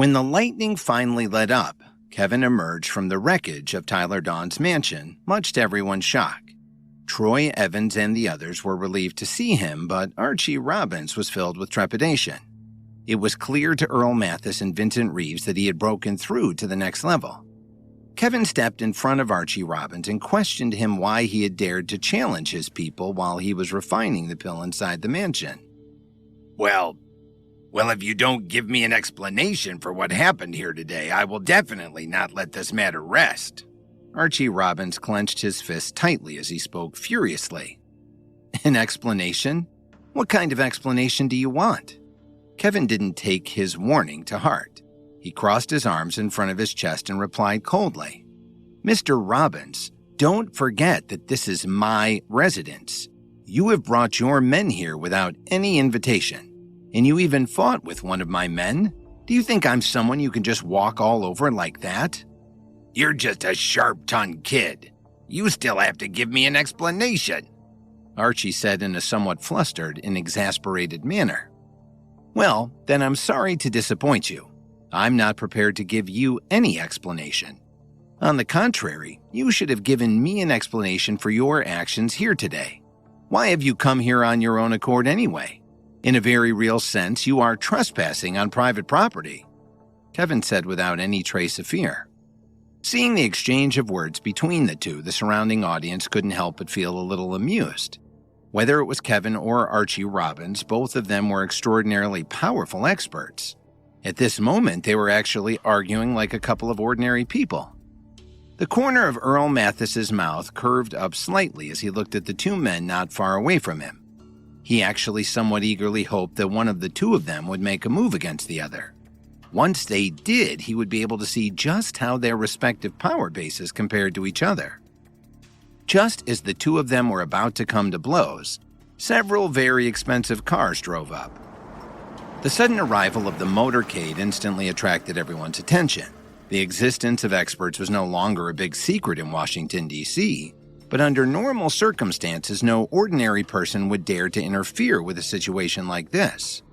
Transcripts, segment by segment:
When the lightning finally lit up, Kevin emerged from the wreckage of Tyler Dawn's mansion, much to everyone's shock. Troy Evans and the others were relieved to see him, but Archie Robbins was filled with trepidation. It was clear to Earl Mathis and Vincent Reeves that he had broken through to the next level. Kevin stepped in front of Archie Robbins and questioned him why he had dared to challenge his people while he was refining the pill inside the mansion. Well, if you don't give me an explanation for what happened here today, I will definitely not let this matter rest. Archie Robbins clenched his fist tightly as he spoke furiously. An explanation? What kind of explanation do you want? Kevin didn't take his warning to heart. He crossed his arms in front of his chest and replied coldly, Mr. Robbins, don't forget that this is my residence. You have brought your men here without any invitation. And you even fought with one of my men? Do you think I'm someone you can just walk all over like that? You're just a sharp-tongued kid. You still have to give me an explanation, Archie said in a somewhat flustered and exasperated manner. Well, then I'm sorry to disappoint you. I'm not prepared to give you any explanation. On the contrary, you should have given me an explanation for your actions here today. Why have you come here on your own accord anyway? In a very real sense, you are trespassing on private property, Kevin said without any trace of fear. Seeing the exchange of words between the two, the surrounding audience couldn't help but feel a little amused. Whether it was Kevin or Archie Robbins, both of them were extraordinarily powerful experts. At this moment, they were actually arguing like a couple of ordinary people. The corner of Earl Mathis's mouth curved up slightly as he looked at the two men not far away from him. He actually somewhat eagerly hoped that one of the two of them would make a move against the other. Once they did, he would be able to see just how their respective power bases compared to each other. Just as the two of them were about to come to blows, several very expensive cars drove up. The sudden arrival of the motorcade instantly attracted everyone's attention. The existence of experts was no longer a big secret in Washington, D.C., but under normal circumstances, no ordinary person would dare to interfere with a situation like this.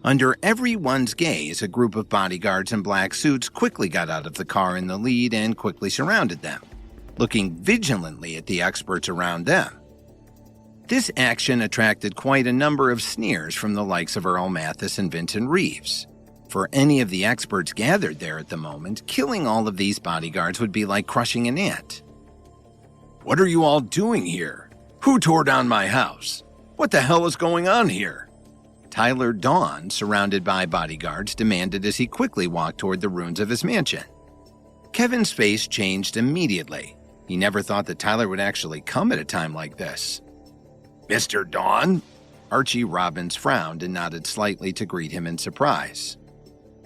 Under everyone's gaze, a group of bodyguards in black suits quickly got out of the car in the lead and quickly surrounded them, looking vigilantly at the experts around them. This action attracted quite a number of sneers from the likes of Earl Mathis and Vincent Reeves. For any of the experts gathered there at the moment, killing all of these bodyguards would be like crushing an ant. What are you all doing here? Who tore down my house? What the hell is going on here? Tyler Dawn, surrounded by bodyguards, demanded as he quickly walked toward the ruins of his mansion. Kevin's face changed immediately. He never thought that Tyler would actually come at a time like this. Mr. Dawn? Archie Robbins frowned and nodded slightly to greet him in surprise.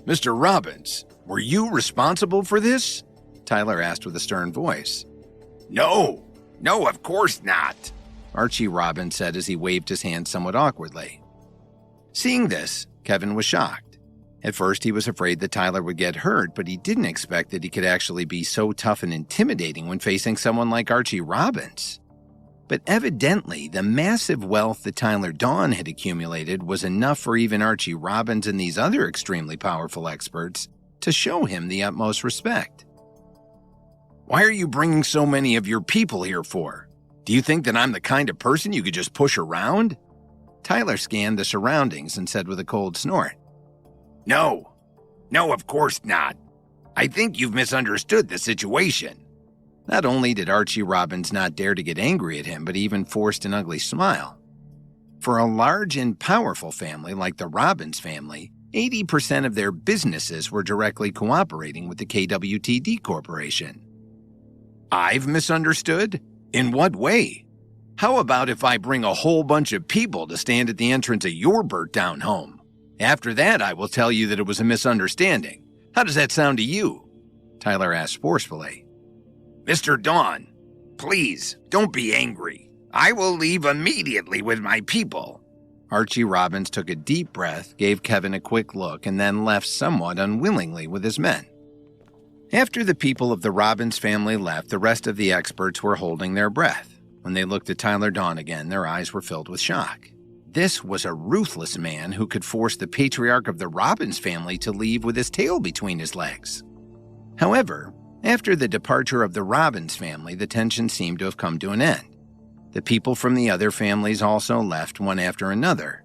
Mr. Robbins, were you responsible for this? Tyler asked with a stern voice. No, of course not, Archie Robbins said as he waved his hand somewhat awkwardly. Seeing this, Kevin was shocked. At first, he was afraid that Tyler would get hurt, but he didn't expect that he could actually be so tough and intimidating when facing someone like Archie Robbins. But evidently, the massive wealth that Tyler Dawn had accumulated was enough for even Archie Robbins and these other extremely powerful experts to show him the utmost respect. Why are you bringing so many of your people here for? Do you think that I'm the kind of person you could just push around? Tyler scanned the surroundings and said with a cold snort. No, of course not. I think you've misunderstood the situation. Not only did Archie Robbins not dare to get angry at him, but he even forced an ugly smile. For a large and powerful family like the Robbins family, 80% of their businesses were directly cooperating with the KWTD Corporation. I've misunderstood? In what way? How about if I bring a whole bunch of people to stand at the entrance of your burnt-down home? After that, I will tell you that it was a misunderstanding. How does that sound to you? Tyler asked forcefully. Mr. Dawn, please, don't be angry. I will leave immediately with my people. Archie Robbins took a deep breath, gave Kevin a quick look, and then left somewhat unwillingly with his men. After the people of the Robbins family left, the rest of the experts were holding their breath. When they looked at Tyler Dawn again, their eyes were filled with shock. This was a ruthless man who could force the patriarch of the Robbins family to leave with his tail between his legs. However, after the departure of the Robbins family, the tension seemed to have come to an end. The people from the other families also left one after another.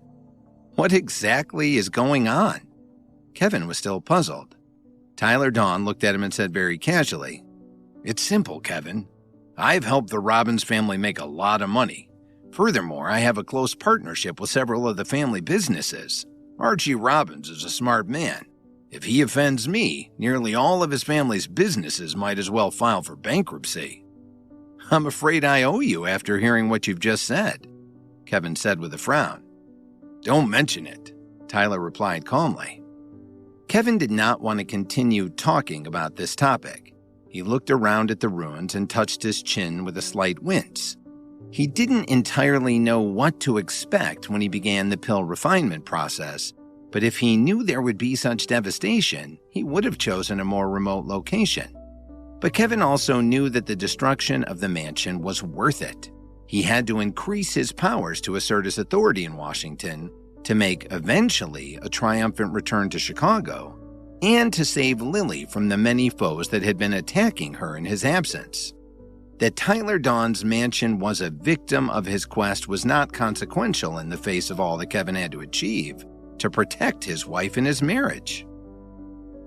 What exactly is going on? Kevin was still puzzled. Tyler Dawn looked at him and said very casually, "It's simple, Kevin. I've helped the Robbins family make a lot of money. Furthermore, I have a close partnership with several of the family businesses. Archie Robbins is a smart man. If he offends me, nearly all of his family's businesses might as well file for bankruptcy." "I'm afraid I owe you after hearing what you've just said," Kevin said with a frown. "Don't mention it," Tyler replied calmly. Kevin did not want to continue talking about this topic. He looked around at the ruins and touched his chin with a slight wince. He didn't entirely know what to expect when he began the pill refinement process, but if he knew there would be such devastation, he would have chosen a more remote location. But Kevin also knew that the destruction of the mansion was worth it. He had to increase his powers to assert his authority in Washington, to make eventually a triumphant return to Chicago, and to save Lily from the many foes that had been attacking her in his absence. That Tyler Dawn's mansion was a victim of his quest was not consequential in the face of all that Kevin had to achieve to protect his wife and his marriage.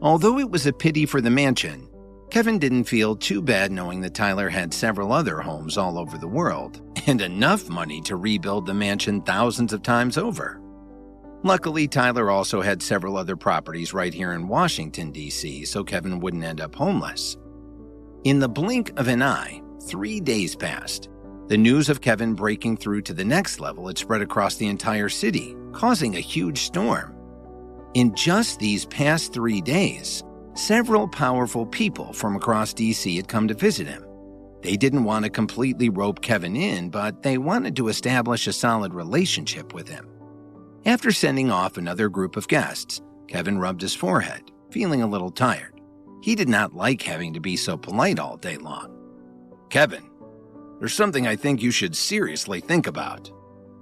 Although it was a pity for the mansion, Kevin didn't feel too bad knowing that Tyler had several other homes all over the world, and enough money to rebuild the mansion thousands of times over. Luckily, Tyler also had several other properties right here in Washington, D.C., so Kevin wouldn't end up homeless. In the blink of an eye, 3 days passed. The news of Kevin breaking through to the next level had spread across the entire city, causing a huge storm. In just these past 3 days, several powerful people from across D.C. had come to visit him. They didn't want to completely rope Kevin in, but they wanted to establish a solid relationship with him. After sending off another group of guests, Kevin rubbed his forehead, feeling a little tired. He did not like having to be so polite all day long. "Kevin, there's something I think you should seriously think about."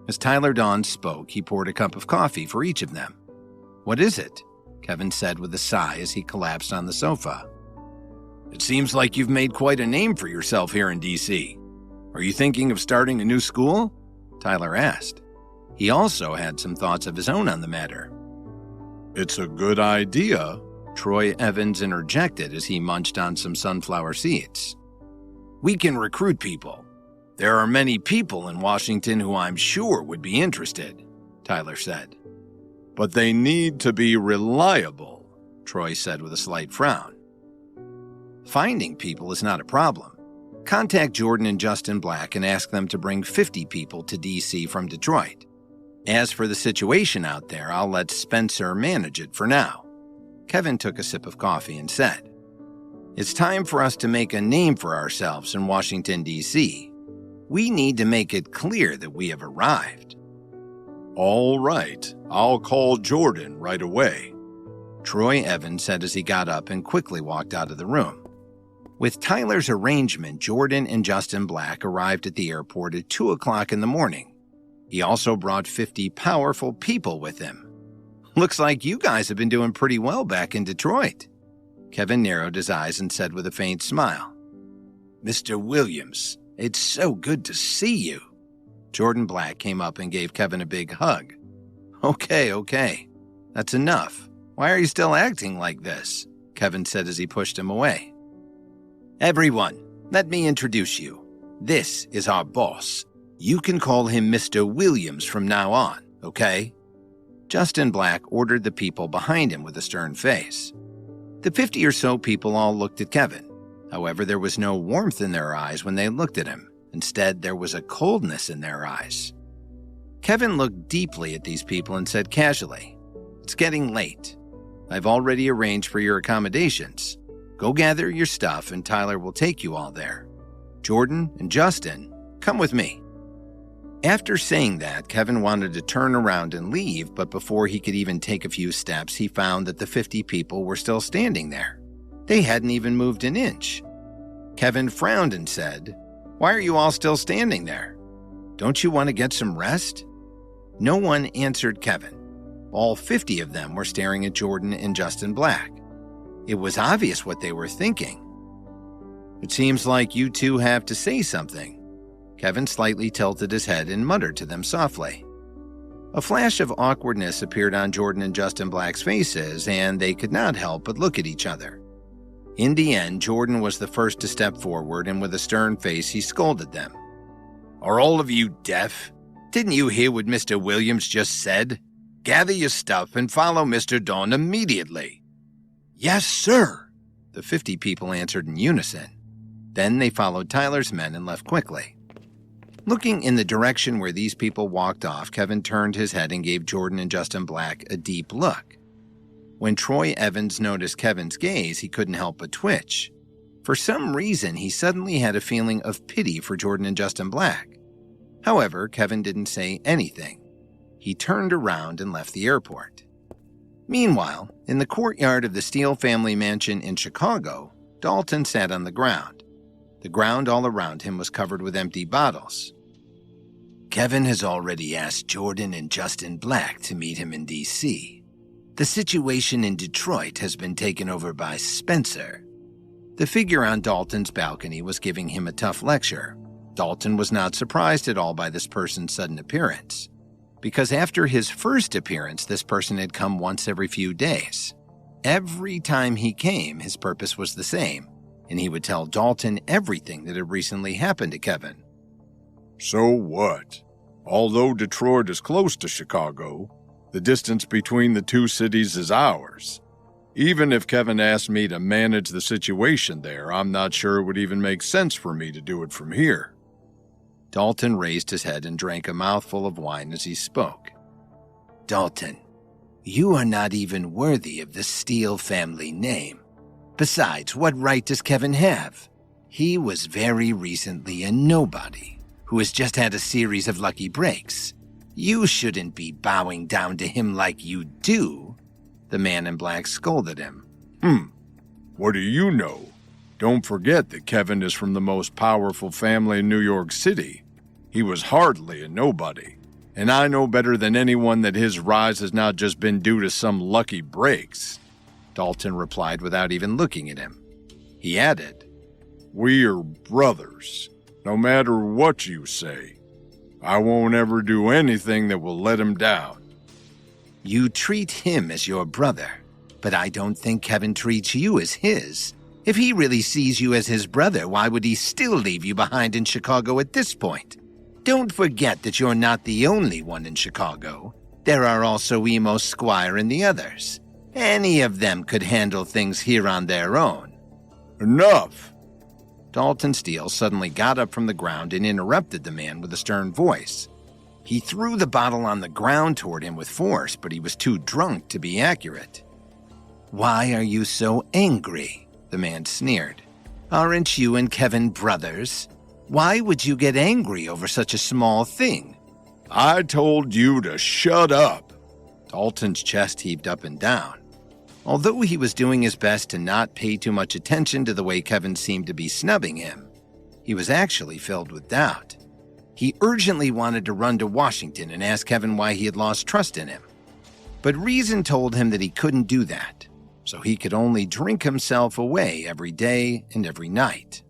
As Tyler Dawn spoke, he poured a cup of coffee for each of them. "What is it?" Kevin said with a sigh as he collapsed on the sofa. "It seems like you've made quite a name for yourself here in D.C. Are you thinking of starting a new school?" Tyler asked. He also had some thoughts of his own on the matter. "It's a good idea," Troy Evans interjected as he munched on some sunflower seeds. "We can recruit people. There are many people in Washington who I'm sure would be interested," Tyler said. "But they need to be reliable," Troy said with a slight frown. "Finding people is not a problem. Contact Jordan and Justin Black and ask them to bring 50 people to D.C. from Detroit. As for the situation out there, I'll let Spencer manage it for now." Kevin took a sip of coffee and said, "It's time for us to make a name for ourselves in Washington, D.C. We need to make it clear that we have arrived." "All right, I'll call Jordan right away," Troy Evans said as he got up and quickly walked out of the room. With Tyler's arrangement, Jordan and Justin Black arrived at the airport at 2 o'clock in the morning. He also brought 50 powerful people with him. "Looks like you guys have been doing pretty well back in Detroit." Kevin narrowed his eyes and said with a faint smile, "Mr. Williams, it's so good to see you." Jordan Black came up and gave Kevin a big hug. Okay. That's enough. Why are you still acting like this?" Kevin said as he pushed him away. "Everyone, let me introduce you. This is our boss. You can call him Mr. Williams from now on, okay?" Justin Black ordered the people behind him with a stern face. The 50 or so people all looked at Kevin. However, there was no warmth in their eyes when they looked at him. Instead, there was a coldness in their eyes. Kevin looked deeply at these people and said casually, "It's getting late. I've already arranged for your accommodations. Go gather your stuff and Tyler will take you all there. Jordan and Justin, come with me." After saying that, Kevin wanted to turn around and leave, but before he could even take a few steps, he found that the 50 people were still standing there. They hadn't even moved an inch. Kevin frowned and said, "Why are you all still standing there? Don't you want to get some rest?" No one answered Kevin. All 50 of them were staring at Jordan and Justin Black. It was obvious what they were thinking. "It seems like you two have to say something." Kevin slightly tilted his head and muttered to them softly. A flash of awkwardness appeared on Jordan and Justin Black's faces, and they could not help but look at each other. In the end, Jordan was the first to step forward, and with a stern face, he scolded them. "Are all of you deaf? Didn't you hear what Mr. Williams just said? Gather your stuff and follow Mr. Dawn immediately." "Yes, sir," the 50 people answered in unison. Then they followed Tyler's men and left quickly. Looking in the direction where these people walked off, Kevin turned his head and gave Jordan and Justin Black a deep look. When Troy Evans noticed Kevin's gaze, he couldn't help but twitch. For some reason, he suddenly had a feeling of pity for Jordan and Justin Black. However, Kevin didn't say anything. He turned around and left the airport. Meanwhile, in the courtyard of the Steele family mansion in Chicago, Dalton sat on the ground. The ground all around him was covered with empty bottles. "Kevin has already asked Jordan and Justin Black to meet him in D.C. The situation in Detroit has been taken over by Spencer." The figure on Dalton's balcony was giving him a tough lecture. Dalton was not surprised at all by this person's sudden appearance, because after his first appearance, this person had come once every few days. Every time he came, his purpose was the same, and he would tell Dalton everything that had recently happened to Kevin. "So what? Although Detroit is close to Chicago, the distance between the two cities is hours. Even if Kevin asked me to manage the situation there, I'm not sure it would even make sense for me to do it from here." Dalton raised his head and drank a mouthful of wine as he spoke. "Dalton, you are not even worthy of the Steele family name. Besides, what right does Kevin have? He was very recently a nobody who has just had a series of lucky breaks. You shouldn't be bowing down to him like you do." The man in black scolded him. What do you know? Don't forget that Kevin is from the most powerful family in New York City. He was hardly a nobody, and I know better than anyone that his rise has not just been due to some lucky breaks." Dalton replied without even looking at him. He added, "We are brothers, no matter what you say. I won't ever do anything that will let him down." "You treat him as your brother, but I don't think Kevin treats you as his. If he really sees you as his brother, why would he still leave you behind in Chicago at this point? Don't forget that you're not the only one in Chicago. There are also Emo Squire and the others. Any of them could handle things here on their own." "Enough!" Dalton Steele suddenly got up from the ground and interrupted the man with a stern voice. He threw the bottle on the ground toward him with force, but he was too drunk to be accurate. "Why are you so angry?" the man sneered. "Aren't you and Kevin brothers? Why would you get angry over such a small thing?" "I told you to shut up." Dalton's chest heaved up and down. Although he was doing his best to not pay too much attention to the way Kevin seemed to be snubbing him, he was actually filled with doubt. He urgently wanted to run to Washington and ask Kevin why he had lost trust in him. But reason told him that he couldn't do that, so he could only drink himself away every day and every night.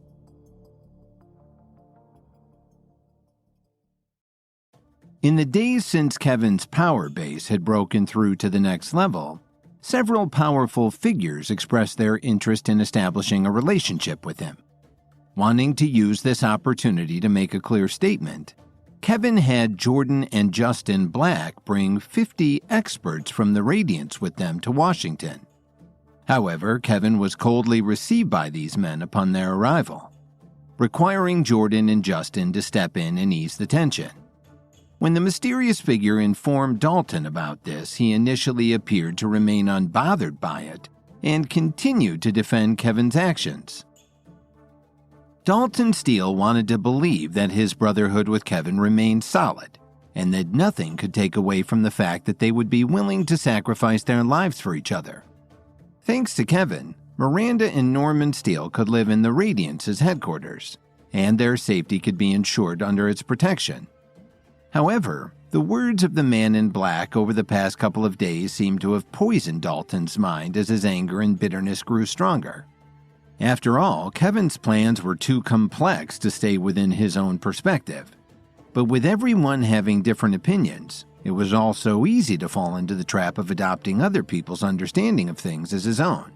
In the days since Kevin's power base had broken through to the next level, several powerful figures expressed their interest in establishing a relationship with him. Wanting to use this opportunity to make a clear statement, Kevin had Jordan and Justin Black bring 50 experts from the Radiance with them to Washington. However, Kevin was coldly received by these men upon their arrival, requiring Jordan and Justin to step in and ease the tension. When the mysterious figure informed Dalton about this, he initially appeared to remain unbothered by it and continued to defend Kevin's actions. Dalton Steele wanted to believe that his brotherhood with Kevin remained solid, and that nothing could take away from the fact that they would be willing to sacrifice their lives for each other. Thanks to Kevin, Miranda and Norman Steele could live in the Radiance's headquarters, and their safety could be ensured under its protection. However, The words of the man in black over the past couple of days seemed to have poisoned Dalton's mind as his anger and bitterness grew stronger. After all, Kevin's plans were too complex to stay within his own perspective. But with everyone having different opinions, it was all so easy to fall into the trap of adopting other people's understanding of things as his own,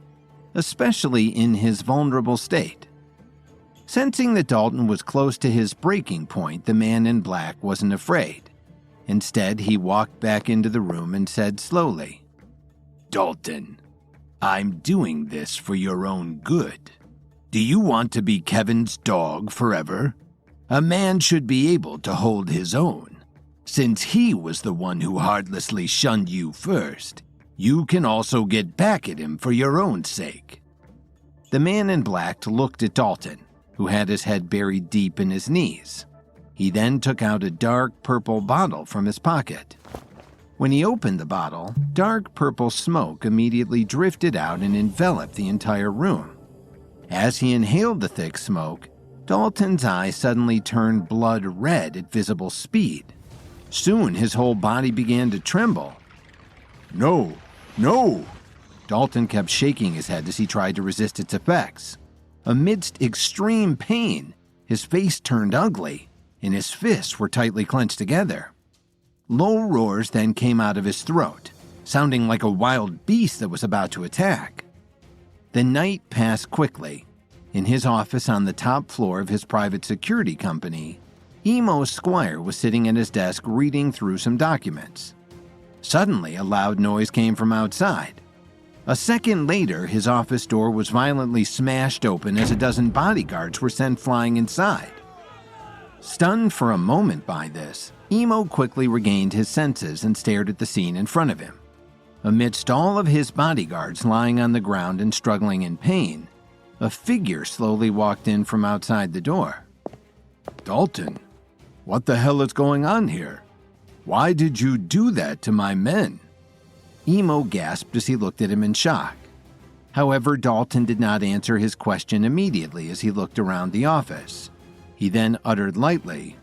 especially in his vulnerable state. Sensing that Dalton was close to his breaking point, the man in black wasn't afraid. Instead, he walked back into the room and said slowly, "Dalton, I'm doing this for your own good. Do you want to be Kevin's dog forever? A man should be able to hold his own. Since he was the one who heartlessly shunned you first, you can also get back at him for your own sake." The man in black looked at Dalton, who had his head buried deep in his knees. He then took out a dark purple bottle from his pocket. When he opened the bottle, dark purple smoke immediately drifted out and enveloped the entire room. As he inhaled the thick smoke, Dalton's eyes suddenly turned blood red at visible speed. Soon his whole body began to tremble. No, no! Dalton kept shaking his head as he tried to resist its effects. Amidst extreme pain, his face turned ugly, and his fists were tightly clenched together. Low roars then came out of his throat, sounding like a wild beast that was about to attack. The night passed quickly. In his office on the top floor of his private security company, Emo Squire was sitting at his desk reading through some documents. Suddenly, a loud noise came from outside. A second later, his office door was violently smashed open as a dozen bodyguards were sent flying inside. Stunned for a moment by this, Emo quickly regained his senses and stared at the scene in front of him. Amidst all of his bodyguards lying on the ground and struggling in pain, a figure slowly walked in from outside the door. Dalton, what the hell is going on here? Why did you do that to my men? Emo gasped as he looked at him in shock. However, Dalton did not answer his question immediately as he looked around the office. He then uttered lightly,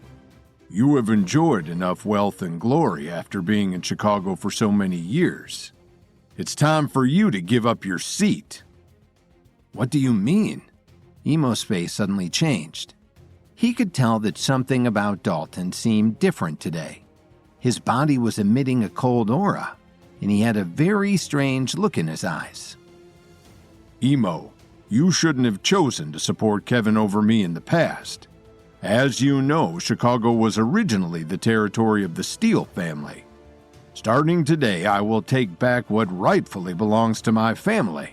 "You have enjoyed enough wealth and glory after being in Chicago for so many years. It's time for you to give up your seat." "What do you mean?" Emo's face suddenly changed. He could tell that something about Dalton seemed different today. His body was emitting a cold aura, and he had a very strange look in his eyes. "Emo, you shouldn't have chosen to support Kevin over me in the past. As you know, Chicago was originally the territory of the Steele family. Starting today, I will take back what rightfully belongs to my family."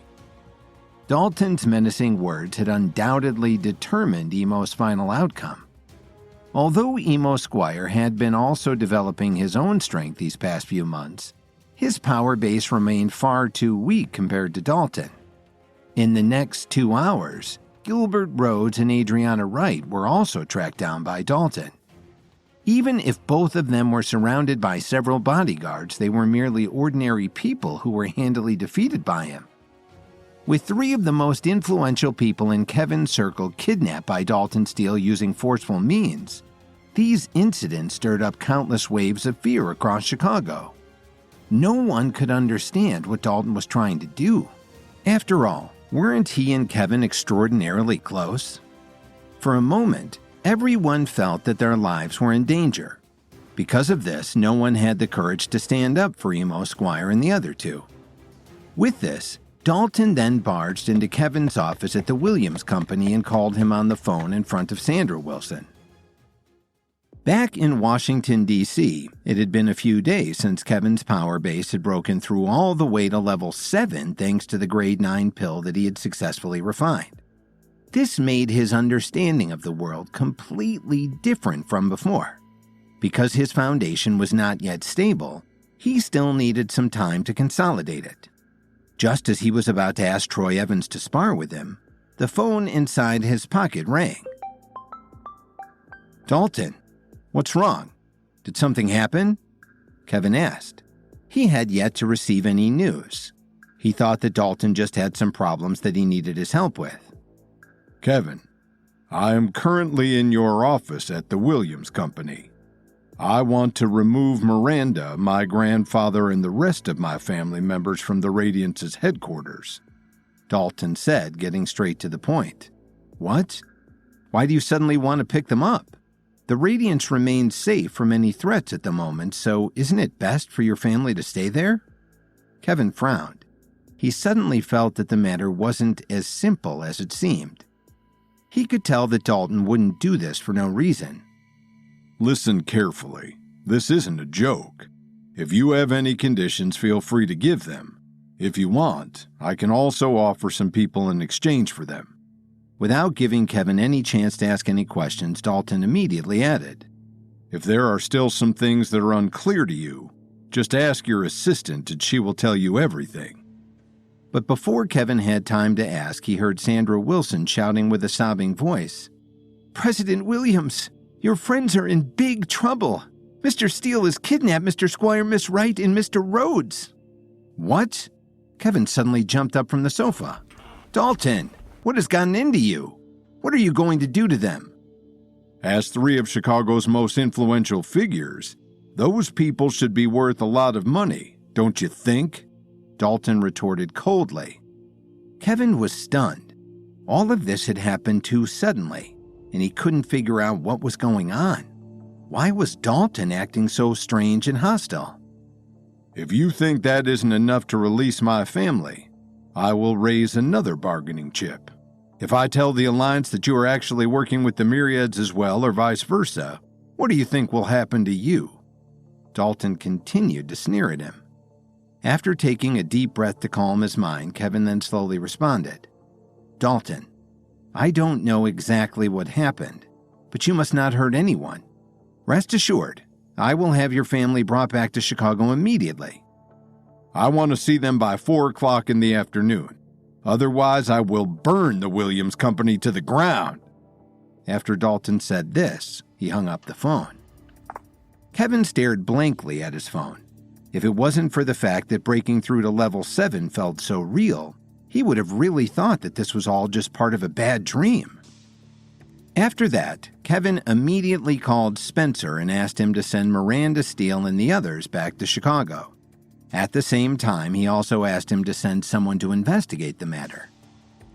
Dalton's menacing words had undoubtedly determined Emo's final outcome. Although Emo Squire had been also developing his own strength these past few months, his power base remained far too weak compared to Dalton. In the next 2 hours, Gilbert Rhodes and Adriana Wright were also tracked down by Dalton. Even if both of them were surrounded by several bodyguards, they were merely ordinary people who were handily defeated by him. With 3 of the most influential people in Kevin's circle kidnapped by Dalton Steele using forceful means, these incidents stirred up countless waves of fear across Chicago. No one could understand what Dalton was trying to do. After all, weren't he and Kevin extraordinarily close? For a moment, everyone felt that their lives were in danger. Because of this, no one had the courage to stand up for Emo Squire and the other 2. With this, Dalton then barged into Kevin's office at the Williams Company and called him on the phone in front of Sandra Wilson. Back in Washington, D.C., it had been a few days since Kevin's power base had broken through all the way to level 7 thanks to the grade 9 pill that he had successfully refined. This made his understanding of the world completely different from before. Because his foundation was not yet stable, he still needed some time to consolidate it. Just as he was about to ask Troy Evans to spar with him, the phone inside his pocket rang. "Dalton, what's wrong? Did something happen?" Kevin asked. He had yet to receive any news. He thought that Dalton just had some problems that he needed his help with. "Kevin, I am currently in your office at the Williams Company. I want to remove Miranda, my grandfather, and the rest of my family members from the Radiance's headquarters," Dalton said, getting straight to the point. "What? Why do you suddenly want to pick them up? The Radiance remains safe from any threats at the moment, so isn't it best for your family to stay there?" Kevin frowned. He suddenly felt that the matter wasn't as simple as it seemed. He could tell that Dalton wouldn't do this for no reason. "Listen carefully. This isn't a joke. If you have any conditions, feel free to give them. If you want, I can also offer some people in exchange for them." Without giving Kevin any chance to ask any questions, Dalton immediately added, "If there are still some things that are unclear to you, just ask your assistant and she will tell you everything." But before Kevin had time to ask, he heard Sandra Wilson shouting with a sobbing voice, "President Williams, your friends are in big trouble. Mr. Steele has kidnapped Mr. Squire, Miss Wright, and Mr. Rhodes." "What?" Kevin suddenly jumped up from the sofa. "Dalton, what has gotten into you? What are you going to do to them?" As 3 of Chicago's most influential figures, those people should be worth a lot of money, don't you think? Dalton retorted coldly. Kevin was stunned. All of this had happened too suddenly, and he couldn't figure out what was going on. Why was Dalton acting so strange and hostile? "If you think that isn't enough to release my family, I will raise another bargaining chip. If I tell the Alliance that you are actually working with the Myriads as well, or vice versa, what do you think will happen to you?" Dalton continued to sneer at him. After taking a deep breath to calm his mind, Kevin then slowly responded, "Dalton, I don't know exactly what happened, but you must not hurt anyone. Rest assured, I will have your family brought back to Chicago immediately." "I want to see them by 4 o'clock in the afternoon. Otherwise, I will burn the Williams Company to the ground." After Dalton said this, he hung up the phone. Kevin stared blankly at his phone. If it wasn't for the fact that breaking through to level 7 felt so real, he would have really thought that this was all just part of a bad dream. After that, Kevin immediately called Spencer and asked him to send Miranda Steele and the others back to Chicago. At the same time, he also asked him to send someone to investigate the matter.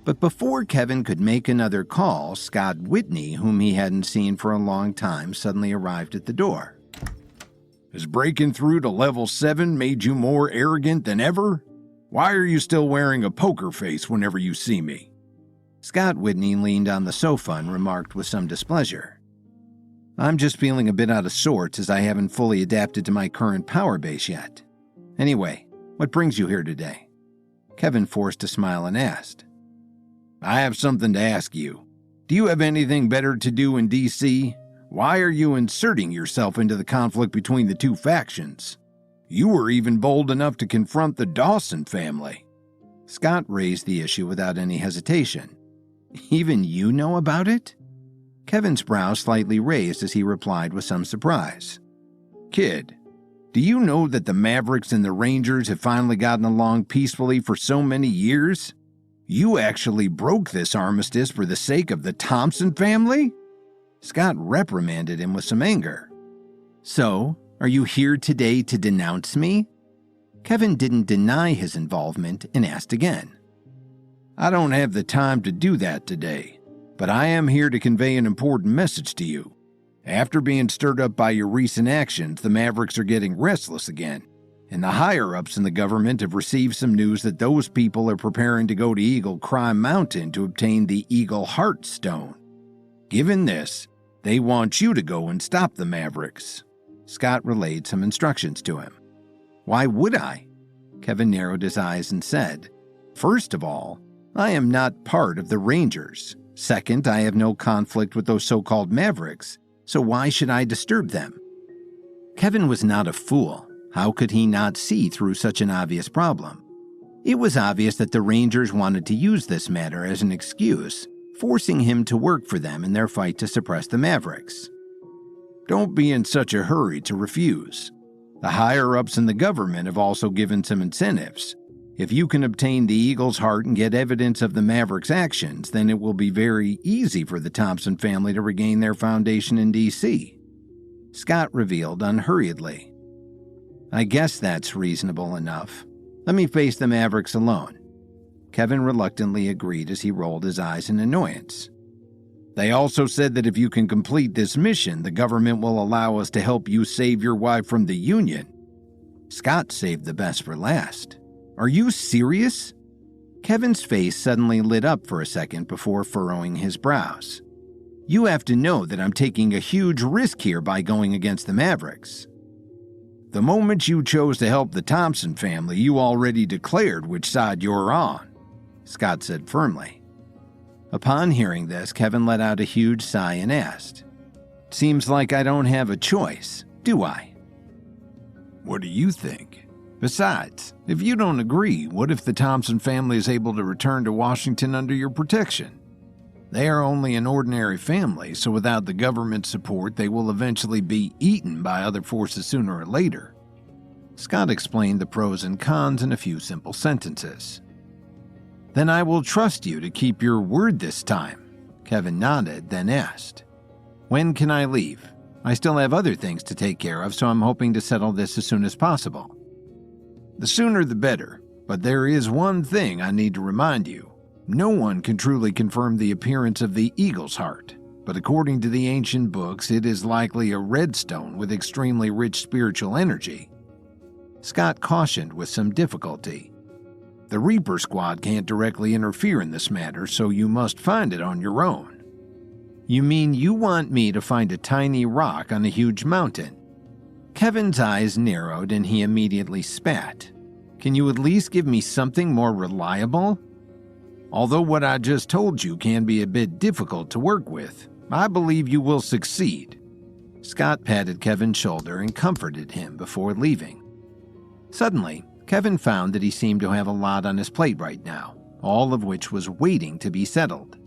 But before Kevin could make another call, Scott Whitney, whom he hadn't seen for a long time, suddenly arrived at the door. "Has breaking through to level 7 made you more arrogant than ever? Why are you still wearing a poker face whenever you see me?" Scott Whitney leaned on the sofa and remarked with some displeasure, "I'm just feeling a bit out of sorts as I haven't fully adapted to my current power base yet. Anyway, what brings you here today?" Kevin forced a smile and asked, "I have something to ask you. Do you have anything better to do in D.C.? Why are you inserting yourself into the conflict between the two factions? You were even bold enough to confront the Dawson family." Scott raised the issue without any hesitation. "Even you know about it?" Kevin's brow slightly raised as he replied with some surprise. "Kid, do you know that the Mavericks and the Rangers have finally gotten along peacefully for so many years? You actually broke this armistice for the sake of the Thompson family?" Scott reprimanded him with some anger. "So, are you here today to denounce me?" Kevin didn't deny his involvement and asked again. "I don't have the time to do that today, but I am here to convey an important message to you. After being stirred up by your recent actions, the Mavericks are getting restless again, and the higher-ups in the government have received some news that those people are preparing to go to Eagle Crime Mountain to obtain the Eagle Heart Stone. Given this, they want you to go and stop the Mavericks." Scott relayed some instructions to him. "Why would I?" Kevin narrowed his eyes and said, "First of all, I am not part of the Rangers. Second, I have no conflict with those so-called Mavericks, so why should I disturb them?" Kevin was not a fool. How could he not see through such an obvious problem? It was obvious that the Rangers wanted to use this matter as an excuse, forcing him to work for them in their fight to suppress the Mavericks. "Don't be in such a hurry to refuse. The higher-ups in the government have also given some incentives. If you can obtain the Eagle's Heart and get evidence of the Mavericks' actions, then it will be very easy for the Thompson family to regain their foundation in D.C. Scott revealed unhurriedly. I guess that's reasonable enough. Let me face the Mavericks alone. Kevin reluctantly agreed as he rolled his eyes in annoyance. They also said that if you can complete this mission, the government will allow us to help you save your wife from the Union. Scott saved the best for last. Are you serious? Kevin's face suddenly lit up for a second before furrowing his brows. You have to know that I'm taking a huge risk here by going against the Mavericks. The moment you chose to help the Thompson family, you already declared which side you're on, Scott said firmly. Upon hearing this, Kevin let out a huge sigh and asked, Seems like I don't have a choice, do I? What do you think? Besides, if you don't agree, what if the Thompson family is able to return to Washington under your protection? They are only an ordinary family, so without the government's support, they will eventually be eaten by other forces sooner or later. Scott explained the pros and cons in a few simple sentences. Then I will trust you to keep your word this time, Kevin nodded, then asked. When can I leave? I still have other things to take care of, so I'm hoping to settle this as soon as possible. The sooner the better, but there is one thing I need to remind you. No one can truly confirm the appearance of the Eagle's Heart, but according to the ancient books, it is likely a red stone with extremely rich spiritual energy. Scott cautioned with some difficulty. The Reaper Squad can't directly interfere in this matter, so you must find it on your own. You mean you want me to find a tiny rock on a huge mountain? Kevin's eyes narrowed and he immediately spat. Can you at least give me something more reliable? Although what I just told you can be a bit difficult to work with, I believe you will succeed. Scott patted Kevin's shoulder and comforted him before leaving. Suddenly, Kevin found that he seemed to have a lot on his plate right now, all of which was waiting to be settled.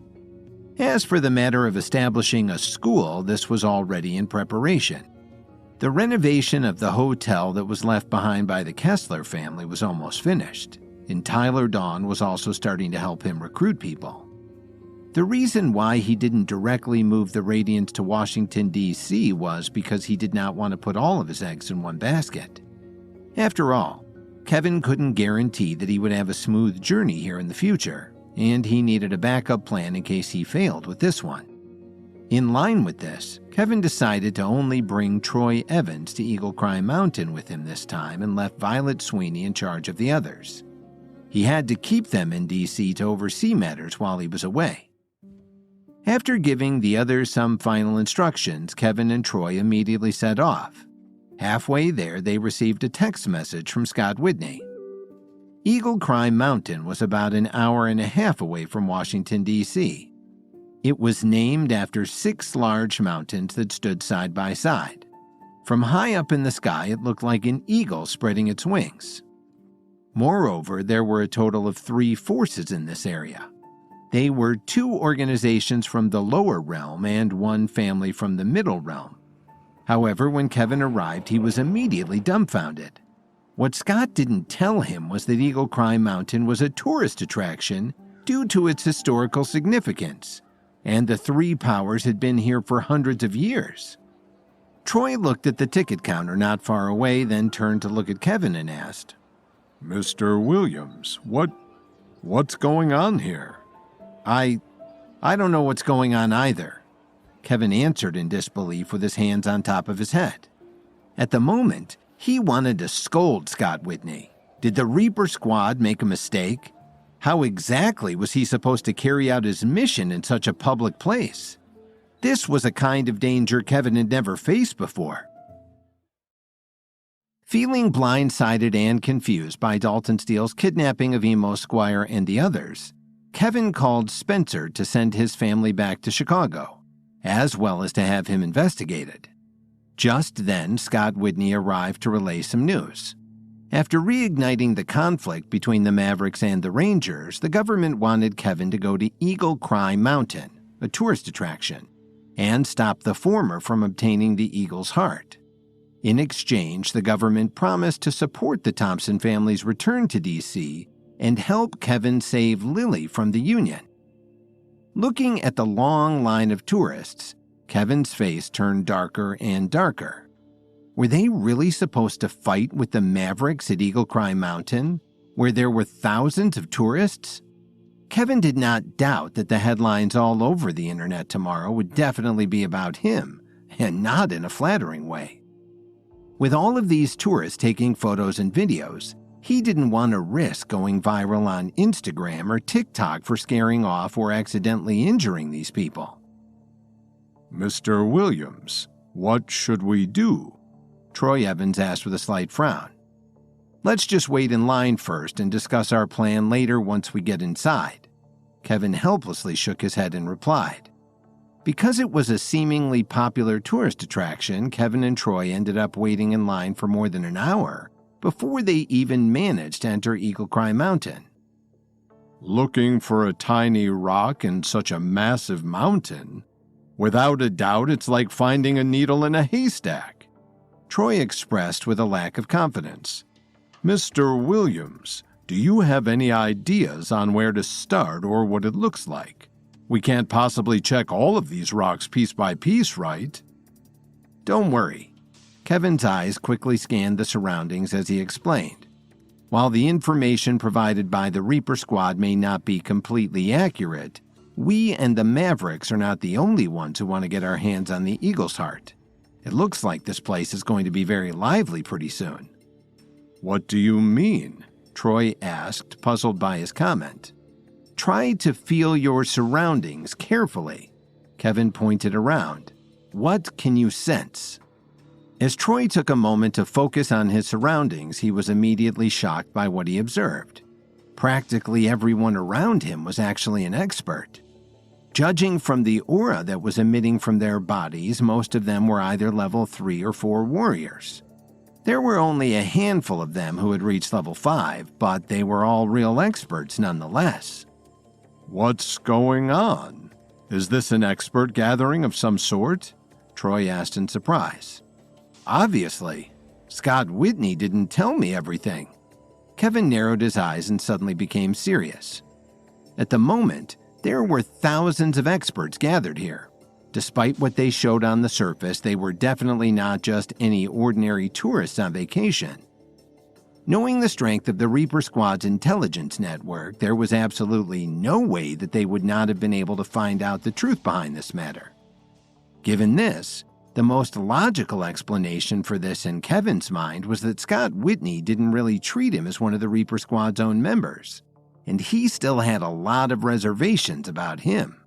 As for the matter of establishing a school, this was already in preparation. The renovation of the hotel that was left behind by the Kessler family was almost finished, and Tyler Dawn was also starting to help him recruit people. The reason why he didn't directly move the Radiants to Washington, D.C. was because he did not want to put all of his eggs in one basket. After all, Kevin couldn't guarantee that he would have a smooth journey here in the future, and he needed a backup plan in case he failed with this one. In line with this, Kevin decided to only bring Troy Evans to Eagle Cry Mountain with him this time and left Violet Sweeney in charge of the others. He had to keep them in D.C. to oversee matters while he was away. After giving the others some final instructions, Kevin and Troy immediately set off. Halfway there, they received a text message from Scott Whitney. Eagle Cry Mountain was about an hour and a half away from Washington, D.C. It was named after 6 large mountains that stood side by side. From high up in the sky, it looked like an eagle spreading its wings. Moreover, there were a total of 3 forces in this area. They were 2 organizations from the lower realm and 1 family from the middle realm. However, when Kevin arrived, he was immediately dumbfounded. What Scott didn't tell him was that Eagle Cry Mountain was a tourist attraction due to its historical significance, and the 3 powers had been here for hundreds of years. Troy looked at the ticket counter not far away, then turned to look at Kevin and asked, Mr. Williams, what's going on here? I don't know what's going on either, Kevin answered in disbelief with his hands on top of his head. At the moment, he wanted to scold Scott Whitney. Did the Reaper Squad make a mistake? How exactly was he supposed to carry out his mission in such a public place? This was a kind of danger Kevin had never faced before. Feeling blindsided and confused by Dalton Steele's kidnapping of Emo Squire and the others, Kevin called Spencer to send his family back to Chicago, as well as to have him investigated. Just then, Scott Whitney arrived to relay some news. After reigniting the conflict between the Mavericks and the Rangers, the government wanted Kevin to go to Eagle Cry Mountain, a tourist attraction, and stop the former from obtaining the Eagle's Heart. In exchange, the government promised to support the Thompson family's return to D.C. and help Kevin save Lily from the Union. Looking at the long line of tourists, Kevin's face turned darker and darker. Were they really supposed to fight with the Mavericks at Eagle Cry Mountain, where there were thousands of tourists? Kevin did not doubt that the headlines all over the internet tomorrow would definitely be about him, and not in a flattering way. With all of these tourists taking photos and videos, he didn't want to risk going viral on Instagram or TikTok for scaring off or accidentally injuring these people. Mr. Williams, what should we do? Troy Evans asked with a slight frown. Let's just wait in line first and discuss our plan later once we get inside. Kevin helplessly shook his head and replied. Because it was a seemingly popular tourist attraction, Kevin and Troy ended up waiting in line for more than an hour before they even managed to enter Eagle Cry Mountain. Looking for a tiny rock in such a massive mountain? Without a doubt, it's like finding a needle in a haystack, Troy expressed with a lack of confidence. Mr. Williams, do you have any ideas on where to start or what it looks like? We can't possibly check all of these rocks piece by piece, right? Don't worry. Kevin's eyes quickly scanned the surroundings as he explained. While the information provided by the Reaper Squad may not be completely accurate, we and the Mavericks are not the only ones who want to get our hands on the Eagle's Heart. It looks like this place is going to be very lively pretty soon. What do you mean? Troy asked, puzzled by his comment. Try to feel your surroundings carefully. Kevin pointed around. What can you sense? As Troy took a moment to focus on his surroundings, he was immediately shocked by what he observed. Practically everyone around him was actually an expert. Judging from the aura that was emitting from their bodies, most of them were either level 3 or 4 warriors. There were only a handful of them who had reached level 5, but they were all real experts nonetheless. What's going on? Is this an expert gathering of some sort? Troy asked in surprise. Obviously. Scott Whitney didn't tell me everything. Kevin narrowed his eyes and suddenly became serious. At the moment, there were thousands of experts gathered here. Despite what they showed on the surface, they were definitely not just any ordinary tourists on vacation. Knowing the strength of the Reaper Squad's intelligence network, there was absolutely no way that they would not have been able to find out the truth behind this matter. Given this, the most logical explanation for this in Kevin's mind was that Scott Whitney didn't really treat him as one of the Reaper Squad's own members, and he still had a lot of reservations about him.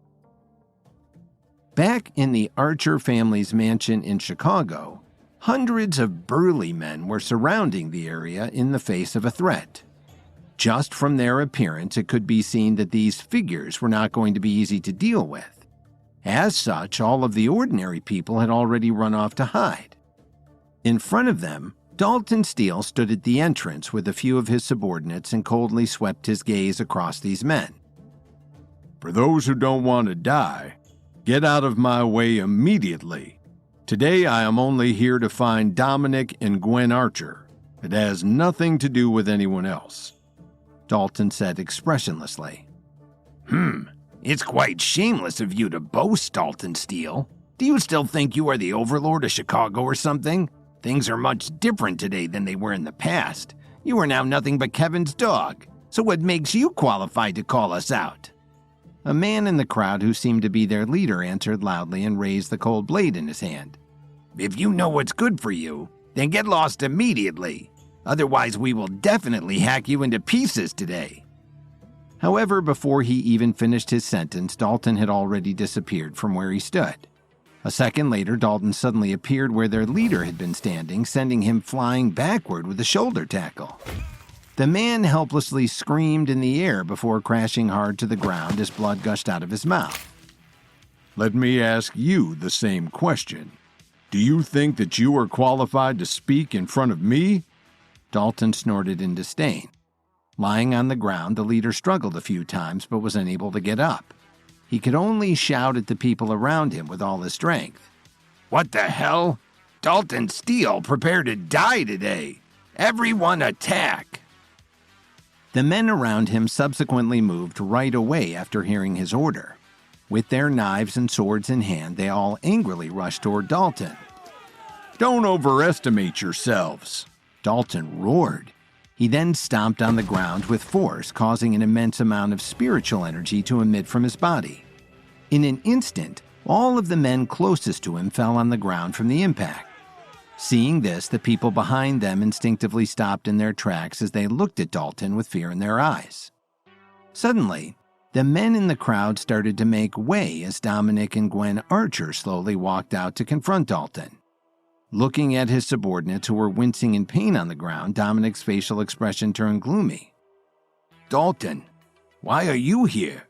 Back in the Archer family's mansion in Chicago, hundreds of burly men were surrounding the area in the face of a threat. Just from their appearance, it could be seen that these figures were not going to be easy to deal with. As such, all of the ordinary people had already run off to hide. In front of them, Dalton Steele stood at the entrance with a few of his subordinates and coldly swept his gaze across these men. For those who don't want to die, get out of my way immediately. Today I am only here to find Dominic and Gwen Archer. It has nothing to do with anyone else, Dalton said expressionlessly. It's quite shameless of you to boast, Dalton Steele. Do you still think you are the overlord of Chicago or something? Things are much different today than they were in the past. You are now nothing but Kevin's dog. So what makes you qualified to call us out? A man in the crowd who seemed to be their leader answered loudly and raised the cold blade in his hand. If you know what's good for you, then get lost immediately. Otherwise, we will definitely hack you into pieces today. However, before he even finished his sentence, Dalton had already disappeared from where he stood. A second later, Dalton suddenly appeared where their leader had been standing, sending him flying backward with a shoulder tackle. The man helplessly screamed in the air before crashing hard to the ground as blood gushed out of his mouth. Let me ask you the same question. Do you think that you are qualified to speak in front of me? Dalton snorted in disdain. Lying on the ground, the leader struggled a few times but was unable to get up. He could only shout at the people around him with all his strength. What the hell? Dalton Steele, prepare to die today. Everyone attack! The men around him subsequently moved right away after hearing his order. With their knives and swords in hand, they all angrily rushed toward Dalton. Don't overestimate yourselves, Dalton roared. He then stomped on the ground with force, causing an immense amount of spiritual energy to emit from his body. In an instant, all of the men closest to him fell on the ground from the impact. Seeing this, the people behind them instinctively stopped in their tracks as they looked at Dalton with fear in their eyes. Suddenly, the men in the crowd started to make way as Dominic and Gwen Archer slowly walked out to confront Dalton. Looking at his subordinates who were wincing in pain on the ground, Dominic's facial expression turned gloomy. Dalton, why are you here?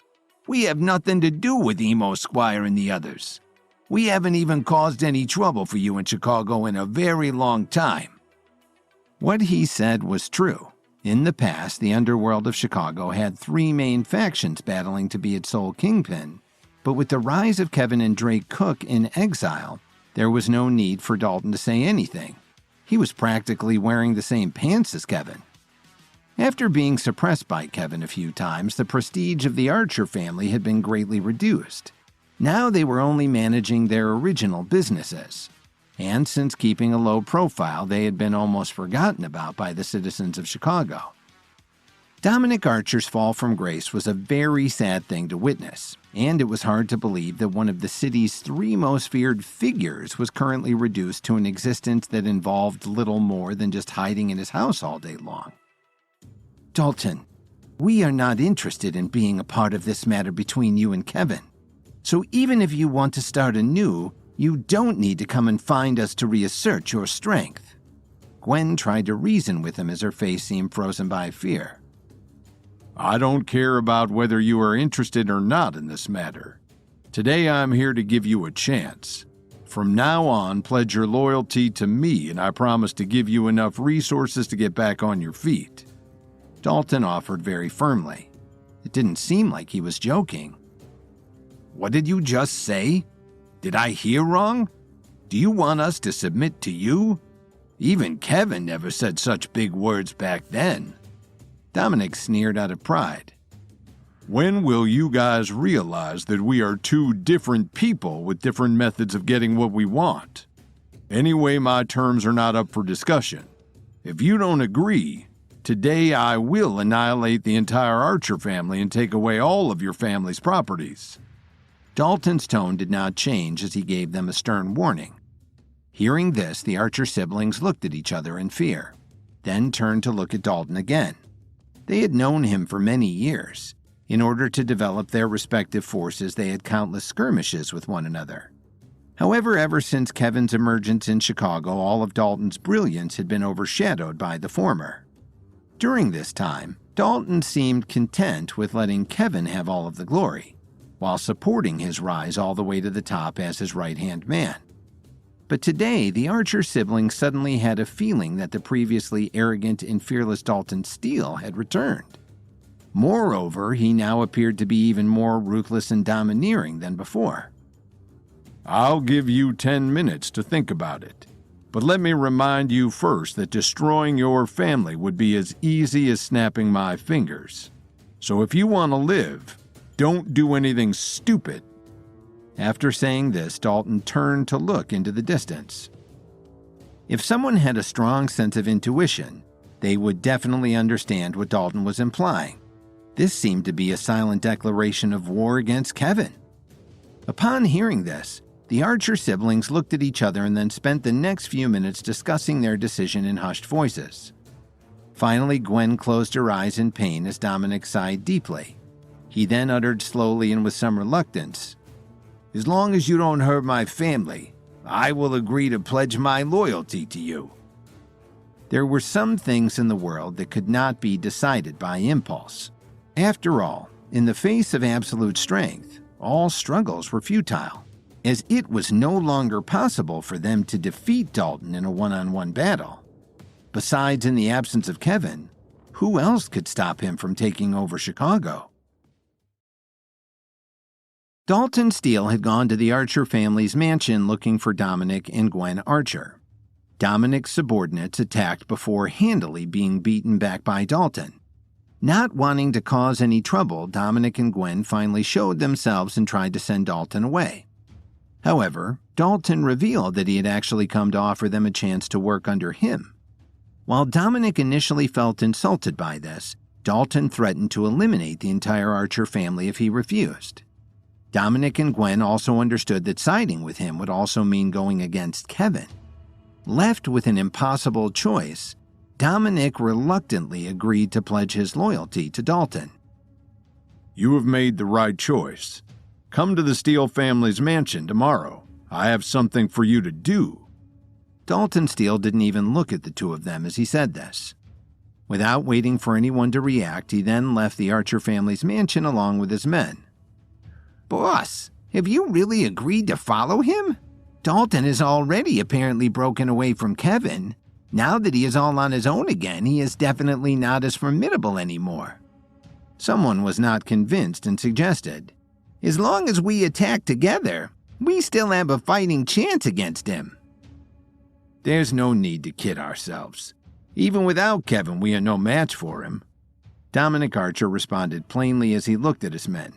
We have nothing to do with Emo Squire and the others. We haven't even caused any trouble for you in Chicago in a very long time. What he said was true. In the past, the underworld of Chicago had 3 main factions battling to be its sole kingpin, but with the rise of Kevin and Drake Cook in exile, there was no need for Dalton to say anything. He was practically wearing the same pants as Kevin. After being suppressed by Kevin a few times, the prestige of the Archer family had been greatly reduced. Now they were only managing their original businesses. And since keeping a low profile, they had been almost forgotten about by the citizens of Chicago. Dominic Archer's fall from grace was a very sad thing to witness, and it was hard to believe that one of the city's 3 most feared figures was currently reduced to an existence that involved little more than just hiding in his house all day long. Dalton, we are not interested in being a part of this matter between you and Kevin. So even if you want to start anew, you don't need to come and find us to reassert your strength. Gwen tried to reason with him as her face seemed frozen by fear. I don't care about whether you are interested or not in this matter. Today I'm here to give you a chance. From now on, pledge your loyalty to me and I promise to give you enough resources to get back on your feet. Dalton offered very firmly. It didn't seem like he was joking. What did you just say? Did I hear wrong? Do you want us to submit to you? Even Kevin never said such big words back then. Dominic sneered out of pride. When will you guys realize that we are 2 different people with different methods of getting what we want? Anyway, my terms are not up for discussion. If you don't agree, today I will annihilate the entire Archer family and take away all of your family's properties. Dalton's tone did not change as he gave them a stern warning. Hearing this, the Archer siblings looked at each other in fear, then turned to look at Dalton again. They had known him for many years. In order to develop their respective forces, they had countless skirmishes with one another. However, ever since Kevin's emergence in Chicago, all of Dalton's brilliance had been overshadowed by the former. During this time, Dalton seemed content with letting Kevin have all of the glory, while supporting his rise all the way to the top as his right-hand man. But today, the Archer siblings suddenly had a feeling that the previously arrogant and fearless Dalton Steele had returned. Moreover, he now appeared to be even more ruthless and domineering than before. I'll give you 10 minutes to think about it. But let me remind you first that destroying your family would be as easy as snapping my fingers. So if you want to live, don't do anything stupid. After saying this, Dalton turned to look into the distance. If someone had a strong sense of intuition, they would definitely understand what Dalton was implying. This seemed to be a silent declaration of war against Kevin. Upon hearing this, the Archer siblings looked at each other and then spent the next few minutes discussing their decision in hushed voices. Finally, Gwen closed her eyes in pain as Dominic sighed deeply. He then uttered slowly and with some reluctance, "As long as you don't hurt my family, I will agree to pledge my loyalty to you." There were some things in the world that could not be decided by impulse. After all, in the face of absolute strength, all struggles were futile, as it was no longer possible for them to defeat Dalton in a one-on-one battle. Besides, in the absence of Kevin, who else could stop him from taking over Chicago? Dalton Steele had gone to the Archer family's mansion looking for Dominic and Gwen Archer. Dominic's subordinates attacked before handily being beaten back by Dalton. Not wanting to cause any trouble, Dominic and Gwen finally showed themselves and tried to send Dalton away. However, Dalton revealed that he had actually come to offer them a chance to work under him. While Dominic initially felt insulted by this, Dalton threatened to eliminate the entire Archer family if he refused. Dominic and Gwen also understood that siding with him would also mean going against Kevin. Left with an impossible choice, Dominic reluctantly agreed to pledge his loyalty to Dalton. You have made the right choice. Come to the Steele family's mansion tomorrow. I have something for you to do. Dalton Steele didn't even look at the two of them as he said this. Without waiting for anyone to react, he then left the Archer family's mansion along with his men. Boss, have you really agreed to follow him? Dalton has already apparently broken away from Kevin. Now that he is all on his own again, he is definitely not as formidable anymore. Someone was not convinced and suggested, as long as we attack together, we still have a fighting chance against him. There's no need to kid ourselves. Even without Kevin, we are no match for him. Dominic Archer responded plainly as he looked at his men.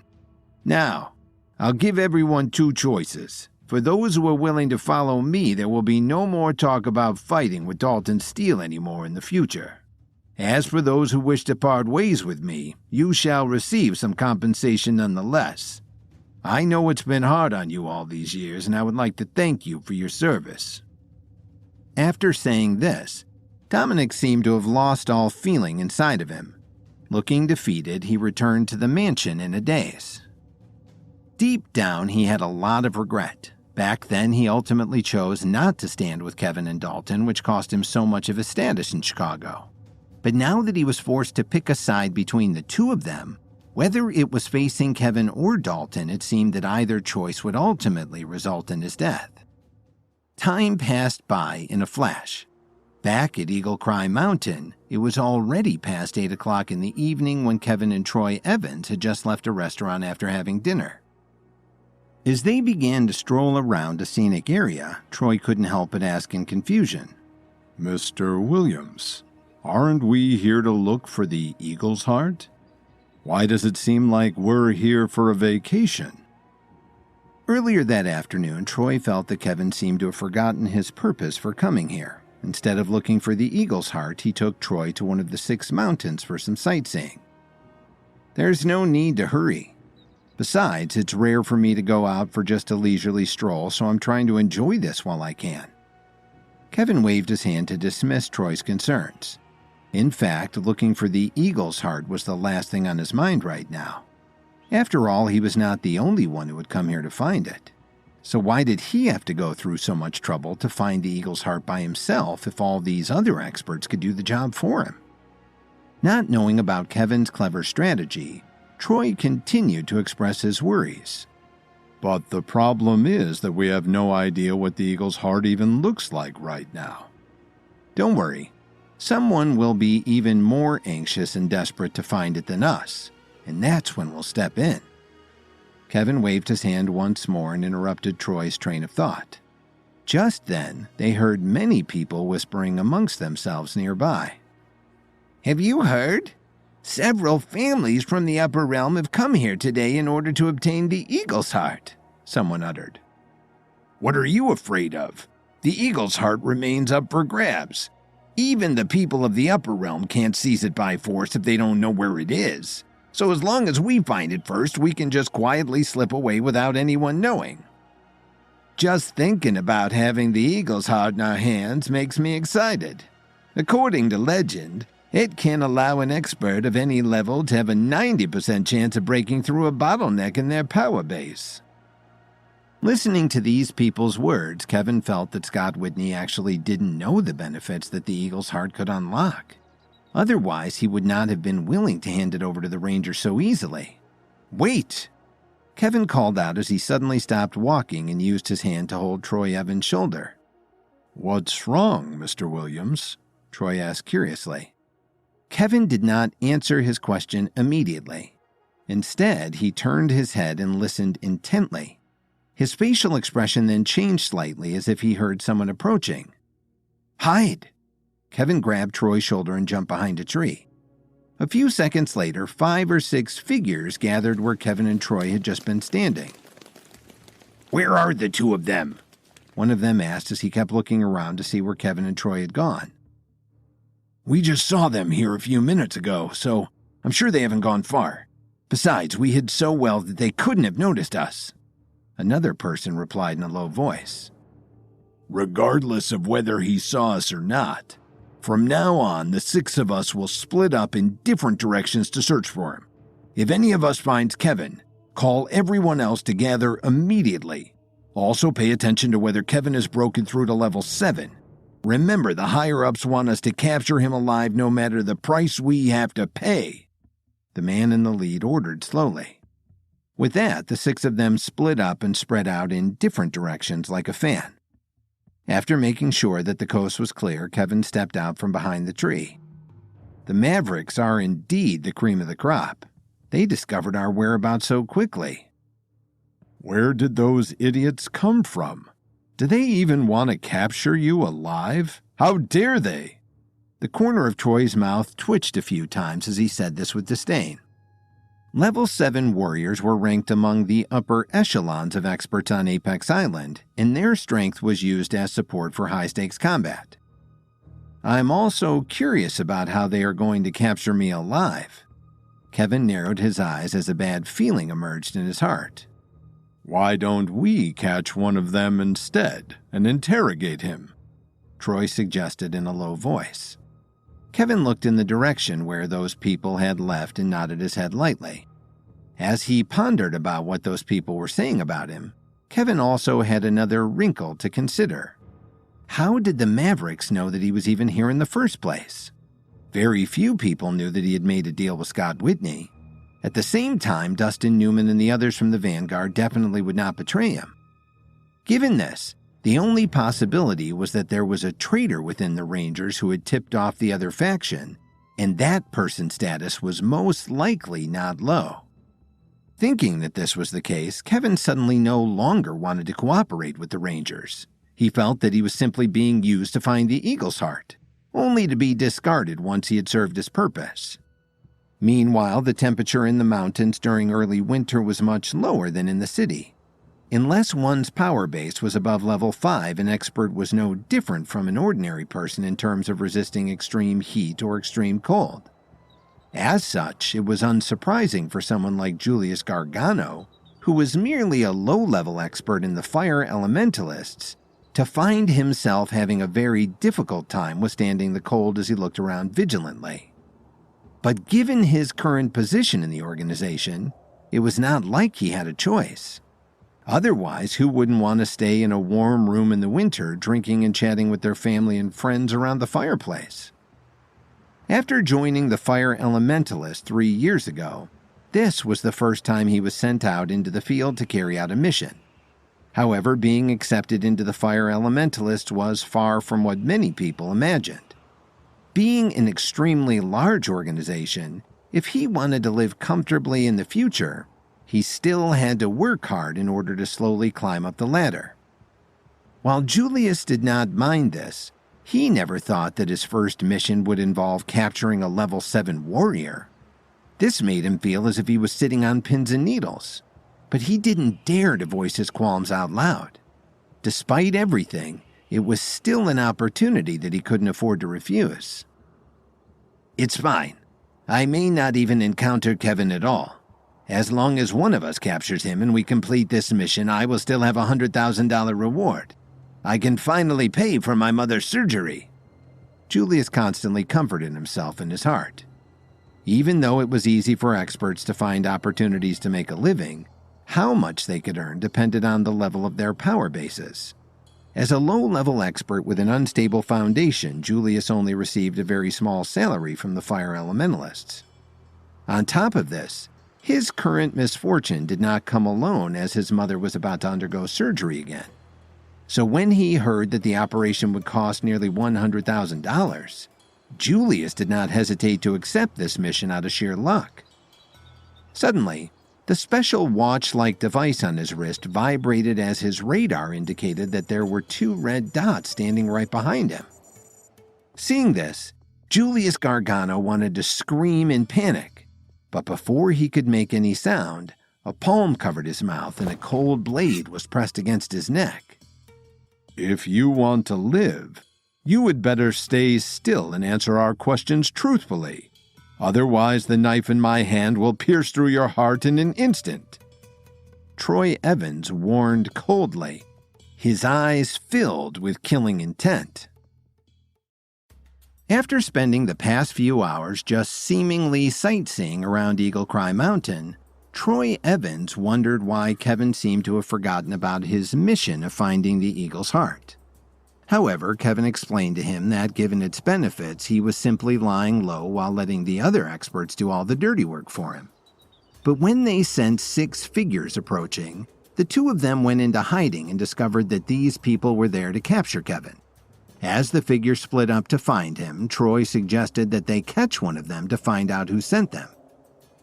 Now, I'll give everyone two choices. For those who are willing to follow me, there will be no more talk about fighting with Dalton Steele anymore in the future. As for those who wish to part ways with me, you shall receive some compensation nonetheless. I know it's been hard on you all these years, and I would like to thank you for your service. After saying this, Dominic seemed to have lost all feeling inside of him. Looking defeated, he returned to the mansion in a daze. Deep down, he had a lot of regret. Back then, he ultimately chose not to stand with Kevin and Dalton, which cost him so much of his status in Chicago. But now that he was forced to pick a side between the two of them, whether it was facing Kevin or Dalton, it seemed that either choice would ultimately result in his death. Time passed by in a flash. Back at Eagle Cry Mountain, it was already past 8 o'clock in the evening when Kevin and Troy Evans had just left a restaurant after having dinner. As they began to stroll around a scenic area, Troy couldn't help but ask in confusion, Mr. Williams, aren't we here to look for the Eagle's Heart? Why does it seem like we're here for a vacation? Earlier that afternoon, Troy felt that Kevin seemed to have forgotten his purpose for coming here. Instead of looking for the Eagle's Heart, he took Troy to one of the 6 mountains for some sightseeing. There's no need to hurry. Besides, it's rare for me to go out for just a leisurely stroll, so I'm trying to enjoy this while I can. Kevin waved his hand to dismiss Troy's concerns. In fact, looking for the Eagle's Heart was the last thing on his mind right now. After all, he was not the only one who had come here to find it. So why did he have to go through so much trouble to find the Eagle's Heart by himself if all these other experts could do the job for him? Not knowing about Kevin's clever strategy, Troy continued to express his worries. But the problem is that we have no idea what the Eagle's Heart even looks like right now. Don't worry. Someone will be even more anxious and desperate to find it than us, and that's when we'll step in. Kevin waved his hand once more and interrupted Troy's train of thought. Just then, they heard many people whispering amongst themselves nearby. Have you heard? Several families from the upper realm have come here today in order to obtain the Eagle's Heart, someone uttered. What are you afraid of? The Eagle's Heart remains up for grabs. Even the people of the upper realm can't seize it by force if they don't know where it is. So as long as we find it first, we can just quietly slip away without anyone knowing. Just thinking about having the Eagle's Heart in our hands makes me excited. According to legend, it can allow an expert of any level to have a 90% chance of breaking through a bottleneck in their power base. Listening to these people's words, Kevin felt that Scott Whitney actually didn't know the benefits that the Eagle's Heart could unlock. Otherwise, he would not have been willing to hand it over to the Ranger so easily. Wait! Kevin called out as he suddenly stopped walking and used his hand to hold Troy Evans' shoulder. What's wrong, Mr. Williams? Troy asked curiously. Kevin did not answer his question immediately. Instead, he turned his head and listened intently. His facial expression then changed slightly as if he heard someone approaching. Hide! Kevin grabbed Troy's shoulder and jumped behind a tree. A few seconds later, 5 or 6 figures gathered where Kevin and Troy had just been standing. "Where are the two of them?" one of them asked as he kept looking around to see where Kevin and Troy had gone. "We just saw them here a few minutes ago, so I'm sure they haven't gone far. Besides, we hid so well that they couldn't have noticed us." Another person replied in a low voice. "Regardless of whether he saw us or not, from now on the 6 of us will split up in different directions to search for him. If any of us finds Kevin, call everyone else to gather immediately. Also pay attention to whether Kevin has broken through to level 7. Remember, the higher-ups want us to capture him alive no matter the price we have to pay." The man in the lead ordered slowly. With that, the 6 of them split up and spread out in different directions like a fan. After making sure that the coast was clear, Kevin stepped out from behind the tree. The Mavericks are indeed the cream of the crop. They discovered our whereabouts so quickly. Where did those idiots come from? Do they even want to capture you alive? How dare they? The corner of Troy's mouth twitched a few times as he said this with disdain. Level 7 warriors were ranked among the upper echelons of experts on Apex Island, and their strength was used as support for high-stakes combat. I'm also curious about how they are going to capture me alive. Kevin narrowed his eyes as a bad feeling emerged in his heart. Why don't we catch one of them instead and interrogate him? Troy suggested in a low voice. Kevin looked in the direction where those people had left and nodded his head lightly. As he pondered about what those people were saying about him, Kevin also had another wrinkle to consider. How did the Mavericks know that he was even here in the first place? Very few people knew that he had made a deal with Scott Whitney. At the same time, Dustin Newman and the others from the Vanguard definitely would not betray him. Given this, the only possibility was that there was a traitor within the Rangers who had tipped off the other faction, and that person's status was most likely not low. Thinking that this was the case, Kevin suddenly no longer wanted to cooperate with the Rangers. He felt that he was simply being used to find the Eagle's Heart, only to be discarded once he had served his purpose. Meanwhile, the temperature in the mountains during early winter was much lower than in the city. Unless one's power base was above level 5, an expert was no different from an ordinary person in terms of resisting extreme heat or extreme cold. As such, it was unsurprising for someone like Julius Gargano, who was merely a low-level expert in the fire elementalists, to find himself having a very difficult time withstanding the cold as he looked around vigilantly. But given his current position in the organization, it was not like he had a choice. Otherwise, who wouldn't want to stay in a warm room in the winter, drinking and chatting with their family and friends around the fireplace? After joining the Fire Elementalist 3 years ago, this was the first time he was sent out into the field to carry out a mission. However, being accepted into the Fire Elementalist was far from what many people imagined. Being an extremely large organization, if he wanted to live comfortably in the future, he still had to work hard in order to slowly climb up the ladder. While Julius did not mind this, he never thought that his first mission would involve capturing a level 7 warrior. This made him feel as if he was sitting on pins and needles, but he didn't dare to voice his qualms out loud. Despite everything, it was still an opportunity that he couldn't afford to refuse. It's fine. I may not even encounter Kevin at all. As long as one of us captures him and we complete this mission, I will still have a $100,000 reward. I can finally pay for my mother's surgery. Julius constantly comforted himself in his heart. Even though it was easy for experts to find opportunities to make a living, how much they could earn depended on the level of their power bases. As a low-level expert with an unstable foundation, Julius only received a very small salary from the Fire Elementalists. On top of this, his current misfortune did not come alone as his mother was about to undergo surgery again. So when he heard that the operation would cost nearly $100,000, Julius did not hesitate to accept this mission out of sheer luck. Suddenly, the special watch-like device on his wrist vibrated as his radar indicated that there were 2 red dots standing right behind him. Seeing this, Julius Gargano wanted to scream in panic, but before he could make any sound, a palm covered his mouth and a cold blade was pressed against his neck. If you want to live, you would better stay still and answer our questions truthfully. Otherwise, the knife in my hand will pierce through your heart in an instant. Troy Evans warned coldly, his eyes filled with killing intent. After spending the past few hours just seemingly sightseeing around Eagle Cry Mountain, Troy Evans wondered why Kevin seemed to have forgotten about his mission of finding the eagle's heart. However, Kevin explained to him that given its benefits, he was simply lying low while letting the other experts do all the dirty work for him. But when they sensed 6 figures approaching, the 2 of them went into hiding and discovered that these people were there to capture Kevin. As the figures split up to find him, Troy suggested that they catch one of them to find out who sent them.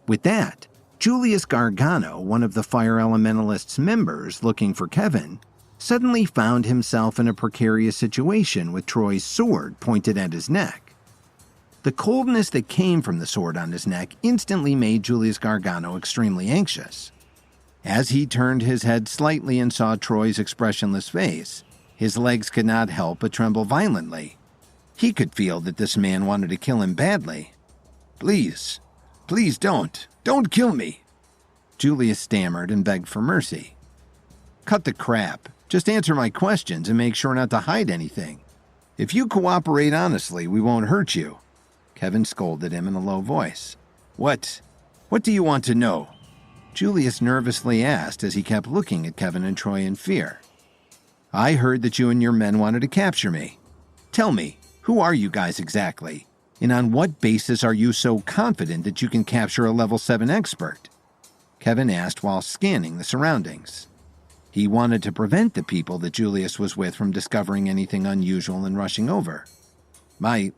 With that, Julius Gargano, one of the Fire Elementalists' members looking for Kevin, suddenly found himself in a precarious situation with Troy's sword pointed at his neck. The coldness that came from the sword on his neck instantly made Julius Gargano extremely anxious. As he turned his head slightly and saw Troy's expressionless face, his legs could not help but tremble violently. He could feel that this man wanted to kill him badly. Please don't kill me," Julius stammered and begged for mercy. "Cut the crap. Just answer my questions and make sure not to hide anything. If you cooperate honestly, we won't hurt you," Kevin scolded him in a low voice. What do you want to know?" Julius nervously asked as he kept looking at Kevin and Troy in fear. "I heard that you and your men wanted to capture me. Tell me, who are you guys exactly? And on what basis are you so confident that you can capture a level 7 expert?" Kevin asked while scanning the surroundings. He wanted to prevent the people that Julius was with from discovering anything unusual and rushing over. My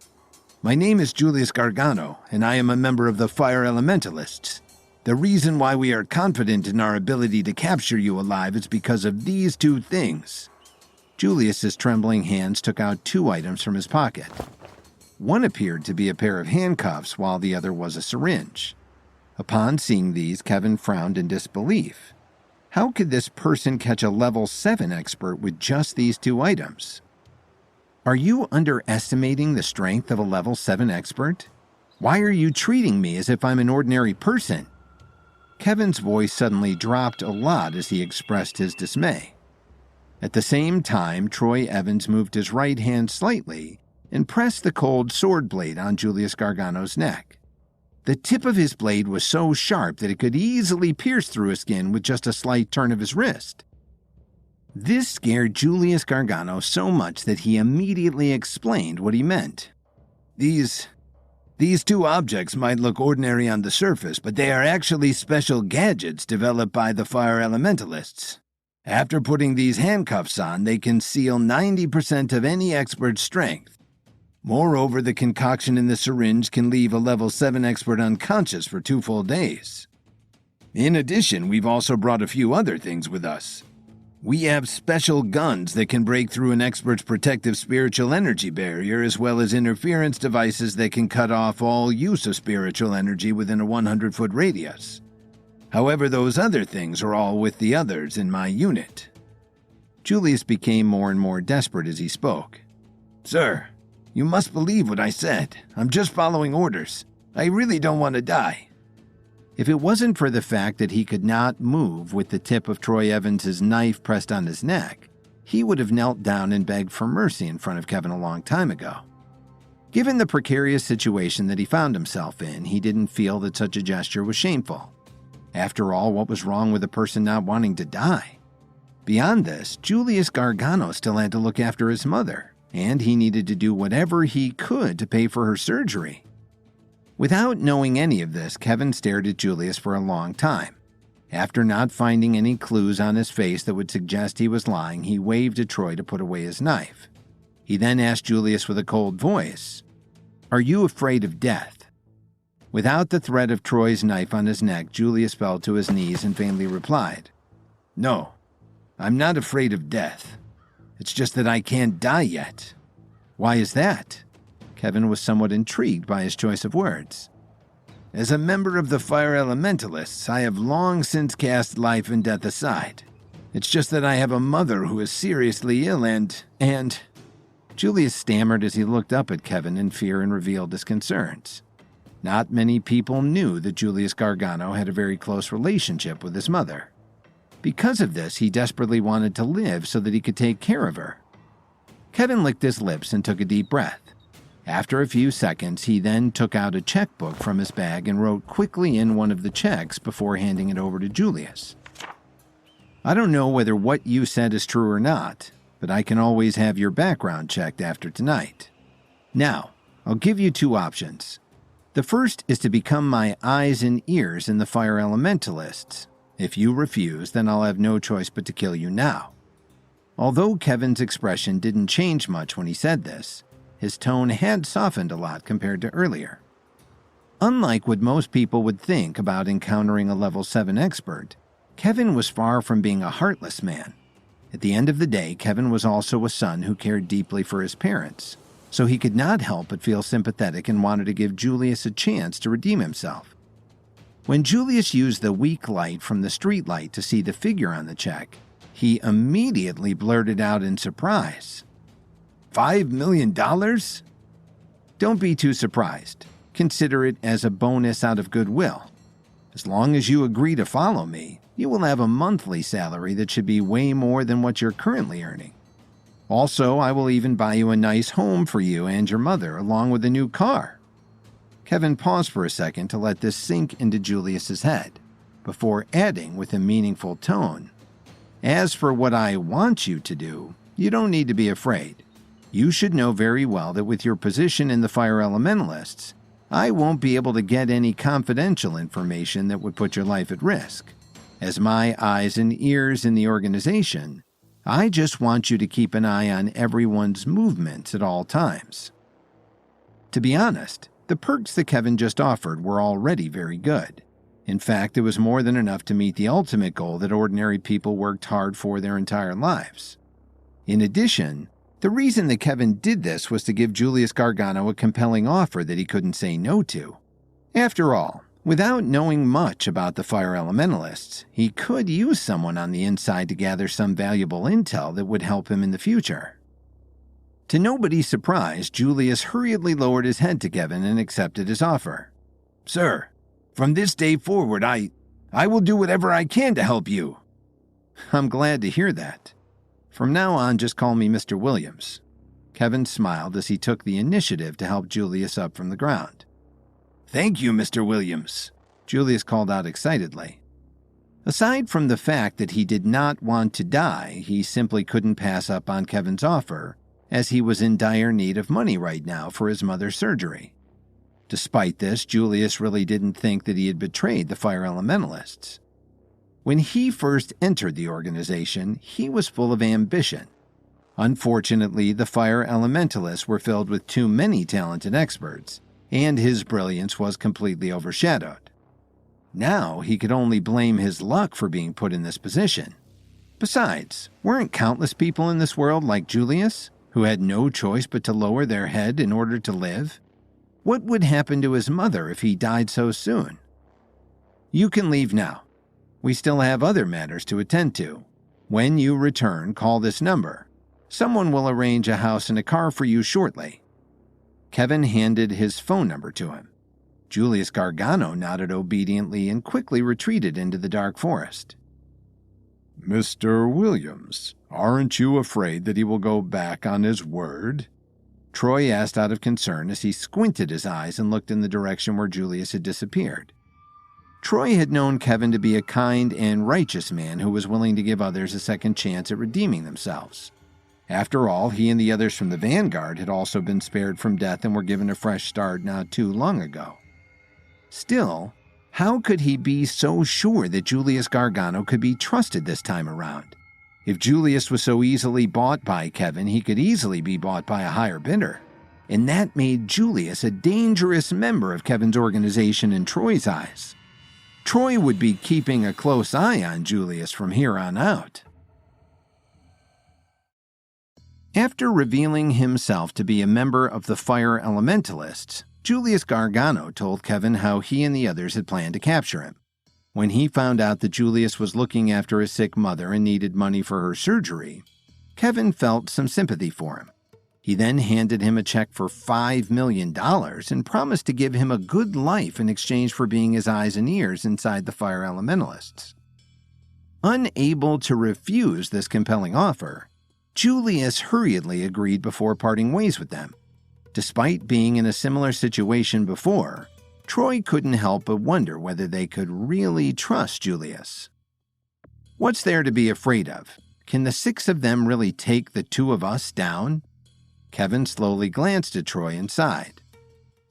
name is Julius Gargano, and I am a member of the Fire Elementalists. The reason why we are confident in our ability to capture you alive is because of these 2 things." Julius's trembling hands took out 2 items from his pocket. One appeared to be a pair of handcuffs, while the other was a syringe. Upon seeing these, Kevin frowned in disbelief. How could this person catch a level 7 expert with just these 2 items? "Are you underestimating the strength of a level 7 expert? Why are you treating me as if I'm an ordinary person?" Kevin's voice suddenly dropped a lot as he expressed his dismay. At the same time, Troy Evans moved his right hand slightly and pressed the cold sword blade on Julius Gargano's neck. The tip of his blade was so sharp that it could easily pierce through his skin with just a slight turn of his wrist. This scared Julius Gargano so much that he immediately explained what he meant. These 2 objects might look ordinary on the surface, but they are actually special gadgets developed by the Fire Elementalists. After putting these handcuffs on, they can seal 90% of any expert's strength. Moreover, the concoction in the syringe can leave a level 7 expert unconscious for 2 full days. In addition, we've also brought a few other things with us. We have special guns that can break through an expert's protective spiritual energy barrier, as well as interference devices that can cut off all use of spiritual energy within a 100-foot radius. However, those other things are all with the others in my unit." Julius became more and more desperate as he spoke. "Sir, you must believe what I said. I'm just following orders. I really don't want to die." If it wasn't for the fact that he could not move with the tip of Troy Evans' knife pressed on his neck, he would have knelt down and begged for mercy in front of Kevin a long time ago. Given the precarious situation that he found himself in, he didn't feel that such a gesture was shameful. After all, what was wrong with a person not wanting to die? Beyond this, Julius Gargano still had to look after his mother, and he needed to do whatever he could to pay for her surgery. Without knowing any of this, Kevin stared at Julius for a long time. After not finding any clues on his face that would suggest he was lying, he waved at Troy to put away his knife. He then asked Julius with a cold voice, "Are you afraid of death?" Without the threat of Troy's knife on his neck, Julius fell to his knees and faintly replied, "No, I'm not afraid of death. It's just that I can't die yet." "Why is that?" Kevin was somewhat intrigued by his choice of words. As a member of the Fire Elementalists, I have long since cast life and death aside. It's just that I have a mother who is seriously ill and... Julius stammered as he looked up at Kevin in fear and revealed his concerns. Not many people knew that Julius Gargano had a very close relationship with his mother. Because of this, he desperately wanted to live so that he could take care of her. Kevin licked his lips and took a deep breath. After a few seconds, he then took out a checkbook from his bag and wrote quickly in one of the checks before handing it over to Julius. I don't know whether what you said is true or not, but I can always have your background checked after tonight. Now, I'll give you two options. The first is to become my eyes and ears in the Fire Elementalists. If you refuse, then I'll have no choice but to kill you now. Although Kevin's expression didn't change much when he said this, his tone had softened a lot compared to earlier. Unlike what most people would think about encountering a level 7 expert, Kevin was far from being a heartless man. At the end of the day, Kevin was also a son who cared deeply for his parents, so he could not help but feel sympathetic and wanted to give Julius a chance to redeem himself. When Julius used the weak light from the streetlight to see the figure on the check, he immediately blurted out in surprise, $5 million? Don't be too surprised. Consider it as a bonus out of goodwill. As long as you agree to follow me, you will have a monthly salary that should be way more than what you're currently earning. Also, I will even buy you a nice home for you and your mother, along with a new car. Kevin paused for a second to let this sink into Julius's head, before adding with a meaningful tone, As for what I want you to do, you don't need to be afraid. You should know very well that with your position in the Fire Elementalists, I won't be able to get any confidential information that would put your life at risk. As my eyes and ears in the organization, I just want you to keep an eye on everyone's movements at all times. To be honest, the perks that Kevin just offered were already very good. In fact, it was more than enough to meet the ultimate goal that ordinary people worked hard for their entire lives. In addition, the reason that Kevin did this was to give Julius Gargano a compelling offer that he couldn't say no to. After all, without knowing much about the Fire Elementalists, he could use someone on the inside to gather some valuable intel that would help him in the future. To nobody's surprise, Julius hurriedly lowered his head to Kevin and accepted his offer. Sir, from this day forward, I will do whatever I can to help you. I'm glad to hear that. From now on, just call me Mr. Williams. Kevin smiled as he took the initiative to help Julius up from the ground. Thank you, Mr. Williams, Julius called out excitedly. Aside from the fact that he did not want to die, he simply couldn't pass up on Kevin's offer, as he was in dire need of money right now for his mother's surgery. Despite this, Julius really didn't think that he had betrayed the Fire Elementalists. When he first entered the organization, he was full of ambition. Unfortunately, the Fire Elementalists were filled with too many talented experts, and his brilliance was completely overshadowed. Now he could only blame his luck for being put in this position. Besides, weren't countless people in this world like Julius, who had no choice but to lower their head in order to live? What would happen to his mother if he died so soon? You can leave now. We still have other matters to attend to. When you return, call this number. Someone will arrange a house and a car for you shortly. Kevin handed his phone number to him. Julius Gargano nodded obediently and quickly retreated into the dark forest. Mr. Williams, aren't you afraid that he will go back on his word? Troy asked out of concern as he squinted his eyes and looked in the direction where Julius had disappeared. Troy had known Kevin to be a kind and righteous man who was willing to give others a second chance at redeeming themselves. After all, he and the others from the Vanguard had also been spared from death and were given a fresh start not too long ago. Still, how could he be so sure that Julius Gargano could be trusted this time around? If Julius was so easily bought by Kevin, he could easily be bought by a higher bidder. And that made Julius a dangerous member of Kevin's organization in Troy's eyes. Troy would be keeping a close eye on Julius from here on out. After revealing himself to be a member of the Fire Elementalists, Julius Gargano told Kevin how he and the others had planned to capture him. When he found out that Julius was looking after a sick mother and needed money for her surgery, Kevin felt some sympathy for him. He then handed him a check for $5 million and promised to give him a good life in exchange for being his eyes and ears inside the Fire Elementalists. Unable to refuse this compelling offer, Julius hurriedly agreed before parting ways with them. Despite being in a similar situation before, Troy couldn't help but wonder whether they could really trust Julius. What's there to be afraid of? Can the 6 of them really take the 2 of us down? Kevin slowly glanced at Troy and sighed.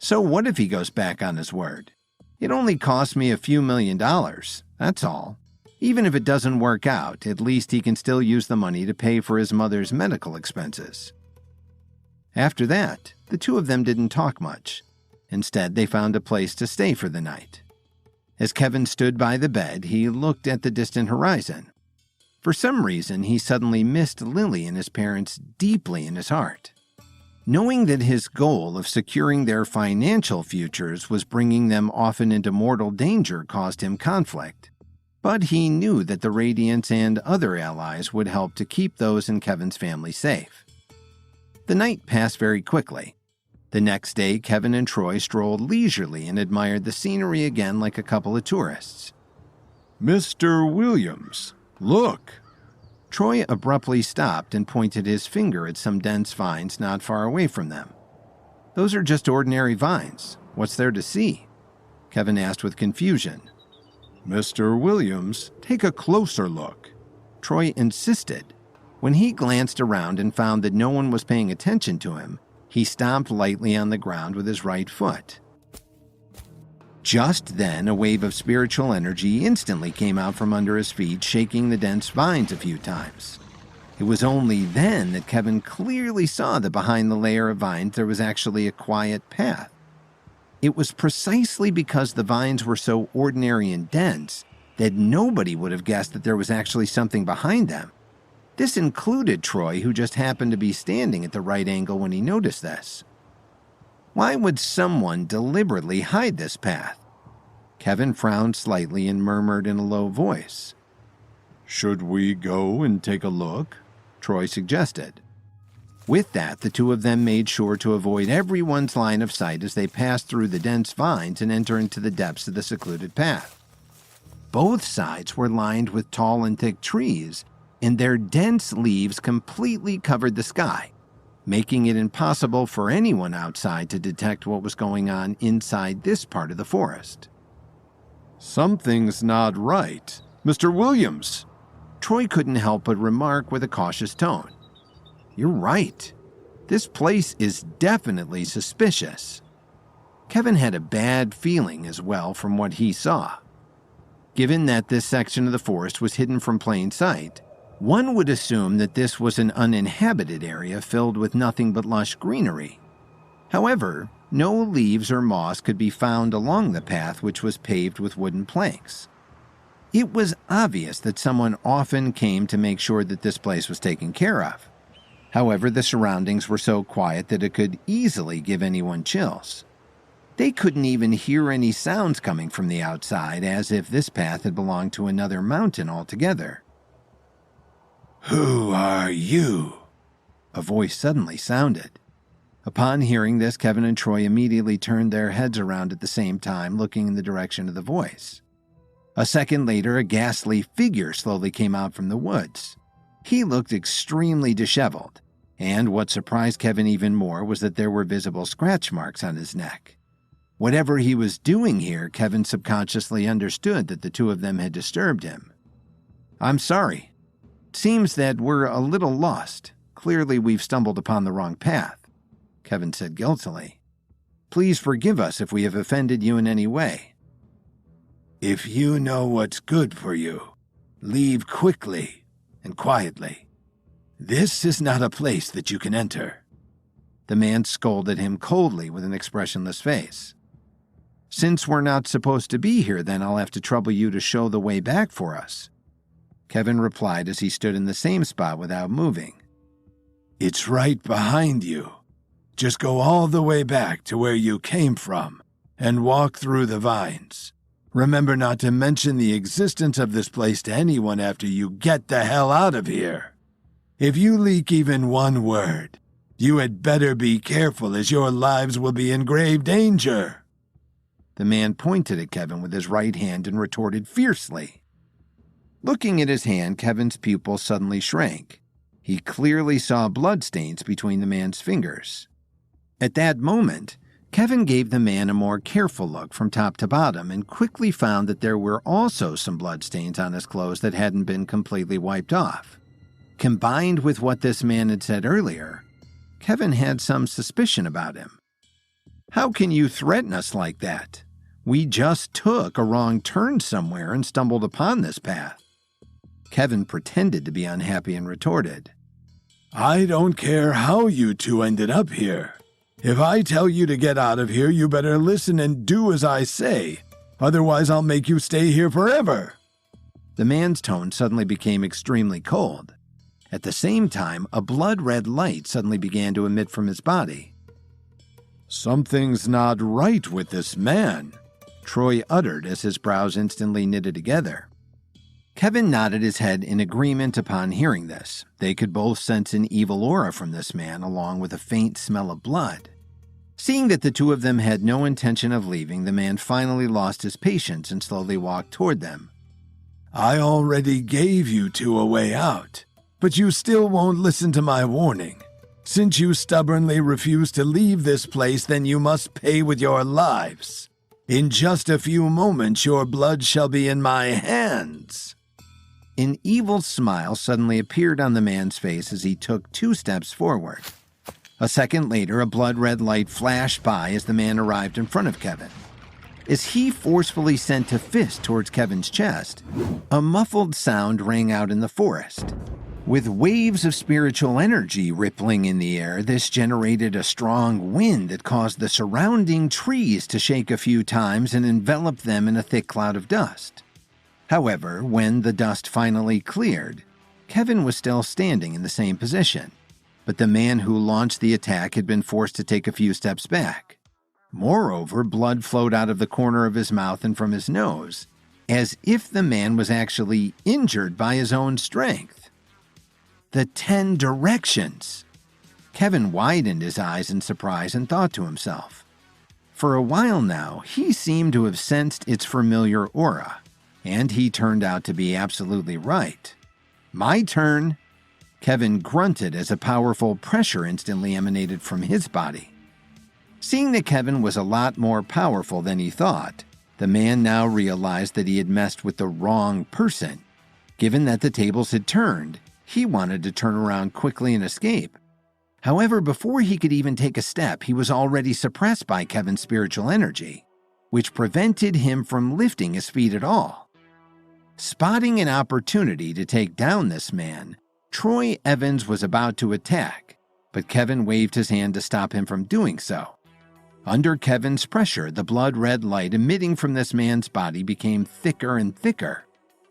So what if he goes back on his word? It only cost me a few $1,000,000, that's all. Even if it doesn't work out, at least he can still use the money to pay for his mother's medical expenses. After that, the 2 of them didn't talk much. Instead, they found a place to stay for the night. As Kevin stood by the bed, he looked at the distant horizon. For some reason, he suddenly missed Lily and his parents deeply in his heart. Knowing that his goal of securing their financial futures was bringing them often into mortal danger caused him conflict. But he knew that the Radiants and other allies would help to keep those in Kevin's family safe. The night passed very quickly. The next day, Kevin and Troy strolled leisurely and admired the scenery again like a couple of tourists. Mr. Williams, look! Troy abruptly stopped and pointed his finger at some dense vines not far away from them. Those are just ordinary vines. What's there to see? Kevin asked with confusion. Mr. Williams, take a closer look. Troy insisted. When he glanced around and found that no one was paying attention to him, he stomped lightly on the ground with his right foot. Just then, a wave of spiritual energy instantly came out from under his feet, shaking the dense vines a few times. It was only then that Kevin clearly saw that behind the layer of vines there was actually a quiet path. It was precisely because the vines were so ordinary and dense that nobody would have guessed that there was actually something behind them. This included Troy, who just happened to be standing at the right angle when he noticed this. Why would someone deliberately hide this path? Kevin frowned slightly and murmured in a low voice. Should we go and take a look? Troy suggested. With that, the 2 of them made sure to avoid everyone's line of sight as they passed through the dense vines and entered into the depths of the secluded path. Both sides were lined with tall and thick trees, and their dense leaves completely covered the sky, making it impossible for anyone outside to detect what was going on inside this part of the forest. Something's not right. Mr. Williams! Troy couldn't help but remark with a cautious tone. You're right. This place is definitely suspicious. Kevin had a bad feeling as well from what he saw. Given that this section of the forest was hidden from plain sight, one would assume that this was an uninhabited area filled with nothing but lush greenery. However, no leaves or moss could be found along the path, which was paved with wooden planks. It was obvious that someone often came to make sure that this place was taken care of. However, the surroundings were so quiet that it could easily give anyone chills. They couldn't even hear any sounds coming from the outside, as if this path had belonged to another mountain altogether. Who are you? A voice suddenly sounded. Upon hearing this, Kevin and Troy immediately turned their heads around at the same time, looking in the direction of the voice. A second later, a ghastly figure slowly came out from the woods. He looked extremely disheveled, and what surprised Kevin even more was that there were visible scratch marks on his neck. Whatever he was doing here, Kevin subconsciously understood that the 2 of them had disturbed him. I'm sorry. Seems that we're a little lost. Clearly we've stumbled upon the wrong path, Kevin said guiltily. Please forgive us if we have offended you in any way. If you know what's good for you, leave quickly and quietly. This is not a place that you can enter. The man scolded him coldly with an expressionless face. Since we're not supposed to be here, then I'll have to trouble you to show the way back for us, Kevin replied as he stood in the same spot without moving. It's right behind you. Just go all the way back to where you came from and walk through the vines. Remember not to mention the existence of this place to anyone after you get the hell out of here. If you leak even one word, you had better be careful, as your lives will be in grave danger." The man pointed at Kevin with his right hand and retorted fiercely. Looking at his hand, Kevin's pupils suddenly shrank. He clearly saw bloodstains between the man's fingers. At that moment, Kevin gave the man a more careful look from top to bottom and quickly found that there were also some bloodstains on his clothes that hadn't been completely wiped off. Combined with what this man had said earlier, Kevin had some suspicion about him. "How can you threaten us like that? We just took a wrong turn somewhere and stumbled upon this path." Kevin pretended to be unhappy and retorted, "I don't care how you two ended up here. If I tell you to get out of here, you better listen and do as I say. Otherwise, I'll make you stay here forever." The man's tone suddenly became extremely cold. At the same time, a blood-red light suddenly began to emit from his body. "Something's not right with this man," Troy uttered as his brows instantly knitted together. Kevin nodded his head in agreement upon hearing this. They could both sense an evil aura from this man, along with a faint smell of blood. Seeing that the two of them had no intention of leaving, the man finally lost his patience and slowly walked toward them. "I already gave you two a way out, but you still won't listen to my warning. Since you stubbornly refuse to leave this place, then you must pay with your lives. In just a few moments, your blood shall be in my hands." An evil smile suddenly appeared on the man's face as he took 2 steps forward. A second later, a blood-red light flashed by as the man arrived in front of Kevin. As he forcefully sent a fist towards Kevin's chest, a muffled sound rang out in the forest. With waves of spiritual energy rippling in the air, this generated a strong wind that caused the surrounding trees to shake a few times and envelop them in a thick cloud of dust. However, when the dust finally cleared, Kevin was still standing in the same position, but the man who launched the attack had been forced to take a few steps back. Moreover, blood flowed out of the corner of his mouth and from his nose, as if the man was actually injured by his own strength. The 10 directions! Kevin widened his eyes in surprise and thought to himself. For a while now, he seemed to have sensed its familiar aura, and he turned out to be absolutely right. "My turn!" Kevin grunted as a powerful pressure instantly emanated from his body. Seeing that Kevin was a lot more powerful than he thought, the man now realized that he had messed with the wrong person. Given that the tables had turned, he wanted to turn around quickly and escape. However, before he could even take a step, he was already suppressed by Kevin's spiritual energy, which prevented him from lifting his feet at all. Spotting an opportunity to take down this man, Troy Evans was about to attack, but Kevin waved his hand to stop him from doing so. Under Kevin's pressure, the blood-red light emitting from this man's body became thicker and thicker.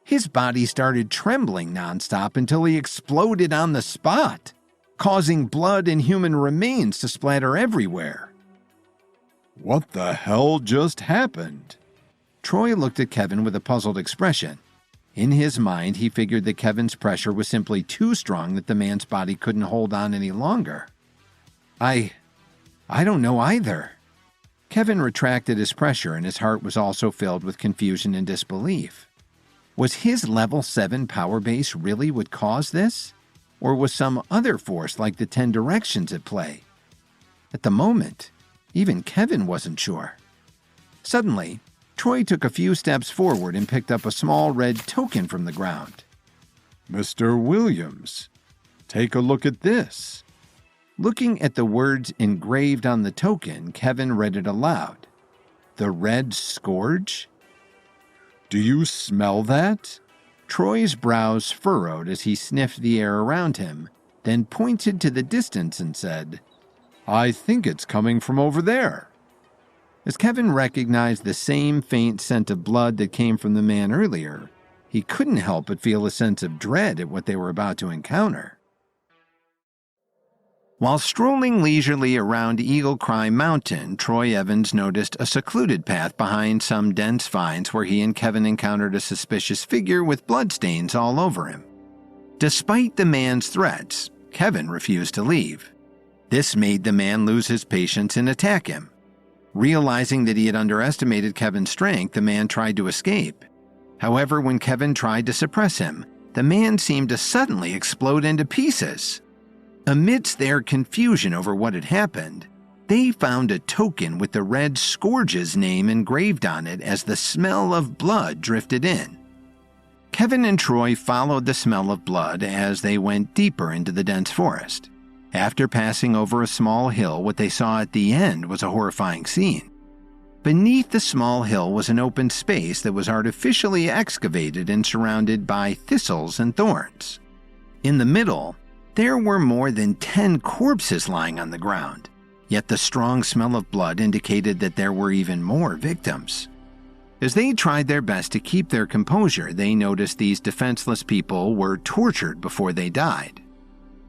His body started trembling nonstop until he exploded on the spot, causing blood and human remains to splatter everywhere. "What the hell just happened?" Troy looked at Kevin with a puzzled expression. In his mind, he figured that Kevin's pressure was simply too strong that the man's body couldn't hold on any longer. I don't know either." Kevin retracted his pressure, and his heart was also filled with confusion and disbelief. Was his level 7 power base really what caused this? Or was some other force like the 10 directions at play? At the moment, even Kevin wasn't sure. Suddenly, Troy took a few steps forward and picked up a small red token from the ground. "Mr. Williams, take a look at this." Looking at the words engraved on the token, Kevin read it aloud. "The Red Scourge?" "Do you smell that?" Troy's brows furrowed as he sniffed the air around him, then pointed to the distance and said, "I think it's coming from over there." As Kevin recognized the same faint scent of blood that came from the man earlier, he couldn't help but feel a sense of dread at what they were about to encounter. While strolling leisurely around Eagle Cry Mountain, Troy Evans noticed a secluded path behind some dense vines where he and Kevin encountered a suspicious figure with bloodstains all over him. Despite the man's threats, Kevin refused to leave. This made the man lose his patience and attack him. Realizing that he had underestimated Kevin's strength, the man tried to escape. However, when Kevin tried to suppress him, the man seemed to suddenly explode into pieces. Amidst their confusion over what had happened, they found a token with the Red Scourge's name engraved on it as the smell of blood drifted in. Kevin and Troy followed the smell of blood as they went deeper into the dense forest. After passing over a small hill, what they saw at the end was a horrifying scene. Beneath the small hill was an open space that was artificially excavated and surrounded by thistles and thorns. In the middle, there were more than 10 corpses lying on the ground, yet the strong smell of blood indicated that there were even more victims. As they tried their best to keep their composure, they noticed these defenseless people were tortured before they died.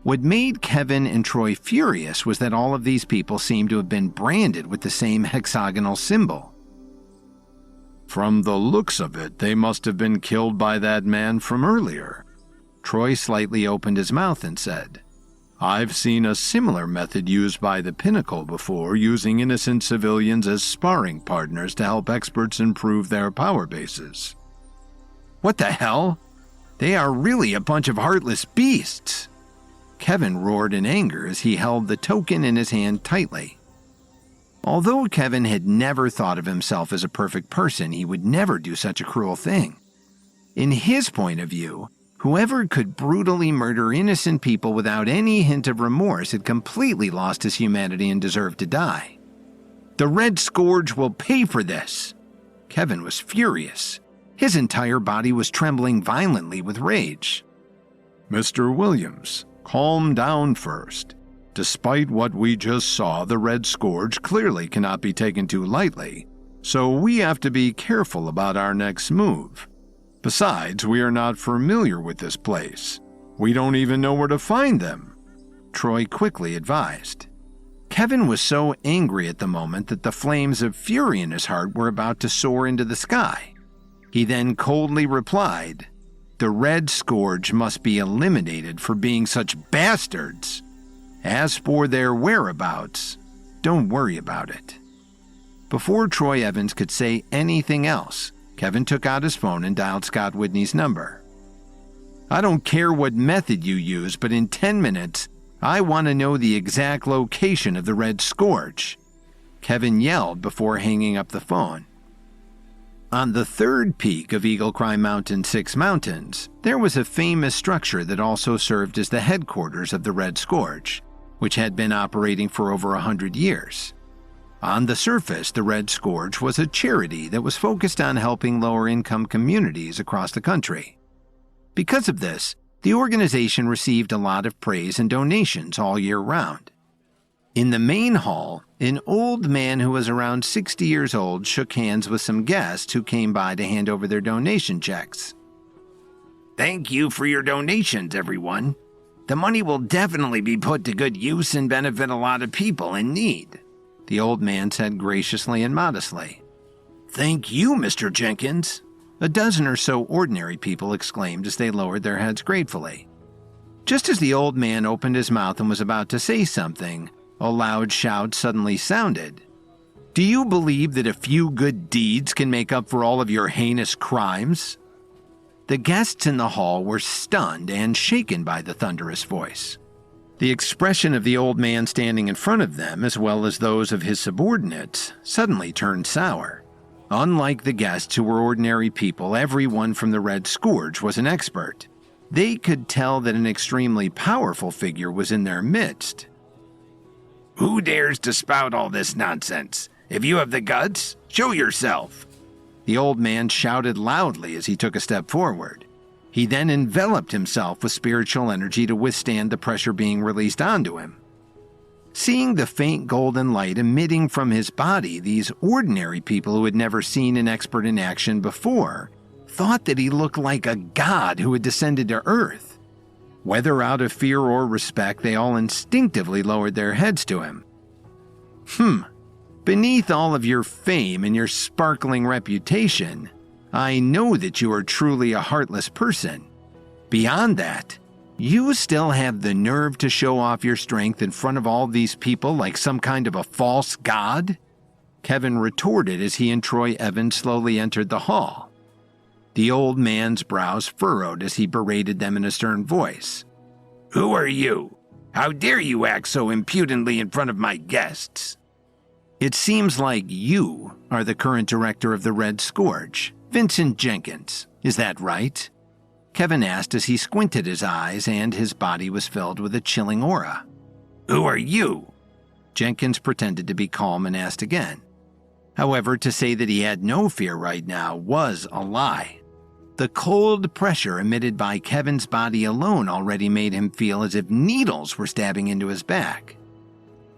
What made Kevin and Troy furious was that all of these people seemed to have been branded with the same hexagonal symbol. From the looks of it, they must have been killed by that man from earlier. Troy slightly opened his mouth and said, I've seen a similar method used by the Pinnacle before, using innocent civilians as sparring partners to help experts improve their power bases. What the hell? They are really a bunch of heartless beasts. Kevin roared in anger as he held the token in his hand tightly. Although Kevin had never thought of himself as a perfect person, he would never do such a cruel thing. In his point of view, whoever could brutally murder innocent people without any hint of remorse had completely lost his humanity and deserved to die. The Red Scourge will pay for this. Kevin was furious. His entire body was trembling violently with rage. Mr. Williams, calm down first. Despite what we just saw, the Red Scourge clearly cannot be taken too lightly, so we have to be careful about our next move. Besides, we are not familiar with this place. We don't even know where to find them, Troy quickly advised. Kevin was so angry at the moment that the flames of fury in his heart were about to soar into the sky. He then coldly replied, "The Red Scourge must be eliminated for being such bastards. As for their whereabouts, don't worry about it." Before Troy Evans could say anything else, Kevin took out his phone and dialed Scott Whitney's number. "I don't care what method you use, but in 10 minutes, I want to know the exact location of the Red Scourge," Kevin yelled before hanging up the phone. On the third peak of Eagle Cry Mountain 6 Mountains, there was a famous structure that also served as the headquarters of the Red Scourge, which had been operating for over 100 years. On the surface, the Red Scourge was a charity that was focused on helping lower-income communities across the country. Because of this, the organization received a lot of praise and donations all year round. In the main hall, an old man who was around 60 years old shook hands with some guests who came by to hand over their donation checks. "Thank you for your donations, everyone. The money will definitely be put to good use and benefit a lot of people in need," the old man said graciously and modestly. "Thank you, Mr. Jenkins," a dozen or so ordinary people exclaimed as they lowered their heads gratefully. Just as the old man opened his mouth and was about to say something, a loud shout suddenly sounded. "Do you believe that a few good deeds can make up for all of your heinous crimes?" The guests in the hall were stunned and shaken by the thunderous voice. The expression of the old man standing in front of them, as well as those of his subordinates, suddenly turned sour. Unlike the guests who were ordinary people, everyone from the Red Scourge was an expert. They could tell that an extremely powerful figure was in their midst. "Who dares to spout all this nonsense? If you have the guts, show yourself," the old man shouted loudly as he took a step forward. He then enveloped himself with spiritual energy to withstand the pressure being released onto him. Seeing the faint golden light emitting from his body, these ordinary people who had never seen an expert in action before thought that he looked like a god who had descended to earth. Whether out of fear or respect, they all instinctively lowered their heads to him. Beneath all of your fame and your sparkling reputation, I know that you are truly a heartless person. Beyond that, you still have the nerve to show off your strength in front of all these people like some kind of a false god? Kevin retorted as he and Troy Evans slowly entered the hall. The old man's brows furrowed as he berated them in a stern voice. Who are you? How dare you act so impudently in front of my guests? It seems like you are the current director of the Red Scourge, Vincent Jenkins. Is that right? Kevin asked as he squinted his eyes and his body was filled with a chilling aura. Who are you? Jenkins pretended to be calm and asked again. However, to say that he had no fear right now was a lie. The cold pressure emitted by Kevin's body alone already made him feel as if needles were stabbing into his back.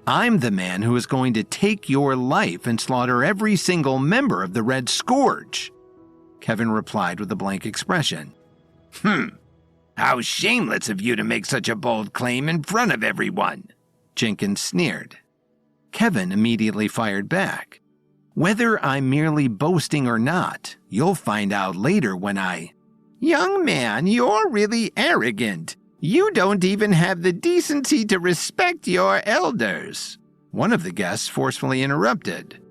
I'm the man who is going to take your life and slaughter every single member of the Red Scourge, Kevin replied with a blank expression. How shameless of you to make such a bold claim in front of everyone, Jenkins sneered. Kevin immediately fired back. Whether I'm merely boasting or not, you'll find out later when I... Young man, you're really arrogant. You don't even have the decency to respect your elders, one of the guests forcefully interrupted.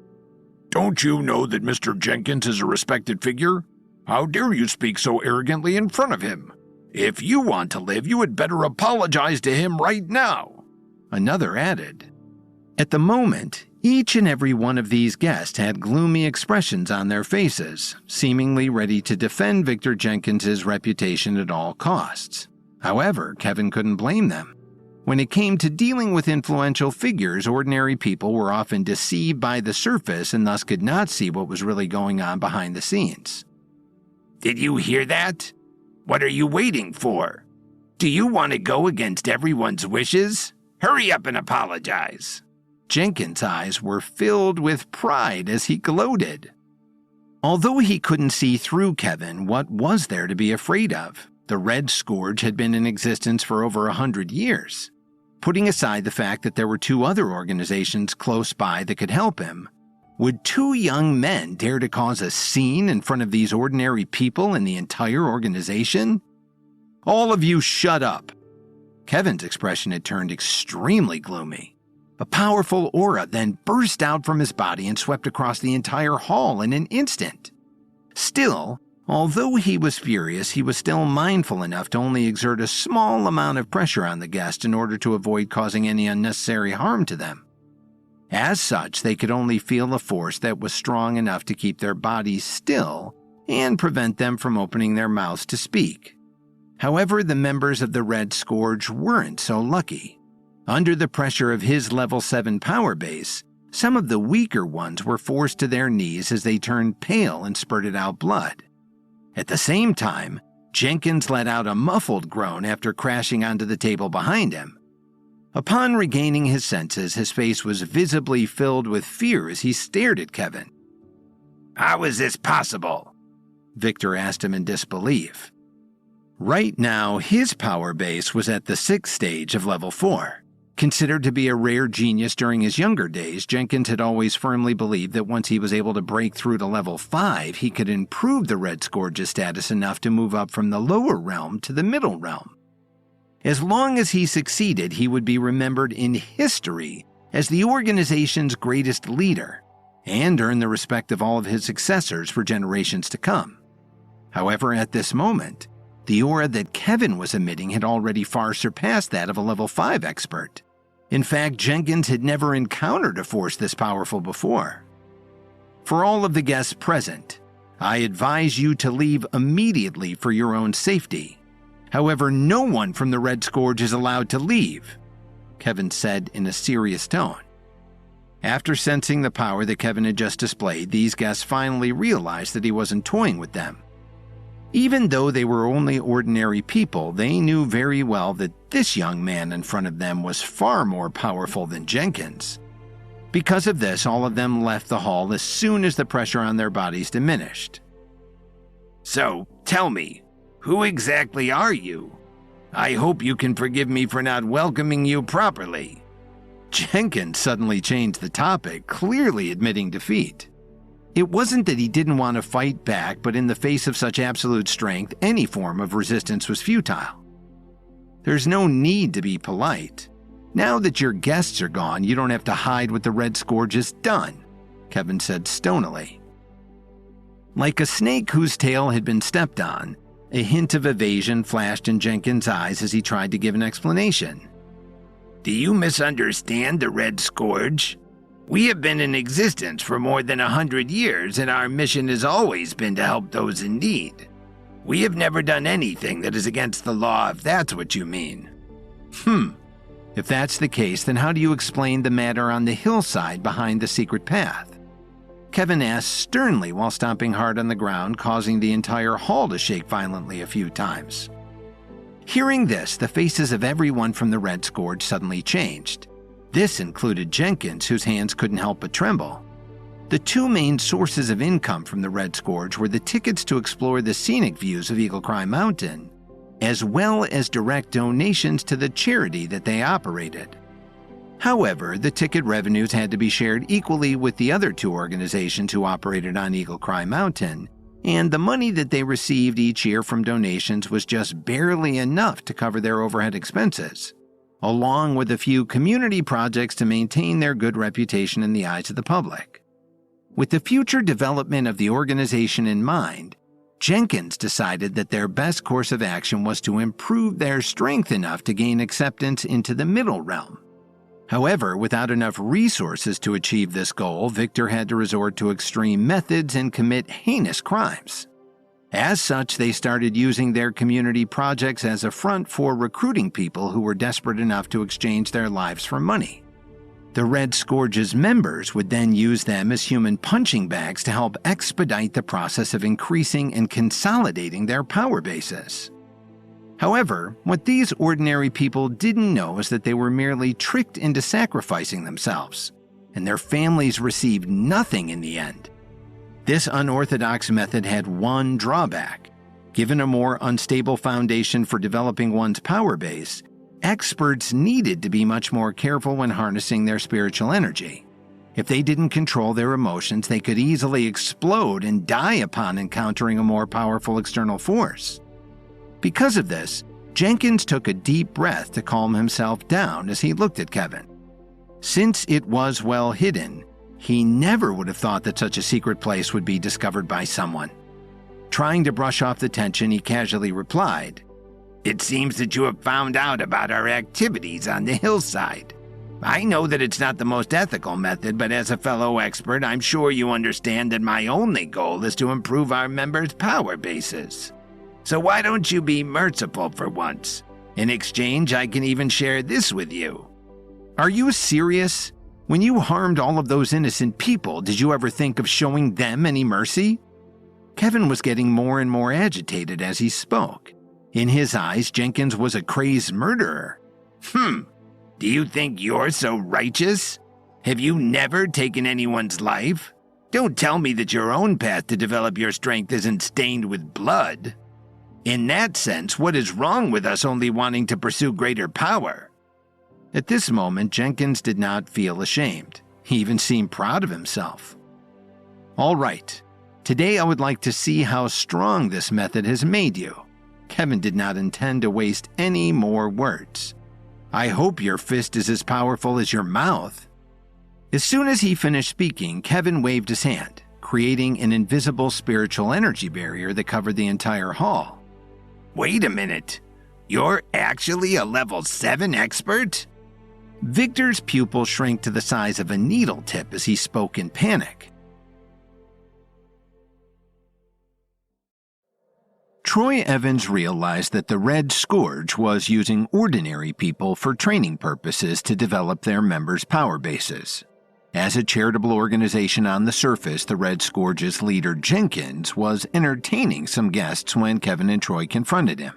Don't you know that Mr. Jenkins is a respected figure? How dare you speak so arrogantly in front of him? If you want to live, you had better apologize to him right now, another added. At the moment, each and every one of these guests had gloomy expressions on their faces, seemingly ready to defend Victor Jenkins's reputation at all costs. However, Kevin couldn't blame them. When it came to dealing with influential figures, ordinary people were often deceived by the surface and thus could not see what was really going on behind the scenes. Did you hear that? What are you waiting for? Do you want to go against everyone's wishes? Hurry up and apologize. Jenkins' eyes were filled with pride as he gloated. Although he couldn't see through Kevin, what was there to be afraid of? The Red Scourge had been in existence for over 100 years. Putting aside the fact that there were two other organizations close by that could help him, would two young men dare to cause a scene in front of these ordinary people and the entire organization? All of you shut up. Kevin's expression had turned extremely gloomy. A powerful aura then burst out from his body and swept across the entire hall in an instant. Still, although he was furious, he was still mindful enough to only exert a small amount of pressure on the guest in order to avoid causing any unnecessary harm to them. As such, they could only feel a force that was strong enough to keep their bodies still and prevent them from opening their mouths to speak. However, the members of the Red Scourge weren't so lucky. Under the pressure of his level 7 power base, some of the weaker ones were forced to their knees as they turned pale and spurted out blood. At the same time, Jenkins let out a muffled groan after crashing onto the table behind him. Upon regaining his senses, his face was visibly filled with fear as he stared at Kevin. How is this possible? Victor asked him in disbelief. Right now, his power base was at the 6th stage of level 4. Considered to be a rare genius during his younger days, Jenkins had always firmly believed that once he was able to break through to level 5, he could improve the Red Scourge's status enough to move up from the lower realm to the middle realm. As long as he succeeded, he would be remembered in history as the organization's greatest leader, and earn the respect of all of his successors for generations to come. However, at this moment, the aura that Kevin was emitting had already far surpassed that of a level 5 expert. In fact, Jenkins had never encountered a force this powerful before. For all of the guests present, I advise you to leave immediately for your own safety. However, no one from the Red Scourge is allowed to leave, Kevin said in a serious tone. After sensing the power that Kevin had just displayed, these guests finally realized that he wasn't toying with them. Even though they were only ordinary people, they knew very well that this young man in front of them was far more powerful than Jenkins. Because of this, all of them left the hall as soon as the pressure on their bodies diminished. So, tell me, who exactly are you? I hope you can forgive me for not welcoming you properly." Jenkins suddenly changed the topic, clearly admitting defeat. It wasn't that he didn't want to fight back, but in the face of such absolute strength, any form of resistance was futile. "There's no need to be polite. Now that your guests are gone, you don't have to hide what the Red Scourge has done," Kevin said stonily. Like a snake whose tail had been stepped on, a hint of evasion flashed in Jenkins' eyes as he tried to give an explanation. "Do you misunderstand the Red Scourge? We have been in existence for more than 100 years, and our mission has always been to help those in need. We have never done anything that is against the law, if that's what you mean." If that's the case, then how do you explain the matter on the hillside behind the secret path? Kevin asked sternly while stomping hard on the ground, causing the entire hall to shake violently a few times. Hearing this, the faces of everyone from the Red Scourge suddenly changed. This included Jenkins, whose hands couldn't help but tremble. The two main sources of income from the Red Scourge were the tickets to explore the scenic views of Eagle Cry Mountain, as well as direct donations to the charity that they operated. However, the ticket revenues had to be shared equally with the other two organizations who operated on Eagle Cry Mountain, and the money that they received each year from donations was just barely enough to cover their overhead expenses, along with a few community projects to maintain their good reputation in the eyes of the public. With the future development of the organization in mind, Jenkins decided that their best course of action was to improve their strength enough to gain acceptance into the middle realm. However, without enough resources to achieve this goal, Victor had to resort to extreme methods and commit heinous crimes. As such, they started using their community projects as a front for recruiting people who were desperate enough to exchange their lives for money. The Red Scourge's members would then use them as human punching bags to help expedite the process of increasing and consolidating their power bases. However, what these ordinary people didn't know is that they were merely tricked into sacrificing themselves, and their families received nothing in the end. This unorthodox method had one drawback. Given a more unstable foundation for developing one's power base, experts needed to be much more careful when harnessing their spiritual energy. If they didn't control their emotions, they could easily explode and die upon encountering a more powerful external force. Because of this, Jenkins took a deep breath to calm himself down as he looked at Kevin. Since it was well hidden, he never would have thought that such a secret place would be discovered by someone. Trying to brush off the tension, he casually replied, "It seems that you have found out about our activities on the hillside. I know that it's not the most ethical method, but as a fellow expert, I'm sure you understand that my only goal is to improve our members' power bases. So why don't you be merciful for once? In exchange, I can even share this with you." "Are you serious? When you harmed all of those innocent people, did you ever think of showing them any mercy?" Kevin was getting more and more agitated as he spoke. In his eyes, Jenkins was a crazed murderer. Do you think you're so righteous? Have you never taken anyone's life? Don't tell me that your own path to develop your strength isn't stained with blood. In that sense, what is wrong with us only wanting to pursue greater power?" At this moment, Jenkins did not feel ashamed. He even seemed proud of himself. "All right. Today I would like to see how strong this method has made you." Kevin did not intend to waste any more words. "I hope your fist is as powerful as your mouth." As soon as he finished speaking, Kevin waved his hand, creating an invisible spiritual energy barrier that covered the entire hall. "Wait a minute. You're actually a level 7 expert?" Victor's pupil shrank to the size of a needle tip as he spoke in panic. Troy Evans realized that the Red Scourge was using ordinary people for training purposes to develop their members' power bases. As a charitable organization on the surface, the Red Scourge's leader, Jenkins, was entertaining some guests when Kevin and Troy confronted him.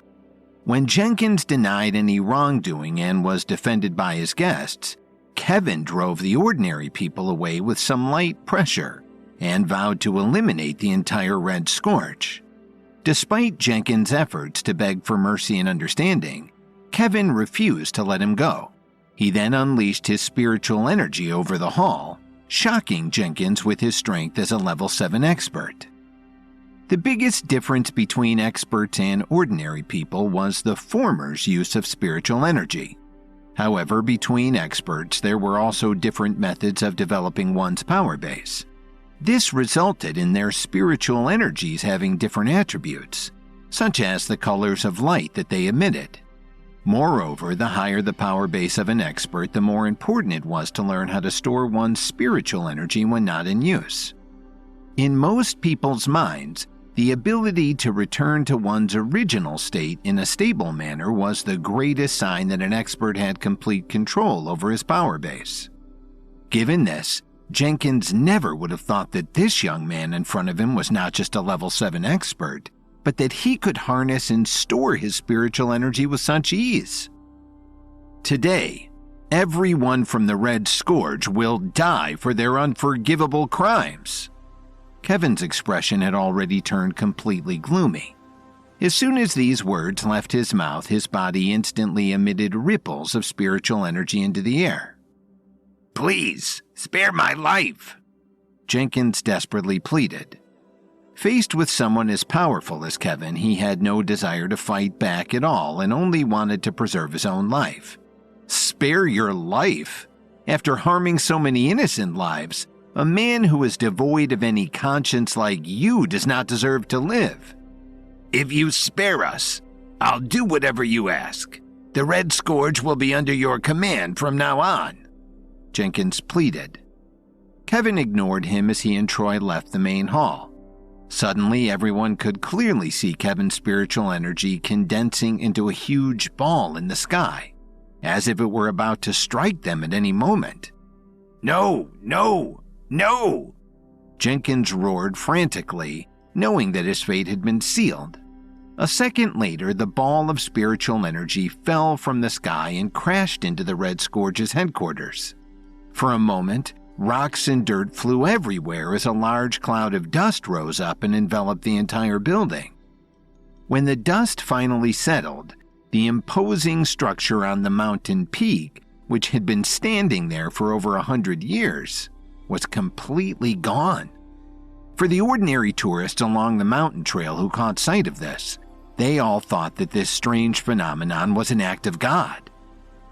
When Jenkins denied any wrongdoing and was defended by his guests, Kevin drove the ordinary people away with some light pressure and vowed to eliminate the entire Red Scourge. Despite Jenkins' efforts to beg for mercy and understanding, Kevin refused to let him go. He then unleashed his spiritual energy over the hall, shocking Jenkins with his strength as a level 7 expert. The biggest difference between experts and ordinary people was the former's use of spiritual energy. However, between experts, there were also different methods of developing one's power base. This resulted in their spiritual energies having different attributes, such as the colors of light that they emitted. Moreover, the higher the power base of an expert, the more important it was to learn how to store one's spiritual energy when not in use. In most people's minds, the ability to return to one's original state in a stable manner was the greatest sign that an expert had complete control over his power base. Given this, Jenkins never would have thought that this young man in front of him was not just a level 7 expert, but that he could harness and store his spiritual energy with such ease. Today, everyone from the Red Scourge will die for their unforgivable crimes. Kevin's expression had already turned completely gloomy. As soon as these words left his mouth, his body instantly emitted ripples of spiritual energy into the air. Please, spare my life, Jenkins desperately pleaded. Faced with someone as powerful as Kevin, he had no desire to fight back at all and only wanted to preserve his own life. Spare your life? After harming so many innocent lives, a man who is devoid of any conscience like you does not deserve to live. If you spare us, I'll do whatever you ask. The Red Scourge will be under your command from now on, Jenkins pleaded. Kevin ignored him as he and Troy left the main hall. Suddenly, everyone could clearly see Kevin's spiritual energy condensing into a huge ball in the sky, as if it were about to strike them at any moment. No, no, no! Jenkins roared frantically, knowing that his fate had been sealed. A second later, the ball of spiritual energy fell from the sky and crashed into the Red Scourge's headquarters. For a moment, rocks and dirt flew everywhere as a large cloud of dust rose up and enveloped the entire building. When the dust finally settled, the imposing structure on the mountain peak, which had been standing there for over 100 years, was completely gone. For the ordinary tourists along the mountain trail who caught sight of this, they all thought that this strange phenomenon was an act of God.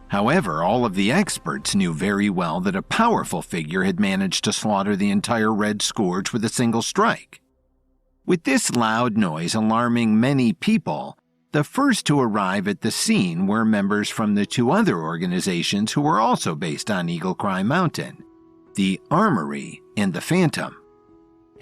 However, all of the experts knew very well that a powerful figure had managed to slaughter the entire Red Scourge with a single strike. With this loud noise alarming many people, the first to arrive at the scene were members from the two other organizations who were also based on Eagle Cry Mountain, the Armory and the Phantom.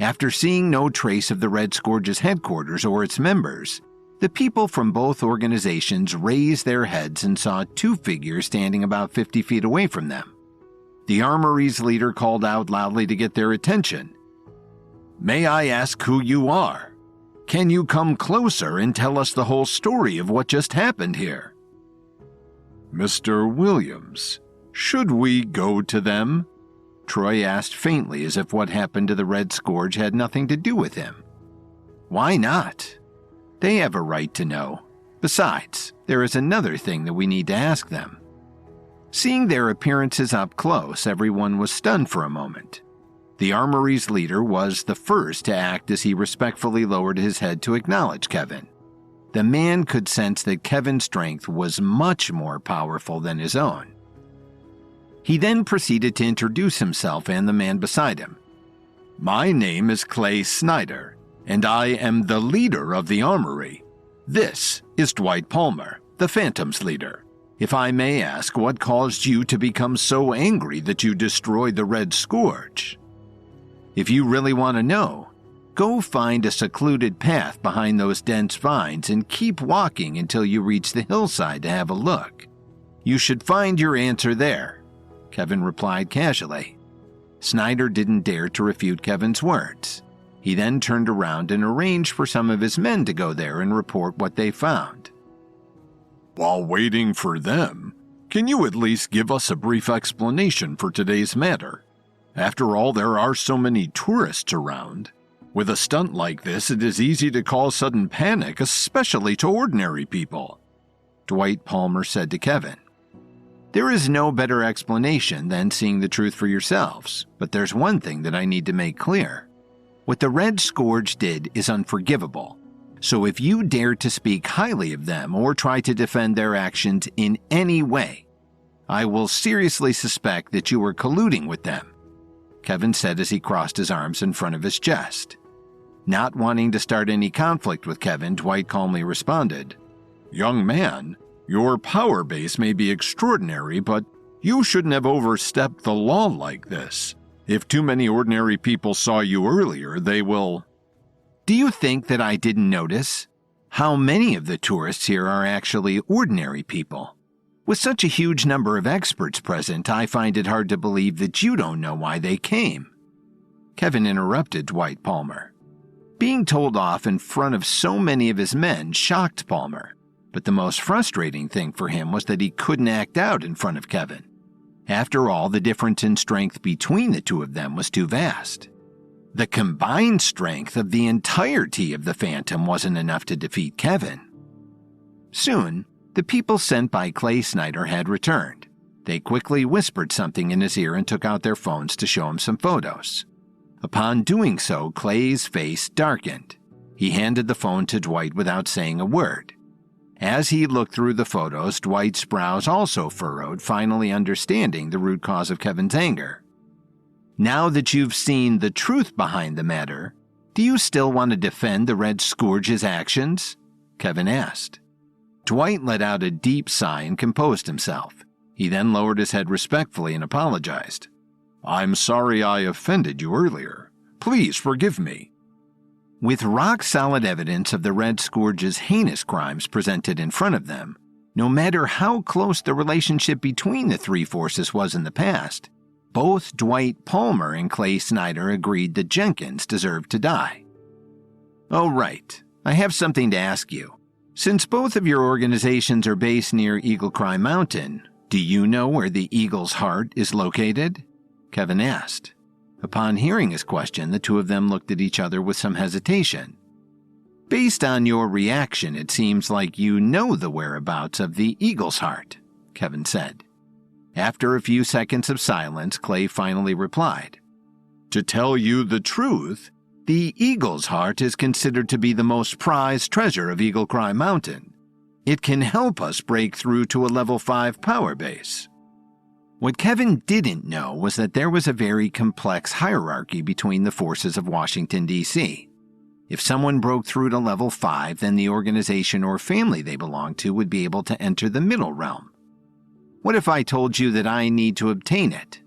After seeing no trace of the Red Scourge's headquarters or its members, the people from both organizations raised their heads and saw two figures standing about 50 feet away from them. The Armory's leader called out loudly to get their attention. "May I ask who you are? Can you come closer and tell us the whole story of what just happened here?" "Mr. Williams, should we go to them?" Troy asked faintly, as if what happened to the Red Scourge had nothing to do with him. "Why not? They have a right to know. Besides, there is another thing that we need to ask them." Seeing their appearances up close, everyone was stunned for a moment. The Armory's leader was the first to act as he respectfully lowered his head to acknowledge Kevin. The man could sense that Kevin's strength was much more powerful than his own. He then proceeded to introduce himself and the man beside him. "My name is Clay Snyder, and I am the leader of the Armory. This is Dwight Palmer, the Phantom's leader. If I may ask, what caused you to become so angry that you destroyed the Red Scourge?" "If you really want to know, go find a secluded path behind those dense vines and keep walking until you reach the hillside to have a look. You should find your answer there," Kevin replied casually. Snyder didn't dare to refute Kevin's words. He then turned around and arranged for some of his men to go there and report what they found. "While waiting for them, can you at least give us a brief explanation for today's matter? After all, there are so many tourists around. With a stunt like this, it is easy to cause sudden panic, especially to ordinary people." Dwight Palmer said to Kevin. There is no better explanation than seeing the truth for yourselves, but there's one thing that I need to make clear. What the Red Scourge did is unforgivable, so if you dare to speak highly of them or try to defend their actions in any way, I will seriously suspect that you are colluding with them, Kevin said as he crossed his arms in front of his chest. Not wanting to start any conflict with Kevin, Dwight calmly responded, Young man, your power base may be extraordinary, but you shouldn't have overstepped the law like this. If too many ordinary people saw you earlier, they will... Do you think that I didn't notice? How many of the tourists here are actually ordinary people? With such a huge number of experts present, I find it hard to believe that you don't know why they came. Kevin interrupted Dwight Palmer. Being told off in front of so many of his men shocked Palmer, but the most frustrating thing for him was that he couldn't act out in front of Kevin. After all, the difference in strength between the two of them was too vast. The combined strength of the entirety of the Phantom wasn't enough to defeat Kevin. Soon, the people sent by Clay Snyder had returned. They quickly whispered something in his ear and took out their phones to show him some photos. Upon doing so, Clay's face darkened. He handed the phone to Dwight without saying a word. As he looked through the photos, Dwight's brows also furrowed, finally understanding the root cause of Kevin's anger. Now that you've seen the truth behind the matter, do you still want to defend the Red Scourge's actions? Kevin asked. Dwight let out a deep sigh and composed himself. He then lowered his head respectfully and apologized. I'm sorry I offended you earlier. Please forgive me. With rock-solid evidence of the Red Scourge's heinous crimes presented in front of them, no matter how close the relationship between the three forces was in the past, both Dwight Palmer and Clay Snyder agreed that Jenkins deserved to die. Oh, right. I have something to ask you. Since both of your organizations are based near Eagle Cry Mountain, do you know where the Eagle's Heart is located? Kevin asked. Upon hearing his question, the two of them looked at each other with some hesitation. Based on your reaction, it seems like you know the whereabouts of the Eagle's Heart, Kevin said. After a few seconds of silence, Clay finally replied, To tell you the truth, the Eagle's Heart is considered to be the most prized treasure of Eagle Cry Mountain. It can help us break through to a level 5 power base. What Kevin didn't know was that there was a very complex hierarchy between the forces of Washington, D.C. If someone broke through to level 5, then the organization or family they belonged to would be able to enter the middle realm. What if I told you that I need to obtain it?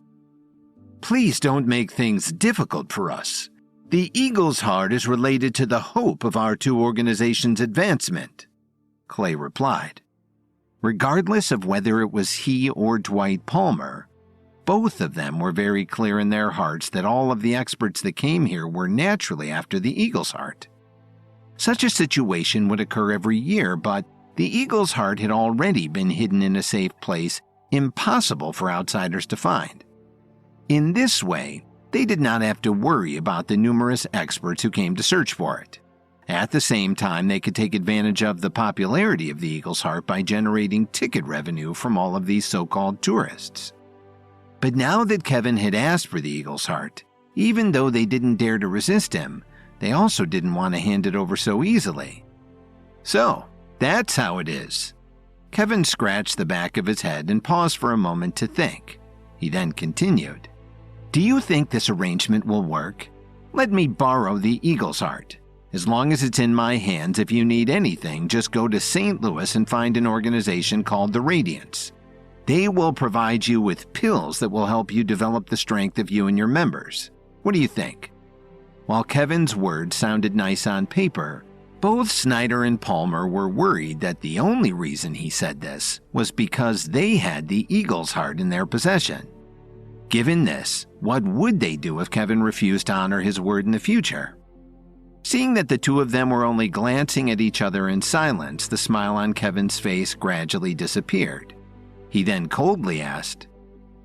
Please don't make things difficult for us. The Eagle's Heart is related to the hope of our two organizations' advancement, Clay replied. Regardless of whether it was he or Dwight Palmer, both of them were very clear in their hearts that all of the experts that came here were naturally after the Eagle's Heart. Such a situation would occur every year, but the Eagle's Heart had already been hidden in a safe place impossible for outsiders to find. In this way, they did not have to worry about the numerous experts who came to search for it. At the same time, they could take advantage of the popularity of the Eagle's Heart by generating ticket revenue from all of these so-called tourists. But now that Kevin had asked for the Eagle's Heart, even though they didn't dare to resist him, they also didn't want to hand it over so easily. So, that's how it is. Kevin scratched the back of his head and paused for a moment to think. He then continued, Do you think this arrangement will work? Let me borrow the Eagle's Heart. As long as it's in my hands, if you need anything, just go to St. Louis and find an organization called the Radiance. They will provide you with pills that will help you develop the strength of you and your members. What do you think? While Kevin's words sounded nice on paper, both Snyder and Palmer were worried that the only reason he said this was because they had the Eagle's Heart in their possession. Given this, what would they do if Kevin refused to honor his word in the future? Seeing that the two of them were only glancing at each other in silence, the smile on Kevin's face gradually disappeared. He then coldly asked,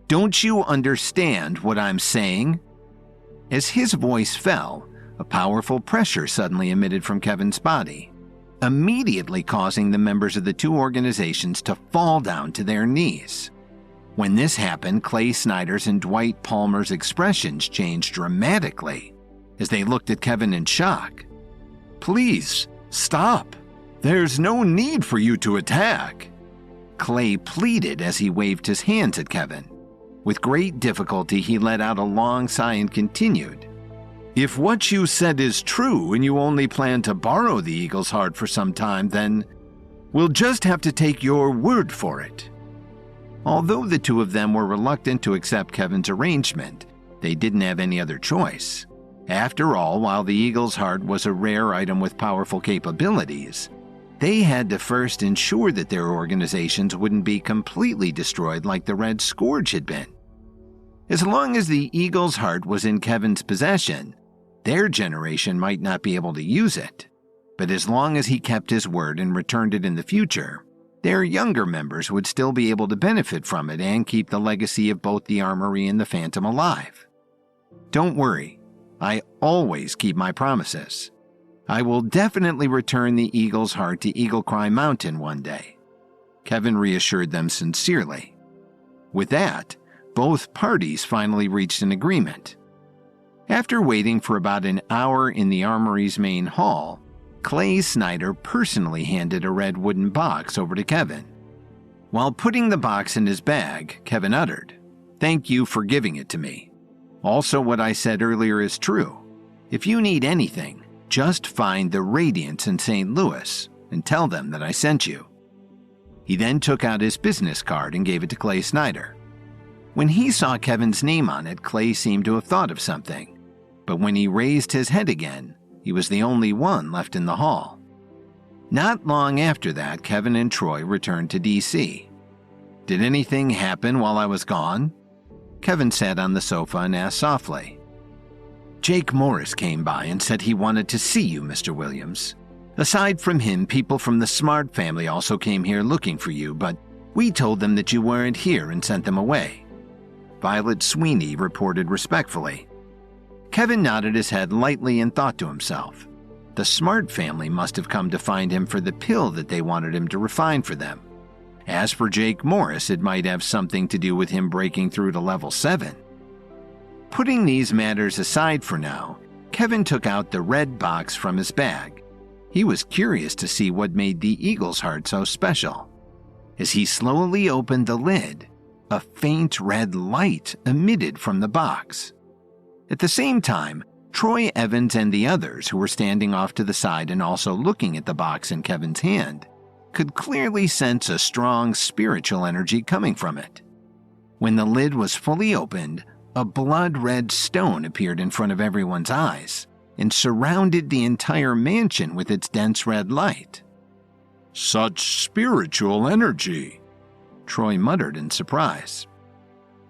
Don't you understand what I'm saying? As his voice fell, a powerful pressure suddenly emitted from Kevin's body. immediately causing the members of the two organizations to fall down to their knees. When this happened, Clay Snyder's and Dwight Palmer's expressions changed dramatically as they looked at Kevin in shock. "Please, stop. There's no need for you to attack," Clay pleaded as he waved his hands at Kevin. With great difficulty, he let out a long sigh and continued, "If what you said is true and you only plan to borrow the Eagle's heart for some time, then we'll just have to take your word for it." Although the two of them were reluctant to accept Kevin's arrangement, they didn't have any other choice. After all, while the Eagle's heart was a rare item with powerful capabilities, they had to first ensure that their organizations wouldn't be completely destroyed like the Red Scourge had been. As long as the Eagle's heart was in Kevin's possession, their generation might not be able to use it. But as long as he kept his word and returned it in the future, their younger members would still be able to benefit from it and keep the legacy of both the Armory and the Phantom alive. "Don't worry, I always keep my promises. I will definitely return the Eagle's heart to Eagle Cry Mountain one day," Kevin reassured them sincerely. With that, both parties finally reached an agreement. After waiting for about an hour in the Armory's main hall, Clay Snyder personally handed a red wooden box over to Kevin. While putting the box in his bag, Kevin uttered, "Thank you for giving it to me. Also, what I said earlier is true. If you need anything, just find the Radiance in St. Louis and tell them that I sent you." He then took out his business card and gave it to Clay Snyder. When he saw Kevin's name on it, Clay seemed to have thought of something. But when he raised his head again, he was the only one left in the hall. Not long after that, Kevin and Troy returned to D.C. "Did anything happen while I was gone?" Kevin sat on the sofa and asked softly. "Jake Morris came by and said he wanted to see you, Mr. Williams. Aside from him, people from the Smart family also came here looking for you, but we told them that you weren't here and sent them away," Violet Sweeney reported respectfully. Kevin nodded his head lightly and thought to himself, the Smart family must have come to find him for the pill that they wanted him to refine for them. As for Jake Morris, it might have something to do with him breaking through to level 7. Putting these matters aside for now, Kevin took out the red box from his bag. He was curious to see what made the Eagle's heart so special. As he slowly opened the lid, a faint red light emitted from the box. At the same time, Troy Evans and the others who were standing off to the side and also looking at the box in Kevin's hand could clearly sense a strong spiritual energy coming from it. When the lid was fully opened, a blood-red stone appeared in front of everyone's eyes and surrounded the entire mansion with its dense red light. "Such spiritual energy," Troy muttered in surprise.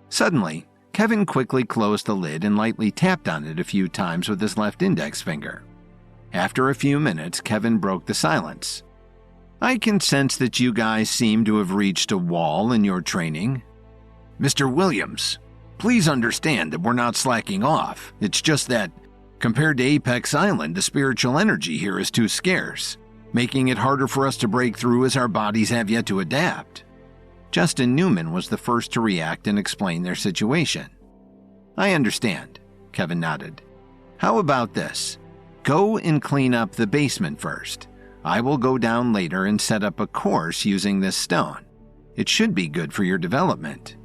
Suddenly, Kevin quickly closed the lid and lightly tapped on it a few times with his left index finger. After a few minutes, Kevin broke the silence. "I can sense that you guys seem to have reached a wall in your training. Mr. Williams, please understand that we're not slacking off. It's just that, compared to Apex Island, the spiritual energy here is too scarce, making it harder for us to break through as our bodies have yet to adapt." Justin Newman was the first to react and explain their situation. "I understand," Kevin nodded. "How about this? Go and clean up the basement first. I will go down later and set up a course using this stone. It should be good for your development."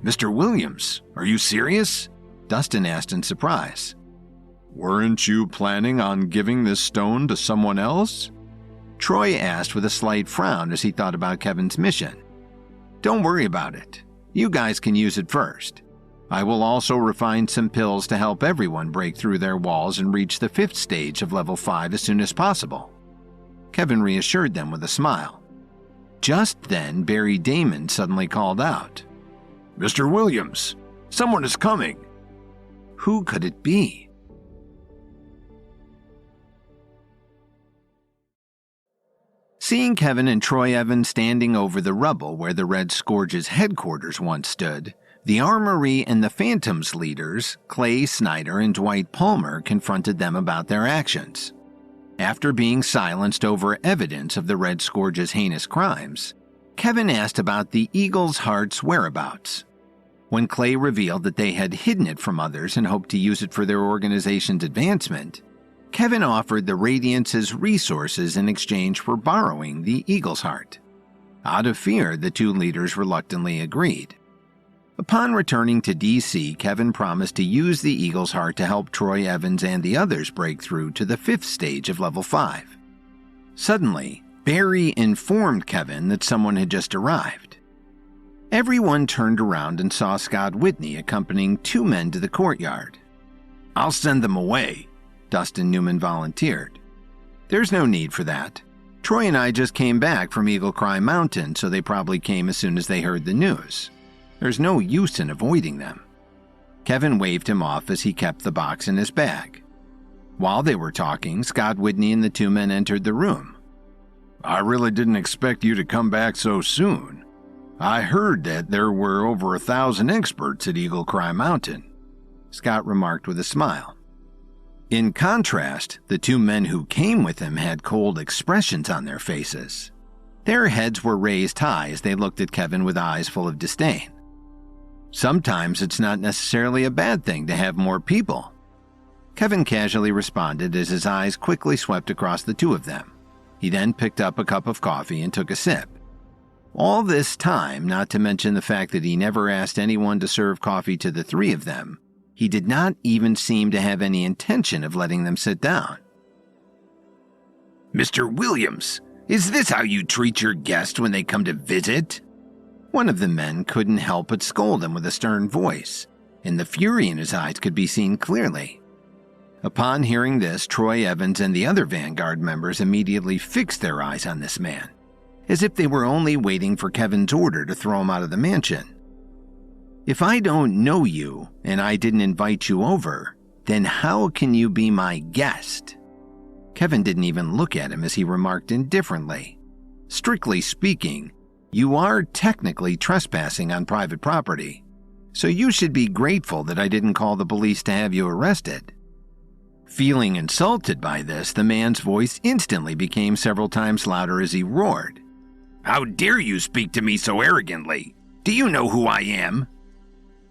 "Mr. Williams, are you serious?" Dustin asked in surprise. "Weren't you planning on giving this stone to someone else?" Troy asked with a slight frown as he thought about Kevin's mission. "Don't worry about it. You guys can use it first. I will also refine some pills to help everyone break through their walls and reach the 5th stage of level 5 as soon as possible." Kevin reassured them with a smile. Just then, Barry Damon suddenly called out, "Mr. Williams, someone is coming." Who could it be? Seeing Kevin and Troy Evans standing over the rubble where the Red Scourge's headquarters once stood, the Armory and the Phantom's leaders, Clay Snyder and Dwight Palmer, confronted them about their actions. After being silenced over evidence of the Red Scourge's heinous crimes, Kevin asked about the Eagle's Heart's whereabouts. When Clay revealed that they had hidden it from others and hoped to use it for their organization's advancement, Kevin offered the Radiance's resources in exchange for borrowing the Eagle's Heart. Out of fear, the two leaders reluctantly agreed. Upon returning to DC, Kevin promised to use the Eagle's Heart to help Troy Evans and the others break through to the 5th stage of Level 5. Suddenly, Barry informed Kevin that someone had just arrived. Everyone turned around and saw Scott Whitney accompanying 2 men to the courtyard. "I'll send them away," Dustin Newman volunteered. "There's no need for that. Troy and I just came back from Eagle Cry Mountain, so they probably came as soon as they heard the news. There's no use in avoiding them." Kevin waved him off as he kept the box in his bag. While they were talking, Scott Whitney and the 2 men entered the room. "I really didn't expect you to come back so soon. I heard that there were over 1,000 experts at Eagle Cry Mountain," Scott remarked with a smile. In contrast, the 2 men who came with him had cold expressions on their faces. Their heads were raised high as they looked at Kevin with eyes full of disdain. Sometimes it's not necessarily a bad thing to have more people. Kevin casually responded as his eyes quickly swept across the 2 of them. He then picked up a cup of coffee and took a sip. All this time, not to mention the fact that he never asked anyone to serve coffee to the 3 of them, he did not even seem to have any intention of letting them sit down. "Mr. Williams, is this how you treat your guests when they come to visit?" One of the men couldn't help but scold him with a stern voice, and the fury in his eyes could be seen clearly. Upon hearing this, Troy Evans and the other Vanguard members immediately fixed their eyes on this man, as if they were only waiting for Kevin's order to throw him out of the mansion. "If I don't know you and I didn't invite you over, then how can you be my guest?" Kevin didn't even look at him as he remarked indifferently. "Strictly speaking, you are technically trespassing on private property, so you should be grateful that I didn't call the police to have you arrested." Feeling insulted by this, the man's voice instantly became several times louder as he roared. "How dare you speak to me so arrogantly? Do you know who I am?"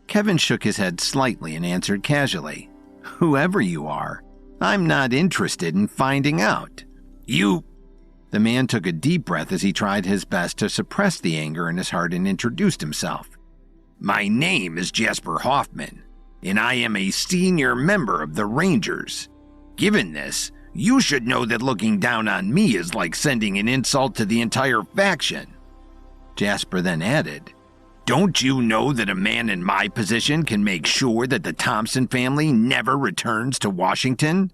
Kevin shook his head slightly and answered casually, "Whoever you are, I'm not interested in finding out." "You—" The man took a deep breath as he tried his best to suppress the anger in his heart and introduced himself. "My name is Jasper Hoffman, and I am a senior member of the Rangers. Given this, you should know that looking down on me is like sending an insult to the entire faction." Jasper then added, "Don't you know that a man in my position can make sure that the Thompson family never returns to Washington?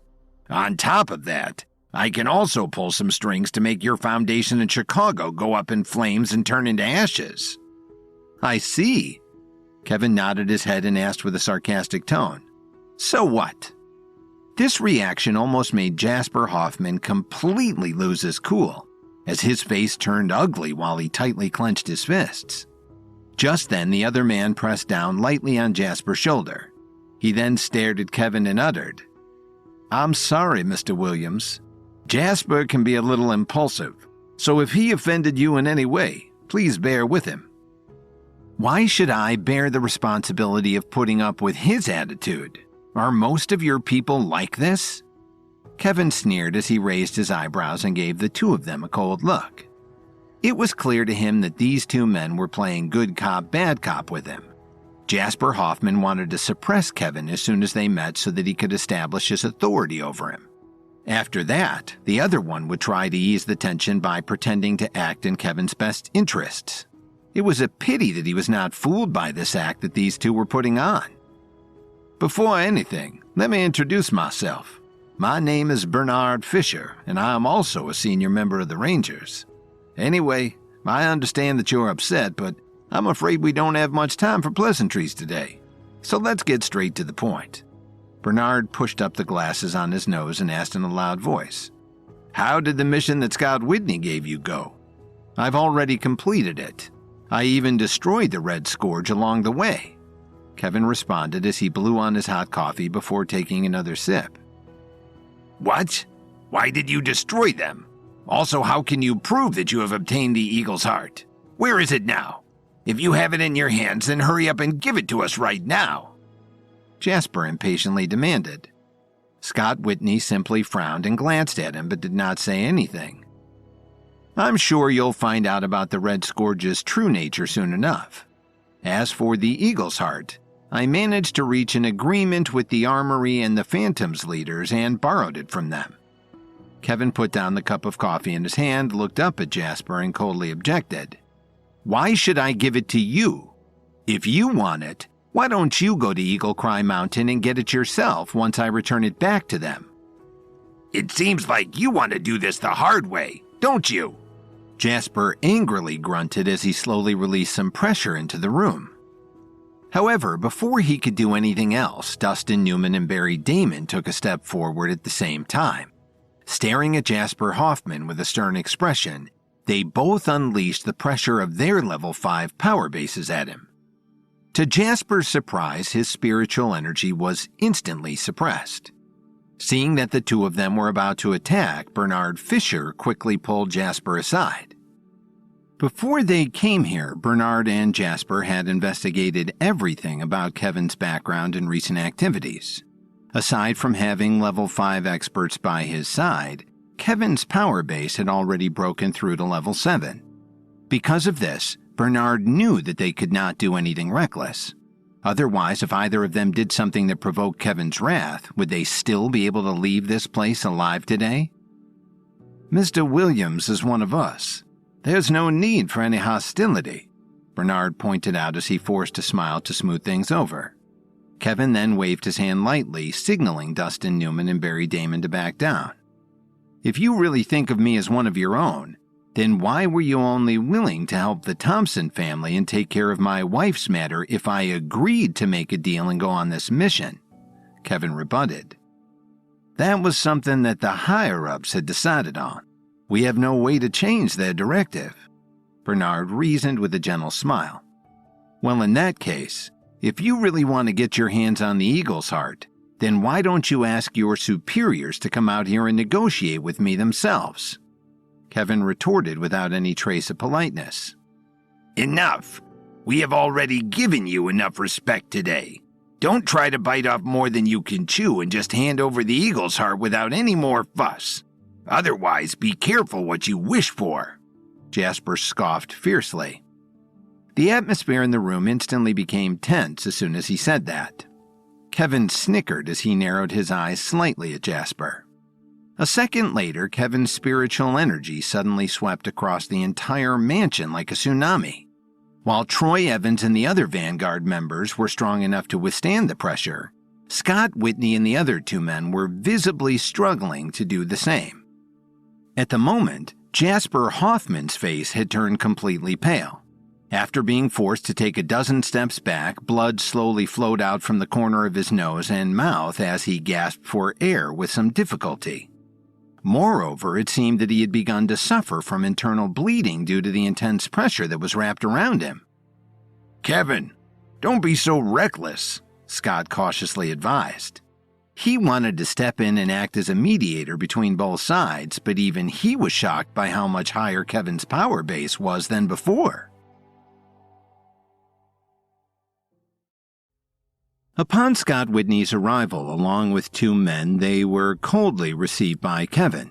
On top of that, I can also pull some strings to make your foundation in Chicago go up in flames and turn into ashes." "I see." Kevin nodded his head and asked with a sarcastic tone, "So what?" This reaction almost made Jasper Hoffman completely lose his cool, as his face turned ugly while he tightly clenched his fists. Just then, the other man pressed down lightly on Jasper's shoulder. He then stared at Kevin and uttered, "I'm sorry, Mr. Williams. Jasper can be a little impulsive, so if he offended you in any way, please bear with him." "Why should I bear the responsibility of putting up with his attitude? Are most of your people like this?" Kevin sneered as he raised his eyebrows and gave the 2 of them a cold look. It was clear to him that these 2 men were playing good cop, bad cop with him. Jasper Hoffman wanted to suppress Kevin as soon as they met so that he could establish his authority over him. After that, the other one would try to ease the tension by pretending to act in Kevin's best interests. It was a pity that he was not fooled by this act that these 2 were putting on. "Before anything, let me introduce myself. My name is Bernard Fisher, and I am also a senior member of the Rangers. Anyway, I understand that you're upset, but I'm afraid we don't have much time for pleasantries today. So let's get straight to the point." Bernard pushed up the glasses on his nose and asked in a loud voice, "How did the mission that Scott Whitney gave you go?" "I've already completed it. I even destroyed the Red Scourge along the way," Kevin responded as he blew on his hot coffee before taking another sip. "What? Why did you destroy them? Also, how can you prove that you have obtained the Eagle's heart? Where is it now? If you have it in your hands, then hurry up and give it to us right now," Jasper impatiently demanded. Scott Whitney simply frowned and glanced at him but did not say anything. "I'm sure you'll find out about the Red Scourge's true nature soon enough. As for the Eagle's heart, I managed to reach an agreement with the Armory and the Phantoms leaders and borrowed it from them." Kevin put down the cup of coffee in his hand, looked up at Jasper, and coldly objected. "Why should I give it to you? If you want it, why don't you go to Eagle Cry Mountain and get it yourself once I return it back to them?" "It seems like you want to do this the hard way, don't you?" Jasper angrily grunted as he slowly released some pressure into the room. However, before he could do anything else, Dustin Newman and Barry Damon took a step forward at the same time. Staring at Jasper Hoffman with a stern expression, they both unleashed the pressure of their level 5 power bases at him. To Jasper's surprise, his spiritual energy was instantly suppressed. Seeing that the two of them were about to attack, Bernard Fisher quickly pulled Jasper aside. Before they came here, Bernard and Jasper had investigated everything about Kevin's background and recent activities. Aside from having level 5 experts by his side, Kevin's power base had already broken through to level 7. Because of this, Bernard knew that they could not do anything reckless. Otherwise, if either of them did something that provoked Kevin's wrath, would they still be able to leave this place alive today? "Mr. Williams is one of us. There's no need for any hostility," Bernard pointed out as he forced a smile to smooth things over. Kevin then waved his hand lightly, signaling Dustin Newman and Barry Damon to back down. "If you really think of me as one of your own, then why were you only willing to help the Thompson family and take care of my wife's matter if I agreed to make a deal and go on this mission?" Kevin rebutted. "That was something that the higher-ups had decided on. We have no way to change their directive," Bernard reasoned with a gentle smile. "Well, in that case, if you really want to get your hands on the Eagle's heart, then why don't you ask your superiors to come out here and negotiate with me themselves?" Kevin retorted without any trace of politeness. "Enough. We have already given you enough respect today. Don't try to bite off more than you can chew and just hand over the Eagle's heart without any more fuss. Otherwise, be careful what you wish for," Jasper scoffed fiercely. The atmosphere in the room instantly became tense as soon as he said that. Kevin snickered as he narrowed his eyes slightly at Jasper. A second later, Kevin's spiritual energy suddenly swept across the entire mansion like a tsunami. While Troy Evans and the other Vanguard members were strong enough to withstand the pressure, Scott Whitney and the other two men were visibly struggling to do the same. At the moment, Jasper Hoffman's face had turned completely pale. After being forced to take a dozen steps back, blood slowly flowed out from the corner of his nose and mouth as he gasped for air with some difficulty. Moreover, it seemed that he had begun to suffer from internal bleeding due to the intense pressure that was wrapped around him. "Kevin, don't be so reckless," Scott cautiously advised. He wanted to step in and act as a mediator between both sides, but even he was shocked by how much higher Kevin's power base was than before. Upon Scott Whitney's arrival, along with two men, they were coldly received by Kevin.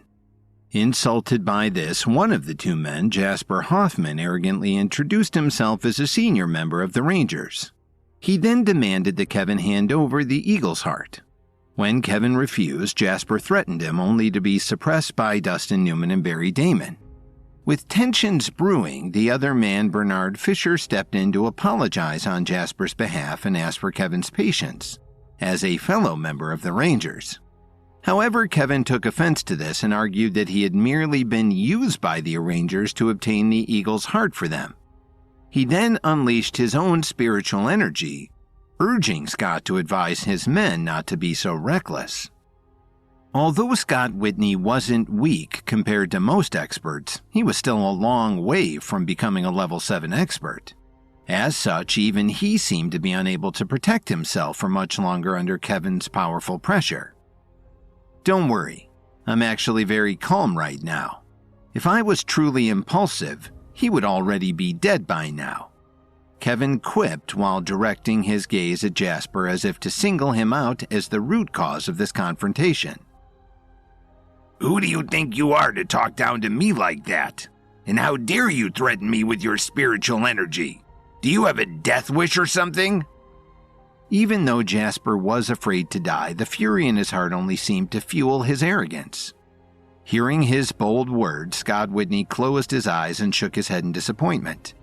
Insulted by this, one of the two men, Jasper Hoffman, arrogantly introduced himself as a senior member of the Rangers. He then demanded that Kevin hand over the Eagle's heart. When Kevin refused, Jasper threatened him, only to be suppressed by Dustin Newman and Barry Damon. With tensions brewing, the other man, Bernard Fisher, stepped in to apologize on Jasper's behalf and ask for Kevin's patience, as a fellow member of the Rangers. However, Kevin took offense to this and argued that he had merely been used by the Rangers to obtain the Eagle's heart for them. He then unleashed his own spiritual energy, urging Scott to advise his men not to be so reckless. Although Scott Whitney wasn't weak compared to most experts, he was still a long way from becoming a level 7 expert. As such, even he seemed to be unable to protect himself for much longer under Kevin's powerful pressure. "Don't worry. I'm actually very calm right now. If I was truly impulsive, he would already be dead by now." Kevin quipped while directing his gaze at Jasper as if to single him out as the root cause of this confrontation. "Who do you think you are to talk down to me like that? And how dare you threaten me with your spiritual energy? Do you have a death wish or something?" Even though Jasper was afraid to die, the fury in his heart only seemed to fuel his arrogance. Hearing his bold words, Scott Whitney closed his eyes and shook his head in disappointment.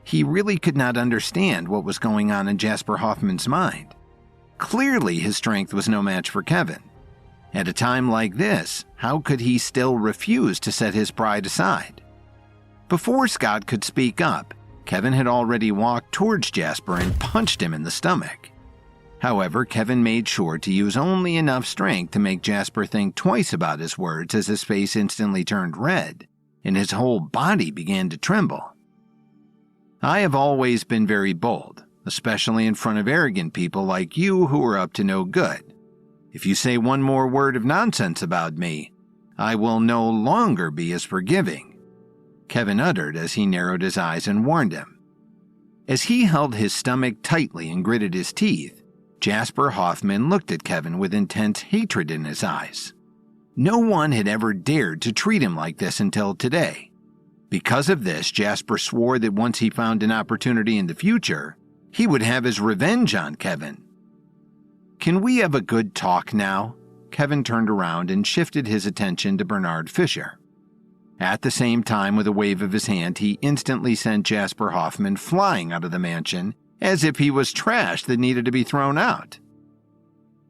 He really could not understand what was going on in Jasper Hoffman's mind. Clearly, his strength was no match for Kevin. At a time like this, how could he still refuse to set his pride aside? Before Scott could speak up, Kevin had already walked towards Jasper and punched him in the stomach. However, Kevin made sure to use only enough strength to make Jasper think twice about his words as his face instantly turned red, and his whole body began to tremble. "I have always been very bold, especially in front of arrogant people like you who are up to no good. If you say one more word of nonsense about me, I will no longer be as forgiving," Kevin uttered as he narrowed his eyes and warned him. As he held his stomach tightly and gritted his teeth, Jasper Hoffman looked at Kevin with intense hatred in his eyes. No one had ever dared to treat him like this until today. Because of this, Jasper swore that once he found an opportunity in the future, he would have his revenge on Kevin. "Can we have a good talk now?" Kevin turned around and shifted his attention to Bernard Fisher. At the same time, with a wave of his hand, he instantly sent Jasper Hoffman flying out of the mansion as if he was trash that needed to be thrown out.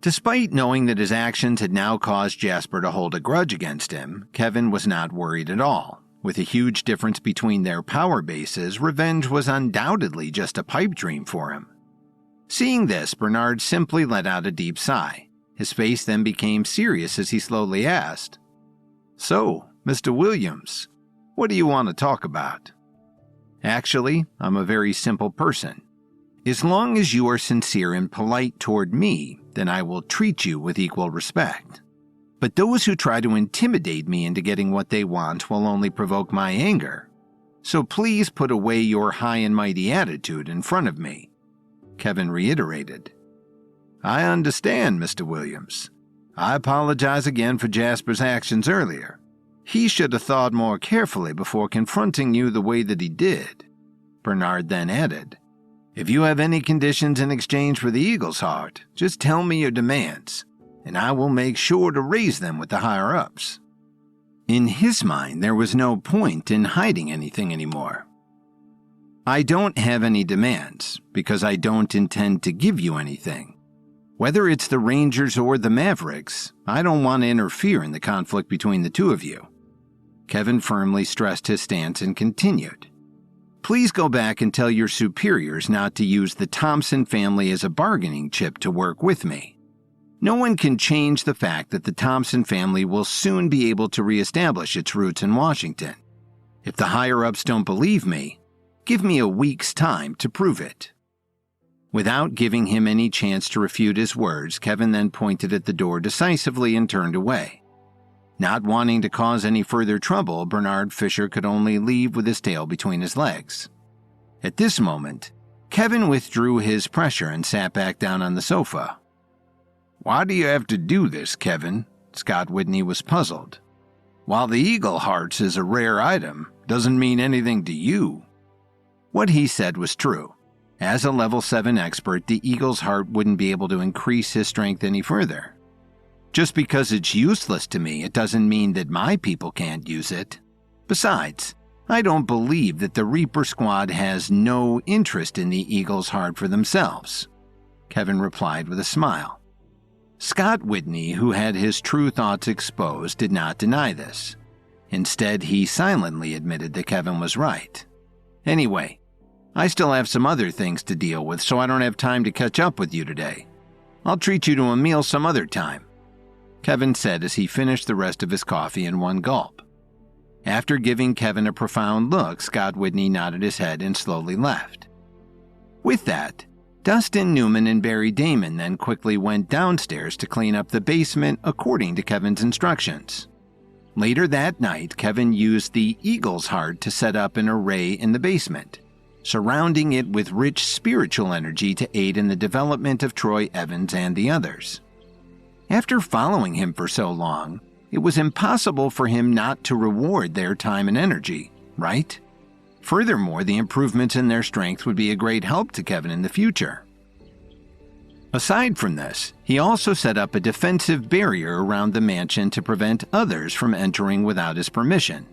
Despite knowing that his actions had now caused Jasper to hold a grudge against him, Kevin was not worried at all. With a huge difference between their power bases, revenge was undoubtedly just a pipe dream for him. Seeing this, Bernard simply let out a deep sigh. His face then became serious as he slowly asked, "So, Mr. Williams, what do you want to talk about?" "Actually, I'm a very simple person. As long as you are sincere and polite toward me, then I will treat you with equal respect. But those who try to intimidate me into getting what they want will only provoke my anger. So please put away your high and mighty attitude in front of me," Kevin reiterated. "I understand, Mr. Williams. I apologize again for Jasper's actions earlier. He should have thought more carefully before confronting you the way that he did," Bernard then added. "If you have any conditions in exchange for the Eagle's Heart, just tell me your demands, and I will make sure to raise them with the higher-ups." In his mind, there was no point in hiding anything anymore. "I don't have any demands, because I don't intend to give you anything. Whether it's the Rangers or the Mavericks, I don't want to interfere in the conflict between the two of you." Kevin firmly stressed his stance and continued. "Please go back and tell your superiors not to use the Thompson family as a bargaining chip to work with me. No one can change the fact that the Thompson family will soon be able to reestablish its roots in Washington. If the higher-ups don't believe me, give me a week's time to prove it." Without giving him any chance to refute his words, Kevin then pointed at the door decisively and turned away. Not wanting to cause any further trouble, Bernard Fisher could only leave with his tail between his legs. At this moment, Kevin withdrew his pressure and sat back down on the sofa. "Why do you have to do this, Kevin?" Scott Whitney was puzzled. "While the Eagle Hearts is a rare item, doesn't mean anything to you." What he said was true. As a level 7 expert, the Eagle's Heart wouldn't be able to increase his strength any further. Just because it's useless to me, it doesn't mean that my people can't use it. Besides, I don't believe that the Reaper Squad has no interest in the Eagle's Heart for themselves, Kevin replied with a smile. Scott Whitney, who had his true thoughts exposed, did not deny this. Instead, he silently admitted that Kevin was right. "Anyway, I still have some other things to deal with, so I don't have time to catch up with you today. I'll treat you to a meal some other time," Kevin said as he finished the rest of his coffee in one gulp. After giving Kevin a profound look, Scott Whitney nodded his head and slowly left. With that, Dustin Newman and Barry Damon then quickly went downstairs to clean up the basement according to Kevin's instructions. Later that night, Kevin used the Eagle's Heart to set up an array in the basement, surrounding it with rich spiritual energy to aid in the development of Troy Evans and the others. After following him for so long, it was impossible for him not to reward their time and energy, right? Furthermore, the improvements in their strength would be a great help to Kevin in the future. Aside from this, he also set up a defensive barrier around the mansion to prevent others from entering without his permission.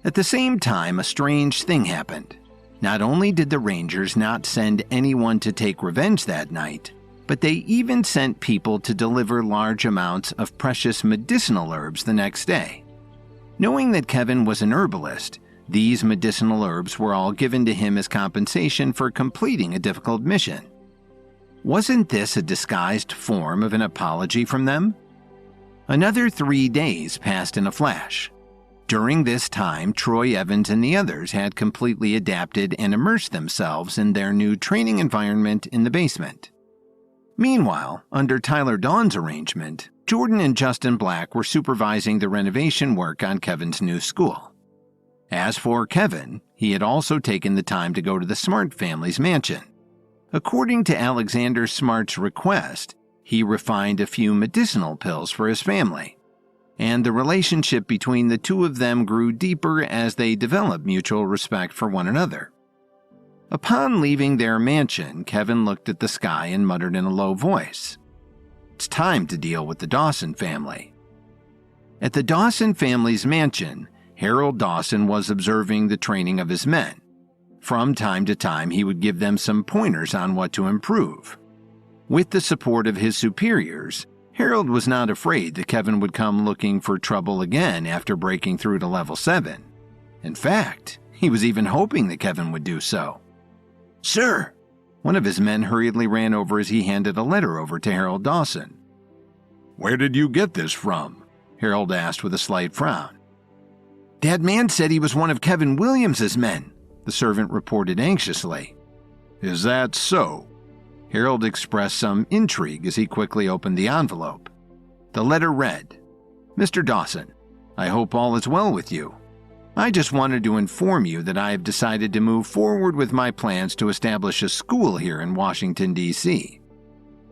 At the same time, a strange thing happened. Not only did the Rangers not send anyone to take revenge that night, but they even sent people to deliver large amounts of precious medicinal herbs the next day. Knowing that Kevin was an herbalist, these medicinal herbs were all given to him as compensation for completing a difficult mission. Wasn't this a disguised form of an apology from them? Another 3 days passed in a flash. During this time, Troy Evans and the others had completely adapted and immersed themselves in their new training environment in the basement. Meanwhile, under Tyler Dawn's arrangement, Jordan and Justin Black were supervising the renovation work on Kevin's new school. As for Kevin, he had also taken the time to go to the Smart family's mansion. According to Alexander Smart's request, he refined a few medicinal pills for his family, and the relationship between the two of them grew deeper as they developed mutual respect for one another. Upon leaving their mansion, Kevin looked at the sky and muttered in a low voice, "It's time to deal with the Dawson family." At the Dawson family's mansion, Harold Dawson was observing the training of his men. From time to time, he would give them some pointers on what to improve. With the support of his superiors, Harold was not afraid that Kevin would come looking for trouble again after breaking through to level 7. In fact, he was even hoping that Kevin would do so. "Sir!" One of his men hurriedly ran over as he handed a letter over to Harold Dawson. "Where did you get this from?" Harold asked with a slight frown. "That man said he was one of Kevin Williams's men," the servant reported anxiously. "Is that so?" Harold expressed some intrigue as he quickly opened the envelope. The letter read, "Mr. Dawson, I hope all is well with you. I just wanted to inform you that I have decided to move forward with my plans to establish a school here in Washington, D.C.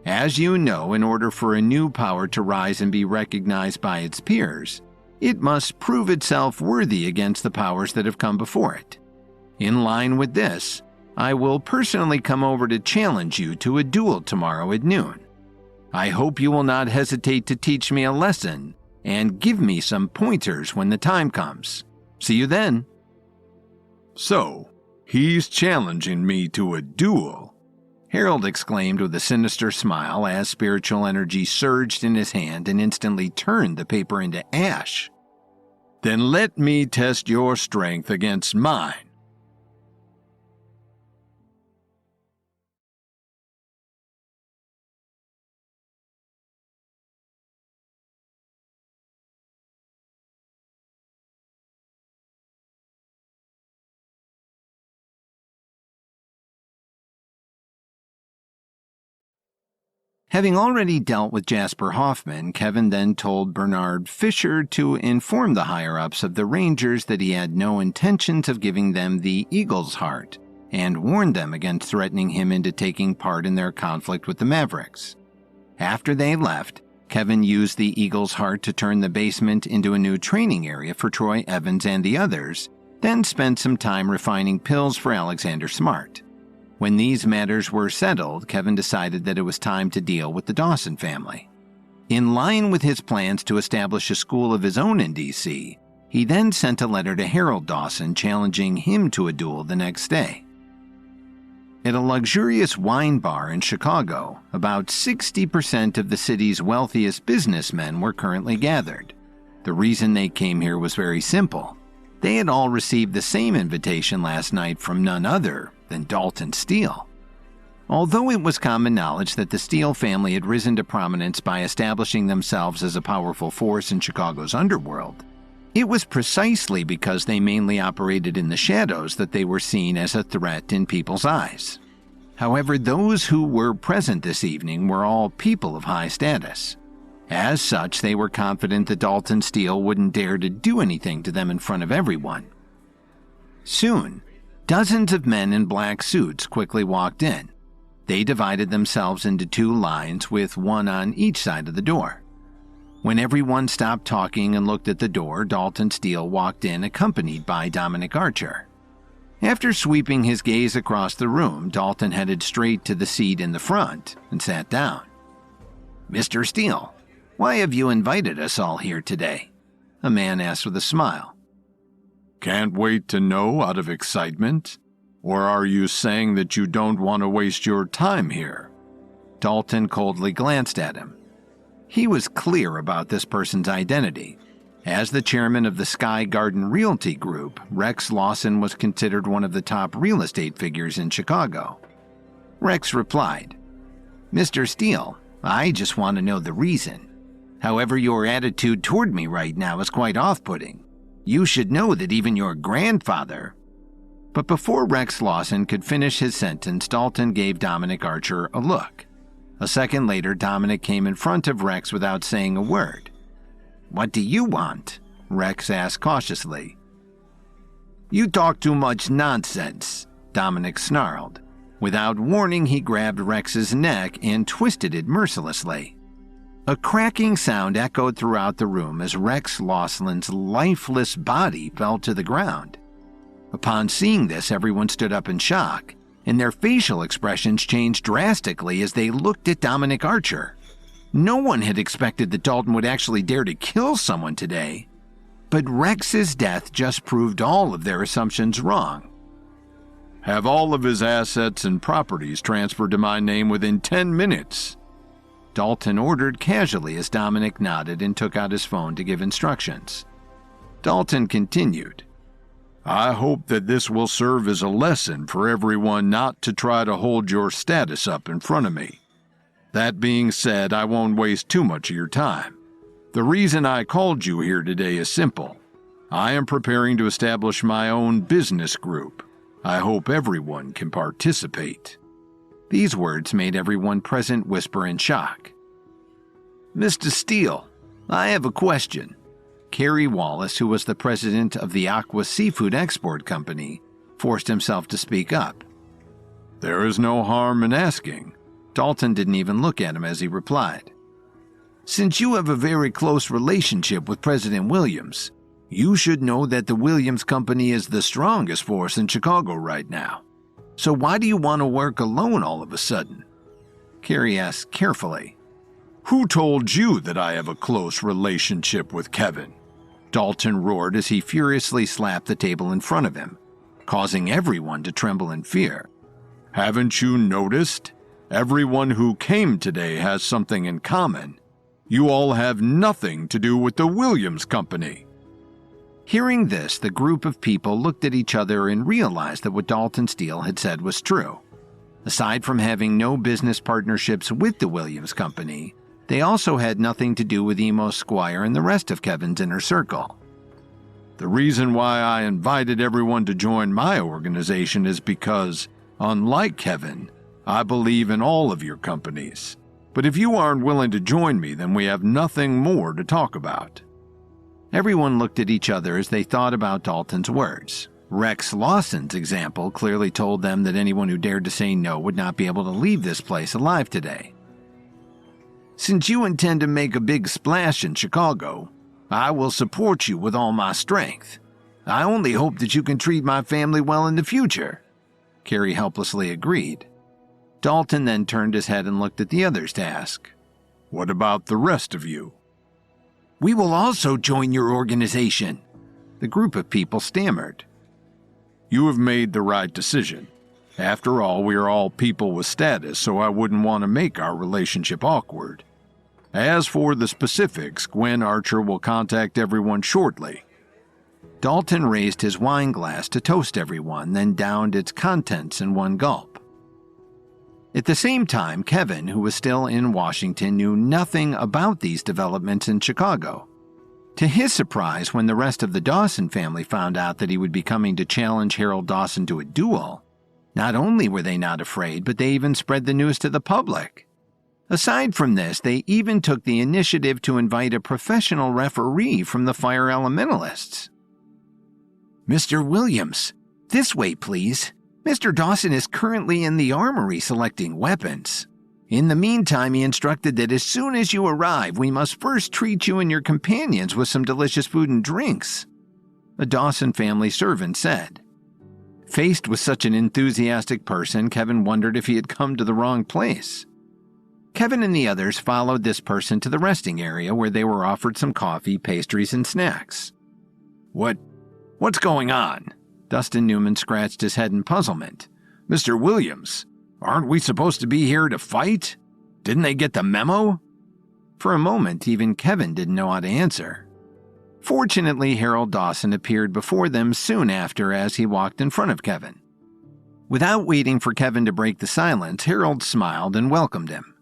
As you know, in order for a new power to rise and be recognized by its peers, it must prove itself worthy against the powers that have come before it. In line with this, I will personally come over to challenge you to a duel tomorrow at noon. I hope you will not hesitate to teach me a lesson and give me some pointers when the time comes. See you then." "So, he's challenging me to a duel?" Harold exclaimed with a sinister smile as spiritual energy surged in his hand and instantly turned the paper into ash. "Then let me test your strength against mine." Having already dealt with Jasper Hoffman, Kevin then told Bernard Fisher to inform the higher-ups of the Rangers that he had no intentions of giving them the Eagle's Heart, and warned them against threatening him into taking part in their conflict with the Mavericks. After they left, Kevin used the Eagle's Heart to turn the basement into a new training area for Troy Evans and the others, then spent some time refining pills for Alexander Smart. When these matters were settled, Kevin decided that it was time to deal with the Dawson family. In line with his plans to establish a school of his own in D.C., he then sent a letter to Harold Dawson challenging him to a duel the next day. At a luxurious wine bar in Chicago, about 60% of the city's wealthiest businessmen were currently gathered. The reason they came here was very simple. They had all received the same invitation last night from none other than Dalton Steele. Although it was common knowledge that the Steele family had risen to prominence by establishing themselves as a powerful force in Chicago's underworld, it was precisely because they mainly operated in the shadows that they were seen as a threat in people's eyes. However, those who were present this evening were all people of high status. As such, they were confident that Dalton Steele wouldn't dare to do anything to them in front of everyone. Soon, dozens of men in black suits quickly walked in. They divided themselves into two lines with one on each side of the door. When everyone stopped talking and looked at the door, Dalton Steele walked in accompanied by Dominic Archer. After sweeping his gaze across the room, Dalton headed straight to the seat in the front and sat down. "Mr. Steele, why have you invited us all here today?" a man asked with a smile. Can't wait to know out of excitement? Or are you saying that you don't want to waste your time here? Dalton coldly glanced at him. He was clear about this person's identity. As the chairman of the Sky Garden Realty Group, Rex Lawson was considered one of the top real estate figures in Chicago. Rex replied, "Mr. Steele, I just want to know the reason. However, your attitude toward me right now is quite off-putting. You should know that even your grandfather—" But before Rex Lawson could finish his sentence, Dalton gave Dominic Archer a look. A second later, Dominic came in front of Rex without saying a word. "What do you want?" Rex asked cautiously. "You talk too much nonsense," Dominic snarled. Without warning, he grabbed Rex's neck and twisted it mercilessly. A cracking sound echoed throughout the room as Rex Lawson's lifeless body fell to the ground. Upon seeing this, everyone stood up in shock, and their facial expressions changed drastically as they looked at Dominic Archer. No one had expected that Dalton would actually dare to kill someone today, but Rex's death just proved all of their assumptions wrong. Have all of his assets and properties transferred to my name within 10 minutes. Dalton ordered casually as Dominic nodded and took out his phone to give instructions. Dalton continued, I hope that this will serve as a lesson for everyone not to try to hold your status up in front of me. That being said, I won't waste too much of your time. The reason I called you here today is simple. I am preparing to establish my own business group. I hope everyone can participate. These words made everyone present whisper in shock. Mr. Steele, I have a question. Kerry Wallace, who was the president of the Aqua Seafood Export Company, forced himself to speak up. There is no harm in asking. Dalton didn't even look at him as he replied. Since you have a very close relationship with President Williams, you should know that the Williams Company is the strongest force in Chicago right now. So why do you want to work alone all of a sudden? Kerry asked carefully. Who told you that I have a close relationship with Kevin? Dalton roared as he furiously slapped the table in front of him, causing everyone to tremble in fear. Haven't you noticed? Everyone who came today has something in common. You all have nothing to do with the Williams Company. Hearing this, the group of people looked at each other and realized that what Dalton Steele had said was true. Aside from having no business partnerships with the Williams Company, they also had nothing to do with Emo Squire and the rest of Kevin's inner circle. The reason why I invited everyone to join my organization is because, unlike Kevin, I believe in all of your companies. But if you aren't willing to join me, then we have nothing more to talk about. Everyone looked at each other as they thought about Dalton's words. Rex Lawson's example clearly told them that anyone who dared to say no would not be able to leave this place alive today. Since you intend to make a big splash in Chicago, I will support you with all my strength. I only hope that you can treat my family well in the future. Kerry helplessly agreed. Dalton then turned his head and looked at the others to ask, What about the rest of you? We will also join your organization. The group of people stammered. You have made the right decision. After all, we are all people with status, so I wouldn't want to make our relationship awkward. As for the specifics, Gwen Archer will contact everyone shortly. Dalton raised his wine glass to toast everyone, then downed its contents in one gulp. At the same time, Kevin, who was still in Washington, knew nothing about these developments in Chicago. To his surprise, when the rest of the Dawson family found out that he would be coming to challenge Harold Dawson to a duel, not only were they not afraid, but they even spread the news to the public. Aside from this, they even took the initiative to invite a professional referee from the fire elementalists. "Mr. Williams, this way, please. Mr. Dawson is currently in the armory selecting weapons. In the meantime, he instructed that as soon as you arrive, we must first treat you and your companions with some delicious food and drinks," a Dawson family servant said. Faced with such an enthusiastic person, Kevin wondered if he had come to the wrong place. Kevin and the others followed this person to the resting area where they were offered some coffee, pastries, and snacks. What's going on?" Dustin Newman scratched his head in puzzlement. "Mr. Williams, aren't we supposed to be here to fight? Didn't they get the memo?" For a moment, even Kevin didn't know how to answer. Fortunately, Harold Dawson appeared before them soon after as he walked in front of Kevin. Without waiting for Kevin to break the silence, Harold smiled and welcomed him.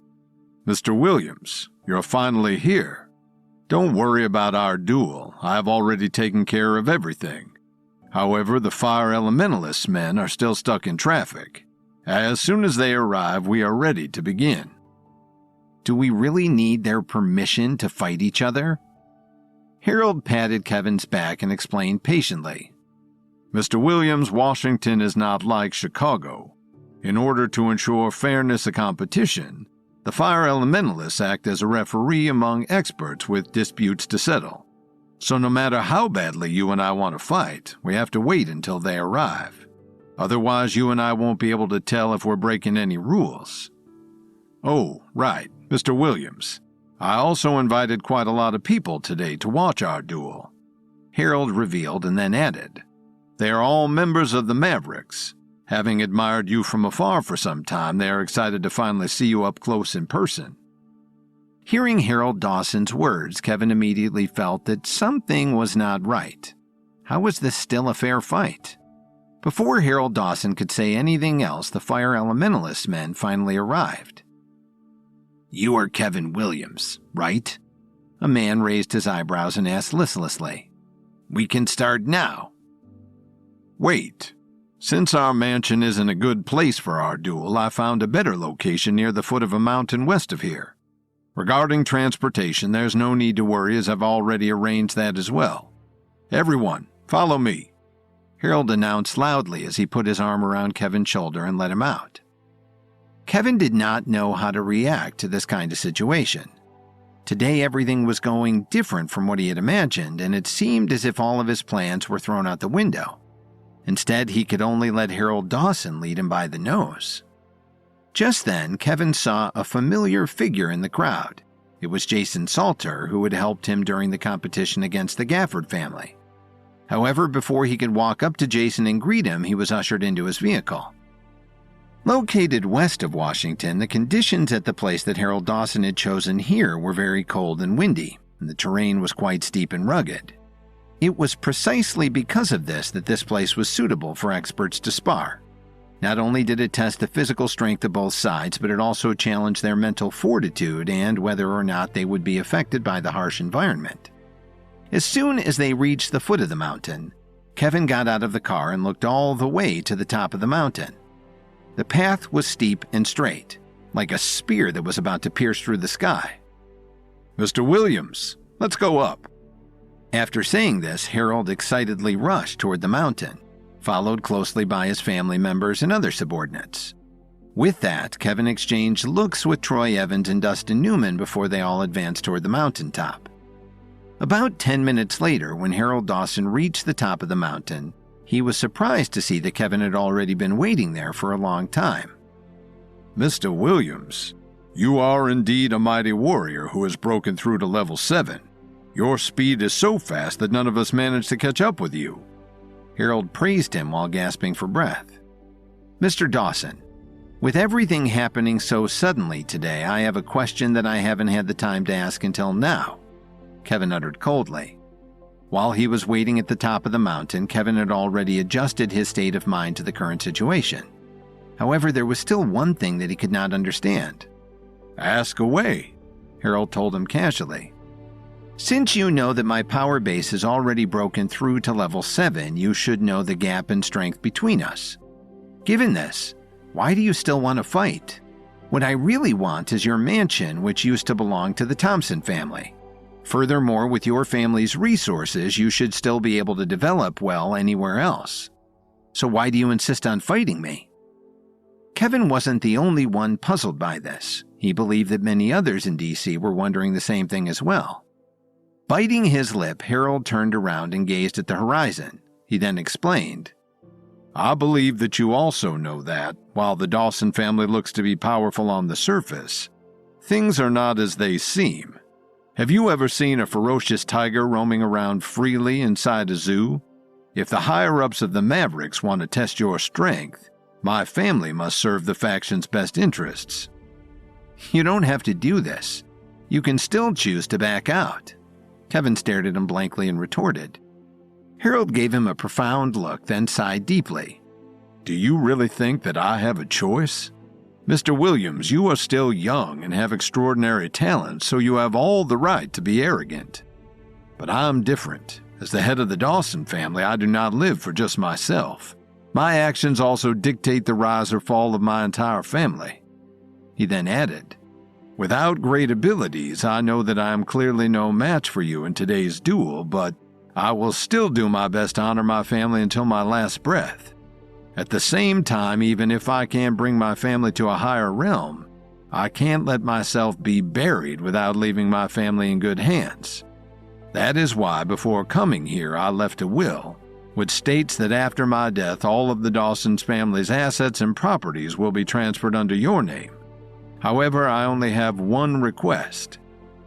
"Mr. Williams, you're finally here. Don't worry about our duel. I've already taken care of everything. However, the fire elementalists men are still stuck in traffic. As soon as they arrive, we are ready to begin." "Do we really need their permission to fight each other?" Harold patted Kevin's back and explained patiently. "Mr. Williams, Washington is not like Chicago. In order to ensure fairness of competition, the fire elementalists act as a referee among experts with disputes to settle. So no matter how badly you and I want to fight, we have to wait until they arrive. Otherwise, you and I won't be able to tell if we're breaking any rules. Oh, right, Mr. Williams. I also invited quite a lot of people today to watch our duel," Harold revealed and then added. "They are all members of the Mavericks. Having admired you from afar for some time, they are excited to finally see you up close in person." Hearing Harold Dawson's words, Kevin immediately felt that something was not right. How was this still a fair fight? Before Harold Dawson could say anything else, the fire elementalist men finally arrived. "You are Kevin Williams, right?" A man raised his eyebrows and asked listlessly. "We can start now." "Wait. Since our mansion isn't a good place for our duel, I found a better location near the foot of a mountain west of here. Regarding transportation, there's no need to worry as I've already arranged that as well. Everyone, follow me," Harold announced loudly as he put his arm around Kevin's shoulder and let him out. Kevin did not know how to react to this kind of situation. Today everything was going different from what he had imagined, and it seemed as if all of his plans were thrown out the window. Instead, he could only let Harold Dawson lead him by the nose. Just then, Kevin saw a familiar figure in the crowd. It was Jason Salter, who had helped him during the competition against the Gafford family. However, before he could walk up to Jason and greet him, he was ushered into his vehicle. Located west of Washington, the conditions at the place that Harold Dawson had chosen here were very cold and windy, and the terrain was quite steep and rugged. It was precisely because of this that this place was suitable for experts to spar. Not only did it test the physical strength of both sides, but it also challenged their mental fortitude and whether or not they would be affected by the harsh environment. As soon as they reached the foot of the mountain, Kevin got out of the car and looked all the way to the top of the mountain. The path was steep and straight, like a spear that was about to pierce through the sky. "Mr. Williams, let's go up." After saying this, Harold excitedly rushed toward the mountain, followed closely by his family members and other subordinates. With that, Kevin exchanged looks with Troy Evans and Dustin Newman before they all advanced toward the mountaintop. About 10 minutes later, when Harold Dawson reached the top of the mountain, he was surprised to see that Kevin had already been waiting there for a long time. "Mr. Williams, you are indeed a mighty warrior who has broken through to level 7. Your speed is so fast that none of us managed to catch up with you." Harold praised him while gasping for breath. "Mr. Dawson, with everything happening so suddenly today, I have a question that I haven't had the time to ask until now," Kevin uttered coldly. While he was waiting at the top of the mountain, Kevin had already adjusted his state of mind to the current situation. However, there was still one thing that he could not understand. "Ask away," Harold told him casually. "Since you know that my power base has already broken through to level 7, you should know the gap in strength between us. Given this, why do you still want to fight? What I really want is your mansion, which used to belong to the Thompson family. Furthermore, with your family's resources, you should still be able to develop well anywhere else. So why do you insist on fighting me?" Kevin wasn't the only one puzzled by this. He believed that many others in D.C. were wondering the same thing as well. Biting his lip, Harold turned around and gazed at the horizon. He then explained, "I believe that you also know that, while the Dawson family looks to be powerful on the surface, things are not as they seem. Have you ever seen a ferocious tiger roaming around freely inside a zoo? If the higher-ups of the Mavericks want to test your strength, my family must serve the faction's best interests." "You don't have to do this. You can still choose to back out." Kevin stared at him blankly and retorted. Harold gave him a profound look, then sighed deeply. "Do you really think that I have a choice? Mr. Williams, you are still young and have extraordinary talent, so you have all the right to be arrogant. But I'm different. As the head of the Dawson family, I do not live for just myself. My actions also dictate the rise or fall of my entire family." He then added, "Without great abilities, I know that I am clearly no match for you in today's duel, but I will still do my best to honor my family until my last breath. At the same time, even if I can bring my family to a higher realm, I can't let myself be buried without leaving my family in good hands. That is why, before coming here, I left a will, which states that after my death, all of the Dawson's family's assets and properties will be transferred under your name. However, I only have one request.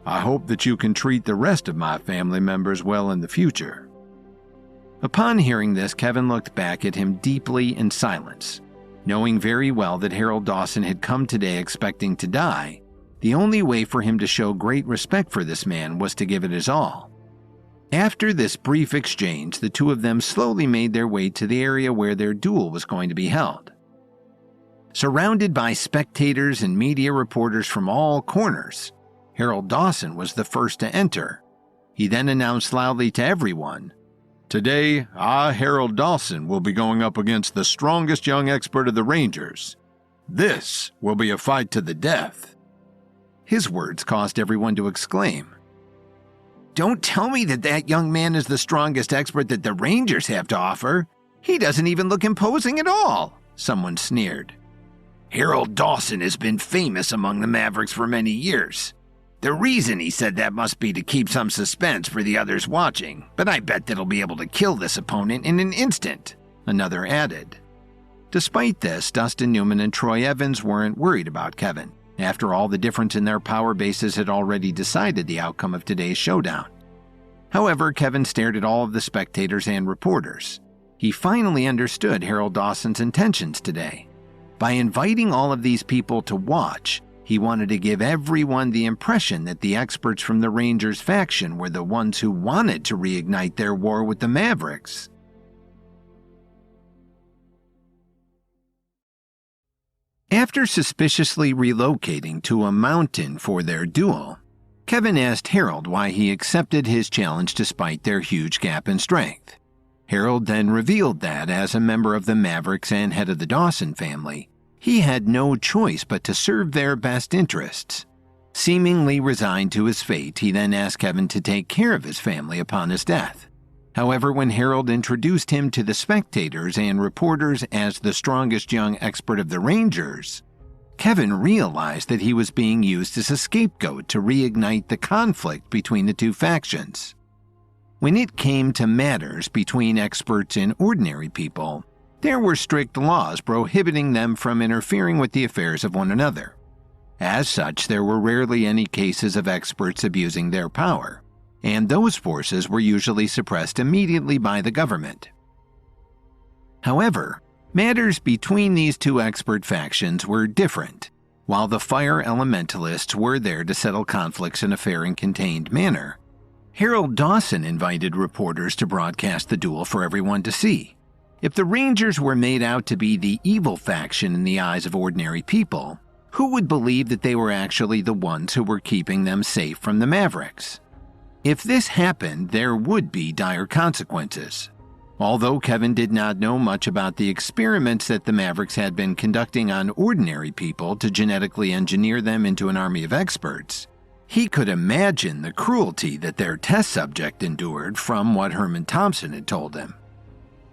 I hope that you can treat the rest of my family members well in the future." Upon hearing this, Kevin looked back at him deeply in silence. Knowing very well that Harold Dawson had come today expecting to die, the only way for him to show great respect for this man was to give it his all. After this brief exchange, the two of them slowly made their way to the area where their duel was going to be held. Surrounded by spectators and media reporters from all corners, Harold Dawson was the first to enter. He then announced loudly to everyone, "Today, I, Harold Dawson, will be going up against the strongest young expert of the Rangers. This will be a fight to the death." His words caused everyone to exclaim, "Don't tell me that that young man is the strongest expert that the Rangers have to offer. He doesn't even look imposing at all," someone sneered. "Harold Dawson has been famous among the Mavericks for many years. The reason he said that must be to keep some suspense for the others watching, but I bet that he'll be able to kill this opponent in an instant," another added. Despite this, Dustin Newman and Troy Evans weren't worried about Kevin. After all, the difference in their power bases had already decided the outcome of today's showdown. However, Kevin stared at all of the spectators and reporters. He finally understood Harold Dawson's intentions today. By inviting all of these people to watch, he wanted to give everyone the impression that the experts from the Rangers faction were the ones who wanted to reignite their war with the Mavericks. After suspiciously relocating to a mountain for their duel, Kevin asked Harold why he accepted his challenge despite their huge gap in strength. Harold then revealed that, as a member of the Mavericks and head of the Dawson family, he had no choice but to serve their best interests. Seemingly resigned to his fate, he then asked Kevin to take care of his family upon his death. However, when Harold introduced him to the spectators and reporters as the strongest young expert of the Rangers, Kevin realized that he was being used as a scapegoat to reignite the conflict between the two factions. When it came to matters between experts and ordinary people, there were strict laws prohibiting them from interfering with the affairs of one another. As such, there were rarely any cases of experts abusing their power, and those forces were usually suppressed immediately by the government. However, matters between these two expert factions were different. While the fire elementalists were there to settle conflicts in a fair and contained manner, Harold Dawson invited reporters to broadcast the duel for everyone to see. If the Rangers were made out to be the evil faction in the eyes of ordinary people, who would believe that they were actually the ones who were keeping them safe from the Mavericks? If this happened, there would be dire consequences. Although Kevin did not know much about the experiments that the Mavericks had been conducting on ordinary people to genetically engineer them into an army of experts, he could imagine the cruelty that their test subject endured from what Herman Thompson had told him.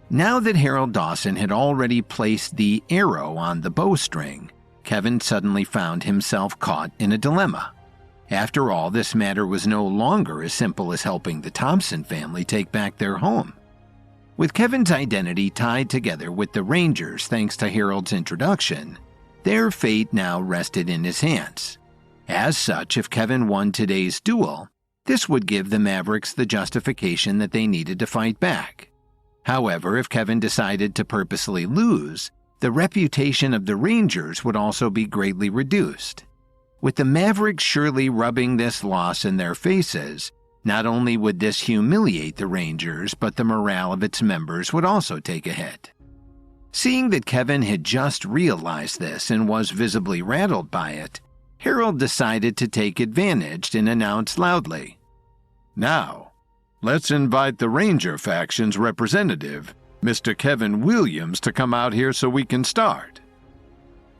Now that Harold Dawson had already placed the arrow on the bowstring, Kevin suddenly found himself caught in a dilemma. After all, this matter was no longer as simple as helping the Thompson family take back their home. With Kevin's identity tied together with the Rangers thanks to Harold's introduction, their fate now rested in his hands. As such, if Kevin won today's duel, this would give the Mavericks the justification that they needed to fight back. However, if Kevin decided to purposely lose, the reputation of the Rangers would also be greatly reduced. With the Mavericks surely rubbing this loss in their faces, not only would this humiliate the Rangers, but the morale of its members would also take a hit. Seeing that Kevin had just realized this and was visibly rattled by it, Harold decided to take advantage and announced loudly, "Now, let's invite the Ranger faction's representative, Mr. Kevin Williams, to come out here so we can start."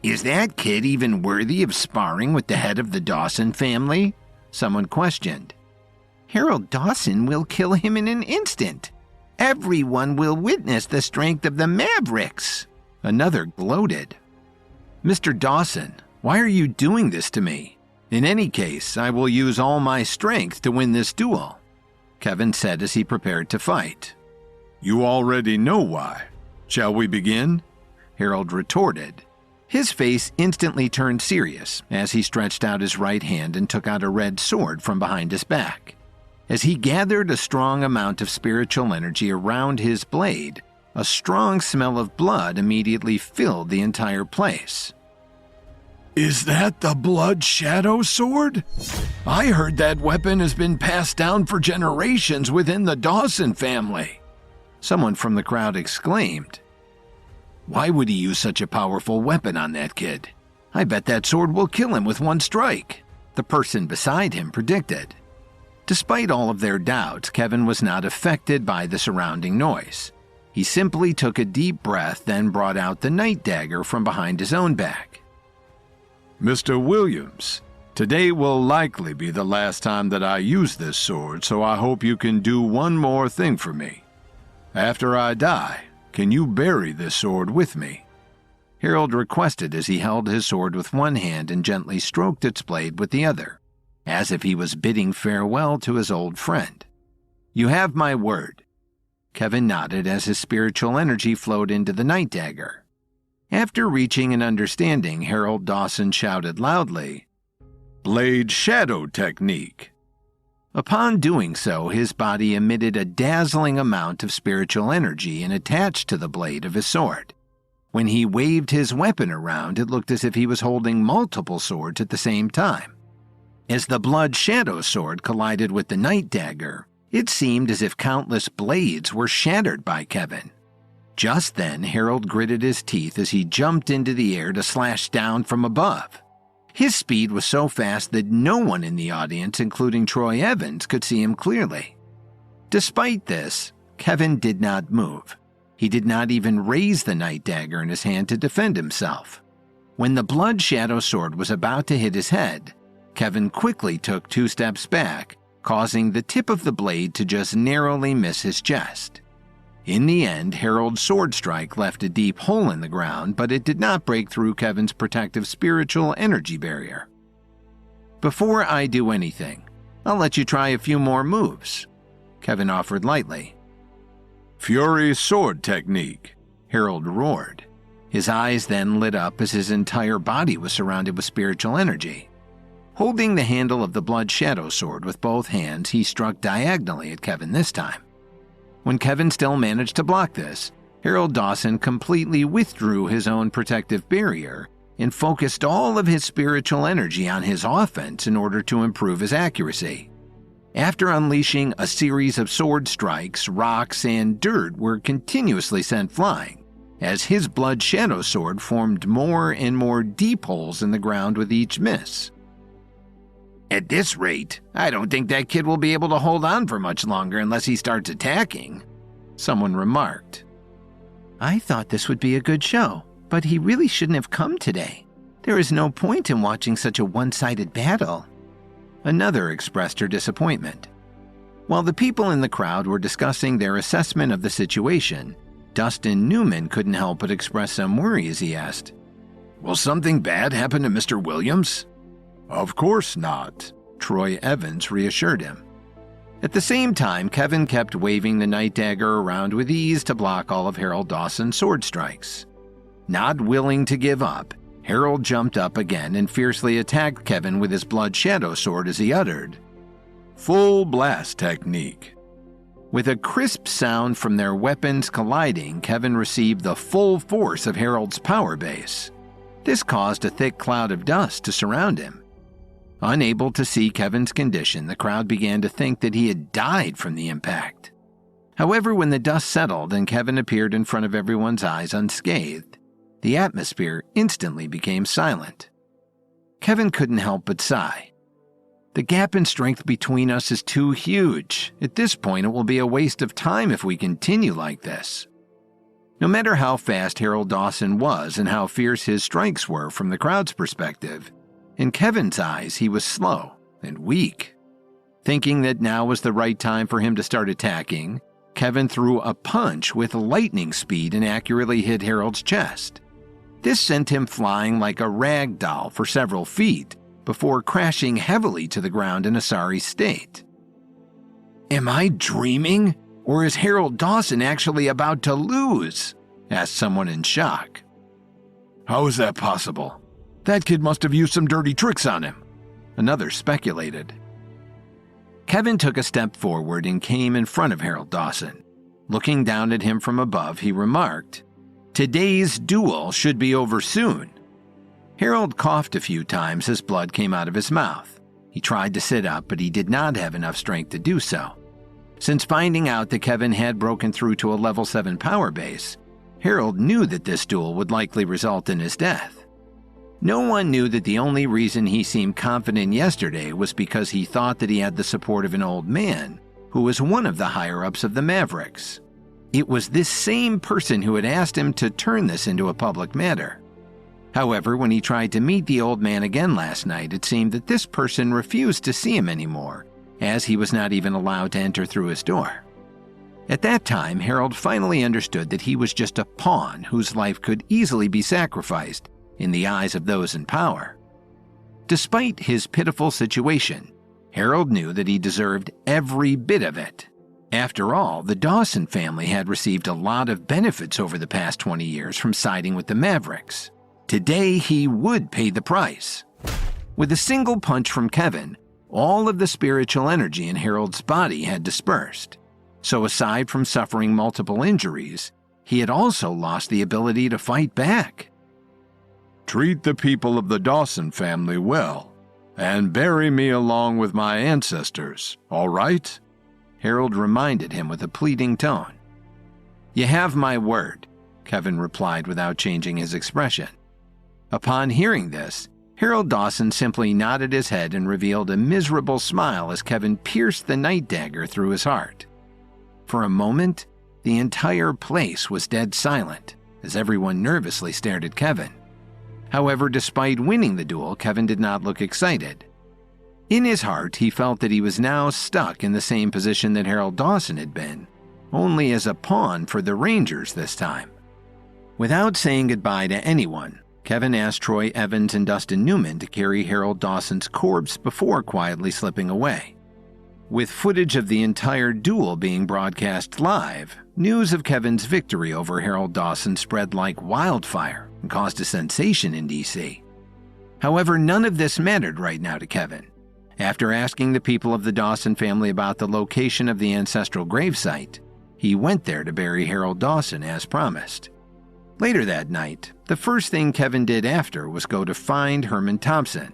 "Is that kid even worthy of sparring with the head of the Dawson family?" someone questioned. "Harold Dawson will kill him in an instant. Everyone will witness the strength of the Mavericks," another gloated. "Mr. Dawson, why are you doing this to me? In any case, I will use all my strength to win this duel," Kevin said as he prepared to fight. "You already know why. Shall we begin?" Harold retorted. His face instantly turned serious as he stretched out his right hand and took out a red sword from behind his back. As he gathered a strong amount of spiritual energy around his blade, a strong smell of blood immediately filled the entire place. "Is that the Blood Shadow Sword? I heard that weapon has been passed down for generations within the Dawson family," someone from the crowd exclaimed. "Why would he use such a powerful weapon on that kid? I bet that sword will kill him with one strike," the person beside him predicted. Despite all of their doubts, Kevin was not affected by the surrounding noise. He simply took a deep breath, then brought out the night dagger from behind his own back. "Mr. Williams, today will likely be the last time that I use this sword, so I hope you can do one more thing for me. After I die, can you bury this sword with me?" Harold requested as he held his sword with one hand and gently stroked its blade with the other, as if he was bidding farewell to his old friend. "You have my word." Kevin nodded as his spiritual energy flowed into the night dagger. After reaching an understanding, Harold Dawson shouted loudly, "Blade Shadow Technique." Upon doing so, his body emitted a dazzling amount of spiritual energy and attached to the blade of his sword. When he waved his weapon around, it looked as if he was holding multiple swords at the same time. As the Blood Shadow Sword collided with the night dagger, it seemed as if countless blades were shattered by Kevin. Just then, Harold gritted his teeth as he jumped into the air to slash down from above. His speed was so fast that no one in the audience, including Troy Evans, could see him clearly. Despite this, Kevin did not move. He did not even raise the night dagger in his hand to defend himself. When the Blood Shadow Sword was about to hit his head, Kevin quickly took 2 steps back, causing the tip of the blade to just narrowly miss his chest. In the end, Harold's sword strike left a deep hole in the ground, but it did not break through Kevin's protective spiritual energy barrier. "Before I do anything, I'll let you try a few more moves," Kevin offered lightly. "Fury Sword Technique," Harold roared. His eyes then lit up as his entire body was surrounded with spiritual energy. Holding the handle of the Blood Shadow Sword with both hands, he struck diagonally at Kevin this time. When Kevin still managed to block this, Harold Dawson completely withdrew his own protective barrier and focused all of his spiritual energy on his offense in order to improve his accuracy. After unleashing a series of sword strikes, rocks and dirt were continuously sent flying, as his Blood Shadow Sword formed more and more deep holes in the ground with each miss. "At this rate, I don't think that kid will be able to hold on for much longer unless he starts attacking," someone remarked. I thought this would be a good show, but he really shouldn't have come today. There is no point in watching such a one-sided battle. Another expressed her disappointment. While the people in the crowd were discussing their assessment of the situation, Dustin Newman couldn't help but express some worry as he asked, Will something bad happen to Mr. Williams? Of course not, Troy Evans reassured him. At the same time, Kevin kept waving the night dagger around with ease to block all of Harold Dawson's sword strikes. Not willing to give up, Harold jumped up again and fiercely attacked Kevin with his blood shadow sword as he uttered, Full blast technique. With a crisp sound from their weapons colliding, Kevin received the full force of Harold's power base. This caused a thick cloud of dust to surround him. Unable to see Kevin's condition, the crowd began to think that he had died from the impact. However, when the dust settled and Kevin appeared in front of everyone's eyes unscathed, the atmosphere instantly became silent. Kevin couldn't help but sigh. The gap in strength between us is too huge. At this point, it will be a waste of time if we continue like this. No matter how fast Harold Dawson was and how fierce his strikes were from the crowd's perspective, in Kevin's eyes, he was slow and weak. Thinking that now was the right time for him to start attacking, Kevin threw a punch with lightning speed and accurately hit Harold's chest. This sent him flying like a rag doll for several feet before crashing heavily to the ground in a sorry state. Am I dreaming, or is Harold Dawson actually about to lose? Asked someone in shock. How is that possible? That kid must have used some dirty tricks on him, another speculated. Kevin took a step forward and came in front of Harold Dawson. Looking down at him from above, he remarked, Today's duel should be over soon. Harold coughed a few times as blood came out of his mouth. He tried to sit up, but he did not have enough strength to do so. Since finding out that Kevin had broken through to a level 7 power base, Harold knew that this duel would likely result in his death. No one knew that the only reason he seemed confident yesterday was because he thought that he had the support of an old man who was one of the higher-ups of the Mavericks. It was this same person who had asked him to turn this into a public matter. However, when he tried to meet the old man again last night, it seemed that this person refused to see him anymore, as he was not even allowed to enter through his door. At that time, Harold finally understood that he was just a pawn whose life could easily be sacrificed in the eyes of those in power. Despite his pitiful situation, Harold knew that he deserved every bit of it. After all, the Dawson family had received a lot of benefits over the past 20 years from siding with the Mavericks. Today, he would pay the price. With a single punch from Kevin, all of the spiritual energy in Harold's body had dispersed. So aside from suffering multiple injuries, he had also lost the ability to fight back. Treat the people of the Dawson family well, and bury me along with my ancestors, all right? Harold reminded him with a pleading tone. You have my word, Kevin replied without changing his expression. Upon hearing this, Harold Dawson simply nodded his head and revealed a miserable smile as Kevin pierced the night dagger through his heart. For a moment, the entire place was dead silent as everyone nervously stared at Kevin. However, despite winning the duel, Kevin did not look excited. In his heart, he felt that he was now stuck in the same position that Harold Dawson had been, only as a pawn for the Rangers this time. Without saying goodbye to anyone, Kevin asked Troy Evans and Dustin Newman to carry Harold Dawson's corpse before quietly slipping away. With footage of the entire duel being broadcast live, news of Kevin's victory over Harold Dawson spread like wildfire and caused a sensation in D.C. However, none of this mattered right now to Kevin. After asking the people of the Dawson family about the location of the ancestral gravesite, he went there to bury Harold Dawson as promised. Later that night, the first thing Kevin did after was go to find Herman Thompson.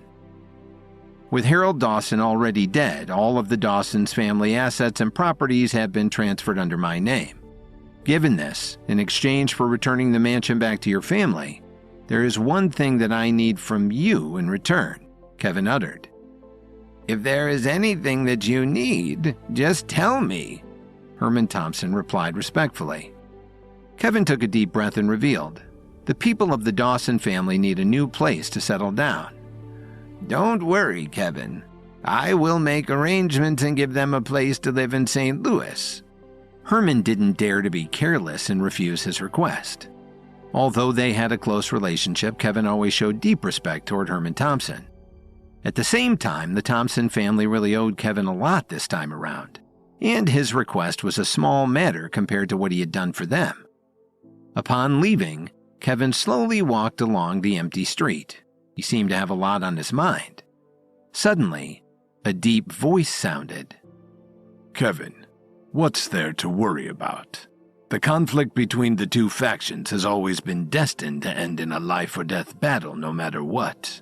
With Harold Dawson already dead, all of the Dawson's family assets and properties have been transferred under my name. Given this, in exchange for returning the mansion back to your family, there is one thing that I need from you in return, Kevin uttered. If there is anything that you need, just tell me, Herman Thompson replied respectfully. Kevin took a deep breath and revealed, "The people of the Dawson family need a new place to settle down." "Don't worry, Kevin. I will make arrangements and give them a place to live in St. Louis." Herman didn't dare to be careless and refuse his request. Although they had a close relationship, Kevin always showed deep respect toward Herman Thompson. At the same time, the Thompson family really owed Kevin a lot this time around, and his request was a small matter compared to what he had done for them. Upon leaving, Kevin slowly walked along the empty street. He seemed to have a lot on his mind. Suddenly, a deep voice sounded. Kevin, what's there to worry about? The conflict between the two factions has always been destined to end in a life-or-death battle no matter what.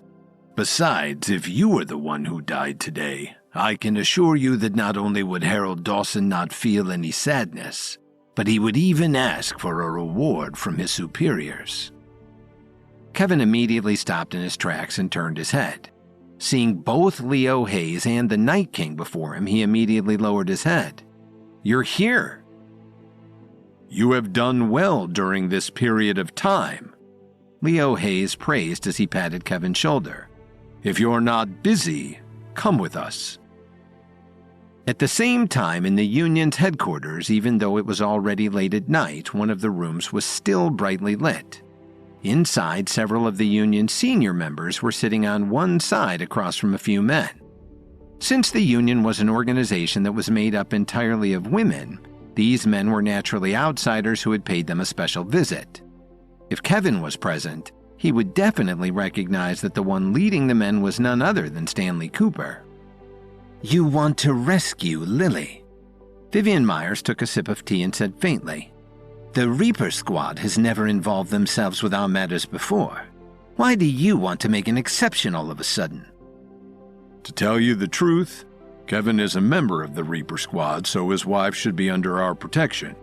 Besides, if you were the one who died today, I can assure you that not only would Harold Dawson not feel any sadness, but he would even ask for a reward from his superiors. Kevin immediately stopped in his tracks and turned his head. Seeing both Leo Hayes and the Night King before him, he immediately lowered his head. "You're here." You have done well during this period of time, Leo Hayes praised as he patted Kevin's shoulder. If you're not busy, come with us. At the same time, in the Union's headquarters, even though it was already late at night, one of the rooms was still brightly lit. Inside, several of the Union's senior members were sitting on one side across from a few men. Since the Union was an organization that was made up entirely of women, these men were naturally outsiders who had paid them a special visit. If Kevin was present, he would definitely recognize that the one leading the men was none other than Stanley Cooper. "You want to rescue Lily?" Vivian Myers took a sip of tea and said faintly, "The Reaper Squad has never involved themselves with our matters before. Why do you want to make an exception all of a sudden?" To tell you the truth, Kevin is a member of the Reaper Squad, so his wife should be under our protection.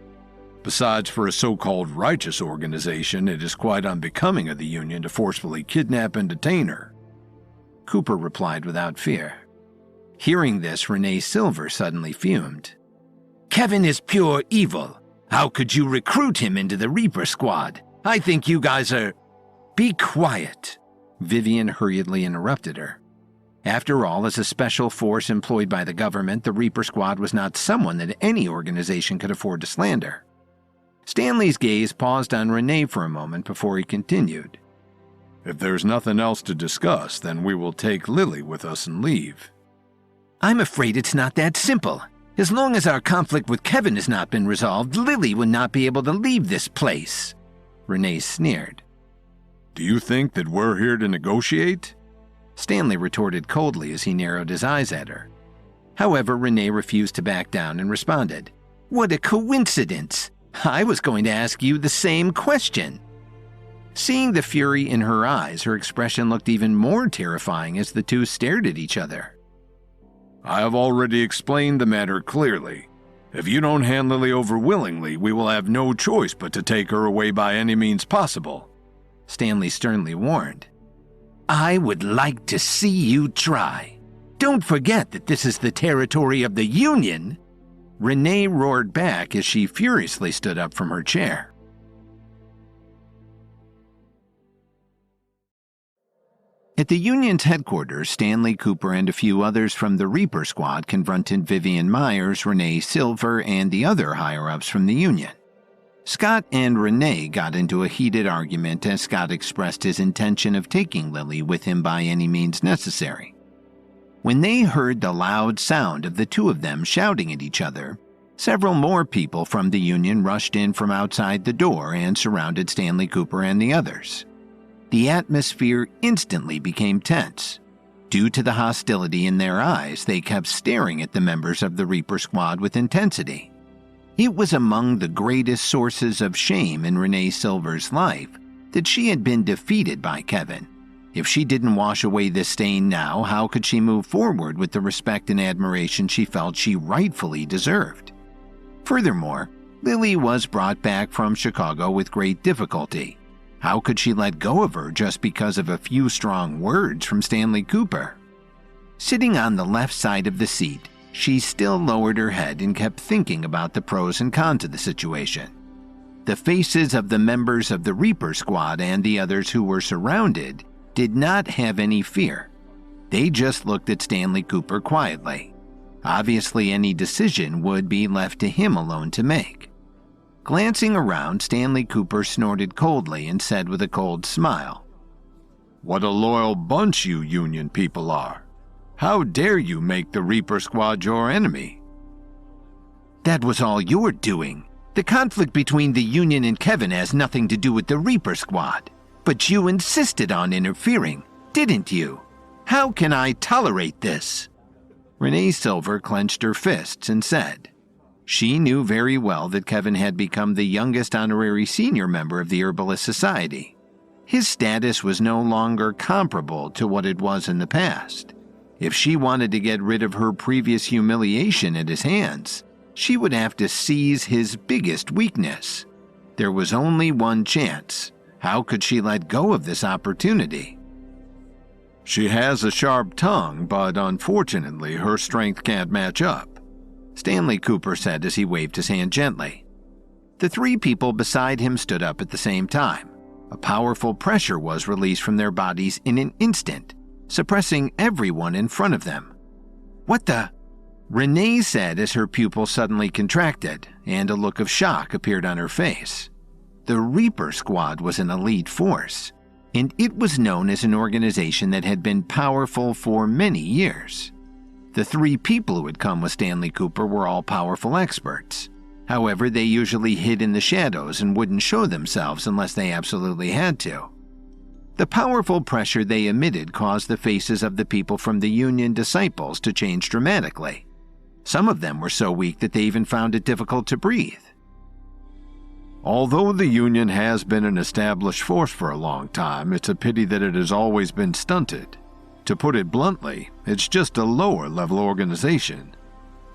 Besides, for a so-called righteous organization, it is quite unbecoming of the Union to forcefully kidnap and detain her. Cooper replied without fear. Hearing this, Renee Silver suddenly fumed. "Kevin is pure evil. How could you recruit him into the Reaper Squad? I think you guys are—" "Be quiet," Vivian hurriedly interrupted her. After all, as a special force employed by the government, the Reaper Squad was not someone that any organization could afford to slander. Stanley's gaze paused on Renee for a moment before he continued. If there's nothing else to discuss, then we will take Lily with us and leave. I'm afraid it's not that simple. As long as our conflict with Kevin has not been resolved, Lily would not be able to leave this place. Renee sneered. Do you think that we're here to negotiate? Stanley retorted coldly as he narrowed his eyes at her. However, Renee refused to back down and responded, What a coincidence! I was going to ask you the same question. Seeing the fury in her eyes, her expression looked even more terrifying as the two stared at each other. I have already explained the matter clearly. If you don't hand Lily over willingly, we will have no choice but to take her away by any means possible, Stanley sternly warned. I would like to see you try. Don't forget that this is the territory of the Union. Renee roared back as she furiously stood up from her chair. At the Union's headquarters, Stanley Cooper and a few others from the Reaper Squad confronted Vivian Myers, Renee Silver, and the other higher-ups from the Union. Scott and Renee got into a heated argument as Scott expressed his intention of taking Lily with him by any means necessary. When they heard the loud sound of the two of them shouting at each other, several more people from the Union rushed in from outside the door and surrounded Stanley Cooper and the others. The atmosphere instantly became tense. Due to the hostility in their eyes, they kept staring at the members of the Reaper Squad with intensity. It was among the greatest sources of shame in Renee Silver's life that she had been defeated by Kevin. If she didn't wash away this stain now, how could she move forward with the respect and admiration she felt she rightfully deserved? Furthermore, Lily was brought back from Chicago with great difficulty. How could she let go of her just because of a few strong words from Stanley Cooper? Sitting on the left side of the seat, she still lowered her head and kept thinking about the pros and cons of the situation. The faces of the members of the Reaper Squad and the others who were surrounded did not have any fear. They just looked at Stanley Cooper quietly. Obviously, any decision would be left to him alone to make. Glancing around, Stanley Cooper snorted coldly and said with a cold smile, "What a loyal bunch you Union people are. How dare you make the Reaper Squad your enemy?" "That was all your doing. The conflict between the Union and Kevin has nothing to do with the Reaper Squad. But you insisted on interfering, didn't you? How can I tolerate this?" Renee Silver clenched her fists and said. She knew very well that Kevin had become the youngest honorary senior member of the Herbalist Society. His status was no longer comparable to what it was in the past. If she wanted to get rid of her previous humiliation at his hands, she would have to seize his biggest weakness. There was only one chance. How could she let go of this opportunity? "She has a sharp tongue, but unfortunately her strength can't match up," Stanley Cooper said as he waved his hand gently. The three people beside him stood up at the same time. A powerful pressure was released from their bodies in an instant, suppressing everyone in front of them. "What the?" Renee said as her pupil suddenly contracted, and a look of shock appeared on her face. The Reaper Squad was an elite force, and it was known as an organization that had been powerful for many years. The three people who had come with Stanley Cooper were all powerful experts. However, they usually hid in the shadows and wouldn't show themselves unless they absolutely had to. The powerful pressure they emitted caused the faces of the people from the Union disciples to change dramatically. Some of them were so weak that they even found it difficult to breathe. "Although the Union has been an established force for a long time, it's a pity that it has always been stunted. To put it bluntly, it's just a lower-level organization.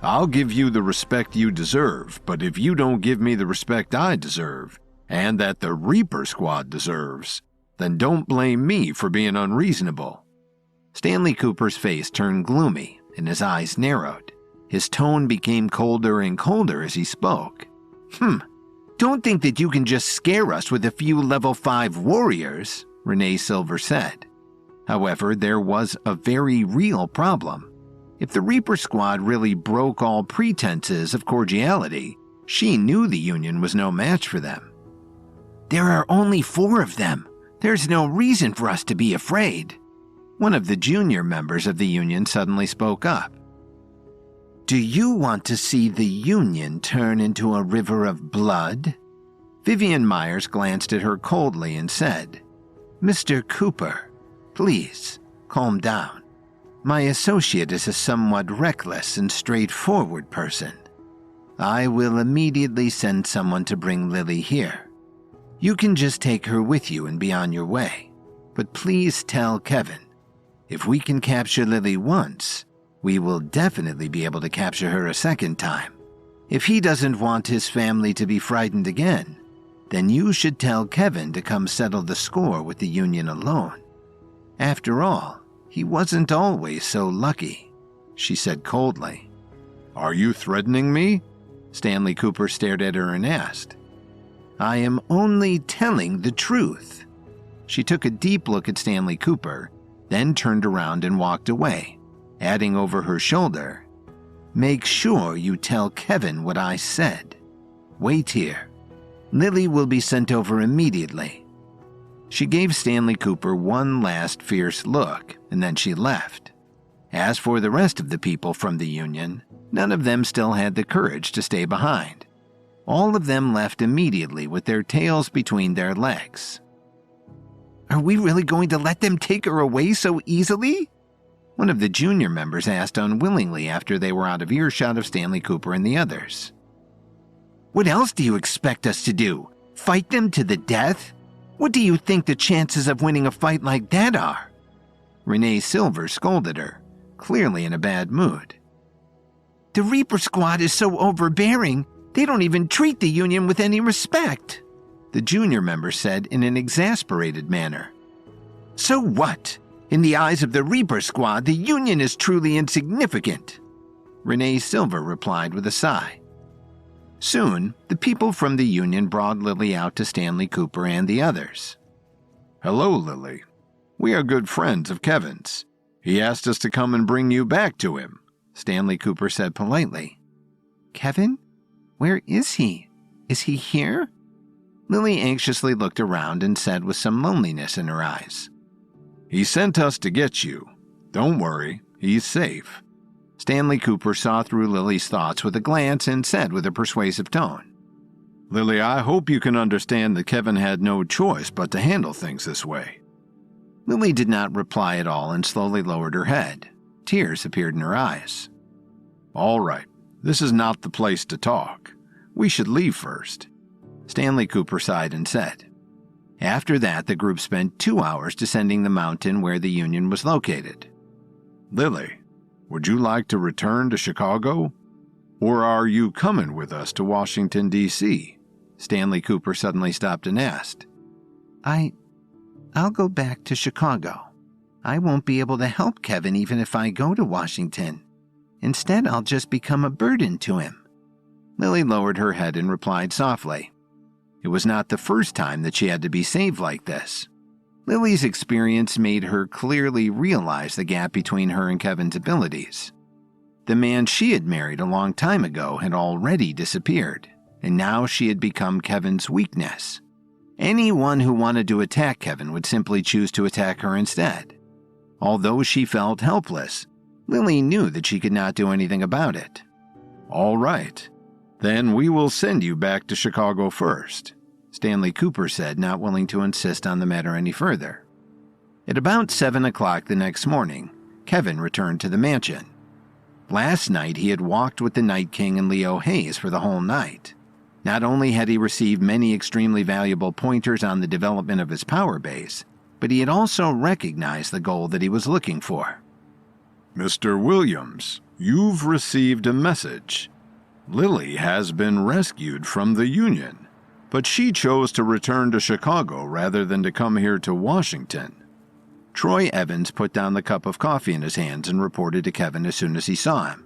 I'll give you the respect you deserve, but if you don't give me the respect I deserve, and that the Reaper Squad deserves, then don't blame me for being unreasonable." Stanley Cooper's face turned gloomy and his eyes narrowed. His tone became colder and colder as he spoke. Don't think that you can just scare us with a few level 5 warriors," Renee Silver said. However, there was a very real problem. If the Reaper Squad really broke all pretenses of cordiality, she knew the Union was no match for them. "There are only 4 of them. There's no reason for us to be afraid." One of the junior members of the Union suddenly spoke up. "Do you want to see the Union turn into a river of blood?" Vivian Myers glanced at her coldly and said, "Mr. Cooper, please, calm down. My associate is a somewhat reckless and straightforward person. I will immediately send someone to bring Lily here. You can just take her with you and be on your way. But please tell Kevin, if we can capture Lily once, we will definitely be able to capture her a second time. If he doesn't want his family to be frightened again, then you should tell Kevin to come settle the score with the Union alone. After all, he wasn't always so lucky," she said coldly. "Are you threatening me?" Stanley Cooper stared at her and asked. "I am only telling the truth." She took a deep look at Stanley Cooper, then turned around and walked away, adding over her shoulder, "Make sure you tell Kevin what I said. Wait here. Lily will be sent over immediately." She gave Stanley Cooper one last fierce look, and then she left. As for the rest of the people from the Union, none of them still had the courage to stay behind. All of them left immediately with their tails between their legs. "Are we really going to let them take her away so easily?" One of the junior members asked unwillingly after they were out of earshot of Stanley Cooper and the others. "What else do you expect us to do? Fight them to the death? What do you think the chances of winning a fight like that are?" Renee Silver scolded her, clearly in a bad mood. "The Reaper Squad is so overbearing, they don't even treat the Union with any respect," the junior member said in an exasperated manner. "So what? In the eyes of the Reaper Squad, the Union is truly insignificant." Renee Silver replied with a sigh. Soon, the people from the union brought Lily out to Stanley Cooper and the others. Hello, Lily. We are good friends of Kevin's. He asked us to come and bring you back to him, Stanley Cooper said politely. Kevin? Where is he? Is he here? Lily anxiously looked around and said with some loneliness in her eyes. He sent us to get you. Don't worry, he's safe. Stanley Cooper saw through Lily's thoughts with a glance and said with a persuasive tone. Lily, I hope you can understand that Kevin had no choice but to handle things this way. Lily did not reply at all and slowly lowered her head. Tears appeared in her eyes. All right, this is not the place to talk. We should leave first, Stanley Cooper sighed and said. After that, the group spent 2 hours descending the mountain where the Union was located. Lily, would you like to return to Chicago? Or are you coming with us to Washington, D.C.? Stanley Cooper suddenly stopped and asked. I'll go back to Chicago. I won't be able to help Kevin even if I go to Washington. Instead, I'll just become a burden to him. Lily lowered her head and replied softly. It was not the first time that she had to be saved like this. Lily's experience made her clearly realize the gap between her and Kevin's abilities. The man she had married a long time ago had already disappeared, and now she had become Kevin's weakness. Anyone who wanted to attack Kevin would simply choose to attack her instead. Although she felt helpless, Lily knew that she could not do anything about it. All right. Then we will send you back to Chicago first, Stanley Cooper said, not willing to insist on the matter any further. At about 7 o'clock the next morning, Kevin returned to the mansion. Last night he had walked with the Night King and Leo Hayes for the whole night. Not only had he received many extremely valuable pointers on the development of his power base, but he had also recognized the goal that he was looking for. Mr. Williams, you've received a message. Lily has been rescued from the Union, but she chose to return to Chicago rather than to come here to Washington. Troy Evans put down the cup of coffee in his hands and reported to Kevin as soon as he saw him.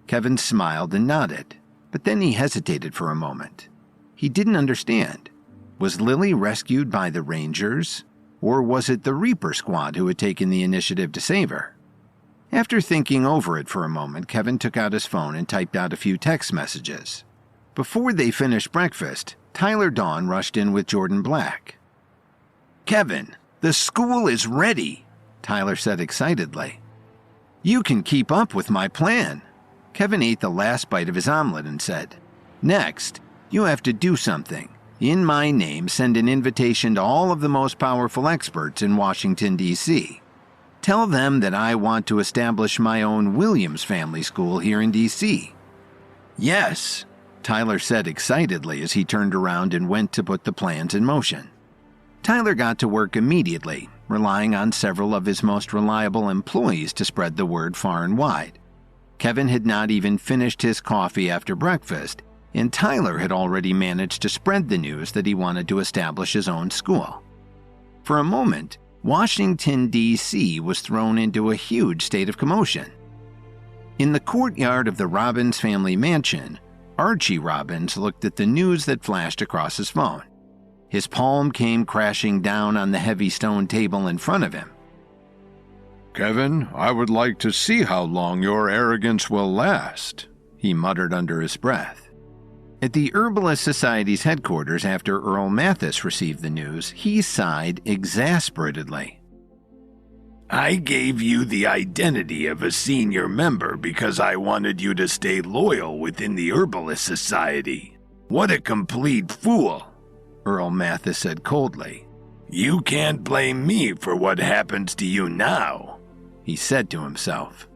Kevin smiled and nodded, but then he hesitated for a moment. He didn't understand. Was Lily rescued by the Rangers, or was it the Reaper Squad who had taken the initiative to save her? After thinking over it for a moment, Kevin took out his phone and typed out a few text messages. Before they finished breakfast, Tyler Dawn rushed in with Jordan Black. "Kevin, the school is ready," Tyler said excitedly. "You can keep up with my plan." Kevin ate the last bite of his omelet and said, "Next, you have to do something. In my name, send an invitation to all of the most powerful experts in Washington, D.C. Tell them that I want to establish my own Williams family school here in D.C. "Yes," Tyler said excitedly as he turned around and went to put the plans in motion. Tyler got to work immediately, relying on several of his most reliable employees to spread the word far and wide. Kevin had not even finished his coffee after breakfast, and Tyler had already managed to spread the news that he wanted to establish his own school. For a moment, Washington, D.C. was thrown into a huge state of commotion. In the courtyard of the Robbins family mansion, Archie Robbins looked at the news that flashed across his phone. His palm came crashing down on the heavy stone table in front of him. "Kevin, I would like to see how long your arrogance will last," he muttered under his breath. At the Herbalist Society's headquarters after Earl Mathis received the news, he sighed exasperatedly. "I gave you the identity of a senior member because I wanted you to stay loyal within the Herbalist Society. What a complete fool," Earl Mathis said coldly. "You can't blame me for what happens to you now," he said to himself.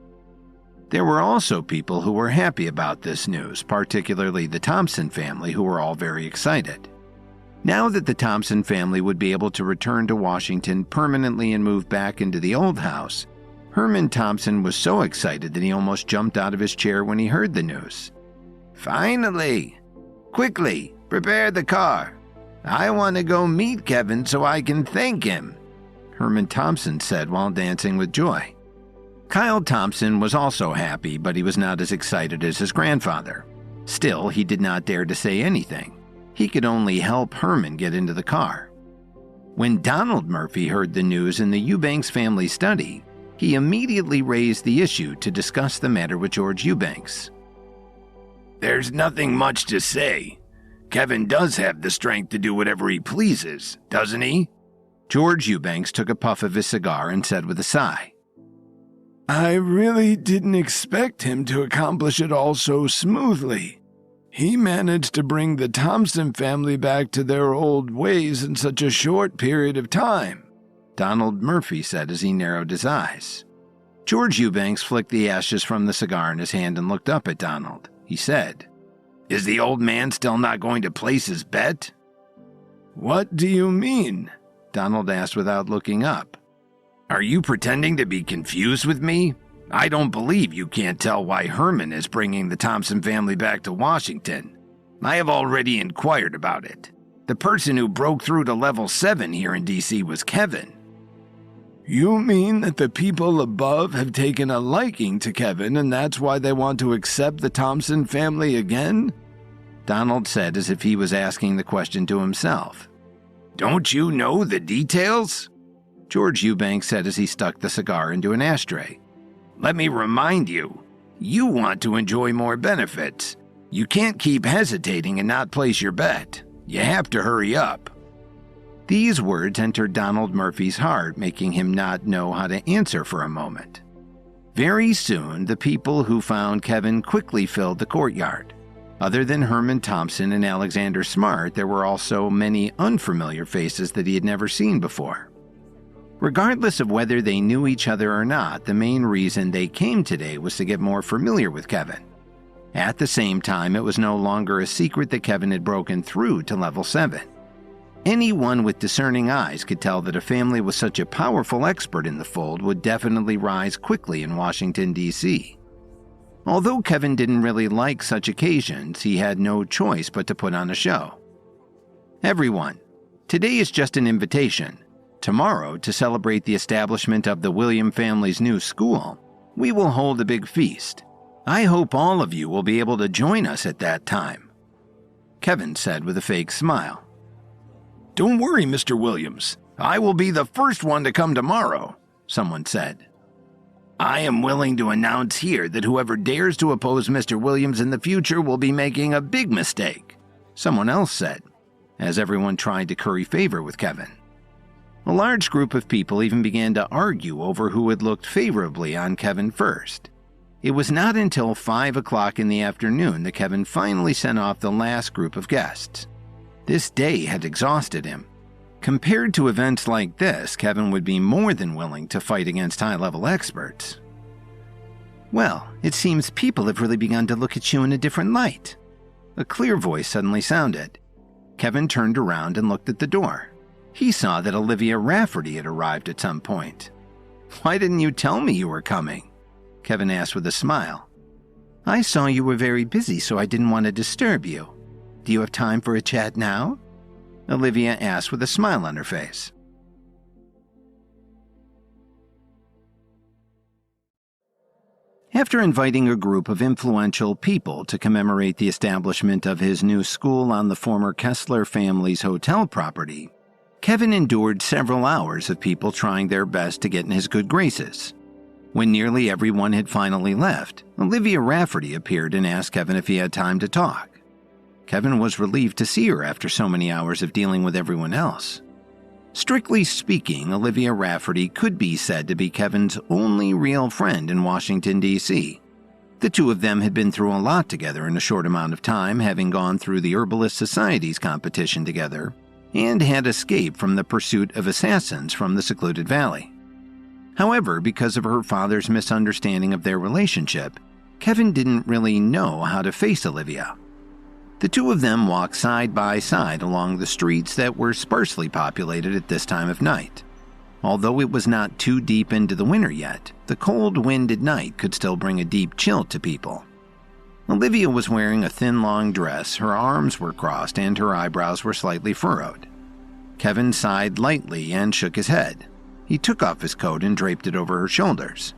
There were also people who were happy about this news, particularly the Thompson family, who were all very excited. Now that the Thompson family would be able to return to Washington permanently and move back into the old house, Herman Thompson was so excited that he almost jumped out of his chair when he heard the news. "Finally! Quickly, prepare the car. I want to go meet Kevin so I can thank him," Herman Thompson said while dancing with joy. Kyle Thompson was also happy, but he was not as excited as his grandfather. Still, he did not dare to say anything. He could only help Herman get into the car. When Donald Murphy heard the news in the Eubanks family study, he immediately raised the issue to discuss the matter with George Eubanks. There's nothing much to say. Kevin does have the strength to do whatever he pleases, doesn't he? George Eubanks took a puff of his cigar and said with a sigh, I really didn't expect him to accomplish it all so smoothly. He managed to bring the Thompson family back to their old ways in such a short period of time, Donald Murphy said as he narrowed his eyes. George Eubanks flicked the ashes from the cigar in his hand and looked up at Donald. He said, Is the old man still not going to place his bet? What do you mean? Donald asked without looking up. Are you pretending to be confused with me? I don't believe you can't tell why Herman is bringing the Thompson family back to Washington. I have already inquired about it. The person who broke through to level 7 here in D.C. was Kevin. You mean that the people above have taken a liking to Kevin and that's why they want to accept the Thompson family again? Donald said as if he was asking the question to himself. Don't you know the details? George Eubanks said as he stuck the cigar into an ashtray. Let me remind you, you want to enjoy more benefits. You can't keep hesitating and not place your bet. You have to hurry up. These words entered Donald Murphy's heart, making him not know how to answer for a moment. Very soon, the people who found Kevin quickly filled the courtyard. Other than Herman Thompson and Alexander Smart, there were also many unfamiliar faces that he had never seen before. Regardless of whether they knew each other or not, the main reason they came today was to get more familiar with Kevin. At the same time, it was no longer a secret that Kevin had broken through to level 7. Anyone with discerning eyes could tell that a family with such a powerful expert in the fold would definitely rise quickly in Washington, D.C. Although Kevin didn't really like such occasions, he had no choice but to put on a show. Everyone, today is just an invitation. Tomorrow, to celebrate the establishment of the William family's new school, we will hold a big feast. I hope all of you will be able to join us at that time, Kevin said with a fake smile. Don't worry, Mr. Williams. I will be the first one to come tomorrow, someone said. I am willing to announce here that whoever dares to oppose Mr. Williams in the future will be making a big mistake, someone else said, as everyone tried to curry favor with Kevin. A large group of people even began to argue over who had looked favorably on Kevin first. It was not until 5 o'clock in the afternoon that Kevin finally sent off the last group of guests. This day had exhausted him. Compared to events like this, Kevin would be more than willing to fight against high-level experts. Well, it seems people have really begun to look at you in a different light. A clear voice suddenly sounded. Kevin turned around and looked at the door. He saw that Olivia Rafferty had arrived at some point. Why didn't you tell me you were coming? Kevin asked with a smile. I saw you were very busy, so I didn't want to disturb you. Do you have time for a chat now? Olivia asked with a smile on her face. After inviting a group of influential people to commemorate the establishment of his new school on the former Kessler family's hotel property, Kevin endured several hours of people trying their best to get in his good graces. When nearly everyone had finally left, Olivia Rafferty appeared and asked Kevin if he had time to talk. Kevin was relieved to see her after so many hours of dealing with everyone else. Strictly speaking, Olivia Rafferty could be said to be Kevin's only real friend in Washington, D.C. The two of them had been through a lot together in a short amount of time, having gone through the Herbalist Society's competition together, and had escaped from the pursuit of assassins from the secluded valley. However, because of her father's misunderstanding of their relationship, Kevin didn't really know how to face Olivia. The two of them walked side by side along the streets that were sparsely populated at this time of night. Although it was not too deep into the winter yet, the cold wind at night could still bring a deep chill to people. Olivia was wearing a thin long dress, her arms were crossed, and her eyebrows were slightly furrowed. Kevin sighed lightly and shook his head. He took off his coat and draped it over her shoulders.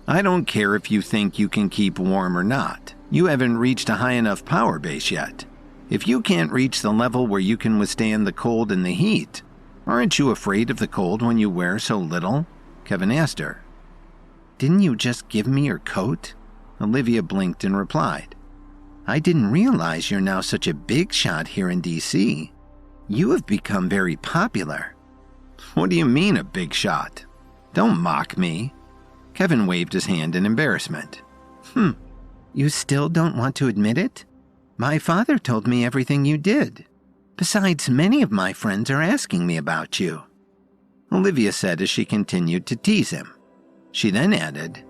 I don't care if you think you can keep warm or not. You haven't reached a high enough power base yet. If you can't reach the level where you can withstand the cold and the heat, aren't you afraid of the cold when you wear so little? Kevin asked her. Didn't you just give me your coat? Olivia blinked and replied. I didn't realize you're now such a big shot here in DC. You have become very popular. What do you mean a big shot? Don't mock me. Kevin waved his hand in embarrassment. You still don't want to admit it? My father told me everything you did. Besides, many of my friends are asking me about you. Olivia said as she continued to tease him. She then added,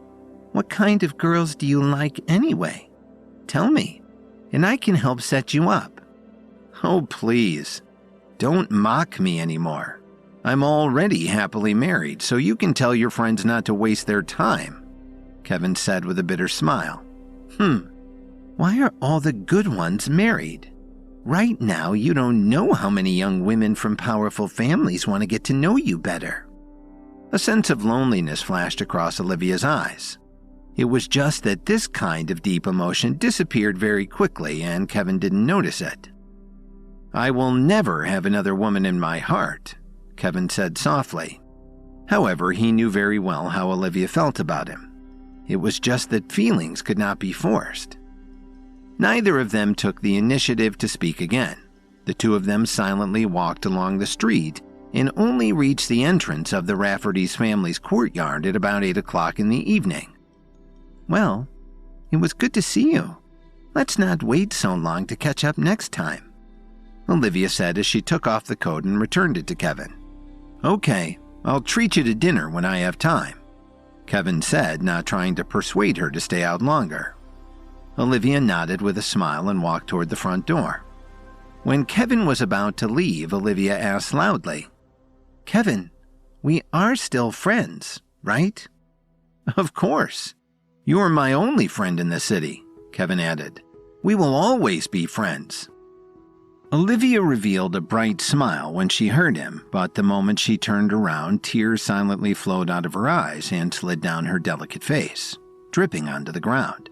What kind of girls do you like anyway? Tell me, and I can help set you up. Oh, please. Don't mock me anymore. I'm already happily married, so you can tell your friends not to waste their time, Kevin said with a bitter smile. Why are all the good ones married? Right now, you don't know how many young women from powerful families want to get to know you better. A sense of loneliness flashed across Olivia's eyes. It was just that this kind of deep emotion disappeared very quickly, and Kevin didn't notice it. I will never have another woman in my heart, Kevin said softly. However, he knew very well how Olivia felt about him. It was just that feelings could not be forced. Neither of them took the initiative to speak again. The two of them silently walked along the street and only reached the entrance of the Rafferty's family's courtyard at about 8 o'clock in the evening. Well, it was good to see you. Let's not wait so long to catch up next time, Olivia said as she took off the coat and returned it to Kevin. Okay, I'll treat you to dinner when I have time, Kevin said, not trying to persuade her to stay out longer. Olivia nodded with a smile and walked toward the front door. When Kevin was about to leave, Olivia asked loudly, Kevin, we are still friends, right? Of course. You are my only friend in the city, Kevin added. We will always be friends. Olivia revealed a bright smile when she heard him, but the moment she turned around, tears silently flowed out of her eyes and slid down her delicate face, dripping onto the ground.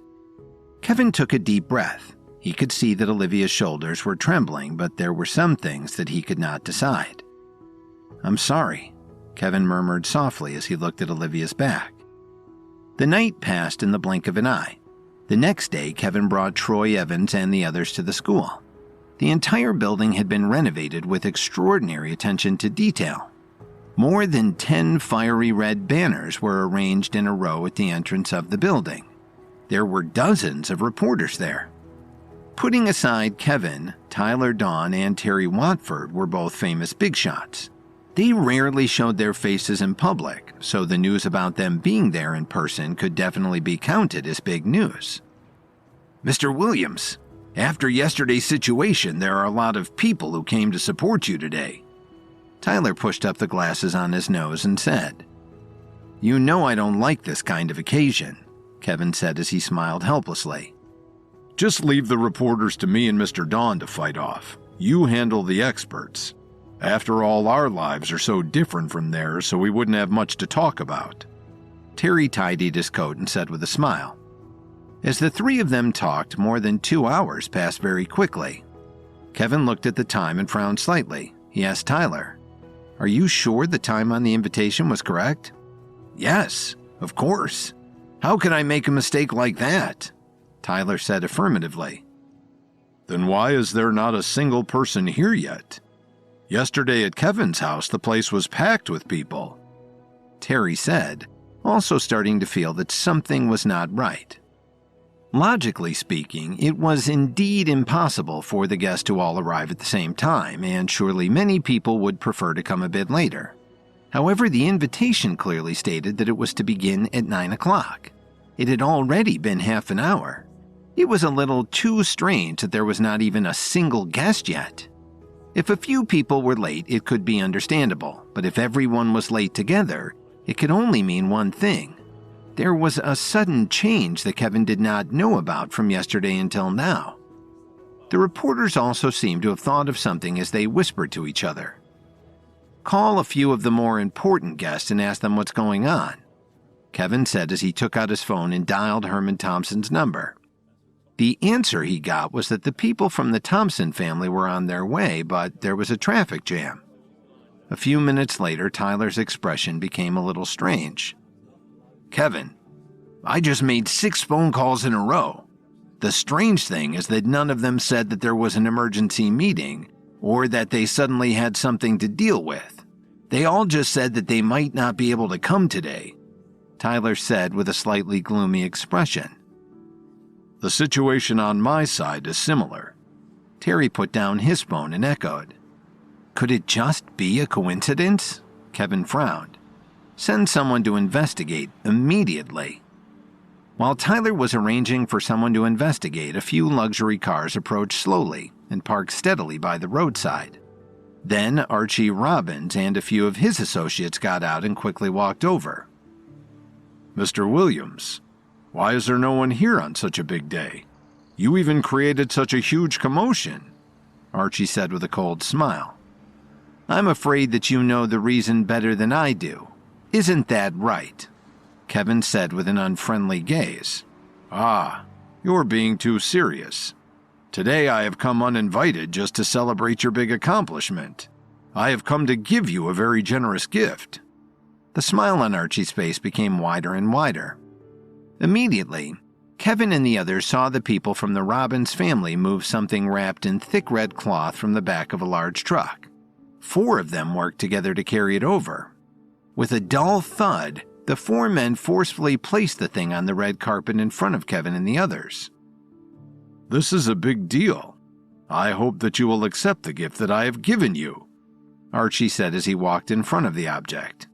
Kevin took a deep breath. He could see that Olivia's shoulders were trembling, but there were some things that he could not decide. I'm sorry, Kevin murmured softly as he looked at Olivia's back. The night passed in the blink of an eye. The next day, Kevin brought Troy Evans and the others to the school. The entire building had been renovated with extraordinary attention to detail. More than 10 fiery red banners were arranged in a row at the entrance of the building. There were dozens of reporters there. Putting aside Kevin, Tyler Dawn and Terry Watford were both famous big shots. They rarely showed their faces in public, so the news about them being there in person could definitely be counted as big news. Mr. Williams, after yesterday's situation, there are a lot of people who came to support you today. Tyler pushed up the glasses on his nose and said, You know I don't like this kind of occasion, Kevin said as he smiled helplessly. Just leave the reporters to me and Mr. Dawn to fight off. You handle the experts. After all, our lives are so different from theirs, so we wouldn't have much to talk about. Terry tidied his coat and said with a smile. As the three of them talked, more than 2 hours passed very quickly. Kevin looked at the time and frowned slightly. He asked Tyler, Are you sure the time on the invitation was correct? Yes, of course. How could I make a mistake like that? Tyler said affirmatively. Then why is there not a single person here yet? Yesterday at Kevin's house, the place was packed with people, Terry said, also starting to feel that something was not right. Logically speaking, it was indeed impossible for the guests to all arrive at the same time, and surely many people would prefer to come a bit later. However, the invitation clearly stated that it was to begin at 9 o'clock. It had already been half an hour. It was a little too strange that there was not even a single guest yet. If a few people were late, it could be understandable, but if everyone was late together, it could only mean one thing. There was a sudden change that Kevin did not know about from yesterday until now. The reporters also seemed to have thought of something as they whispered to each other. Call a few of the more important guests and ask them what's going on. Kevin said as he took out his phone and dialed Herman Thompson's number. The answer he got was that the people from the Thompson family were on their way, but there was a traffic jam. A few minutes later, Tyler's expression became a little strange. "Kevin, I just made 6 phone calls in a row. The strange thing is that none of them said that there was an emergency meeting or that they suddenly had something to deal with. They all just said that they might not be able to come today," Tyler said with a slightly gloomy expression. The situation on my side is similar. Terry put down his phone and echoed. "Could it just be a coincidence?" Kevin frowned. "Send someone to investigate immediately." While Tyler was arranging for someone to investigate, a few luxury cars approached slowly and parked steadily by the roadside. Then Archie Robbins and a few of his associates got out and quickly walked over. "Mr. Williams, why is there no one here on such a big day? You even created such a huge commotion," Archie said with a cold smile. "I'm afraid that you know the reason better than I do. Isn't that right?" Kevin said with an unfriendly gaze. "Ah, you're being too serious. Today I have come uninvited just to celebrate your big accomplishment. I have come to give you a very generous gift." The smile on Archie's face became wider and wider. Immediately, Kevin and the others saw the people from the Robbins family move something wrapped in thick red cloth from the back of a large truck. 4 of them worked together to carry it over. With a dull thud, the 4 men forcefully placed the thing on the red carpet in front of Kevin and the others. "This is a big deal. I hope that you will accept the gift that I have given you," Archie said as he walked in front of the object.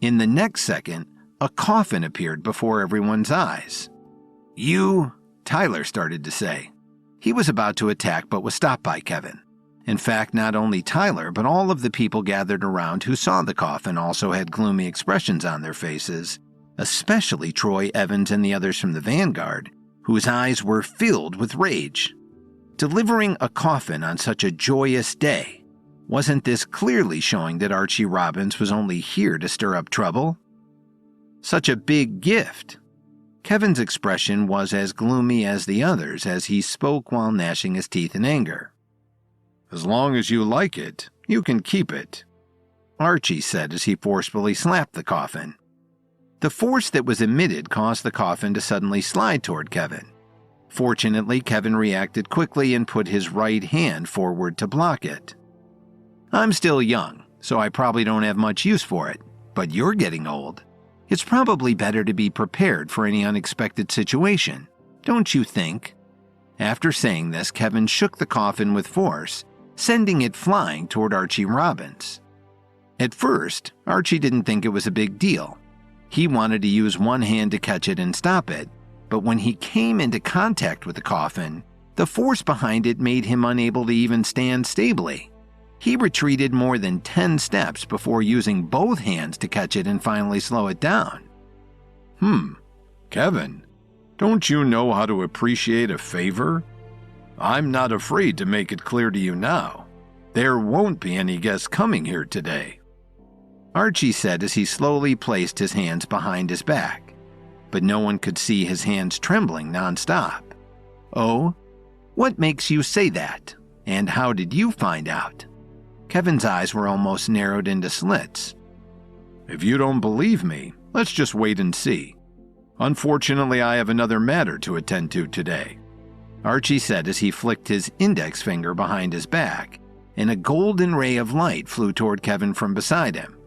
In the next second, a coffin appeared before everyone's eyes. "You," Tyler started to say. He was about to attack but was stopped by Kevin. In fact, not only Tyler, but all of the people gathered around who saw the coffin also had gloomy expressions on their faces, especially Troy Evans and the others from the Vanguard, whose eyes were filled with rage. Delivering a coffin on such a joyous day, wasn't this clearly showing that Archie Robbins was only here to stir up trouble? Such a big gift. Kevin's expression was as gloomy as the others as he spoke while gnashing his teeth in anger. "As long as you like it, you can keep it," Archie said as he forcefully slapped the coffin. The force that was emitted caused the coffin to suddenly slide toward Kevin. Fortunately, Kevin reacted quickly and put his right hand forward to block it. "I'm still young, so I probably don't have much use for it, but you're getting old. It's probably better to be prepared for any unexpected situation, don't you think?" After saying this, Kevin shook the coffin with force, sending it flying toward Archie Robbins. At first, Archie didn't think it was a big deal. He wanted to use one hand to catch it and stop it, but when he came into contact with the coffin, the force behind it made him unable to even stand stably. He retreated more than 10 steps before using both hands to catch it and finally slow it down. Kevin, don't you know how to appreciate a favor? I'm not afraid to make it clear to you now. There won't be any guests coming here today," Archie said as he slowly placed his hands behind his back, but no one could see his hands trembling nonstop. "Oh? What makes you say that? And how did you find out?" Kevin's eyes were almost narrowed into slits. "If you don't believe me, let's just wait and see. Unfortunately, I have another matter to attend to today," Archie said as he flicked his index finger behind his back, and a golden ray of light flew toward Kevin from beside him.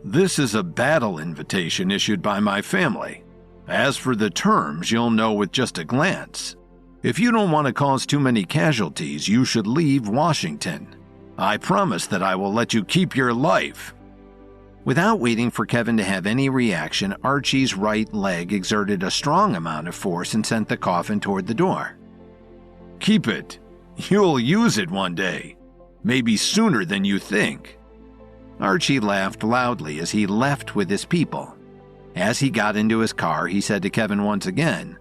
"This is a battle invitation issued by my family. As for the terms, you'll know with just a glance. If you don't want to cause too many casualties, you should leave Washington. I promise that I will let you keep your life." Without waiting for Kevin to have any reaction, Archie's right leg exerted a strong amount of force and sent the coffin toward the door. "Keep it. You'll use it one day. Maybe sooner than you think." Archie laughed loudly as he left with his people. As he got into his car, he said to Kevin once again,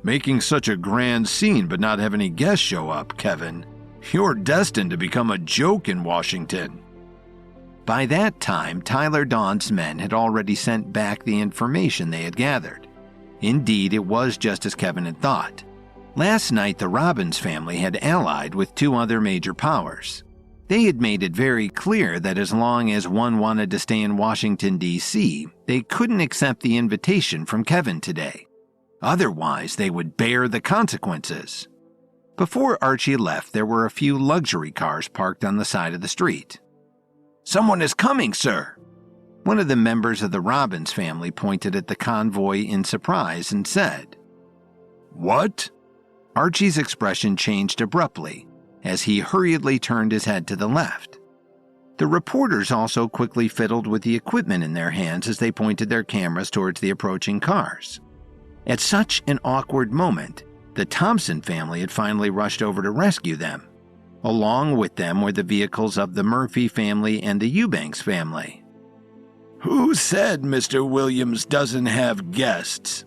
"Making such a grand scene but not have any guests show up, Kevin. You're destined to become a joke in Washington." By that time, Tyler Dawn's men had already sent back the information they had gathered. Indeed, it was just as Kevin had thought. Last night, the Robbins family had allied with two other major powers. They had made it very clear that as long as one wanted to stay in Washington, D.C., they couldn't accept the invitation from Kevin today. Otherwise, they would bear the consequences. Before Archie left, there were a few luxury cars parked on the side of the street. "Someone is coming, sir." One of the members of the Robbins family pointed at the convoy in surprise and said, What? Archie's expression changed abruptly as he hurriedly turned his head to the left. The reporters also quickly fiddled with the equipment in their hands as they pointed their cameras towards the approaching cars. At such an awkward moment, the Thompson family had finally rushed over to rescue them. Along with them were the vehicles of the Murphy family and the Eubanks family. "Who said Mr. Williams doesn't have guests?"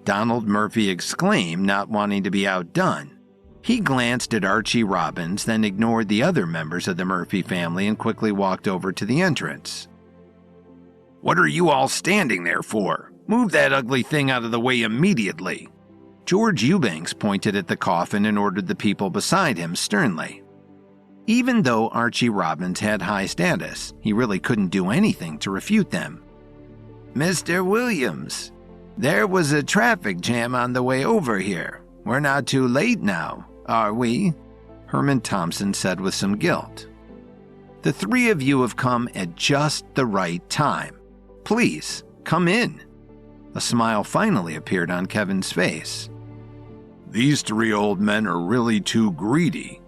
Donald Murphy exclaimed, not wanting to be outdone. He glanced at Archie Robbins, then ignored the other members of the Murphy family and quickly walked over to the entrance. "What are you all standing there for? Move that ugly thing out of the way immediately." George Eubanks pointed at the coffin and ordered the people beside him sternly. Even though Archie Robbins had high status, he really couldn't do anything to refute them. "Mr. Williams, there was a traffic jam on the way over here. We're not too late now, are we?" Herman Thompson said with some guilt. "The three of you have come at just the right time. Please, come in." A smile finally appeared on Kevin's face. These three old men are really too greedy.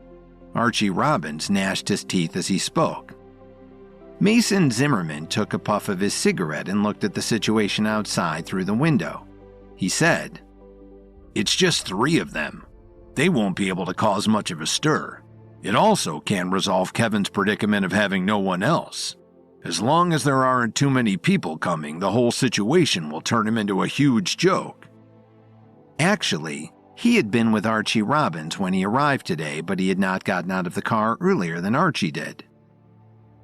Archie Robbins gnashed his teeth as he spoke. Mason Zimmerman took a puff of his cigarette and looked at the situation outside through the window. He said, "It's just three of them. They won't be able to cause much of a stir. It also can't resolve Kevin's predicament of having no one else. As long as there aren't too many people coming, the whole situation will turn him into a huge joke." Actually, he had been with Archie Robbins when he arrived today, but he had not gotten out of the car earlier than Archie did.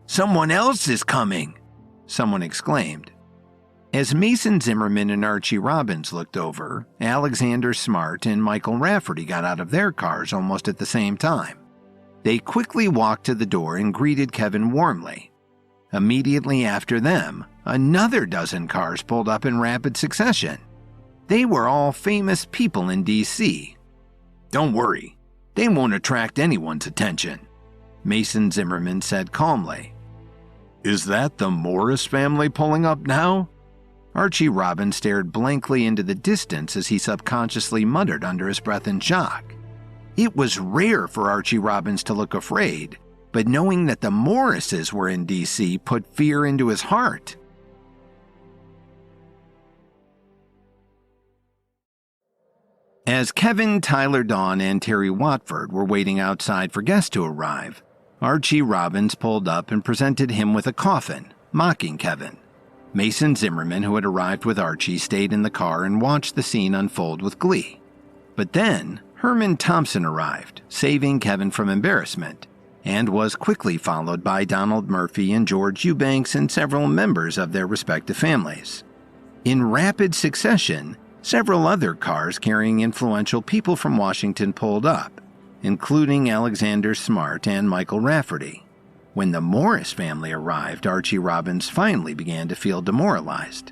"Someone else is coming!" someone exclaimed. As Mason Zimmerman and Archie Robbins looked over, Alexander Smart and Michael Rafferty got out of their cars almost at the same time. They quickly walked to the door and greeted Kevin warmly. Immediately after them, another dozen cars pulled up in rapid succession. They were all famous people in D.C. "Don't worry, they won't attract anyone's attention," Mason Zimmerman said calmly. Is that the Morris family pulling up now? Archie Robbins stared blankly into the distance as he subconsciously muttered under his breath in shock. It was rare for Archie Robbins to look afraid, but knowing that the Morrises were in D.C. put fear into his heart. As Kevin, Tyler Dawn, and Terry Watford were waiting outside for guests to arrive, Archie Robbins pulled up and presented him with a coffin, mocking Kevin. Mason Zimmerman, who had arrived with Archie, stayed in the car and watched the scene unfold with glee. But then, Herman Thompson arrived, saving Kevin from embarrassment, and was quickly followed by Donald Murphy and George Eubanks and several members of their respective families. In rapid succession, several other cars carrying influential people from Washington pulled up, including Alexander Smart and Michael Rafferty. When the Morris family arrived, Archie Robbins finally began to feel demoralized.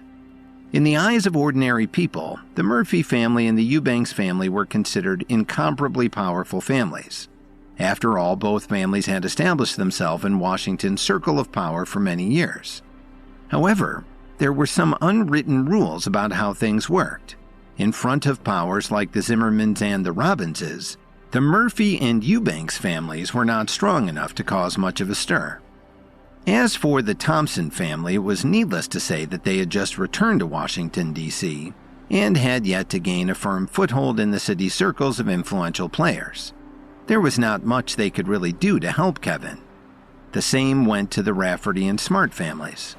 In the eyes of ordinary people, the Murphy family and the Eubanks family were considered incomparably powerful families. After all, both families had established themselves in Washington's circle of power for many years. However, there were some unwritten rules about how things worked. In front of powers like the Zimmermans and the Robbinses, the Murphy and Eubanks families were not strong enough to cause much of a stir. As for the Thompson family, it was needless to say that they had just returned to Washington, D.C., and had yet to gain a firm foothold in the city's circles of influential players. There was not much they could really do to help Kevin. The same went to the Rafferty and Smart families.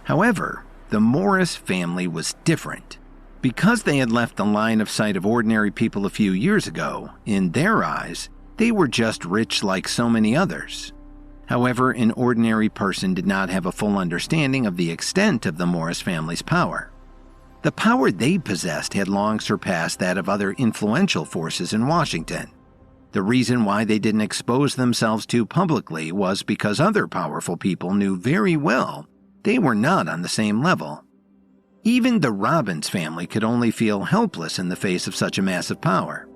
However, the Morris family was different. Because they had left the line of sight of ordinary people a few years ago, in their eyes, they were just rich like so many others. However, an ordinary person did not have a full understanding of the extent of the Morris family's power. The power they possessed had long surpassed that of other influential forces in Washington. The reason why they didn't expose themselves too publicly was because other powerful people knew very well they were not on the same level. Even the Robbins family could only feel helpless in the face of such a massive power.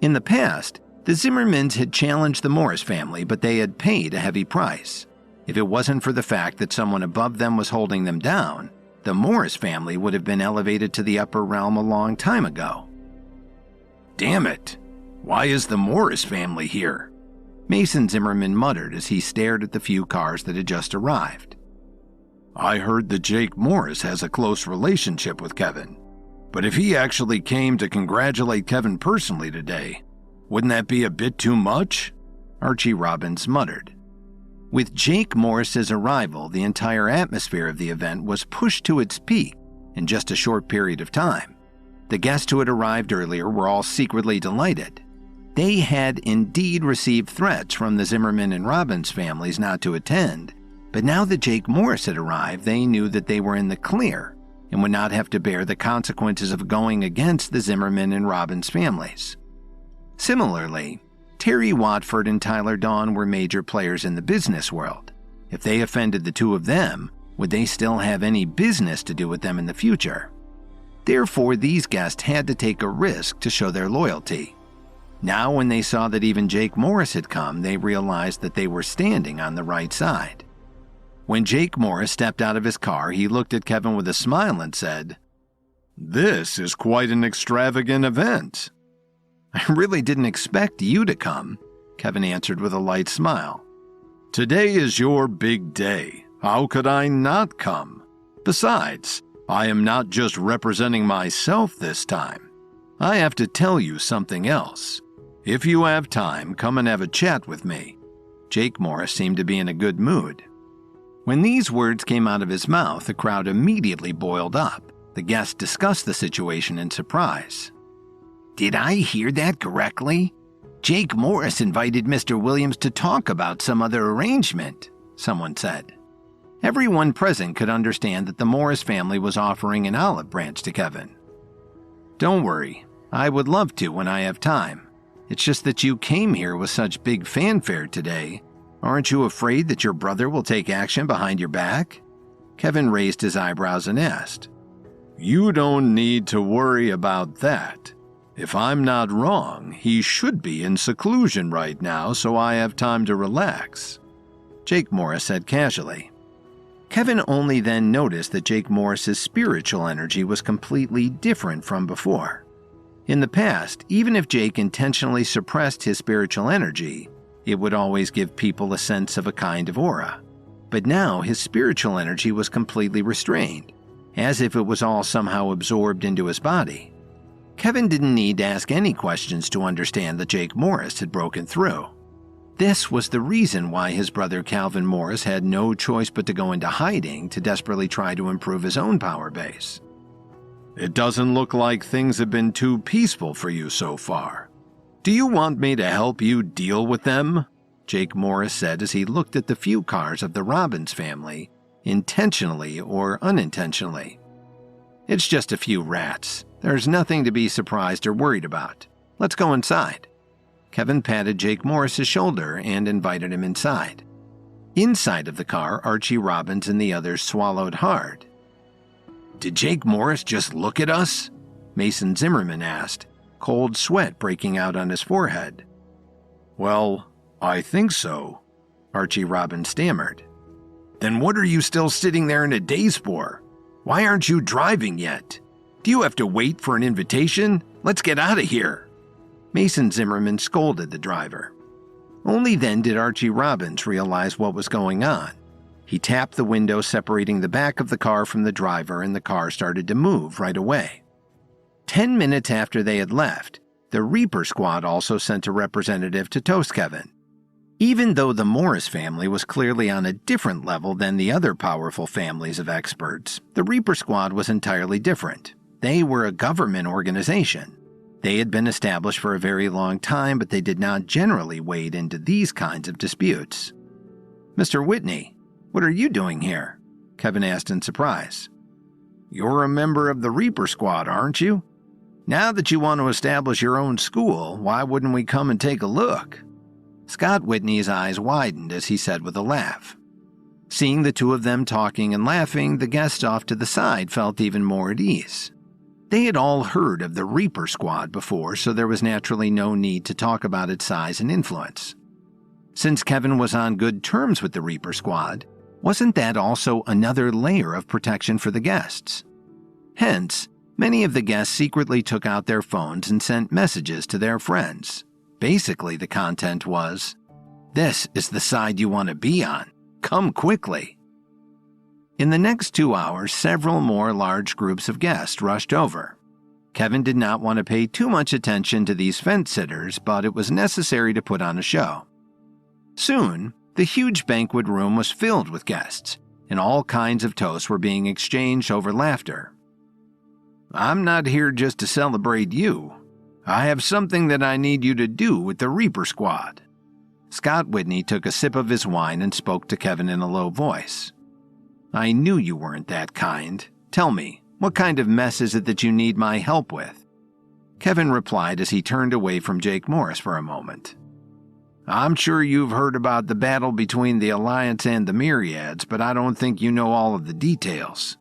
In the past, the Zimmermans had challenged the Morris family, but they had paid a heavy price. If it wasn't for the fact that someone above them was holding them down, the Morris family would have been elevated to the upper realm a long time ago. Damn it! Why is the Morris family here? Mason Zimmerman muttered as he stared at the few cars that had just arrived. I heard that Jake Morris has a close relationship with Kevin, but if he actually came to congratulate Kevin personally today, wouldn't that be a bit too much? Archie Robbins muttered. With Jake Morris's arrival, the entire atmosphere of the event was pushed to its peak in just a short period of time. The guests who had arrived earlier were all secretly delighted. They had indeed received threats from the Zimmerman and Robbins families not to attend, but now that Jake Morris had arrived, they knew that they were in the clear and would not have to bear the consequences of going against the Zimmerman and Robbins families. Similarly, Terry Watford and Tyler Dawn were major players in the business world. If they offended the two of them, would they still have any business to do with them in the future? Therefore, these guests had to take a risk to show their loyalty. Now, when they saw that even Jake Morris had come, they realized that they were standing on the right side. When Jake Morris stepped out of his car, he looked at Kevin with a smile and said, "This is quite an extravagant event." "I really didn't expect you to come," Kevin answered with a light smile. "Today is your big day. How could I not come? Besides, I am not just representing myself this time. I have to tell you something else. If you have time, come and have a chat with me." Jake Morris seemed to be in a good mood. When these words came out of his mouth, the crowd immediately boiled up. The guests discussed the situation in surprise. "Did I hear that correctly? Jake Morris invited Mr. Williams to talk about some other arrangement," someone said. Everyone present could understand that the Morris family was offering an olive branch to Kevin. "Don't worry, I would love to when I have time. It's just that you came here with such big fanfare today. Aren't you afraid that your brother will take action behind your back?" Kevin raised his eyebrows and asked. "You don't need to worry about that. If I'm not wrong, he should be in seclusion right now, so I have time to relax," Jake Morris said casually. Kevin only then noticed that Jake Morris's spiritual energy was completely different from before. In the past, even if Jake intentionally suppressed his spiritual energy, it would always give people a sense of a kind of aura. But now his spiritual energy was completely restrained, as if it was all somehow absorbed into his body. Kevin didn't need to ask any questions to understand that Jake Morris had broken through. This was the reason why his brother Calvin Morris had no choice but to go into hiding to desperately try to improve his own power base. "It doesn't look like things have been too peaceful for you so far. Do you want me to help you deal with them?" Jake Morris said as he looked at the few cars of the Robbins family, intentionally or unintentionally. "It's just a few rats. There's nothing to be surprised or worried about. Let's go inside." Kevin patted Jake Morris's shoulder and invited him inside. Inside of the car, Archie Robbins and the others swallowed hard. "Did Jake Morris just look at us?" Mason Zimmerman asked, cold sweat breaking out on his forehead. "Well, I think so," Archie Robbins stammered. "Then what are you still sitting there in a daze for? Why aren't you driving yet? Do you have to wait for an invitation? Let's get out of here." Mason Zimmerman scolded the driver. Only then did Archie Robbins realize what was going on. He tapped the window separating the back of the car from the driver, and the car started to move right away. 10 minutes after they had left, the Reaper Squad also sent a representative to toast Kevin. Even though the Morris family was clearly on a different level than the other powerful families of experts, the Reaper Squad was entirely different. They were a government organization. They had been established for a very long time, but they did not generally wade into these kinds of disputes. Mr. Whitney, what are you doing here? Kevin asked in surprise. You're a member of the Reaper Squad, aren't you? Now that you want to establish your own school, why wouldn't we come and take a look? Scott Whitney's eyes widened as he said with a laugh. Seeing the two of them talking and laughing, the guests off to the side felt even more at ease. They had all heard of the Reaper Squad before, so there was naturally no need to talk about its size and influence. Since Kevin was on good terms with the Reaper Squad, wasn't that also another layer of protection for the guests? Hence, many of the guests secretly took out their phones and sent messages to their friends. Basically, the content was, "This is the side you want to be on. Come quickly." In the next 2 hours, several more large groups of guests rushed over. Kevin did not want to pay too much attention to these fence-sitters, but it was necessary to put on a show. Soon, the huge banquet room was filled with guests, and all kinds of toasts were being exchanged over laughter. I'm not here just to celebrate you. I have something that I need you to do with the Reaper Squad. Scott Whitney took a sip of his wine and spoke to Kevin in a low voice. I knew you weren't that kind. Tell me, what kind of mess is it that you need my help with? Kevin replied as he turned away from Jake Morris for a moment. I'm sure you've heard about the battle between the Alliance and the Myriads, but I don't think you know all of the details.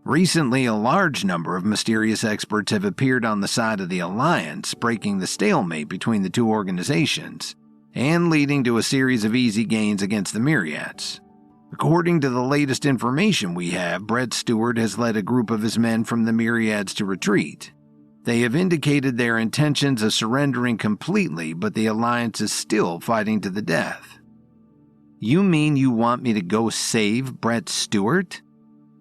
Recently, a large number of mysterious experts have appeared on the side of the Alliance, breaking the stalemate between the two organizations, and leading to a series of easy gains against the Myriads. According to the latest information we have, Brett Stewart has led a group of his men from the Myriads to retreat. They have indicated their intentions of surrendering completely, but the Alliance is still fighting to the death. You mean you want me to go save Brett Stewart?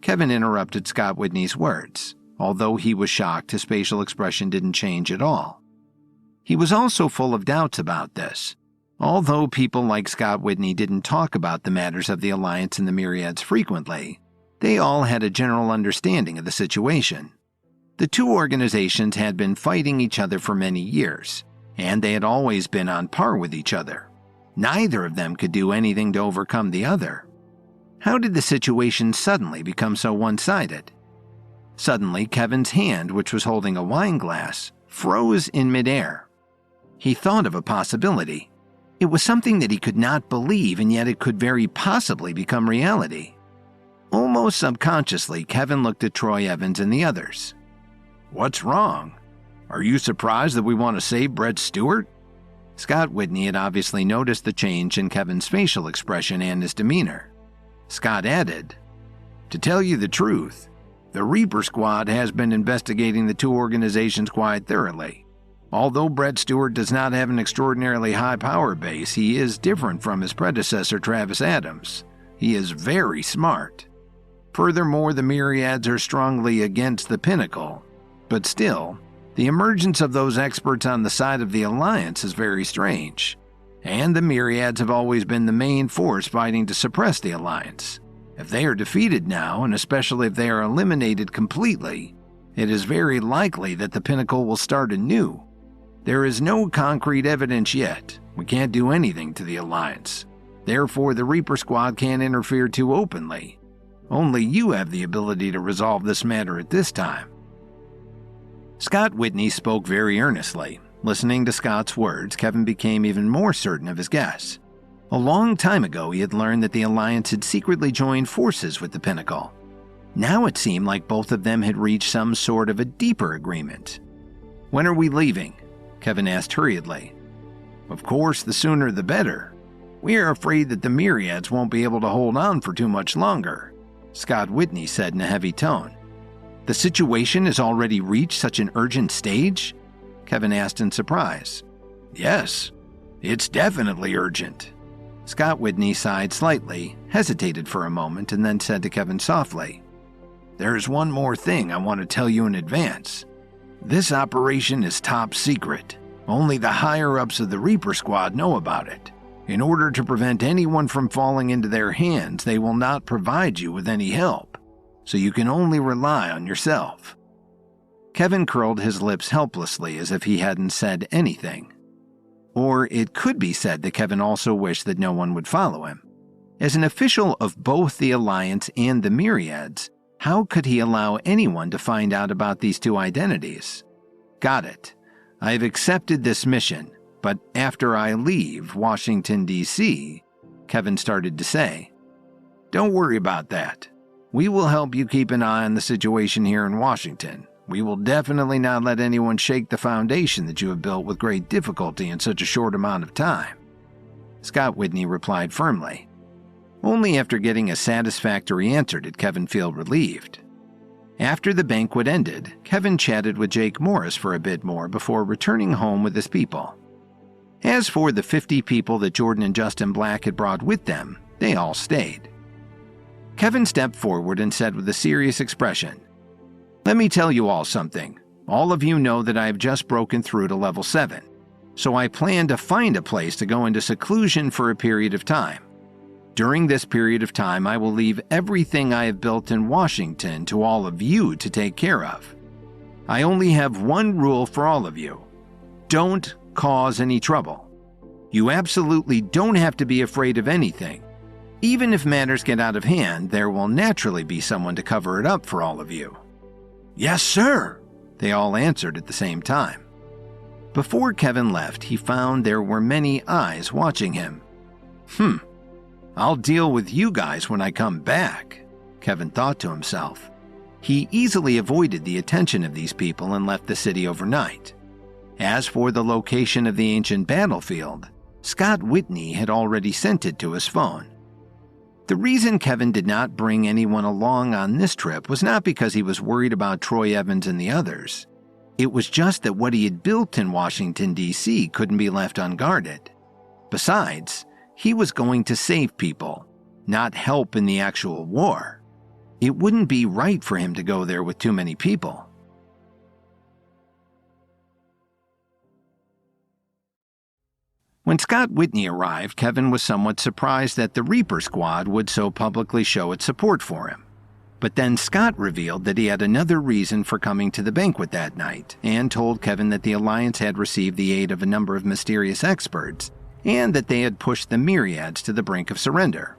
Kevin interrupted Scott Whitney's words. Although he was shocked, his facial expression didn't change at all. He was also full of doubts about this. Although people like Scott Whitney didn't talk about the matters of the Alliance and the Myriads frequently, they all had a general understanding of the situation. The two organizations had been fighting each other for many years, and they had always been on par with each other. Neither of them could do anything to overcome the other. How did the situation suddenly become so one-sided? Suddenly, Kevin's hand, which was holding a wine glass, froze in midair. He thought of a possibility. It was something that he could not believe, and yet it could very possibly become reality. Almost subconsciously, Kevin looked at Troy Evans and the others. What's wrong? Are you surprised that we want to save Brett Stewart? Scott Whitney had obviously noticed the change in Kevin's facial expression and his demeanor. Scott added, To tell you the truth, the Reaper Squad has been investigating the two organizations quite thoroughly. Although Brett Stewart does not have an extraordinarily high power base, he is different from his predecessor Travis Adams. He is very smart. Furthermore, the Myriads are strongly against the Pinnacle. But still, the emergence of those experts on the side of the Alliance is very strange. And the Myriads have always been the main force fighting to suppress the Alliance. If they are defeated now, and especially if they are eliminated completely, it is very likely that the Pinnacle will start anew. There is no concrete evidence yet. We can't do anything to the Alliance. Therefore, the Reaper Squad can't interfere too openly. Only you have the ability to resolve this matter at this time. Scott Whitney spoke very earnestly. Listening to Scott's words, Kevin became even more certain of his guess. A long time ago, he had learned that the Alliance had secretly joined forces with the Pinnacle. Now it seemed like both of them had reached some sort of a deeper agreement. When are we leaving? Kevin asked hurriedly. Of course, the sooner the better. We are afraid that the Myriads won't be able to hold on for too much longer, Scott Whitney said in a heavy tone. The situation has already reached such an urgent stage? Kevin asked in surprise. Yes, it's definitely urgent. Scott Whitney sighed slightly, hesitated for a moment, and then said to Kevin softly, There's one more thing I want to tell you in advance. This operation is top secret. Only the higher-ups of the Reaper Squad know about it. In order to prevent anyone from falling into their hands, they will not provide you with any help. So you can only rely on yourself. Kevin curled his lips helplessly as if he hadn't said anything. Or it could be said that Kevin also wished that no one would follow him. As an official of both the Alliance and the Myriads, how could he allow anyone to find out about these two identities? Got it. I've accepted this mission, but after I leave Washington, D.C., Kevin started to say. Don't worry about that. We will help you keep an eye on the situation here in Washington. We will definitely not let anyone shake the foundation that you have built with great difficulty in such a short amount of time. Scott Whitney replied firmly. Only after getting a satisfactory answer did Kevin feel relieved. After the banquet ended, Kevin chatted with Jake Morris for a bit more before returning home with his people. As for the 50 people that Jordan and Justin Black had brought with them, they all stayed. Kevin stepped forward and said with a serious expression, Let me tell you all something. All of you know that I have just broken through to level 7, so I plan to find a place to go into seclusion for a period of time. During this period of time, I will leave everything I have built in Washington to all of you to take care of. I only have one rule for all of you. Don't cause any trouble. You absolutely don't have to be afraid of anything. Even if matters get out of hand, there will naturally be someone to cover it up for all of you. Yes, sir, they all answered at the same time. Before Kevin left, he found there were many eyes watching him. I'll deal with you guys when I come back, Kevin thought to himself. He easily avoided the attention of these people and left the city overnight. As for the location of the ancient battlefield, Scott Whitney had already sent it to his phone. The reason Kevin did not bring anyone along on this trip was not because he was worried about Troy Evans and the others. It was just that what he had built in Washington, D.C. couldn't be left unguarded. Besides, he was going to save people, not help in the actual war. It wouldn't be right for him to go there with too many people. When Scott Whitney arrived, Kevin was somewhat surprised that the Reaper Squad would so publicly show its support for him. But then Scott revealed that he had another reason for coming to the banquet that night, and told Kevin that the Alliance had received the aid of a number of mysterious experts, and that they had pushed the Myriads to the brink of surrender.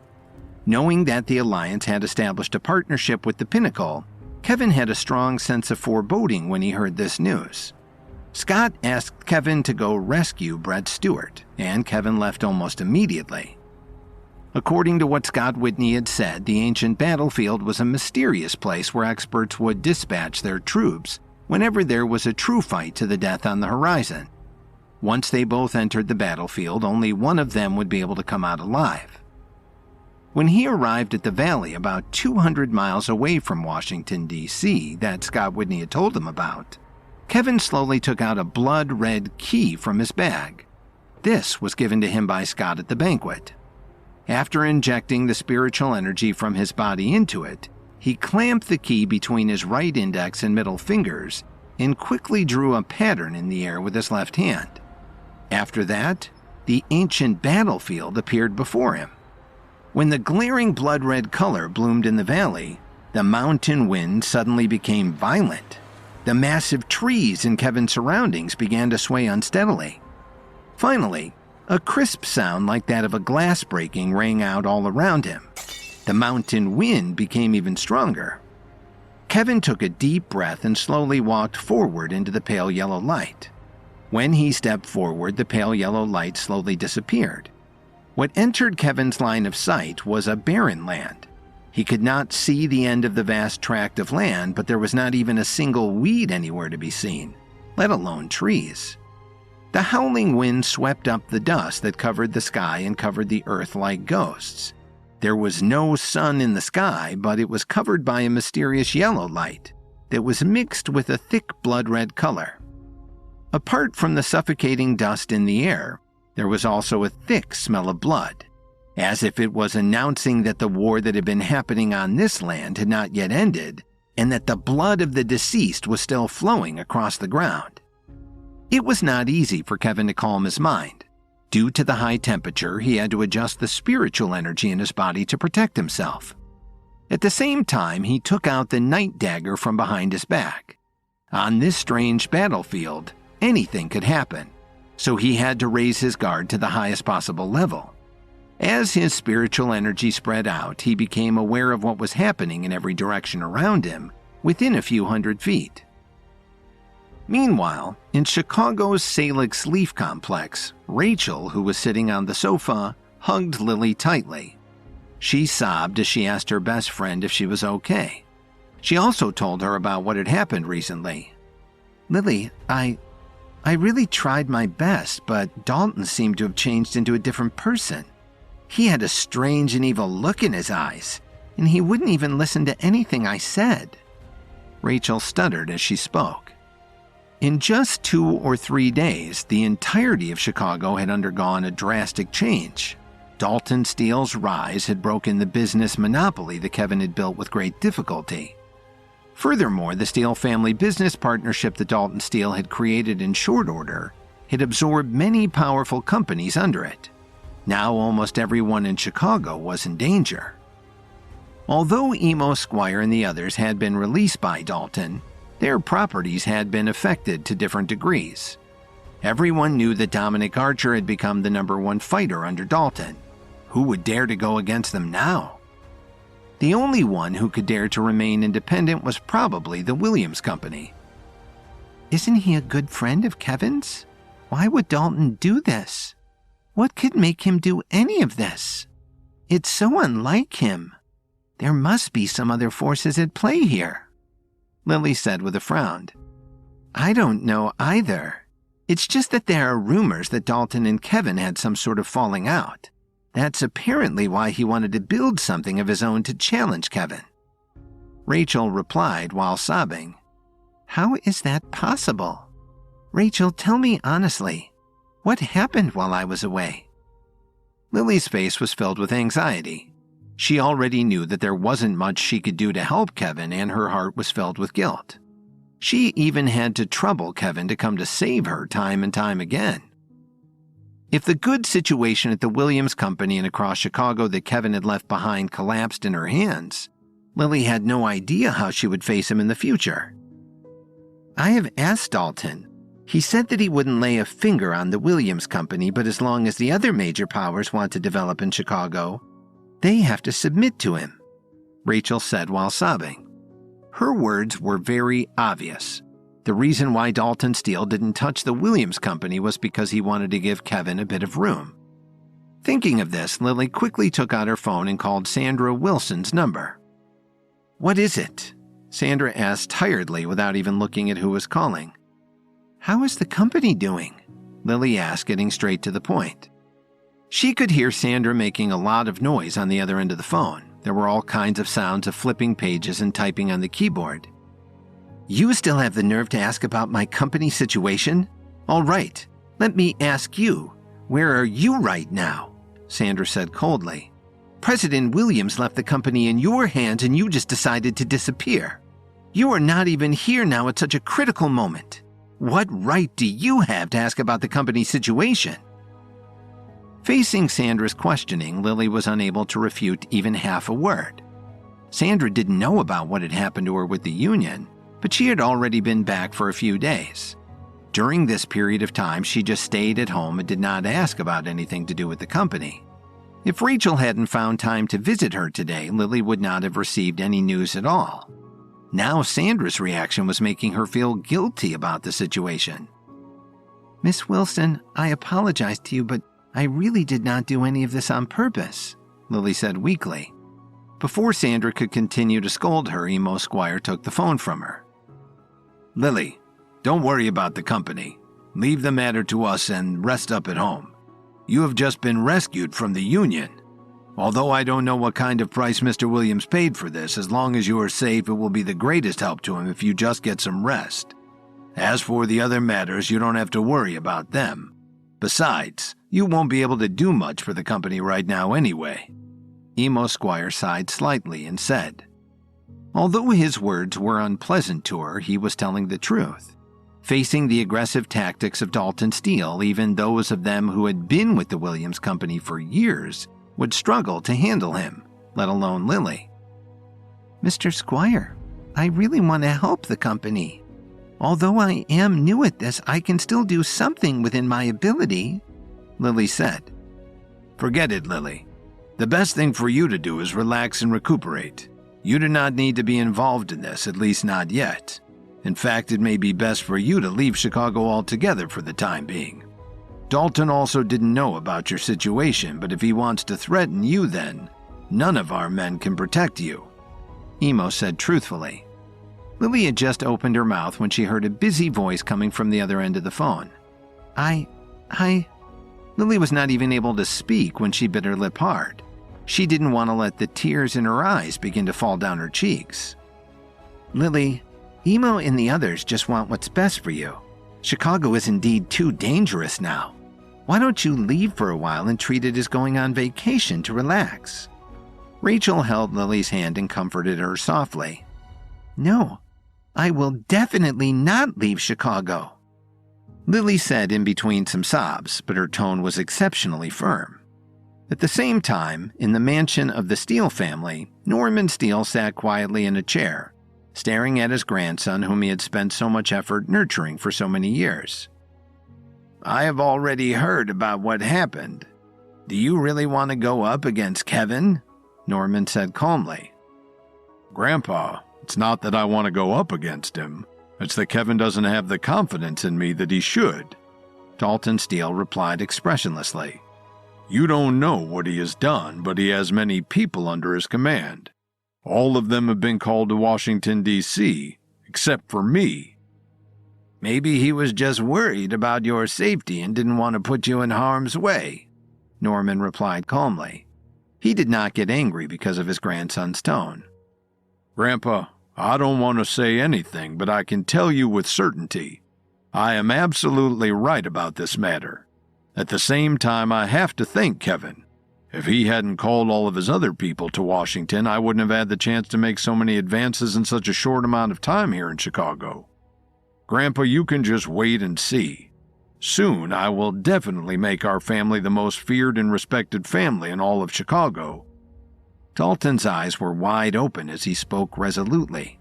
Knowing that the Alliance had established a partnership with the Pinnacle, Kevin had a strong sense of foreboding when he heard this news. Scott asked Kevin to go rescue Brett Stewart, and Kevin left almost immediately. According to what Scott Whitney had said, the ancient battlefield was a mysterious place where experts would dispatch their troops whenever there was a true fight to the death on the horizon. Once they both entered the battlefield, only one of them would be able to come out alive. When he arrived at the valley about 200 miles away from Washington, D.C., that Scott Whitney had told him about, Kevin slowly took out a blood-red key from his bag. This was given to him by Scott at the banquet. After injecting the spiritual energy from his body into it, he clamped the key between his right index and middle fingers and quickly drew a pattern in the air with his left hand. After that, the ancient battlefield appeared before him. When the glaring blood-red color bloomed in the valley, the mountain wind suddenly became violent. The massive trees in Kevin's surroundings began to sway unsteadily. Finally, a crisp sound like that of a glass breaking rang out all around him. The mountain wind became even stronger. Kevin took a deep breath and slowly walked forward into the pale yellow light. When he stepped forward, the pale yellow light slowly disappeared. What entered Kevin's line of sight was a barren land. He could not see the end of the vast tract of land, but there was not even a single weed anywhere to be seen, let alone trees. The howling wind swept up the dust that covered the sky and covered the earth like ghosts. There was no sun in the sky, but it was covered by a mysterious yellow light that was mixed with a thick blood-red color. Apart from the suffocating dust in the air, there was also a thick smell of blood, as if it was announcing that the war that had been happening on this land had not yet ended, and that the blood of the deceased was still flowing across the ground. It was not easy for Kevin to calm his mind. Due to the high temperature, he had to adjust the spiritual energy in his body to protect himself. At the same time, he took out the night dagger from behind his back. On this strange battlefield, anything could happen, so he had to raise his guard to the highest possible level. As his spiritual energy spread out, he became aware of what was happening in every direction around him, within a few hundred feet. Meanwhile, in Chicago's Salix Leaf Complex, Rachel, who was sitting on the sofa, hugged Lily tightly. She sobbed as she asked her best friend if she was okay. She also told her about what had happened recently. "Lily, I really tried my best, but Dalton seemed to have changed into a different person. He had a strange and evil look in his eyes, and he wouldn't even listen to anything I said." Rachel stuttered as she spoke. In just 2 or 3 days, the entirety of Chicago had undergone a drastic change. Dalton Steele's rise had broken the business monopoly that Kevin had built with great difficulty. Furthermore, the Steele family business partnership that Dalton Steele had created in short order had absorbed many powerful companies under it. Now almost everyone in Chicago was in danger. Although Emo Squire and the others had been released by Dalton, their properties had been affected to different degrees. Everyone knew that Dominic Archer had become the #1 fighter under Dalton. Who would dare to go against them now? The only one who could dare to remain independent was probably the Williams Company. "Isn't he a good friend of Kevin's? Why would Dalton do this? What could make him do any of this? It's so unlike him. There must be some other forces at play here," Lily said with a frown. "I don't know either. It's just that there are rumors that Dalton and Kevin had some sort of falling out. That's apparently why he wanted to build something of his own to challenge Kevin." Rachel replied while sobbing, "How is that possible? Rachel, tell me honestly, what happened while I was away?" Lily's face was filled with anxiety. She already knew that there wasn't much she could do to help Kevin, and her heart was filled with guilt. She even had to trouble Kevin to come to save her time and time again. If the good situation at the Williams Company and across Chicago that Kevin had left behind collapsed in her hands, Lily had no idea how she would face him in the future. "I have asked Dalton. He said that he wouldn't lay a finger on the Williams Company, but as long as the other major powers want to develop in Chicago, they have to submit to him," Rachel said while sobbing. Her words were very obvious. The reason why Dalton Steele didn't touch the Williams Company was because he wanted to give Kevin a bit of room. Thinking of this, Lily quickly took out her phone and called Sandra Wilson's number. "What is it?" Sandra asked tiredly without even looking at who was calling. "How is the company doing?" Lily asked, getting straight to the point. She could hear Sandra making a lot of noise on the other end of the phone. There were all kinds of sounds of flipping pages and typing on the keyboard. "You still have the nerve to ask about my company situation? All right, let me ask you, where are you right now?" Sandra said coldly. "President Williams left the company in your hands and you just decided to disappear. You are not even here now at such a critical moment. What right do you have to ask about the company's situation?" Facing Sandra's questioning, Lily was unable to refute even half a word. Sandra didn't know about what had happened to her with the union, but she had already been back for a few days. During this period of time, she just stayed at home and did not ask about anything to do with the company. If Rachel hadn't found time to visit her today, Lily would not have received any news at all. Now Sandra's reaction was making her feel guilty about the situation. "Miss Wilson, I apologize to you, but I really did not do any of this on purpose," Lily said weakly. Before Sandra could continue to scold her, Emo Squire took the phone from her. "Lily, don't worry about the company. Leave the matter to us and rest up at home. You have just been rescued from the union. Although I don't know what kind of price Mr. Williams paid for this, as long as you are safe, it will be the greatest help to him if you just get some rest. As for the other matters, you don't have to worry about them. Besides, you won't be able to do much for the company right now anyway." Emo Squire sighed slightly and said, although his words were unpleasant to her, he was telling the truth. Facing the aggressive tactics of Dalton Steele, even those of them who had been with the Williams Company for years would struggle to handle him, let alone Lily. "Mr. Squire, I really want to help the company. Although I am new at this, I can still do something within my ability," Lily said. "Forget it, Lily. The best thing for you to do is relax and recuperate. You do not need to be involved in this, at least not yet. In fact, it may be best for you to leave Chicago altogether for the time being. Dalton also didn't know about your situation, but if he wants to threaten you then, none of our men can protect you," Emo said truthfully. Lily had just opened her mouth when she heard a busy voice coming from the other end of the phone. I... Lily was not even able to speak when she bit her lip hard. She didn't want to let the tears in her eyes begin to fall down her cheeks. "Lily, Emo and the others just want what's best for you. Chicago is indeed too dangerous now. Why don't you leave for a while and treat it as going on vacation to relax?" Rachel held Lily's hand and comforted her softly. "No, I will definitely not leave Chicago," Lily said in between some sobs, but her tone was exceptionally firm. At the same time, in the mansion of the Steele family, Norman Steele sat quietly in a chair, staring at his grandson whom he had spent so much effort nurturing for so many years. "I have already heard about what happened. Do you really want to go up against Kevin?" Norman said calmly. "Grandpa, it's not that I want to go up against him. It's that Kevin doesn't have the confidence in me that he should," Dalton Steele replied expressionlessly. "You don't know what he has done, but he has many people under his command. All of them have been called to Washington, D.C., except for me." "Maybe he was just worried about your safety and didn't want to put you in harm's way," Norman replied calmly. He did not get angry because of his grandson's tone. "Grandpa, I don't want to say anything, but I can tell you with certainty, I am absolutely right about this matter. At the same time, I have to thank Kevin. If he hadn't called all of his other people to Washington, I wouldn't have had the chance to make so many advances in such a short amount of time here in Chicago. Grandpa, you can just wait and see. Soon, I will definitely make our family the most feared and respected family in all of Chicago." Dalton's eyes were wide open as he spoke resolutely.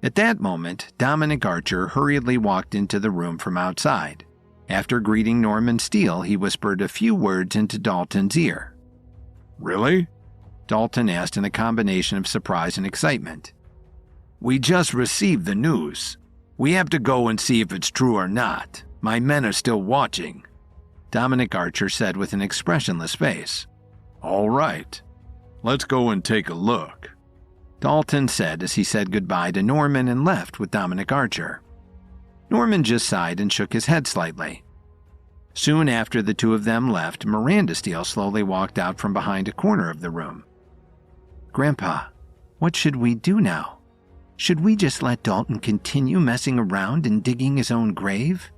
At that moment, Dominic Archer hurriedly walked into the room from outside. After greeting Norman Steele, he whispered a few words into Dalton's ear. "Really?" Dalton asked in a combination of surprise and excitement. "We just received the news. We have to go and see if it's true or not. My men are still watching," Dominic Archer said with an expressionless face. "All right. Let's go and take a look," Dalton said as he said goodbye to Norman and left with Dominic Archer. Norman just sighed and shook his head slightly. Soon after the two of them left, Miranda Steele slowly walked out from behind a corner of the room. "Grandpa, what should we do now? Should we just let Dalton continue messing around and digging his own grave?"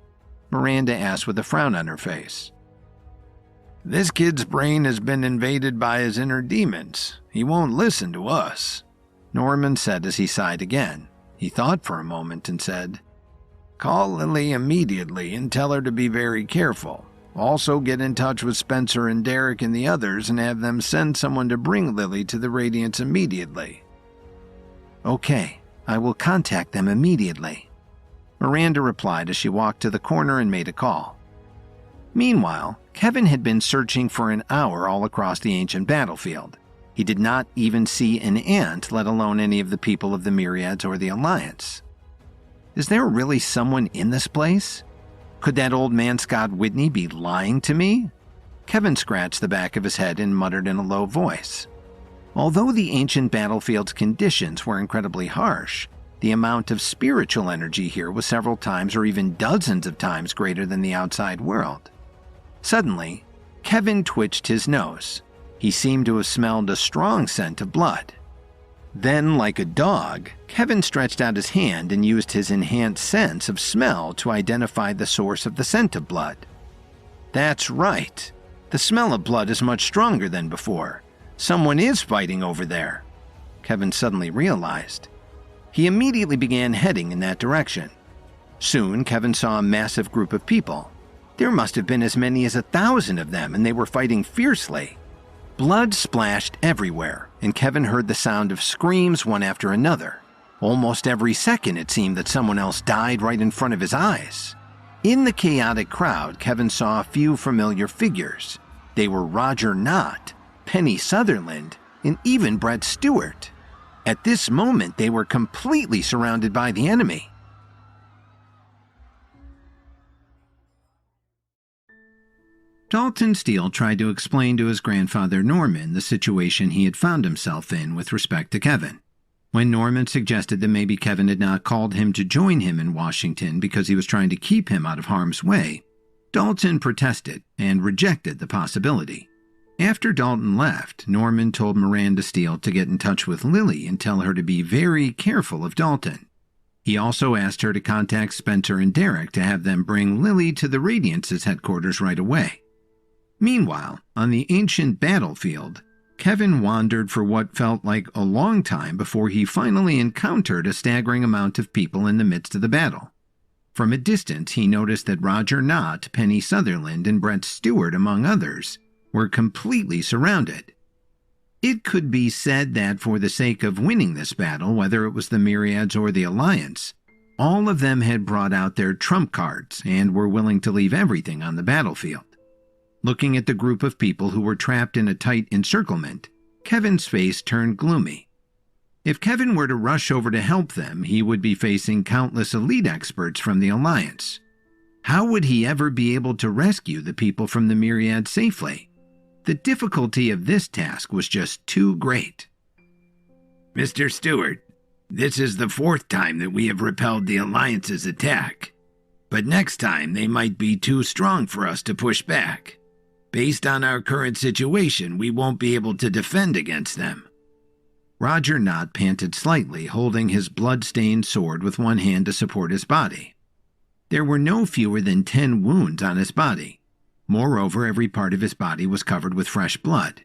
Miranda asked with a frown on her face. "This kid's brain has been invaded by his inner demons. He won't listen to us," Norman said as he sighed again. He thought for a moment and said, "Call Lily immediately and tell her to be very careful. Also get in touch with Spencer and Derek and the others and have them send someone to bring Lily to the Radiance immediately." "Okay, I will contact them immediately," Miranda replied as she walked to the corner and made a call. Meanwhile, Kevin had been searching for an hour all across the ancient battlefield. He did not even see an ant, let alone any of the people of the Myriads or the Alliance. Is there really someone in this place? Could that old man Scott Whitney be lying to me? Kevin scratched the back of his head and muttered in a low voice. Although the ancient battlefield's conditions were incredibly harsh, the amount of spiritual energy here was several times or even dozens of times greater than the outside world. Suddenly, Kevin twitched his nose. He seemed to have smelled a strong scent of blood. Then, like a dog, Kevin stretched out his hand and used his enhanced sense of smell to identify the source of the scent of blood. That's right. The smell of blood is much stronger than before. Someone is fighting over there, Kevin suddenly realized. He immediately began heading in that direction. Soon, Kevin saw a massive group of people. There must have been as many as 1,000 of them, and they were fighting fiercely. Blood splashed everywhere, and Kevin heard the sound of screams one after another. Almost every second it seemed that someone else died right in front of his eyes. In the chaotic crowd, Kevin saw a few familiar figures. They were Roger Knott, Penny Sutherland, and even Brett Stewart. At this moment, they were completely surrounded by the enemy. Dalton Steele tried to explain to his grandfather Norman the situation he had found himself in with respect to Kevin. When Norman suggested that maybe Kevin had not called him to join him in Washington because he was trying to keep him out of harm's way, Dalton protested and rejected the possibility. After Dalton left, Norman told Miranda Steele to get in touch with Lily and tell her to be very careful of Dalton. He also asked her to contact Spencer and Derek to have them bring Lily to the Radiance's headquarters right away. Meanwhile, on the ancient battlefield, Kevin wandered for what felt like a long time before he finally encountered a staggering amount of people in the midst of the battle. From a distance, he noticed that Roger Knott, Penny Sutherland, and Brett Stewart, among others, were completely surrounded. It could be said that for the sake of winning this battle, whether it was the Myriads or the Alliance, all of them had brought out their trump cards and were willing to leave everything on the battlefield. Looking at the group of people who were trapped in a tight encirclement, Kevin's face turned gloomy. If Kevin were to rush over to help them, he would be facing countless elite experts from the Alliance. How would he ever be able to rescue the people from the Myriad safely? The difficulty of this task was just too great. Mr. Stewart, this is the 4th time that we have repelled the Alliance's attack. But next time they might be too strong for us to push back. Based on our current situation, we won't be able to defend against them. Roger Knott panted slightly, holding his blood-stained sword with one hand to support his body. There were no fewer than 10 wounds on his body. Moreover, every part of his body was covered with fresh blood.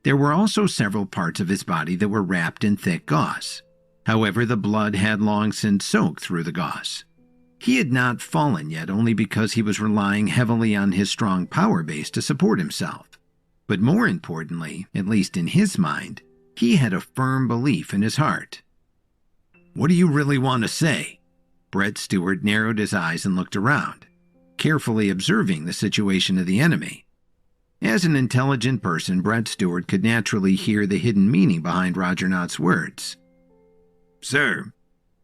There were also several parts of his body that were wrapped in thick gauze. However, the blood had long since soaked through the gauze. He had not fallen yet only because he was relying heavily on his strong power base to support himself. But more importantly, at least in his mind, he had a firm belief in his heart. What do you really want to say? Brett Stewart narrowed his eyes and looked around, carefully observing the situation of the enemy. As an intelligent person, Brett Stewart could naturally hear the hidden meaning behind Roger Knott's words. Sir,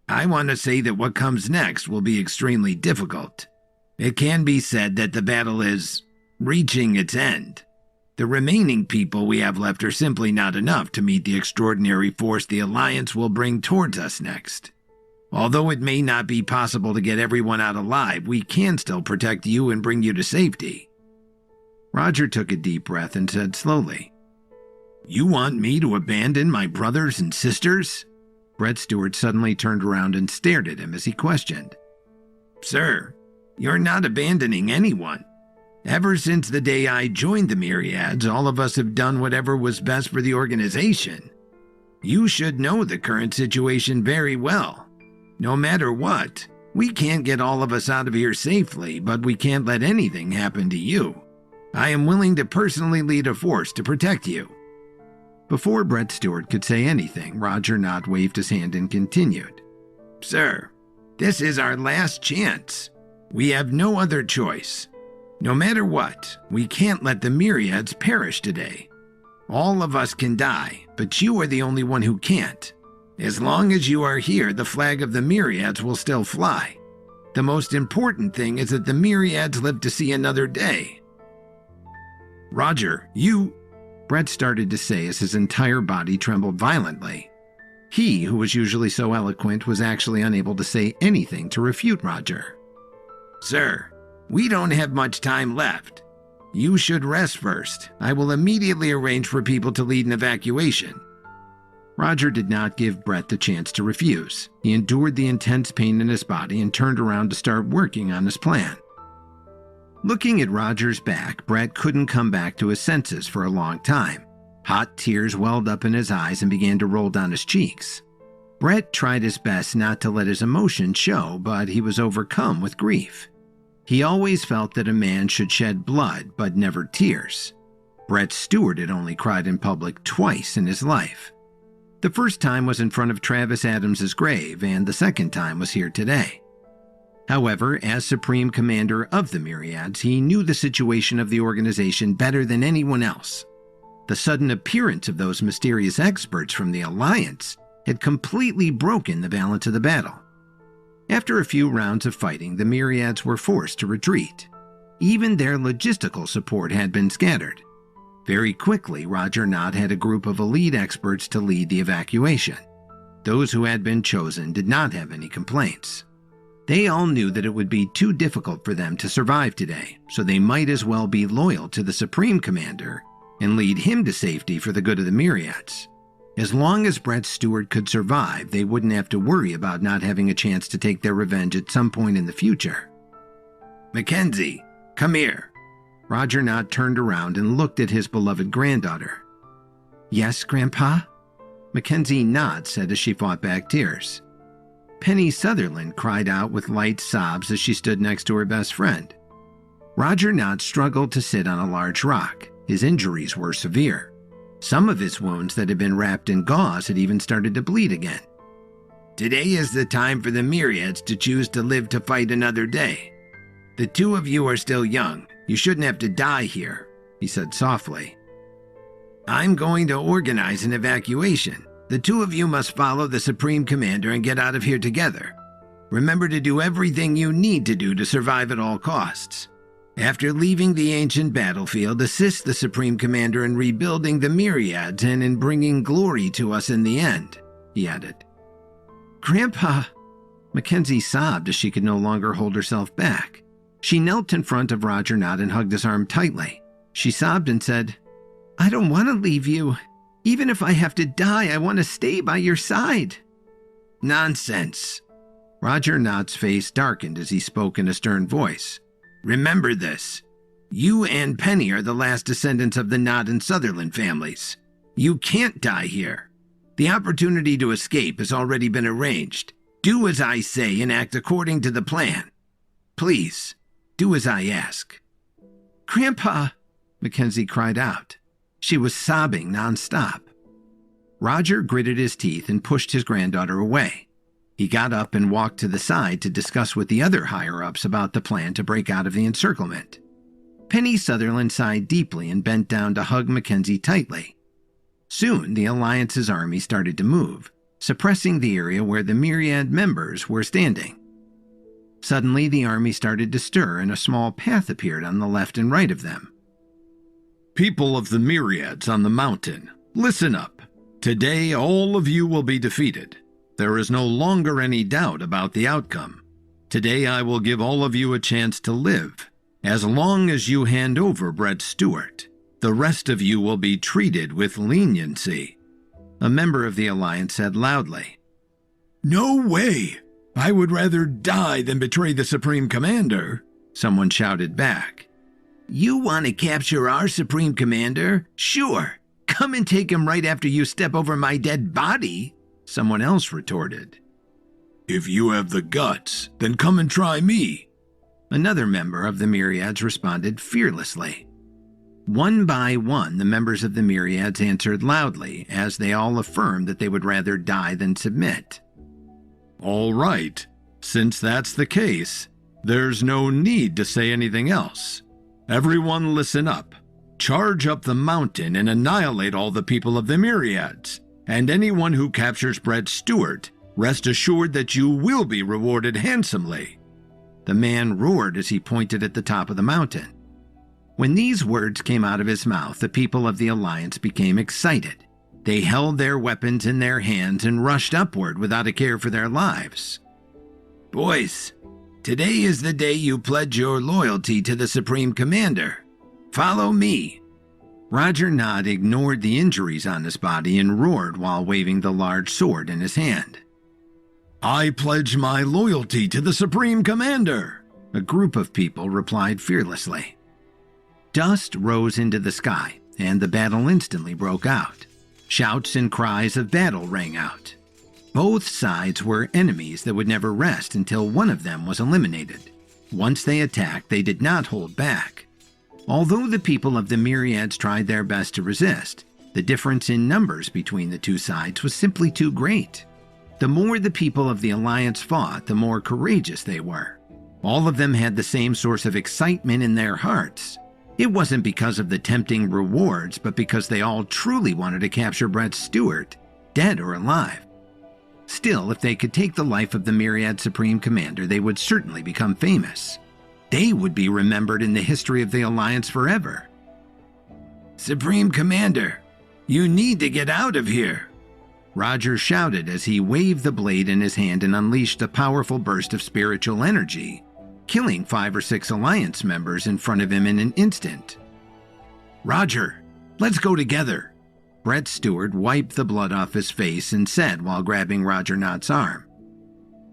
I want to say that what comes next will be extremely difficult. It can be said that the battle is reaching its end. The remaining people we have left are simply not enough to meet the extraordinary force the Alliance will bring towards us next. Although it may not be possible to get everyone out alive, we can still protect you and bring you to safety. Roger took a deep breath and said slowly, You want me to abandon my brothers and sisters? Brett Stewart suddenly turned around and stared at him as he questioned. Sir, you're not abandoning anyone. Ever since the day I joined the Myriads, all of us have done whatever was best for the organization. You should know the current situation very well. No matter what, we can't get all of us out of here safely, but we can't let anything happen to you. I am willing to personally lead a force to protect you. Before Brett Stewart could say anything, Roger Knott waved his hand and continued. Sir, this is our last chance. We have no other choice. No matter what, we can't let the Myriads perish today. All of us can die, but you are the only one who can't. As long as you are here, the flag of the Myriads will still fly. The most important thing is that the Myriads live to see another day. Roger, Brett started to say as his entire body trembled violently. He, who was usually so eloquent, was actually unable to say anything to refute Roger. Sir, we don't have much time left. You should rest first. I will immediately arrange for people to lead an evacuation. Roger did not give Brett the chance to refuse. He endured the intense pain in his body and turned around to start working on his plan. Looking at Roger's back, Brett couldn't come back to his senses for a long time. Hot tears welled up in his eyes and began to roll down his cheeks. Brett tried his best not to let his emotions show, but he was overcome with grief. He always felt that a man should shed blood, but never tears. Brett Stewart had only cried in public twice in his life. The first time was in front of Travis Adams's grave, and the second time was here today. However, as Supreme Commander of the Myriads, he knew the situation of the organization better than anyone else. The sudden appearance of those mysterious experts from the Alliance had completely broken the balance of the battle. After a few rounds of fighting, the Myriads were forced to retreat. Even their logistical support had been scattered. Very quickly, Roger Nott had a group of elite experts to lead the evacuation. Those who had been chosen did not have any complaints. They all knew that it would be too difficult for them to survive today, so they might as well be loyal to the Supreme Commander and lead him to safety for the good of the Myriads. As long as Brett Stewart could survive, they wouldn't have to worry about not having a chance to take their revenge at some point in the future. "Mackenzie, come here." Roger Nott turned around and looked at his beloved granddaughter. "Yes, Grandpa?" Mackenzie Nott said as she fought back tears. Penny Sutherland cried out with light sobs as she stood next to her best friend. Roger Nott struggled to sit on a large rock. His injuries were severe. Some of his wounds that had been wrapped in gauze had even started to bleed again. "Today is the time for the Myriads to choose to live to fight another day. The two of you are still young. You shouldn't have to die here," he said softly. "I'm going to organize an evacuation. The two of you must follow the Supreme Commander and get out of here together. Remember to do everything you need to do to survive at all costs. After leaving the ancient battlefield, assist the Supreme Commander in rebuilding the Myriads and in bringing glory to us in the end," he added. "Grandpa," Mackenzie sobbed as she could no longer hold herself back. She knelt in front of Roger Nott and hugged his arm tightly. She sobbed and said, "I don't want to leave you. Even if I have to die, I want to stay by your side." "Nonsense." Roger Nott's face darkened as he spoke in a stern voice. "Remember this. You and Penny are the last descendants of the Nott and Sutherland families. You can't die here. The opportunity to escape has already been arranged. Do as I say and act according to the plan. Please, do as I ask." "Grandpa," Mackenzie cried out. She was sobbing nonstop. Roger gritted his teeth and pushed his granddaughter away. He got up and walked to the side to discuss with the other higher-ups about the plan to break out of the encirclement. Penny Sutherland sighed deeply and bent down to hug Mackenzie tightly. Soon, the Alliance's army started to move, suppressing the area where the Myriad members were standing. Suddenly, the army started to stir and a small path appeared on the left and right of them. "People of the Myriads on the mountain, listen up. Today, all of you will be defeated. There is no longer any doubt about the outcome. Today, I will give all of you a chance to live. As long as you hand over Brett Stewart, the rest of you will be treated with leniency," a member of the Alliance said loudly. "No way! I would rather die than betray the Supreme Commander," someone shouted back. "You want to capture our Supreme Commander? Sure. Come and take him right after you step over my dead body," someone else retorted. "If you have the guts, then come and try me," another member of the Myriads responded fearlessly. One by one, the members of the Myriads answered loudly as they all affirmed that they would rather die than submit. "All right. Since that's the case, there's no need to say anything else. Everyone listen up. Charge up the mountain and annihilate all the people of the Myriads. And anyone who captures Brett Stewart, rest assured that you will be rewarded handsomely." The man roared as he pointed at the top of the mountain. When these words came out of his mouth, the people of the Alliance became excited. They held their weapons in their hands and rushed upward without a care for their lives. "Boys, today is the day you pledge your loyalty to the Supreme Commander. Follow me." Roger Nott ignored the injuries on his body and roared while waving the large sword in his hand. "I pledge my loyalty to the Supreme Commander," a group of people replied fearlessly. Dust rose into the sky, and the battle instantly broke out. Shouts and cries of battle rang out. Both sides were enemies that would never rest until one of them was eliminated. Once they attacked, they did not hold back. Although the people of the Myriads tried their best to resist, the difference in numbers between the two sides was simply too great. The more the people of the Alliance fought, the more courageous they were. All of them had the same source of excitement in their hearts. It wasn't because of the tempting rewards, but because they all truly wanted to capture Brett Stewart, dead or alive. Still, if they could take the life of the Myriad Supreme Commander, they would certainly become famous. They would be remembered in the history of the Alliance forever. Supreme Commander, you need to get out of here, Roger shouted as he waved the blade in his hand and unleashed a powerful burst of spiritual energy, killing 5 or 6 Alliance members in front of him in an instant. Roger, let's go together. Brett Stewart wiped the blood off his face and said while grabbing Roger Knott's arm.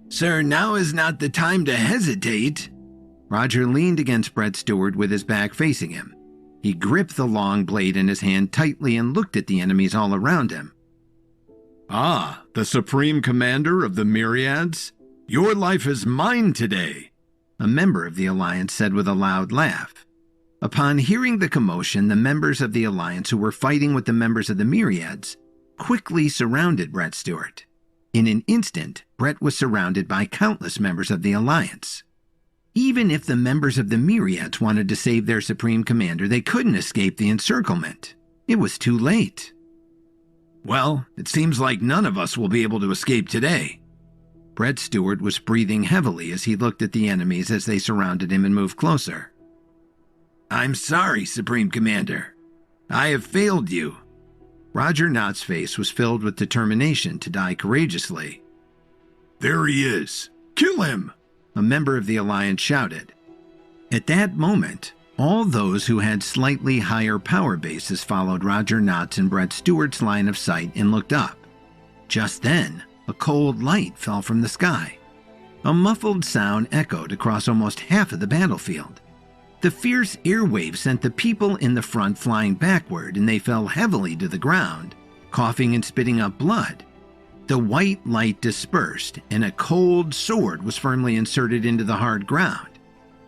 Sir, now is not the time to hesitate. Roger leaned against Brett Stewart with his back facing him. He gripped the long blade in his hand tightly and looked at the enemies all around him. Ah, the Supreme Commander of the Myriads? Your life is mine today, a member of the Alliance said with a loud laugh. Upon hearing the commotion, the members of the Alliance who were fighting with the members of the Myriads quickly surrounded Brett Stewart. In an instant, Brett was surrounded by countless members of the Alliance. Even if the members of the Myriads wanted to save their Supreme Commander, they couldn't escape the encirclement. It was too late. Well, it seems like none of us will be able to escape today. Brett Stewart was breathing heavily as he looked at the enemies as they surrounded him and moved closer. I'm sorry, Supreme Commander. I have failed you. Roger Knott's face was filled with determination to die courageously. There he is. Kill him! A member of the Alliance shouted. At that moment, all those who had slightly higher power bases followed Roger Knott's and Brett Stewart's line of sight and looked up. Just then, a cold light fell from the sky. A muffled sound echoed across almost half of the battlefield. The fierce airwave sent the people in the front flying backward, and they fell heavily to the ground, coughing and spitting up blood. The white light dispersed, and a cold sword was firmly inserted into the hard ground.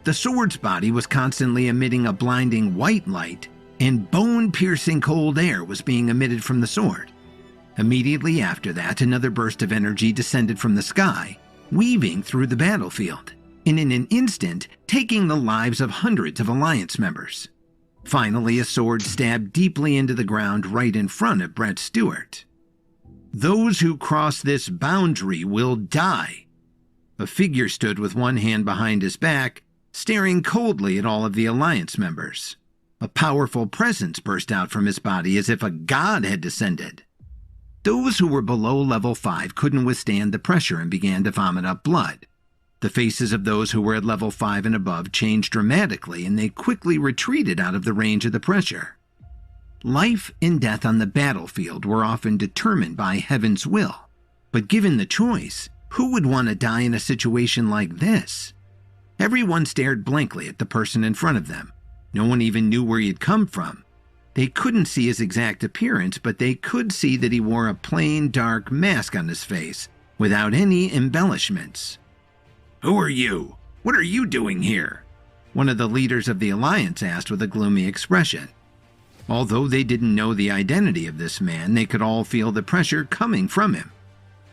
The sword's body was constantly emitting a blinding white light, and bone-piercing cold air was being emitted from the sword. Immediately after that, another burst of energy descended from the sky, weaving through the battlefield, and in an instant, taking the lives of hundreds of Alliance members. Finally, a sword stabbed deeply into the ground right in front of Brett Stewart. Those who cross this boundary will die. A figure stood with one hand behind his back, staring coldly at all of the Alliance members. A powerful presence burst out from his body as if a god had descended. Those who were below level 5 couldn't withstand the pressure and began to vomit up blood. The faces of those who were at level 5 and above changed dramatically, and they quickly retreated out of the range of the pressure. Life and death on the battlefield were often determined by heaven's will, but given the choice, who would want to die in a situation like this? Everyone stared blankly at the person in front of them. No one even knew where he had come from. They couldn't see his exact appearance, but they could see that he wore a plain, dark mask on his face, without any embellishments. Who are you? What are you doing here? One of the leaders of the Alliance asked with a gloomy expression. Although they didn't know the identity of this man, they could all feel the pressure coming from him.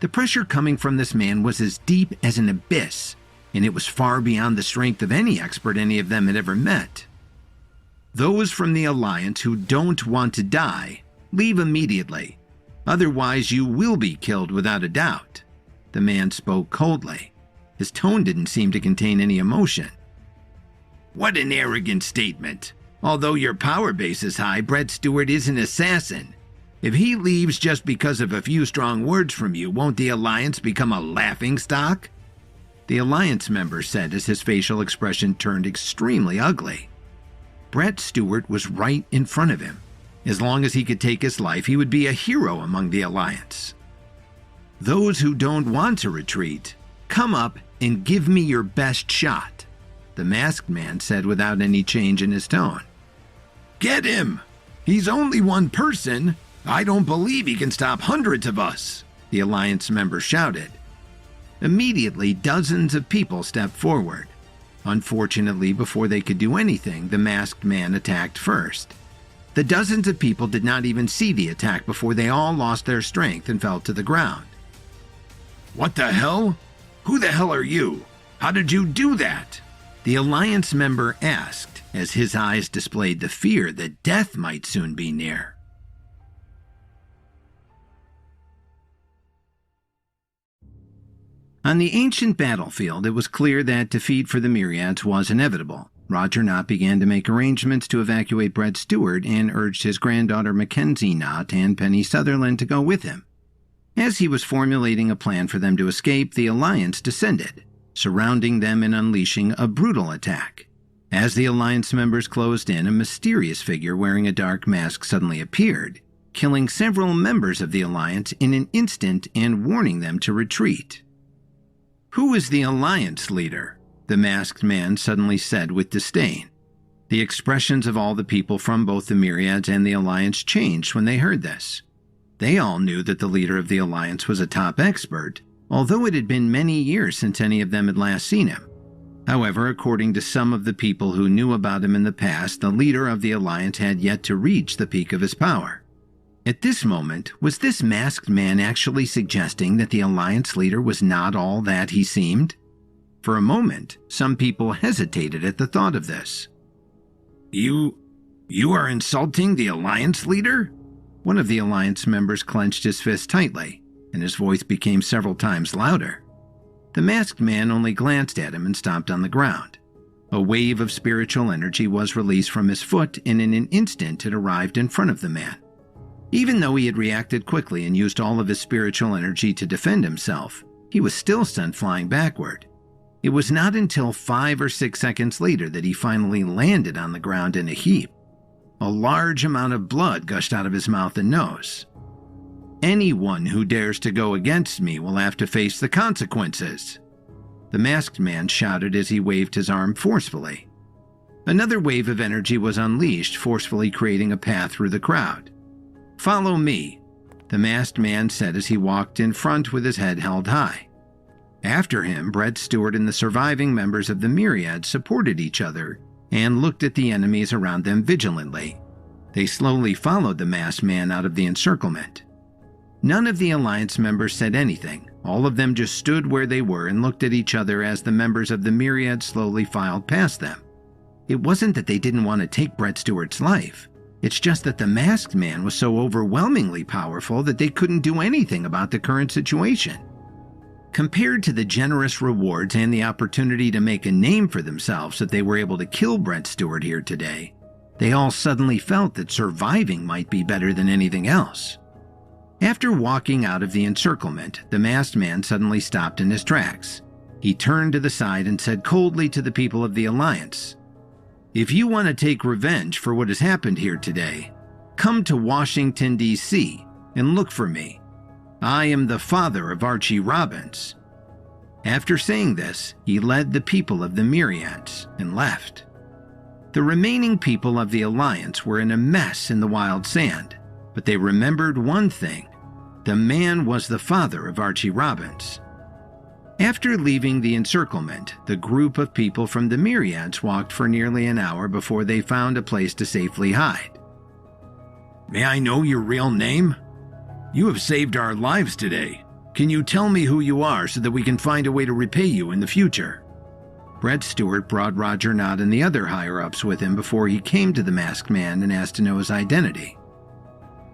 The pressure coming from this man was as deep as an abyss, and it was far beyond the strength of any expert any of them had ever met. Those from the Alliance who don't want to die, leave immediately. Otherwise, you will be killed without a doubt. The man spoke coldly. His tone didn't seem to contain any emotion. What an arrogant statement. Although your power base is high, Brett Stewart is an assassin. If he leaves just because of a few strong words from you, won't the Alliance become a laughingstock? The Alliance member said as his facial expression turned extremely ugly. Brett Stewart was right in front of him. As long as he could take his life, he would be a hero among the Alliance. Those who don't want to retreat, come up and give me your best shot, the masked man said without any change in his tone. Get him! He's only one person. I don't believe he can stop hundreds of us, the Alliance member shouted. Immediately, dozens of people stepped forward. Unfortunately, before they could do anything, the masked man attacked first. The dozens of people did not even see the attack before they all lost their strength and fell to the ground. What the hell? Who the hell are you? How did you do that? The Alliance member asked, as his eyes displayed the fear that death might soon be near. On the ancient battlefield, it was clear that defeat for the Myriads was inevitable. Roger Knott began to make arrangements to evacuate Brett Stewart and urged his granddaughter Mackenzie Knott and Penny Sutherland to go with him. As he was formulating a plan for them to escape, the Alliance descended, surrounding them and unleashing a brutal attack. As the Alliance members closed in, a mysterious figure wearing a dark mask suddenly appeared, killing several members of the Alliance in an instant and warning them to retreat. "Who is the Alliance leader?" the masked man suddenly said with disdain. The expressions of all the people from both the Myriads and the Alliance changed when they heard this. They all knew that the leader of the Alliance was a top expert, although it had been many years since any of them had last seen him. However, according to some of the people who knew about him in the past, the leader of the Alliance had yet to reach the peak of his power. At this moment, was this masked man actually suggesting that the Alliance leader was not all that he seemed? For a moment, some people hesitated at the thought of this. You are insulting the Alliance leader?" One of the Alliance members clenched his fist tightly, and his voice became several times louder. The masked man only glanced at him and stopped on the ground. A wave of spiritual energy was released from his foot, and in an instant it arrived in front of the man. Even though he had reacted quickly and used all of his spiritual energy to defend himself, he was still sent flying backward. It was not until 5 or 6 seconds later that he finally landed on the ground in a heap. A large amount of blood gushed out of his mouth and nose. "Anyone who dares to go against me will have to face the consequences," the masked man shouted as he waved his arm forcefully. Another wave of energy was unleashed, forcefully creating a path through the crowd. "Follow me," the masked man said as he walked in front with his head held high. After him, Brett Stewart and the surviving members of the Myriad supported each other and looked at the enemies around them vigilantly. They slowly followed the masked man out of the encirclement. None of the Alliance members said anything. All of them just stood where they were and looked at each other as the members of the Myriad slowly filed past them. It wasn't that they didn't want to take Brett Stewart's life. It's just that the masked man was so overwhelmingly powerful that they couldn't do anything about the current situation. Compared to the generous rewards and the opportunity to make a name for themselves if they were able to kill Brett Stewart here today, they all suddenly felt that surviving might be better than anything else. After walking out of the encirclement, the masked man suddenly stopped in his tracks. He turned to the side and said coldly to the people of the Alliance, "If you want to take revenge for what has happened here today, come to Washington, D.C. and look for me. I am the father of Archie Robbins." After saying this, he led the people of the Myriads and left. The remaining people of the Alliance were in a mess in the wild sand, but they remembered one thing. The man was the father of Archie Robbins. After leaving the encirclement, the group of people from the Myriads walked for nearly an hour before they found a place to safely hide. "May I know your real name? You have saved our lives today. Can you tell me who you are so that we can find a way to repay you in the future?" Brett Stewart brought Roger Knott and the other higher-ups with him before he came to the masked man and asked to know his identity.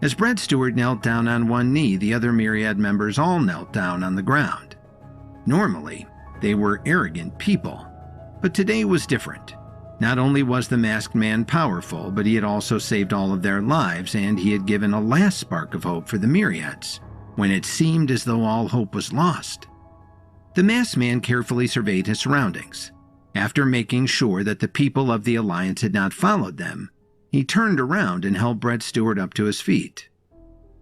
As Brett Stewart knelt down on one knee, the other Myriad members all knelt down on the ground. Normally, they were arrogant people, but today was different. Not only was the masked man powerful, but he had also saved all of their lives, and he had given a last spark of hope for the Myriads, when it seemed as though all hope was lost. The masked man carefully surveyed his surroundings. After making sure that the people of the Alliance had not followed them, he turned around and held Brett Stewart up to his feet.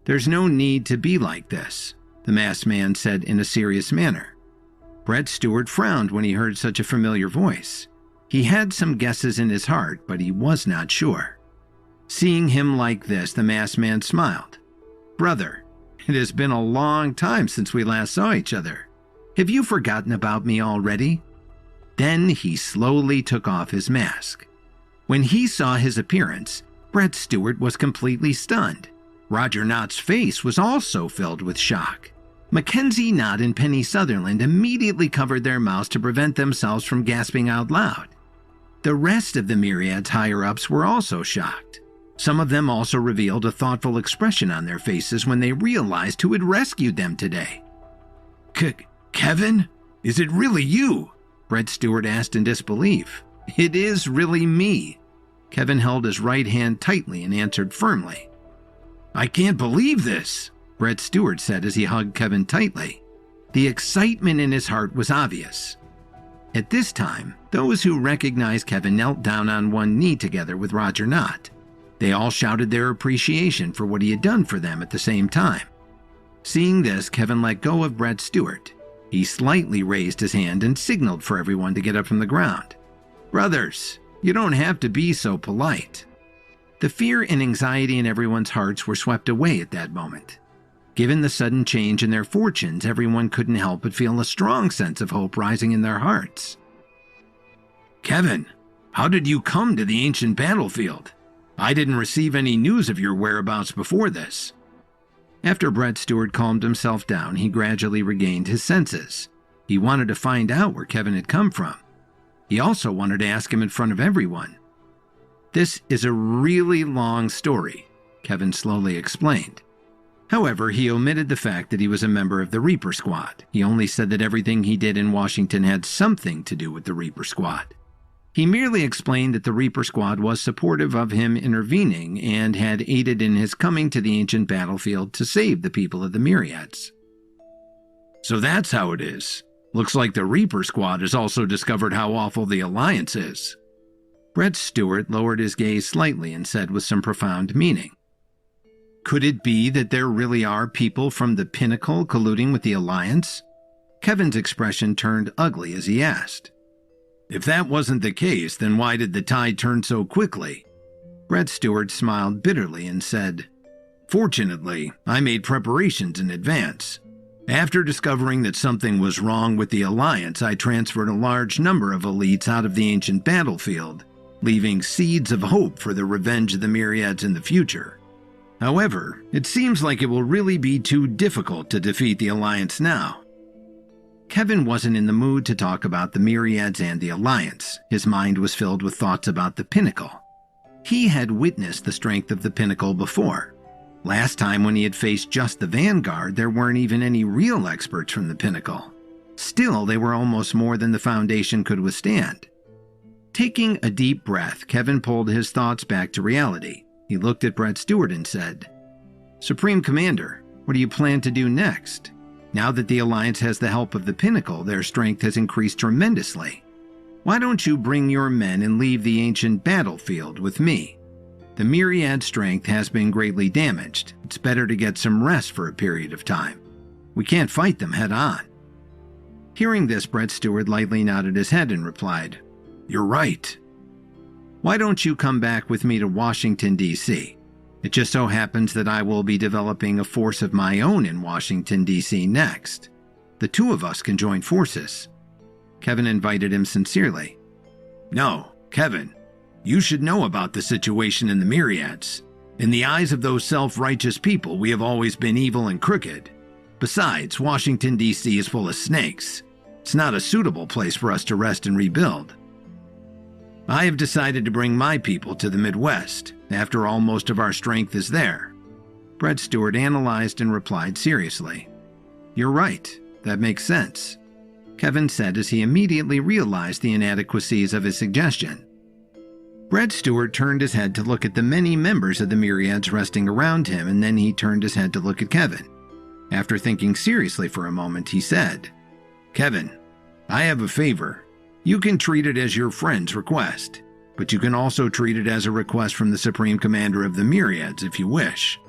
"There's no need to be like this," the masked man said in a serious manner. Brett Stewart frowned when he heard such a familiar voice. He had some guesses in his heart, but he was not sure. Seeing him like this, the masked man smiled. "Brother, it has been a long time since we last saw each other. Have you forgotten about me already?" Then he slowly took off his mask. When he saw his appearance, Brett Stewart was completely stunned. Roger Knott's face was also filled with shock. Mackenzie Knott and Penny Sutherland immediately covered their mouths to prevent themselves from gasping out loud. The rest of the Myriads higher-ups were also shocked. Some of them also revealed a thoughtful expression on their faces when they realized who had rescued them today. Kevin? Is it really you? Brett Stewart asked in disbelief. It is really me. Kevin held his right hand tightly and answered firmly. I can't believe this, Brett Stewart said as he hugged Kevin tightly. The excitement in his heart was obvious. At this time, those who recognized Kevin knelt down on one knee together with Roger Knott. They all shouted their appreciation for what he had done for them at the same time. Seeing this, Kevin let go of Brett Stewart. He slightly raised his hand and signaled for everyone to get up from the ground. Brothers, you don't have to be so polite. The fear and anxiety in everyone's hearts were swept away at that moment. Given the sudden change in their fortunes, everyone couldn't help but feel a strong sense of hope rising in their hearts. Kevin, how did you come to the ancient battlefield? I didn't receive any news of your whereabouts before this. After Brett Stewart calmed himself down, he gradually regained his senses. He wanted to find out where Kevin had come from. He also wanted to ask him in front of everyone. This is a really long story, Kevin slowly explained. However, he omitted the fact that he was a member of the Reaper Squad. He only said that everything he did in Washington had something to do with the Reaper Squad. He merely explained that the Reaper Squad was supportive of him intervening and had aided in his coming to the ancient battlefield to save the people of the Myriads. So that's how it is. Looks like the Reaper Squad has also discovered how awful the Alliance is. Brett Stewart lowered his gaze slightly and said with some profound meaning, Could it be that there really are people from the Pinnacle colluding with the Alliance? Kevin's expression turned ugly as he asked. If that wasn't the case, then why did the tide turn so quickly? Brett Stewart smiled bitterly and said, Fortunately, I made preparations in advance. After discovering that something was wrong with the Alliance, I transferred a large number of elites out of the ancient battlefield, leaving seeds of hope for the revenge of the Myriads in the future. However, it seems like it will really be too difficult to defeat the Alliance now. Kevin wasn't in the mood to talk about the Myriads and the Alliance. His mind was filled with thoughts about the Pinnacle. He had witnessed the strength of the Pinnacle before. Last time when he had faced just the Vanguard, there weren't even any real experts from the Pinnacle. Still, they were almost more than the Foundation could withstand. Taking a deep breath, Kevin pulled his thoughts back to reality. He looked at Brett Stewart and said, Supreme Commander, what do you plan to do next? Now that the Alliance has the help of the Pinnacle, their strength has increased tremendously. Why don't you bring your men and leave the ancient battlefield with me? The Myriad strength has been greatly damaged. It's better to get some rest for a period of time. We can't fight them head on. Hearing this, Brett Stewart lightly nodded his head and replied, You're right. Why don't you come back with me to Washington, D.C.? It just so happens that I will be developing a force of my own in Washington, D.C. next. The two of us can join forces. Kevin invited him sincerely. No, Kevin, you should know about the situation in the Myriads. In the eyes of those self-righteous people, we have always been evil and crooked. Besides, Washington, D.C. is full of snakes. It's not a suitable place for us to rest and rebuild. I have decided to bring my people to the Midwest. After all, most of our strength is there. Brett Stewart analyzed and replied seriously. You're right. That makes sense. Kevin said as he immediately realized the inadequacies of his suggestion. Brett Stewart turned his head to look at the many members of the Myriads resting around him, and then he turned his head to look at Kevin. After thinking seriously for a moment, he said, Kevin, I have a favor. You can treat it as your friend's request, but you can also treat it as a request from the Supreme Commander of the Myriads if you wish.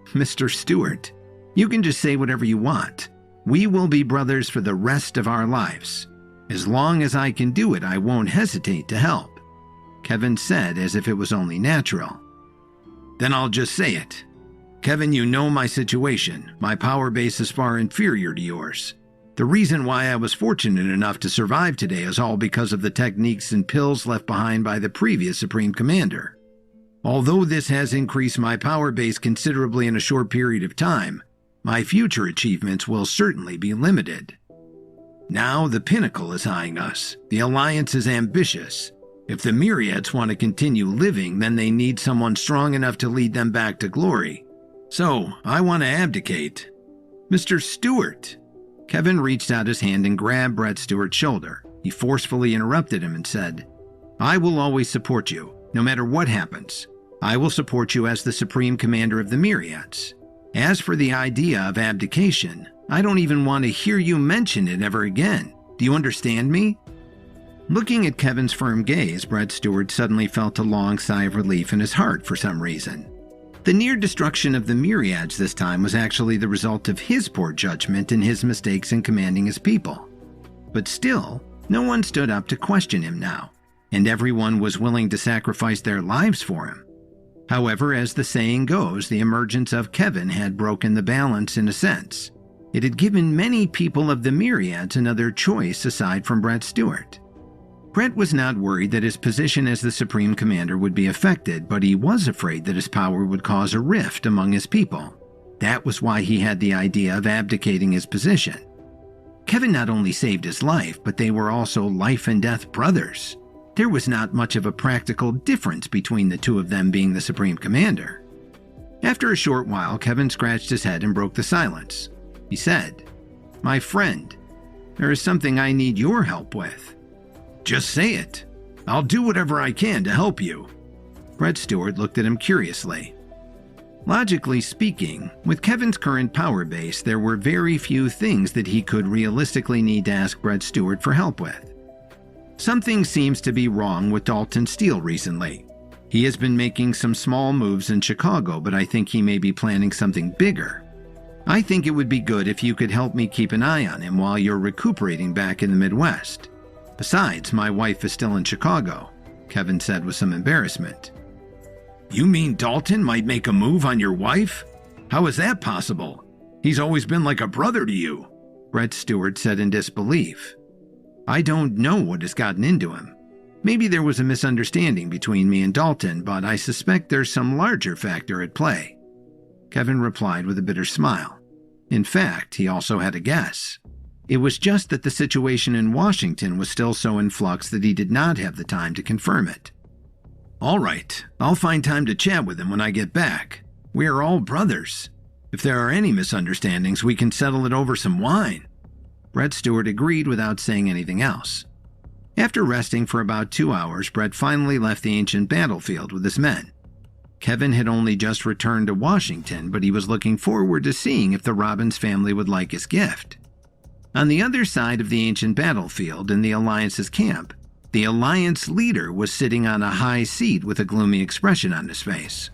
Mr. Stewart, you can just say whatever you want. We will be brothers for the rest of our lives. As long as I can do it, I won't hesitate to help. Kevin said as if it was only natural. Then I'll just say it. Kevin, you know my situation. My power base is far inferior to yours. The reason why I was fortunate enough to survive today is all because of the techniques and pills left behind by the previous Supreme Commander. Although this has increased my power base considerably in a short period of time, my future achievements will certainly be limited. Now the Pinnacle is eyeing us. The Alliance is ambitious. If the Myriads want to continue living, then they need someone strong enough to lead them back to glory. So, I want to abdicate. Mr. Stewart. Kevin reached out his hand and grabbed Brett Stewart's shoulder. He forcefully interrupted him and said, I will always support you, no matter what happens. I will support you as the Supreme Commander of the Myriads. As for the idea of abdication, I don't even want to hear you mention it ever again. Do you understand me? Looking at Kevin's firm gaze, Brett Stewart suddenly felt a long sigh of relief in his heart for some reason. The near destruction of the Myriads this time was actually the result of his poor judgment and his mistakes in commanding his people. But still, no one stood up to question him now, and everyone was willing to sacrifice their lives for him. However, as the saying goes, the emergence of Kevin had broken the balance in a sense. It had given many people of the Myriads another choice aside from Brett Stewart. Brett was not worried that his position as the Supreme Commander would be affected, but he was afraid that his power would cause a rift among his people. That was why he had the idea of abdicating his position. Kevin not only saved his life, but they were also life and death brothers. There was not much of a practical difference between the two of them being the Supreme Commander. After a short while, Kevin scratched his head and broke the silence. He said, My friend, there is something I need your help with. Just say it. I'll do whatever I can to help you. Brett Stewart looked at him curiously. Logically speaking, with Kevin's current power base, there were very few things that he could realistically need to ask Brett Stewart for help with. Something seems to be wrong with Dalton Steele recently. He has been making some small moves in Chicago, but I think he may be planning something bigger. I think it would be good if you could help me keep an eye on him while you're recuperating back in the Midwest. Besides, my wife is still in Chicago, Kevin said with some embarrassment. You mean Dalton might make a move on your wife? How is that possible? He's always been like a brother to you, Brett Stewart said in disbelief. I don't know what has gotten into him. Maybe there was a misunderstanding between me and Dalton, but I suspect there's some larger factor at play. Kevin replied with a bitter smile. In fact, he also had a guess. It was just that the situation in Washington was still so in flux that he did not have the time to confirm it. All right, I'll find time to chat with him when I get back. We are all brothers. If there are any misunderstandings, we can settle it over some wine. Brett Stewart agreed without saying anything else. After resting for about 2 hours, Brett finally left the ancient battlefield with his men. Kevin had only just returned to Washington, but he was looking forward to seeing if the Robbins family would like his gift. On the other side of the ancient battlefield, in the Alliance's camp, the Alliance leader was sitting on a high seat with a gloomy expression on his face.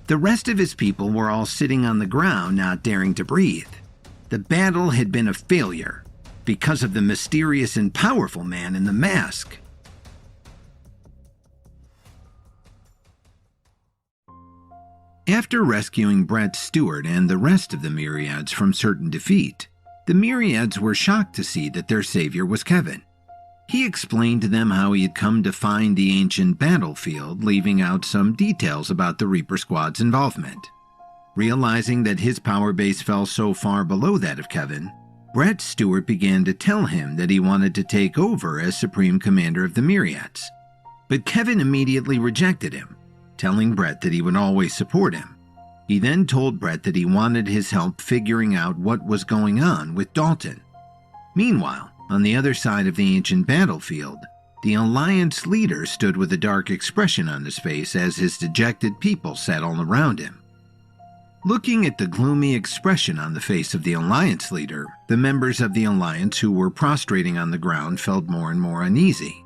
The rest of his people were all sitting on the ground, not daring to breathe. The battle had been a failure because of the mysterious and powerful man in the mask. After rescuing Brett Stewart and the rest of the Myriads from certain defeat, the Myriads were shocked to see that their savior was Kevin. He explained to them how he had come to find the ancient battlefield, leaving out some details about the Reaper Squad's involvement. Realizing that his power base fell so far below that of Kevin, Brett Stewart began to tell him that he wanted to take over as Supreme Commander of the Myriads. But Kevin immediately rejected him, telling Brett that he would always support him. He then told Brett that he wanted his help figuring out what was going on with Dalton. Meanwhile, on the other side of the ancient battlefield, the Alliance leader stood with a dark expression on his face as his dejected people sat all around him. Looking at the gloomy expression on the face of the Alliance leader, the members of the Alliance who were prostrating on the ground felt more and more uneasy.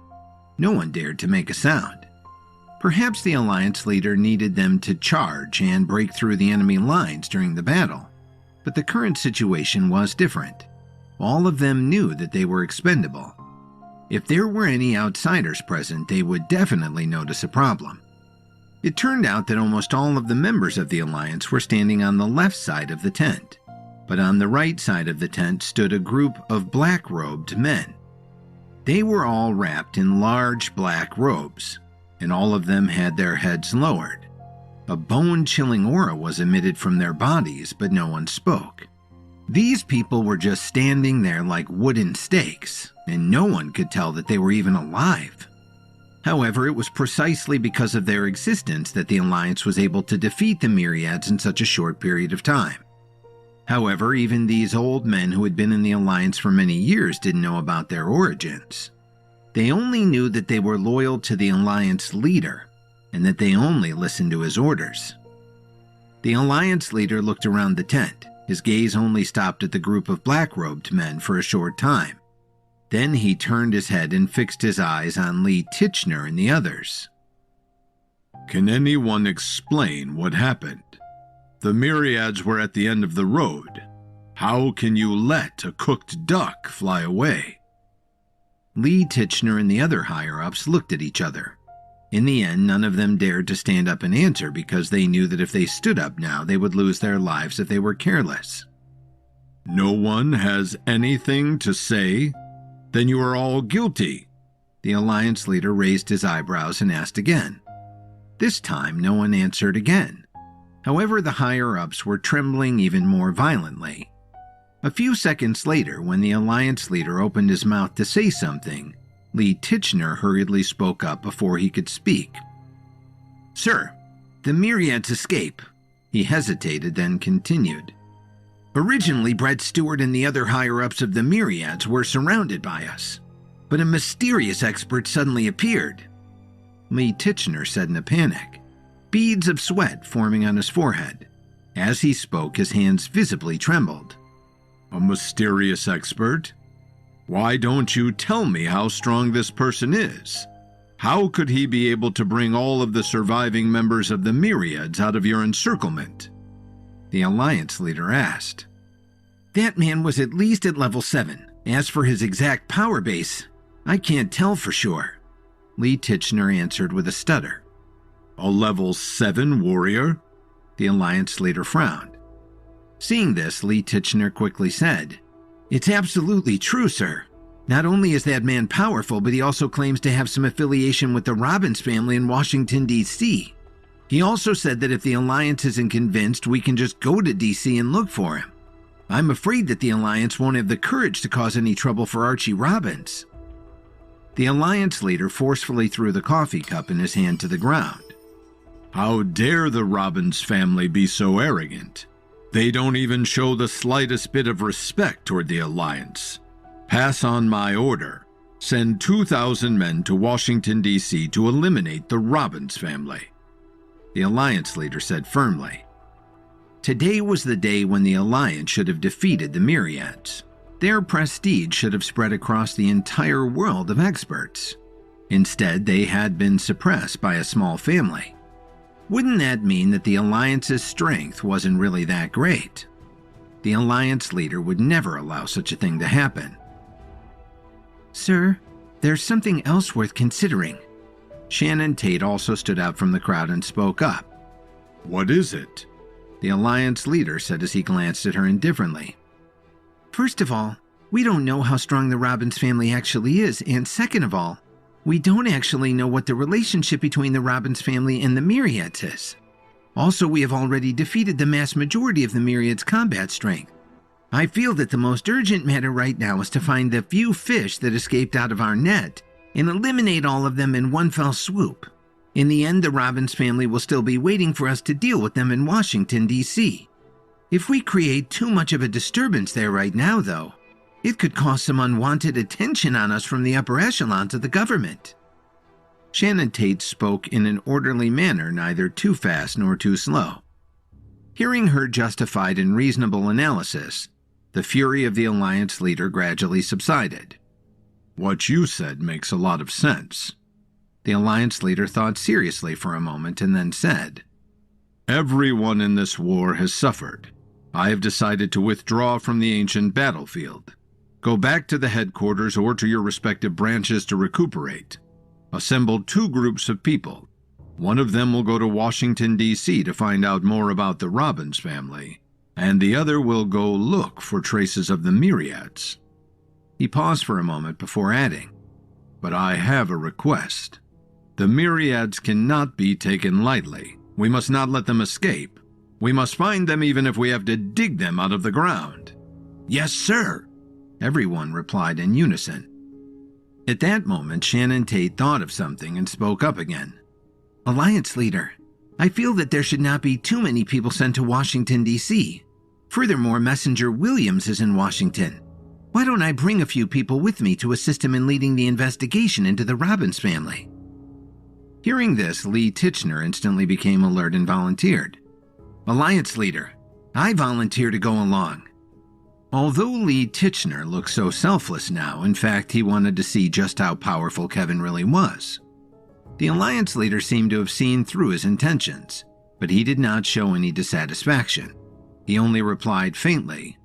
No one dared to make a sound. Perhaps the Alliance leader needed them to charge and break through the enemy lines during the battle. But the current situation was different. All of them knew that they were expendable. If there were any outsiders present, they would definitely notice a problem. It turned out that almost all of the members of the Alliance were standing on the left side of the tent, but on the right side of the tent stood a group of black-robed men. They were all wrapped in large black robes, and all of them had their heads lowered. A bone-chilling aura was emitted from their bodies, but no one spoke. These people were just standing there like wooden stakes, and no one could tell that they were even alive. However, it was precisely because of their existence that the Alliance was able to defeat the Myriads in such a short period of time. However, even these old men who had been in the Alliance for many years didn't know about their origins. They only knew that they were loyal to the Alliance leader, and that they only listened to his orders. The Alliance leader looked around the tent. His gaze only stopped at the group of black-robed men for a short time. Then he turned his head and fixed his eyes on Lee Tichenor and the others. Can anyone explain what happened? The Myriads were at the end of the road. How can you let a cooked duck fly away? Lee Tichenor and the other higher-ups looked at each other. In the end, none of them dared to stand up and answer because they knew that if they stood up now, they would lose their lives if they were careless. No one has anything to say? Then you are all guilty. The Alliance leader raised his eyebrows and asked again. This time, no one answered again. However, the higher-ups were trembling even more violently. A few seconds later, when the Alliance leader opened his mouth to say something, Lee Tichenor hurriedly spoke up before he could speak. Sir, the Myriads escape. He hesitated, then continued. Originally, Brett Stewart and the other higher-ups of the Myriads were surrounded by us, but a mysterious expert suddenly appeared. Lee Tichenor said in a panic, beads of sweat forming on his forehead. As he spoke, his hands visibly trembled. A mysterious expert? Why don't you tell me how strong this person is? How could he be able to bring all of the surviving members of the Myriads out of your encirclement? The Alliance leader asked. That man was at least at level 7. As for his exact power base, I can't tell for sure. Lee Tichenor answered with a stutter. A level 7 warrior? The Alliance leader frowned. Seeing this, Lee Tichenor quickly said, It's absolutely true, sir. Not only is that man powerful, but he also claims to have some affiliation with the Robbins family in Washington, D.C. He also said that if the Alliance isn't convinced, we can just go to D.C. and look for him. I'm afraid that the Alliance won't have the courage to cause any trouble for Archie Robbins. The Alliance leader forcefully threw the coffee cup in his hand to the ground. How dare the Robbins family be so arrogant? They don't even show the slightest bit of respect toward the Alliance. Pass on my order. Send 2,000 men to Washington, D.C. to eliminate the Robbins family. The Alliance leader said firmly. Today was the day when the Alliance should have defeated the Myriads. Their prestige should have spread across the entire world of experts. Instead, they had been suppressed by a small family. Wouldn't that mean that the Alliance's strength wasn't really that great? The Alliance leader would never allow such a thing to happen. Sir, there's something else worth considering. Shannon Tate also stood out from the crowd and spoke up. What is it? The Alliance leader said as he glanced at her indifferently. First of all, we don't know how strong the Robbins family actually is, and second of all, we don't actually know what the relationship between the Robbins family and the Myriads is. Also, we have already defeated the mass majority of the Myriads' combat strength. I feel that the most urgent matter right now is to find the few fish that escaped out of our net and eliminate all of them in one fell swoop. In the end, the Robbins family will still be waiting for us to deal with them in Washington, D.C. If we create too much of a disturbance there right now, though, it could cause some unwanted attention on us from the upper echelons of the government. Shannon Tate spoke in an orderly manner, neither too fast nor too slow. Hearing her justified and reasonable analysis, the fury of the Alliance leader gradually subsided. What you said makes a lot of sense. The Alliance leader thought seriously for a moment and then said, Everyone in this war has suffered. I have decided to withdraw from the ancient battlefield. Go back to the headquarters or to your respective branches to recuperate. Assemble 2 groups of people. One of them will go to Washington, D.C. to find out more about the Robbins family, and the other will go look for traces of the Myriads. He paused for a moment before adding, But I have a request. The Myriads cannot be taken lightly. We must not let them escape. We must find them even if we have to dig them out of the ground. Yes, sir, everyone replied in unison. At that moment, Shannon Tate thought of something and spoke up again. Alliance leader, I feel that there should not be too many people sent to Washington, D.C. Furthermore, Messenger Williams is in Washington. Why don't I bring a few people with me to assist him in leading the investigation into the Robbins family? Hearing this, Lee Titchener instantly became alert and volunteered. Alliance leader, I volunteer to go along. Although Lee Titchener looked so selfless now, in fact, he wanted to see just how powerful Kevin really was. The Alliance leader seemed to have seen through his intentions, but he did not show any dissatisfaction. He only replied faintly,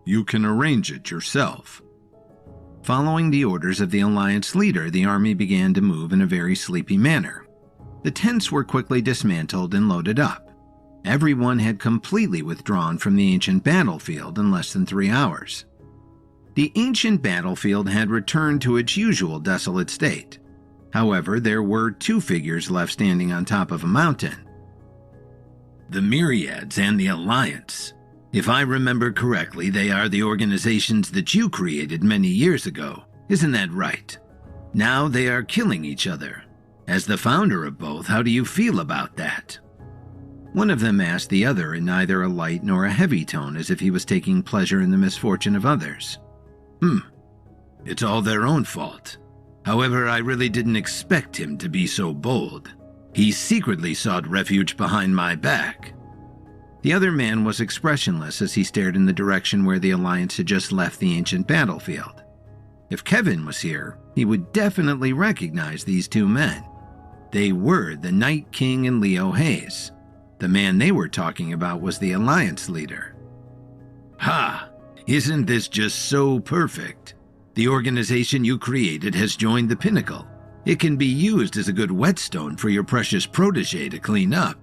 You can arrange it yourself. Following the orders of the Alliance leader, the army began to move in a very sleepy manner. The tents were quickly dismantled and loaded up. Everyone had completely withdrawn from the ancient battlefield in less than 3 hours. The ancient battlefield had returned to its usual desolate state. However, there were 2 figures left standing on top of a mountain. The Myriads and the Alliance. If I remember correctly, they are the organizations that you created many years ago. Isn't that right? Now they are killing each other. As the founder of both, how do you feel about that? One of them asked the other in neither a light nor a heavy tone, as if he was taking pleasure in the misfortune of others. It's all their own fault. However, I really didn't expect him to be so bold. He secretly sought refuge behind my back. The other man was expressionless as he stared in the direction where the Alliance had just left the ancient battlefield. If Kevin was here, he would definitely recognize these 2 men. They were the Night King and Leo Hayes. The man they were talking about was the Alliance leader. Ha! Isn't this just so perfect? The organization you created has joined the Pinnacle. It can be used as a good whetstone for your precious protege to clean up.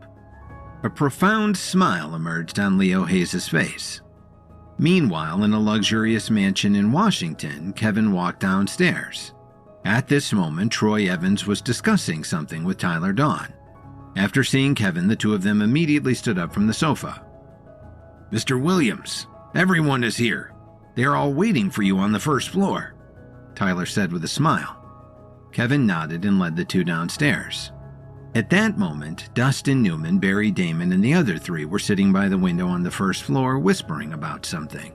A profound smile emerged on Leo Hayes' face. Meanwhile, in a luxurious mansion in Washington, Kevin walked downstairs. At this moment, Troy Evans was discussing something with Tyler Dawn. After seeing Kevin, the 2 of them immediately stood up from the sofa. Mr. Williams, everyone is here. They are all waiting for you on the first floor, Tyler said with a smile. Kevin nodded and led the 2 downstairs. At that moment, Dustin Newman, Barry Damon, and the other 3 were sitting by the window on the first floor whispering about something.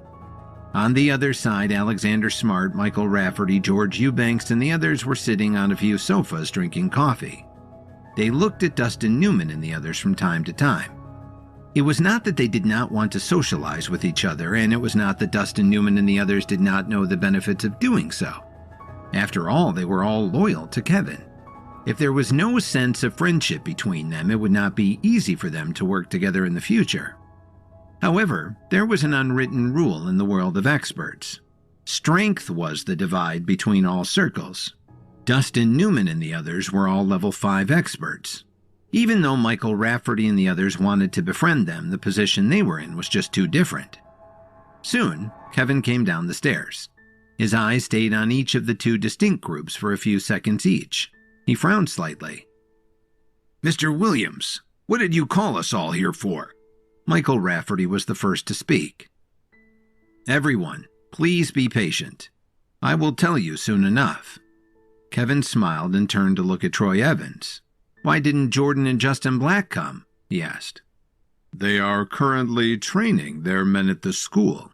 On the other side, Alexander Smart, Michael Rafferty, George Eubanks, and the others were sitting on a few sofas drinking coffee. They looked at Dustin Newman and the others from time to time. It was not that they did not want to socialize with each other, and it was not that Dustin Newman and the others did not know the benefits of doing so. After all, they were all loyal to Kevin. If there was no sense of friendship between them, it would not be easy for them to work together in the future. However, there was an unwritten rule in the world of experts. Strength was the divide between all circles. Dustin Newman and the others were all level 5 experts. Even though Michael Rafferty and the others wanted to befriend them, the position they were in was just too different. Soon, Kevin came down the stairs. His eyes stayed on each of the 2 distinct groups for a few seconds each. He frowned slightly. Mr. Williams, what did you call us all here for? Michael Rafferty was the first to speak. Everyone, please be patient. I will tell you soon enough. Kevin smiled and turned to look at Troy Evans. Why didn't Jordan and Justin Black come? He asked. They are currently training their men at the school.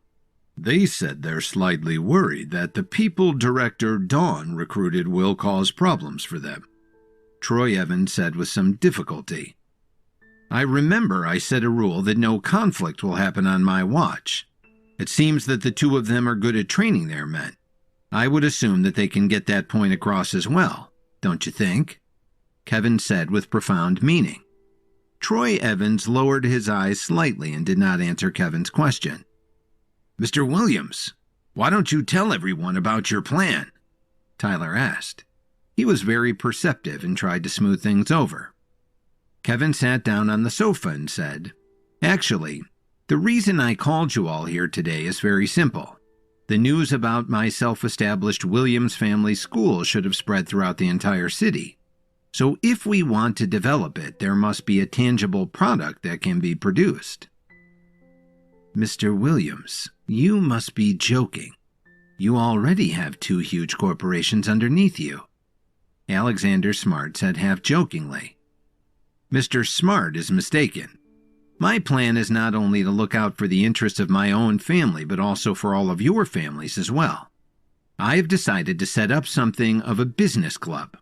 They said they're slightly worried that the people Director Dawn recruited will cause problems for them. Troy Evans said with some difficulty. I remember I set a rule that no conflict will happen on my watch. It seems that the 2 of them are good at training their men. I would assume that they can get that point across as well, don't you think? Kevin said with profound meaning. Troy Evans lowered his eyes slightly and did not answer Kevin's question. Mr. Williams, why don't you tell everyone about your plan? Tyler asked. He was very perceptive and tried to smooth things over. Kevin sat down on the sofa and said, Actually, the reason I called you all here today is very simple. The news about my self-established Williams family school should have spread throughout the entire city. So if we want to develop it, there must be a tangible product that can be produced. Mr. Williams, you must be joking. You already have 2 huge corporations underneath you. Alexander Smart said half-jokingly. Mr. Smart is mistaken. My plan is not only to look out for the interests of my own family, but also for all of your families as well. I have decided to set up something of a business club.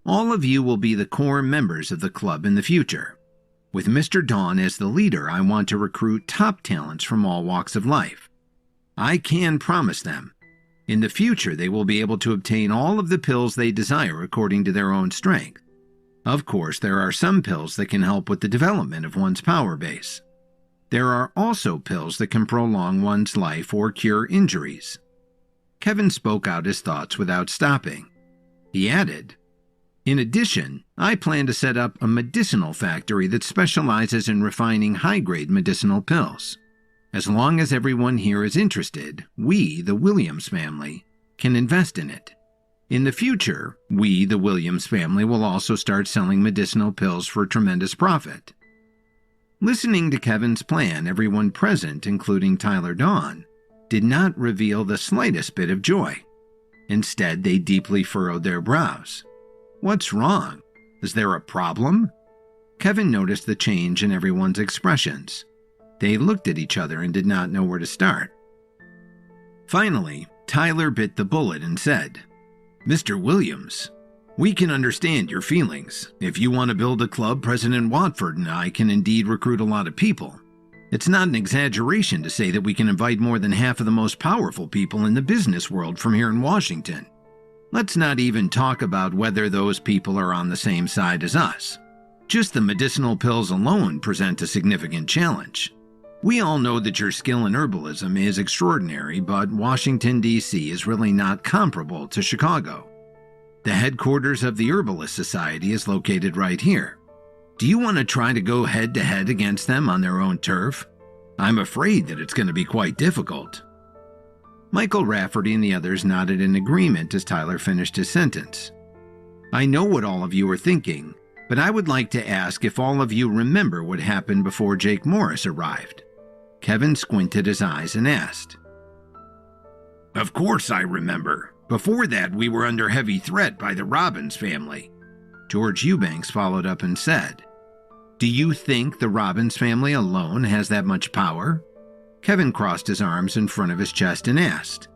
All of you will be the core members of the club in the future. With Mr. Dawn as the leader, I want to recruit top talents from all walks of life. I can promise them, in the future they will be able to obtain all of the pills they desire according to their own strength. Of course, there are some pills that can help with the development of one's power base. There are also pills that can prolong one's life or cure injuries. Kevin spoke out his thoughts without stopping. He added, in addition, I plan to set up a medicinal factory that specializes in refining high-grade medicinal pills. As long as everyone here is interested, we, the Williams family, can invest in it. In the future, we, the Williams family, will also start selling medicinal pills for tremendous profit. Listening to Kevin's plan, everyone present, including Tyler Dawn, did not reveal the slightest bit of joy. Instead, they deeply furrowed their brows. What's wrong? Is there a problem? Kevin noticed the change in everyone's expressions. They looked at each other and did not know where to start. Finally, Tyler bit the bullet and said, Mr. Williams, we can understand your feelings. If you want to build a club, President Watford and I can indeed recruit a lot of people. It's not an exaggeration to say that we can invite more than half of the most powerful people in the business world from here in Washington. Let's not even talk about whether those people are on the same side as us. Just the medicinal pills alone present a significant challenge. We all know that your skill in herbalism is extraordinary, but Washington, D.C. is really not comparable to Chicago. The headquarters of the Herbalist Society is located right here. Do you want to try to go head-to-head against them on their own turf? I'm afraid that it's going to be quite difficult. Michael Rafferty and the others nodded in agreement as Tyler finished his sentence. I know what all of you are thinking, but I would like to ask if all of you remember what happened before Jake Morris arrived. Kevin squinted his eyes and asked. Of course I remember. Before that, we were under heavy threat by the Robbins family. George Eubanks followed up and said, Do you think the Robbins family alone has that much power? Kevin crossed his arms in front of his chest and asked,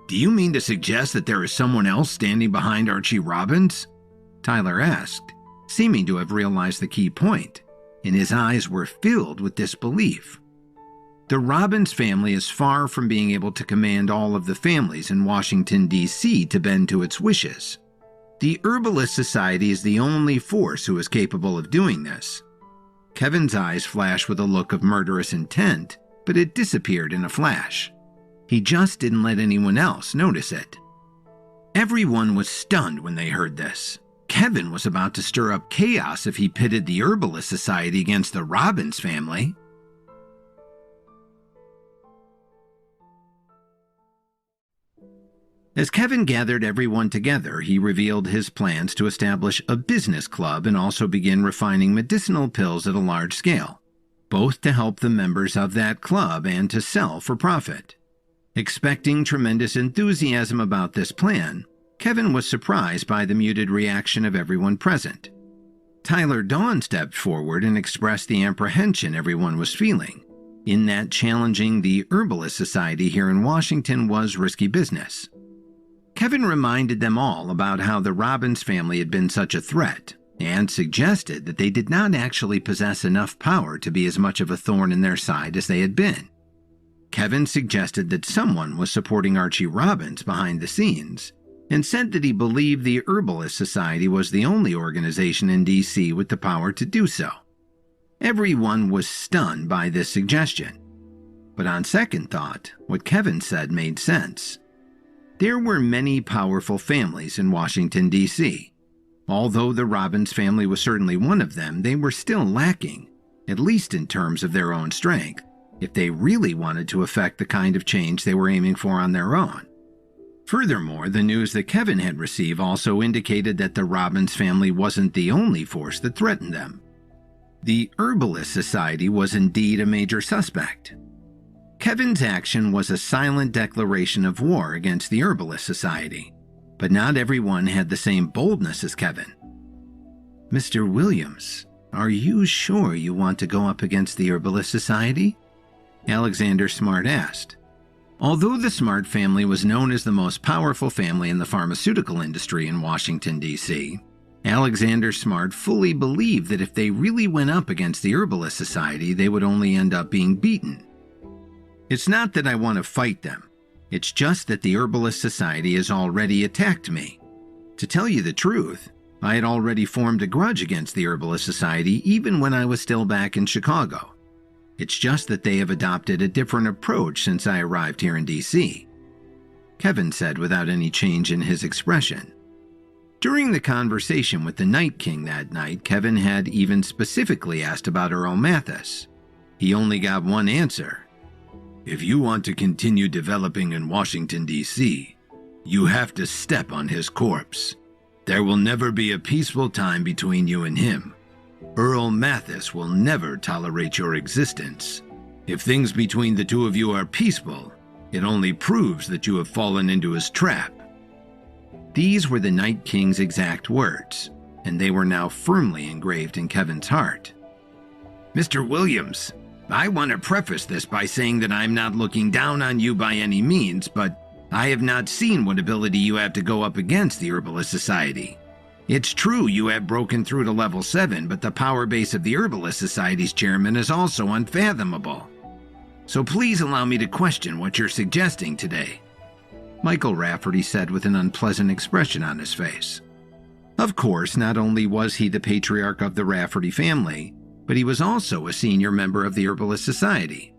Do you mean to suggest that there is someone else standing behind Archie Robbins? Tyler asked, seeming to have realized the key point, and his eyes were filled with disbelief. The Robbins family is far from being able to command all of the families in Washington, D.C. to bend to its wishes. The Herbalist Society is the only force who is capable of doing this. Kevin's eyes flashed with a look of murderous intent, but it disappeared in a flash. He just didn't let anyone else notice it. Everyone was stunned when they heard this. Kevin was about to stir up chaos if he pitted the Herbalist Society against the Robbins family. As Kevin gathered everyone together, he revealed his plans to establish a business club and also begin refining medicinal pills at a large scale, both to help the members of that club and to sell for profit. Expecting tremendous enthusiasm about this plan, Kevin was surprised by the muted reaction of everyone present. Tyler Dawn stepped forward and expressed the apprehension everyone was feeling, in that challenging the Herbalist Society here in Washington was risky business. Kevin reminded them all about how the Robbins family had been such a threat, and suggested that they did not actually possess enough power to be as much of a thorn in their side as they had been. Kevin suggested that someone was supporting Archie Robbins behind the scenes, and said that he believed the Herbalist Society was the only organization in D.C. with the power to do so. Everyone was stunned by this suggestion. But on second thought, what Kevin said made sense. There were many powerful families in Washington, D.C. Although the Robbins family was certainly one of them, they were still lacking, at least in terms of their own strength, if they really wanted to effect the kind of change they were aiming for on their own. Furthermore, the news that Kevin had received also indicated that the Robbins family wasn't the only force that threatened them. The Herbalist Society was indeed a major suspect. Kevin's action was a silent declaration of war against the Herbalist Society, but not everyone had the same boldness as Kevin. "Mr. Williams, are you sure you want to go up against the Herbalist Society?" Alexander Smart asked. Although the Smart family was known as the most powerful family in the pharmaceutical industry in Washington, D.C., Alexander Smart fully believed that if they really went up against the Herbalist Society, they would only end up being beaten. "It's not that I want to fight them. It's just that the Herbalist Society has already attacked me. To tell you the truth, I had already formed a grudge against the Herbalist Society even when I was still back in Chicago. It's just that they have adopted a different approach since I arrived here in D.C., Kevin said without any change in his expression. During the conversation with the Night King that night, Kevin had even specifically asked about Earl Mathis. He only got one answer. "If you want to continue developing in Washington, D.C., you have to step on his corpse. There will never be a peaceful time between you and him. Earl Mathis will never tolerate your existence. If things between the two of you are peaceful, it only proves that you have fallen into his trap." These were the Night King's exact words, and they were now firmly engraved in Kevin's heart. "Mr. Williams, I want to preface this by saying that I'm not looking down on you by any means, but I have not seen what ability you have to go up against the Herbalist Society. It's true you have broken through to level 7, but the power base of the Herbalist Society's chairman is also unfathomable. So please allow me to question what you're suggesting today," Michael Rafferty said with an unpleasant expression on his face. Of course, not only was he the patriarch of the Rafferty family, but he was also a senior member of the Herbalist Society.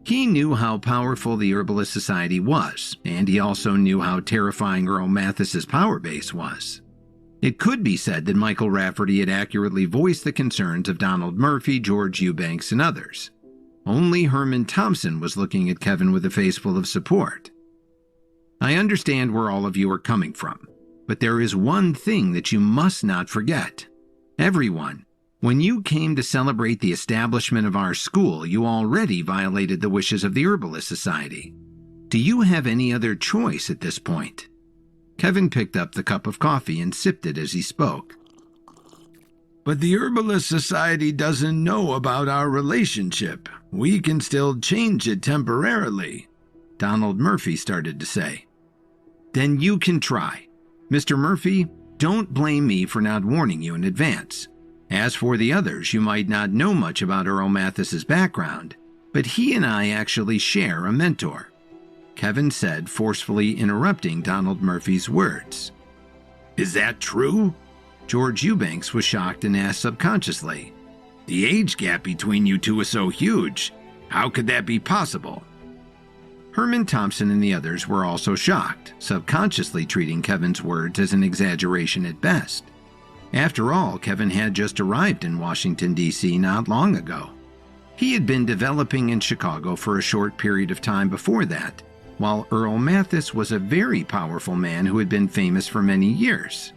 He knew how powerful the Herbalist Society was, and he also knew how terrifying Earl Mathis's power base was. It could be said that Michael Rafferty had accurately voiced the concerns of Donald Murphy, George Eubanks, and others. Only Herman Thompson was looking at Kevin with a face full of support. "I understand where all of you are coming from, but there is one thing that you must not forget. Everyone, when you came to celebrate the establishment of our school, you already violated the wishes of the Herbalist Society. Do you have any other choice at this point?" Kevin picked up the cup of coffee and sipped it as he spoke. "But the Herbalist Society doesn't know about our relationship. We can still change it temporarily," Donald Murphy started to say. "Then you can try. Mr. Murphy, don't blame me for not warning you in advance. As for the others, you might not know much about Earl Mathis's background, but he and I actually share a mentor," Kevin said, forcefully interrupting Donald Murphy's words. "Is that true?" George Eubanks was shocked and asked subconsciously. "The age gap between you two is so huge. How could that be possible?" Herman Thompson and the others were also shocked, subconsciously treating Kevin's words as an exaggeration at best. After all, Kevin had just arrived in Washington, D.C. not long ago. He had been developing in Chicago for a short period of time before that, while Earl Mathis was a very powerful man who had been famous for many years.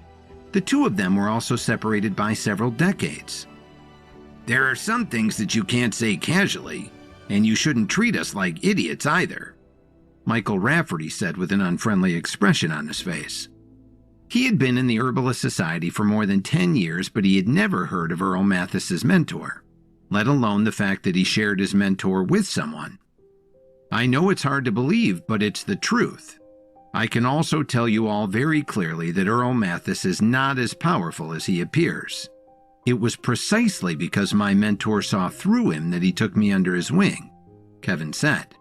The two of them were also separated by several decades. "There are some things that you can't say casually, and you shouldn't treat us like idiots either," Michael Rafferty said with an unfriendly expression on his face. He had been in the Herbalist Society for more than 10 years, but he had never heard of Earl Mathis's mentor, let alone the fact that he shared his mentor with someone. "I know it's hard to believe, but it's the truth. I can also tell you all very clearly that Earl Mathis is not as powerful as he appears. It was precisely because my mentor saw through him that he took me under his wing," Kevin said.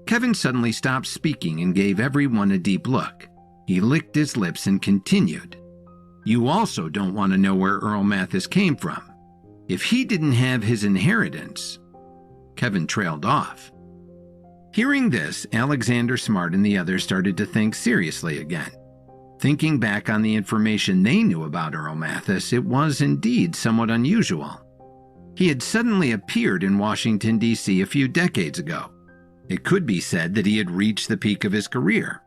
Kevin suddenly stopped speaking and gave everyone a deep look. He licked his lips and continued. "You also don't want to know where Earl Mathis came from. If he didn't have his inheritance..." Kevin trailed off. Hearing this, Alexander Smart and the others started to think seriously again. Thinking back on the information they knew about Earl Mathis, it was indeed somewhat unusual. He had suddenly appeared in Washington, D.C. a few decades ago. It could be said that he had reached the peak of his career.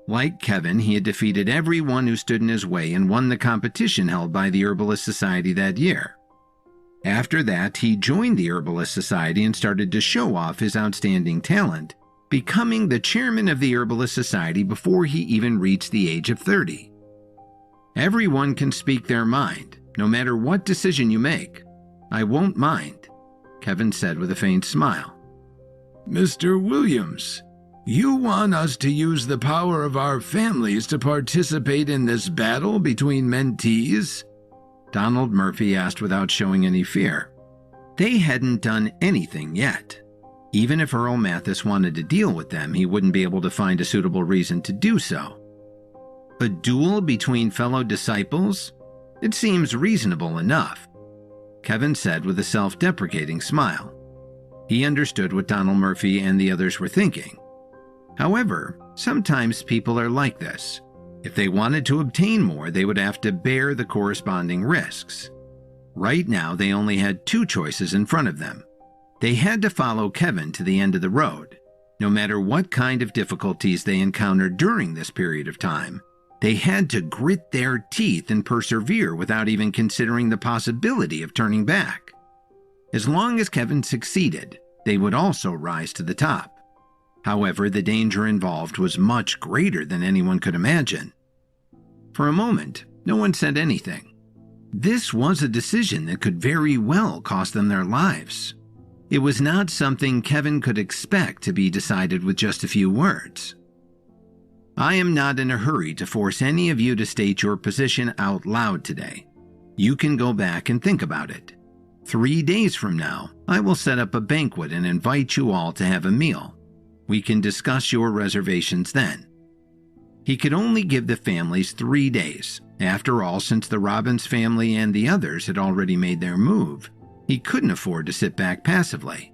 Like Kevin, he had defeated everyone who stood in his way and won the competition held by the Herbalist Society that year. After that, he joined the Herbalist Society and started to show off his outstanding talent, becoming the chairman of the Herbalist Society before he even reached the age of 30. Everyone can speak their mind, no matter what decision you make. I won't mind, Kevin said with a faint smile. Mr. Williams, you want us to use the power of our families to participate in this battle between mentees? Donald Murphy asked without showing any fear. They hadn't done anything yet. Even if Earl Mathis wanted to deal with them, he wouldn't be able to find a suitable reason to do so. A duel between fellow disciples? It seems reasonable enough, Kevin said with a self-deprecating smile. He understood what Donald Murphy and the others were thinking. However, sometimes people are like this. If they wanted to obtain more, they would have to bear the corresponding risks. Right now, they only had two choices in front of them. They had to follow Kevin to the end of the road. No matter what kind of difficulties they encountered during this period of time, they had to grit their teeth and persevere without even considering the possibility of turning back. As long as Kevin succeeded, they would also rise to the top. However, the danger involved was much greater than anyone could imagine. For a moment, no one said anything. This was a decision that could very well cost them their lives. It was not something Kevin could expect to be decided with just a few words. I am not in a hurry to force any of you to state your position out loud today. You can go back and think about it. 3 days from now, I will set up a banquet and invite you all to have a meal. We can discuss your reservations then. He could only give the families 3 days. After all, since the Robbins family and the others had already made their move, he couldn't afford to sit back passively.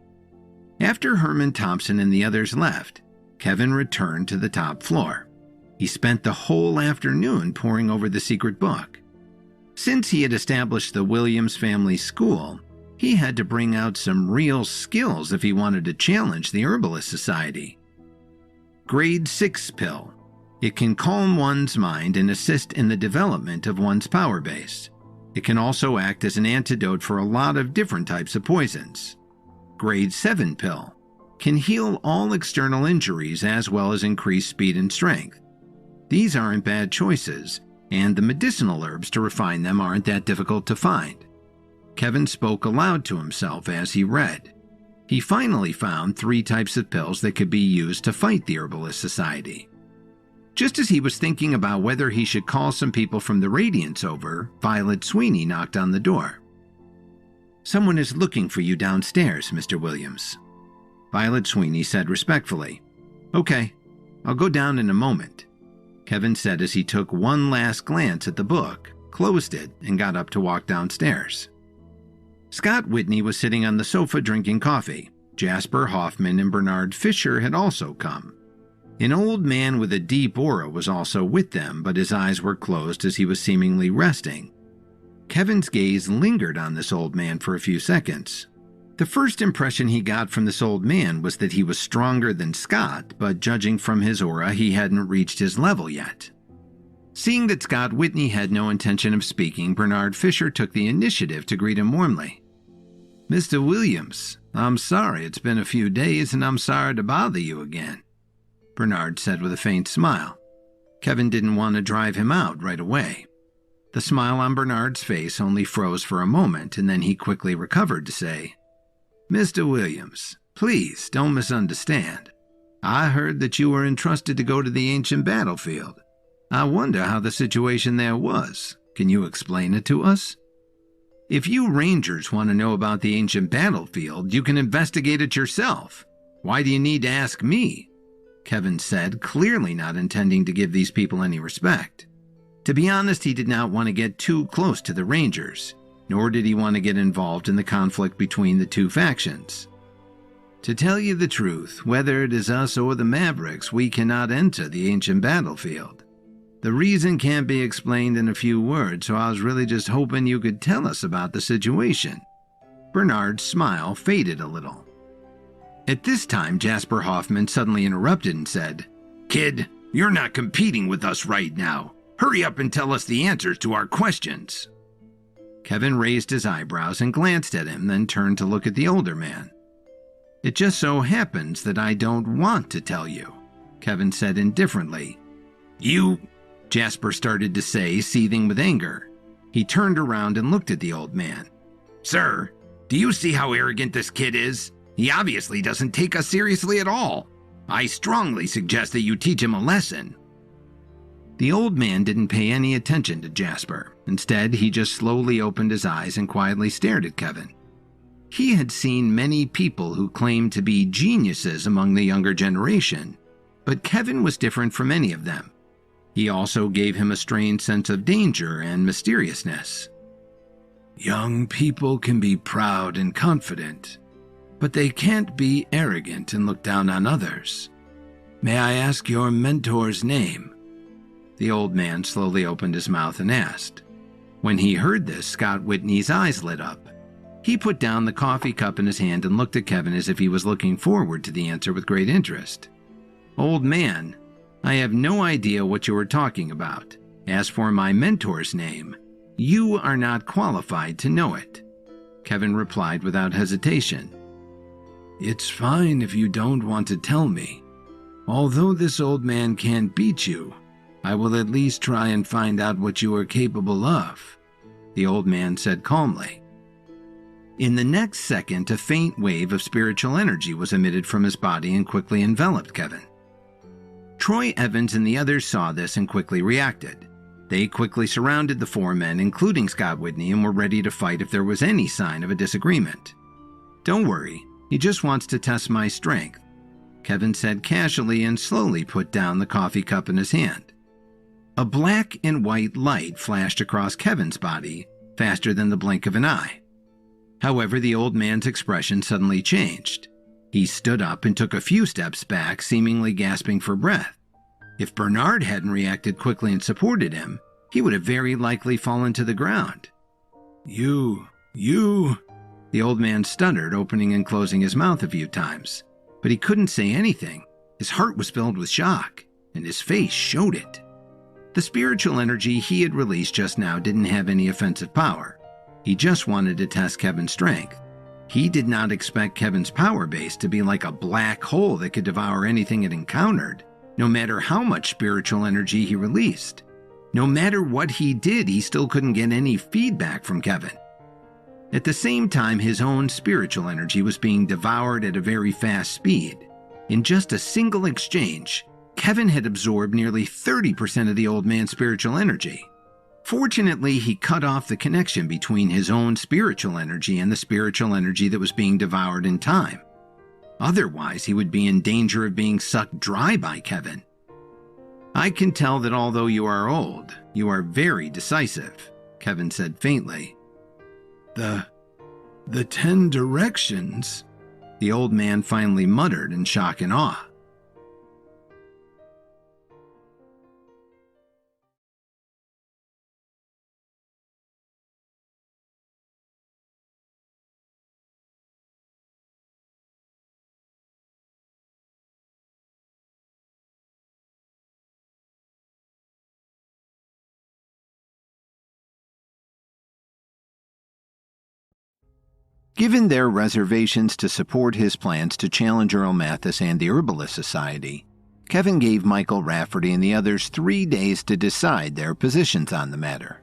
After Herman Thompson and the others left, Kevin returned to the top floor. He spent the whole afternoon poring over the secret book. Since he had established the Williams family school, he had to bring out some real skills if he wanted to challenge the Herbalist Society. Grade 6 pill. It can calm one's mind and assist in the development of one's power base. It can also act as an antidote for a lot of different types of poisons. Grade 7 pill. Can heal all external injuries as well as increase speed and strength. These aren't bad choices, and the medicinal herbs to refine them aren't that difficult to find. Kevin spoke aloud to himself as he read. He finally found 3 types of pills that could be used to fight the Herbalist Society. Just as he was thinking about whether he should call some people from the Radiance over, Violet Sweeney knocked on the door. "Someone is looking for you downstairs, Mr. Williams," Violet Sweeney said respectfully. "Okay, I'll go down in a moment," Kevin said as he took one last glance at the book, closed it, and got up to walk downstairs. Scott Whitney was sitting on the sofa drinking coffee. Jasper Hoffman and Bernard Fisher had also come. An old man with a deep aura was also with them, but his eyes were closed as he was seemingly resting. Kevin's gaze lingered on this old man for a few seconds. The first impression he got from this old man was that he was stronger than Scott, but judging from his aura, he hadn't reached his level yet. Seeing that Scott Whitney had no intention of speaking, Bernard Fisher took the initiative to greet him warmly. "Mr. Williams, I'm sorry it's been a few days and I'm sorry to bother you again," Bernard said with a faint smile. Kevin didn't want to drive him out right away. The smile on Bernard's face only froze for a moment, and then he quickly recovered to say, "Mr. Williams, please don't misunderstand. I heard that you were entrusted to go to the ancient battlefield. I wonder how the situation there was. Can you explain it to us?" "If you Rangers want to know about the ancient battlefield, you can investigate it yourself. Why do you need to ask me?" Kevin said, clearly not intending to give these people any respect. To be honest, he did not want to get too close to the Rangers, nor did he want to get involved in the conflict between the two factions. "To tell you the truth, whether it is us or the Mavericks, we cannot enter the ancient battlefield. The reason can't be explained in a few words, so I was really just hoping you could tell us about the situation." Bernard's smile faded a little. At this time, Jasper Hoffman suddenly interrupted and said, "Kid, you're not competing with us right now. Hurry up and tell us the answers to our questions." Kevin raised his eyebrows and glanced at him, then turned to look at the older man. "It just so happens that I don't want to tell you," Kevin said indifferently. "You," Jasper started to say, seething with anger. He turned around and looked at the old man. "Sir, do you see how arrogant this kid is? He obviously doesn't take us seriously at all. I strongly suggest that you teach him a lesson." The old man didn't pay any attention to Jasper. Instead, he just slowly opened his eyes and quietly stared at Kevin. He had seen many people who claimed to be geniuses among the younger generation, but Kevin was different from any of them. He also gave him a strange sense of danger and mysteriousness. "Young people can be proud and confident, but they can't be arrogant and look down on others. May I ask your mentor's name?" The old man slowly opened his mouth and asked. When he heard this, Scott Whitney's eyes lit up. He put down the coffee cup in his hand and looked at Kevin as if he was looking forward to the answer with great interest. "Old man, I have no idea what you are talking about. As for my mentor's name, you are not qualified to know it," Kevin replied without hesitation. "It's fine if you don't want to tell me. Although this old man can't beat you, I will at least try and find out what you are capable of," the old man said calmly. In the next second, a faint wave of spiritual energy was emitted from his body and quickly enveloped Kevin. Troy Evans and the others saw this and quickly reacted. They quickly surrounded the four men, including Scott Whitney, and were ready to fight if there was any sign of a disagreement. "Don't worry, he just wants to test my strength," Kevin said casually and slowly put down the coffee cup in his hand. A black and white light flashed across Kevin's body faster than the blink of an eye. However, the old man's expression suddenly changed. He stood up and took a few steps back, seemingly gasping for breath. If Bernard hadn't reacted quickly and supported him, he would have very likely fallen to the ground. You, the old man stuttered, opening and closing his mouth a few times. But he couldn't say anything. His heart was filled with shock, and his face showed it. The spiritual energy he had released just now didn't have any offensive power. He just wanted to test Kevin's strength. He did not expect Kevin's power base to be like a black hole that could devour anything it encountered, no matter how much spiritual energy he released. No matter what he did, he still couldn't get any feedback from Kevin. At the same time, his own spiritual energy was being devoured at a very fast speed. In just a single exchange, Kevin had absorbed nearly 30% of the old man's spiritual energy. Fortunately, he cut off the connection between his own spiritual energy and the spiritual energy that was being devoured in time. Otherwise, he would be in danger of being sucked dry by Kevin. "I can tell that although you are old, you are very decisive," Kevin said faintly. The 10 directions," the old man finally muttered in shock and awe. Given their reservations to support his plans to challenge Earl Mathis and the Herbalist Society, Kevin gave Michael Rafferty and the others 3 days to decide their positions on the matter.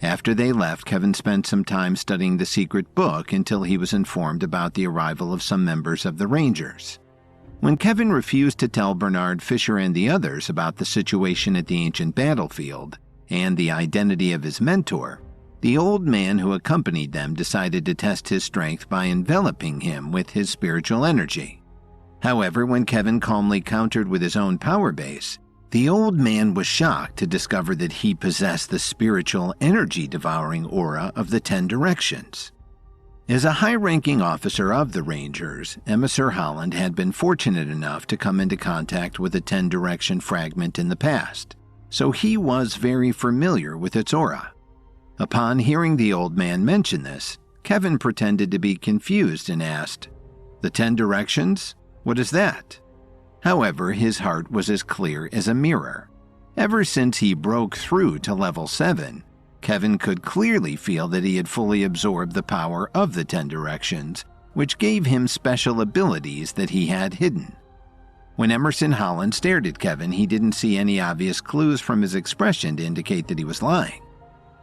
After they left, Kevin spent some time studying the secret book until he was informed about the arrival of some members of the Rangers. When Kevin refused to tell Bernard Fisher and the others about the situation at the ancient battlefield and the identity of his mentor, the old man who accompanied them decided to test his strength by enveloping him with his spiritual energy. However, when Kevin calmly countered with his own power base, the old man was shocked to discover that he possessed the spiritual energy-devouring aura of the 10 directions. As a high-ranking officer of the Rangers, Emissar Holland had been fortunate enough to come into contact with a 10-direction fragment in the past, so he was very familiar with its aura. Upon hearing the old man mention this, Kevin pretended to be confused and asked, "The 10 directions? What is that?" However, his heart was as clear as a mirror. Ever since he broke through to level 7, Kevin could clearly feel that he had fully absorbed the power of the 10 Directions, which gave him special abilities that he had hidden. When Emerson Holland stared at Kevin, he didn't see any obvious clues from his expression to indicate that he was lying.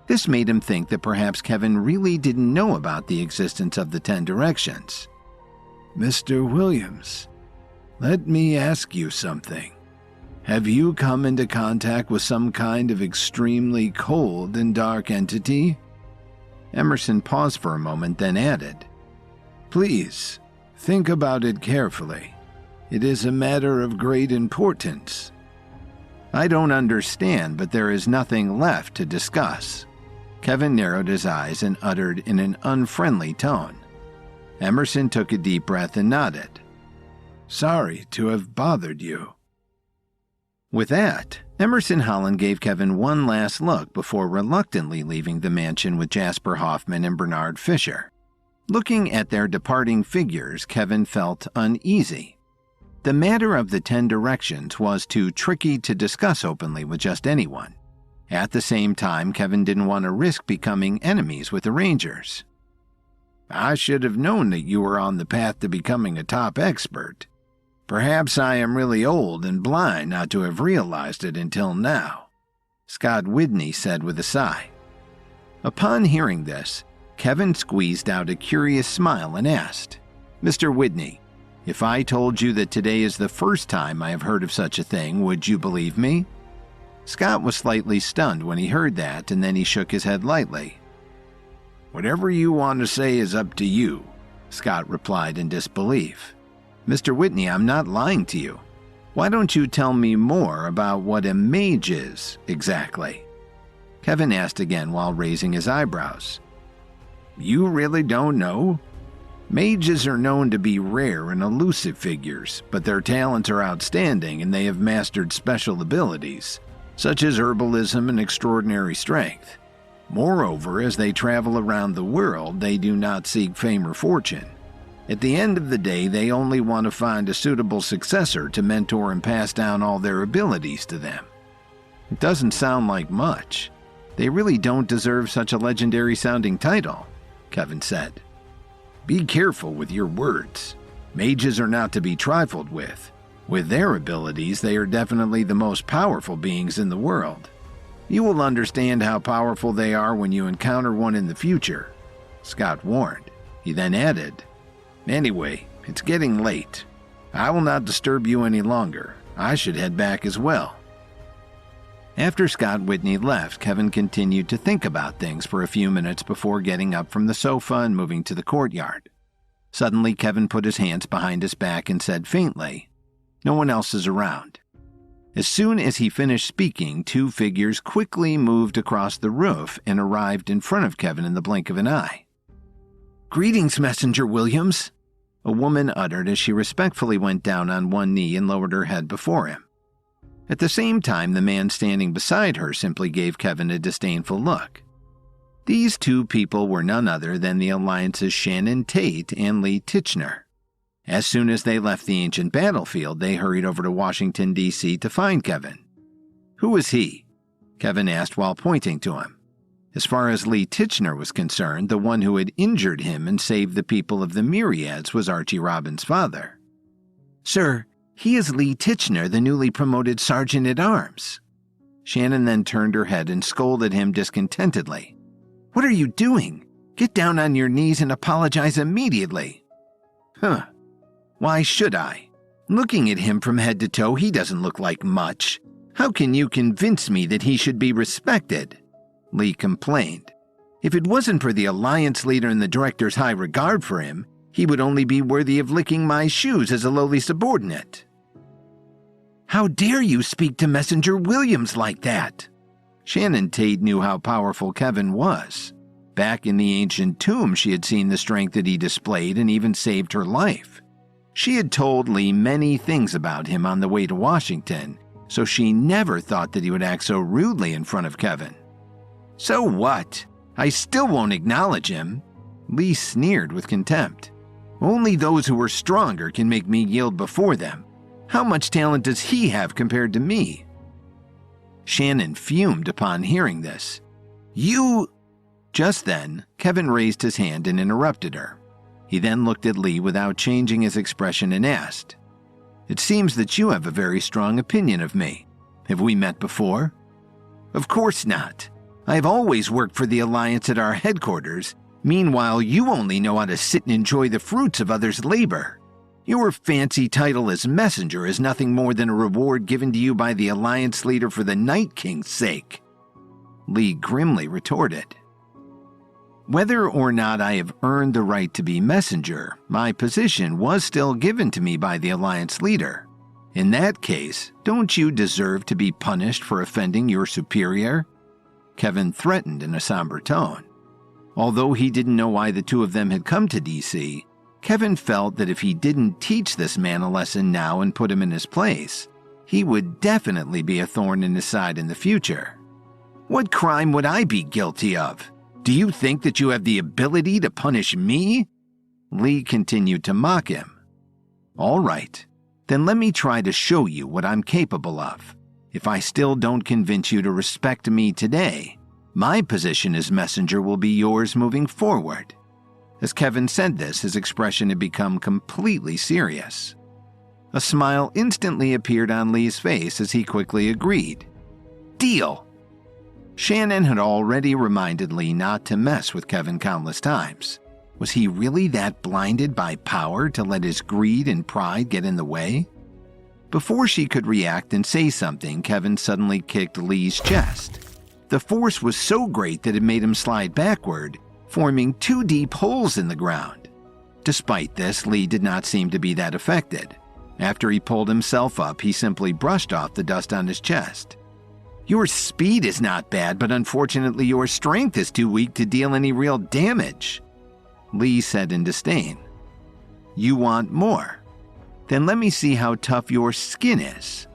This made him think that perhaps Kevin really didn't know about the existence of the 10 Directions. Mr. Williams, let me ask you something. Have you come into contact with some kind of extremely cold and dark entity? Emerson paused for a moment, then added, Please, think about it carefully. It is a matter of great importance. I don't understand, but there is nothing left to discuss. Kevin narrowed his eyes and uttered in an unfriendly tone. Emerson took a deep breath and nodded. Sorry to have bothered you. With that, Emerson Holland gave Kevin one last look before reluctantly leaving the mansion with Jasper Hoffman and Bernard Fisher. Looking at their departing figures, Kevin felt uneasy. The matter of the 10 Directions was too tricky to discuss openly with just anyone. At the same time, Kevin didn't want to risk becoming enemies with the Rangers. I should have known that you were on the path to becoming a top expert. Perhaps I am really old and blind not to have realized it until now, Scott Whitney said with a sigh. Upon hearing this, Kevin squeezed out a curious smile and asked, Mr. Whitney, if I told you that today is the first time I have heard of such a thing, would you believe me? Scott was slightly stunned when he heard that, and then he shook his head lightly. Whatever you want to say is up to you, Scott replied in disbelief. Mr. Whitney, I'm not lying to you. Why don't you tell me more about what a mage is, exactly? Kevin asked again while raising his eyebrows. You really don't know? Mages are known to be rare and elusive figures, but their talents are outstanding and they have mastered special abilities, such as herbalism and extraordinary strength. Moreover, as they travel around the world, they do not seek fame or fortune. At the end of the day, they only want to find a suitable successor to mentor and pass down all their abilities to them. It doesn't sound like much. They really don't deserve such a legendary-sounding title, Kevin said. Be careful with your words. Mages are not to be trifled with. With their abilities, they are definitely the most powerful beings in the world. You will understand how powerful they are when you encounter one in the future, Scott warned. He then added, Anyway, it's getting late. I will not disturb you any longer. I should head back as well. After Scott Whitney left, Kevin continued to think about things for a few minutes before getting up from the sofa and moving to the courtyard. Suddenly, Kevin put his hands behind his back and said faintly, No one else is around. As soon as he finished speaking, 2 figures quickly moved across the roof and arrived in front of Kevin in the blink of an eye. Greetings, Messenger Williams, a woman uttered as she respectfully went down on one knee and lowered her head before him. At the same time, the man standing beside her simply gave Kevin a disdainful look. These 2 people were none other than the Alliance's Shannon Tate and Lee Tichenor. As soon as they left the ancient battlefield, they hurried over to Washington, D.C. to find Kevin. Who was he? Kevin asked while pointing to him. As far as Lee Tichenor was concerned, the one who had injured him and saved the people of the Myriads was Archie Robin's father. Sir, he is Lee Tichenor, the newly promoted Sergeant-at-Arms. Shannon then turned her head and scolded him discontentedly. What are you doing? Get down on your knees and apologize immediately. Huh. Why should I? Looking at him from head to toe, he doesn't look like much. How can you convince me that he should be respected? Lee complained. If it wasn't for the Alliance leader and the Director's high regard for him, he would only be worthy of licking my shoes as a lowly subordinate. How dare you speak to Messenger Williams like that? Shannon Tate knew how powerful Kevin was. Back in the ancient tomb, she had seen the strength that he displayed and even saved her life. She had told Lee many things about him on the way to Washington, so she never thought that he would act so rudely in front of Kevin. So what? I still won't acknowledge him. Lee sneered with contempt. Only those who are stronger can make me yield before them. How much talent does he have compared to me? Shannon fumed upon hearing this. You... Just then, Kevin raised his hand and interrupted her. He then looked at Lee without changing his expression and asked, "It seems that you have a very strong opinion of me. Have we met before?" "Of course not. I have always worked for the Alliance at our headquarters. Meanwhile, you only know how to sit and enjoy the fruits of others' labor. Your fancy title as messenger is nothing more than a reward given to you by the Alliance leader for the Night King's sake." Lee grimly retorted, "Whether or not I have earned the right to be messenger, my position was still given to me by the Alliance leader. In that case, don't you deserve to be punished for offending your superior?" Kevin threatened in a somber tone. Although he didn't know why the two of them had come to DC, Kevin felt that if he didn't teach this man a lesson now and put him in his place, he would definitely be a thorn in his side in the future. "What crime would I be guilty of? Do you think that you have the ability to punish me?" Lee continued to mock him. "All right, then let me try to show you what I'm capable of. If I still don't convince you to respect me today, my position as messenger will be yours moving forward." As Kevin said this, his expression had become completely serious. A smile instantly appeared on Lee's face as he quickly agreed. "Deal." Shannon had already reminded Lee not to mess with Kevin countless times. Was he really that blinded by power to let his greed and pride get in the way? Before she could react and say something, Kevin suddenly kicked Lee's chest. The force was so great that it made him slide backward, forming 2 deep holes in the ground. Despite this, Lee did not seem to be that affected. After he pulled himself up, he simply brushed off the dust on his chest. "Your speed is not bad, but unfortunately your strength is too weak to deal any real damage," Lee said in disdain. "You want more? Then let me see how tough your skin is."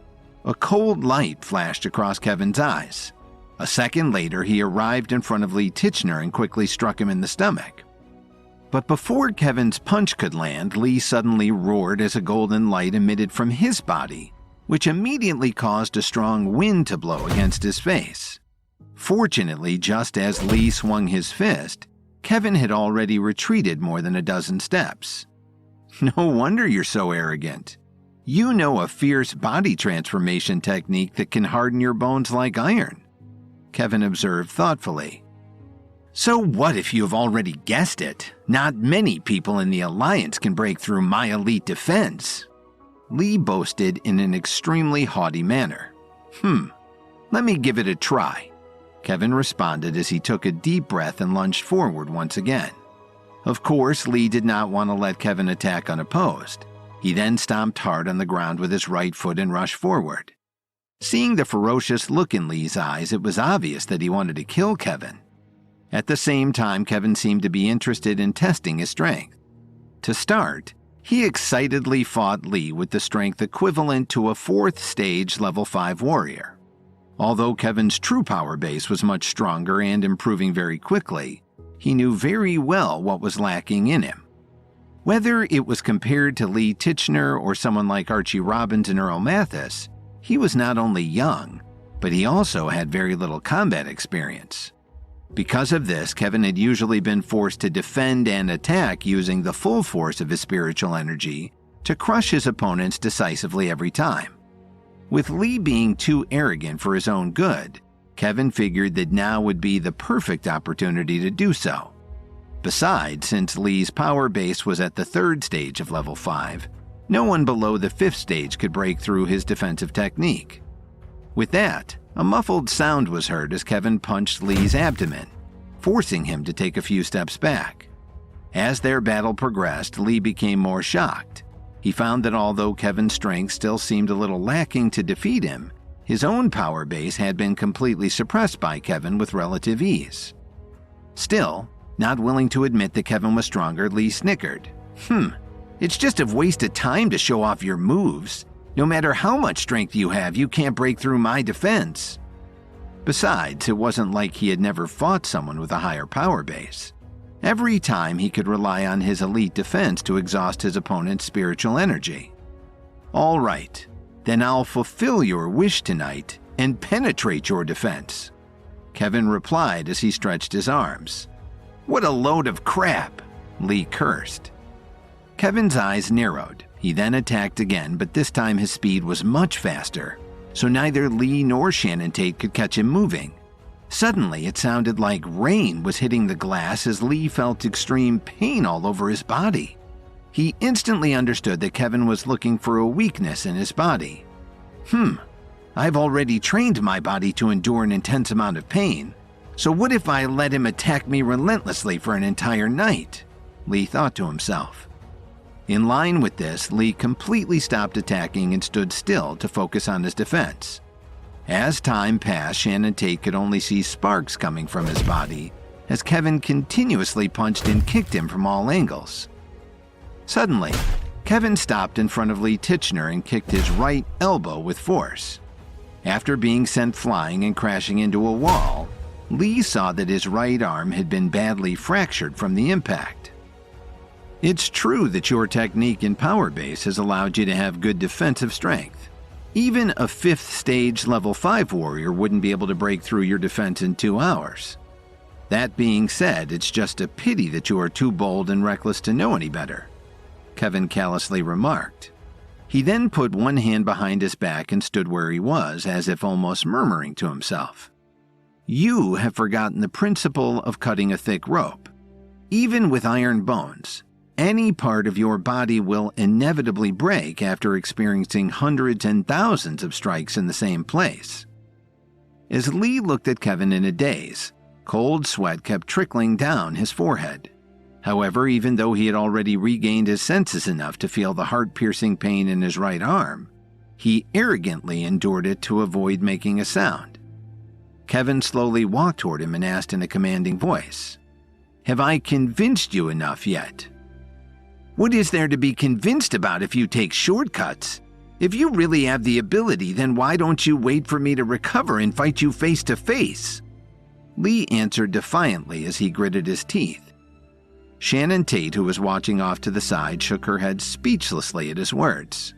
A cold light flashed across Kevin's eyes. A second later, he arrived in front of Lee Tichenor and quickly struck him in the stomach. But before Kevin's punch could land, Lee suddenly roared as a golden light emitted from his body, which immediately caused a strong wind to blow against his face. Fortunately, just as Lee swung his fist, Kevin had already retreated more than a dozen steps. "No wonder you're so arrogant. You know a fierce body transformation technique that can harden your bones like iron," Kevin observed thoughtfully. "So what if you have already guessed it? Not many people in the Alliance can break through my elite defense," Lee boasted in an extremely haughty manner. Let me give it a try," Kevin responded as he took a deep breath and lunged forward once again. Of course, Lee did not want to let Kevin attack unopposed. He then stomped hard on the ground with his right foot and rushed forward. Seeing the ferocious look in Lee's eyes, it was obvious that he wanted to kill Kevin. At the same time, Kevin seemed to be interested in testing his strength. To start, he excitedly fought Lee with the strength equivalent to a 4th stage level 5 warrior. Although Kevin's true power base was much stronger and improving very quickly, he knew very well what was lacking in him. Whether it was compared to Lee Tichenor or someone like Archie Robbins and Earl Mathis, he was not only young, but he also had very little combat experience. Because of this, Kevin had usually been forced to defend and attack using the full force of his spiritual energy to crush his opponents decisively every time. With Lee being too arrogant for his own good, Kevin figured that now would be the perfect opportunity to do so. Besides, since Lee's power base was at the 3rd stage of level 5, no one below the 5th stage could break through his defensive technique. With that, a muffled sound was heard as Kevin punched Lee's abdomen, forcing him to take a few steps back. As their battle progressed, Lee became more shocked. He found that although Kevin's strength still seemed a little lacking to defeat him, his own power base had been completely suppressed by Kevin with relative ease. Still, not willing to admit that Kevin was stronger, Lee snickered. It's just a waste of time to show off your moves. No matter how much strength you have, you can't break through my defense." Besides, it wasn't like he had never fought someone with a higher power base. Every time he could rely on his elite defense to exhaust his opponent's spiritual energy. "All right, then I'll fulfill your wish tonight and penetrate your defense." Kevin replied as he stretched his arms. "What a load of crap," Lee cursed. Kevin's eyes narrowed. He then attacked again, but this time his speed was much faster, so neither Lee nor Shannon Tate could catch him moving. Suddenly, it sounded like rain was hitting the glass as Lee felt extreme pain all over his body. He instantly understood that Kevin was looking for a weakness in his body. I've already trained my body to endure an intense amount of pain, so what if I let him attack me relentlessly for an entire night? Lee thought to himself. In line with this, Lee completely stopped attacking and stood still to focus on his defense. As time passed, Shannon Tate could only see sparks coming from his body as Kevin continuously punched and kicked him from all angles. Suddenly, Kevin stopped in front of Lee Tichenor and kicked his right elbow with force. After being sent flying and crashing into a wall, Lee saw that his right arm had been badly fractured from the impact. It's true that your technique in Power Base has allowed you to have good defensive strength. Even a 5th stage level 5 warrior wouldn't be able to break through your defense in 2 hours. That being said, it's just a pity that you are too bold and reckless to know any better, Kevin callously remarked. He then put one hand behind his back and stood where he was, as if almost murmuring to himself. You have forgotten the principle of cutting a thick rope. Even with iron bones, any part of your body will inevitably break after experiencing hundreds and thousands of strikes in the same place. As Lee looked at Kevin in a daze, cold sweat kept trickling down his forehead. However, even though he had already regained his senses enough to feel the heart-piercing pain in his right arm, he arrogantly endured it to avoid making a sound. Kevin slowly walked toward him and asked in a commanding voice, "Have I convinced you enough yet?" "What is there to be convinced about if you take shortcuts? If you really have the ability, then why don't you wait for me to recover and fight you face to face?" Lee answered defiantly as he gritted his teeth. Shannon Tate, who was watching off to the side, shook her head speechlessly at his words.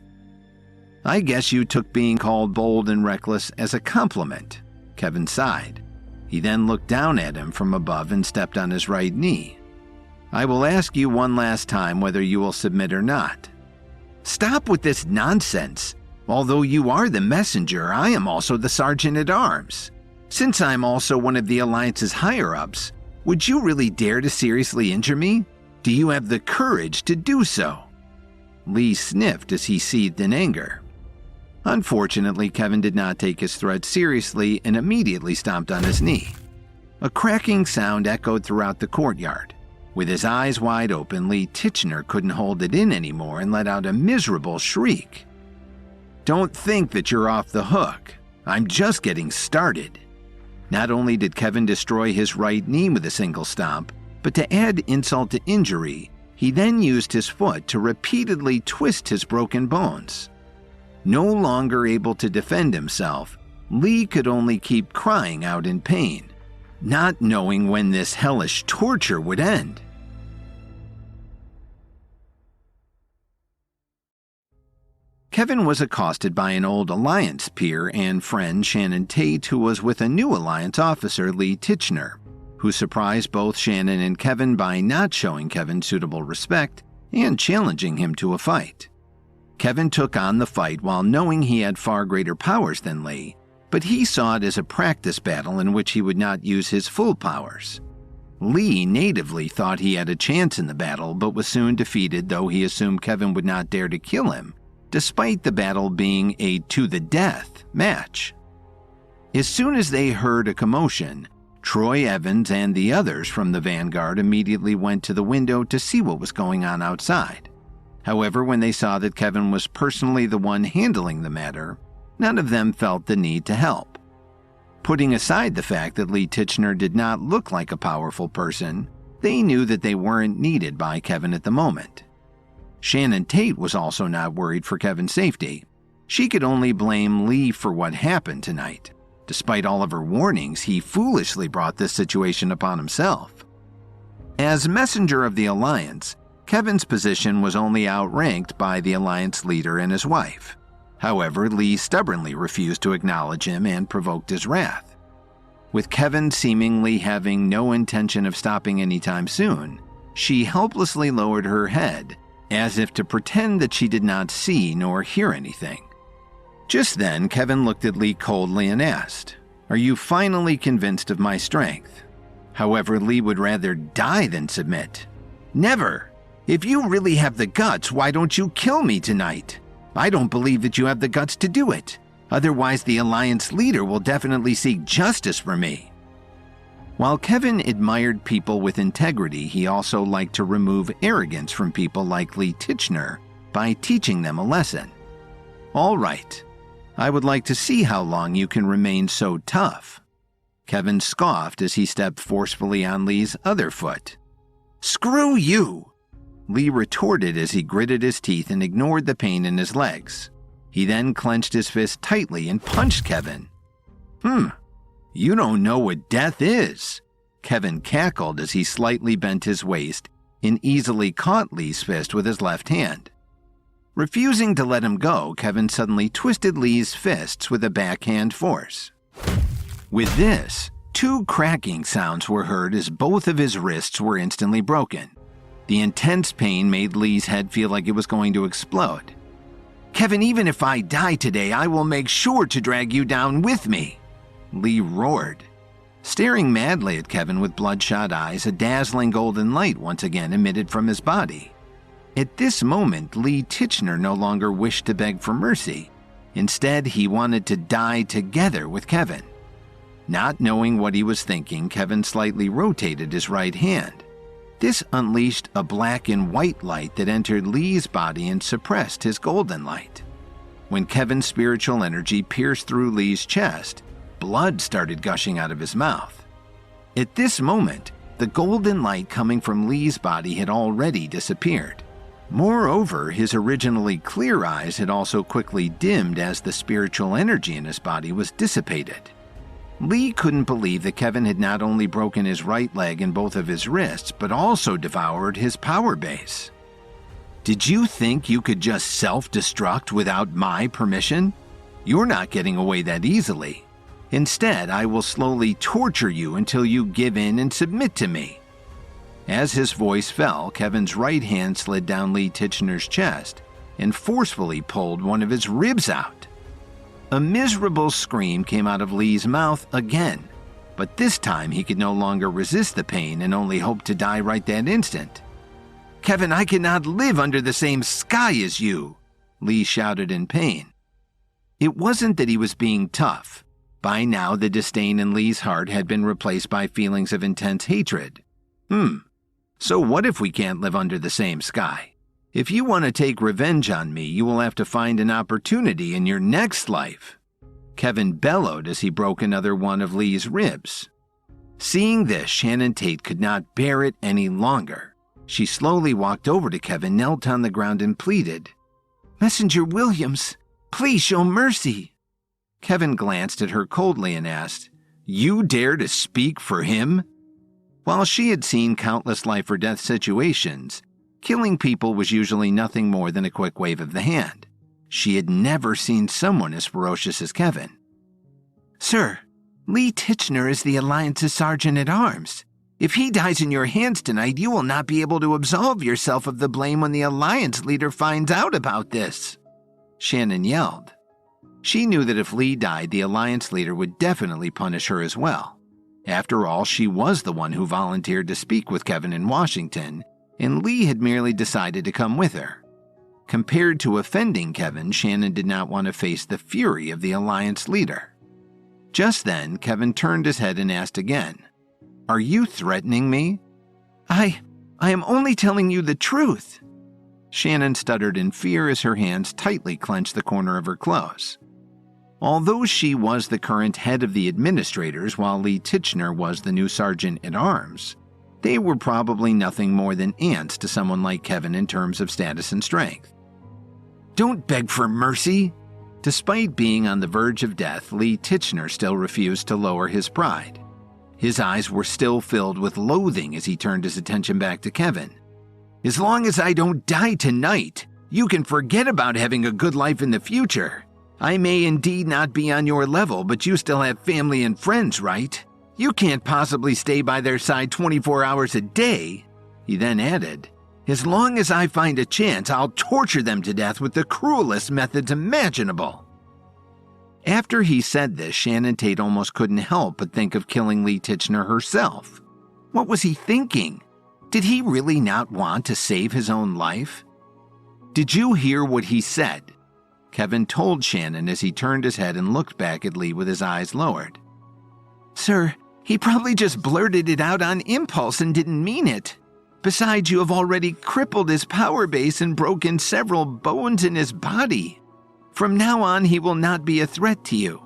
"I guess you took being called bold and reckless as a compliment," Kevin sighed. He then looked down at him from above and stepped on his right knee. "I will ask you one last time whether you will submit or not." "Stop with this nonsense. Although you are the messenger, I am also the sergeant-at-arms. Since I'm also one of the Alliance's higher-ups, would you really dare to seriously injure me? Do you have the courage to do so?" Lee sniffed as he seethed in anger. Unfortunately, Kevin did not take his threat seriously and immediately stomped on his knee. A cracking sound echoed throughout the courtyard. With his eyes wide open, Lee Tichenor couldn't hold it in anymore and let out a miserable shriek. "Don't think that you're off the hook. I'm just getting started." Not only did Kevin destroy his right knee with a single stomp, but to add insult to injury, he then used his foot to repeatedly twist his broken bones. No longer able to defend himself, Lee could only keep crying out in pain, not knowing when this hellish torture would end. Kevin was accosted by an old Alliance peer and friend, Shannon Tate, who was with a new Alliance officer, Lee Tichenor, who surprised both Shannon and Kevin by not showing Kevin suitable respect and challenging him to a fight. Kevin took on the fight while knowing he had far greater powers than Lee, but he saw it as a practice battle in which he would not use his full powers. Lee natively thought he had a chance in the battle, but was soon defeated, though he assumed Kevin would not dare to kill him, despite the battle being a to-the-death match. As soon as they heard a commotion, Troy Evans and the others from the Vanguard immediately went to the window to see what was going on outside. However, when they saw that Kevin was personally the one handling the matter, none of them felt the need to help. Putting aside the fact that Lee Tichenor did not look like a powerful person, they knew that they weren't needed by Kevin at the moment. Shannon Tate was also not worried for Kevin's safety. She could only blame Lee for what happened tonight. Despite all of her warnings, he foolishly brought this situation upon himself. As messenger of the Alliance, Kevin's position was only outranked by the Alliance leader and his wife. However, Lee stubbornly refused to acknowledge him and provoked his wrath. With Kevin seemingly having no intention of stopping anytime soon, she helplessly lowered her head, as if to pretend that she did not see nor hear anything. Just then, Kevin looked at Lee coldly and asked, "Are you finally convinced of my strength?" However, Lee would rather die than submit. "Never! If you really have the guts, why don't you kill me tonight? I don't believe that you have the guts to do it. Otherwise, the Alliance leader will definitely seek justice for me." While Kevin admired people with integrity, he also liked to remove arrogance from people like Lee Tichenor by teaching them a lesson. "All right. I would like to see how long you can remain so tough." Kevin scoffed as he stepped forcefully on Lee's other foot. "Screw you!" Lee retorted as he gritted his teeth and ignored the pain in his legs. He then clenched his fist tightly and punched Kevin. You don't know what death is," Kevin cackled as he slightly bent his waist and easily caught Lee's fist with his left hand. Refusing to let him go, Kevin suddenly twisted Lee's fists with a backhand force. With this, 2 cracking sounds were heard as both of his wrists were instantly broken. The intense pain made Lee's head feel like it was going to explode. "Kevin, even if I die today, I will make sure to drag you down with me," Lee roared. Staring madly at Kevin with bloodshot eyes, a dazzling golden light once again emitted from his body. At this moment, Lee Tichenor no longer wished to beg for mercy. Instead, he wanted to die together with Kevin. Not knowing what he was thinking, Kevin slightly rotated his right hand. This unleashed a black and white light that entered Lee's body and suppressed his golden light. When Kevin's spiritual energy pierced through Lee's chest, blood started gushing out of his mouth. At this moment, the golden light coming from Lee's body had already disappeared. Moreover, his originally clear eyes had also quickly dimmed as the spiritual energy in his body was dissipated. Lee couldn't believe that Kevin had not only broken his right leg and both of his wrists, but also devoured his power base. "Did you think you could just self-destruct without my permission? You're not getting away that easily. Instead, I will slowly torture you until you give in and submit to me." As his voice fell, Kevin's right hand slid down Lee Tichenor's chest and forcefully pulled one of his ribs out. A miserable scream came out of Lee's mouth again, but this time he could no longer resist the pain and only hoped to die right that instant. "Kevin, I cannot live under the same sky as you," Lee shouted in pain. It wasn't that he was being tough. By now, the disdain in Lee's heart had been replaced by feelings of intense hatred. So what if we can't live under the same sky? If you want to take revenge on me, you will have to find an opportunity in your next life." Kevin bellowed as he broke another one of Lee's ribs. Seeing this, Shannon Tate could not bear it any longer. She slowly walked over to Kevin, knelt on the ground, and pleaded, "Messenger Williams, please show mercy." Kevin glanced at her coldly and asked, "You dare to speak for him?" While she had seen countless life-or-death situations, killing people was usually nothing more than a quick wave of the hand. She had never seen someone as ferocious as Kevin. "Sir, Lee Tichenor is the Alliance's Sergeant-at-Arms. If he dies in your hands tonight, you will not be able to absolve yourself of the blame when the Alliance leader finds out about this," Shannon yelled. She knew that if Lee died, the Alliance leader would definitely punish her as well. After all, she was the one who volunteered to speak with Kevin in Washington, and Lee had merely decided to come with her. Compared to offending Kevin, Shannon did not want to face the fury of the Alliance leader. Just then, Kevin turned his head and asked again, "Are you threatening me?" I am only telling you the truth." Shannon stuttered in fear as her hands tightly clenched the corner of her clothes. Although she was the current head of the administrators while Lee Tichenor was the new Sergeant-at-Arms, they were probably nothing more than ants to someone like Kevin in terms of status and strength. "Don't beg for mercy." Despite being on the verge of death, Lee Tichenor still refused to lower his pride. His eyes were still filled with loathing as he turned his attention back to Kevin. "As long as I don't die tonight, you can forget about having a good life in the future. I may indeed not be on your level, but you still have family and friends, right? You can't possibly stay by their side 24 hours a day." He then added, "As long as I find a chance, I'll torture them to death with the cruelest methods imaginable." After he said this, Shannon Tate almost couldn't help but think of killing Lee Tichenor herself. What was he thinking? Did he really not want to save his own life? "Did you hear what he said?" Kevin told Shannon as he turned his head and looked back at Lee with his eyes lowered. "Sir, he probably just blurted it out on impulse and didn't mean it. Besides, you have already crippled his power base and broken several bones in his body. From now on, he will not be a threat to you."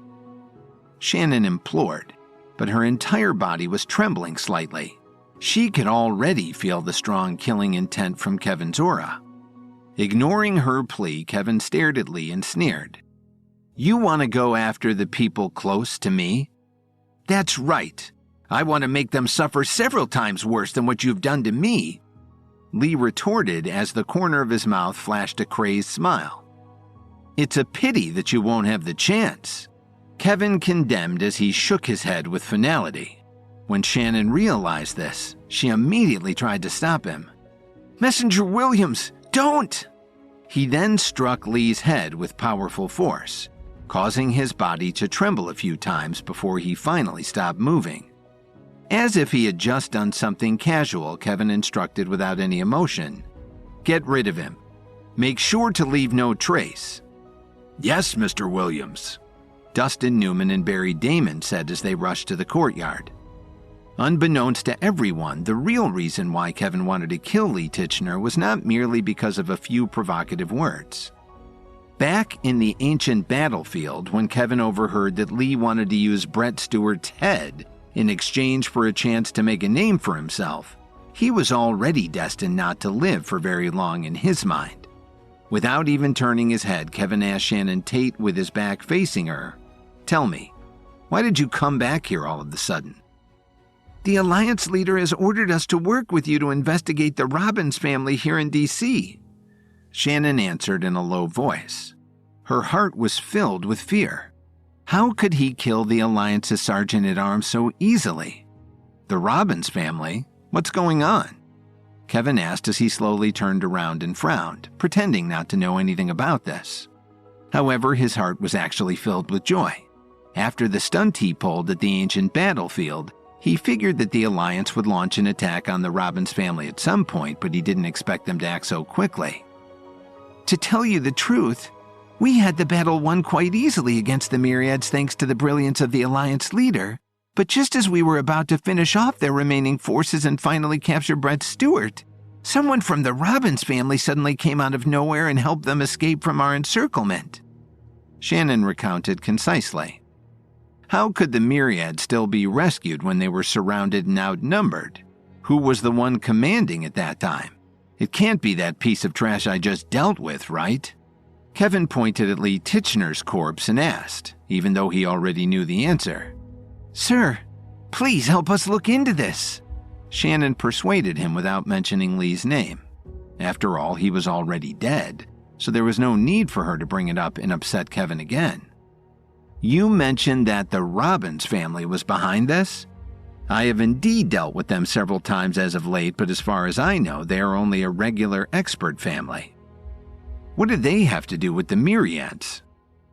Shannon implored, but her entire body was trembling slightly. She could already feel the strong killing intent from Kevin's aura. Ignoring her plea, Kevin stared at Lee and sneered. "You want to go after the people close to me? That's right. I want to make them suffer several times worse than what you've done to me," Lee retorted as the corner of his mouth flashed a crazed smile. "It's a pity that you won't have the chance," Kevin condemned as he shook his head with finality. When Shannon realized this, she immediately tried to stop him. "Messenger Williams, don't!" He then struck Lee's head with powerful force, causing his body to tremble a few times before he finally stopped moving. As if he had just done something casual, Kevin instructed without any emotion, "Get rid of him. Make sure to leave no trace." "Yes, Mr. Williams," Dustin Newman and Barry Damon said as they rushed to the courtyard. Unbeknownst to everyone, the real reason why Kevin wanted to kill Lee Tichenor was not merely because of a few provocative words. Back in the ancient battlefield, when Kevin overheard that Lee wanted to use Brett Stewart's head in exchange for a chance to make a name for himself, he was already destined not to live for very long in his mind. Without even turning his head, Kevin asked Shannon Tate with his back facing her, "Tell me, why did you come back here all of a sudden?" "The Alliance leader has ordered us to work with you to investigate the Robbins family here in D.C., Shannon answered in a low voice. Her heart was filled with fear. How could he kill the Alliance's sergeant-at-arms so easily? The Robbins family? What's going on? Kevin asked as he slowly turned around and frowned, pretending not to know anything about this. However, his heart was actually filled with joy. After the stunt he pulled at the ancient battlefield, he figured that the Alliance would launch an attack on the Robbins family at some point, but he didn't expect them to act so quickly. To tell you the truth, we had the battle won quite easily against the Myriads thanks to the brilliance of the Alliance leader, but just as we were about to finish off their remaining forces and finally capture Brett Stewart, someone from the Robbins family suddenly came out of nowhere and helped them escape from our encirclement. Shannon recounted concisely. How could the Myriad still be rescued when they were surrounded and outnumbered? Who was the one commanding at that time? It can't be that piece of trash I just dealt with, right? Kevin pointed at Lee Tichenor's corpse and asked, even though he already knew the answer. Sir, please help us look into this. Shannon persuaded him without mentioning Lee's name. After all, he was already dead, so there was no need for her to bring it up and upset Kevin again. You mentioned that the Robbins family was behind this? I have indeed dealt with them several times as of late, but as far as I know, they are only a regular expert family. What did they have to do with the Myriads?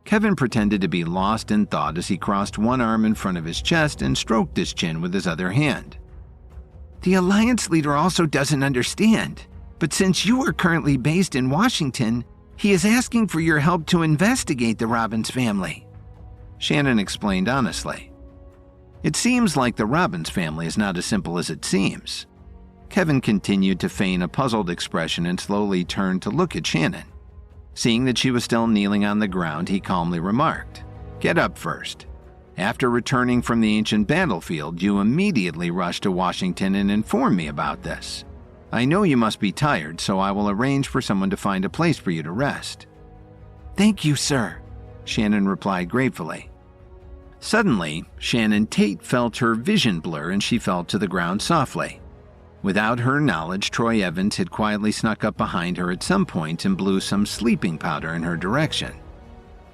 Kevin pretended to be lost in thought as he crossed one arm in front of his chest and stroked his chin with his other hand. The Alliance leader also doesn't understand, but since you are currently based in Washington, he is asking for your help to investigate the Robbins family. Shannon explained honestly. It seems like the Robbins family is not as simple as it seems. Kevin continued to feign a puzzled expression and slowly turned to look at Shannon. Seeing that she was still kneeling on the ground, he calmly remarked, Get up first. After returning from the ancient battlefield, you immediately rushed to Washington and informed me about this. I know you must be tired, so I will arrange for someone to find a place for you to rest. Thank you, sir, Shannon replied gratefully. Suddenly, Shannon Tate felt her vision blur and she fell to the ground softly. Without her knowledge, Troy Evans had quietly snuck up behind her at some point and blew some sleeping powder in her direction.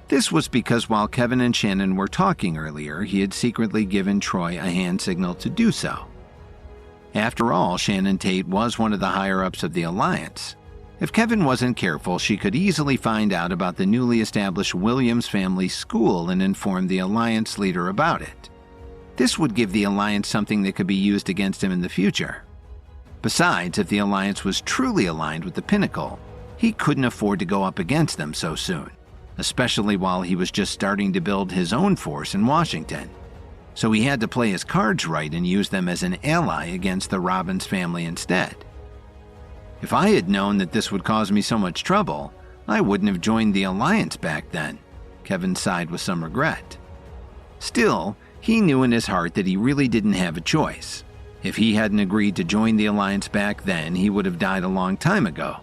This was because while Kevin and Shannon were talking earlier, he had secretly given Troy a hand signal to do so. After all, Shannon Tate was one of the higher-ups of the Alliance. If Kevin wasn't careful, she could easily find out about the newly established Williams family school and inform the Alliance leader about it. This would give the Alliance something that could be used against him in the future. Besides, if the Alliance was truly aligned with the Pinnacle, he couldn't afford to go up against them so soon, especially while he was just starting to build his own force in Washington. So he had to play his cards right and use them as an ally against the Robbins family instead. If I had known that this would cause me so much trouble, I wouldn't have joined the Alliance back then, Kevin sighed with some regret. Still, he knew in his heart that he really didn't have a choice. If he hadn't agreed to join the Alliance back then, he would have died a long time ago.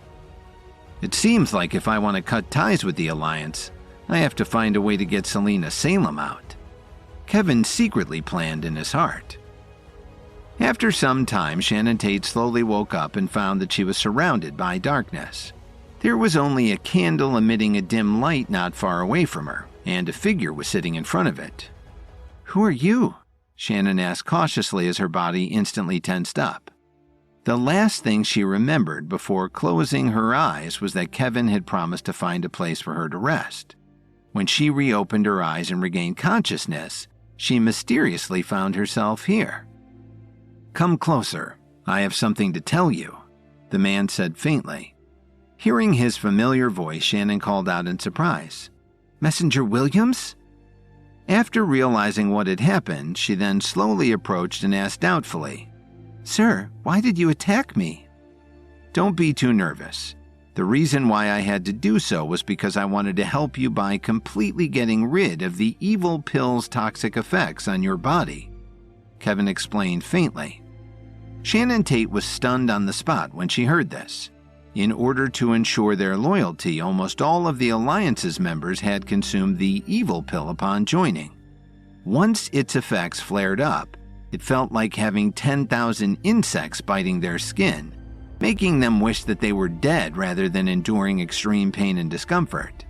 It seems like if I want to cut ties with the Alliance, I have to find a way to get Selena Salem out. Kevin secretly planned in his heart. After some time, Shannon Tate slowly woke up and found that she was surrounded by darkness. There was only a candle emitting a dim light not far away from her, and a figure was sitting in front of it. "Who are you?" Shannon asked cautiously as her body instantly tensed up. The last thing she remembered before closing her eyes was that Kevin had promised to find a place for her to rest. When she reopened her eyes and regained consciousness, she mysteriously found herself here. "Come closer. I have something to tell you," the man said faintly. Hearing his familiar voice, Shannon called out in surprise. "Messenger Williams?" After realizing what had happened, she then slowly approached and asked doubtfully, "Sir, why did you attack me?" "Don't be too nervous. The reason why I had to do so was because I wanted to help you by completely getting rid of the evil pill's toxic effects on your body," Kevin explained faintly. Shannon Tate was stunned on the spot when she heard this. In order to ensure their loyalty, almost all of the Alliance's members had consumed the evil pill upon joining. Once its effects flared up, it felt like having 10,000 insects biting their skin, making them wish that they were dead rather than enduring extreme pain and discomfort.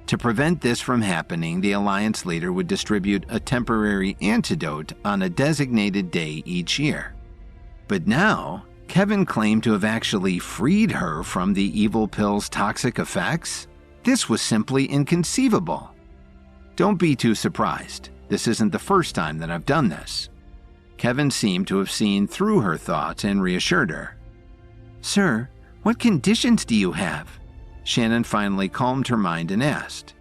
To prevent this from happening, the Alliance leader would distribute a temporary antidote on a designated day each year. But now, Kevin claimed to have actually freed her from the evil pill's toxic effects? This was simply inconceivable. "Don't be too surprised. This isn't the first time that I've done this." Kevin seemed to have seen through her thoughts and reassured her. "Sir, what conditions do you have?" Shannon finally calmed her mind and asked.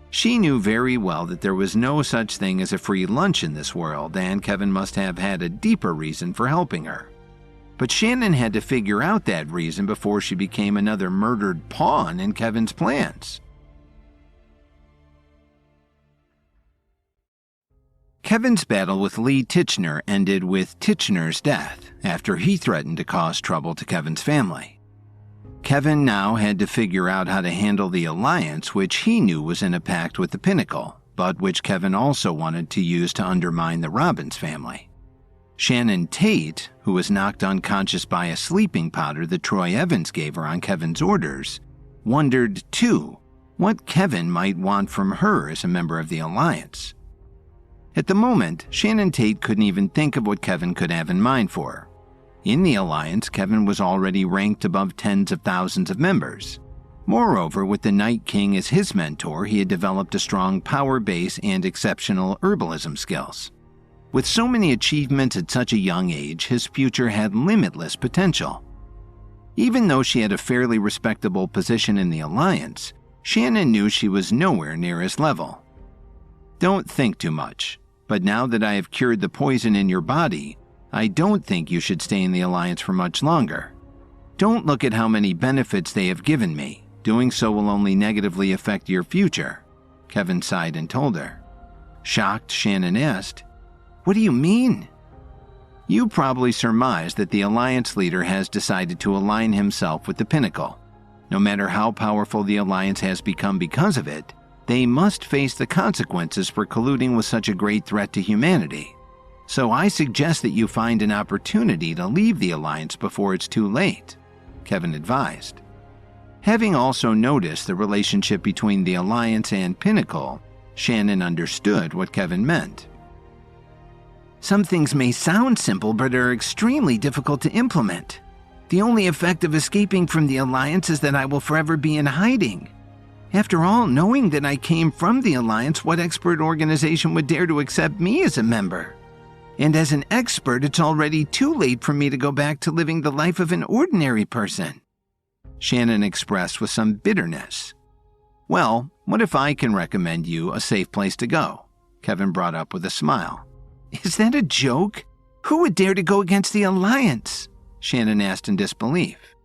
She knew very well that there was no such thing as a free lunch in this world, and Kevin must have had a deeper reason for helping her. But Shannon had to figure out that reason before she became another murdered pawn in Kevin's plans. Kevin's battle with Lee Tichenor ended with Tichenor's death after he threatened to cause trouble to Kevin's family. Kevin now had to figure out how to handle the Alliance, which he knew was in a pact with the Pinnacle, but which Kevin also wanted to use to undermine the Robbins family. Shannon Tate, who was knocked unconscious by a sleeping powder that Troy Evans gave her on Kevin's orders, wondered, too, what Kevin might want from her as a member of the Alliance. At the moment, Shannon Tate couldn't even think of what Kevin could have in mind for her. In the Alliance, Kevin was already ranked above tens of thousands of members. Moreover, with the Night King as his mentor, he had developed a strong power base and exceptional herbalism skills. With so many achievements at such a young age, his future had limitless potential. Even though she had a fairly respectable position in the Alliance, Shannon knew she was nowhere near his level. "Don't think too much, but now that I have cured the poison in your body, I don't think you should stay in the Alliance for much longer. Don't look at how many benefits they have given me. Doing so will only negatively affect your future," Kevin sighed and told her. Shocked, Shannon asked, "What do you mean?" "You probably surmised that the Alliance leader has decided to align himself with the Pinnacle. No matter how powerful the Alliance has become because of it, they must face the consequences for colluding with such a great threat to humanity. So I suggest that you find an opportunity to leave the Alliance before it's too late," Kevin advised. Having also noticed the relationship between the Alliance and Pinnacle, Shannon understood what Kevin meant. Some things may sound simple but are extremely difficult to implement. The only effect of escaping from the Alliance is that I will forever be in hiding. After all, knowing that I came from the Alliance, what expert organization would dare to accept me as a member? And as an expert, it's already too late for me to go back to living the life of an ordinary person. Shannon expressed with some bitterness. Well, what if I can recommend you a safe place to go? Kevin brought up with a smile. Is that a joke? Who would dare to go against the Alliance? Shannon asked in disbelief.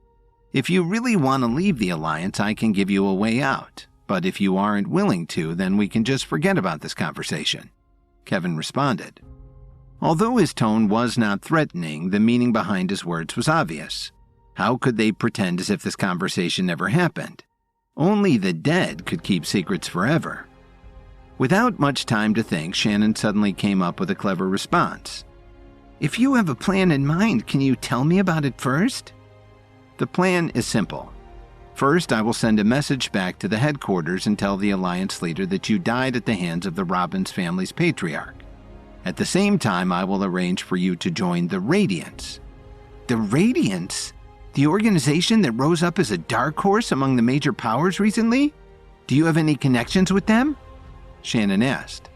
If you really want to leave the Alliance, I can give you a way out. But if you aren't willing to, then we can just forget about this conversation. Kevin responded. Although his tone was not threatening, the meaning behind his words was obvious. How could they pretend as if this conversation never happened? Only the dead could keep secrets forever. Without much time to think, Shannon suddenly came up with a clever response. If you have a plan in mind, can you tell me about it first? The plan is simple. First, I will send a message back to the headquarters and tell the Alliance leader that you died at the hands of the Robbins family's patriarch. At the same time, I will arrange for you to join the Radiance. The Radiance? The organization that rose up as a dark horse among the major powers recently? Do you have any connections with them? Shannon asked.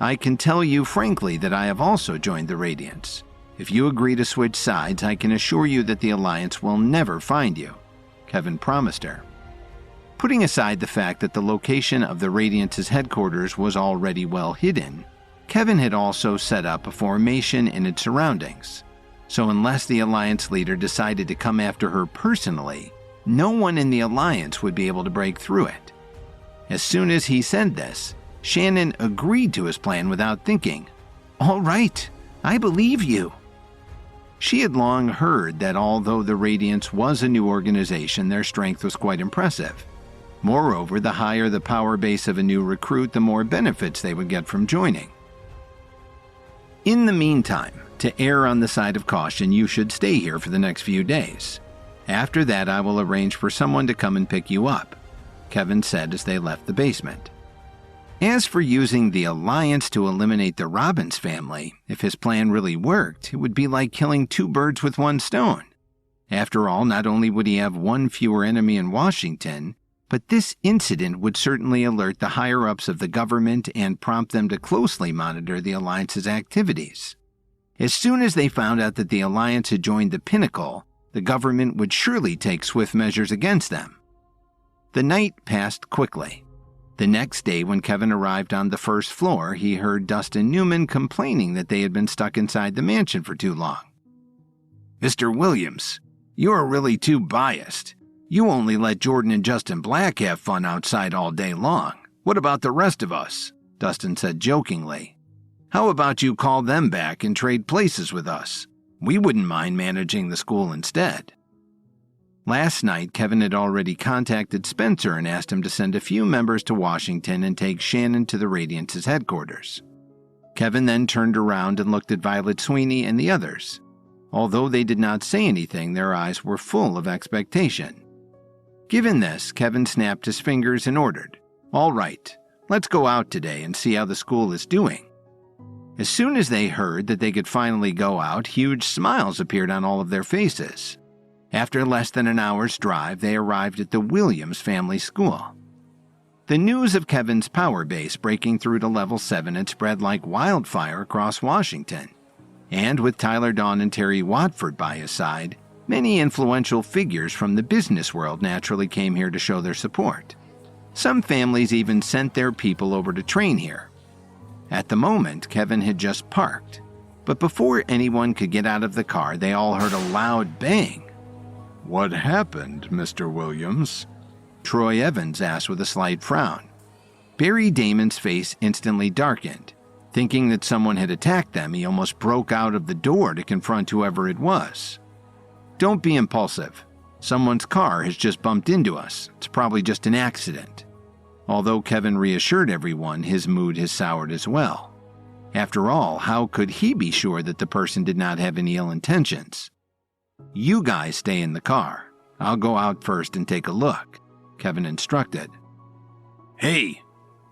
I can tell you frankly that I have also joined the Radiance. If you agree to switch sides, I can assure you that the Alliance will never find you, Kevin promised her. Putting aside the fact that the location of the Radiance's headquarters was already well hidden, Kevin had also set up a formation in its surroundings. So unless the Alliance leader decided to come after her personally, no one in the Alliance would be able to break through it. As soon as he said this, Shannon agreed to his plan without thinking. All right, I believe you. She had long heard that although the Radiance was a new organization, their strength was quite impressive. Moreover, the higher the power base of a new recruit, the more benefits they would get from joining. In the meantime, to err on the side of caution, you should stay here for the next few days. After that, I will arrange for someone to come and pick you up, Kevin said as they left the basement. As for using the Alliance to eliminate the Robbins family, if his plan really worked, it would be like killing two birds with one stone. After all, not only would he have one fewer enemy in Washington, but this incident would certainly alert the higher-ups of the government and prompt them to closely monitor the Alliance's activities. As soon as they found out that the Alliance had joined the Pinnacle, the government would surely take swift measures against them. The night passed quickly. The next day, when Kevin arrived on the first floor, he heard Dustin Newman complaining that they had been stuck inside the mansion for too long. Mr. Williams, you are really too biased. You only let Jordan and Justin Black have fun outside all day long. What about the rest of us? Dustin said jokingly. How about you call them back and trade places with us? We wouldn't mind managing the school instead. Last night, Kevin had already contacted Spencer and asked him to send a few members to Washington and take Shannon to the Radiance's headquarters. Kevin then turned around and looked at Violet Sweeney and the others. Although they did not say anything, their eyes were full of expectation. Given this, Kevin snapped his fingers and ordered, All right, let's go out today and see how the school is doing. As soon as they heard that they could finally go out, huge smiles appeared on all of their faces. After less than an hour's drive, they arrived at the Williams family school. The news of Kevin's power base breaking through to level 7 had spread like wildfire across Washington. And with Tyler Dawn and Terry Watford by his side, many influential figures from the business world naturally came here to show their support. Some families even sent their people over to train here. At the moment, Kevin had just parked. But before anyone could get out of the car, they all heard a loud bang. What happened, Mr. Williams? Troy Evans asked with a slight frown. Barry Damon's face instantly darkened. Thinking that someone had attacked them, he almost broke out of the door to confront whoever it was. Don't be impulsive. Someone's car has just bumped into us. It's probably just an accident. Although Kevin reassured everyone, his mood has soured as well. After all, how could he be sure that the person did not have any ill intentions? You guys stay in the car. I'll go out first and take a look," Kevin instructed. "Hey,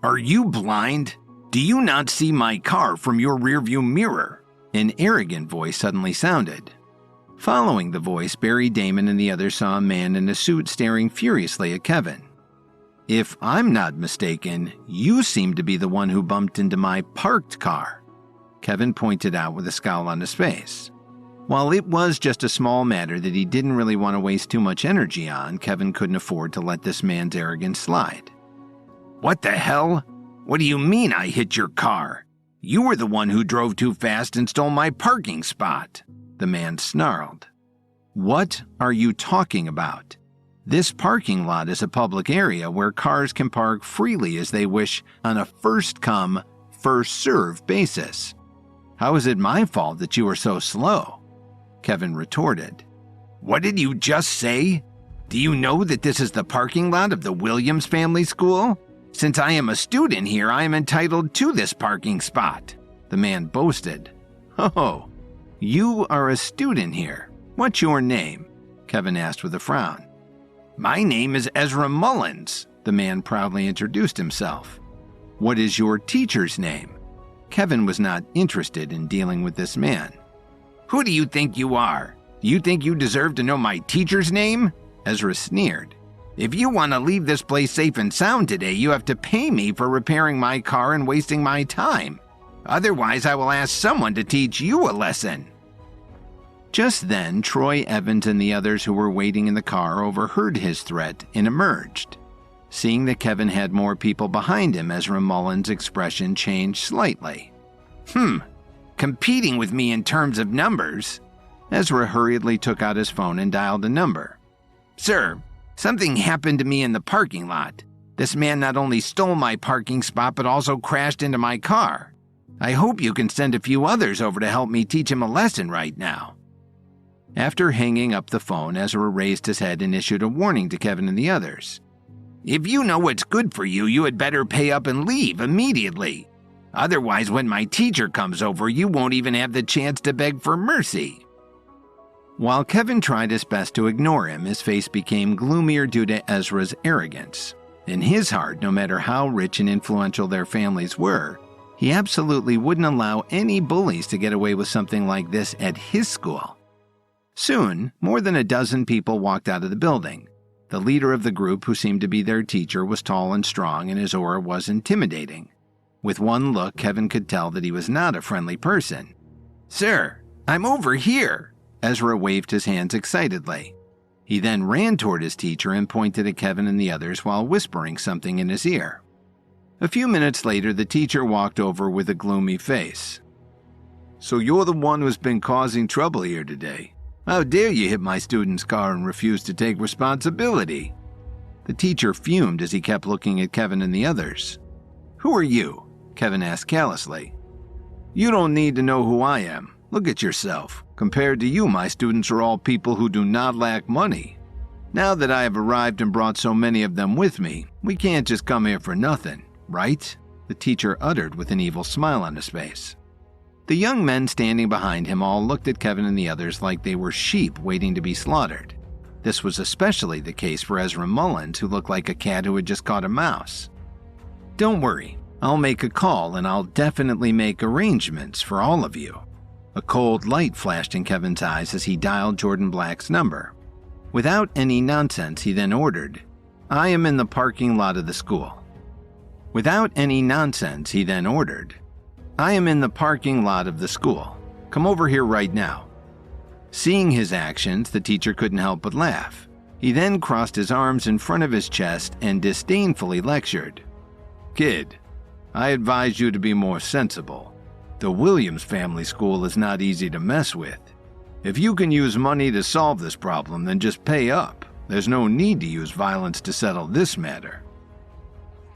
are you blind? Do you not see my car from your rearview mirror?" An arrogant voice suddenly sounded. Following the voice, Barry Damon and the others saw a man in a suit staring furiously at Kevin. "If I'm not mistaken, you seem to be the one who bumped into my parked car," Kevin pointed out with a scowl on his face. While it was just a small matter that he didn't really want to waste too much energy on, Kevin couldn't afford to let this man's arrogance slide. "What the hell? What do you mean I hit your car? You were the one who drove too fast and stole my parking spot," the man snarled. "What are you talking about? This parking lot is a public area where cars can park freely as they wish on a first-come, first-served basis. How is it my fault that you are so slow?" Kevin retorted. "What did you just say? Do you know that this is the parking lot of the Williams Family School? Since I am a student here, I am entitled to this parking spot," the man boasted. "Oh, you are a student here. What's your name?" Kevin asked with a frown. "My name is Ezra Mullins," the man proudly introduced himself. "What is your teacher's name?" Kevin was not interested in dealing with this man. "Who do you think you are? You think you deserve to know my teacher's name?" Ezra sneered. "If you want to leave this place safe and sound today, you have to pay me for repairing my car and wasting my time. Otherwise, I will ask someone to teach you a lesson." Just then, Troy Evans and the others who were waiting in the car overheard his threat and emerged. Seeing that Kevin had more people behind him, Ezra Mullins' expression changed slightly. Competing with me in terms of numbers?" Ezra hurriedly took out his phone and dialed a number. "Sir, something happened to me in the parking lot. This man not only stole my parking spot but also crashed into my car. I hope you can send a few others over to help me teach him a lesson right now." After hanging up the phone, Ezra raised his head and issued a warning to Kevin and the others. "If you know what's good for you, you had better pay up and leave immediately. Otherwise, when my teacher comes over, you won't even have the chance to beg for mercy." While Kevin tried his best to ignore him, his face became gloomier due to Ezra's arrogance. In his heart, no matter how rich and influential their families were, he absolutely wouldn't allow any bullies to get away with something like this at his school. Soon, more than a dozen people walked out of the building. The leader of the group, who seemed to be their teacher, was tall and strong, and his aura was intimidating. With one look, Kevin could tell that he was not a friendly person. "Sir, I'm over here!" Ezra waved his hands excitedly. He then ran toward his teacher and pointed at Kevin and the others while whispering something in his ear. A few minutes later, the teacher walked over with a gloomy face. "So you're the one who's been causing trouble here today? How dare you hit my student's car and refuse to take responsibility?" The teacher fumed as he kept looking at Kevin and the others. "Who are you?" Kevin asked callously. "You don't need to know who I am. Look at yourself. Compared to you, my students are all people who do not lack money. Now that I have arrived and brought so many of them with me, we can't just come here for nothing, right?" the teacher uttered with an evil smile on his face. The young men standing behind him all looked at Kevin and the others like they were sheep waiting to be slaughtered. This was especially the case for Ezra Mullins, who looked like a cat who had just caught a mouse. "Don't worry. I'll make a call and I'll definitely make arrangements for all of you." A cold light flashed in Kevin's eyes as he dialed Jordan Black's number. Without any nonsense, he then ordered, "I am in the parking lot of the school." Without any nonsense, he then ordered, "I am in the parking lot of the school. Come over here right now." Seeing his actions, the teacher couldn't help but laugh. He then crossed his arms in front of his chest and disdainfully lectured, "Kid, I advise you to be more sensible. The Williams Family School is not easy to mess with. If you can use money to solve this problem, then just pay up. There's no need to use violence to settle this matter."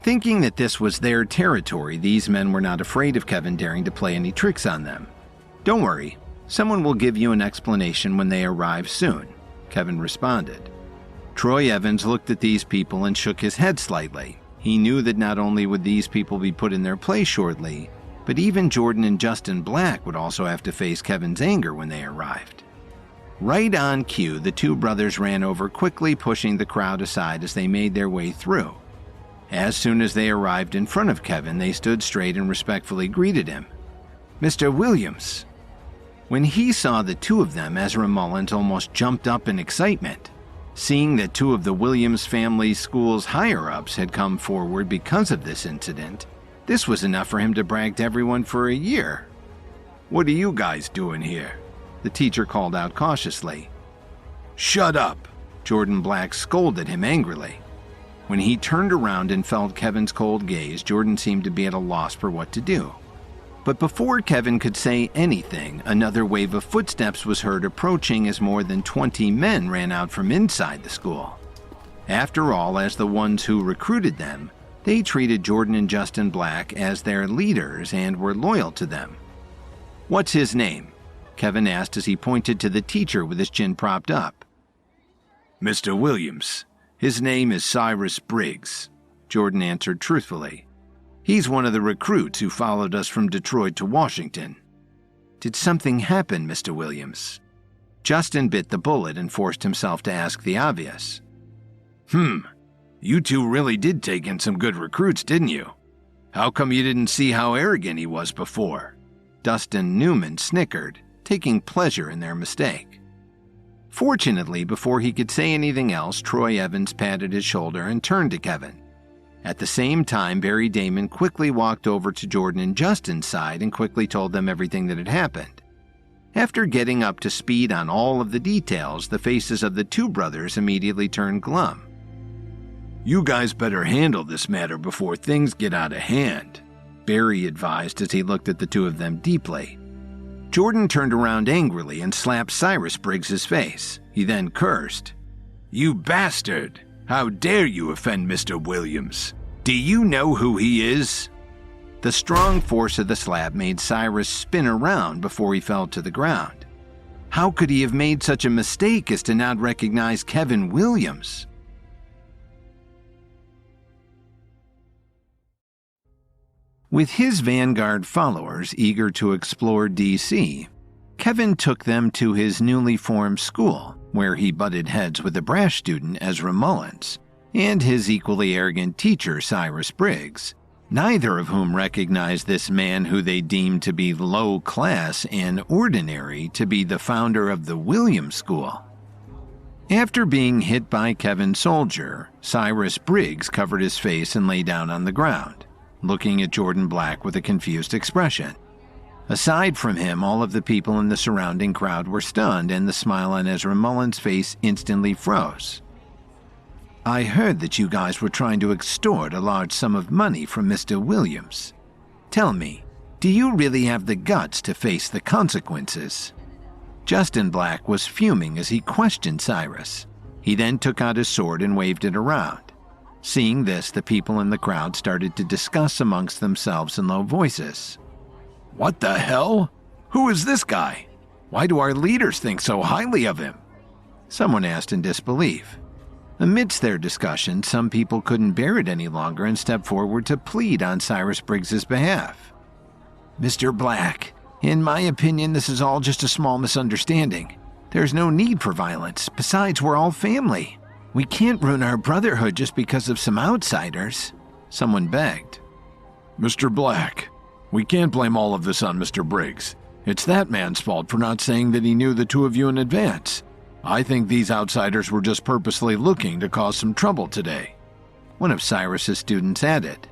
Thinking that this was their territory, these men were not afraid of Kevin daring to play any tricks on them. "Don't worry, someone will give you an explanation when they arrive soon," Kevin responded. Troy Evans looked at these people and shook his head slightly. He knew that not only would these people be put in their place shortly, but even Jordan and Justin Black would also have to face Kevin's anger when they arrived. Right on cue, the two brothers ran over quickly, pushing the crowd aside as they made their way through. As soon as they arrived in front of Kevin, they stood straight and respectfully greeted him. "Mr. Williams." When he saw the two of them, Ezra Mullins almost jumped up in excitement. Seeing that two of the Williams family school's higher-ups had come forward because of this incident, this was enough for him to brag to everyone for a year. "What are you guys doing here?" the teacher called out cautiously. "Shut up!" Jordan Black scolded him angrily. When he turned around and felt Kevin's cold gaze, Jordan seemed to be at a loss for what to do. But before Kevin could say anything, another wave of footsteps was heard approaching as more than 20 men ran out from inside the school. After all, as the ones who recruited them, they treated Jordan and Justin Black as their leaders and were loyal to them. "What's his name?" Kevin asked as he pointed to the teacher with his chin propped up. "Mr. Williams. His name is Cyrus Briggs," Jordan answered truthfully. "He's one of the recruits who followed us from Detroit to Washington." "Did something happen, Mr. Williams?" Justin bit the bullet and forced himself to ask the obvious. You two really did take in some good recruits, didn't you? How come you didn't see how arrogant he was before?" Dustin Newman snickered, taking pleasure in their mistake. Fortunately, before he could say anything else, Troy Evans patted his shoulder and turned to Kevin. At the same time, Barry Damon quickly walked over to Jordan and Justin's side and quickly told them everything that had happened. After getting up to speed on all of the details, the faces of the two brothers immediately turned glum. "You guys better handle this matter before things get out of hand," Barry advised as he looked at the two of them deeply. Jordan turned around angrily and slapped Cyrus Briggs' face. He then cursed. "You bastard! How dare you offend Mr. Williams? Do you know who he is?" The strong force of the slap made Cyrus spin around before he fell to the ground. How could he have made such a mistake as to not recognize Kevin Williams? With his Vanguard followers eager to explore D.C., Kevin took them to his newly formed school, where he butted heads with the brash student Ezra Mullins and his equally arrogant teacher Cyrus Briggs, neither of whom recognized this man who they deemed to be low class and ordinary to be the founder of the Williams School. After being hit by Kevin's soldier, Cyrus Briggs covered his face and lay down on the ground, looking at Jordan Black with a confused expression. Aside from him, all of the people in the surrounding crowd were stunned, and the smile on Ezra Mullins' face instantly froze. "I heard that you guys were trying to extort a large sum of money from Mr. Williams. Tell me, do you really have the guts to face the consequences?" Justin Black was fuming as he questioned Cyrus. He then took out his sword and waved it around. Seeing this, the people in the crowd started to discuss amongst themselves in low voices. "What the hell? Who is this guy? Why do our leaders think so highly of him?" someone asked in disbelief. Amidst their discussion, some people couldn't bear it any longer and stepped forward to plead on Cyrus Briggs' behalf. "Mr. Black, in my opinion, this is all just a small misunderstanding. There's no need for violence. Besides, we're all family. We can't ruin our brotherhood just because of some outsiders," someone begged. "Mr. Black, we can't blame all of this on Mr. Briggs. It's that man's fault for not saying that he knew the two of you in advance. I think these outsiders were just purposely looking to cause some trouble today," one of Cyrus's students added.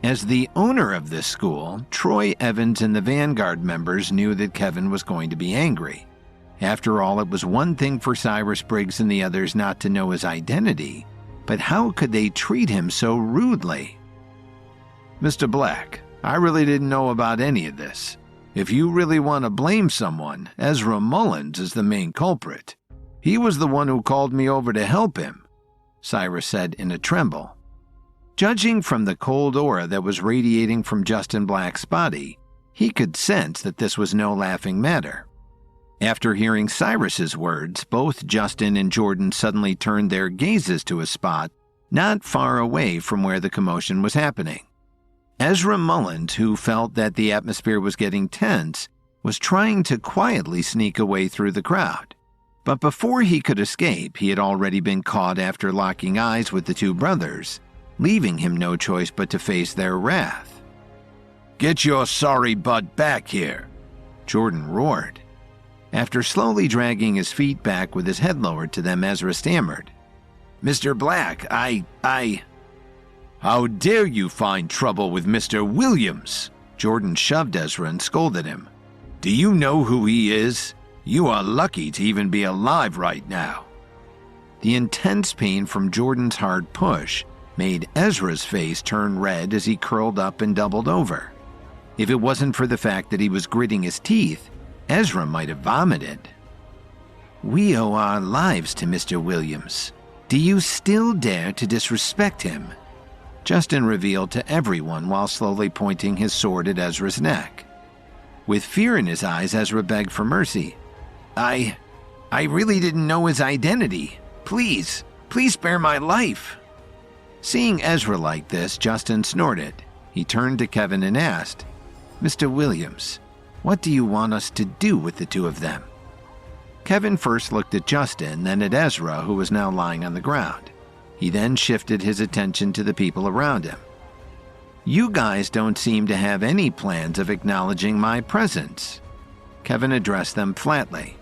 As the owner of this school, Troy Evans and the Vanguard members knew that Kevin was going to be angry. After all, it was one thing for Cyrus Briggs and the others not to know his identity, but how could they treat him so rudely? "Mr. Black, I really didn't know about any of this. If you really want to blame someone, Ezra Mullins is the main culprit. He was the one who called me over to help him," Cyrus said in a tremble. Judging from the cold aura that was radiating from Justin Black's body, he could sense that this was no laughing matter. After hearing Cyrus's words, both Justin and Jordan suddenly turned their gazes to a spot not far away from where the commotion was happening. Ezra Mullins, who felt that the atmosphere was getting tense, was trying to quietly sneak away through the crowd. But before he could escape, he had already been caught after locking eyes with the two brothers, leaving him no choice but to face their wrath. "Get your sorry butt back here," Jordan roared. After slowly dragging his feet back with his head lowered to them, Ezra stammered, "Mr. Black, How dare you find trouble with Mr. Williams?" Jordan shoved Ezra and scolded him. "Do you know who he is? You are lucky to even be alive right now." The intense pain from Jordan's hard push made Ezra's face turn red as he curled up and doubled over. If it wasn't for the fact that he was gritting his teeth, Ezra might have vomited. "We owe our lives to Mr. Williams. Do you still dare to disrespect him?" Justin revealed to everyone while slowly pointing his sword at Ezra's neck. With fear in his eyes, Ezra begged for mercy. I really didn't know his identity. Please spare my life." Seeing Ezra like this, Justin snorted. He turned to Kevin and asked, "Mr. Williams, what do you want us to do with the two of them?" Kevin first looked at Justin, then at Ezra, who was now lying on the ground. He then shifted his attention to the people around him. "You guys don't seem to have any plans of acknowledging my presence." Kevin addressed them flatly.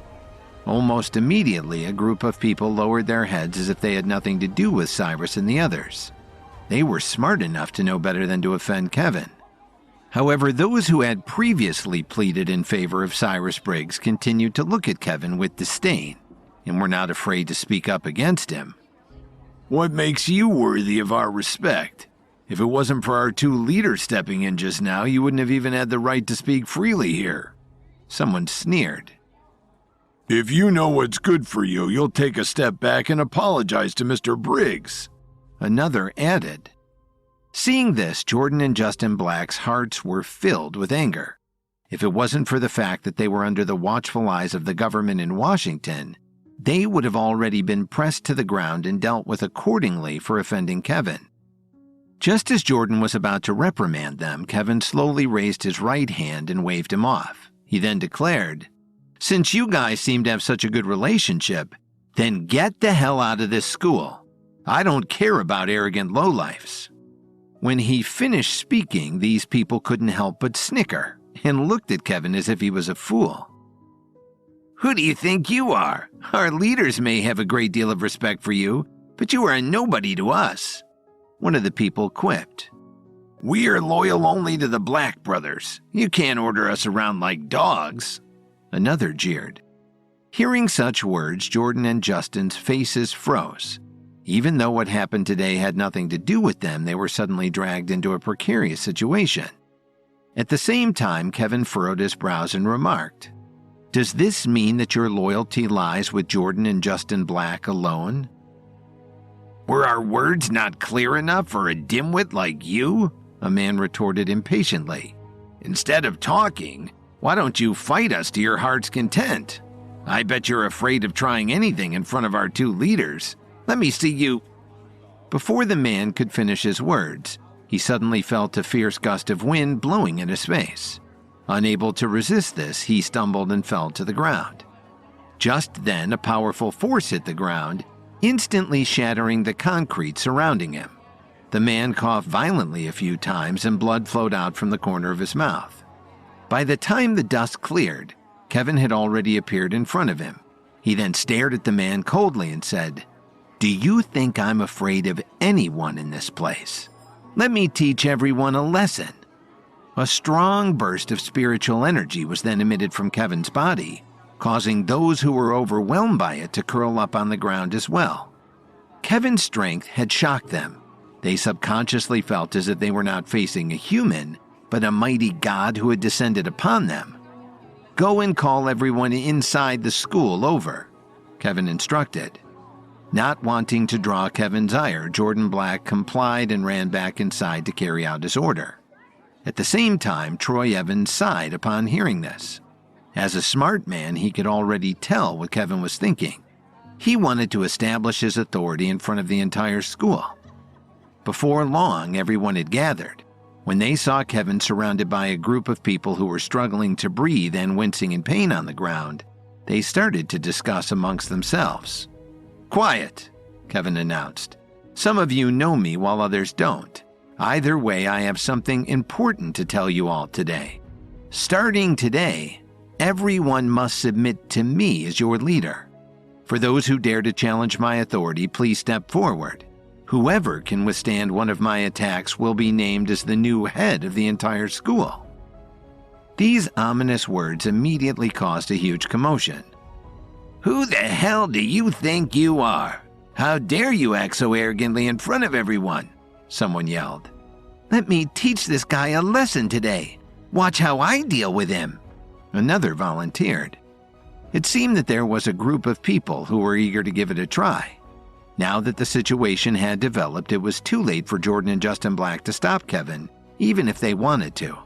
Almost immediately, a group of people lowered their heads as if they had nothing to do with Cyrus and the others. They were smart enough to know better than to offend Kevin. However, those who had previously pleaded in favor of Cyrus Briggs continued to look at Kevin with disdain and were not afraid to speak up against him. "What makes you worthy of our respect? If it wasn't for our two leaders stepping in just now, you wouldn't have even had the right to speak freely here." Someone sneered. "If you know what's good for you, you'll take a step back and apologize to Mr. Briggs," another added. Seeing this, Jordan and Justin Black's hearts were filled with anger. If it wasn't for the fact that they were under the watchful eyes of the government in Washington, they would have already been pressed to the ground and dealt with accordingly for offending Kevin. Just as Jordan was about to reprimand them, Kevin slowly raised his right hand and waved him off. He then declared, "Since you guys seem to have such a good relationship, then get the hell out of this school. I don't care about arrogant lowlifes." When he finished speaking, these people couldn't help but snicker and looked at Kevin as if he was a fool. "Who do you think you are? Our leaders may have a great deal of respect for you, but you are a nobody to us." One of the people quipped. "We are loyal only to the Black brothers. You can't order us around like dogs." Another jeered. Hearing such words, Jordan and Justin's faces froze. Even though what happened today had nothing to do with them, they were suddenly dragged into a precarious situation. At the same time, Kevin furrowed his brows and remarked, "Does this mean that your loyalty lies with Jordan and Justin Black alone?" "Were our words not clear enough for a dimwit like you?" a man retorted impatiently. "Instead of talking, why don't you fight us to your heart's content? I bet you're afraid of trying anything in front of our two leaders. Let me see you." Before the man could finish his words, he suddenly felt a fierce gust of wind blowing in his face. Unable to resist this, he stumbled and fell to the ground. Just then, a powerful force hit the ground, instantly shattering the concrete surrounding him. The man coughed violently a few times and blood flowed out from the corner of his mouth. By the time the dust cleared, Kevin had already appeared in front of him. He then stared at the man coldly and said, "Do you think I'm afraid of anyone in this place? Let me teach everyone a lesson." A strong burst of spiritual energy was then emitted from Kevin's body, causing those who were overwhelmed by it to curl up on the ground as well. Kevin's strength had shocked them. They subconsciously felt as if they were not facing a human, but a mighty god who had descended upon them. "Go and call everyone inside the school over," Kevin instructed. Not wanting to draw Kevin's ire, Jordan Black complied and ran back inside to carry out his order. At the same time, Troy Evans sighed upon hearing this. As a smart man, he could already tell what Kevin was thinking. He wanted to establish his authority in front of the entire school. Before long, everyone had gathered. When they saw Kevin surrounded by a group of people who were struggling to breathe and wincing in pain on the ground, They started to discuss amongst themselves. "Quiet," Kevin announced. "Some of you know me while others don't. Either way, I have something important to tell you all today. Starting today, everyone must submit to me as your leader. For those who dare to challenge my authority, please step forward. Whoever can withstand one of my attacks will be named as the new head of the entire school." These ominous words immediately caused a huge commotion. "Who the hell do you think you are? How dare you act so arrogantly in front of everyone?" someone yelled. "Let me teach this guy a lesson today. Watch how I deal with him," another volunteered. It seemed that there was a group of people who were eager to give it a try. Now that the situation had developed, it was too late for Jordan and Justin Black to stop Kevin, even if they wanted to.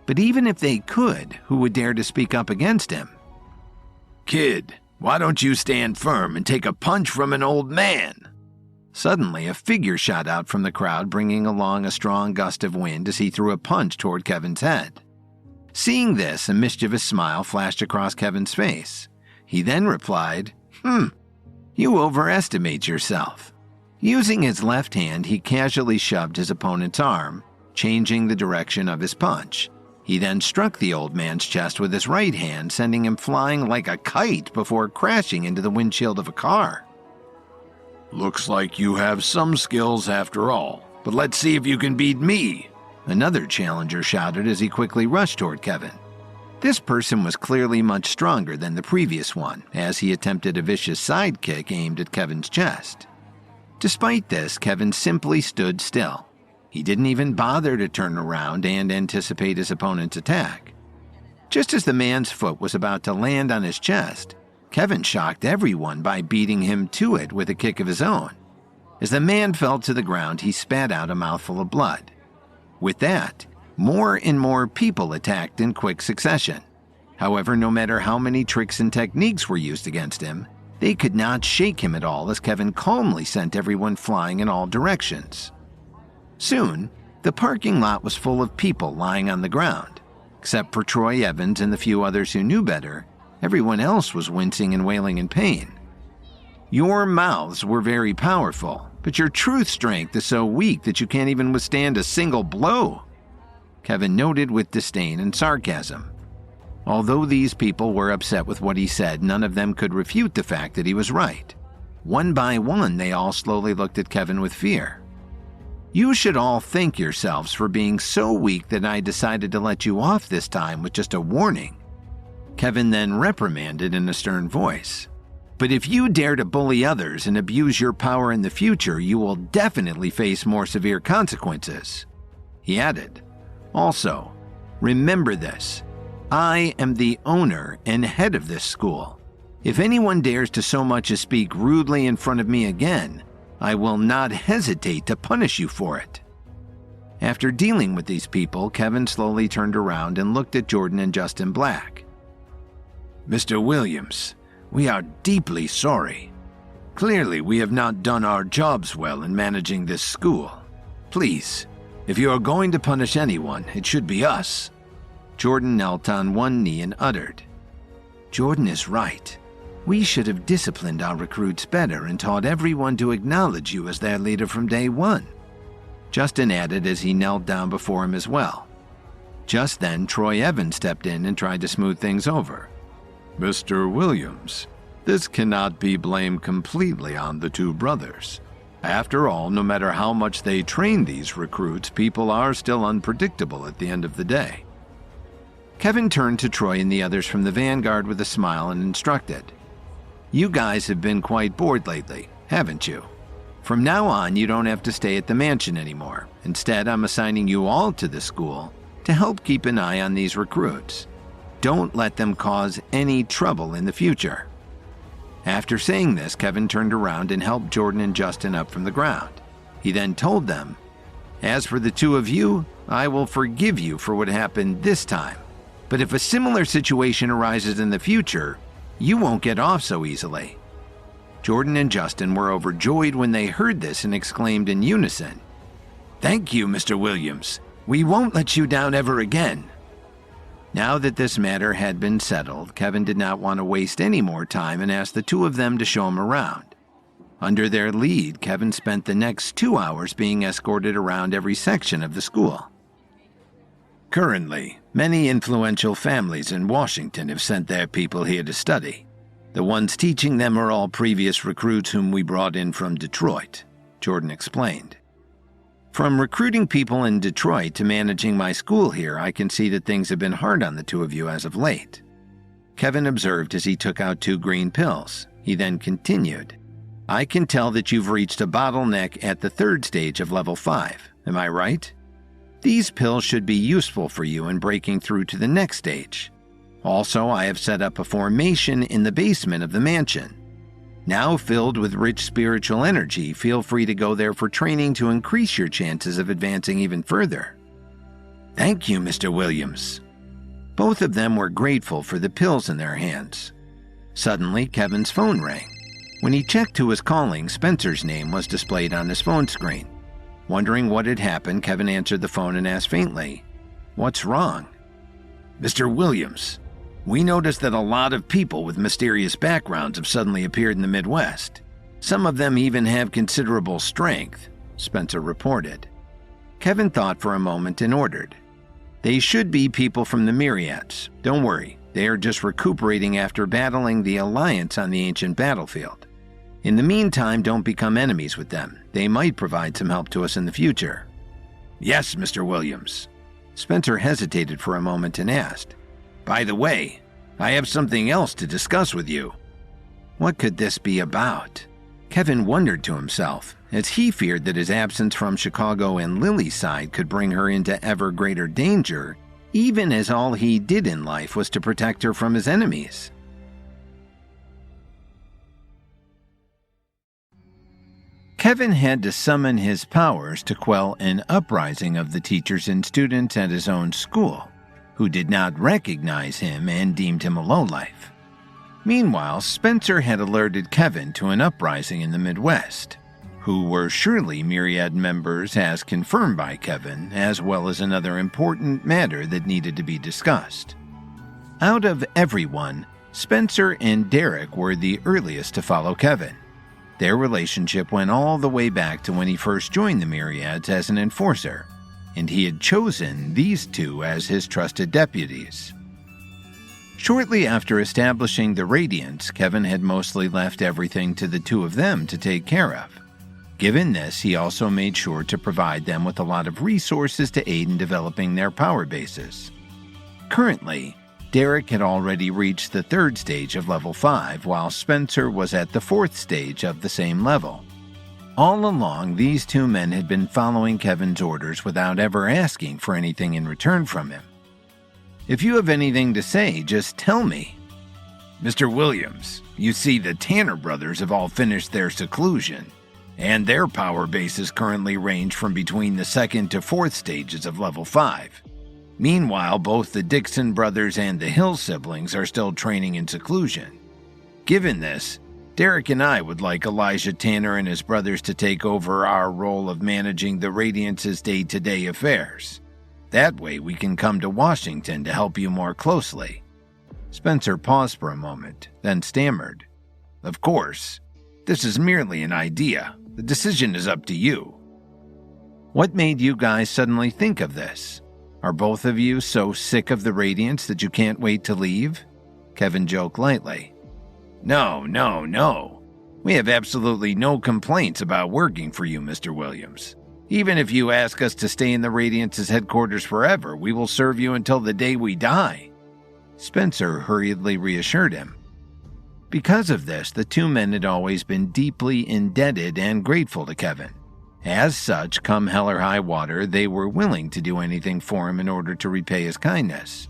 But even if they could, who would dare to speak up against him? "Kid, why don't you stand firm and take a punch from an old man?" Suddenly, a figure shot out from the crowd, bringing along a strong gust of wind as he threw a punch toward Kevin's head. Seeing this, a mischievous smile flashed across Kevin's face. He then replied, "You overestimate yourself." Using his left hand, he casually shoved his opponent's arm, changing the direction of his punch. He then struck the old man's chest with his right hand, sending him flying like a kite before crashing into the windshield of a car. "Looks like you have some skills after all, but let's see if you can beat me," another challenger shouted as he quickly rushed toward Kevin. This person was clearly much stronger than the previous one, as he attempted a vicious sidekick aimed at Kevin's chest. Despite this, Kevin simply stood still. He didn't even bother to turn around and anticipate his opponent's attack. Just as the man's foot was about to land on his chest, Kevin shocked everyone by beating him to it with a kick of his own. As the man fell to the ground, he spat out a mouthful of blood. With that, more and more people attacked in quick succession. However, no matter how many tricks and techniques were used against him, they could not shake him at all as Kevin calmly sent everyone flying in all directions. Soon, the parking lot was full of people lying on the ground. Except for Troy Evans and the few others who knew better, everyone else was wincing and wailing in pain. "Your mouths were very powerful, but your truth strength is so weak that you can't even withstand a single blow," Kevin noted with disdain and sarcasm. Although these people were upset with what he said, none of them could refute the fact that he was right. One by one, they all slowly looked at Kevin with fear. "You should all thank yourselves for being so weak that I decided to let you off this time with just a warning," Kevin then reprimanded in a stern voice. "But if you dare to bully others and abuse your power in the future, you will definitely face more severe consequences." He added, "Also, remember this. I am the owner and head of this school. If anyone dares to so much as speak rudely in front of me again, I will not hesitate to punish you for it." After dealing with these people, Kevin slowly turned around and looked at Jordan and Justin Black. "Mr. Williams, we are deeply sorry. Clearly, we have not done our jobs well in managing this school. Please, if you are going to punish anyone, it should be us." Jordan knelt on one knee and uttered, "Jordan is right. We should have disciplined our recruits better and taught everyone to acknowledge you as their leader from day one," Justin added as he knelt down before him as well. Just then, Troy Evans stepped in and tried to smooth things over. "Mr. Williams, this cannot be blamed completely on the two brothers. After all, no matter how much they train these recruits, people are still unpredictable at the end of the day." Kevin turned to Troy and the others from the Vanguard with a smile and instructed, "You guys have been quite bored lately, haven't you? From now on, you don't have to stay at the mansion anymore. Instead, I'm assigning you all to the school to help keep an eye on these recruits. Don't let them cause any trouble in the future." After saying this, Kevin turned around and helped Jordan and Justin up from the ground. He then told them, "As for the two of you, I will forgive you for what happened this time. But if a similar situation arises in the future, you won't get off so easily." Jordan and Justin were overjoyed when they heard this and exclaimed in unison, "Thank you, Mr. Williams. We won't let you down ever again." Now that this matter had been settled, Kevin did not want to waste any more time and asked the two of them to show him around. Under their lead, Kevin spent the next 2 hours being escorted around every section of the school. Currently, many influential families in Washington have sent their people here to study. The ones teaching them are all previous recruits whom we brought in from Detroit, Jordan explained. From recruiting people in Detroit to managing my school here, I can see that things have been hard on the two of you as of late. Kevin observed as he took out 2 green pills. He then continued, I can tell that you've reached a bottleneck at the 3rd stage of level 5. Am I right? These pills should be useful for you in breaking through to the next stage. Also, I have set up a formation in the basement of the mansion. Now filled with rich spiritual energy, feel free to go there for training to increase your chances of advancing even further. Thank you, Mr. Williams. Both of them were grateful for the pills in their hands. Suddenly, Kevin's phone rang. When he checked who was calling, Spencer's name was displayed on his phone screen. Wondering what had happened, Kevin answered the phone and asked faintly, What's wrong? Mr. Williams, we noticed that a lot of people with mysterious backgrounds have suddenly appeared in the Midwest. Some of them even have considerable strength, Spencer reported. Kevin thought for a moment and ordered, They should be people from the Myriads. Don't worry, they are just recuperating after battling the Alliance on the ancient battlefield. In the meantime, don't become enemies with them. They might provide some help to us in the future. Yes, Mr. Williams. Spencer hesitated for a moment and asked, By the way, I have something else to discuss with you. What could this be about? Kevin wondered to himself, as he feared that his absence from Chicago and Lily's side could bring her into ever greater danger, even as all he did in life was to protect her from his enemies. Kevin had to summon his powers to quell an uprising of the teachers and students at his own school, who did not recognize him and deemed him a lowlife. Meanwhile, Spencer had alerted Kevin to an uprising in the Midwest, who were surely Myriad members as confirmed by Kevin, as well as another important matter that needed to be discussed. Out of everyone, Spencer and Derek were the earliest to follow Kevin. Their relationship went all the way back to when he first joined the Myriads as an enforcer, and he had chosen these two as his trusted deputies. Shortly after establishing the Radiance, Kevin had mostly left everything to the two of them to take care of. Given this, he also made sure to provide them with a lot of resources to aid in developing their power bases. Currently, Derek had already reached the 3rd stage of level 5, while Spencer was at the 4th stage of the same level. All along, these two men had been following Kevin's orders without ever asking for anything in return from him. If you have anything to say, just tell me. Mr. Williams, you see the Tanner brothers have all finished their seclusion, and their power bases currently range from between the 2nd to 4th stages of level 5. Meanwhile, both the Dixon brothers and the Hill siblings are still training in seclusion. Given this, Derek and I would like Elijah Tanner and his brothers to take over our role of managing the Radiance's day-to-day affairs. That way we can come to Washington to help you more closely. Spencer paused for a moment, then stammered, Of course, this is merely an idea. The decision is up to you. What made you guys suddenly think of this? Are both of you so sick of the Radiance that you can't wait to leave? Kevin joked lightly. No. We have absolutely no complaints about working for you, Mr. Williams. Even if you ask us to stay in the Radiance's headquarters forever, we will serve you until the day we die. Spencer hurriedly reassured him. Because of this, the two men had always been deeply indebted and grateful to Kevin. As such, come hell or high water, they were willing to do anything for him in order to repay his kindness.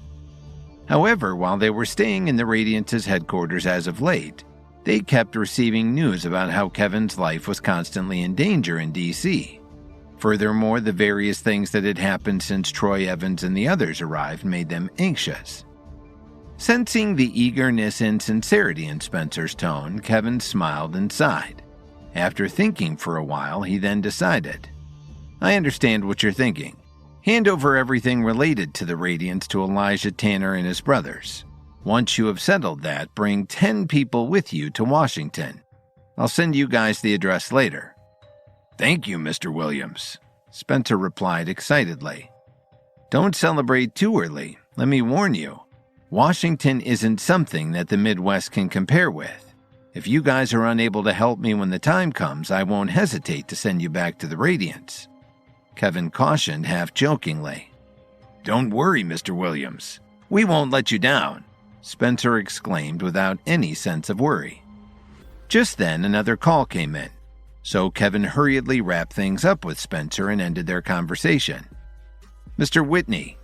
However, while they were staying in the Radiance's headquarters as of late, they kept receiving news about how Kevin's life was constantly in danger in D.C. Furthermore, the various things that had happened since Troy Evans and the others arrived made them anxious. Sensing the eagerness and sincerity in Spencer's tone, Kevin smiled and sighed. After thinking for a while, he then decided, I understand what you're thinking. Hand over everything related to the Radiants to Elijah Tanner and his brothers. Once you have settled that, bring 10 people with you to Washington. I'll send you guys the address later." "Thank you, Mr. Williams," Spencer replied excitedly. "Don't celebrate too early. Let me warn you. Washington isn't something that the Midwest can compare with. If you guys are unable to help me when the time comes, I won't hesitate to send you back to the Radiants," Kevin cautioned half-jokingly. "Don't worry, Mr. Williams. "We won't let you down," Spencer exclaimed without any sense of worry. Just then, another call came in, so Kevin hurriedly wrapped things up with Spencer and ended their conversation. "Mr. Whitney,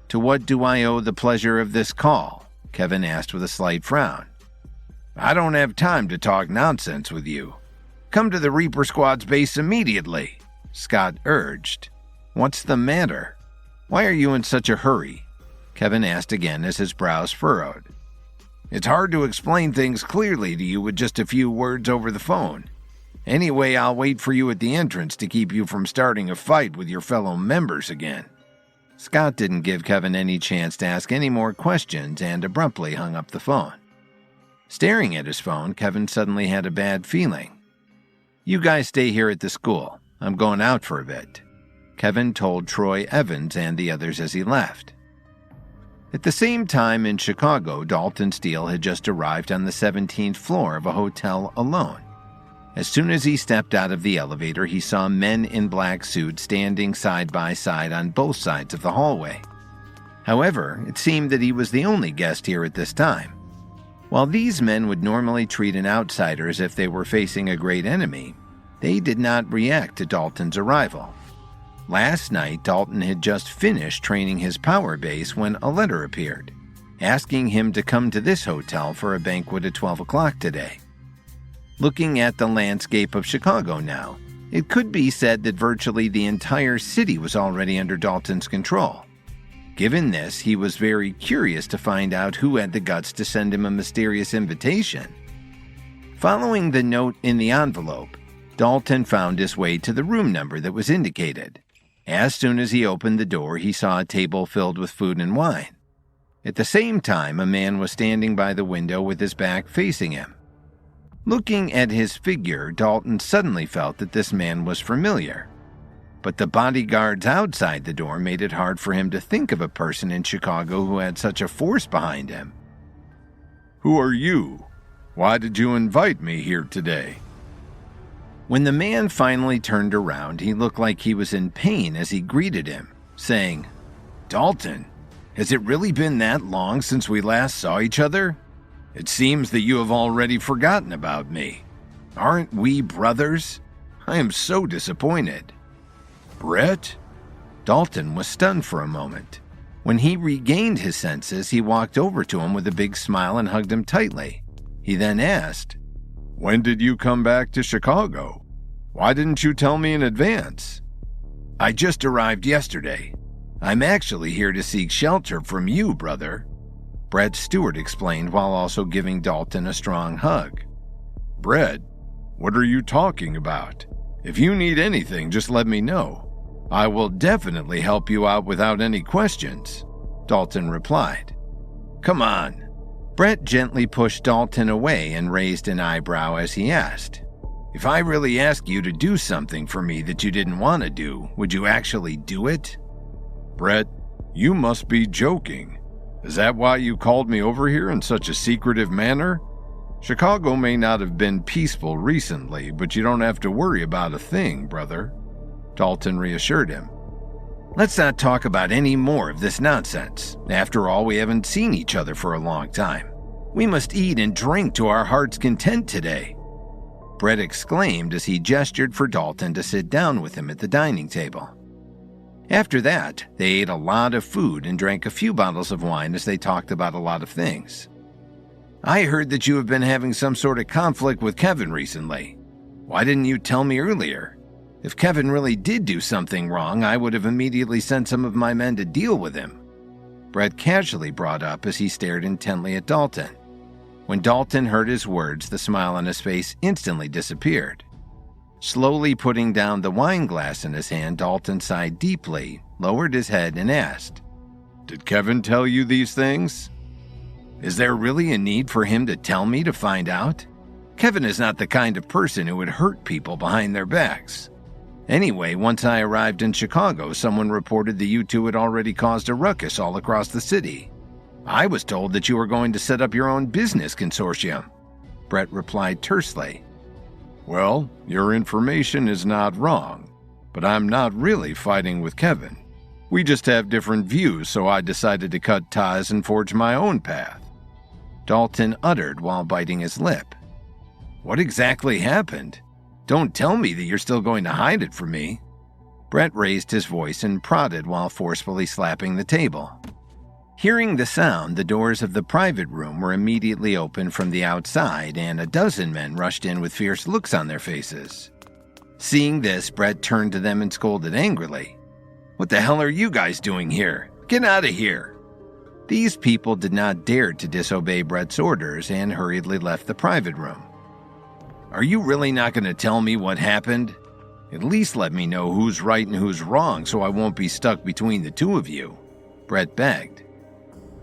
to what do I owe the pleasure of this call?" Kevin asked with a slight frown. "I don't have time to talk nonsense with you. Come to the Reaper Squad's base immediately," Scott urged. "What's the matter? Why are you in such a hurry?" Kevin asked again as his brows furrowed. "It's hard to explain things clearly to you with just a few words over the phone. Anyway, I'll wait for you at the entrance to keep you from starting a fight with your fellow members again." Scott didn't give Kevin any chance to ask any more questions and abruptly hung up the phone. Staring at his phone, Kevin suddenly had a bad feeling. "You guys stay here at the school. I'm going out for a bit," Kevin told Troy Evans and the others as he left. At the same time in Chicago, Dalton Steele had just arrived on the 17th floor of a hotel alone. As soon as he stepped out of the elevator, he saw men in black suits standing side by side on both sides of the hallway. However, it seemed that he was the only guest here at this time. While these men would normally treat an outsider as if they were facing a great enemy, they did not react to Dalton's arrival. Last night, Dalton had just finished training his power base when a letter appeared, asking him to come to this hotel for a banquet at 12 o'clock today. Looking at the landscape of Chicago now, it could be said that virtually the entire city was already under Dalton's control. Given this, he was very curious to find out who had the guts to send him a mysterious invitation. Following the note in the envelope, Dalton found his way to the room number that was indicated. As soon as he opened the door, he saw a table filled with food and wine. At the same time, a man was standing by the window with his back facing him. Looking at his figure, Dalton suddenly felt that this man was familiar. But the bodyguards outside the door made it hard for him to think of a person in Chicago who had such a force behind him. "Who are you? Why did you invite me here today?" When the man finally turned around, he looked like he was in pain as he greeted him, saying, "Dalton, has it really been that long since we last saw each other? It seems that you have already forgotten about me. Aren't we brothers? I am so disappointed." "Brett?" Dalton was stunned for a moment. When he regained his senses, he walked over to him with a big smile and hugged him tightly. He then asked, "When did you come back to Chicago? Why didn't you tell me in advance?" "I just arrived yesterday. I'm actually here to seek shelter from you, brother," Brett Stewart explained while also giving Dalton a strong hug. "Brett, what are you talking about? If you need anything, just let me know. I will definitely help you out without any questions," Dalton replied. "Come on." Brett gently pushed Dalton away and raised an eyebrow as he asked, "If I really ask you to do something for me that you didn't want to do, would you actually do it?" "Brett, you must be joking. Is that why you called me over here in such a secretive manner? Chicago may not have been peaceful recently, but you don't have to worry about a thing, brother," Dalton reassured him. "Let's not talk about any more of this nonsense. After all, we haven't seen each other for a long time. We must eat and drink to our heart's content today," Brett exclaimed as he gestured for Dalton to sit down with him at the dining table. After that, they ate a lot of food and drank a few bottles of wine as they talked about a lot of things. "I heard that you have been having some sort of conflict with Kevin recently. Why didn't you tell me earlier? If Kevin really did do something wrong, I would have immediately sent some of my men to deal with him," Brett casually brought up as he stared intently at Dalton. When Dalton heard his words, the smile on his face instantly disappeared. Slowly putting down the wine glass in his hand, Dalton sighed deeply, lowered his head, and asked, "Did Kevin tell you these things?" "Is there really a need for him to tell me to find out? Kevin is not the kind of person who would hurt people behind their backs. Anyway, once I arrived in Chicago, someone reported that you two had already caused a ruckus all across the city. I was told that you were going to set up your own business consortium," Brett replied tersely. "Well, your information is not wrong, but I'm not really fighting with Kevin. We just have different views, so I decided to cut ties and forge my own path," Dalton uttered while biting his lip. "What exactly happened? Don't tell me that you're still going to hide it from me." Brett raised his voice and prodded while forcefully slapping the table. Hearing the sound, the doors of the private room were immediately opened from the outside, and a dozen men rushed in with fierce looks on their faces. Seeing this, Brett turned to them and scolded angrily. "What the hell are you guys doing here? Get out of here!" These people did not dare to disobey Brett's orders and hurriedly left the private room. "Are you really not going to tell me what happened? At least let me know who's right and who's wrong so I won't be stuck between the two of you," Brett begged.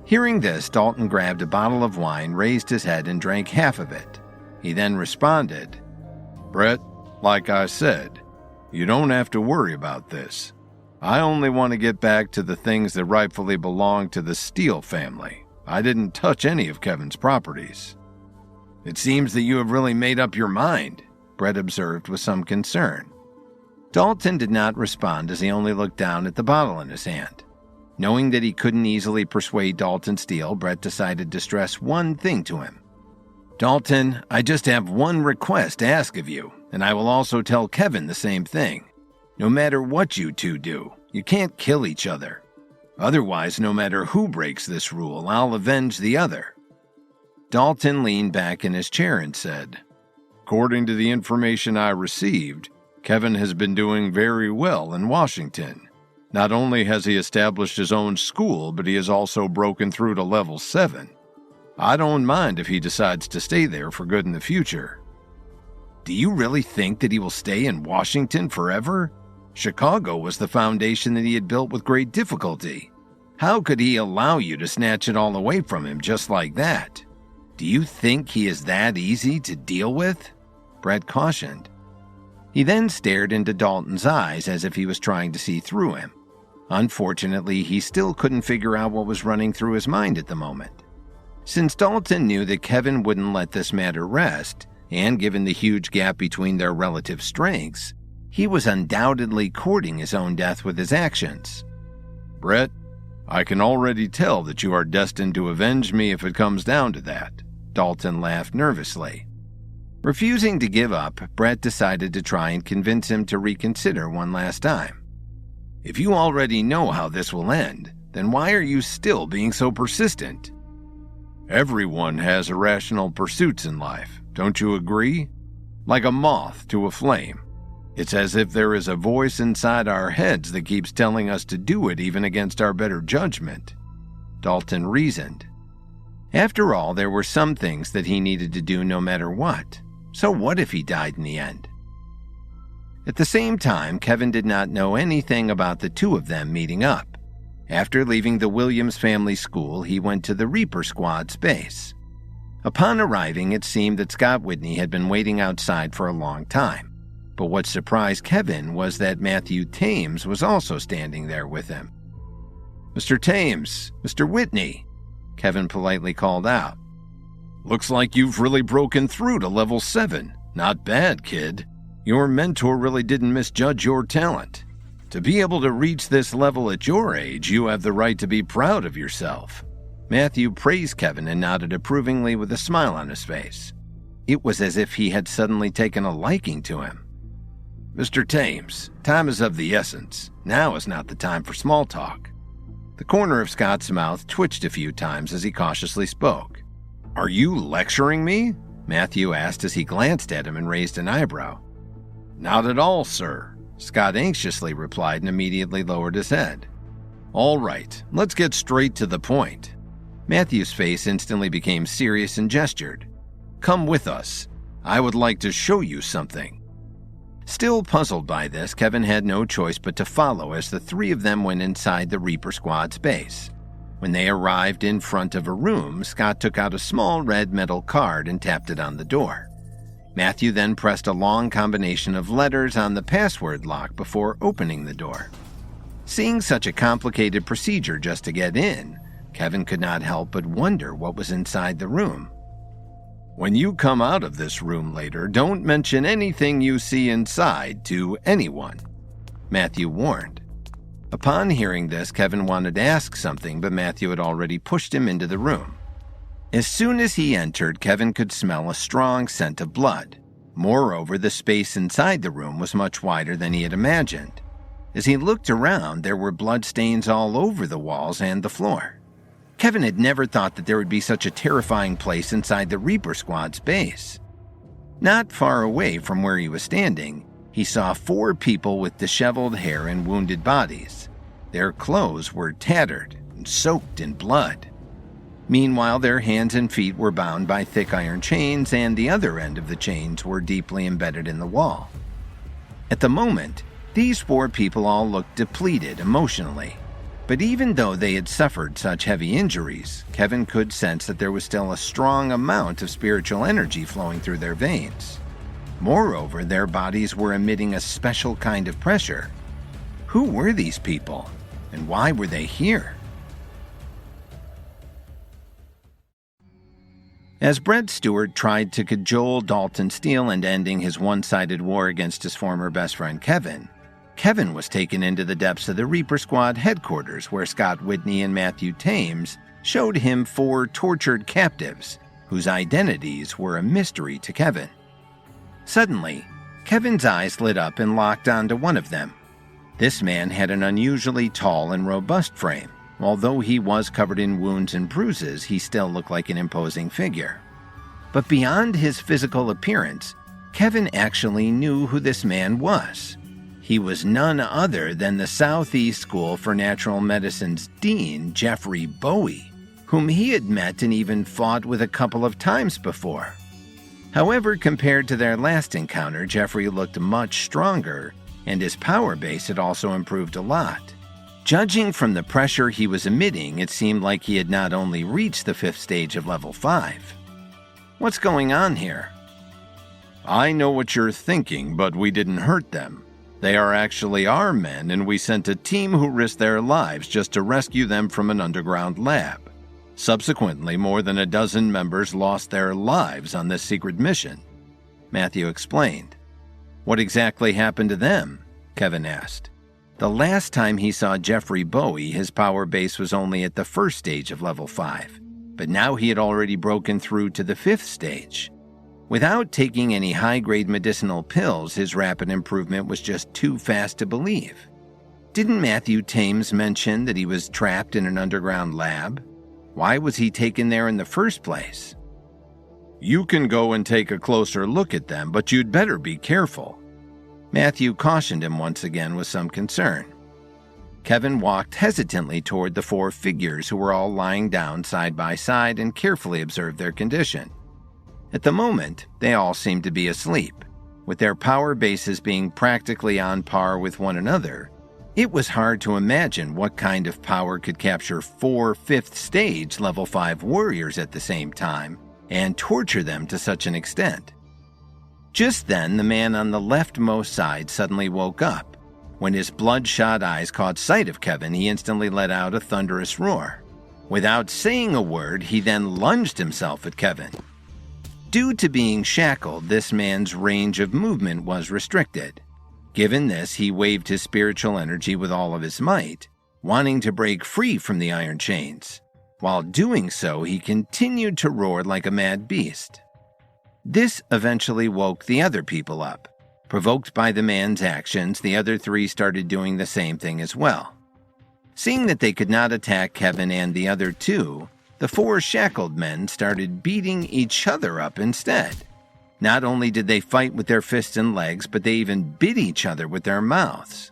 Hearing this, Dalton grabbed a bottle of wine, raised his head, and drank half of it. He then responded, "Brett, like I said, you don't have to worry about this. I only want to get back to the things that rightfully belong to the Steele family. I didn't touch any of Kevin's properties." "It seems that you have really made up your mind," Brett observed with some concern. Dalton did not respond as he only looked down at the bottle in his hand. Knowing that he couldn't easily persuade Dalton Steele, Brett decided to stress one thing to him. "Dalton, I just have one request to ask of you, and I will also tell Kevin the same thing. No matter what you two do, you can't kill each other. Otherwise, no matter who breaks this rule, I'll avenge the other." Dalton leaned back in his chair and said, "According to the information I received, Kevin has been doing very well in Washington. Not only has he established his own school, but he has also broken through to level 7. I don't mind if he decides to stay there for good in the future." "Do you really think that he will stay in Washington forever? Chicago was the foundation that he had built with great difficulty. How could he allow you to snatch it all away from him just like that? Do you think he is that easy to deal with?" Brett cautioned. He then stared into Dalton's eyes as if he was trying to see through him. Unfortunately, he still couldn't figure out what was running through his mind at the moment. Since Dalton knew that Kevin wouldn't let this matter rest, and given the huge gap between their relative strengths, he was undoubtedly courting his own death with his actions. "Brett, I can already tell that you are destined to avenge me if it comes down to that," Dalton laughed nervously. Refusing to give up, Brett decided to try and convince him to reconsider one last time. "If you already know how this will end, then why are you still being so persistent?" "Everyone has irrational pursuits in life, don't you agree? Like a moth to a flame. It's as if there is a voice inside our heads that keeps telling us to do it even against our better judgment," Dalton reasoned. After all, there were some things that he needed to do no matter what. So what if he died in the end? At the same time, Kevin did not know anything about the two of them meeting up. After leaving the Williams family school, he went to the Reaper Squad's base. Upon arriving, it seemed that Scott Whitney had been waiting outside for a long time. But what surprised Kevin was that Matthew Thames was also standing there with him. "Mr. Thames, Mr. Whitney," Kevin politely called out. "Looks like you've really broken through to level 7. Not bad, kid. Your mentor really didn't misjudge your talent. To be able to reach this level at your age, you have the right to be proud of yourself." Matthew praised Kevin and nodded approvingly with a smile on his face. It was as if he had suddenly taken a liking to him. "Mr. Thames, time is of the essence. Now is not the time for small talk." The corner of Scott's mouth twitched a few times as he cautiously spoke. "Are you lecturing me?" Matthew asked as he glanced at him and raised an eyebrow. "Not at all, sir," Scott anxiously replied and immediately lowered his head. "All right, let's get straight to the point." Matthew's face instantly became serious and gestured. "Come with us. I would like to show you something." Still puzzled by this, Kevin had no choice but to follow as the three of them went inside the Reaper Squad's base. When they arrived in front of a room, Scott took out a small red metal card and tapped it on the door. Matthew then pressed a long combination of letters on the password lock before opening the door. Seeing such a complicated procedure just to get in, Kevin could not help but wonder what was inside the room. When you come out of this room later, don't mention anything you see inside to anyone, Matthew warned. Upon hearing this, Kevin wanted to ask something, but Matthew had already pushed him into the room. As soon as he entered, Kevin could smell a strong scent of blood. Moreover, the space inside the room was much wider than he had imagined. As he looked around, there were blood stains all over the walls and the floor. Kevin had never thought that there would be such a terrifying place inside the Reaper Squad's base. Not far away from where he was standing, he saw 4 people with disheveled hair and wounded bodies. Their clothes were tattered and soaked in blood. Meanwhile, their hands and feet were bound by thick iron chains, and the other end of the chains were deeply embedded in the wall. At the moment, these 4 people all looked depleted emotionally. But even though they had suffered such heavy injuries, Kevin could sense that there was still a strong amount of spiritual energy flowing through their veins. Moreover, their bodies were emitting a special kind of pressure. Who were these people, and why were they here? As Brett Stewart tried to cajole Dalton Steele into ending his one-sided war against his former best friend Kevin was taken into the depths of the Reaper Squad headquarters, where Scott Whitney and Matthew Thames showed him 4 tortured captives whose identities were a mystery to Kevin. Suddenly, Kevin's eyes lit up and locked onto one of them. This man had an unusually tall and robust frame. Although he was covered in wounds and bruises, he still looked like an imposing figure. But beyond his physical appearance, Kevin actually knew who this man was. He was none other than the Southeast School for Natural Medicine's dean, Jeffrey Bowie, whom he had met and even fought with a couple of times before. However, compared to their last encounter, Jeffrey looked much stronger, and his power base had also improved a lot. Judging from the pressure he was emitting, it seemed like he had not only reached the 5th stage of level 5. What's going on here? I know what you're thinking, but we didn't hurt them. They are actually our men, and we sent a team who risked their lives just to rescue them from an underground lab. Subsequently, more than a dozen members lost their lives on this secret mission, Matthew explained. What exactly happened to them? Kevin asked. The last time he saw Jeffrey Bowie, his power base was only at the 1st stage of level 5, but now he had already broken through to the 5th stage. Without taking any high-grade medicinal pills, his rapid improvement was just too fast to believe. Didn't Matthew Thames mention that he was trapped in an underground lab? Why was he taken there in the first place? You can go and take a closer look at them, but you'd better be careful. Matthew cautioned him once again with some concern. Kevin walked hesitantly toward the 4 figures who were all lying down side by side and carefully observed their condition. At the moment, they all seemed to be asleep. With their power bases being practically on par with one another, it was hard to imagine what kind of power could capture 4 5th stage level 5 warriors at the same time and torture them to such an extent. Just then, the man on the leftmost side suddenly woke up. When his bloodshot eyes caught sight of Kevin, he instantly let out a thunderous roar. Without saying a word, he then lunged himself at Kevin. Due to being shackled, this man's range of movement was restricted. Given this, he waved his spiritual energy with all of his might, wanting to break free from the iron chains. While doing so, he continued to roar like a mad beast. This eventually woke the other people up. Provoked by the man's actions, the other 3 started doing the same thing as well. Seeing that they could not attack Kevin and the other 2, the 4 shackled men started beating each other up instead. Not only did they fight with their fists and legs, but they even bit each other with their mouths.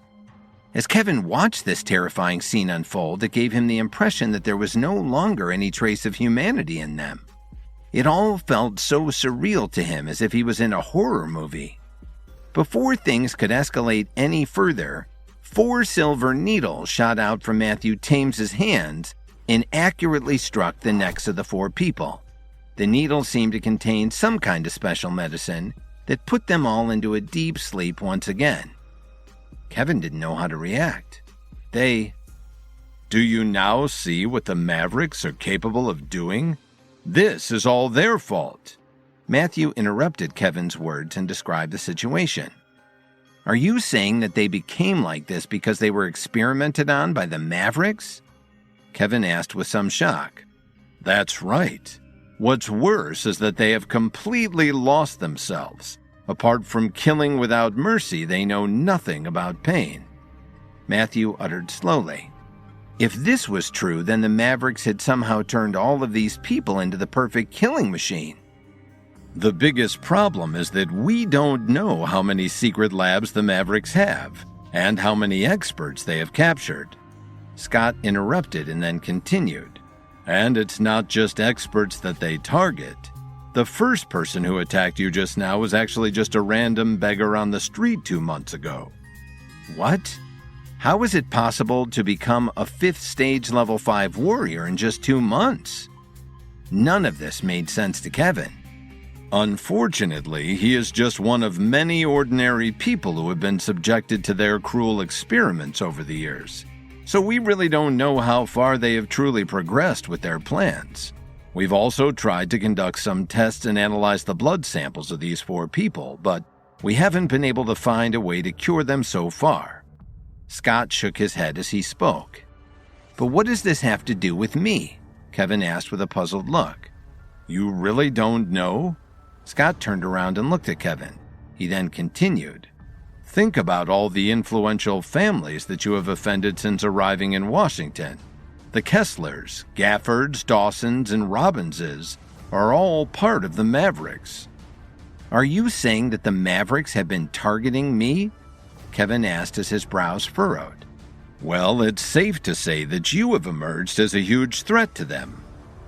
As Kevin watched this terrifying scene unfold, it gave him the impression that there was no longer any trace of humanity in them. It all felt so surreal to him, as if he was in a horror movie. Before things could escalate any further, 4 silver needles shot out from Matthew Thames's hands and accurately struck the necks of the 4 people. The needles seemed to contain some kind of special medicine that put them all into a deep sleep once again. Kevin didn't know how to react. Do you now see what the Mavericks are capable of doing? This is all their fault. Matthew interrupted Kevin's words and described the situation. Are you saying that they became like this because they were experimented on by the Mavericks? Kevin asked with some shock. That's right. What's worse is that they have completely lost themselves. Apart from killing without mercy, they know nothing about pain. Matthew uttered slowly. If this was true, then the Mavericks had somehow turned all of these people into the perfect killing machine. The biggest problem is that we don't know how many secret labs the Mavericks have, and how many experts they have captured. Scott interrupted and then continued. And it's not just experts that they target. The first person who attacked you just now was actually just a random beggar on the street 2 months ago. What? How is it possible to become a 5th stage level 5 warrior in just 2 months? None of this made sense to Kevin. Unfortunately, he is just one of many ordinary people who have been subjected to their cruel experiments over the years. So we really don't know how far they have truly progressed with their plans. We've also tried to conduct some tests and analyze the blood samples of these 4 people, but we haven't been able to find a way to cure them so far. Scott shook his head as he spoke. But what does this have to do with me? Kevin asked with a puzzled look. You really don't know? Scott turned around and looked at Kevin. He then continued. Think about all the influential families that you have offended since arriving in Washington. The Kesslers, Gaffords, Dawsons, and Robbinses are all part of the Mavericks. Are you saying that the Mavericks have been targeting me? Kevin asked as his brows furrowed. Well, it's safe to say that you have emerged as a huge threat to them.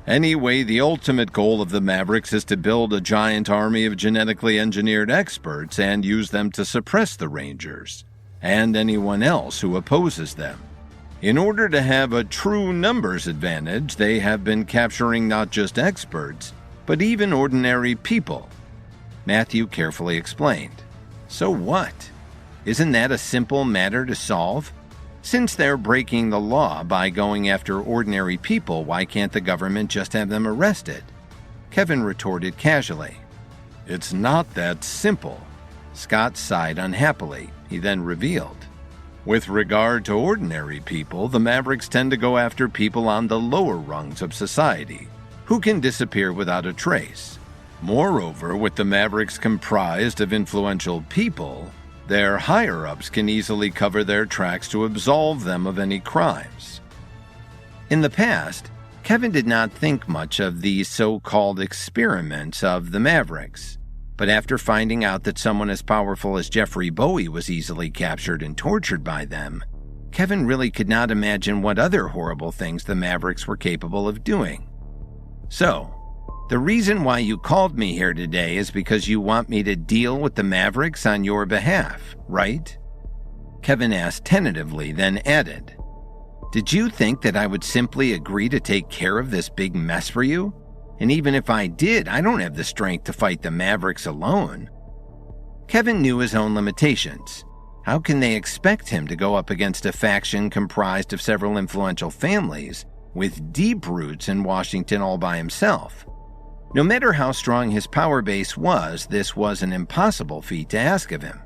Anyway, the ultimate goal of the Mavericks is to build a giant army of genetically engineered experts and use them to suppress the Rangers, and anyone else who opposes them. In order to have a true numbers advantage, they have been capturing not just experts, but even ordinary people. Matthew carefully explained. So what? Isn't that a simple matter to solve? Since they're breaking the law by going after ordinary people, why can't the government just have them arrested? Kevin retorted casually. It's not that simple. Scott sighed unhappily. He then revealed. With regard to ordinary people, the Mavericks tend to go after people on the lower rungs of society, who can disappear without a trace. Moreover, with the Mavericks comprised of influential people, their higher-ups can easily cover their tracks to absolve them of any crimes. In the past, Kevin did not think much of these so-called experiments of the Mavericks. But after finding out that someone as powerful as Jeffrey Bowie was easily captured and tortured by them, Kevin really could not imagine what other horrible things the Mavericks were capable of doing. So, the reason why you called me here today is because you want me to deal with the Mavericks on your behalf, right? Kevin asked tentatively, then added, Did you think that I would simply agree to take care of this big mess for you? And even if I did, I don't have the strength to fight the Mavericks alone. Kevin knew his own limitations. How can they expect him to go up against a faction comprised of several influential families with deep roots in Washington all by himself? No matter how strong his power base was, this was an impossible feat to ask of him.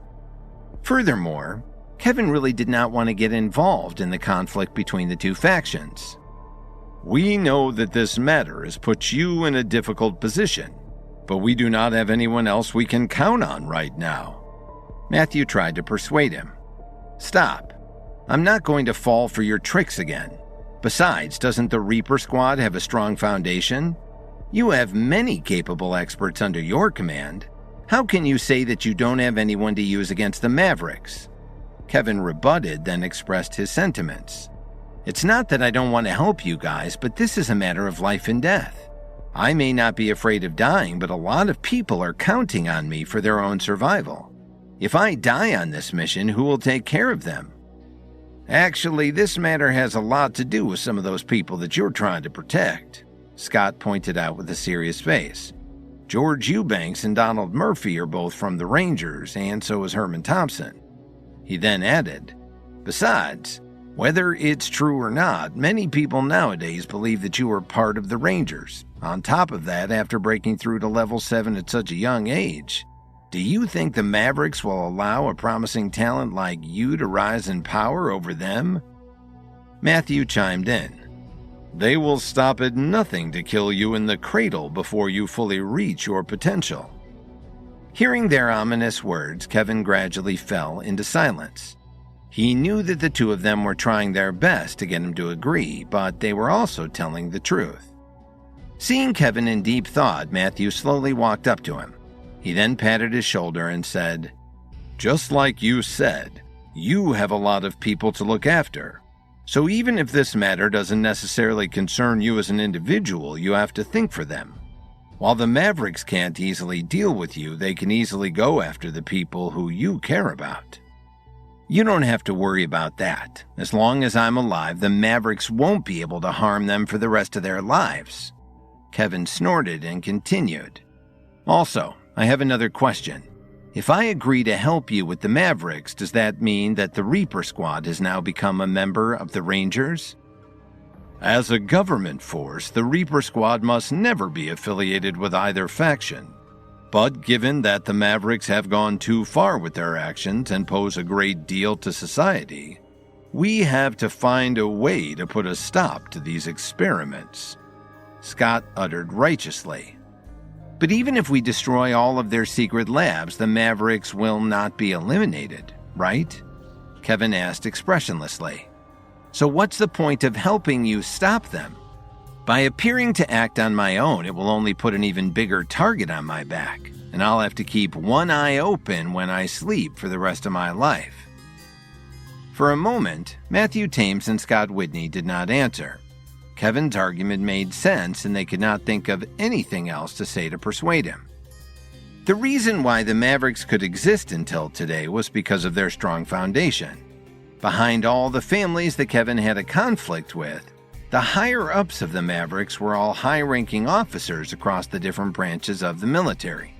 Furthermore, Kevin really did not want to get involved in the conflict between the 2 factions. We know that this matter has put you in a difficult position, but we do not have anyone else we can count on right now. Matthew tried to persuade him. Stop. I'm not going to fall for your tricks again. Besides, doesn't the Reaper Squad have a strong foundation? You have many capable experts under your command. How can you say that you don't have anyone to use against the Mavericks? Kevin rebutted, then expressed his sentiments. It's not that I don't want to help you guys, but this is a matter of life and death. I may not be afraid of dying, but a lot of people are counting on me for their own survival. If I die on this mission, who will take care of them? Actually, this matter has a lot to do with some of those people that you're trying to protect, Scott pointed out with a serious face. George Eubanks and Donald Murphy are both from the Rangers, and so is Herman Thompson. He then added, besides, whether it's true or not, many people nowadays believe that you are part of the Rangers. On top of that, after breaking through to level 7 at such a young age, do you think the Mavericks will allow a promising talent like you to rise in power over them? Matthew chimed in. They will stop at nothing to kill you in the cradle before you fully reach your potential. Hearing their ominous words, Kevin gradually fell into silence. He knew that the two of them were trying their best to get him to agree, but they were also telling the truth. Seeing Kevin in deep thought, Matthew slowly walked up to him. He then patted his shoulder and said, just like you said, you have a lot of people to look after. So even if this matter doesn't necessarily concern you as an individual, you have to think for them. While the Mavericks can't easily deal with you, they can easily go after the people who you care about. You don't have to worry about that. As long as I'm alive, the Mavericks won't be able to harm them for the rest of their lives. Kevin snorted and continued. Also, I have another question. If I agree to help you with the Mavericks, does that mean that the Reaper Squad has now become a member of the Rangers? As a government force, the Reaper Squad must never be affiliated with either faction. But given that the Mavericks have gone too far with their actions and pose a great deal to society, we have to find a way to put a stop to these experiments, Scott uttered righteously. But even if we destroy all of their secret labs, the Mavericks will not be eliminated, right? Kevin asked expressionlessly. So what's the point of helping you stop them? By appearing to act on my own, it will only put an even bigger target on my back, and I'll have to keep one eye open when I sleep for the rest of my life. For a moment, Matthew Thames and Scott Whitney did not answer. Kevin's argument made sense, and they could not think of anything else to say to persuade him. The reason why the Mavericks could exist until today was because of their strong foundation. Behind all the families that Kevin had a conflict with, the higher-ups of the Mavericks were all high-ranking officers across the different branches of the military.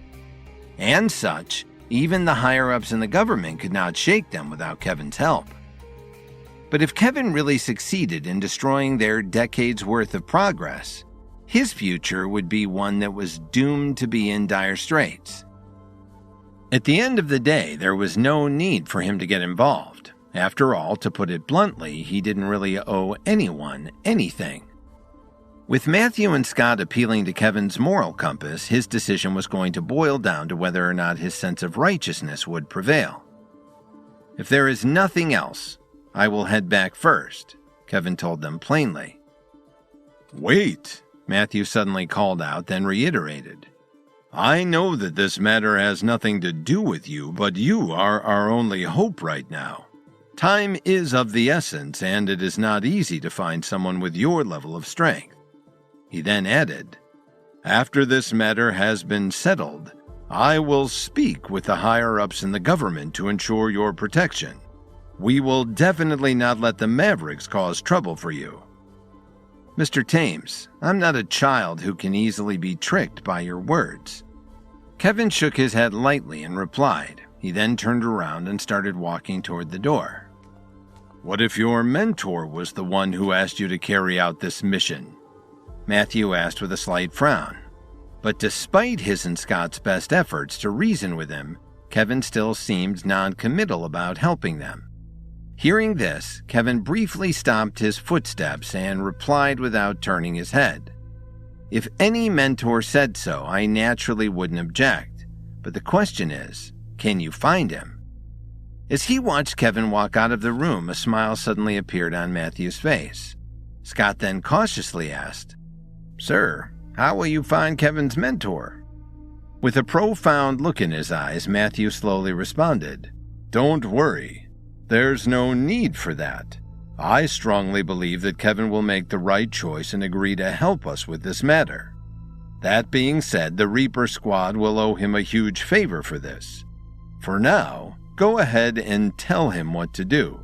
And such, even the higher-ups in the government could not shake them without Kevin's help. But if Kevin really succeeded in destroying their decades' worth of progress, his future would be one that was doomed to be in dire straits. At the end of the day, there was no need for him to get involved. After all, to put it bluntly, he didn't really owe anyone anything. With Matthew and Scott appealing to Kevin's moral compass, his decision was going to boil down to whether or not his sense of righteousness would prevail. If there is nothing else, I will head back first, Kevin told them plainly. Wait, Matthew suddenly called out, then reiterated. I know that this matter has nothing to do with you, but you are our only hope right now. Time is of the essence, and it is not easy to find someone with your level of strength. He then added, after this matter has been settled, I will speak with the higher-ups in the government to ensure your protection. We will definitely not let the Mavericks cause trouble for you. Mr. Thames, I'm not a child who can easily be tricked by your words. Kevin shook his head lightly and replied. He then turned around and started walking toward the door. What if your mentor was the one who asked you to carry out this mission? Matthew asked with a slight frown. But despite his and Scott's best efforts to reason with him, Kevin still seemed non-committal about helping them. Hearing this, Kevin briefly stopped his footsteps and replied without turning his head. If any mentor said so, I naturally wouldn't object. But the question is, can you find him? As he watched Kevin walk out of the room, a smile suddenly appeared on Matthew's face. Scott then cautiously asked, Sir, how will you find Kevin's mentor? With a profound look in his eyes, Matthew slowly responded, Don't worry. There's no need for that. I strongly believe that Kevin will make the right choice and agree to help us with this matter. That being said, the Reaper Squad will owe him a huge favor for this. For now, go ahead and tell him what to do.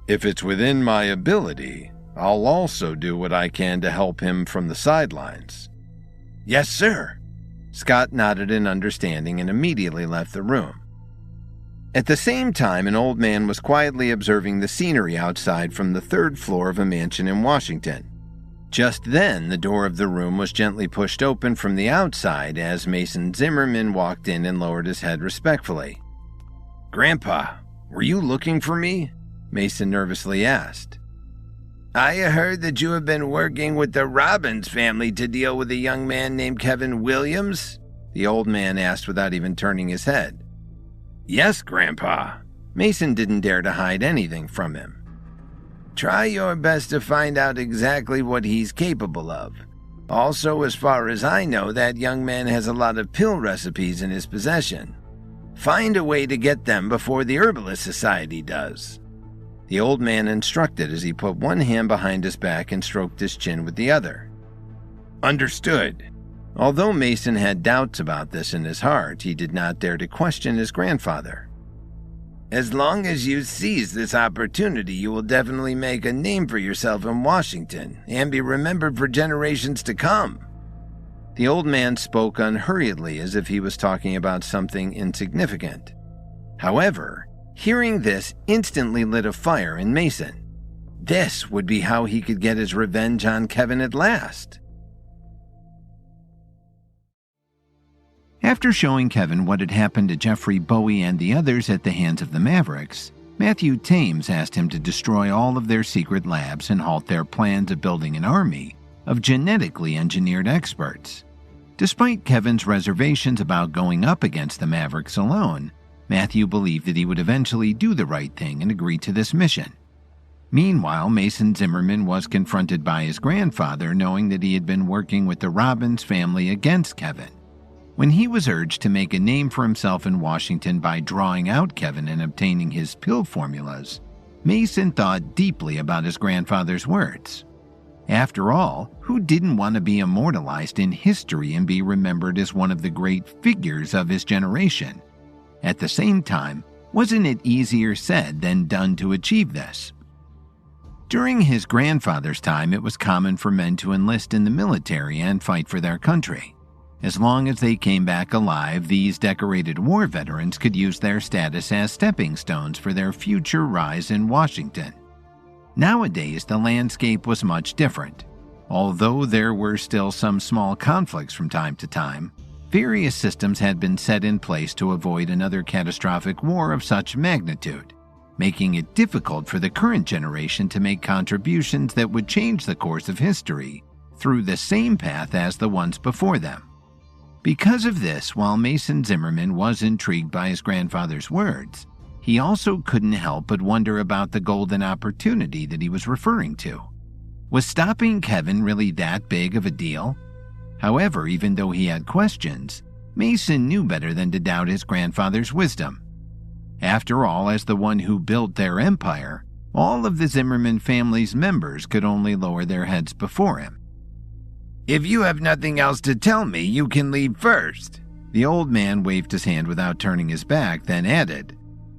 If it's within my ability, I'll also do what I can to help him from the sidelines." "Yes, sir." Scott nodded in understanding and immediately left the room. At the same time, an old man was quietly observing the scenery outside from the third floor of a mansion in Washington. Just then, the door of the room was gently pushed open from the outside as Mason Zimmerman walked in and lowered his head respectfully. "Grandpa, were you looking for me?" Mason nervously asked. "I heard that you have been working with the Robbins family to deal with a young man named Kevin Williams?" the old man asked without even turning his head. "Yes, Grandpa." Mason didn't dare to hide anything from him. "Try your best to find out exactly what he's capable of. Also, as far as I know, that young man has a lot of pill recipes in his possession. Find a way to get them before the Herbalist Society does." The old man instructed as he put one hand behind his back and stroked his chin with the other. "Understood." Although Mason had doubts about this in his heart, he did not dare to question his grandfather. "As long as you seize this opportunity, you will definitely make a name for yourself in Washington and be remembered for generations to come." The old man spoke unhurriedly as if he was talking about something insignificant. However, hearing this instantly lit a fire in Mason. This would be how he could get his revenge on Kevin at last. After showing Kevin what had happened to Jeffrey Bowie and the others at the hands of the Mavericks, Matthew Thames asked him to destroy all of their secret labs and halt their plans of building an army of genetically engineered experts. Despite Kevin's reservations about going up against the Mavericks alone, Matthew believed that he would eventually do the right thing and agree to this mission. Meanwhile, Mason Zimmerman was confronted by his grandfather, knowing that he had been working with the Robbins family against Kevin. When he was urged to make a name for himself in Washington by drawing out Kevin and obtaining his pill formulas, Mason thought deeply about his grandfather's words. After all, who didn't want to be immortalized in history and be remembered as one of the great figures of his generation? At the same time, wasn't it easier said than done to achieve this? During his grandfather's time, it was common for men to enlist in the military and fight for their country. As long as they came back alive, these decorated war veterans could use their status as stepping stones for their future rise in Washington. Nowadays, the landscape was much different. Although there were still some small conflicts from time to time, various systems had been set in place to avoid another catastrophic war of such magnitude, making it difficult for the current generation to make contributions that would change the course of history through the same path as the ones before them. Because of this, while Mason Zimmerman was intrigued by his grandfather's words, he also couldn't help but wonder about the golden opportunity that he was referring to. Was stopping Kevin really that big of a deal? However, even though he had questions, Mason knew better than to doubt his grandfather's wisdom. After all, as the one who built their empire, all of the Zimmerman family's members could only lower their heads before him. "If you have nothing else to tell me, you can leave first." The old man waved his hand without turning his back, then added,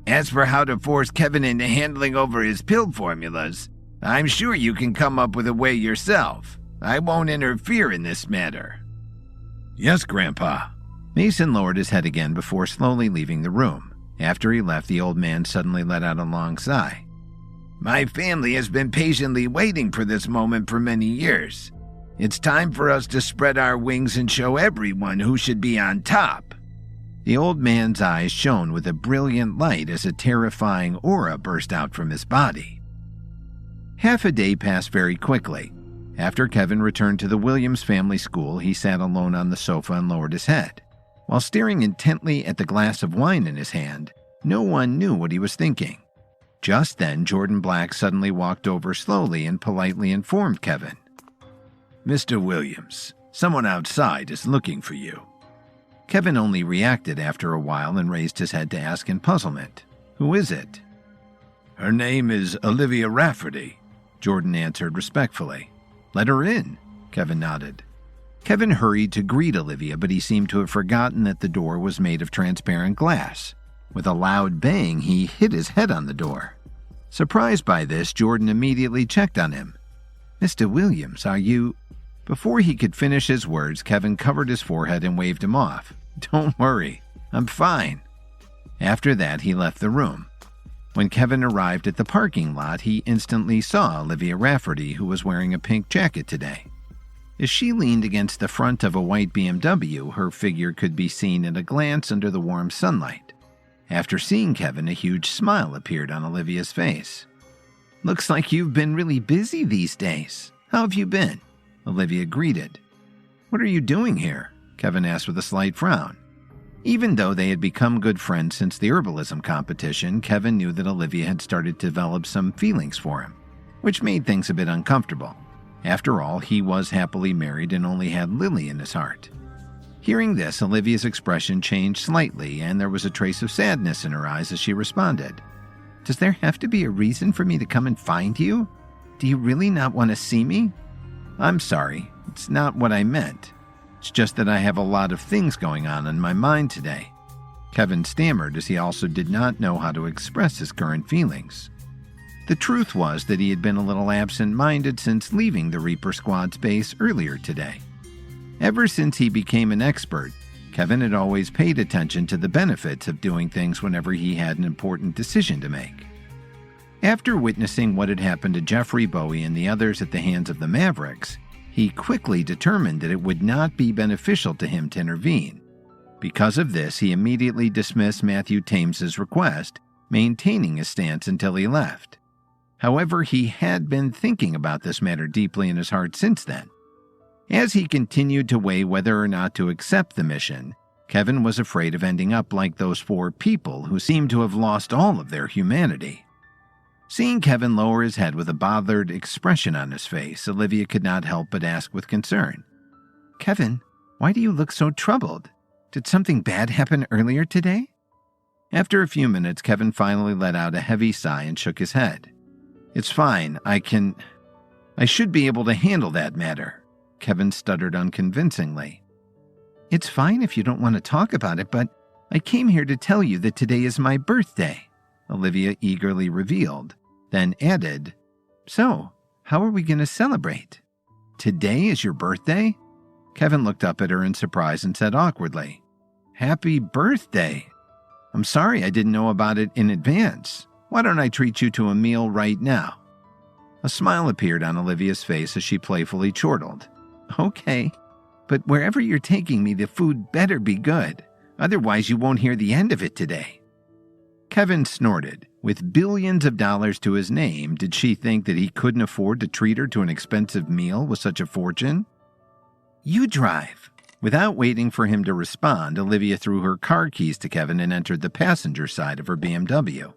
"As for how to force Kevin into handling over his pill formulas, I'm sure you can come up with a way yourself. I won't interfere in this matter." "Yes, Grandpa." Mason lowered his head again before slowly leaving the room. After he left, the old man suddenly let out a long sigh. "My family has been patiently waiting for this moment for many years. It's time for us to spread our wings and show everyone who should be on top." The old man's eyes shone with a brilliant light as a terrifying aura burst out from his body. Half a day passed very quickly. After Kevin returned to the Williams family school, he sat alone on the sofa and lowered his head. While staring intently at the glass of wine in his hand, no one knew what he was thinking. Just then, Jordan Black suddenly walked over slowly and politely informed Kevin, "Mr. Williams, someone outside is looking for you." Kevin only reacted after a while and raised his head to ask in puzzlement, "Who is it?" "Her name is Olivia Rafferty," Jordan answered respectfully. "Let her in," Kevin nodded. Kevin hurried to greet Olivia, but he seemed to have forgotten that the door was made of transparent glass. With a loud bang, he hit his head on the door. Surprised by this, Jordan immediately checked on him. "Mr. Williams, are you—" Before he could finish his words, Kevin covered his forehead and waved him off. "Don't worry, I'm fine." After that, he left the room. When Kevin arrived at the parking lot, he instantly saw Olivia Rafferty, who was wearing a pink jacket today. As she leaned against the front of a white BMW, her figure could be seen at a glance under the warm sunlight. After seeing Kevin, a huge smile appeared on Olivia's face. "Looks like you've been really busy these days. How have you been?" Olivia greeted. "What are you doing here?" Kevin asked with a slight frown. Even though they had become good friends since the herbalism competition, Kevin knew that Olivia had started to develop some feelings for him, which made things a bit uncomfortable. After all, he was happily married and only had Lily in his heart. Hearing this, Olivia's expression changed slightly, and there was a trace of sadness in her eyes as she responded. "Does there have to be a reason for me to come and find you? Do you really not want to see me?" "I'm sorry, it's not what I meant. It's just that I have a lot of things going on in my mind today." Kevin stammered, as he also did not know how to express his current feelings. The truth was that he had been a little absent-minded since leaving the Reaper Squad's base earlier today. Ever since he became an expert, Kevin had always paid attention to the benefits of doing things whenever he had an important decision to make. After witnessing what had happened to Jeffrey Bowie and the others at the hands of the Mavericks, he quickly determined that it would not be beneficial to him to intervene. Because of this, he immediately dismissed Matthew Thames's request, maintaining his stance until he left. However, he had been thinking about this matter deeply in his heart since then. As he continued to weigh whether or not to accept the mission, Kevin was afraid of ending up like those 4 people who seemed to have lost all of their humanity. Seeing Kevin lower his head with a bothered expression on his face, Olivia could not help but ask with concern, "Kevin, why do you look so troubled? Did something bad happen earlier today?" After a few minutes, Kevin finally let out a heavy sigh and shook his head. "It's fine. I should be able to handle that matter," Kevin stuttered unconvincingly. "It's fine if you don't want to talk about it, but I came here to tell you that today is my birthday," Olivia eagerly revealed, then added, "So, how are we going to celebrate?" "Today is your birthday?" Kevin looked up at her in surprise and said awkwardly, "Happy birthday. I'm sorry I didn't know about it in advance. Why don't I treat you to a meal right now?" A smile appeared on Olivia's face as she playfully chortled. "Okay, but wherever you're taking me, the food better be good. Otherwise, you won't hear the end of it today." Kevin snorted. With billions of dollars to his name, did she think that he couldn't afford to treat her to an expensive meal with such a fortune? "You drive." Without waiting for him to respond, Olivia threw her car keys to Kevin and entered the passenger side of her BMW.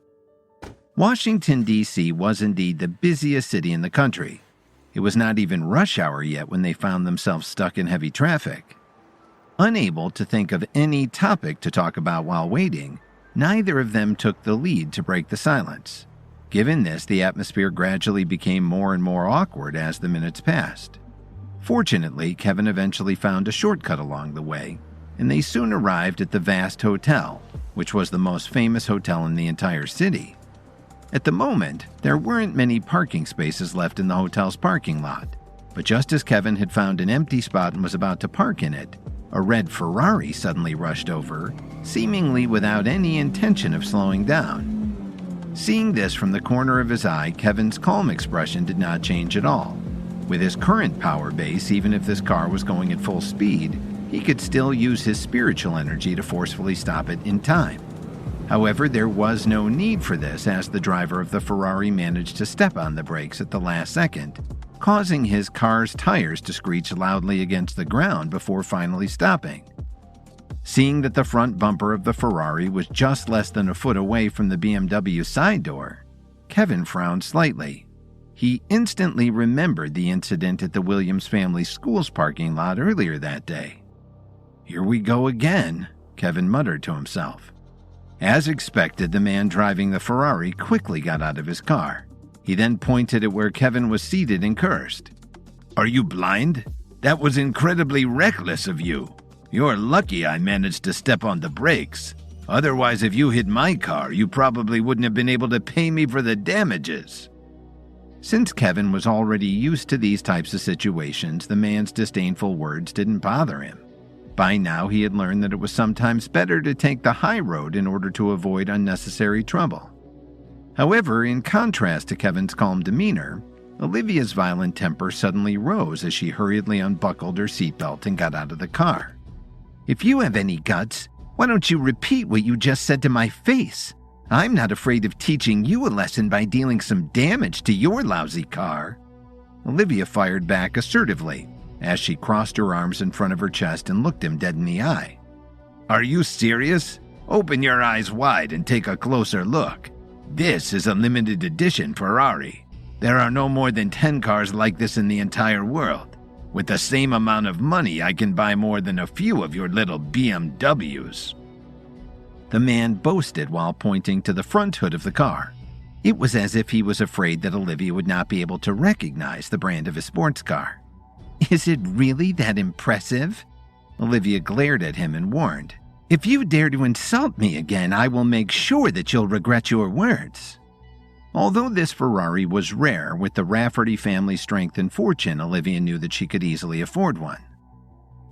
Washington, D.C. was indeed the busiest city in the country. It was not even rush hour yet when they found themselves stuck in heavy traffic. Unable to think of any topic to talk about while waiting, neither of them took the lead to break the silence. Given this, the atmosphere gradually became more and more awkward as the minutes passed. Fortunately, Kevin eventually found a shortcut along the way, and they soon arrived at the Vast Hotel, which was the most famous hotel in the entire city. At the moment, there weren't many parking spaces left in the hotel's parking lot, but just as Kevin had found an empty spot and was about to park in it, a red Ferrari suddenly rushed over, seemingly without any intention of slowing down. Seeing this from the corner of his eye, Kevin's calm expression did not change at all. With his current power base, even if this car was going at full speed, he could still use his spiritual energy to forcefully stop it in time. However, there was no need for this, as the driver of the Ferrari managed to step on the brakes at the last second, causing his car's tires to screech loudly against the ground before finally stopping. Seeing that the front bumper of the Ferrari was just less than a foot away from the BMW side door, Kevin frowned slightly. He instantly remembered the incident at the Williams family school's parking lot earlier that day. "Here we go again," Kevin muttered to himself. As expected, the man driving the Ferrari quickly got out of his car. He then pointed at where Kevin was seated and cursed. "Are you blind? That was incredibly reckless of you. You're lucky I managed to step on the brakes. Otherwise, if you hit my car, you probably wouldn't have been able to pay me for the damages." Since Kevin was already used to these types of situations, the man's disdainful words didn't bother him. By now, he had learned that it was sometimes better to take the high road in order to avoid unnecessary trouble. However, in contrast to Kevin's calm demeanor, Olivia's violent temper suddenly rose as she hurriedly unbuckled her seatbelt and got out of the car. "If you have any guts, why don't you repeat what you just said to my face? I'm not afraid of teaching you a lesson by dealing some damage to your lousy car." Olivia fired back assertively as she crossed her arms in front of her chest and looked him dead in the eye. "Are you serious? Open your eyes wide and take a closer look. This is a limited edition Ferrari. There are no more than 10 cars like this in the entire world. With the same amount of money, I can buy more than a few of your little BMWs." The man boasted while pointing to the front hood of the car. It was as if he was afraid that Olivia would not be able to recognize the brand of his sports car. "Is it really that impressive?" Olivia glared at him and warned, "If you dare to insult me again, I will make sure that you'll regret your words." Although this Ferrari was rare, with the Rafferty family's strength and fortune, Olivia knew that she could easily afford one.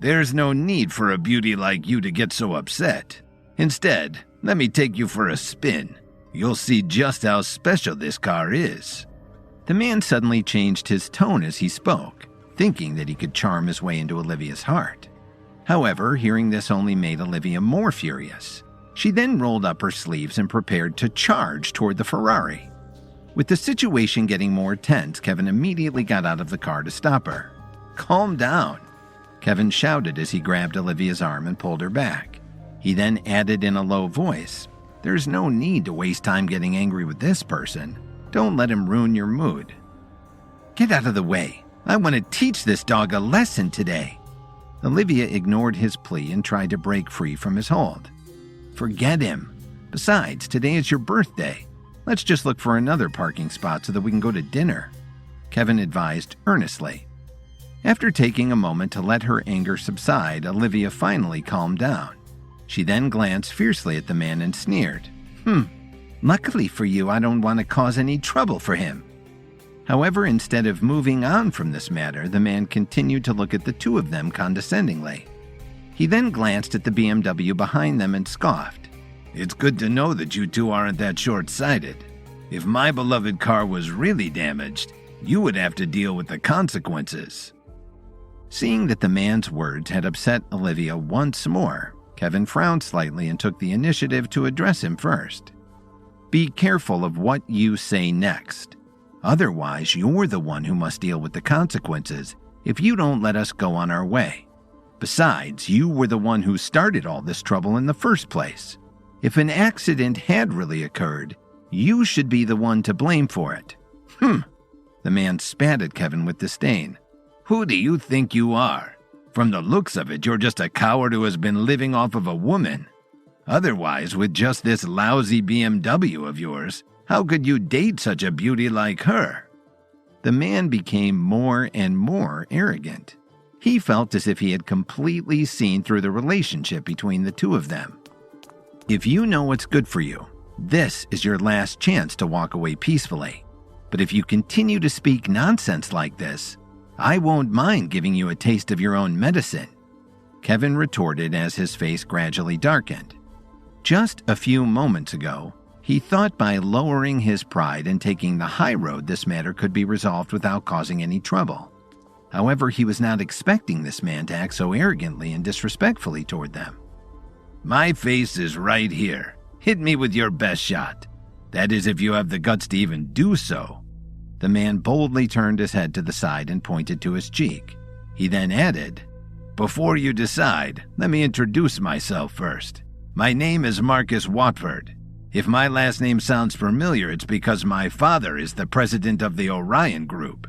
"There's no need for a beauty like you to get so upset. Instead, let me take you for a spin. You'll see just how special this car is." The man suddenly changed his tone as he spoke, thinking that he could charm his way into Olivia's heart. However, hearing this only made Olivia more furious. She then rolled up her sleeves and prepared to charge toward the Ferrari. With the situation getting more tense, Kevin immediately got out of the car to stop her. "Calm down," Kevin shouted as he grabbed Olivia's arm and pulled her back. He then added in a low voice, "There's no need to waste time getting angry with this person. Don't let him ruin your mood." "Get out of the way. I want to teach this dog a lesson today." Olivia ignored his plea and tried to break free from his hold. "Forget him. Besides, today is your birthday. Let's just look for another parking spot so that we can go to dinner," Kevin advised earnestly. After taking a moment to let her anger subside, Olivia finally calmed down. She then glanced fiercely at the man and sneered, Luckily for you, I don't want to cause any trouble for him." However, instead of moving on from this matter, the man continued to look at the two of them condescendingly. He then glanced at the BMW behind them and scoffed. "It's good to know that you two aren't that short-sighted. If my beloved car was really damaged, you would have to deal with the consequences." Seeing that the man's words had upset Olivia once more, Kevin frowned slightly and took the initiative to address him first. "Be careful of what you say next. Otherwise, you're the one who must deal with the consequences if you don't let us go on our way. Besides, you were the one who started all this trouble in the first place. If an accident had really occurred, you should be the one to blame for it." The man spat at Kevin with disdain. "Who do you think you are? From the looks of it, you're just a coward who has been living off of a woman. Otherwise, with just this lousy BMW of yours, how could you date such a beauty like her?" The man became more and more arrogant. He felt as if he had completely seen through the relationship between the two of them. "If you know what's good for you, this is your last chance to walk away peacefully. But if you continue to speak nonsense like this, I won't mind giving you a taste of your own medicine," Kevin retorted as his face gradually darkened. Just a few moments ago, he thought by lowering his pride and taking the high road this matter could be resolved without causing any trouble. However, he was not expecting this man to act so arrogantly and disrespectfully toward them. "My face is right here. Hit me with your best shot. That is, if you have the guts to even do so." The man boldly turned his head to the side and pointed to his cheek. He then added, "Before you decide, let me introduce myself first. My name is Marcus Watford. If my last name sounds familiar, it's because my father is the president of the Orion Group."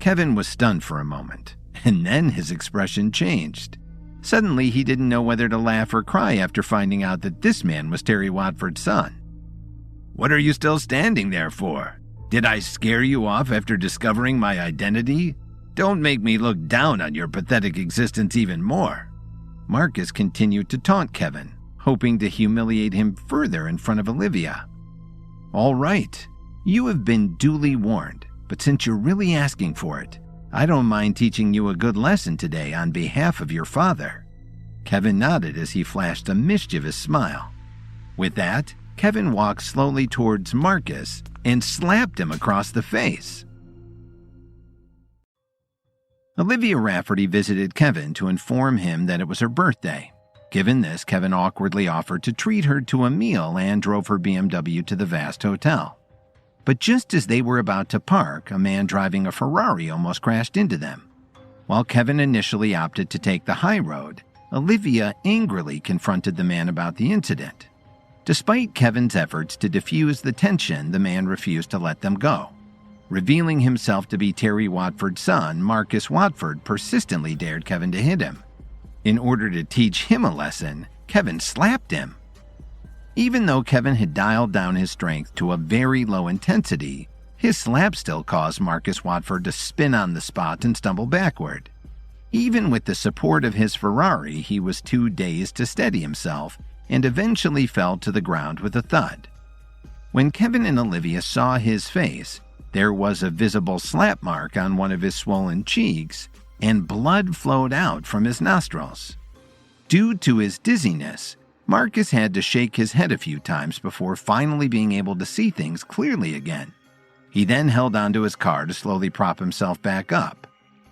Kevin was stunned for a moment, and then his expression changed. Suddenly, he didn't know whether to laugh or cry after finding out that this man was Terry Watford's son. "What are you still standing there for? Did I scare you off after discovering my identity? Don't make me look down on your pathetic existence even more." Marcus continued to taunt Kevin, hoping to humiliate him further in front of Olivia. "All right, you have been duly warned, but since you're really asking for it, I don't mind teaching you a good lesson today on behalf of your father." Kevin nodded as he flashed a mischievous smile. With that, Kevin walked slowly towards Marcus and slapped him across the face. Olivia Rafferty visited Kevin to inform him that it was her birthday. Given this, Kevin awkwardly offered to treat her to a meal and drove her BMW to the Vast Hotel. But just as they were about to park, a man driving a Ferrari almost crashed into them. While Kevin initially opted to take the high road, Olivia angrily confronted the man about the incident. Despite Kevin's efforts to diffuse the tension, the man refused to let them go. Revealing himself to be Terry Watford's son, Marcus Watford persistently dared Kevin to hit him. In order to teach him a lesson, Kevin slapped him. Even though Kevin had dialed down his strength to a very low intensity, his slap still caused Marcus Watford to spin on the spot and stumble backward. Even with the support of his Ferrari, he was too dazed to steady himself and eventually fell to the ground with a thud. When Kevin and Olivia saw his face, there was a visible slap mark on one of his swollen cheeks, and blood flowed out from his nostrils. Due to his dizziness, Marcus had to shake his head a few times before finally being able to see things clearly again. He then held onto his car to slowly prop himself back up.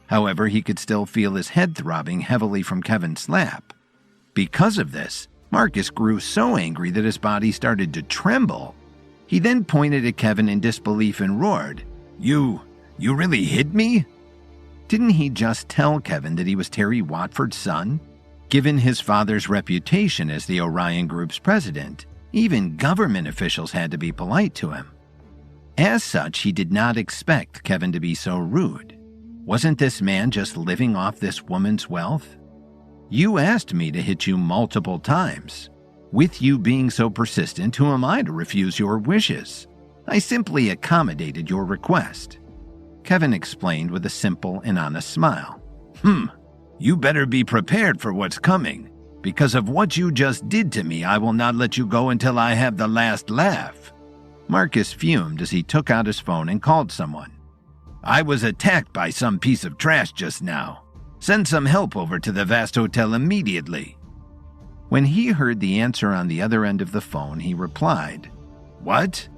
However, he could still feel his head throbbing heavily from Kevin's slap. Because of this, Marcus grew so angry that his body started to tremble. He then pointed at Kevin in disbelief and roared, You really hit me?" Didn't he just tell Kevin that he was Terry Watford's son? Given his father's reputation as the Orion Group's president, even government officials had to be polite to him. As such, he did not expect Kevin to be so rude. Wasn't this man just living off this woman's wealth? "You asked me to hit you multiple times. With you being so persistent, who am I to refuse your wishes? I simply accommodated your request," Kevin explained with a simple and honest smile. You better be prepared for what's coming. Because of what you just did to me, I will not let you go until I have the last laugh." Marcus fumed as he took out his phone and called someone. "I was attacked by some piece of trash just now. Send some help over to the Vast Hotel immediately." When he heard the answer on the other end of the phone, he replied, "What?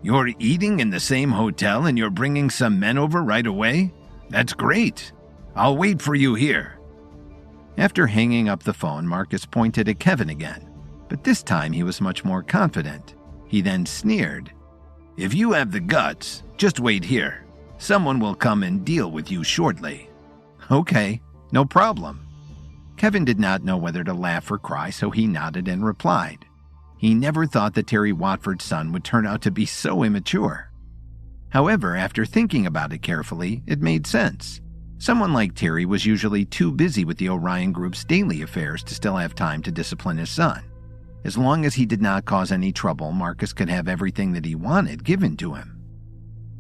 You're eating in the same hotel and you're bringing some men over right away? That's great. I'll wait for you here." After hanging up the phone, Marcus pointed at Kevin again, but this time he was much more confident. He then sneered, "If you have the guts, just wait here. Someone will come and deal with you shortly." "Okay, no problem." Kevin did not know whether to laugh or cry, so he nodded and replied. He never thought that Terry Watford's son would turn out to be so immature. However, after thinking about it carefully, it made sense. Someone like Terry was usually too busy with the Orion Group's daily affairs to still have time to discipline his son. As long as he did not cause any trouble, Marcus could have everything that he wanted given to him.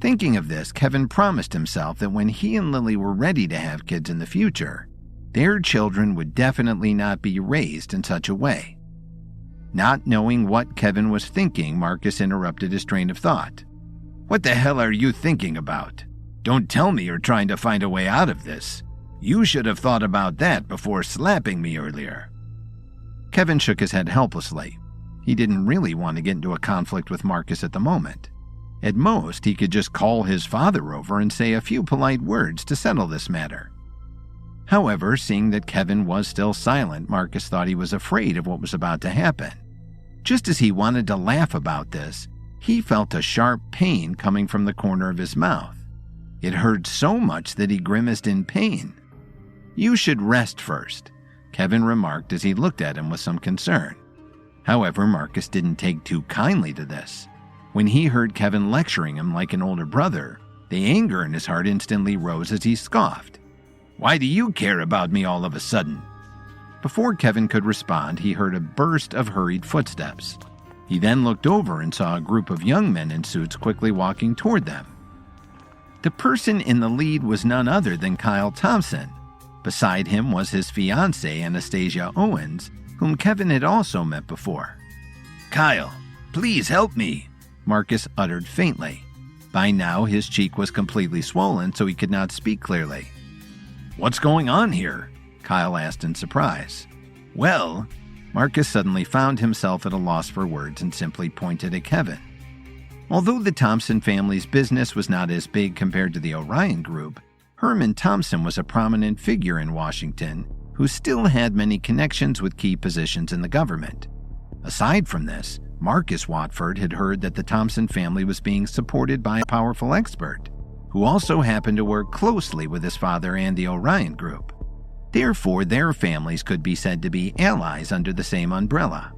Thinking of this, Kevin promised himself that when he and Lily were ready to have kids in the future, their children would definitely not be raised in such a way. Not knowing what Kevin was thinking, Marcus interrupted his train of thought. "What the hell are you thinking about? Don't tell me you're trying to find a way out of this. You should have thought about that before slapping me earlier." Kevin shook his head helplessly. He didn't really want to get into a conflict with Marcus at the moment. At most, he could just call his father over and say a few polite words to settle this matter. However, seeing that Kevin was still silent, Marcus thought he was afraid of what was about to happen. Just as he wanted to laugh about this, he felt a sharp pain coming from the corner of his mouth. It hurt so much that he grimaced in pain. "You should rest first," Kevin remarked as he looked at him with some concern. However, Marcus didn't take too kindly to this. When he heard Kevin lecturing him like an older brother, the anger in his heart instantly rose as he scoffed. "Why do you care about me all of a sudden?" Before Kevin could respond, he heard a burst of hurried footsteps. He then looked over and saw a group of young men in suits quickly walking toward them. The person in the lead was none other than Kyle Thompson. Beside him was his fiancée, Anastasia Owens, whom Kevin had also met before. Kyle, please help me, Marcus uttered faintly. By now, his cheek was completely swollen, so he could not speak clearly. What's going on here? Kyle asked in surprise. Well, Marcus suddenly found himself at a loss for words and simply pointed at Kevin. Although the Thompson family's business was not as big compared to the Orion Group, Herman Thompson was a prominent figure in Washington who still had many connections with key positions in the government. Aside from this, Marcus Watford had heard that the Thompson family was being supported by a powerful expert, who also happened to work closely with his father and the Orion Group. Therefore, their families could be said to be allies under the same umbrella.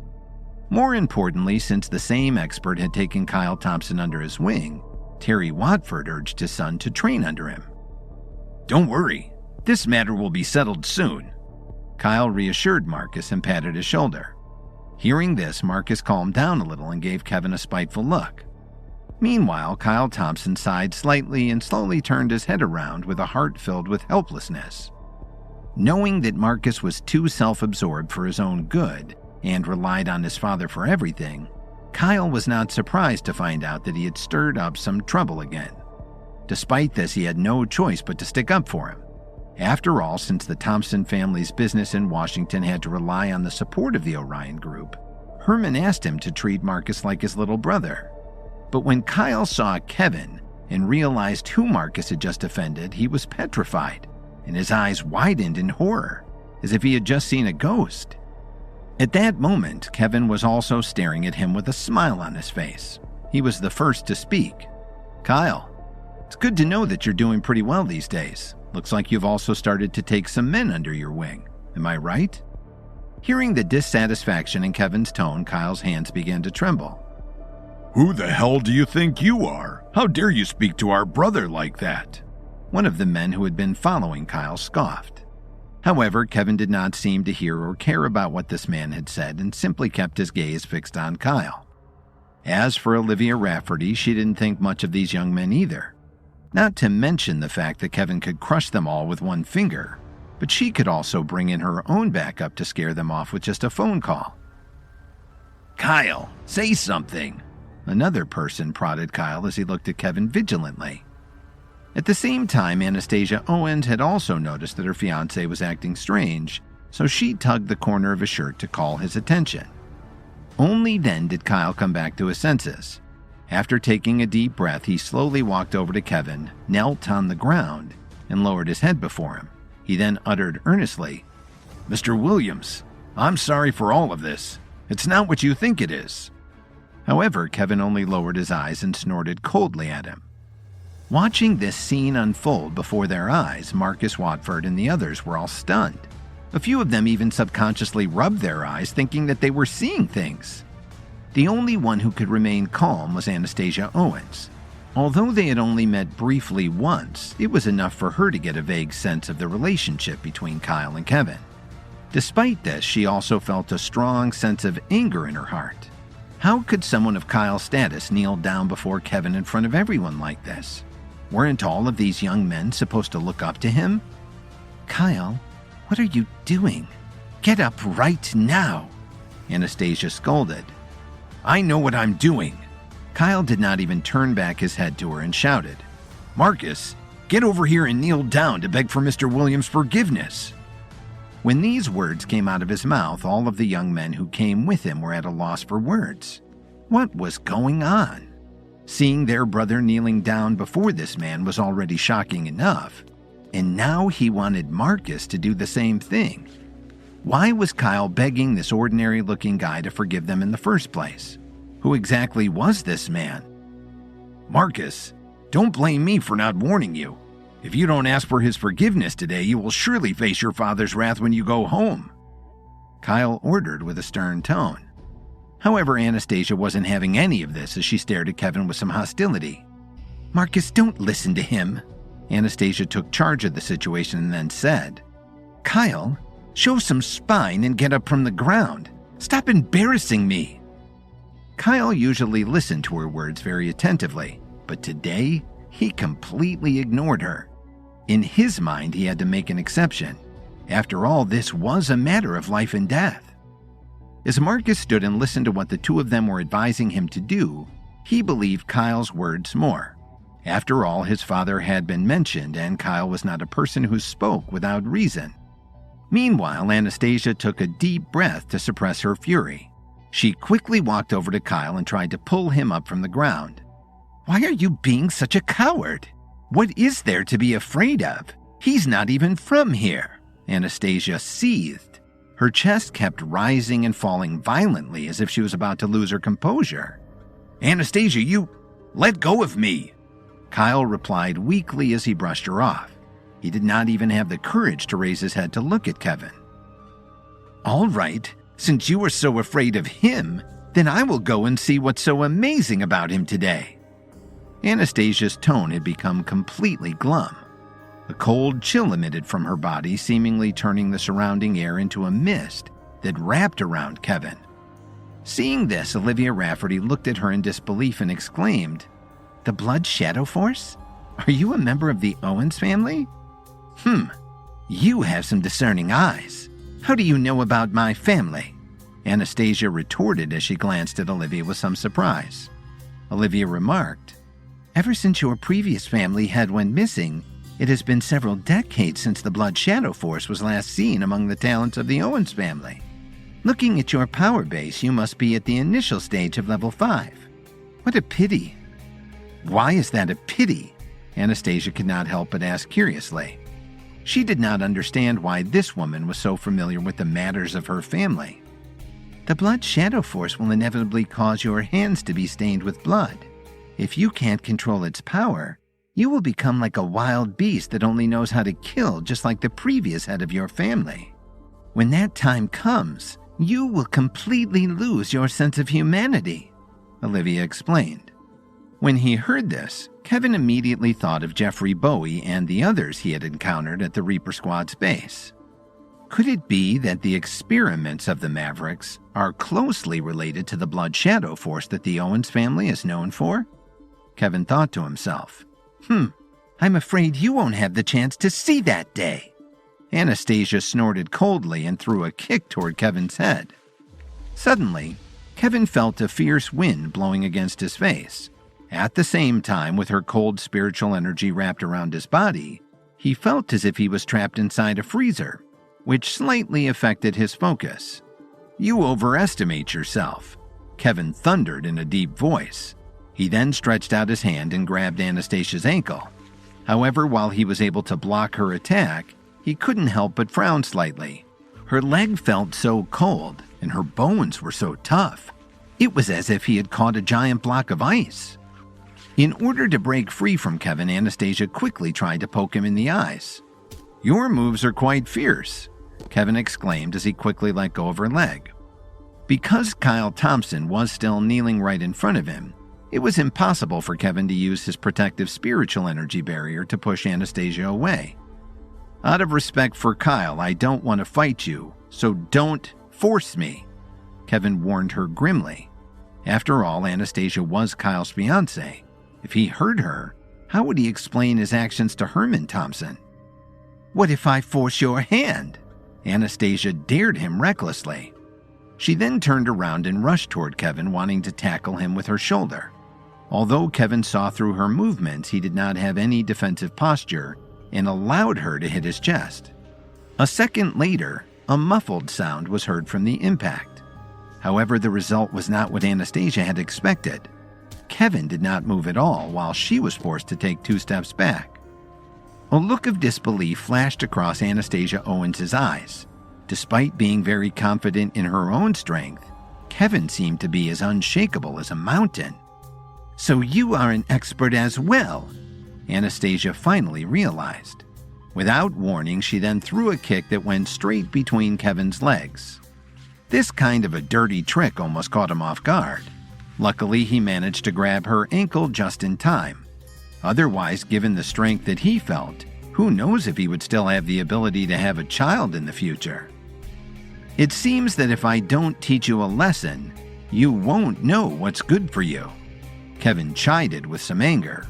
More importantly, since the same expert had taken Kyle Thompson under his wing, Terry Watford urged his son to train under him. Don't worry, this matter will be settled soon, Kyle reassured Marcus and patted his shoulder. Hearing this, Marcus calmed down a little and gave Kevin a spiteful look. Meanwhile, Kyle Thompson sighed slightly and slowly turned his head around with a heart filled with helplessness. Knowing that Marcus was too self-absorbed for his own good and relied on his father for everything, Kyle was not surprised to find out that he had stirred up some trouble again. Despite this, he had no choice but to stick up for him. After all, since the Thompson family's business in Washington had to rely on the support of the Orion Group, Herman asked him to treat Marcus like his little brother. But when Kyle saw Kevin and realized who Marcus had just offended, he was petrified, and his eyes widened in horror, as if he had just seen a ghost. At that moment, Kevin was also staring at him with a smile on his face. He was the first to speak. "Kyle, it's good to know that you're doing pretty well these days. Looks like you've also started to take some men under your wing. Am I right?" Hearing the dissatisfaction in Kevin's tone, Kyle's hands began to tremble. Who the hell do you think you are? How dare you speak to our brother like that? One of the men who had been following Kyle scoffed. However, Kevin did not seem to hear or care about what this man had said and simply kept his gaze fixed on Kyle. As for Olivia Rafferty, she didn't think much of these young men either. Not to mention the fact that Kevin could crush them all with one finger, but she could also bring in her own backup to scare them off with just a phone call. "Kyle, say something," another person prodded Kyle as he looked at Kevin vigilantly. At the same time, Anastasia Owens had also noticed that her fiancé was acting strange, so she tugged the corner of his shirt to call his attention. Only then did Kyle come back to his senses. After taking a deep breath, he slowly walked over to Kevin, knelt on the ground, and lowered his head before him. He then uttered earnestly, "Mr. Williams, I'm sorry for all of this. It's not what you think it is." However, Kevin only lowered his eyes and snorted coldly at him. Watching this scene unfold before their eyes, Marcus Watford and the others were all stunned. A few of them even subconsciously rubbed their eyes, thinking that they were seeing things. The only one who could remain calm was Anastasia Owens. Although they had only met briefly once, it was enough for her to get a vague sense of the relationship between Kyle and Kevin. Despite this, she also felt a strong sense of anger in her heart. How could someone of Kyle's status kneel down before Kevin in front of everyone like this? Weren't all of these young men supposed to look up to him? "Kyle, what are you doing? Get up right now," Anastasia scolded. "I know what I'm doing." Kyle did not even turn back his head to her and shouted, "Marcus, get over here and kneel down to beg for Mr. Williams' forgiveness." When these words came out of his mouth, all of the young men who came with him were at a loss for words. What was going on? Seeing their brother kneeling down before this man was already shocking enough, and now he wanted Marcus to do the same thing. Why was Kyle begging this ordinary-looking guy to forgive them in the first place? Who exactly was this man? "Marcus, don't blame me for not warning you. If you don't ask for his forgiveness today, you will surely face your father's wrath when you go home," Kyle ordered with a stern tone. However, Anastasia wasn't having any of this as she stared at Kevin with some hostility. "Marcus, don't listen to him." Anastasia took charge of the situation and then said, "Kyle, show some spine and get up from the ground. Stop embarrassing me." Kyle usually listened to her words very attentively, but today he completely ignored her. In his mind, he had to make an exception. After all, this was a matter of life and death. As Marcus stood and listened to what the two of them were advising him to do, he believed Kyle's words more. After all, his father had been mentioned, and Kyle was not a person who spoke without reason. Meanwhile, Anastasia took a deep breath to suppress her fury. She quickly walked over to Kyle and tried to pull him up from the ground. "Why are you being such a coward? What is there to be afraid of? He's not even from here," Anastasia seethed. Her chest kept rising and falling violently as if she was about to lose her composure. "Anastasia, you... let go of me!" Kyle replied weakly as he brushed her off. He did not even have the courage to raise his head to look at Kevin. "All right, since you are so afraid of him, then I will go and see what's so amazing about him today." Anastasia's tone had become completely glum. A cold chill emitted from her body, seemingly turning the surrounding air into a mist that wrapped around Kevin. Seeing this, Olivia Rafferty looked at her in disbelief and exclaimed, "The Blood Shadow Force? Are you a member of the Owens family? You have some discerning eyes. How do you know about my family?" Anastasia retorted as she glanced at Olivia with some surprise. Olivia remarked, "Ever since your previous family had went missing, it has been several decades since the Blood Shadow Force was last seen among the talents of the Owens family. Looking at your power base, you must be at the initial stage of level 5. What a pity." "Why is that a pity?" Anastasia could not help but ask curiously. She did not understand why this woman was so familiar with the matters of her family. "The Blood Shadow Force will inevitably cause your hands to be stained with blood. If you can't control its power, you will become like a wild beast that only knows how to kill, just like the previous head of your family. When that time comes, you will completely lose your sense of humanity," Olivia explained. When he heard this, Kevin immediately thought of Jeffrey Bowie and the others he had encountered at the Reaper Squad's base. Could it be that the experiments of the Mavericks are closely related to the Blood Shadow Force that the Owens family is known for? Kevin thought to himself, I'm afraid you won't have the chance to see that day." Anastasia snorted coldly and threw a kick toward Kevin's head. Suddenly, Kevin felt a fierce wind blowing against his face. At the same time, with her cold spiritual energy wrapped around his body, he felt as if he was trapped inside a freezer, which slightly affected his focus. "You overestimate yourself," Kevin thundered in a deep voice. He then stretched out his hand and grabbed Anastasia's ankle. However, while he was able to block her attack, he couldn't help but frown slightly. Her leg felt so cold, and her bones were so tough. It was as if he had caught a giant block of ice. In order to break free from Kevin, Anastasia quickly tried to poke him in the eyes. "Your moves are quite fierce," Kevin exclaimed as he quickly let go of her leg. Because Kyle Thompson was still kneeling right in front of him, it was impossible for Kevin to use his protective spiritual energy barrier to push Anastasia away. "Out of respect for Kyle, I don't want to fight you, so don't force me," Kevin warned her grimly. After all, Anastasia was Kyle's fiancée. If he hurt her, how would he explain his actions to Herman Thompson? "What if I force your hand?" Anastasia dared him recklessly. She then turned around and rushed toward Kevin, wanting to tackle him with her shoulder. Although Kevin saw through her movements, he did not have any defensive posture and allowed her to hit his chest. A second later, a muffled sound was heard from the impact. However, the result was not what Anastasia had expected. Kevin did not move at all, while she was forced to take 2 steps back. A look of disbelief flashed across Anastasia Owens' eyes. Despite being very confident in her own strength, Kevin seemed to be as unshakable as a mountain. "So you are an expert as well," Anastasia finally realized. Without warning, she then threw a kick that went straight between Kevin's legs. This kind of a dirty trick almost caught him off guard. Luckily, he managed to grab her ankle just in time. Otherwise, given the strength that he felt, who knows if he would still have the ability to have a child in the future. "It seems that if I don't teach you a lesson, you won't know what's good for you," Kevin chided with some anger.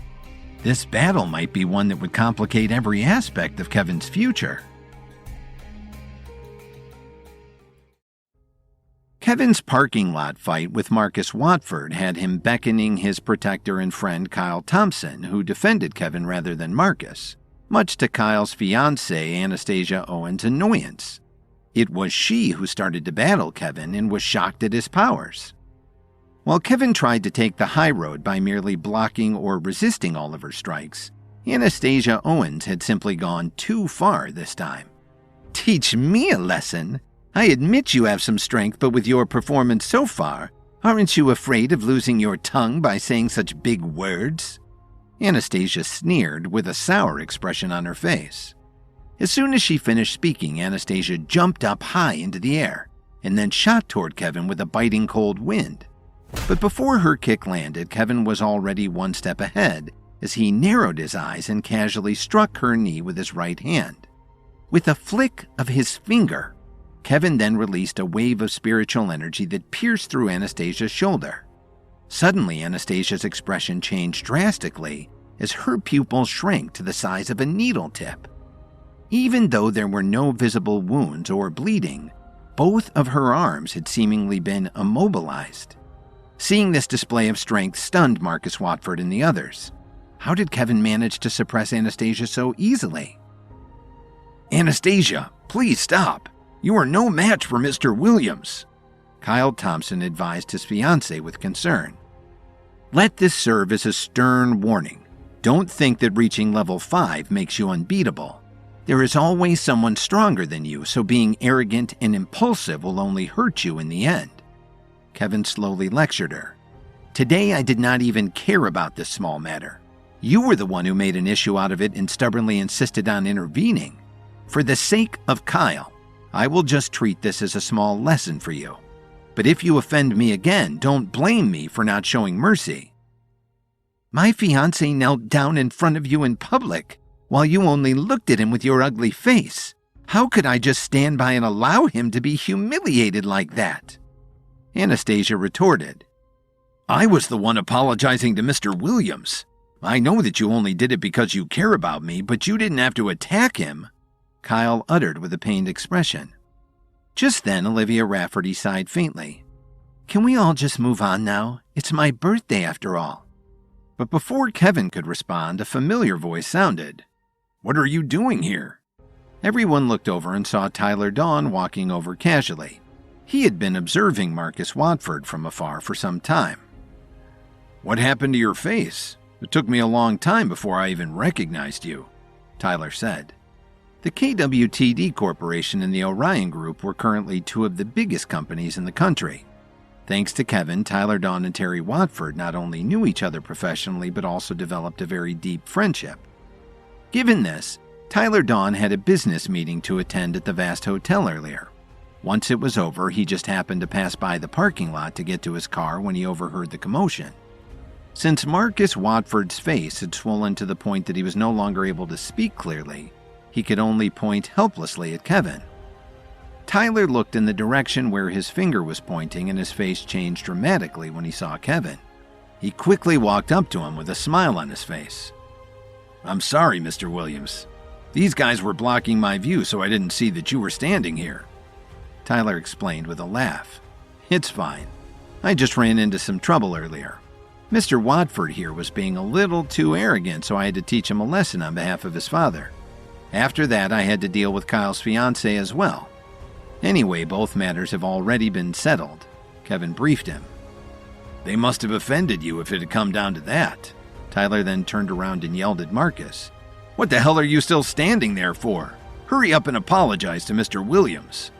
This battle might be one that would complicate every aspect of Kevin's future. Kevin's parking lot fight with Marcus Watford had him beckoning his protector and friend Kyle Thompson, who defended Kevin rather than Marcus, much to Kyle's fiancée Anastasia Owens' annoyance. It was she who started to battle Kevin and was shocked at his powers. While Kevin tried to take the high road by merely blocking or resisting all of her strikes, Anastasia Owens had simply gone too far this time. "Teach me a lesson? I admit you have some strength, but with your performance so far, aren't you afraid of losing your tongue by saying such big words?" Anastasia sneered with a sour expression on her face. As soon as she finished speaking, Anastasia jumped up high into the air and then shot toward Kevin with a biting cold wind. But before her kick landed, Kevin was already one step ahead as he narrowed his eyes and casually struck her knee with his right hand. With a flick of his finger, Kevin then released a wave of spiritual energy that pierced through Anastasia's shoulder. Suddenly, Anastasia's expression changed drastically as her pupils shrank to the size of a needle tip. Even though there were no visible wounds or bleeding, both of her arms had seemingly been immobilized. Seeing this display of strength stunned Marcus Watford and the others. How did Kevin manage to suppress Anastasia so easily? "Anastasia, please stop. You are no match for Mr. Williams," Kyle Thompson advised his fiancée with concern. "Let this serve as a stern warning. Don't think that reaching level 5 makes you unbeatable. There is always someone stronger than you, so being arrogant and impulsive will only hurt you in the end." Kevin slowly lectured her. "Today I did not even care about this small matter. You were the one who made an issue out of it and stubbornly insisted on intervening. For the sake of Kyle, I will just treat this as a small lesson for you. But if you offend me again, don't blame me for not showing mercy." "My fiancé knelt down in front of you in public, while you only looked at him with your ugly face. How could I just stand by and allow him to be humiliated like that?" Anastasia retorted. "I was the one apologizing to Mr. Williams. I know that you only did it because you care about me, but you didn't have to attack him," Kyle uttered with a pained expression. Just then, Olivia Rafferty sighed faintly. "Can we all just move on now? It's my birthday after all." But before Kevin could respond, a familiar voice sounded. "What are you doing here?" Everyone looked over and saw Tyler Dawn walking over casually. He had been observing Marcus Watford from afar for some time. "What happened to your face? It took me a long time before I even recognized you," Tyler said. The KWTD Corporation and the Orion Group were currently two of the biggest companies in the country. Thanks to Kevin, Tyler Dawn and Terry Watford not only knew each other professionally but also developed a very deep friendship. Given this, Tyler Dawn had a business meeting to attend at the Vast Hotel earlier. Once it was over, he just happened to pass by the parking lot to get to his car when he overheard the commotion. Since Marcus Watford's face had swollen to the point that he was no longer able to speak clearly, he could only point helplessly at Kevin. Tyler looked in the direction where his finger was pointing and his face changed dramatically when he saw Kevin. He quickly walked up to him with a smile on his face. "I'm sorry, Mr. Williams. These guys were blocking my view, so I didn't see that you were standing here," Tyler explained with a laugh. "It's fine. I just ran into some trouble earlier. Mr. Watford here was being a little too arrogant, so I had to teach him a lesson on behalf of his father. After that, I had to deal with Kyle's fiancée as well. Anyway, both matters have already been settled," Kevin briefed him. "They must have offended you if it had come down to that." Tyler then turned around and yelled at Marcus. "What the hell are you still standing there for? Hurry up and apologize to Mr. Williams."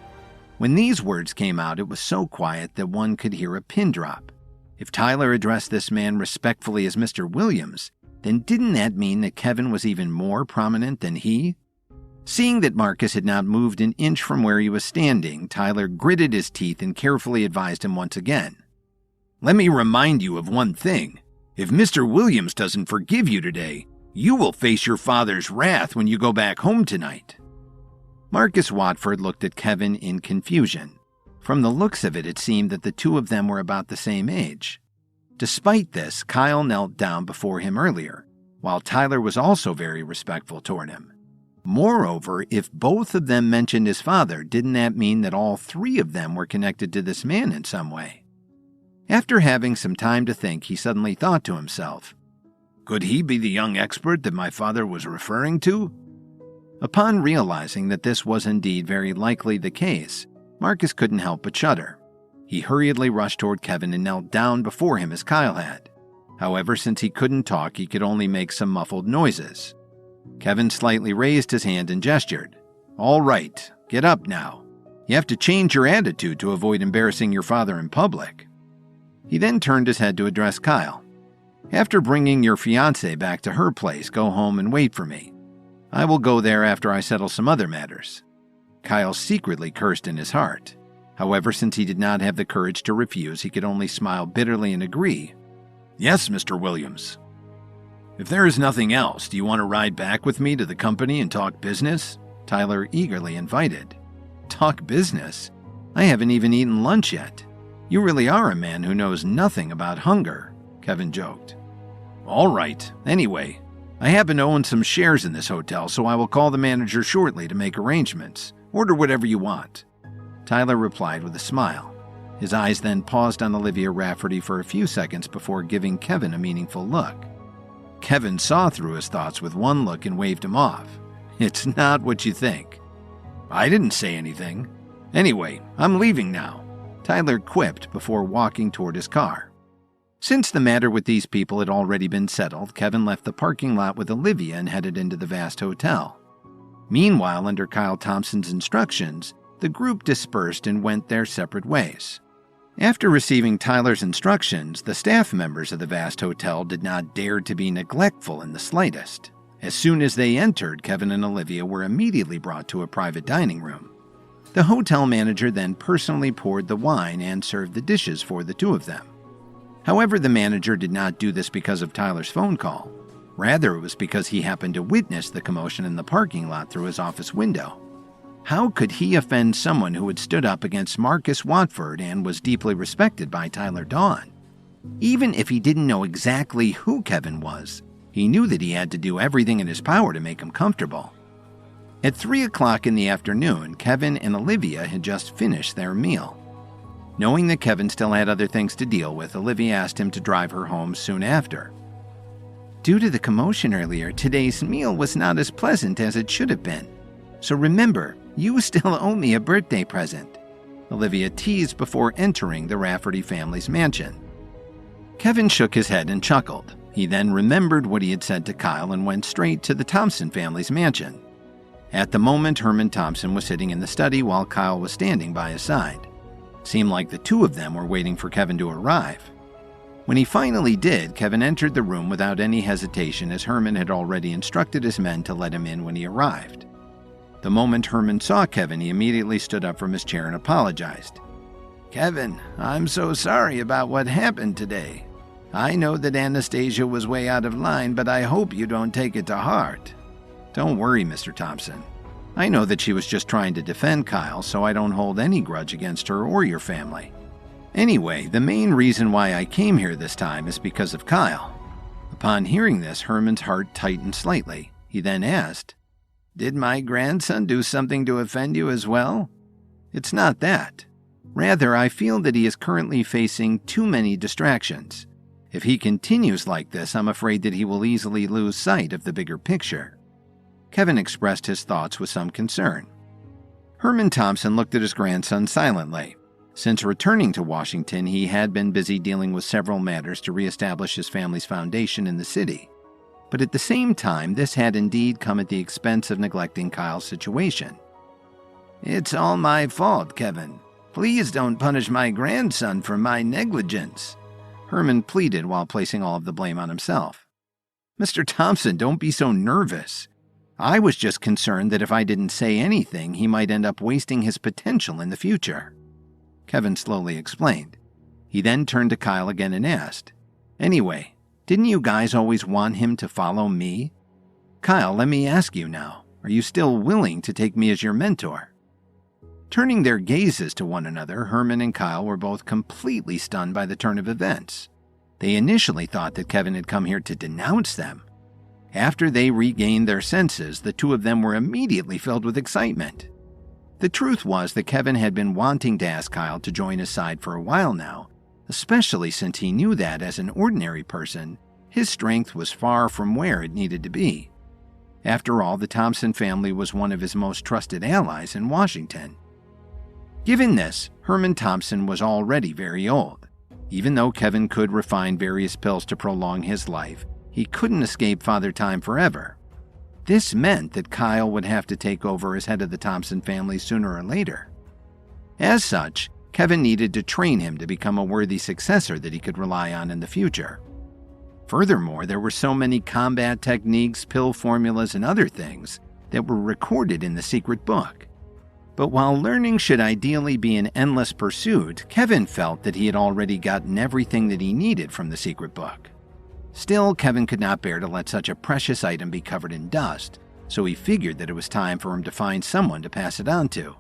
When these words came out, it was so quiet that one could hear a pin drop. If Tyler addressed this man respectfully as Mr. Williams, then didn't that mean that Kevin was even more prominent than he? Seeing that Marcus had not moved an inch from where he was standing, Tyler gritted his teeth and carefully advised him once again. "Let me remind you of one thing. If Mr. Williams doesn't forgive you today, you will face your father's wrath when you go back home tonight." Marcus Watford looked at Kevin in confusion. From the looks of it, it seemed that the two of them were about the same age. Despite this, Kyle knelt down before him earlier, while Tyler was also very respectful toward him. Moreover, if both of them mentioned his father, didn't that mean that all three of them were connected to this man in some way? After having some time to think, he suddenly thought to himself, could he be the young expert that my father was referring to? Upon realizing that this was indeed very likely the case, Marcus couldn't help but shudder. He hurriedly rushed toward Kevin and knelt down before him as Kyle had. However, since he couldn't talk, he could only make some muffled noises. Kevin slightly raised his hand and gestured. All right, get up now. You have to change your attitude to avoid embarrassing your father in public. He then turned his head to address Kyle. After bringing your fiancée back to her place, go home and wait for me. I will go there after I settle some other matters. Kyle secretly cursed in his heart. However, since he did not have the courage to refuse, he could only smile bitterly and agree. Yes, Mr. Williams. If there is nothing else, do you want to ride back with me to the company and talk business? Tyler eagerly invited. Talk business? I haven't even eaten lunch yet. You really are a man who knows nothing about hunger, Kevin joked. All right. Anyway, I happen to own some shares in this hotel, so I will call the manager shortly to make arrangements. Order whatever you want. Tyler replied with a smile. His eyes then paused on Olivia Rafferty for a few seconds before giving Kevin a meaningful look. Kevin saw through his thoughts with one look and waved him off. It's not what you think. I didn't say anything. Anyway, I'm leaving now, Tyler quipped before walking toward his car. Since the matter with these people had already been settled, Kevin left the parking lot with Olivia and headed into the vast hotel. Meanwhile, under Kyle Thompson's instructions, the group dispersed and went their separate ways. After receiving Tyler's instructions, the staff members of the vast hotel did not dare to be neglectful in the slightest. As soon as they entered, Kevin and Olivia were immediately brought to a private dining room. The hotel manager then personally poured the wine and served the dishes for the two of them. However, the manager did not do this because of Tyler's phone call. Rather, it was because he happened to witness the commotion in the parking lot through his office window. How could he offend someone who had stood up against Marcus Watford and was deeply respected by Tyler Dawn? Even if he didn't know exactly who Kevin was, he knew that he had to do everything in his power to make him comfortable. At 3 o'clock in the afternoon, Kevin and Olivia had just finished their meal. Knowing that Kevin still had other things to deal with, Olivia asked him to drive her home soon after. Due to the commotion earlier, today's meal was not as pleasant as it should have been. So remember, you still owe me a birthday present, Olivia teased before entering the Rafferty family's mansion. Kevin shook his head and chuckled. He then remembered what he had said to Kyle and went straight to the Thompson family's mansion. At the moment, Herman Thompson was sitting in the study while Kyle was standing by his side. It seemed like the two of them were waiting for Kevin to arrive. When he finally did, Kevin entered the room without any hesitation, as Herman had already instructed his men to let him in when he arrived. The moment Herman saw Kevin, he immediately stood up from his chair and apologized. Kevin, I'm so sorry about what happened today. I know that Anastasia was way out of line, but I hope you don't take it to heart. Don't worry, Mr. Thompson. I know that she was just trying to defend Kyle, so I don't hold any grudge against her or your family. Anyway, the main reason why I came here this time is because of Kyle. Upon hearing this, Herman's heart tightened slightly. He then asked, Did my grandson do something to offend you as well? It's not that. Rather, I feel that he is currently facing too many distractions. If he continues like this, I'm afraid that he will easily lose sight of the bigger picture. Kevin expressed his thoughts with some concern. Herman Thompson looked at his grandson silently. Since returning to Washington, he had been busy dealing with several matters to reestablish his family's foundation in the city. But at the same time, this had indeed come at the expense of neglecting Kyle's situation. It's all my fault, Kevin. Please don't punish my grandson for my negligence, Herman pleaded while placing all of the blame on himself. Mr. Thompson, don't be so nervous. I was just concerned that if I didn't say anything, he might end up wasting his potential in the future, Kevin slowly explained. He then turned to Kyle again and asked, Anyway, didn't you guys always want him to follow me? Kyle, let me ask you now, are you still willing to take me as your mentor? Turning their gazes to one another, Herman and Kyle were both completely stunned by the turn of events. They initially thought that Kevin had come here to denounce them. After they regained their senses, the two of them were immediately filled with excitement. The truth was that Kevin had been wanting to ask Kyle to join his side for a while now, especially since he knew that, as an ordinary person, his strength was far from where it needed to be. After all, the Thompson family was one of his most trusted allies in Washington. Given this, Herman Thompson was already very old. Even though Kevin could refine various pills to prolong his life, he couldn't escape Father Time forever. This meant that Kyle would have to take over as head of the Thompson family sooner or later. As such, Kevin needed to train him to become a worthy successor that he could rely on in the future. Furthermore, there were so many combat techniques, pill formulas, and other things that were recorded in the secret book. But while learning should ideally be an endless pursuit, Kevin felt that he had already gotten everything that he needed from the secret book. Still, Kevin could not bear to let such a precious item be covered in dust, so he figured that it was time for him to find someone to pass it on to.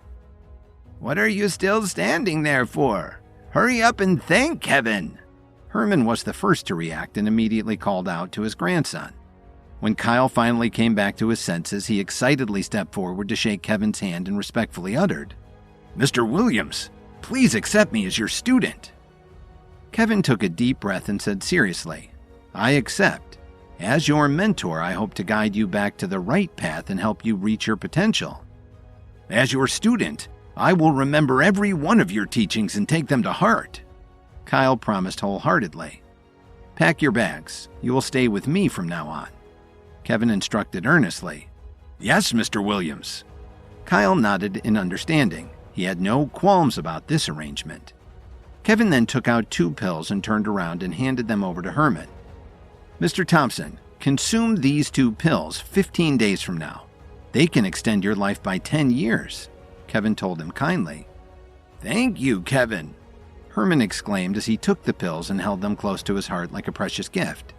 "What are you still standing there for? Hurry up and thank Kevin!" Herman was the first to react and immediately called out to his grandson. When Kyle finally came back to his senses, he excitedly stepped forward to shake Kevin's hand and respectfully uttered, "Mr. Williams, please accept me as your student." Kevin took a deep breath and said seriously, "I accept. As your mentor, I hope to guide you back to the right path and help you reach your potential." "As your student, I will remember every one of your teachings and take them to heart," Kyle promised wholeheartedly. "Pack your bags. You will stay with me from now on," Kevin instructed earnestly. "Yes, Mr. Williams." Kyle nodded in understanding. He had no qualms about this arrangement. Kevin then took out 2 pills and turned around and handed them over to Herman. "Mr. Thompson, consume these 2 pills 15 days from now. They can extend your life by 10 years, Kevin told him kindly. "Thank you, Kevin," Herman exclaimed as he took the pills and held them close to his heart like a precious gift.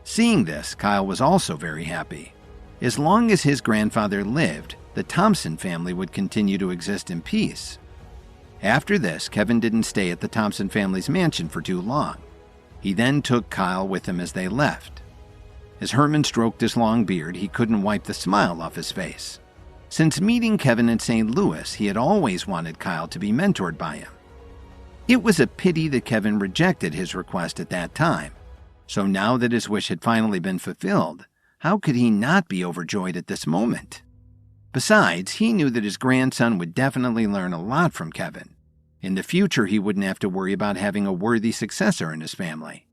Seeing this, Kyle was also very happy. As long as his grandfather lived, the Thompson family would continue to exist in peace. After this, Kevin didn't stay at the Thompson family's mansion for too long. He then took Kyle with him as they left. As Herman stroked his long beard, he couldn't wipe the smile off his face. Since meeting Kevin in St. Louis, he had always wanted Kyle to be mentored by him. It was a pity that Kevin rejected his request at that time. So now that his wish had finally been fulfilled, how could he not be overjoyed at this moment? Besides, he knew that his grandson would definitely learn a lot from Kevin. In the future, he wouldn't have to worry about having a worthy successor in his family.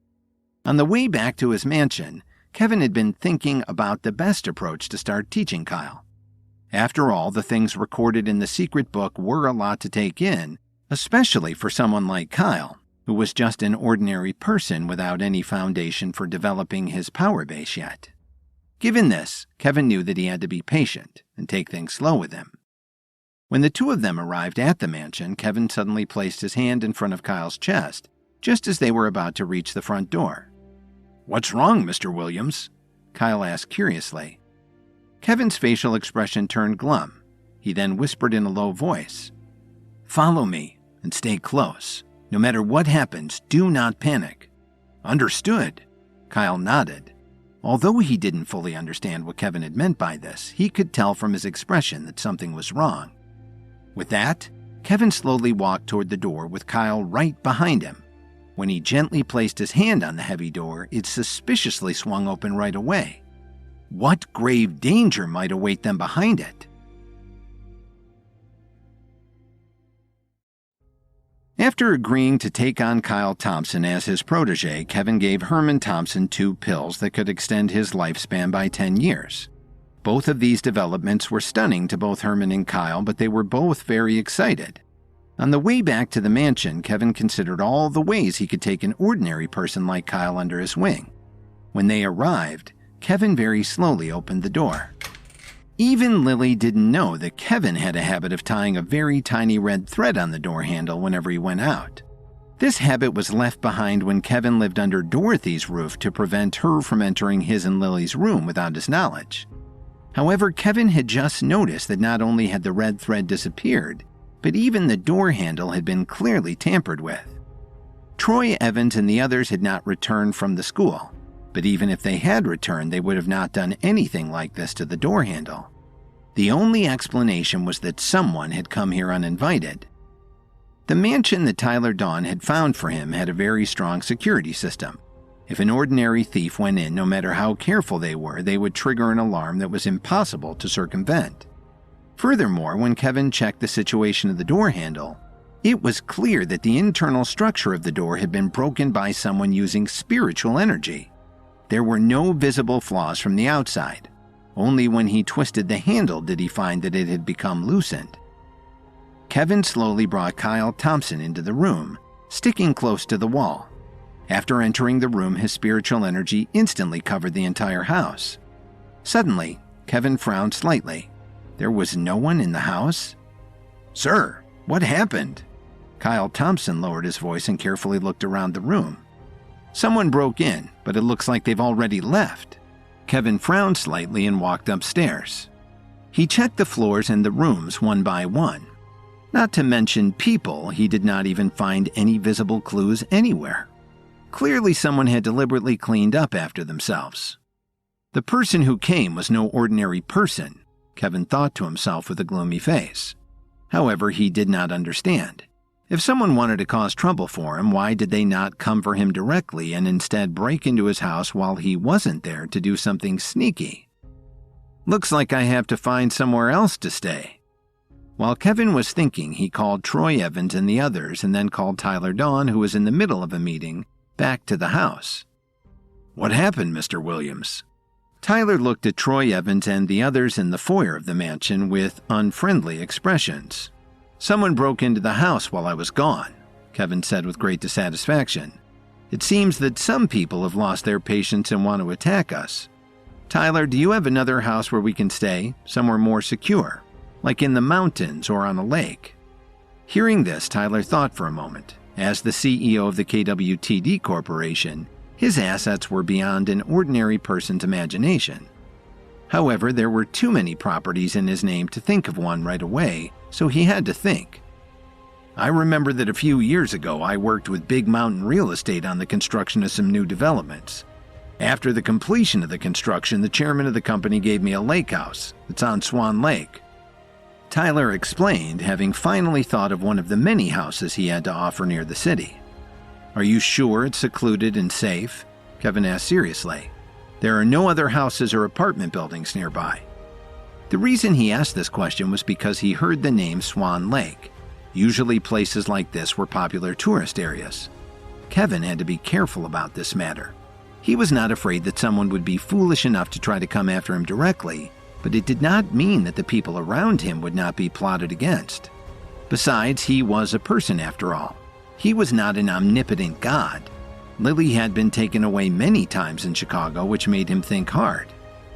On the way back to his mansion, Kevin had been thinking about the best approach to start teaching Kyle. After all, the things recorded in the secret book were a lot to take in, especially for someone like Kyle, who was just an ordinary person without any foundation for developing his power base yet. Given this, Kevin knew that he had to be patient and take things slow with him. When the two of them arrived at the mansion, Kevin suddenly placed his hand in front of Kyle's chest, just as they were about to reach the front door. "What's wrong, Mr. Williams?" Kyle asked curiously. Kevin's facial expression turned glum. He then whispered in a low voice, "Follow me and stay close. No matter what happens, do not panic." "Understood." Kyle nodded. Although he didn't fully understand what Kevin had meant by this, he could tell from his expression that something was wrong. With that, Kevin slowly walked toward the door with Kyle right behind him. When he gently placed his hand on the heavy door, it suspiciously swung open right away. What grave danger might await them behind it? After agreeing to take on Kyle Thompson as his protege, Kevin gave Herman Thompson 2 pills that could extend his lifespan by 10 years. Both of these developments were stunning to both Herman and Kyle, but they were both very excited. On the way back to the mansion, Kevin considered all the ways he could take an ordinary person like Kyle under his wing. When they arrived, Kevin very slowly opened the door. Even Lily didn't know that Kevin had a habit of tying a very tiny red thread on the door handle whenever he went out. This habit was left behind when Kevin lived under Dorothy's roof to prevent her from entering his and Lily's room without his knowledge. However, Kevin had just noticed that not only had the red thread disappeared, but even the door handle had been clearly tampered with. Troy Evans and the others had not returned from the school. But even if they had returned, they would have not done anything like this to the door handle. The only explanation was that someone had come here uninvited. The mansion that Tyler Dawn had found for him had a very strong security system. If an ordinary thief went in, no matter how careful they were, they would trigger an alarm that was impossible to circumvent. Furthermore, when Kevin checked the situation of the door handle, it was clear that the internal structure of the door had been broken by someone using spiritual energy. There were no visible flaws from the outside. Only when he twisted the handle did he find that it had become loosened. Kevin slowly brought Kyle Thompson into the room, sticking close to the wall. After entering the room, his spiritual energy instantly covered the entire house. Suddenly, Kevin frowned slightly. There was no one in the house? "Sir, what happened?" Kyle Thompson lowered his voice and carefully looked around the room. "Someone broke in, but it looks like they've already left." Kevin frowned slightly and walked upstairs. He checked the floors and the rooms one by one. Not to mention people, he did not even find any visible clues anywhere. Clearly someone had deliberately cleaned up after themselves. The person who came was no ordinary person, Kevin thought to himself with a gloomy face. However, he did not understand. If someone wanted to cause trouble for him, why did they not come for him directly and instead break into his house while he wasn't there to do something sneaky? "Looks like I have to find somewhere else to stay." While Kevin was thinking, he called Troy Evans and the others and then called Tyler Dawn, who was in the middle of a meeting, back to the house. "What happened, Mr. Williams?" Tyler looked at Troy Evans and the others in the foyer of the mansion with unfriendly expressions. "Someone broke into the house while I was gone," Kevin said with great dissatisfaction. "It seems that some people have lost their patience and want to attack us. Tyler, do you have another house where we can stay, somewhere more secure, like in the mountains or on a lake?" Hearing this, Tyler thought for a moment. As the CEO of the KWTD Corporation, his assets were beyond an ordinary person's imagination. However, there were too many properties in his name to think of one right away, so he had to think. "I remember that a few years ago I worked with Big Mountain Real Estate on the construction of some new developments. After the completion of the construction, the chairman of the company gave me a lake house. It's on Swan Lake." Tyler explained, having finally thought of one of the many houses he had to offer near the city. "Are you sure it's secluded and safe?" Kevin asked seriously. "There are no other houses or apartment buildings nearby." The reason he asked this question was because he heard the name Swan Lake. Usually places like this were popular tourist areas. Kevin had to be careful about this matter. He was not afraid that someone would be foolish enough to try to come after him directly, but it did not mean that the people around him would not be plotted against. Besides, he was a person after all. He was not an omnipotent god. Lily had been taken away many times in Chicago, which made him think hard.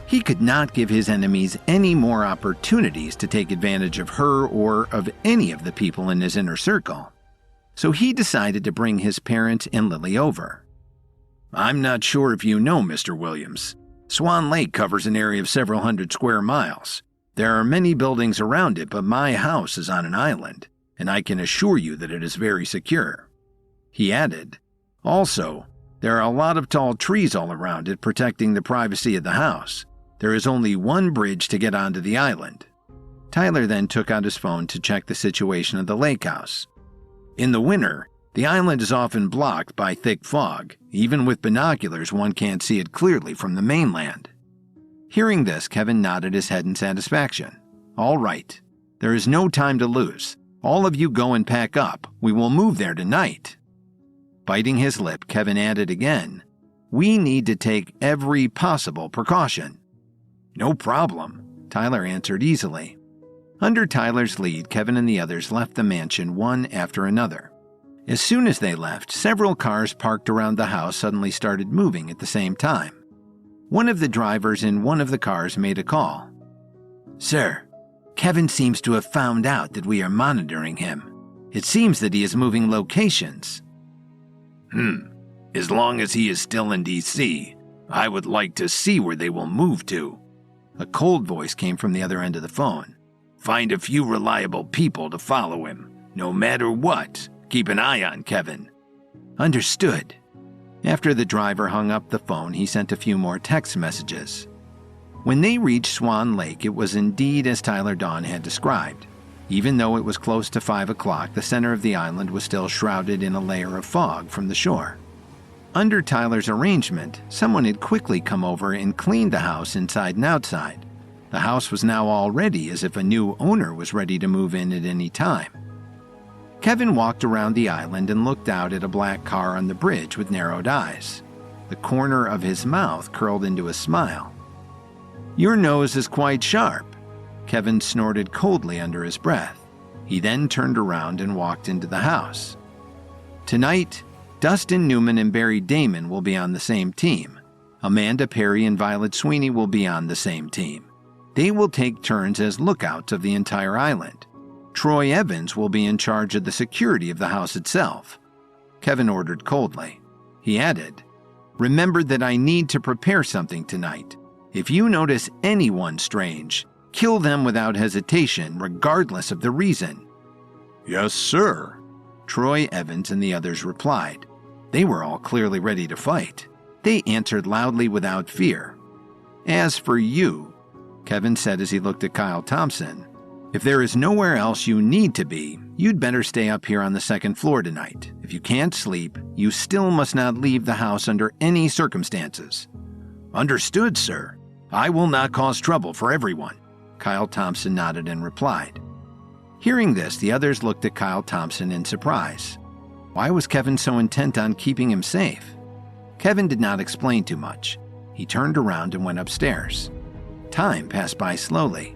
He could not give his enemies any more opportunities to take advantage of her or of any of the people in his inner circle. So he decided to bring his parents and Lily over. "I'm not sure if you know, Mr. Williams. Swan Lake covers an area of several hundred square miles. There are many buildings around it, but my house is on an island, and I can assure you that it is very secure." He added, "Also, there are a lot of tall trees all around it protecting the privacy of the house. There is only one bridge to get onto the island." Tyler then took out his phone to check the situation of the lake house. "In the winter, the island is often blocked by thick fog. Even with binoculars, one can't see it clearly from the mainland." Hearing this, Kevin nodded his head in satisfaction. "All right. There is no time to lose. All of you go and pack up. We will move there tonight." Biting his lip, Kevin added again, "We need to take every possible precaution." "No problem," Tyler answered easily. Under Tyler's lead, Kevin and the others left the mansion one after another. As soon as they left, several cars parked around the house suddenly started moving at the same time. One of the drivers in one of the cars made a call. "Sir, Kevin seems to have found out that we are monitoring him. It seems that he is moving locations." As long as he is still in D.C., I would like to see where they will move to." A cold voice came from the other end of the phone. "Find a few reliable people to follow him. No matter what, keep an eye on Kevin." "Understood." After the driver hung up the phone, he sent a few more text messages. When they reached Swan Lake, it was indeed as Tyler Dawn had described. Even though it was close to 5 o'clock, the center of the island was still shrouded in a layer of fog from the shore. Under Tyler's arrangement, someone had quickly come over and cleaned the house inside and outside. The house was now all ready, as if a new owner was ready to move in at any time. Kevin walked around the island and looked out at a black car on the bridge with narrowed eyes. The corner of his mouth curled into a smile. "Your nose is quite sharp," Kevin snorted coldly under his breath. He then turned around and walked into the house. Tonight, Dustin Newman and Barry Damon will be on the same team. Amanda Perry and Violet Sweeney will be on the same team. They will take turns as lookouts of the entire island. Troy Evans will be in charge of the security of the house itself. Kevin ordered coldly. He added, "Remember that I need to prepare something tonight. If you notice anyone strange, kill them without hesitation, regardless of the reason." Yes, sir, Troy Evans and the others replied. They were all clearly ready to fight. They answered loudly without fear. "As for you," Kevin said as he looked at Kyle Thompson, "if there is nowhere else you need to be, you'd better stay up here on the second floor tonight. If you can't sleep, you still must not leave the house under any circumstances." "Understood, sir. I will not cause trouble for everyone," Kyle Thompson nodded and replied. Hearing this, the others looked at Kyle Thompson in surprise. Why was Kevin so intent on keeping him safe? Kevin did not explain too much. He turned around and went upstairs. Time passed by slowly.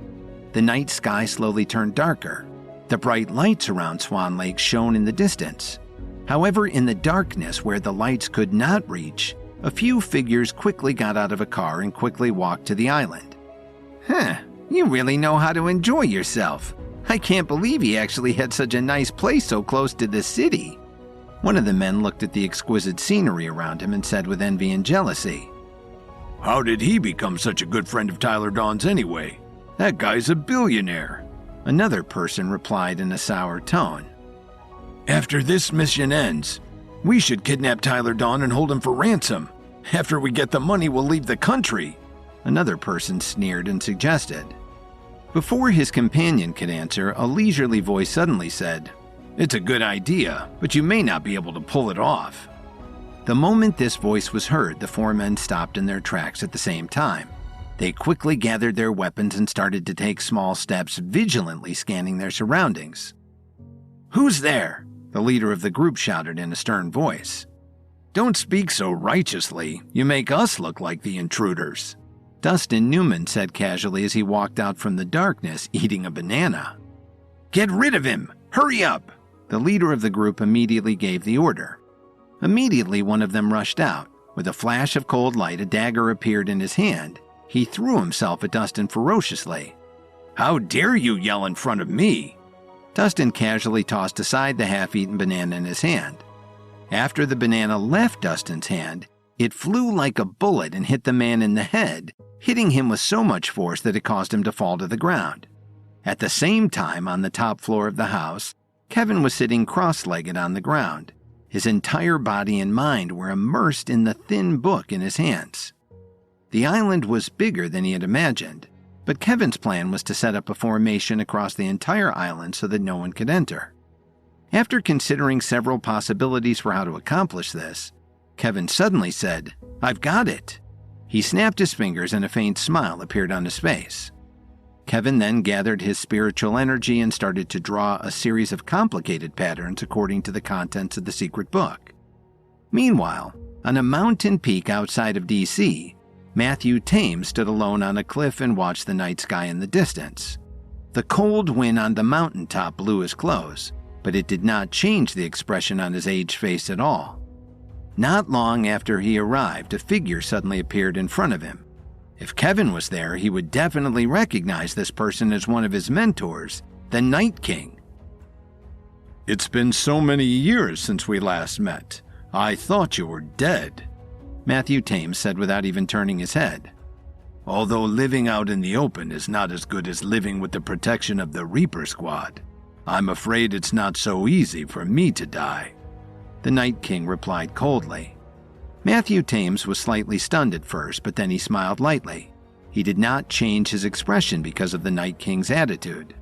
The night sky slowly turned darker. The bright lights around Swan Lake shone in the distance. However, in the darkness where the lights could not reach, a few figures quickly got out of a car and quickly walked to the island. You really know how to enjoy yourself. I can't believe he actually had such a nice place so close to the city." One of the men looked at the exquisite scenery around him and said with envy and jealousy, "How did he become such a good friend of Tyler Dawn's anyway? That guy's a billionaire." Another person replied in a sour tone, "After this mission ends, we should kidnap Tyler Dawn and hold him for ransom. After we get the money, we'll leave the country." Another person sneered and suggested. Before his companion could answer, a leisurely voice suddenly said, "It's a good idea, but you may not be able to pull it off." The moment this voice was heard, the four men stopped in their tracks at the same time. They quickly gathered their weapons and started to take small steps, vigilantly scanning their surroundings. "Who's there?" the leader of the group shouted in a stern voice. "Don't speak so righteously. You make us look like the intruders," Dustin Newman said casually as he walked out from the darkness, eating a banana. "Get rid of him! Hurry up!" The leader of the group immediately gave the order. Immediately, one of them rushed out. With a flash of cold light, a dagger appeared in his hand. He threw himself at Dustin ferociously. "How dare you yell in front of me?" Dustin casually tossed aside the half-eaten banana in his hand. After the banana left Dustin's hand, it flew like a bullet and hit the man in the head, hitting him with so much force that it caused him to fall to the ground. At the same time, on the top floor of the house, Kevin was sitting cross-legged on the ground. His entire body and mind were immersed in the thin book in his hands. The island was bigger than he had imagined, but Kevin's plan was to set up a formation across the entire island so that no one could enter. After considering several possibilities for how to accomplish this, Kevin suddenly said, "I've got it." He snapped his fingers and a faint smile appeared on his face. Kevin then gathered his spiritual energy and started to draw a series of complicated patterns according to the contents of the secret book. Meanwhile, on a mountain peak outside of D.C., Matthew Thames stood alone on a cliff and watched the night sky in the distance. The cold wind on the mountaintop blew his clothes, but it did not change the expression on his aged face at all. Not long after he arrived, a figure suddenly appeared in front of him. If Kevin was there, he would definitely recognize this person as one of his mentors, the Night King. "It's been so many years since we last met. I thought you were dead," Matthew Thames said without even turning his head. "Although living out in the open is not as good as living with the protection of the Reaper Squad, I'm afraid it's not so easy for me to die." The Night King replied coldly. Matthew Thames was slightly stunned at first, but then he smiled lightly. He did not change his expression because of the Night King's attitude.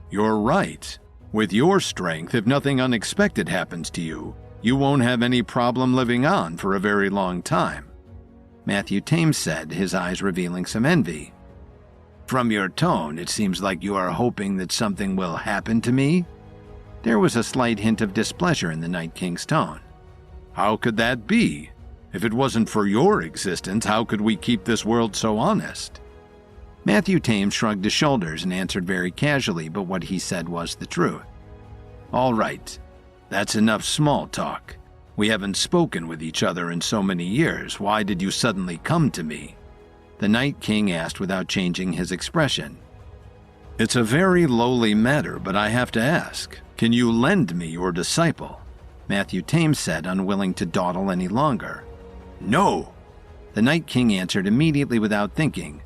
You're right. With your strength, if nothing unexpected happens to you, you won't have any problem living on for a very long time, Matthew Thames said, his eyes revealing some envy. From your tone, it seems like you are hoping that something will happen to me? There was a slight hint of displeasure in the Night King's tone. How could that be? If it wasn't for your existence, how could we keep this world so honest? Matthew Thames shrugged his shoulders and answered very casually, but what he said was the truth. All right, that's enough small talk. We haven't spoken with each other in so many years. Why did you suddenly come to me? The Night King asked without changing his expression. It's a very lowly matter, but I have to ask. Can you lend me your disciple? Matthew Thames said, unwilling to dawdle any longer. No, the Night King answered immediately without thinking.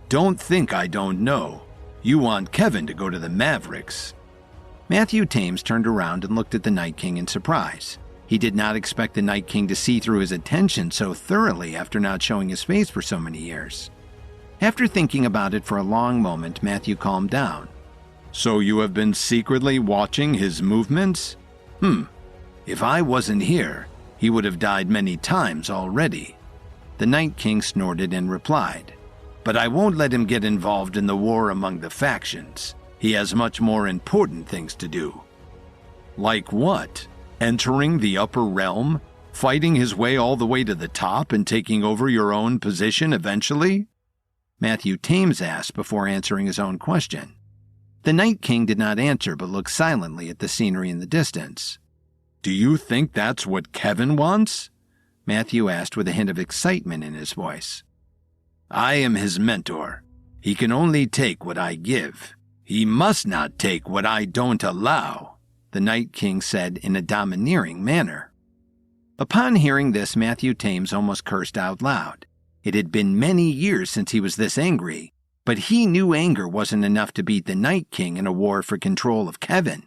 Don't think I don't know. You want Kevin to go to the Mavericks. Matthew Thames turned around and looked at the Night King in surprise. He did not expect the Night King to see through his attention so thoroughly after not showing his face for so many years. After thinking about it for a long moment, Matthew calmed down. So you have been secretly watching his movements? If I wasn't here, he would have died many times already. The Night King snorted and replied, But I won't let him get involved in the war among the factions. He has much more important things to do. Like what? Entering the upper realm? Fighting his way all the way to the top and taking over your own position eventually? Matthew Thames asked before answering his own question. The Night King did not answer but looked silently at the scenery in the distance. Do you think that's what Kevin wants? Matthew asked with a hint of excitement in his voice. I am his mentor. He can only take what I give. He must not take what I don't allow, the Night King said in a domineering manner. Upon hearing this, Matthew Thames almost cursed out loud. It had been many years since he was this angry, but he knew anger wasn't enough to beat the Night King in a war for control of Kevin.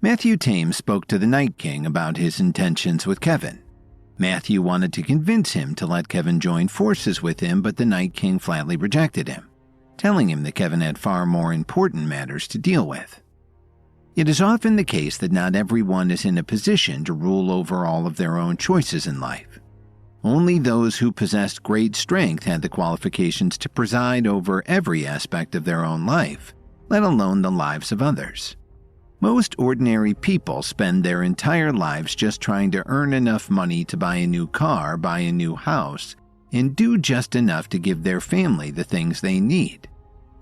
Matthew Thames spoke to the Night King about his intentions with Kevin. Matthew wanted to convince him to let Kevin join forces with him, but the Night King flatly rejected him, telling him that Kevin had far more important matters to deal with. It is often the case that not everyone is in a position to rule over all of their own choices in life. Only those who possessed great strength had the qualifications to preside over every aspect of their own life, let alone the lives of others. Most ordinary people spend their entire lives just trying to earn enough money to buy a new car, buy a new house, and do just enough to give their family the things they need.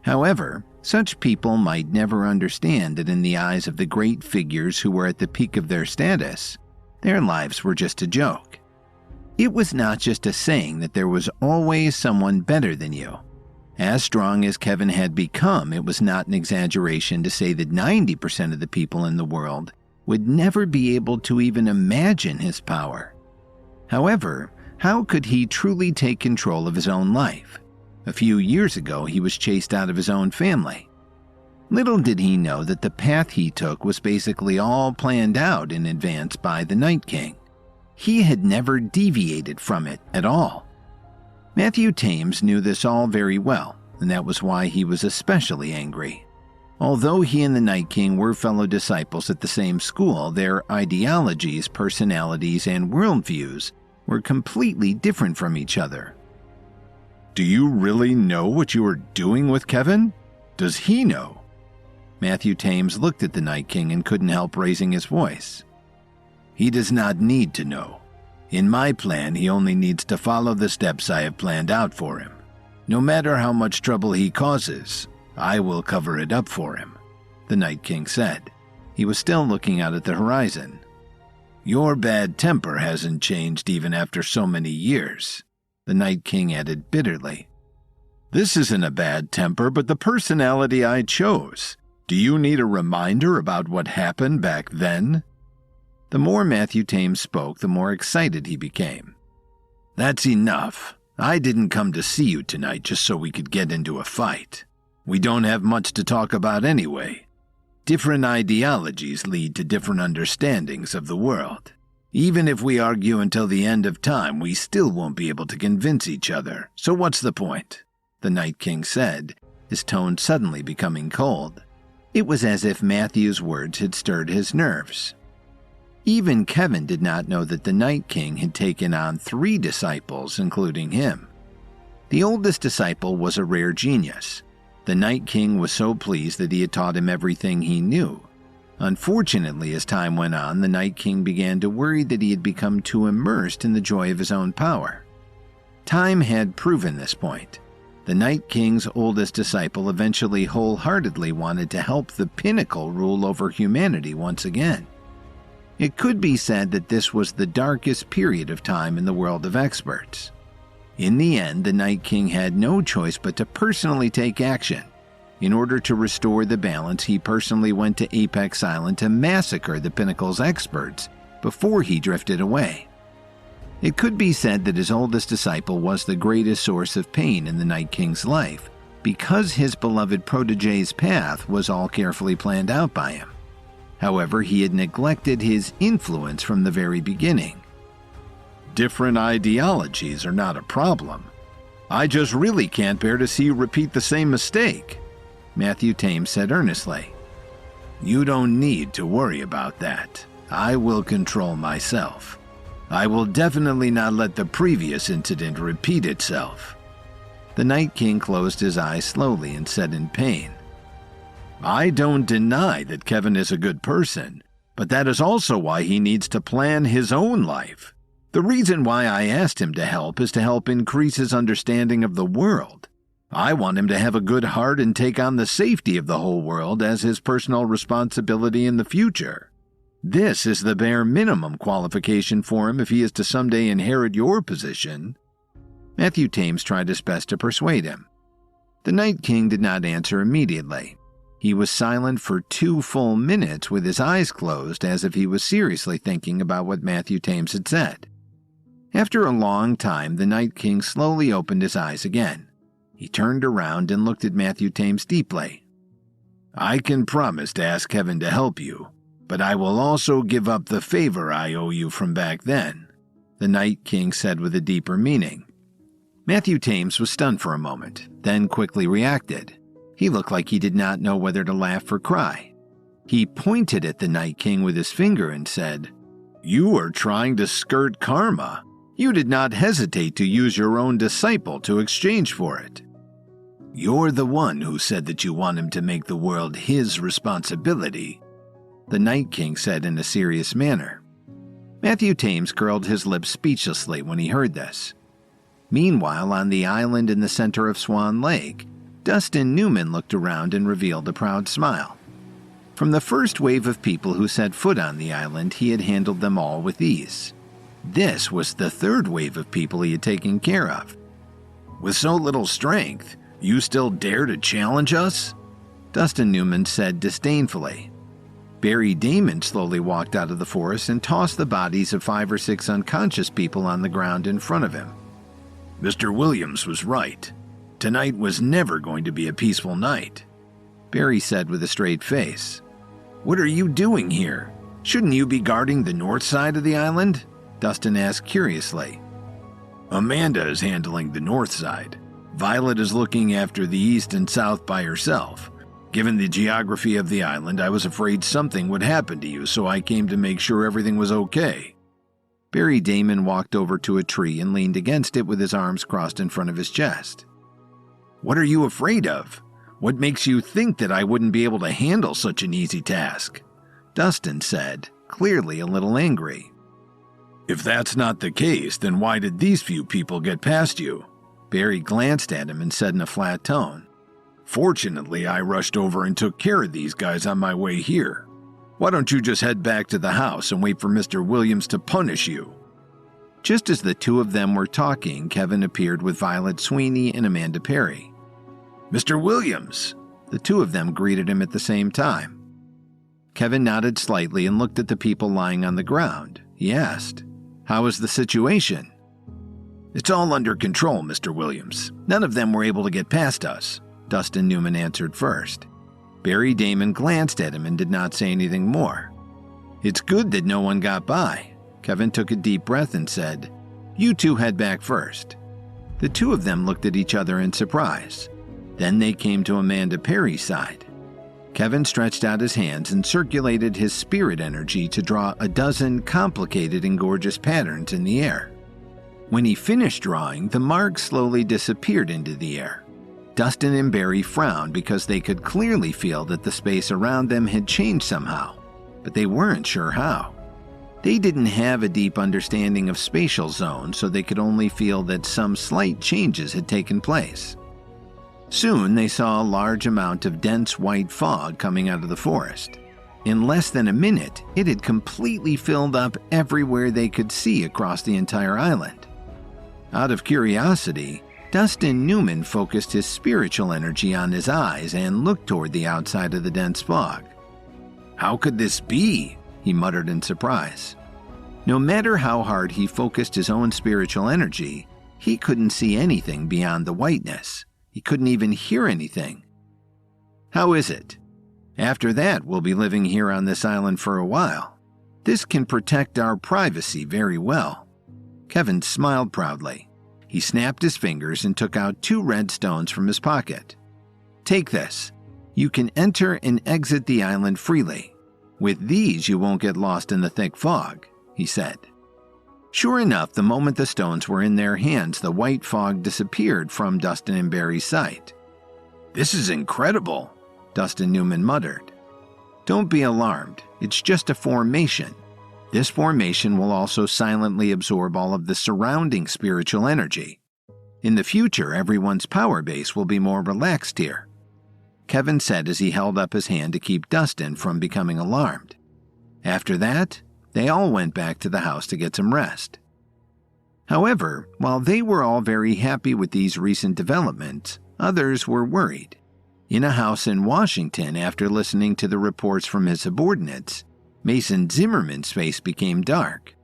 However, such people might never understand that in the eyes of the great figures who were at the peak of their status, their lives were just a joke. It was not just a saying that there was always someone better than you. As strong as Kevin had become, it was not an exaggeration to say that 90% of the people in the world would never be able to even imagine his power. However, how could he truly take control of his own life? A few years ago, he was chased out of his own family. Little did he know that the path he took was basically all planned out in advance by the Night King. He had never deviated from it at all. Matthew Thames knew this all very well, and that was why he was especially angry. Although he and the Night King were fellow disciples at the same school, their ideologies, personalities, and worldviews were completely different from each other. Do you really know what you are doing with Kevin? Does he know? Matthew Thames looked at the Night King and couldn't help raising his voice. He does not need to know. In my plan, he only needs to follow the steps I have planned out for him. No matter how much trouble he causes, I will cover it up for him, the Night King said. He was still looking out at the horizon. Your bad temper hasn't changed even after so many years, the Night King added bitterly. This isn't a bad temper, but the personality I chose. Do you need a reminder about what happened back then?" The more Matthew Thames spoke, the more excited he became. "That's enough. I didn't come to see you tonight just so we could get into a fight. We don't have much to talk about anyway. Different ideologies lead to different understandings of the world. Even if we argue until the end of time, we still won't be able to convince each other. So what's the point?" the Night King said, his tone suddenly becoming cold. It was as if Matthew's words had stirred his nerves. Even Kevin did not know that the Night King had taken on 3 disciples, including him. The oldest disciple was a rare genius. The Night King was so pleased that he had taught him everything he knew. Unfortunately, as time went on, the Night King began to worry that he had become too immersed in the joy of his own power. Time had proven this point. The Night King's oldest disciple eventually wholeheartedly wanted to help the Pinnacle rule over humanity once again. It could be said that this was the darkest period of time in the world of experts. In the end, the Night King had no choice but to personally take action. In order to restore the balance, he personally went to Apex Island to massacre the Pinnacle's experts before he drifted away. It could be said that his oldest disciple was the greatest source of pain in the Night King's life, because his beloved protege's path was all carefully planned out by him. However, he had neglected his influence from the very beginning. "Different ideologies are not a problem. I just really can't bear to see you repeat the same mistake," Matthew Thames said earnestly. "You don't need to worry about that. I will control myself. I will definitely not let the previous incident repeat itself." The Night King closed his eyes slowly and said in pain, "I don't deny that Kevin is a good person, but that is also why he needs to plan his own life. The reason why I asked him to help is to help increase his understanding of the world. I want him to have a good heart and take on the safety of the whole world as his personal responsibility in the future. This is the bare minimum qualification for him if he is to someday inherit your position." Matthew Thames tried his best to persuade him. The Night King did not answer immediately. He was silent for 2 full minutes with his eyes closed, as if he was seriously thinking about what Matthew Thames had said. After a long time, the Night King slowly opened his eyes again. He turned around and looked at Matthew Thames deeply. "I can promise to ask Kevin to help you, but I will also give up the favor I owe you from back then," the Night King said with a deeper meaning. Matthew Thames was stunned for a moment, then quickly reacted. He looked like he did not know whether to laugh or cry. He pointed at the Night King with his finger and said, "You are trying to skirt karma. You did not hesitate to use your own disciple to exchange for it. You're the one who said that you want him to make the world his responsibility," the Night King said in a serious manner. Matthew Thames curled his lips speechlessly when he heard this. Meanwhile, on the island in the center of Swan Lake, Dustin Newman looked around and revealed a proud smile. From the first wave of people who set foot on the island, he had handled them all with ease. This was the 3rd wave of people he had taken care of. "With so little strength, you still dare to challenge us?" Dustin Newman said disdainfully. Barry Damon slowly walked out of the forest and tossed the bodies of 5 or 6 unconscious people on the ground in front of him. "Mr. Williams was right. Tonight was never going to be a peaceful night," Barry said with a straight face. "What are you doing here? Shouldn't you be guarding the north side of the island?" Dustin asked curiously. "Amanda is handling the north side. Violet is looking after the east and south by herself. Given the geography of the island, I was afraid something would happen to you, so I came to make sure everything was okay." Barry Damon walked over to a tree and leaned against it with his arms crossed in front of his chest. "What are you afraid of? What makes you think that I wouldn't be able to handle such an easy task?" Dustin said, clearly a little angry. "If that's not the case, then why did these few people get past you?" Barry glanced at him and said in a flat tone. "Fortunately, I rushed over and took care of these guys on my way here. Why don't you just head back to the house and wait for Mr. Williams to punish you?" Just as the 2 of them were talking, Kevin appeared with Violet Sweeney and Amanda Perry. Mr. Williams. The two of them greeted him at the same time. Kevin nodded slightly and looked at the people lying on the ground. He asked, "How is the situation?" "It's all under control, Mr. Williams. None of them were able to get past us," Dustin Newman answered first. Barry Damon glanced at him and did not say anything more. "It's good that no one got by." Kevin took a deep breath and said, "You two head back first." The two of them looked at each other in surprise. Then they came to Amanda Perry's side. Kevin stretched out his hands and circulated his spirit energy to draw a dozen complicated and gorgeous patterns in the air. When he finished drawing, the marks slowly disappeared into the air. Dustin and Barry frowned because they could clearly feel that the space around them had changed somehow, but they weren't sure how. They didn't have a deep understanding of spatial zones, so they could only feel that some slight changes had taken place. Soon they saw a large amount of dense white fog coming out of the forest. In less than a minute, it had completely filled up everywhere they could see across the entire island. Out of curiosity, Dustin Newman focused his spiritual energy on his eyes and looked toward the outside of the dense fog. "How could this be?" he muttered in surprise. No matter how hard he focused his own spiritual energy, he couldn't see anything beyond the whiteness. He couldn't even hear anything. "How is it?" "After that, we'll be living here on this island for a while. This can protect our privacy very well." Kevin smiled proudly. He snapped his fingers and took out 2 red stones from his pocket. "Take this. You can enter and exit the island freely. With these, you won't get lost in the thick fog," he said. Sure enough, the moment the stones were in their hands, the white fog disappeared from Dustin and Barry's sight. "This is incredible," Dustin Newman muttered. "Don't be alarmed. It's just a formation. This formation will also silently absorb all of the surrounding spiritual energy. In the future, everyone's power base will be more relaxed here," Kevin said as he held up his hand to keep Dustin from becoming alarmed. After that, they all went back to the house to get some rest. However, while they were all very happy with these recent developments, others were worried. In a house in Washington, after listening to the reports from his subordinates, Mason Zimmerman's face became dark.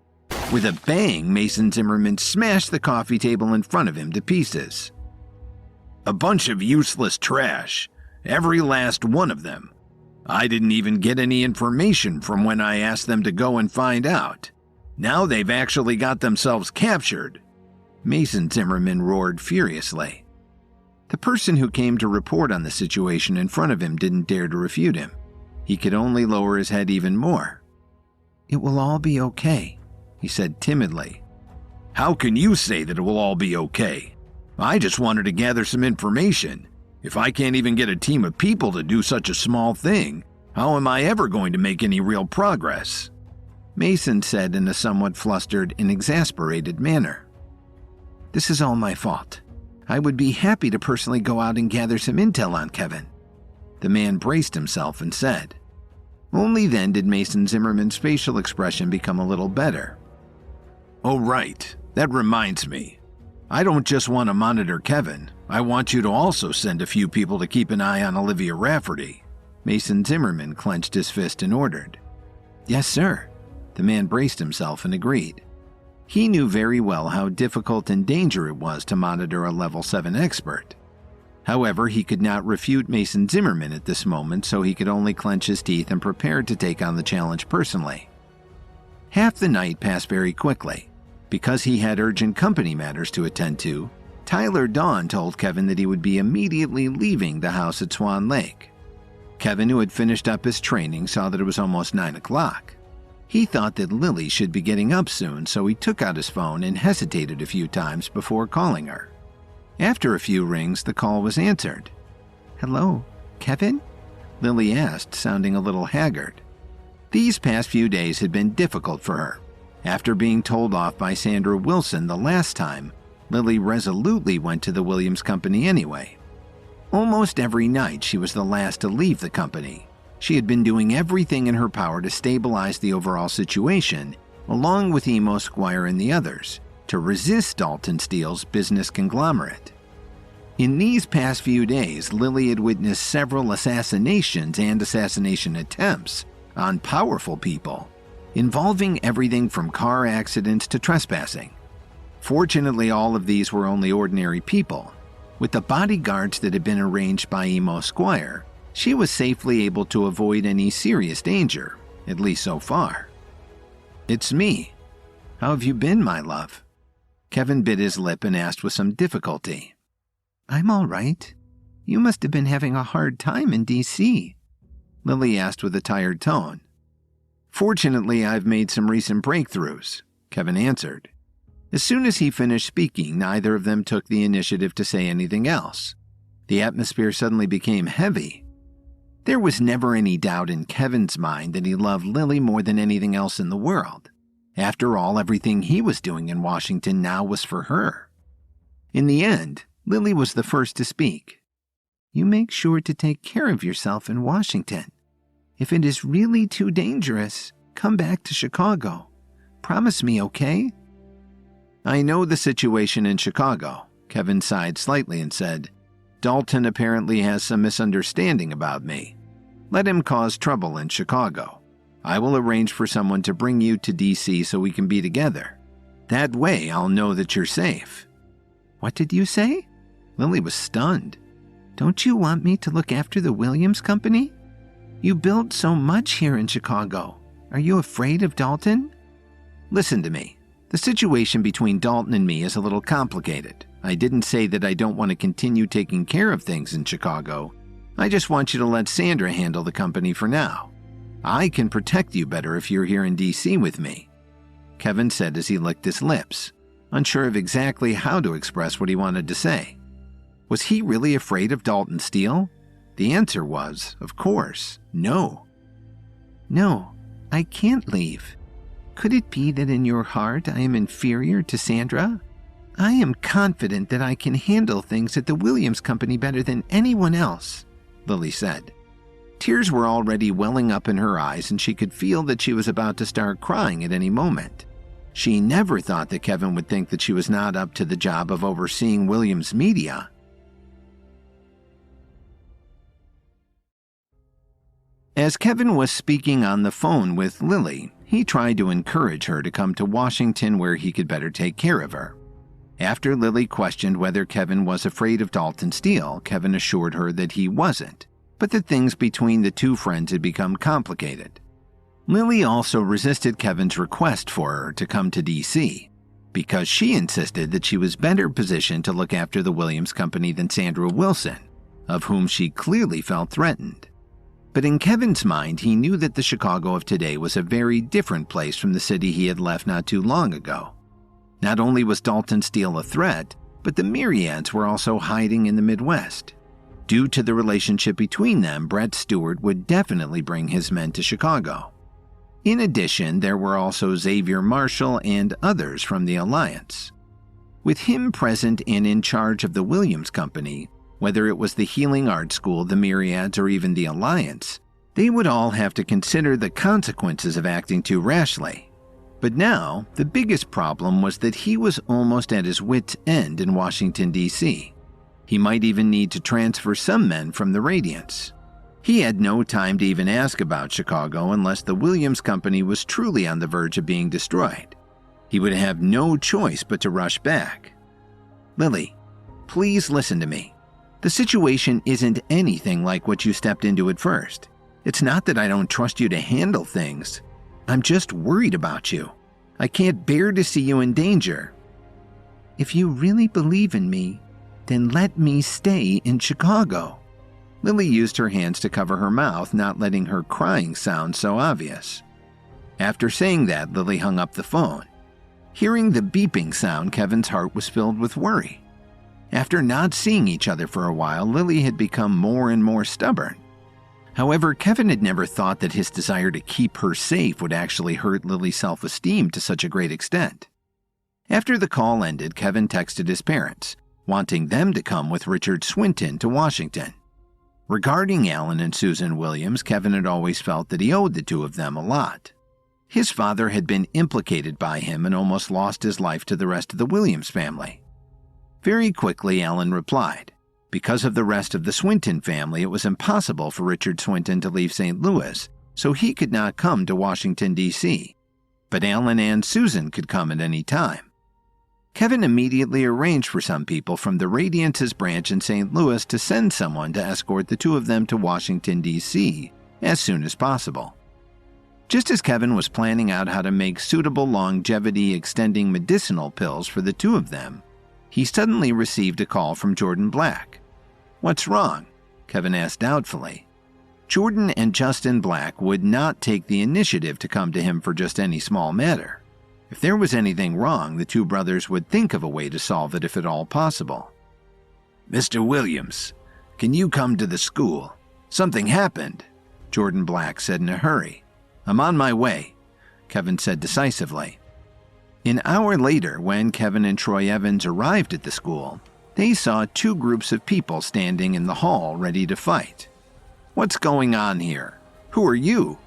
With a bang, Mason Zimmerman smashed the coffee table in front of him to pieces. "A bunch of useless trash. Every last one of them. I didn't even get any information from when I asked them to go and find out. Now they've actually got themselves captured," Mason Zimmerman roared furiously. The person who came to report on the situation in front of him didn't dare to refute him. He could only lower his head even more. "It will all be okay," he said timidly. "How can you say that it will all be okay? I just wanted to gather some information. If I can't even get a team of people to do such a small thing, how am I ever going to make any real progress?" Mason said in a somewhat flustered and exasperated manner. "This is all my fault. I would be happy to personally go out and gather some intel on Kevin." The man braced himself and said. Only then did Mason Zimmerman's facial expression become a little better. "Oh, right. That reminds me. I don't just want to monitor Kevin. I want you to also send a few people to keep an eye on Olivia Rafferty." Mason Zimmerman clenched his fist and ordered. "Yes, sir." The man braced himself and agreed. He knew very well how difficult and dangerous it was to monitor a level 7 expert. However, he could not refute Mason Zimmerman at this moment, so he could only clench his teeth and prepare to take on the challenge personally. Half the night passed very quickly. Because he had urgent company matters to attend to, Tyler Dawn told Kevin that he would be immediately leaving the house at Swan Lake. Kevin, who had finished up his training, saw that it was almost 9 o'clock. He thought that Lily should be getting up soon, so he took out his phone and hesitated a few times before calling her. After a few rings, the call was answered. "Hello, Kevin?" Lily asked, sounding a little haggard. These past few days had been difficult for her. After being told off by Sandra Wilson the last time, Lily resolutely went to the Williams Company anyway. Almost every night she was the last to leave the company. She had been doing everything in her power to stabilize the overall situation, along with Emo Squire and the others, to resist Dalton Steele's business conglomerate. In these past few days, Lily had witnessed several assassinations and assassination attempts on powerful people, involving everything from car accidents to trespassing. Fortunately, all of these were only ordinary people. With the bodyguards that had been arranged by Emo Squire, she was safely able to avoid any serious danger, at least so far. "It's me. How have you been, my love?" Kevin bit his lip and asked with some difficulty. "I'm all right. You must have been having a hard time in D.C., Lily asked with a tired tone. "Fortunately, I've made some recent breakthroughs," Kevin answered. As soon as he finished speaking, neither of them took the initiative to say anything else. The atmosphere suddenly became heavy. There was never any doubt in Kevin's mind that he loved Lily more than anything else in the world. After all, everything he was doing in Washington now was for her. In the end, Lily was the first to speak. "You make sure to take care of yourself in Washington. If it is really too dangerous, come back to Chicago. Promise me, okay?" "I know the situation in Chicago," Kevin sighed slightly and said. "Dalton apparently has some misunderstanding about me. Let him cause trouble in Chicago. I will arrange for someone to bring you to D.C. so we can be together. That way I'll know that you're safe." "What did you say?" Lily was stunned. "Don't you want me to look after the Williams Company? You built so much here in Chicago. Are you afraid of Dalton?" "Listen to me. The situation between Dalton and me is a little complicated. I didn't say that I don't want to continue taking care of things in Chicago. I just want you to let Sandra handle the company for now. I can protect you better if you're here in D.C. with me," Kevin said as he licked his lips, unsure of exactly how to express what he wanted to say. Was he really afraid of Dalton Steele? The answer was, of course, no. "No, I can't leave. Could it be that in your heart I am inferior to Sandra? I am confident that I can handle things at the Williams Company better than anyone else," Lily said. Tears were already welling up in her eyes, and she could feel that she was about to start crying at any moment. She never thought that Kevin would think that she was not up to the job of overseeing Williams Media. As Kevin was speaking on the phone with Lily, he tried to encourage her to come to Washington where he could better take care of her. After Lily questioned whether Kevin was afraid of Dalton Steele, Kevin assured her that he wasn't, but that things between the two friends had become complicated. Lily also resisted Kevin's request for her to come to D.C. because she insisted that she was better positioned to look after the Williams Company than Sandra Wilson, of whom she clearly felt threatened. But in Kevin's mind, he knew that the Chicago of today was a very different place from the city he had left not too long ago. Not only was Dalton Steele a threat, but the Myriads were also hiding in the Midwest. Due to the relationship between them, Brett Stewart would definitely bring his men to Chicago. In addition, there were also Xavier Marshall and others from the Alliance. With him present and in charge of the Williams Company, whether it was the Healing Art School, the Myriads, or even the Alliance, they would all have to consider the consequences of acting too rashly. But now, the biggest problem was that he was almost at his wit's end in Washington, D.C. He might even need to transfer some men from the Radiants. He had no time to even ask about Chicago unless the Williams Company was truly on the verge of being destroyed. He would have no choice but to rush back. "Lily, please listen to me. The situation isn't anything like what you stepped into at first. It's not that I don't trust you to handle things. I'm just worried about you. I can't bear to see you in danger." "If you really believe in me, then let me stay in Chicago." Lily used her hands to cover her mouth, not letting her crying sound so obvious. After saying that, Lily hung up the phone. Hearing the beeping sound, Kevin's heart was filled with worry. After not seeing each other for a while, Lily had become more and more stubborn. However, Kevin had never thought that his desire to keep her safe would actually hurt Lily's self-esteem to such a great extent. After the call ended, Kevin texted his parents, wanting them to come with Richard Swinton to Washington. Regarding Alan and Susan Williams, Kevin had always felt that he owed the two of them a lot. His father had been implicated by him and almost lost his life to the rest of the Williams family. Very quickly, Alan replied, Because of the rest of the Swinton family, it was impossible for Richard Swinton to leave St. Louis, so he could not come to Washington, D.C. But Alan and Susan could come at any time. Kevin immediately arranged for some people from the Radiance's branch in St. Louis to send someone to escort the two of them to Washington, D.C. as soon as possible. Just as Kevin was planning out how to make suitable longevity-extending medicinal pills for the two of them, he suddenly received a call from Jordan Black. "What's wrong?" Kevin asked doubtfully. Jordan and Justin Black would not take the initiative to come to him for just any small matter. If there was anything wrong, the two brothers would think of a way to solve it if at all possible. "Mr. Williams, can you come to the school? Something happened," Jordan Black said in a hurry. "I'm on my way," Kevin said decisively. An hour later, when Kevin and Troy Evans arrived at the school, they saw two groups of people standing in the hall ready to fight. "What's going on here? Who are you?"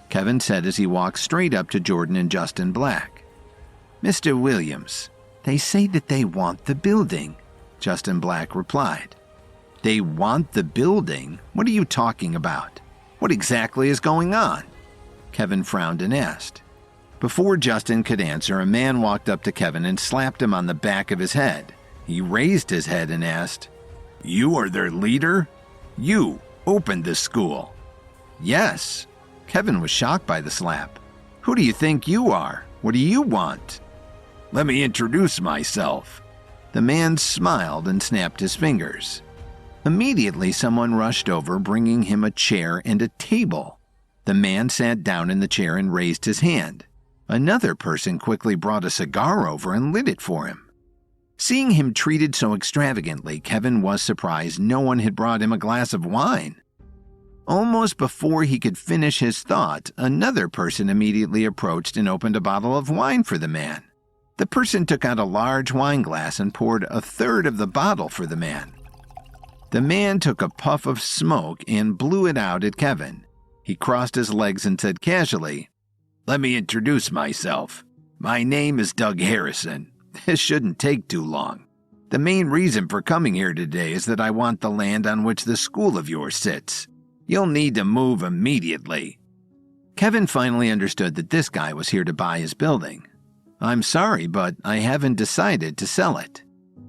Kevin said as he walked straight up to Jordan and Justin Black. "Mr. Williams, they say that they want the building," Justin Black replied. "They want the building? What are you talking about? What exactly is going on?" Kevin frowned and asked. Before Justin could answer, a man walked up to Kevin and slapped him on the back of his head. He raised his head and asked, "You are their leader? You opened this school?" "Yes." Kevin was shocked by the slap. "Who do you think you are? What do you want?" "Let me introduce myself." The man smiled and snapped his fingers. Immediately, someone rushed over, bringing him a chair and a table. The man sat down in the chair and raised his hand. Another person quickly brought a cigar over and lit it for him. Seeing him treated so extravagantly, Kevin was surprised no one had brought him a glass of wine. Almost before he could finish his thought, another person immediately approached and opened a bottle of wine for the man. The person took out a large wine glass and poured a third of the bottle for the man. The man took a puff of smoke and blew it out at Kevin. He crossed his legs and said casually, "Let me introduce myself. My name is Doug Harrison. This shouldn't take too long. The main reason for coming here today is that I want the land on which the school of yours sits. You'll need to move immediately." Kevin finally understood that this guy was here to buy his building. "I'm sorry, but I haven't decided to sell it.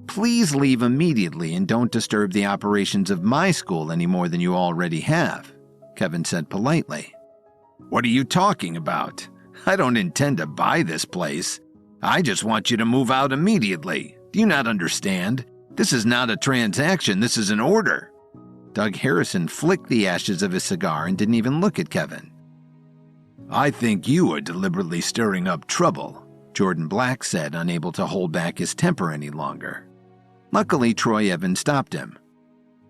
Please leave immediately and don't disturb the operations of my school any more than you already have," Kevin said politely. "What are you talking about? I don't intend to buy this place. I just want you to move out immediately. Do you not understand? This is not a transaction, this is an order." Doug Harrison flicked the ashes of his cigar and didn't even look at Kevin. "I think you are deliberately stirring up trouble," Jordan Black said, unable to hold back his temper any longer. Luckily, Troy Evans stopped him.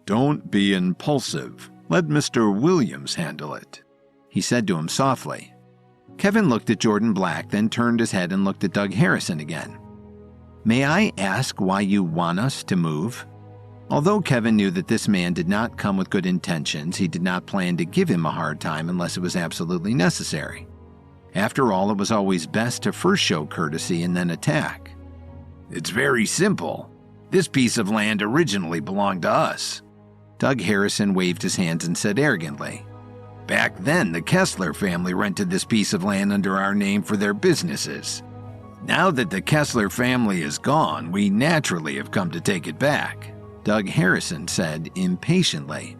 "Don't be impulsive. Let Mr. Williams handle it," he said to him softly. Kevin looked at Jordan Black, then turned his head and looked at Doug Harrison again. "May I ask why you want us to move?" Although Kevin knew that this man did not come with good intentions, he did not plan to give him a hard time unless it was absolutely necessary. After all, it was always best to first show courtesy and then attack. "It's very simple. This piece of land originally belonged to us." Doug Harrison waved his hands and said arrogantly, "Back then, the Kessler family rented this piece of land under our name for their businesses. Now that the Kessler family is gone, we naturally have come to take it back," Doug Harrison said impatiently.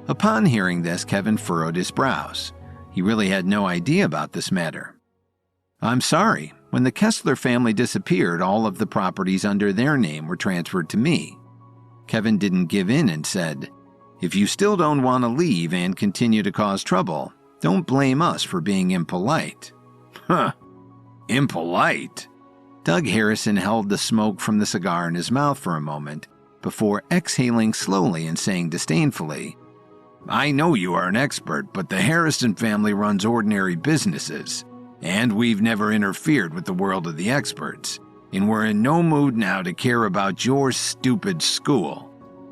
Upon hearing this, Kevin furrowed his brows. He really had no idea about this matter. "I'm sorry. When the Kessler family disappeared, all of the properties under their name were transferred to me." Kevin didn't give in and said, "If you still don't want to leave and continue to cause trouble, don't blame us for being impolite." "Huh. Impolite?" Doug Harrison held the smoke from the cigar in his mouth for a moment before exhaling slowly and saying disdainfully, "I know you are an expert, but the Harrison family runs ordinary businesses, and we've never interfered with the world of the experts, and we're in no mood now to care about your stupid school.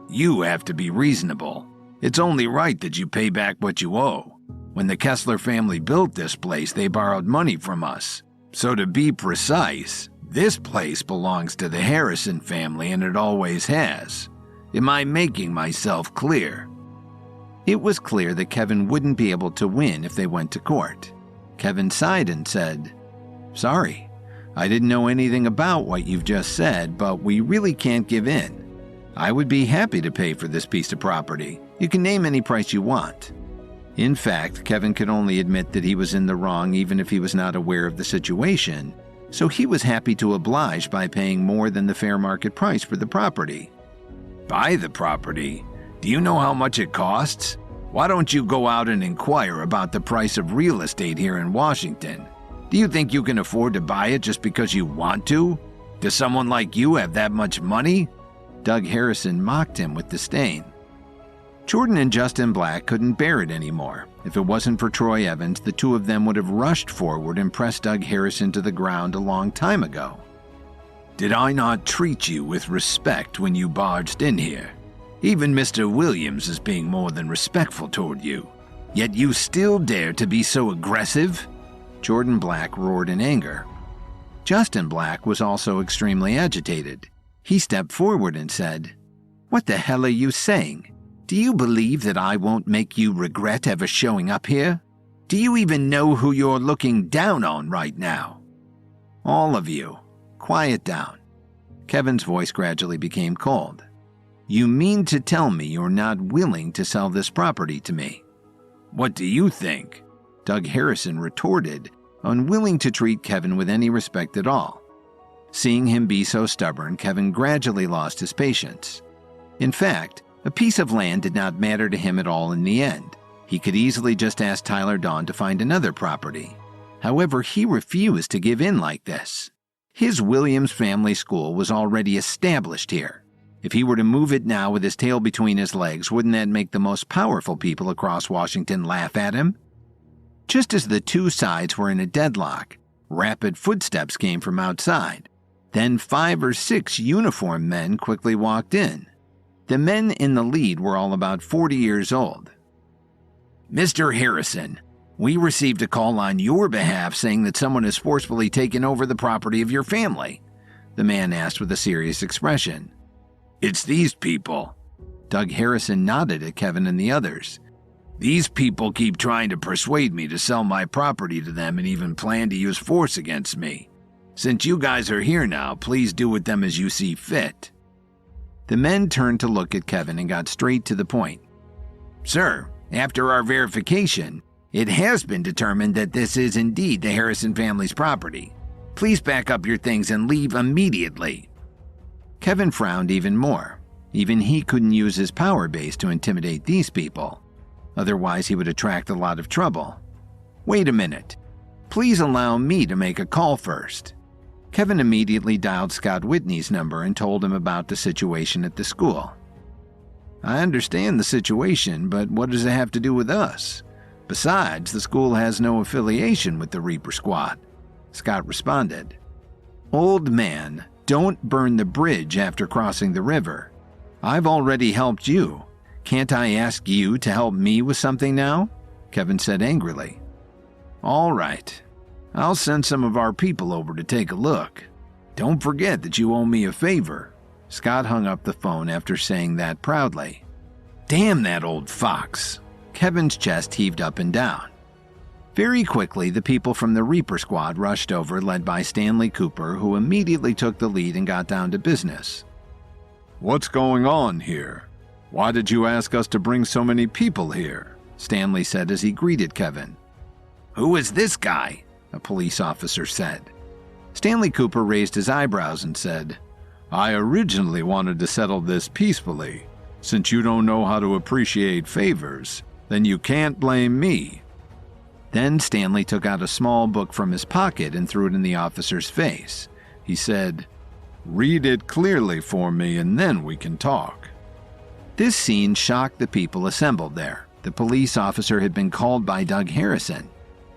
You have to be reasonable. It's only right that you pay back what you owe. When the Kessler family built this place, they borrowed money from us. So to be precise, this place belongs to the Harrison family and it always has. Am I making myself clear? It was clear that Kevin wouldn't be able to win if they went to court. Kevin sighed and said, "Sorry, I didn't know anything about what you've just said, but we really can't give in. I would be happy to pay for this piece of property. You can name any price you want." In fact, Kevin could only admit that he was in the wrong even if he was not aware of the situation, so he was happy to oblige by paying more than the fair market price for the property. Buy the property? Do you know how much it costs? Why don't you go out and inquire about the price of real estate here in Washington? Do you think you can afford to buy it just because you want to? Does someone like you have that much money? Doug Harrison mocked him with disdain. Jordan and Justin Black couldn't bear it anymore. If it wasn't for Troy Evans, the two of them would have rushed forward and pressed Doug Harrison to the ground a long time ago. Did I not treat you with respect when you barged in here? Even Mr. Williams is being more than respectful toward you. Yet you still dare to be so aggressive? Jordan Black roared in anger. Justin Black was also extremely agitated. He stepped forward and said, "What the hell are you saying? Do you believe that I won't make you regret ever showing up here? Do you even know who you're looking down on right now?" "All of you, quiet down." Kevin's voice gradually became cold. "You mean to tell me you're not willing to sell this property to me?" "What do you think?" Doug Harrison retorted, unwilling to treat Kevin with any respect at all. Seeing him be so stubborn, Kevin gradually lost his patience. In fact, a piece of land did not matter to him at all in the end. He could easily just ask Tyler Dawn to find another property. However, he refused to give in like this. His Williams Family School was already established here. If he were to move it now with his tail between his legs, wouldn't that make the most powerful people across Washington laugh at him? Just as the two sides were in a deadlock, rapid footsteps came from outside. Then 5 or 6 uniformed men quickly walked in. The men in the lead were all about 40 years old. "Mr. Harrison, we received a call on your behalf saying that someone has forcefully taken over the property of your family," the man asked with a serious expression. "It's these people." Doug Harrison nodded at Kevin and the others. "These people keep trying to persuade me to sell my property to them and even plan to use force against me. Since you guys are here now, please do with them as you see fit." The men turned to look at Kevin and got straight to the point. "Sir, after our verification, it has been determined that this is indeed the Harrison family's property. Please pack up your things and leave immediately." Kevin frowned even more. Even he couldn't use his power base to intimidate these people. Otherwise, he would attract a lot of trouble. "Wait a minute. Please allow me to make a call first." Kevin immediately dialed Scott Whitney's number and told him about the situation at the school. "I understand the situation, but what does it have to do with us? Besides, the school has no affiliation with the Reaper Squad," Scott responded. "Old man, don't burn the bridge after crossing the river. I've already helped you. Can't I ask you to help me with something now?" Kevin said angrily. "All right. I'll send some of our people over to take a look. Don't forget that you owe me a favor." Scott hung up the phone after saying that proudly. "Damn that old fox." Kevin's chest heaved up and down. Very quickly, the people from the Reaper Squad rushed over, led by Stanley Cooper, who immediately took the lead and got down to business. "What's going on here? Why did you ask us to bring so many people here?" Stanley said as he greeted Kevin. "Who is this guy?" a police officer said. Stanley Cooper raised his eyebrows and said, "I originally wanted to settle this peacefully. Since you don't know how to appreciate favors, then you can't blame me." Then Stanley took out a small book from his pocket and threw it in the officer's face. He said, "Read it clearly for me and then we can talk." This scene shocked the people assembled there. The police officer had been called by Doug Harrison.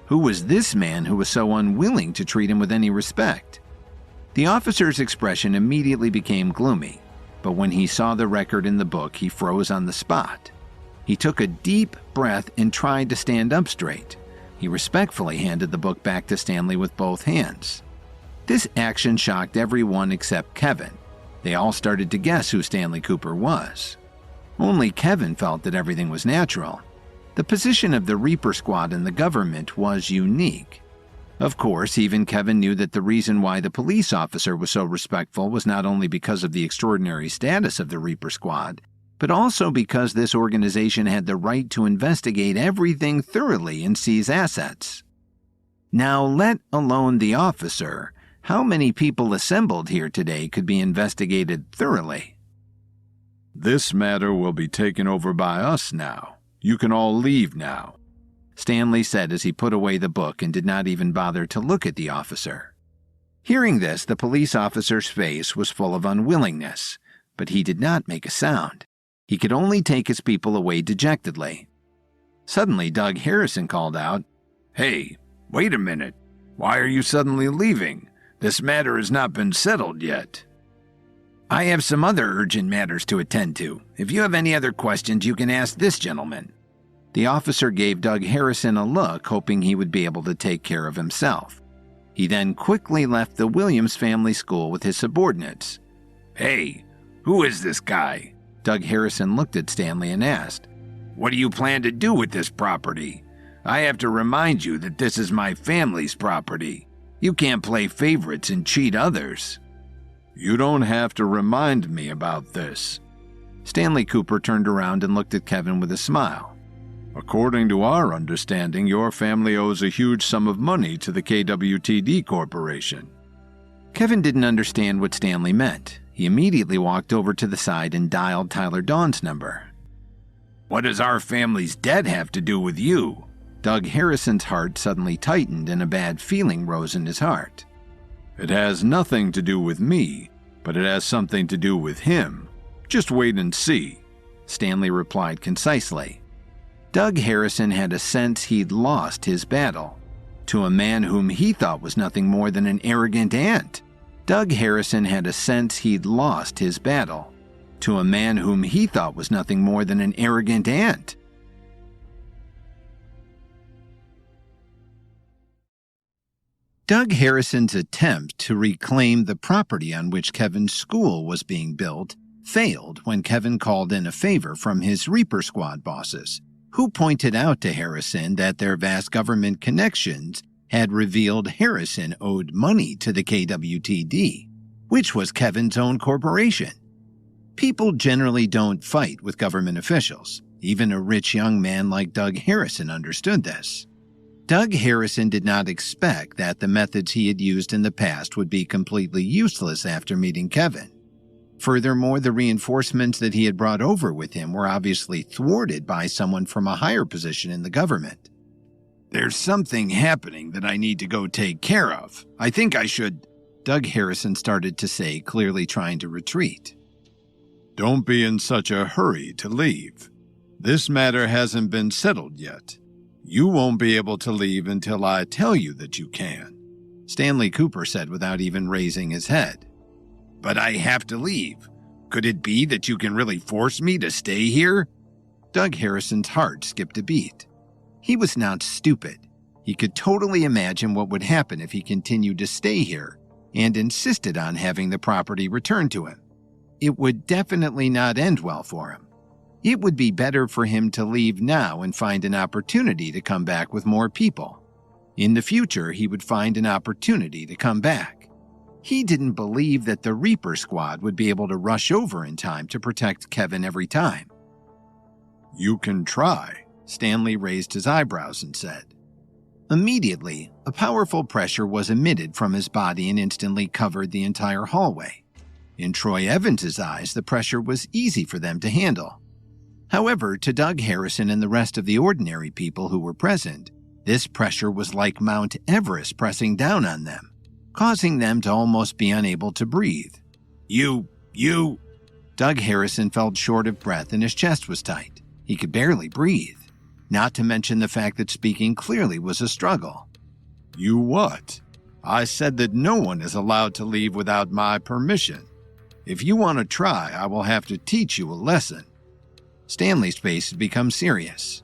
Who was this man who was so unwilling to treat him with any respect? The officer's expression immediately became gloomy, but when he saw the record in the book, he froze on the spot. He took a deep breath and tried to stand up straight. He respectfully handed the book back to Stanley with both hands. This action shocked everyone except Kevin. They all started to guess who Stanley Cooper was. Only Kevin felt that everything was natural. The position of the Reaper Squad in the government was unique. Of course, even Kevin knew that the reason why the police officer was so respectful was not only because of the extraordinary status of the Reaper Squad, but also because this organization had the right to investigate everything thoroughly and seize assets. Now, let alone the officer, how many people assembled here today could be investigated thoroughly? This matter will be taken over by us now. You can all leave now, Stanley said as he put away the book and did not even bother to look at the officer. Hearing this, the police officer's face was full of unwillingness, but he did not make a sound. He could only take his people away dejectedly. Suddenly, Doug Harrison called out, "Hey, wait a minute. Why are you suddenly leaving? This matter has not been settled yet." "I have some other urgent matters to attend to. If you have any other questions, you can ask this gentleman." The officer gave Doug Harrison a look, hoping he would be able to take care of himself. He then quickly left the Williams family school with his subordinates. "Hey, who is this guy?" Doug Harrison looked at Stanley and asked, "What do you plan to do with this property? I have to remind you that this is my family's property. You can't play favorites and cheat others." You don't have to remind me about this. Stanley Cooper turned around and looked at Kevin with a smile. According to our understanding, your family owes a huge sum of money to the KWTD Corporation. Kevin didn't understand what Stanley meant. He immediately walked over to the side and dialed Tyler Dawn's number. "What does our family's debt have to do with you?" Doug Harrison's heart suddenly tightened and a bad feeling rose in his heart. It has nothing to do with me, but it has something to do with him. Just wait and see, Stanley replied concisely. Doug Harrison had a sense he'd lost his battle to a man whom he thought was nothing more than an arrogant ant. Doug Harrison had a sense he'd lost his battle to a man whom he thought was nothing more than an arrogant ant. Doug Harrison's attempt to reclaim the property on which Kevin's school was being built failed when Kevin called in a favor from his Reaper Squad bosses, who pointed out to Harrison that their vast government connections had revealed Harrison owed money to the KWTD, which was Kevin's own corporation. People generally don't fight with government officials. Even a rich young man like Doug Harrison understood this. Doug Harrison did not expect that the methods he had used in the past would be completely useless after meeting Kevin. Furthermore, the reinforcements that he had brought over with him were obviously thwarted by someone from a higher position in the government. "There's something happening that I need to go take care of. I think I should," Doug Harrison started to say, clearly trying to retreat. Don't be in such a hurry to leave. This matter hasn't been settled yet. You won't be able to leave until I tell you that you can, Stanley Cooper said without even raising his head. "But I have to leave. Could it be that you can really force me to stay here?" Doug Harrison's heart skipped a beat. He was not stupid. He could totally imagine what would happen if he continued to stay here and insisted on having the property returned to him. It would definitely not end well for him. It would be better for him to leave now and find an opportunity to come back with more people. In the future, he would find an opportunity to come back. He didn't believe that the Reaper Squad would be able to rush over in time to protect Kevin every time. You can try, Stanley raised his eyebrows and said. Immediately, a powerful pressure was emitted from his body and instantly covered the entire hallway. In Troy Evans' eyes, the pressure was easy for them to handle. However, to Doug Harrison and the rest of the ordinary people who were present, this pressure was like Mount Everest pressing down on them, causing them to almost be unable to breathe. You... Doug Harrison felt short of breath and his chest was tight. He could barely breathe, not to mention the fact that speaking clearly was a struggle. You what? I said that no one is allowed to leave without my permission. If you want to try, I will have to teach you a lesson. Stanley's face had become serious.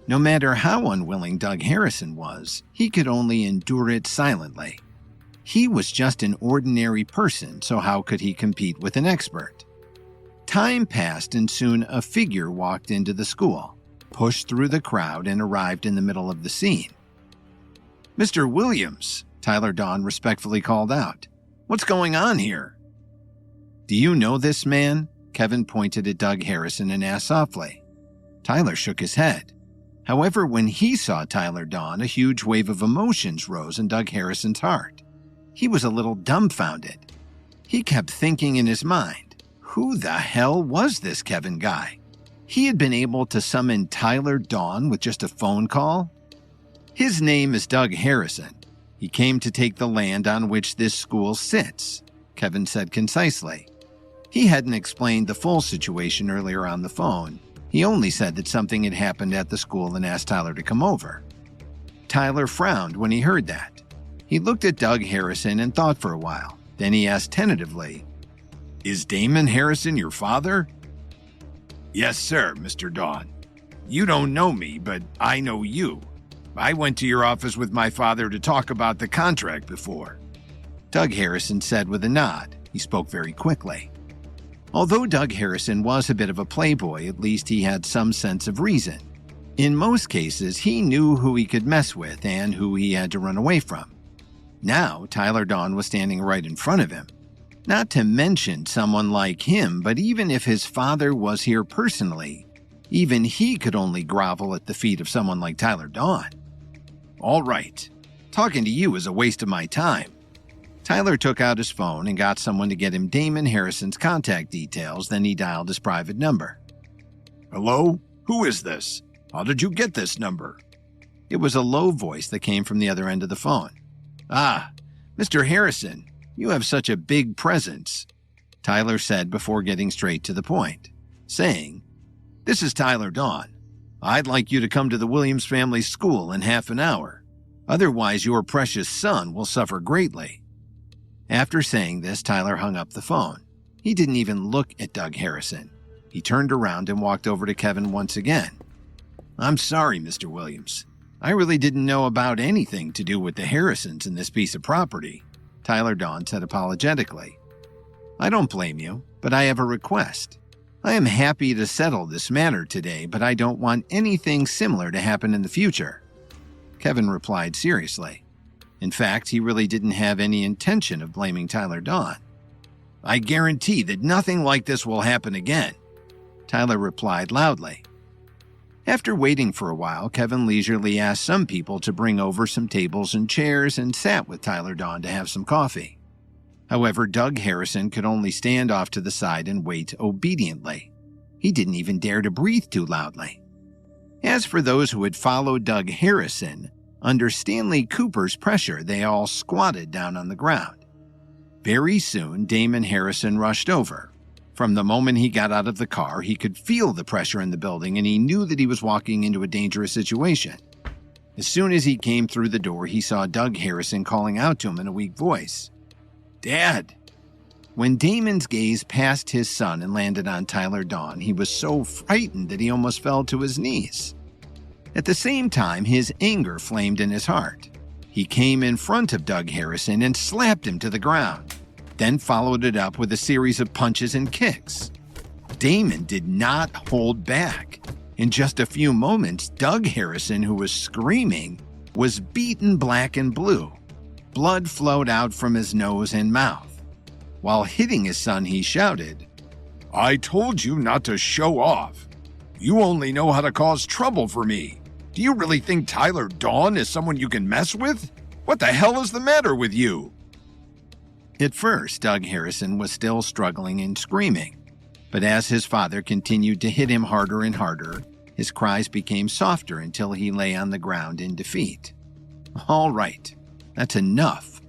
No matter how unwilling Doug Harrison was, he could only endure it silently. He was just an ordinary person, so how could he compete with an expert? Time passed and soon a figure walked into the school, pushed through the crowd, and arrived in the middle of the scene. "Mr. Williams," Tyler Dawn respectfully called out. "What's going on here?" "Do you know this man?" Kevin pointed at Doug Harrison and asked softly. Tyler shook his head. However, when he saw Tyler Dawn, a huge wave of emotions rose in Doug Harrison's heart. He was a little dumbfounded. He kept thinking in his mind, who the hell was this Kevin guy? He had been able to summon Tyler Dawn with just a phone call? "His name is Doug Harrison. He came to take the land on which this school sits," Kevin said concisely. He hadn't explained the full situation earlier on the phone. He only said that something had happened at the school and asked Tyler to come over. Tyler frowned when he heard that. He looked at Doug Harrison and thought for a while. Then he asked tentatively, "Is Damon Harrison your father?" "Yes, sir, Mr. Dawn. You don't know me, but I know you. I went to your office with my father to talk about the contract before," Doug Harrison said with a nod. He spoke very quickly. Although Doug Harrison was a bit of a playboy, at least he had some sense of reason. In most cases, he knew who he could mess with and who he had to run away from. Now, Tyler Dawn was standing right in front of him. Not to mention someone like him, but even if his father was here personally, even he could only grovel at the feet of someone like Tyler Dawn. "All right. Talking to you is a waste of my time." Tyler took out his phone and got someone to get him Damon Harrison's contact details, then he dialed his private number. "Hello? Who is this? How did you get this number?" It was a low voice that came from the other end of the phone. "Ah, Mr. Harrison, you have such a big presence," Tyler said before getting straight to the point, saying, "This is Tyler Dawn. I'd like you to come to the Williams family school in half an hour. Otherwise, your precious son will suffer greatly." After saying this, Tyler hung up the phone. He didn't even look at Doug Harrison. He turned around and walked over to Kevin once again. "I'm sorry, Mr. Williams. I really didn't know about anything to do with the Harrisons in this piece of property," Tyler Dawn said apologetically. "I don't blame you, but I have a request. I am happy to settle this matter today, but I don't want anything similar to happen in the future." Kevin replied seriously. In fact, he really didn't have any intention of blaming Tyler Dawn. "I guarantee that nothing like this will happen again," Tyler replied loudly. After waiting for a while, Kevin leisurely asked some people to bring over some tables and chairs and sat with Tyler Dawn to have some coffee. However, Doug Harrison could only stand off to the side and wait obediently. He didn't even dare to breathe too loudly. As for those who had followed Doug Harrison, under Stanley Cooper's pressure, they all squatted down on the ground. Very soon, Damon Harrison rushed over. From the moment he got out of the car, he could feel the pressure in the building and he knew that he was walking into a dangerous situation. As soon as he came through the door, he saw Doug Harrison calling out to him in a weak voice, "Dad!" When Damon's gaze passed his son and landed on Tyler Dawn, he was so frightened that he almost fell to his knees. At the same time, his anger flamed in his heart. He came in front of Doug Harrison and slapped him to the ground, then followed it up with a series of punches and kicks. Damon did not hold back. In just a few moments, Doug Harrison, who was screaming, was beaten black and blue. Blood flowed out from his nose and mouth. While hitting his son, he shouted, "I told you not to show off. You only know how to cause trouble for me. Do you really think Tyler Dawn is someone you can mess with? What the hell is the matter with you?" At first, Doug Harrison was still struggling and screaming. But as his father continued to hit him harder and harder, his cries became softer until he lay on the ground in defeat. "All right, that's enough."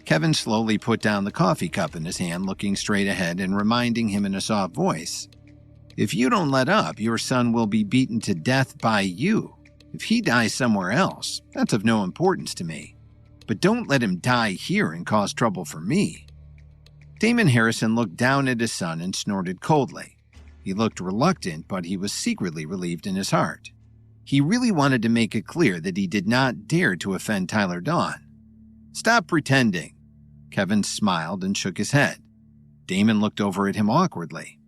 Kevin slowly put down the coffee cup in his hand, looking straight ahead and reminding him in a soft voice, "If you don't let up, your son will be beaten to death by you. If he dies somewhere else, that's of no importance to me. But don't let him die here and cause trouble for me." Damon Harrison looked down at his son and snorted coldly. He looked reluctant, but he was secretly relieved in his heart. He really wanted to make it clear that he did not dare to offend Tyler Dawn. "Stop pretending. Kevin smiled and shook his head. Damon looked over at him awkwardly.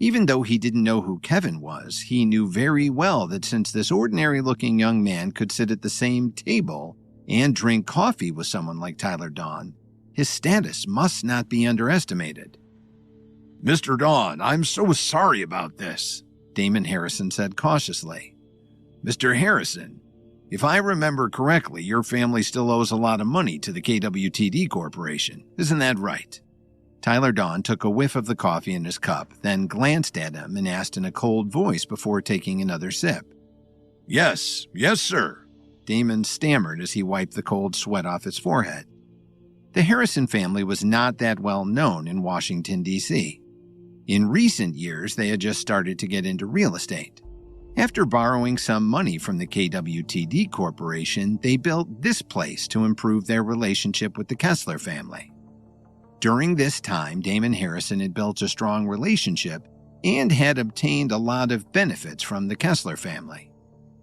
Even though he didn't know who Kevin was, he knew very well that since this ordinary-looking young man could sit at the same table and drink coffee with someone like Tyler Dawn, his status must not be underestimated. Mr. Dawn, I'm so sorry about this, Damon Harrison said cautiously. Mr. Harrison, if I remember correctly, your family still owes a lot of money to the KWTD Corporation. Isn't that right? Tyler Dawn took a whiff of the coffee in his cup, then glanced at him and asked in a cold voice before taking another sip. Yes, sir, Damon stammered as he wiped the cold sweat off his forehead. The Harrison family was not that well known in Washington, D.C. In recent years, they had just started to get into real estate. After borrowing some money from the KWTD Corporation, they built this place to improve their relationship with the Kessler family. During this time, Damon Harrison had built a strong relationship and had obtained a lot of benefits from the Kessler family.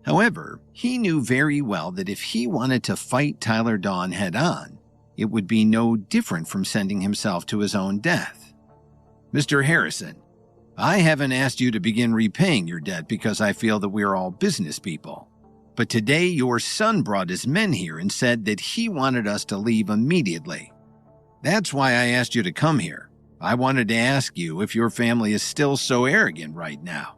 However, he knew very well that if he wanted to fight Tyler Dawn head-on, it would be no different from sending himself to his own death. Mr. Harrison, I haven't asked you to begin repaying your debt because I feel that we're all business people. But today your son brought his men here and said that he wanted us to leave immediately. That's why I asked you to come here. I wanted to ask you if your family is still so arrogant right now.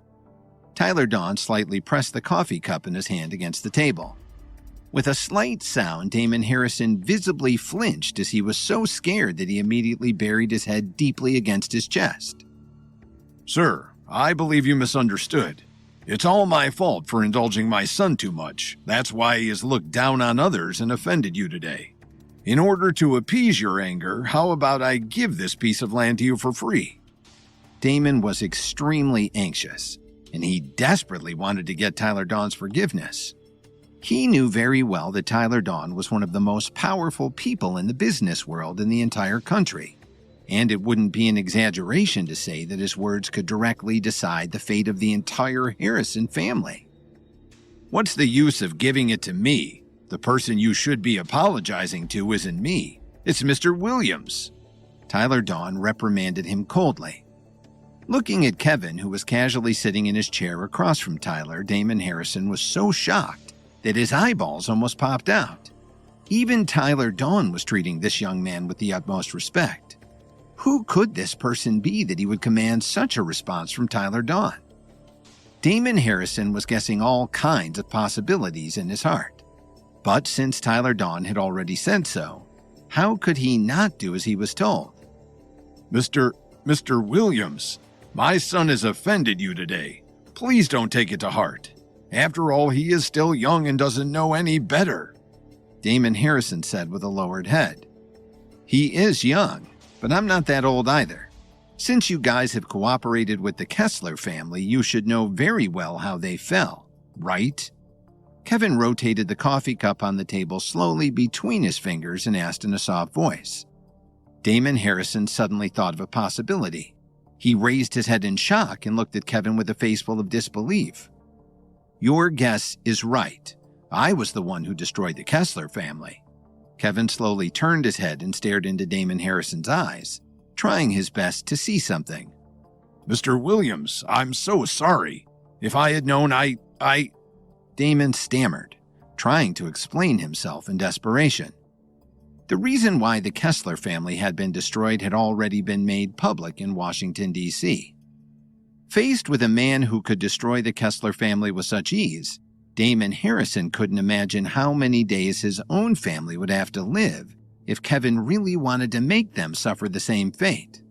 Tyler Dawn slightly pressed the coffee cup in his hand against the table. With a slight sound, Damon Harrison visibly flinched as he was so scared that he immediately buried his head deeply against his chest. Sir, I believe you misunderstood. It's all my fault for indulging my son too much. That's why he has looked down on others and offended you today. In order to appease your anger, how about I give this piece of land to you for free? Damon was extremely anxious, and he desperately wanted to get Tyler Dawn's forgiveness. He knew very well that Tyler Dawn was one of the most powerful people in the business world in the entire country, and it wouldn't be an exaggeration to say that his words could directly decide the fate of the entire Harrison family. What's the use of giving it to me? The person you should be apologizing to isn't me. It's Mr. Williams. Tyler Dawn reprimanded him coldly. Looking at Kevin, who was casually sitting in his chair across from Tyler, Damon Harrison was so shocked that his eyeballs almost popped out. Even Tyler Dawn was treating this young man with the utmost respect. Who could this person be that he would command such a response from Tyler Dawn? Damon Harrison was guessing all kinds of possibilities in his heart. But since Tyler Dawn had already said so, how could he not do as he was told? Mr. Williams, my son has offended you today. Please don't take it to heart. After all, he is still young and doesn't know any better, Damon Harrison said with a lowered head. He is young, but I'm not that old either. Since you guys have cooperated with the Kessler family, you should know very well how they fell, right? Kevin rotated the coffee cup on the table slowly between his fingers and asked in a soft voice. Damon Harrison suddenly thought of a possibility. He raised his head in shock and looked at Kevin with a face full of disbelief. Your guess is right. I was the one who destroyed the Kessler family. Kevin slowly turned his head and stared into Damon Harrison's eyes, trying his best to see something. Mr. Williams, I'm so sorry. If I had known, Damon stammered, trying to explain himself in desperation. The reason why the Kessler family had been destroyed had already been made public in Washington, D.C. Faced with a man who could destroy the Kessler family with such ease, Damon Harrison couldn't imagine how many days his own family would have to live if Kevin really wanted to make them suffer the same fate.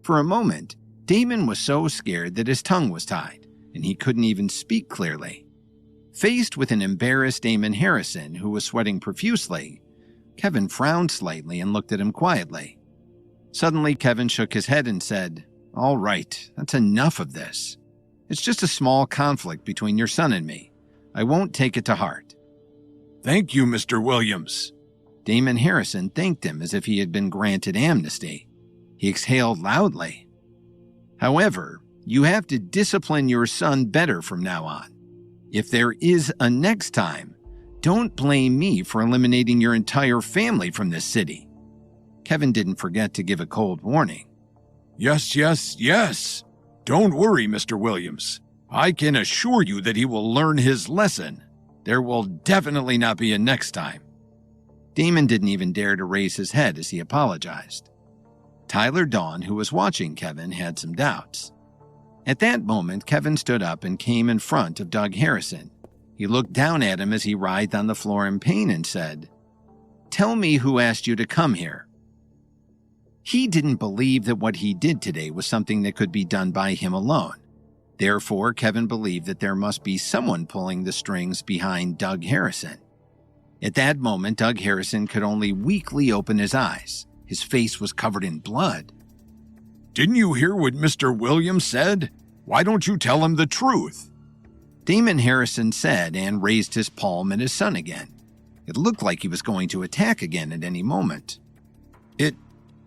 For a moment, Damon was so scared that his tongue was tied, and he couldn't even speak clearly. Faced with an embarrassed Damon Harrison, who was sweating profusely, Kevin frowned slightly and looked at him quietly. Suddenly, Kevin shook his head and said, "All right, that's enough of this. It's just a small conflict between your son and me. I won't take it to heart." Thank you, Mr. Williams. Damon Harrison thanked him as if he had been granted amnesty. He exhaled loudly. However, you have to discipline your son better from now on. If there is a next time, don't blame me for eliminating your entire family from this city. Kevin didn't forget to give a cold warning. Yes, yes, yes. Don't worry, Mr. Williams. I can assure you that he will learn his lesson. There will definitely not be a next time. Damon didn't even dare to raise his head as he apologized. Tyler Dawn, who was watching Kevin, had some doubts. At that moment, Kevin stood up and came in front of Doug Harrison. He looked down at him as he writhed on the floor in pain and said, "Tell me who asked you to come here." He didn't believe that what he did today was something that could be done by him alone. Therefore, Kevin believed that there must be someone pulling the strings behind Doug Harrison. At that moment, Doug Harrison could only weakly open his eyes. His face was covered in blood. Didn't you hear what Mr. Williams said? Why don't you tell him the truth? Damon Harrison said and raised his palm at his son again. It looked like he was going to attack again at any moment.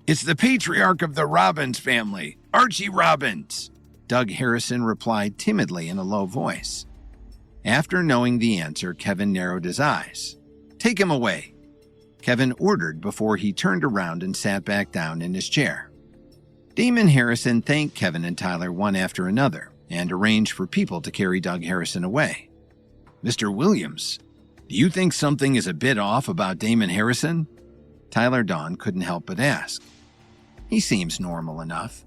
It's the patriarch of the Robbins family, Archie Robbins, Doug Harrison replied timidly in a low voice. After knowing the answer, Kevin narrowed his eyes. "Take him away," Kevin ordered before he turned around and sat back down in his chair. Damon Harrison thanked Kevin and Tyler one after another and arranged for people to carry Doug Harrison away. Mr. Williams, do you think something is a bit off about Damon Harrison? Tyler Dawn couldn't help but ask. He seems normal enough.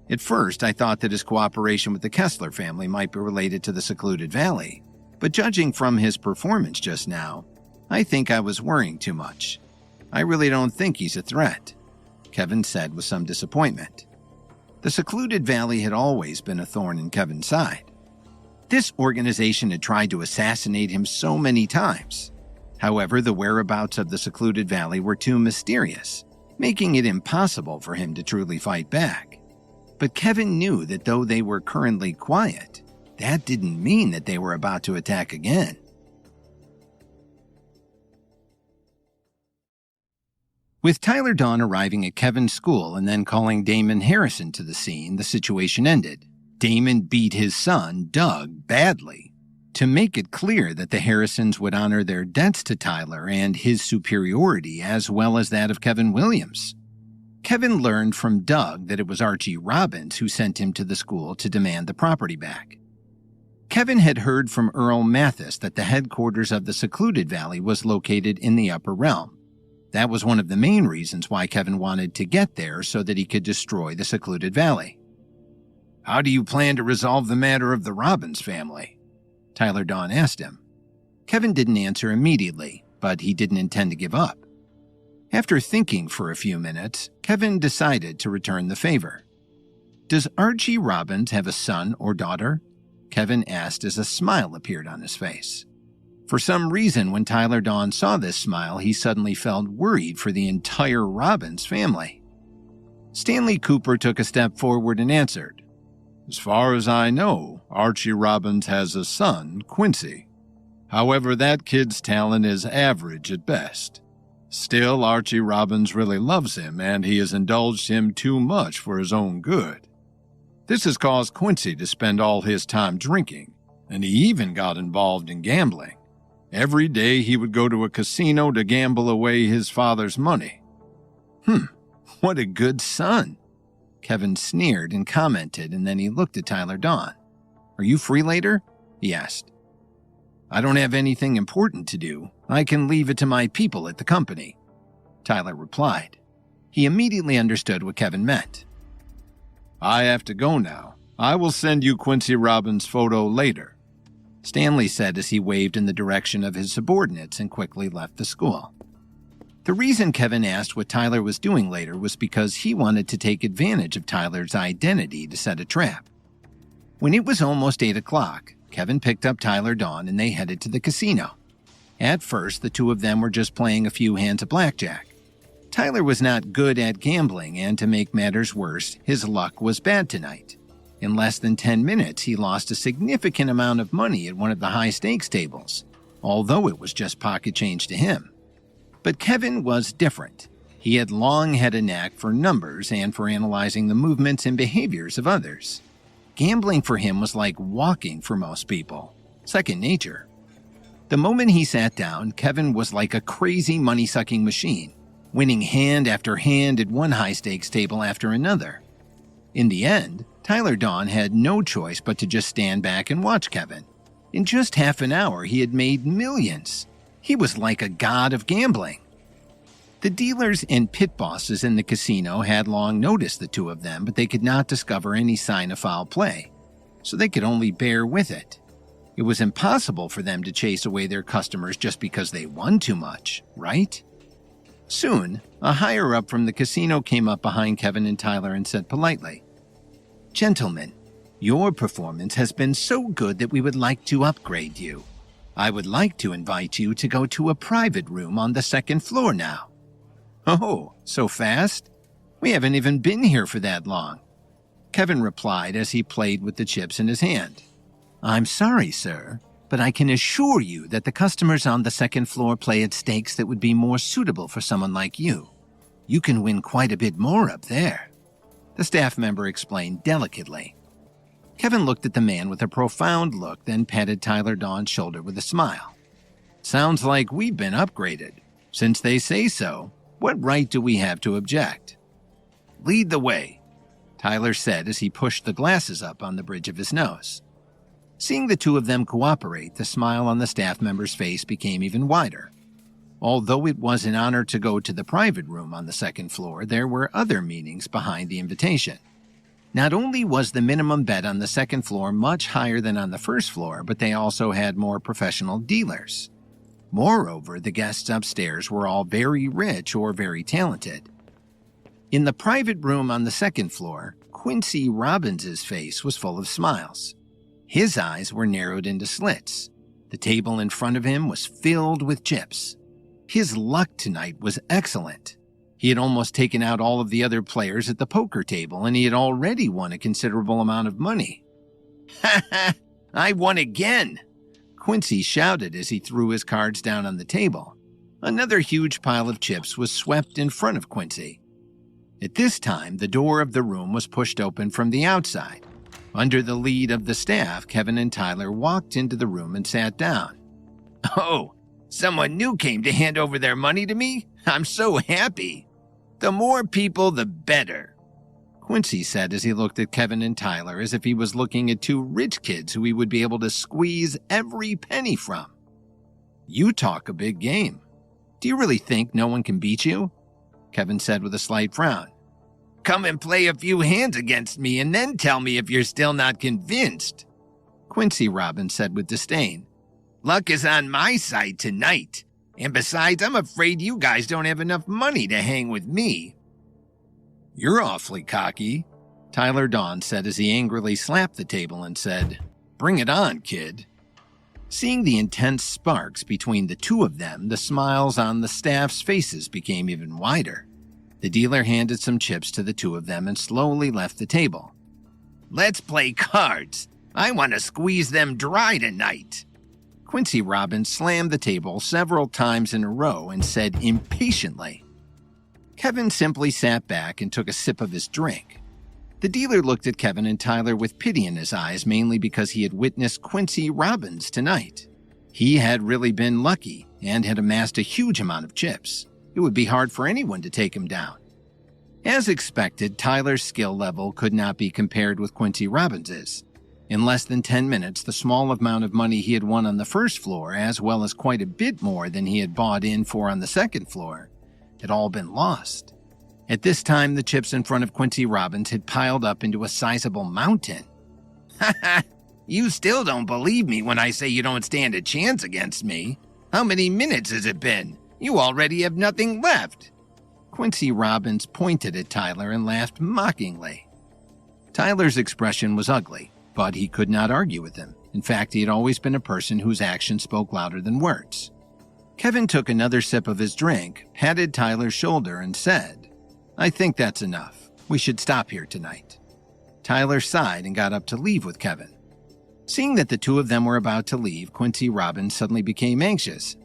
At first, I thought that his cooperation with the Kessler family might be related to the secluded valley, but judging from his performance just now, I think I was worrying too much. I really don't think he's a threat, Kevin said with some disappointment. The secluded valley had always been a thorn in Kevin's side. This organization had tried to assassinate him so many times. However, the whereabouts of the secluded valley were too mysterious, making it impossible for him to truly fight back. But Kevin knew that though they were currently quiet, that didn't mean that they were about to attack again. With Tyler Dawn arriving at Kevin's school and then calling Damon Harrison to the scene, the situation ended. Damon beat his son, Doug, badly, to make it clear that the Harrisons would honor their debts to Tyler and his superiority as well as that of Kevin Williams. Kevin learned from Doug that it was Archie Robbins who sent him to the school to demand the property back. Kevin had heard from Earl Mathis that the headquarters of the secluded valley was located in the upper realm. That was one of the main reasons why Kevin wanted to get there so that he could destroy the secluded valley. How do you plan to resolve the matter of the Robbins family? Tyler Dawn asked him. Kevin didn't answer immediately, but he didn't intend to give up. After thinking for a few minutes, Kevin decided to return the favor. "Does Archie Robbins have a son or daughter?" Kevin asked as a smile appeared on his face. For some reason, when Tyler Dawn saw this smile, he suddenly felt worried for the entire Robbins family. Stanley Cooper took a step forward and answered, As far as I know, Archie Robbins has a son, Quincy. However, that kid's talent is average at best. Still, Archie Robbins really loves him, and he has indulged him too much for his own good. This has caused Quincy to spend all his time drinking, and he even got involved in gambling. Every day he would go to a casino to gamble away his father's money. What a good son," Kevin sneered and commented, and then he looked at Tyler Dawn. "Are you free later?" he asked. "I don't have anything important to do. I can leave it to my people at the company," Tyler replied. He immediately understood what Kevin meant. I have to go now. I will send you Quincy Robbins' photo later, Stanley said as he waved in the direction of his subordinates and quickly left the school. The reason Kevin asked what Tyler was doing later was because he wanted to take advantage of Tyler's identity to set a trap. When it was almost 8 o'clock, Kevin picked up Tyler Dawn and they headed to the casino. At first, the two of them were just playing a few hands of blackjack. Tyler was not good at gambling, and to make matters worse, his luck was bad tonight. In less than 10 minutes, he lost a significant amount of money at one of the high-stakes tables, although it was just pocket change to him. But Kevin was different. He had long had a knack for numbers and for analyzing the movements and behaviors of others. Gambling for him was like walking for most people, second nature. The moment he sat down, Kevin was like a crazy money-sucking machine. winning hand after hand at one high-stakes table after another. In the end, Tyler Dawn had no choice but to just stand back and watch Kevin. In just half an hour, he had made millions. He was like a god of gambling. The dealers and pit bosses in the casino had long noticed the two of them, but they could not discover any sign of foul play, so they could only bear with it. It was impossible for them to chase away their customers just because they won too much, right? Soon, a higher-up from the casino came up behind Kevin and Tyler and said politely, "Gentlemen, your performance has been so good that we would like to upgrade you. I would like to invite you to go to a private room on the second floor now." "Oh, so fast? We haven't even been here for that long," Kevin replied as he played with the chips in his hand. "I'm sorry, sir, but I can assure you that the customers on the second floor play at stakes that would be more suitable for someone like you. You can win quite a bit more up there," the staff member explained delicately. Kevin looked at the man with a profound look, then patted Tyler Dawn's shoulder with a smile. "Sounds like we've been upgraded. Since they say so, what right do we have to object?" "Lead the way," Tyler said as he pushed the glasses up on the bridge of his nose. Seeing the two of them cooperate, the smile on the staff member's face became even wider. Although it was an honor to go to the private room on the second floor, there were other meanings behind the invitation. Not only was the minimum bet on the second floor much higher than on the first floor, but they also had more professional dealers. Moreover, the guests upstairs were all very rich or very talented. In the private room on the second floor, Quincy Robbins's face was full of smiles. His eyes were narrowed into slits. The table in front of him was filled with chips. His luck tonight was excellent. He had almost taken out all of the other players at the poker table, and he had already won a considerable amount of money. "Ha ha! I won again!" Quincy shouted as he threw his cards down on the table. Another huge pile of chips was swept in front of Quincy. At this time, the door of the room was pushed open from the outside. Under the lead of the staff, Kevin and Tyler walked into the room and sat down. "Oh, someone new came to hand over their money to me? I'm so happy. The more people, the better," Quincy said as he looked at Kevin and Tyler as if he was looking at two rich kids who he would be able to squeeze every penny from. "You talk a big game. Do you really think no one can beat you?" Kevin said with a slight frown. "Come and play a few hands against me and then tell me if you're still not convinced," Quincy Robbins said with disdain. "Luck is on my side tonight. And besides, I'm afraid you guys don't have enough money to hang with me." "You're awfully cocky," Tyler Dawn said as he angrily slapped the table and said, "Bring it on, kid." Seeing the intense sparks between the two of them, the smiles on the staff's faces became even wider. The dealer handed some chips to the two of them and slowly left the table. "Let's play cards. I want to squeeze them dry tonight." Quincy Robbins slammed the table several times in a row and said impatiently. Kevin simply sat back and took a sip of his drink. The dealer looked at Kevin and Tyler with pity in his eyes, mainly because he had witnessed Quincy Robbins tonight. He had really been lucky and had amassed a huge amount of chips. It would be hard for anyone to take him down. As expected, Tyler's skill level could not be compared with Quincy Robbins's. In less than 10 minutes, the small amount of money he had won on the first floor, as well as quite a bit more than he had bought in for on the second floor, had all been lost. At this time, the chips in front of Quincy Robbins had piled up into a sizable mountain. "Ha ha! You still don't believe me when I say you don't stand a chance against me. How many minutes has it been? You already have nothing left." Quincy Robbins pointed at Tyler and laughed mockingly. Tyler's expression was ugly, but he could not argue with him. In fact, he had always been a person whose actions spoke louder than words. Kevin took another sip of his drink, patted Tyler's shoulder, and said, "I think that's enough. We should stop here tonight." Tyler sighed and got up to leave with Kevin. Seeing that the two of them were about to leave, Quincy Robbins suddenly became anxious.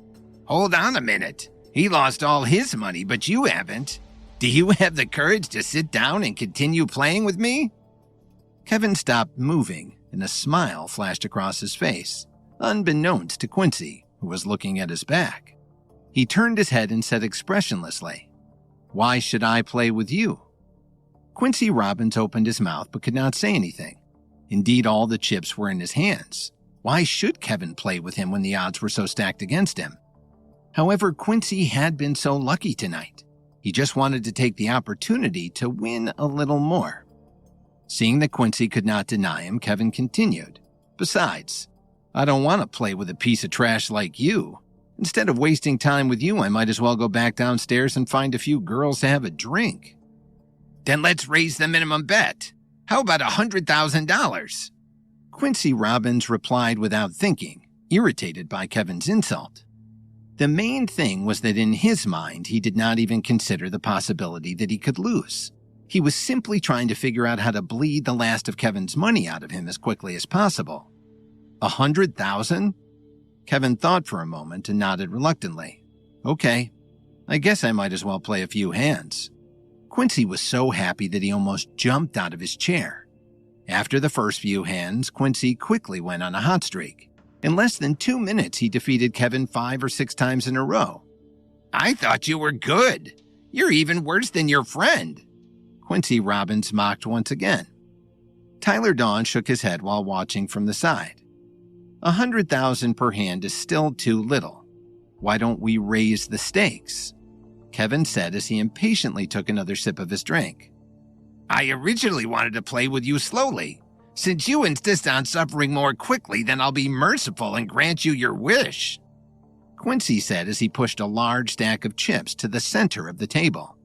"Hold on a minute. He lost all his money, but you haven't. Do you have the courage to sit down and continue playing with me?" Kevin stopped moving, and a smile flashed across his face, unbeknownst to Quincy, who was looking at his back. He turned his head and said expressionlessly, Why should I play with you? Quincy Robbins opened his mouth but could not say anything. Indeed, all the chips were in his hands. Why should Kevin play with him when the odds were so stacked against him? However, Quincy had been so lucky tonight. He just wanted to take the opportunity to win a little more. Seeing that Quincy could not deny him, Kevin continued. Besides, I don't want to play with a piece of trash like you. Instead of wasting time with you, I might as well go back downstairs and find a few girls to have a drink. Then let's raise the minimum bet. How about $100,000? Quincy Robbins replied without thinking, irritated by Kevin's insult. The main thing was that in his mind, he did not even consider the possibility that he could lose. He was simply trying to figure out how to bleed the last of Kevin's money out of him as quickly as possible. 100,000? Kevin thought for a moment and nodded reluctantly. Okay, I guess I might as well play a few hands. Quincy was so happy that he almost jumped out of his chair. After the first few hands, Quincy quickly went on a hot streak. In less than 2 minutes, he defeated Kevin 5 or 6 times in a row. I thought you were good. You're even worse than your friend. Quincy Robbins mocked once again. Tyler Dawn shook his head while watching from the side. 100,000 per hand is still too little. Why don't we raise the stakes? Kevin said as he impatiently took another sip of his drink. I originally wanted to play with you slowly. Since you insist on suffering more quickly, then I'll be merciful and grant you your wish. Quincy said as he pushed a large stack of chips to the center of the table.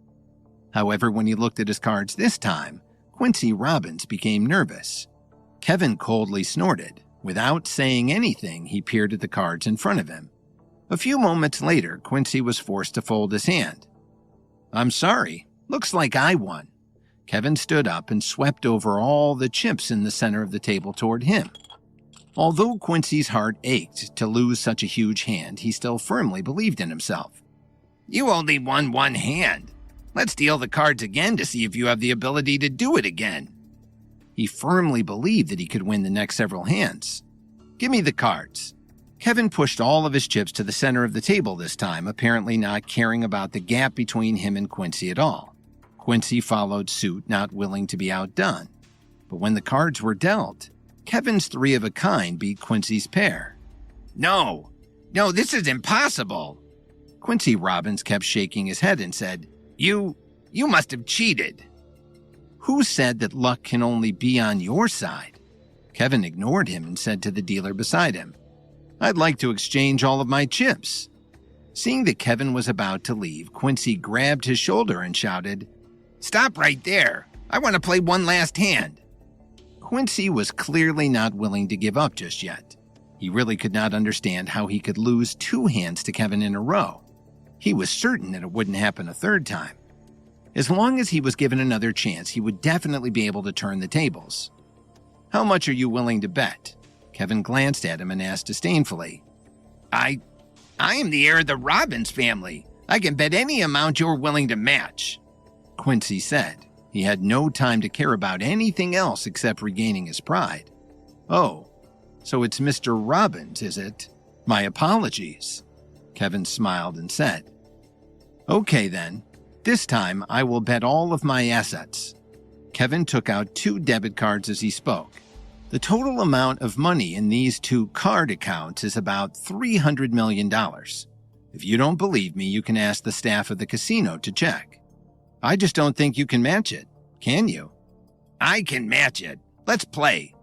However, when he looked at his cards this time, Quincy Robbins became nervous. Kevin coldly snorted. Without saying anything, he peered at the cards in front of him. A few moments later, Quincy was forced to fold his hand. I'm sorry. Looks like I won. Kevin stood up and swept over all the chips in the center of the table toward him. Although Quincy's heart ached to lose such a huge hand, he still firmly believed in himself. You only won one hand. Let's deal the cards again to see if you have the ability to do it again. He firmly believed that he could win the next several hands. Give me the cards. Kevin pushed all of his chips to the center of the table this time, apparently not caring about the gap between him and Quincy at all. Quincy followed suit, not willing to be outdone. But when the cards were dealt, Kevin's 3 of a kind beat Quincy's pair. No, this is impossible. Quincy Robbins kept shaking his head and said, You must have cheated. Who said that luck can only be on your side? Kevin ignored him and said to the dealer beside him, I'd like to exchange all of my chips. Seeing that Kevin was about to leave, Quincy grabbed his shoulder and shouted, Stop right there. I want to play one last hand. Quincy was clearly not willing to give up just yet. He really could not understand how he could lose 2 hands to Kevin in a row. He was certain that it wouldn't happen a third time. As long as he was given another chance, he would definitely be able to turn the tables. How much are you willing to bet? Kevin glanced at him and asked disdainfully. I am the heir of the Robbins family. I can bet any amount you're willing to match. Quincy said. He had no time to care about anything else except regaining his pride. Oh, so it's Mr. Robbins, is it? My apologies. Kevin smiled and said, Okay then. This time I will bet all of my assets. Kevin took out 2 debit cards as he spoke. The total amount of money in these 2 card accounts is about $300 million. If you don't believe me, you can ask the staff of the casino to check. I just don't think you can match it, can you? I can match it. Let's play.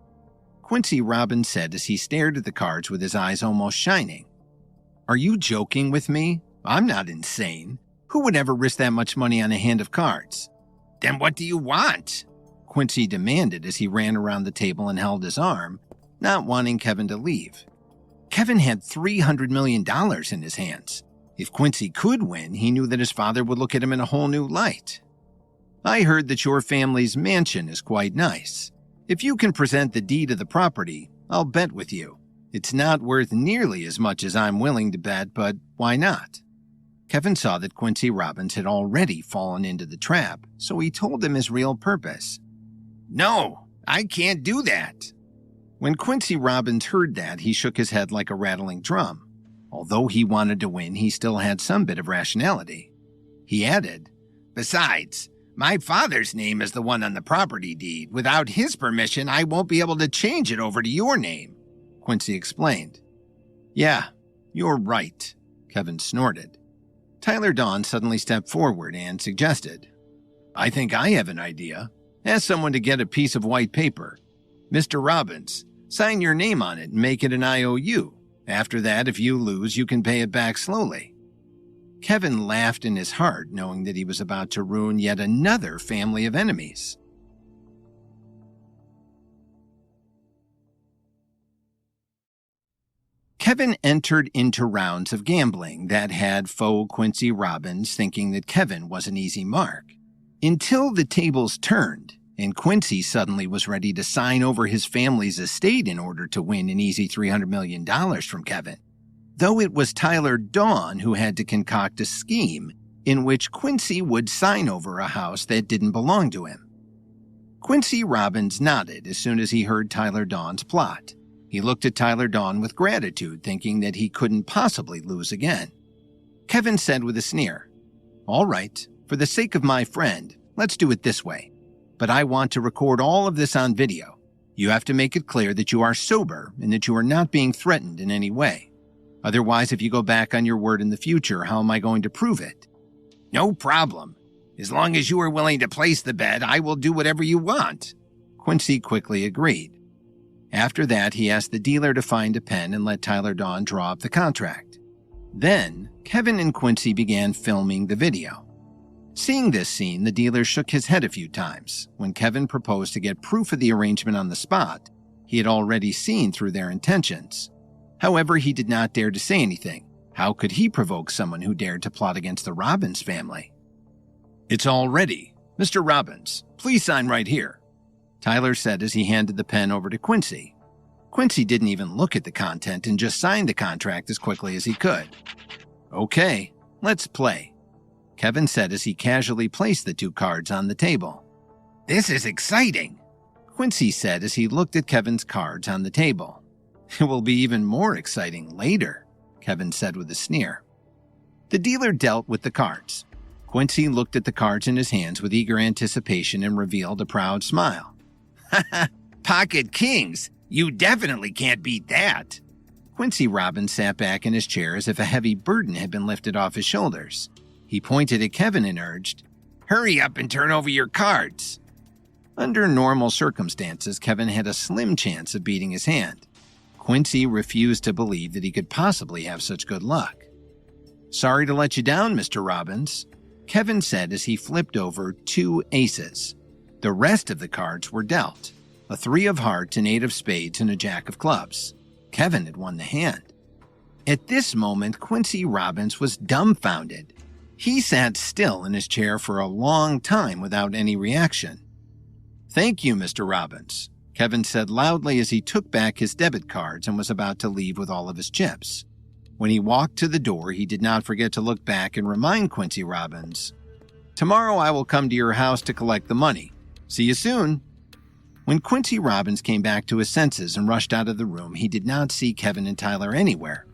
Quincy Robbins said as he stared at the cards with his eyes almost shining. Are you joking with me? I'm not insane. Who would ever risk that much money on a hand of cards? Then what do you want? Quincy demanded as he ran around the table and held his arm, not wanting Kevin to leave. Kevin had $300 million in his hands. If Quincy could win, he knew that his father would look at him in a whole new light. I heard that your family's mansion is quite nice. If you can present the deed of the property, I'll bet with you. It's not worth nearly as much as I'm willing to bet, but why not? Kevin saw that Quincy Robbins had already fallen into the trap, so he told him his real purpose. No, I can't do that. When Quincy Robbins heard that, he shook his head like a rattling drum. Although he wanted to win, he still had some bit of rationality. He added, Besides, my father's name is the one on the property deed. Without his permission, I won't be able to change it over to your name," Quincy explained. "Yeah, you're right," Kevin snorted. Tyler Dawn suddenly stepped forward and suggested, "I think I have an idea. Ask someone to get a piece of white paper. Mr. Robbins, sign your name on it and make it an IOU. After that, if you lose, you can pay it back slowly." Kevin laughed in his heart, knowing that he was about to ruin yet another family of enemies. Kevin entered into rounds of gambling that had faux Quincy Robbins thinking that Kevin was an easy mark. Until the tables turned, and Quincy suddenly was ready to sign over his family's estate in order to win an easy $300 million from Kevin. Though it was Tyler Dawn who had to concoct a scheme in which Quincy would sign over a house that didn't belong to him. Quincy Robbins nodded as soon as he heard Tyler Dawn's plot. He looked at Tyler Dawn with gratitude, thinking that he couldn't possibly lose again. Kevin said with a sneer, "All right, for the sake of my friend, let's do it this way. But I want to record all of this on video. You have to make it clear that you are sober and that you are not being threatened in any way. Otherwise, if you go back on your word in the future, how am I going to prove it?" "No problem. As long as you are willing to place the bet, I will do whatever you want." Quincy quickly agreed. After that, he asked the dealer to find a pen and let Tyler Dawn draw up the contract. Then, Kevin and Quincy began filming the video. Seeing this scene, the dealer shook his head a few times. When Kevin proposed to get proof of the arrangement on the spot, he had already seen through their intentions. However, he did not dare to say anything. How could he provoke someone who dared to plot against the Robbins family? "It's all ready. Mr. Robbins, please sign right here," Tyler said as he handed the pen over to Quincy. Quincy didn't even look at the content and just signed the contract as quickly as he could. "Okay, let's play," Kevin said as he casually placed the two cards on the table. "This is exciting," Quincy said as he looked at Kevin's cards on the table. "It will be even more exciting later," Kevin said with a sneer. The dealer dealt with the cards. Quincy looked at the cards in his hands with eager anticipation and revealed a proud smile. "Ha Pocket Kings! You definitely can't beat that." Quincy Robbins sat back in his chair as if a heavy burden had been lifted off his shoulders. He pointed at Kevin and urged, "Hurry up and turn over your cards." Under normal circumstances, Kevin had a slim chance of beating his hand. Quincy refused to believe that he could possibly have such good luck. "Sorry to let you down, Mr. Robbins," Kevin said as he flipped over two aces. The rest of the cards were dealt: a 3 of hearts, an 8 of spades, and a jack of clubs. Kevin had won the hand. At this moment, Quincy Robbins was dumbfounded. He sat still in his chair for a long time without any reaction. "Thank you, Mr. Robbins," Kevin said loudly as he took back his debit cards and was about to leave with all of his chips. When he walked to the door, he did not forget to look back and remind Quincy Robbins, "Tomorrow I will come to your house to collect the money. See you soon." When Quincy Robbins came back to his senses and rushed out of the room, he did not see Kevin and Tyler anywhere.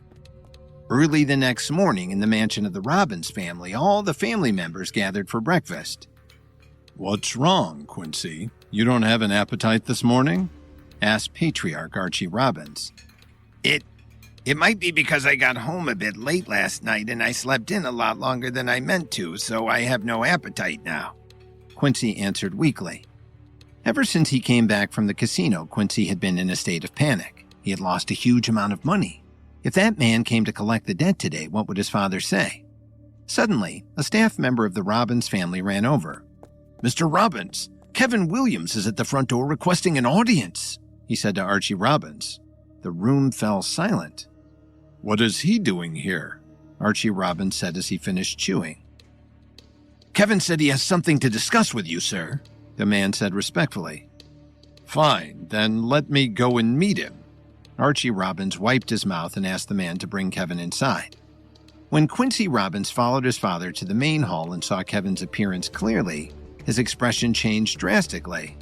Early the next morning, in the mansion of the Robbins family, all the family members gathered for breakfast. "What's wrong, Quincy? You don't have an appetite this morning?" asked Patriarch Archie Robbins. It might be because I got home a bit late last night and I slept in a lot longer than I meant to, so I have no appetite now," Quincy answered weakly. Ever since he came back from the casino, Quincy had been in a state of panic. He had lost a huge amount of money. If that man came to collect the debt today, what would his father say? Suddenly, a staff member of the Robbins family ran over. "Mr. Robbins, Kevin Williams is at the front door requesting an audience," he said to Archie Robbins. The room fell silent. "What is he doing here?" Archie Robbins said as he finished chewing. "Kevin said he has something to discuss with you, sir," the man said respectfully. "Fine, then let me go and meet him." Archie Robbins wiped his mouth and asked the man to bring Kevin inside. When Quincy Robbins followed his father to the main hall and saw Kevin's appearance clearly, his expression changed drastically.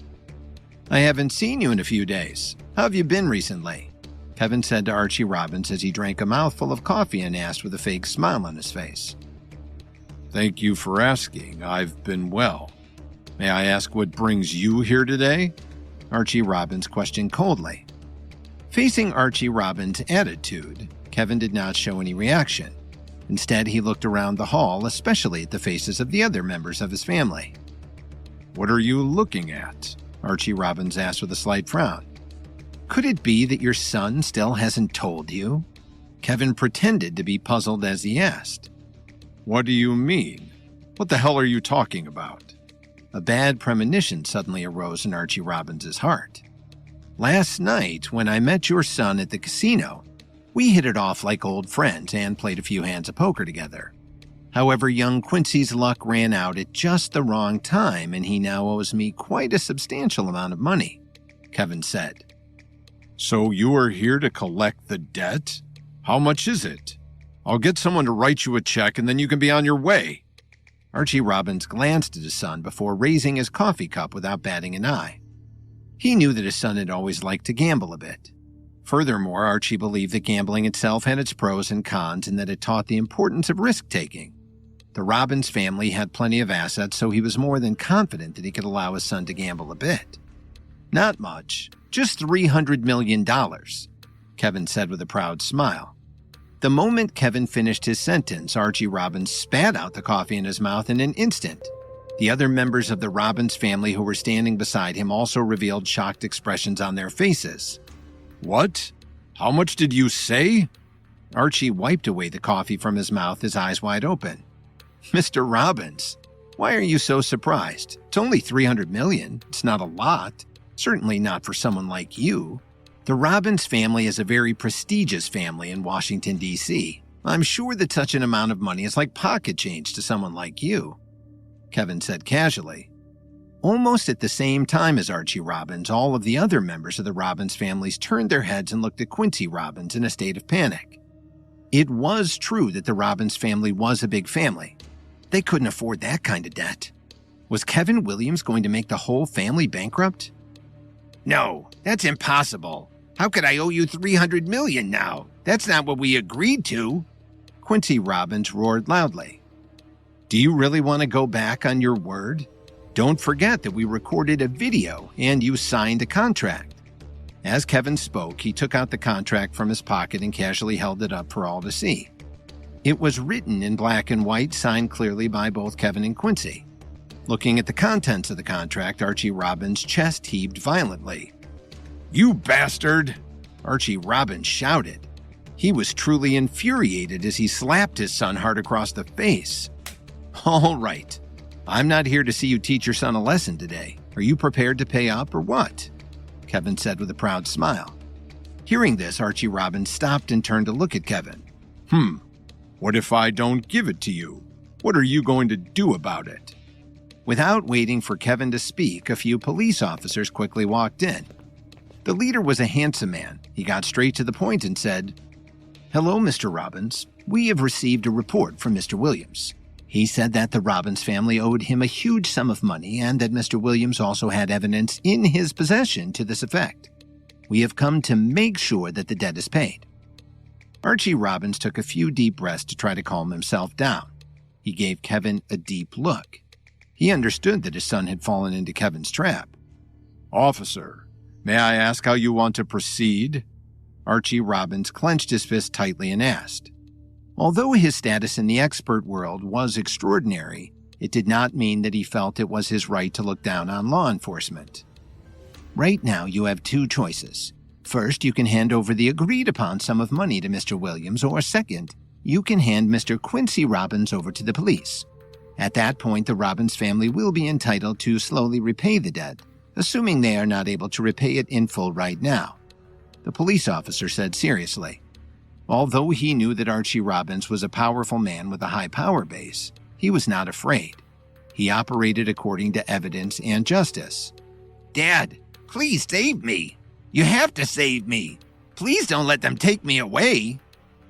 "I haven't seen you in a few days. How have you been recently?" Kevin said to Archie Robbins as he drank a mouthful of coffee and asked with a fake smile on his face. Thank you for asking. I've been well. May I ask what brings you here today? Archie Robbins questioned coldly. Facing Archie Robbins' attitude, Kevin did not show any reaction. Instead, he looked around the hall, especially at the faces of the other members of his family. What are you looking at? Archie Robbins asked with a slight frown. Could it be that your son still hasn't told you? Kevin pretended to be puzzled as he asked. What do you mean? What the hell are you talking about? A bad premonition suddenly arose in Archie Robbins' heart. Last night, when I met your son at the casino, we hit it off like old friends and played a few hands of poker together. However, young Quincy's luck ran out at just the wrong time, and he now owes me quite a substantial amount of money, Kevin said. So you are here to collect the debt? How much is it? I'll get someone to write you a check and then you can be on your way. Archie Robbins glanced at his son before raising his coffee cup without batting an eye. He knew that his son had always liked to gamble a bit. Furthermore, Archie believed that gambling itself had its pros and cons and that it taught the importance of risk-taking. The Robbins family had plenty of assets, so he was more than confident that he could allow his son to gamble a bit. Not much, just $300 million, Kevin said with a proud smile. The moment Kevin finished his sentence, Archie Robbins spat out the coffee in his mouth in an instant. The other members of the Robbins family who were standing beside him also revealed shocked expressions on their faces. What? How much did you say? Archie wiped away the coffee from his mouth, his eyes wide open. Mr. Robbins, why are you so surprised? It's only $300 million. It's not a lot. Certainly not for someone like you. The Robbins family is a very prestigious family in Washington, D.C. I'm sure that such an amount of money is like pocket change to someone like you, Kevin said casually. Almost at the same time as Archie Robbins, all of the other members of the Robbins families turned their heads and looked at Quincy Robbins in a state of panic. It was true that the Robbins family was a big family. They couldn't afford that kind of debt. Was Kevin Williams going to make the whole family bankrupt? No, that's impossible. How could I owe you $300 million now? That's not what we agreed to. Quincy Robbins roared loudly. Do you really want to go back on your word? Don't forget that we recorded a video and you signed a contract. As Kevin spoke, he took out the contract from his pocket and casually held it up for all to see. It was written in black and white, signed clearly by both Kevin and Quincy. Looking at the contents of the contract, Archie Robbins' chest heaved violently. You bastard! Archie Robbins shouted. He was truly infuriated as he slapped his son hard across the face. All right. I'm not here to see you teach your son a lesson today. Are you prepared to pay up or what? Kevin said with a proud smile. Hearing this, Archie Robbins stopped and turned to look at Kevin. What if I don't give it to you? What are you going to do about it? Without waiting for Kevin to speak, a few police officers quickly walked in. The leader was a handsome man. He got straight to the point and said, Hello, Mr. Robbins. We have received a report from Mr. Williams. He said that the Robbins family owed him a huge sum of money and that Mr. Williams also had evidence in his possession to this effect. We have come to make sure that the debt is paid. Archie Robbins took a few deep breaths to try to calm himself down. He gave Kevin a deep look. He understood that his son had fallen into Kevin's trap. Officer, may I ask how you want to proceed? Archie Robbins clenched his fist tightly and asked. Although his status in the expert world was extraordinary, it did not mean that he felt it was his right to look down on law enforcement. Right now, you have two choices. First, you can hand over the agreed-upon sum of money to Mr. Williams, or second, you can hand Mr. Quincy Robbins over to the police. At that point, the Robbins family will be entitled to slowly repay the debt, assuming they are not able to repay it in full right now, the police officer said seriously. Although he knew that Archie Robbins was a powerful man with a high power base, he was not afraid. He operated according to evidence and justice. Dad, please save me. You have to save me. Please don't let them take me away.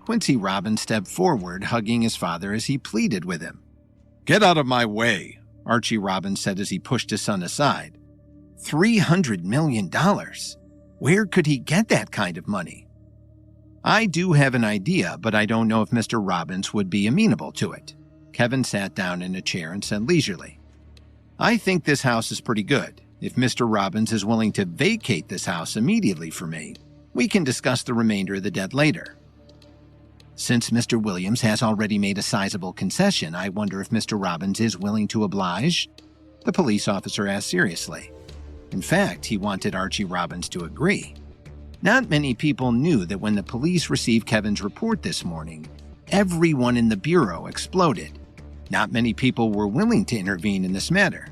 Quincy Robbins stepped forward, hugging his father as he pleaded with him. Get out of my way, Archie Robbins said as he pushed his son aside. $300 million. Where could he get that kind of money? I do have an idea, but I don't know if Mr. Robbins would be amenable to it, Kevin sat down in a chair and said leisurely, "I think this house is pretty good. If Mr. Robbins is willing to vacate this house immediately for me, we can discuss the remainder of the debt later." "Since Mr. Williams has already made a sizable concession, I wonder if Mr. Robbins is willing to oblige?" the police officer asked seriously. In fact, he wanted Archie Robbins to agree. Not many people knew that when the police received Kevin's report this morning, everyone in the bureau exploded. Not many people were willing to intervene in this matter.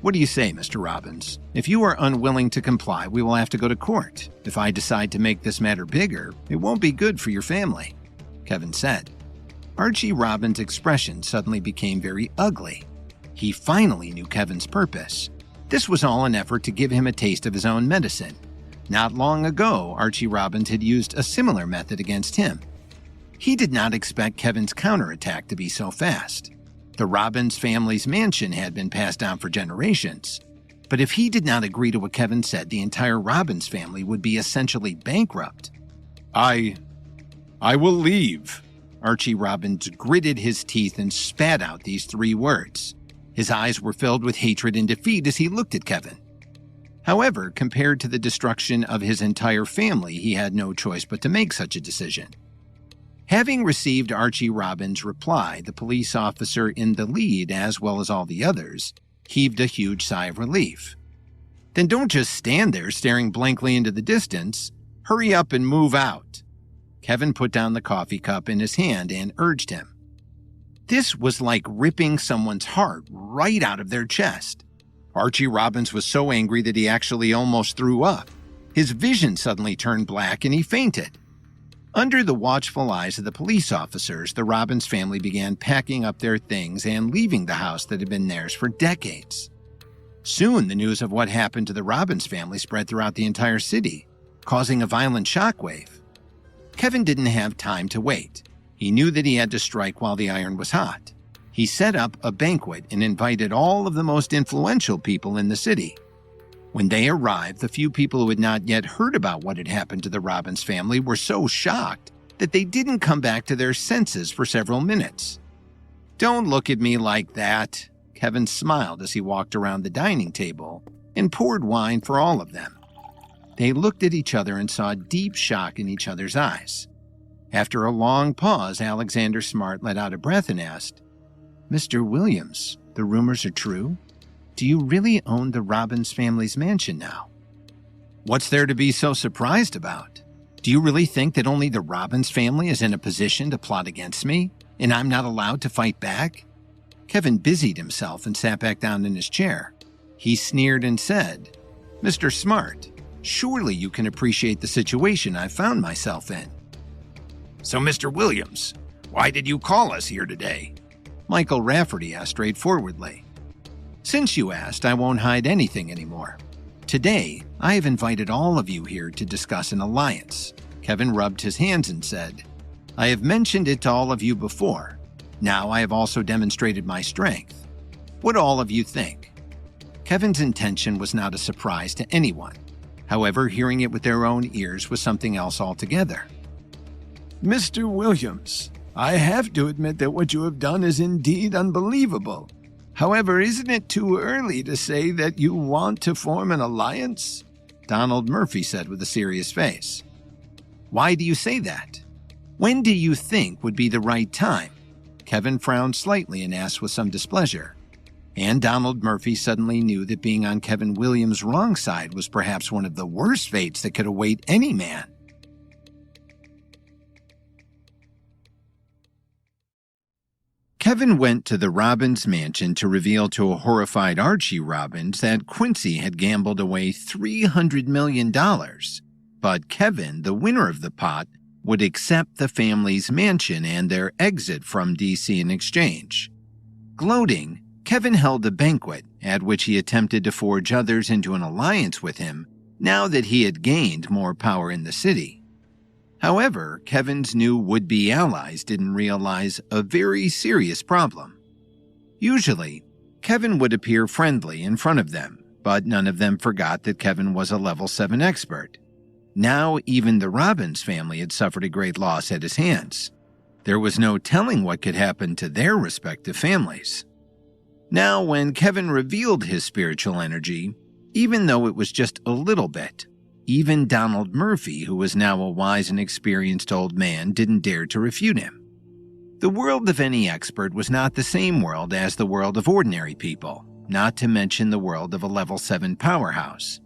"What do you say, Mr. Robbins? If you are unwilling to comply, we will have to go to court. If I decide to make this matter bigger, it won't be good for your family," Kevin said. Archie Robbins' expression suddenly became very ugly. He finally knew Kevin's purpose. This was all an effort to give him a taste of his own medicine. Not long ago, Archie Robbins had used a similar method against him. He did not expect Kevin's counterattack to be so fast. The Robbins family's mansion had been passed down for generations. But if he did not agree to what Kevin said, the entire Robbins family would be essentially bankrupt. I will leave." Archie Robbins gritted his teeth and spat out these 3 words. His eyes were filled with hatred and defeat as he looked at Kevin. However, compared to the destruction of his entire family, he had no choice but to make such a decision. Having received Archie Robbins' reply, the police officer in the lead, as well as all the others, heaved a huge sigh of relief. "Then don't just stand there staring blankly into the distance. Hurry up and move out." Kevin put down the coffee cup in his hand and urged him. This was like ripping someone's heart right out of their chest. Archie Robbins was so angry that he actually almost threw up. His vision suddenly turned black and he fainted. Under the watchful eyes of the police officers, the Robbins family began packing up their things and leaving the house that had been theirs for decades. Soon, the news of what happened to the Robbins family spread throughout the entire city, causing a violent shockwave. Kevin didn't have time to wait. He knew that he had to strike while the iron was hot. He set up a banquet and invited all of the most influential people in the city. When they arrived, the few people who had not yet heard about what had happened to the Robbins family were so shocked that they didn't come back to their senses for several minutes. "Don't look at me like that," Kevin smiled as he walked around the dining table and poured wine for all of them. They looked at each other and saw deep shock in each other's eyes. After a long pause, Alexander Smart let out a breath and asked, "Mr. Williams, the rumors are true? Do you really own the Robbins family's mansion now?" "What's there to be so surprised about? Do you really think that only the Robbins family is in a position to plot against me, and I'm not allowed to fight back?" Kevin busied himself and sat back down in his chair. He sneered and said, "Mr. Smart, surely you can appreciate the situation I've found myself in." "So, Mr. Williams, why did you call us here today?" Michael Rafferty asked straightforwardly. "Since you asked, I won't hide anything anymore. Today, I have invited all of you here to discuss an alliance." Kevin rubbed his hands and said, "I have mentioned it to all of you before. Now I have also demonstrated my strength. What do all of you think?" Kevin's intention was not a surprise to anyone. However, hearing it with their own ears was something else altogether. "Mr. Williams, I have to admit that what you have done is indeed unbelievable. However, isn't it too early to say that you want to form an alliance?" Donald Murphy said with a serious face. "Why do you say that? When do you think would be the right time?" Kevin frowned slightly and asked with some displeasure. And Donald Murphy suddenly knew that being on Kevin Williams' wrong side was perhaps one of the worst fates that could await any man. Kevin went to the Robbins mansion to reveal to a horrified Archie Robbins that Quincy had gambled away $300 million. But Kevin, the winner of the pot, would accept the family's mansion and their exit from D.C. in exchange. Gloating, Kevin held a banquet at which he attempted to forge others into an alliance with him now that he had gained more power in the city. However, Kevin's new would-be allies didn't realize a very serious problem. Usually, Kevin would appear friendly in front of them, but none of them forgot that Kevin was a level 7 expert. Now, even the Robbins family had suffered a great loss at his hands. There was no telling what could happen to their respective families. Now, when Kevin revealed his spiritual energy, even though it was just a little bit, even Donald Murphy, who was now a wise and experienced old man, didn't dare to refute him. The world of any expert was not the same world as the world of ordinary people, not to mention the world of a level 7 powerhouse.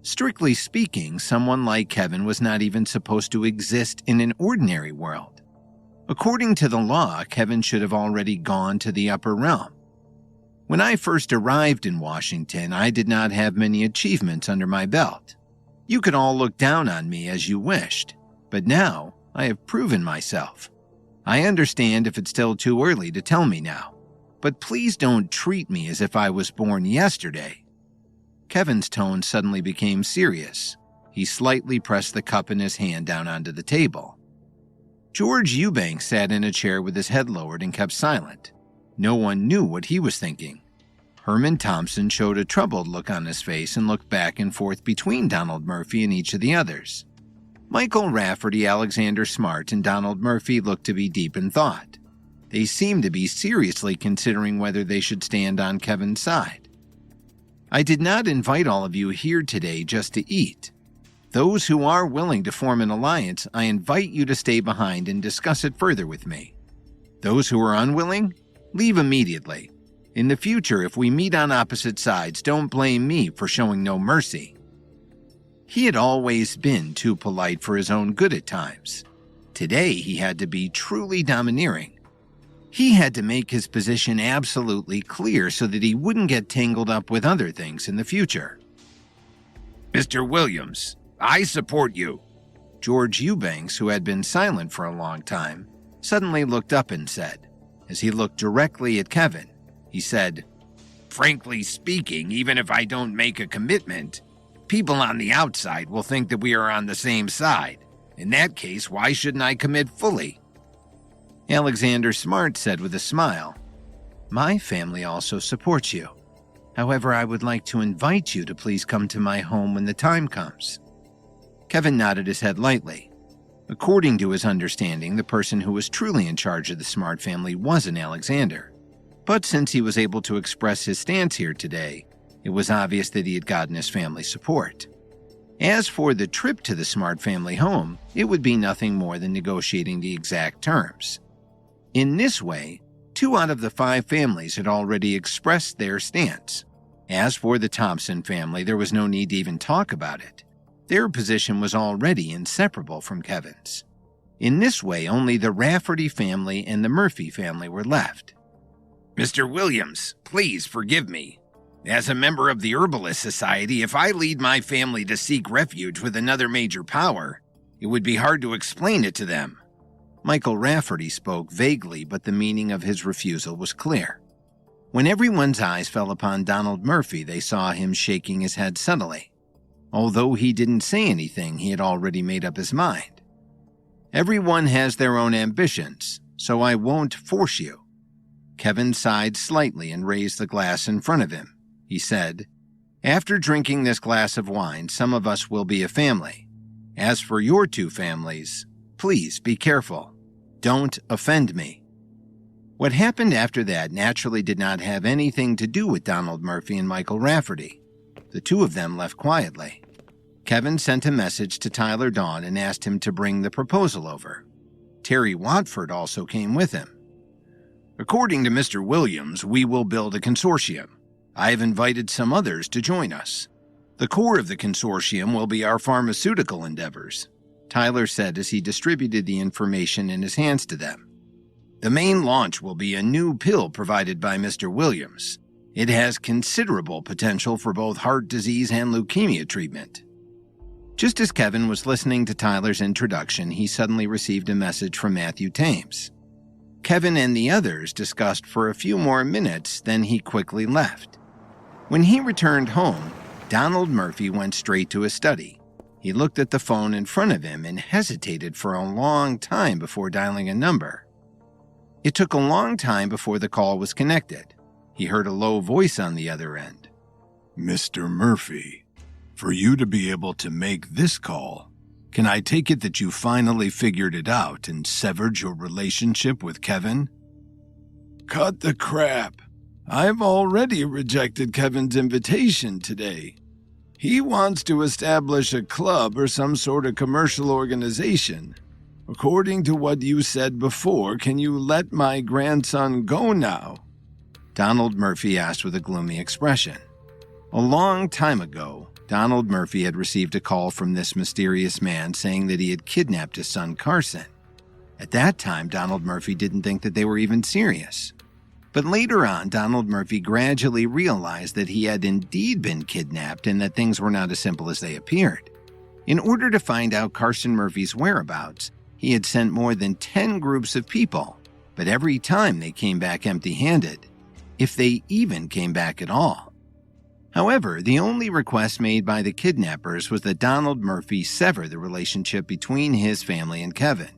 Strictly speaking, someone like Kevin was not even supposed to exist in an ordinary world. According to the law, Kevin should have already gone to the upper realm. When I first arrived in Washington, I did not have many achievements under my belt. You could all look down on me as you wished, but now I have proven myself. I understand if it's still too early to tell me now, but please don't treat me as if I was born yesterday. Kevin's tone suddenly became serious. He slightly pressed the cup in his hand down onto the table. George Eubanks sat in a chair with his head lowered and kept silent. No one knew what he was thinking. Herman Thompson showed a troubled look on his face and looked back and forth between Donald Murphy and each of the others. Michael Rafferty, Alexander Smart, and Donald Murphy looked to be deep in thought. They seemed to be seriously considering whether they should stand on Kevin's side. I did not invite all of you here today just to eat. Those who are willing to form an alliance, I invite you to stay behind and discuss it further with me. Those who are unwilling, leave immediately. In the future, if we meet on opposite sides, don't blame me for showing no mercy. He had always been too polite for his own good at times. Today, he had to be truly domineering. He had to make his position absolutely clear so that he wouldn't get tangled up with other things in the future. Mr. Williams, I support you. George Eubanks, who had been silent for a long time, suddenly looked up and said, as he looked directly at Kevin, he said, Frankly speaking, even if I don't make a commitment, people on the outside will think that we are on the same side. In that case, why shouldn't I commit fully? Alexander Smart said with a smile, My family also supports you. However, I would like to invite you to please come to my home when the time comes. Kevin nodded his head lightly. According to his understanding, the person who was truly in charge of the Smart family wasn't Alexander. But since he was able to express his stance here today, it was obvious that he had gotten his family's support. As for the trip to the Smart family home, it would be nothing more than negotiating the exact terms. In this way, 2 out of the 5 families had already expressed their stance. As for the Thompson family, there was no need to even talk about it. Their position was already inseparable from Kevin's. In this way, only the Rafferty family and the Murphy family were left. Mr. Williams, please forgive me. As a member of the Herbalist Society, if I lead my family to seek refuge with another major power, it would be hard to explain it to them. Michael Rafferty spoke vaguely, but the meaning of his refusal was clear. When everyone's eyes fell upon Donald Murphy, they saw him shaking his head subtly. Although he didn't say anything, he had already made up his mind. Everyone has their own ambitions, so I won't force you. Kevin sighed slightly and raised the glass in front of him. He said, After drinking this glass of wine, some of us will be a family. As for your 2 families, please be careful. Don't offend me. What happened after that naturally did not have anything to do with Donald Murphy and Michael Rafferty. The 2 of them left quietly. Kevin sent a message to Tyler Dawn and asked him to bring the proposal over. Terry Watford also came with him. According to Mr. Williams, we will build a consortium. I have invited some others to join us. The core of the consortium will be our pharmaceutical endeavors, Tyler said as he distributed the information in his hands to them. The main launch will be a new pill provided by Mr. Williams. It has considerable potential for both heart disease and leukemia treatment. Just as Kevin was listening to Tyler's introduction, he suddenly received a message from Matthew Thames. Kevin and the others discussed for a few more minutes, then he quickly left. When he returned home, Donald Murphy went straight to his study. He looked at the phone in front of him and hesitated for a long time before dialing a number. It took a long time before the call was connected. He heard a low voice on the other end. Mr. Murphy, for you to be able to make this call, Can I take it that you finally figured it out and severed your relationship with Kevin? Cut the crap. I've already rejected Kevin's invitation today. He wants to establish a club or some sort of commercial organization. According to what you said before, can you let my grandson go now? Donald Murphy asked with a gloomy expression. A long time ago, Donald Murphy had received a call from this mysterious man saying that he had kidnapped his son Carson. At that time, Donald Murphy didn't think that they were even serious. But later on, Donald Murphy gradually realized that he had indeed been kidnapped and that things were not as simple as they appeared. In order to find out Carson Murphy's whereabouts, he had sent more than 10 groups of people, but every time they came back empty-handed, if they even came back at all. However, the only request made by the kidnappers was that Donald Murphy sever the relationship between his family and Kevin.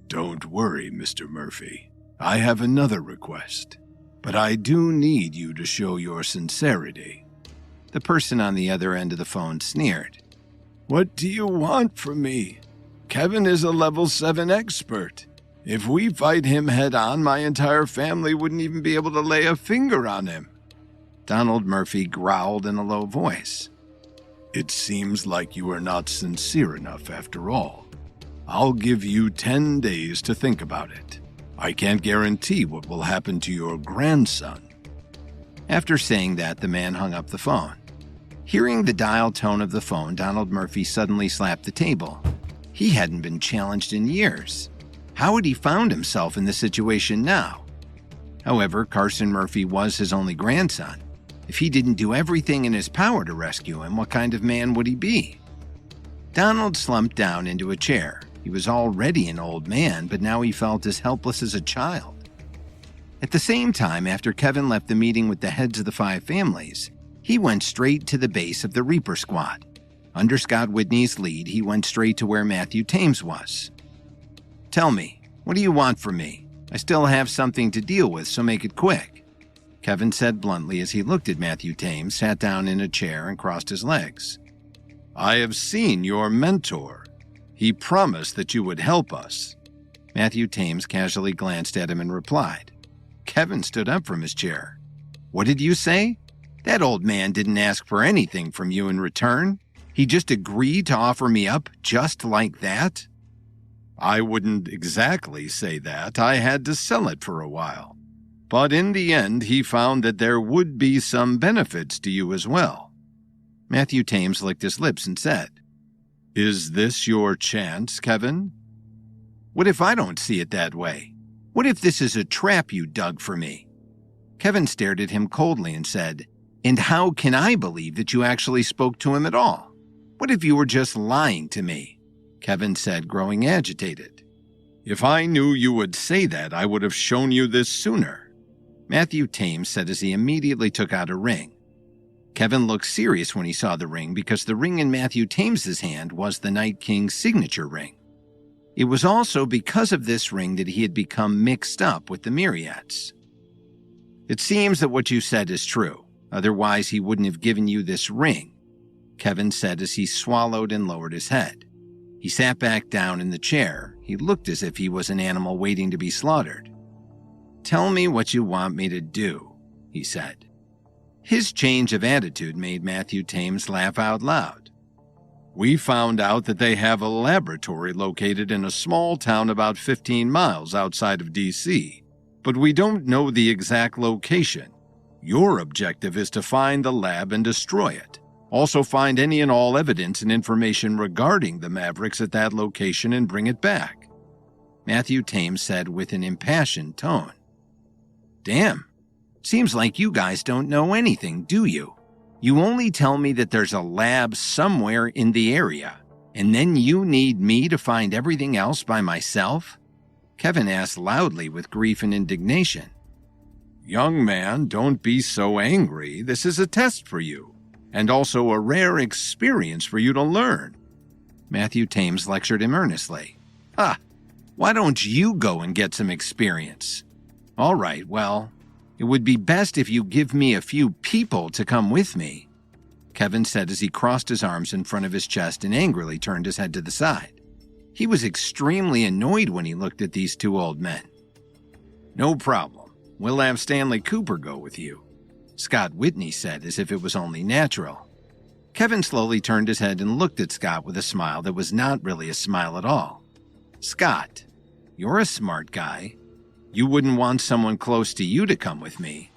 Don't worry, Mr. Murphy. I have another request, but I do need you to show your sincerity. The person on the other end of the phone sneered. What do you want from me? Kevin is a level 7 expert. If we fight him head-on, my entire family wouldn't even be able to lay a finger on him. Donald Murphy growled in a low voice. It seems like you are not sincere enough after all. I'll give you 10 days to think about it. I can't guarantee what will happen to your grandson. After saying that, the man hung up the phone. Hearing the dial tone of the phone, Donald Murphy suddenly slapped the table. He hadn't been challenged in years. How had he found himself in this situation now? However, Carson Murphy was his only grandson. If he didn't do everything in his power to rescue him, what kind of man would he be? Donald slumped down into a chair. He was already an old man, but now he felt as helpless as a child. At the same time, after Kevin left the meeting with the heads of the 5 families, he went straight to the base of the Reaper Squad. Under Scott Whitney's lead, he went straight to where Matthew Thames was. Tell me, what do you want from me? I still have something to deal with, so make it quick, Kevin said bluntly as he looked at Matthew Thames, sat down in a chair, and crossed his legs. I have seen your mentor. He promised that you would help us. Matthew Thames casually glanced at him and replied. Kevin stood up from his chair. What did you say? That old man didn't ask for anything from you in return. He just agreed to offer me up just like that? I wouldn't exactly say that. I had to sell it for a while. But in the end, he found that there would be some benefits to you as well. Matthew Thames licked his lips and said, Is this your chance, Kevin? What if I don't see it that way? What if this is a trap you dug for me? Kevin stared at him coldly and said, And how can I believe that you actually spoke to him at all? What if you were just lying to me? Kevin said, growing agitated. If I knew you would say that, I would have shown you this sooner. Matthew Thames said as he immediately took out a ring. Kevin looked serious when he saw the ring because the ring in Matthew Thames's hand was the Night King's signature ring. It was also because of this ring that he had become mixed up with the Myriads. It seems that what you said is true. Otherwise, he wouldn't have given you this ring, Kevin said as he swallowed and lowered his head. He sat back down in the chair. He looked as if he was an animal waiting to be slaughtered. Tell me what you want me to do, he said. His change of attitude made Matthew Thames laugh out loud. We found out that they have a laboratory located in a small town about 15 miles outside of D.C., but we don't know the exact location. Your objective is to find the lab and destroy it. Also find any and all evidence and information regarding the Mavericks at that location and bring it back, Matthew Thames said with an impassioned tone. Damn, seems like you guys don't know anything, do you? You only tell me that there's a lab somewhere in the area, and then you need me to find everything else by myself? Kevin asked loudly with grief and indignation. Young man, don't be so angry. This is a test for you, and also a rare experience for you to learn. Matthew Thames lectured him earnestly. Why don't you go and get some experience? All right, well, it would be best if you give me a few people to come with me. Kevin said as he crossed his arms in front of his chest and angrily turned his head to the side. He was extremely annoyed when he looked at these two old men. No problem. We'll have Stanley Cooper go with you, Scott Whitney said as if it was only natural. Kevin slowly turned his head and looked at Scott with a smile that was not really a smile at all. Scott, you're a smart guy. You wouldn't want someone close to you to come with me.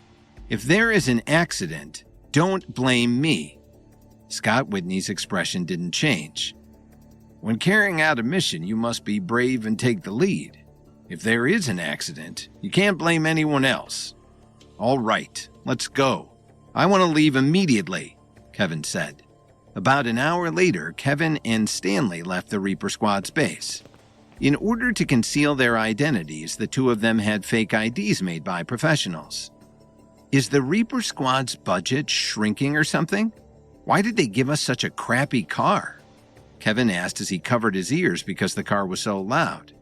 If there is an accident, don't blame me. Scott Whitney's expression didn't change. When carrying out a mission, you must be brave and take the lead. If there is an accident, you can't blame anyone else. All right, let's go. I want to leave immediately, Kevin said. About an hour later, Kevin and Stanley left the Reaper Squad's base. In order to conceal their identities, the two of them had fake IDs made by professionals. Is the Reaper Squad's budget shrinking or something? Why did they give us such a crappy car? Kevin asked as he covered his ears because the car was so loud.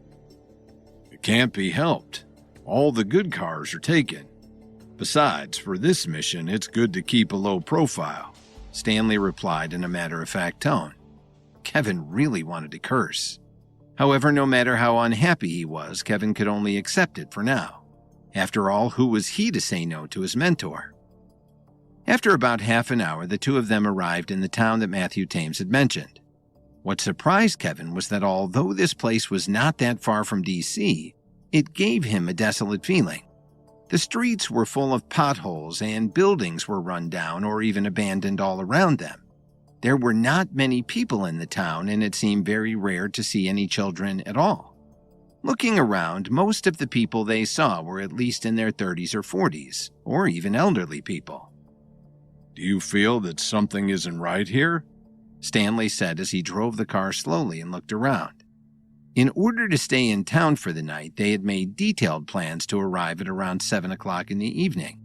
It can't be helped. All the good cars are taken. Besides, for this mission, it's good to keep a low profile, Stanley replied in a matter-of-fact tone. Kevin really wanted to curse. However, no matter how unhappy he was, Kevin could only accept it for now. After all, who was he to say no to his mentor? After about half an hour, the two of them arrived in the town that Matthew Thames had mentioned. What surprised Kevin was that although this place was not that far from D.C., it gave him a desolate feeling. The streets were full of potholes and buildings were run down or even abandoned all around them. There were not many people in the town and it seemed very rare to see any children at all. Looking around, most of the people they saw were at least in their 30s or 40s, or even elderly people. Do you feel that something isn't right here? Stanley said as he drove the car slowly and looked around. In order to stay in town for the night, they had made detailed plans to arrive at around 7 o'clock in the evening.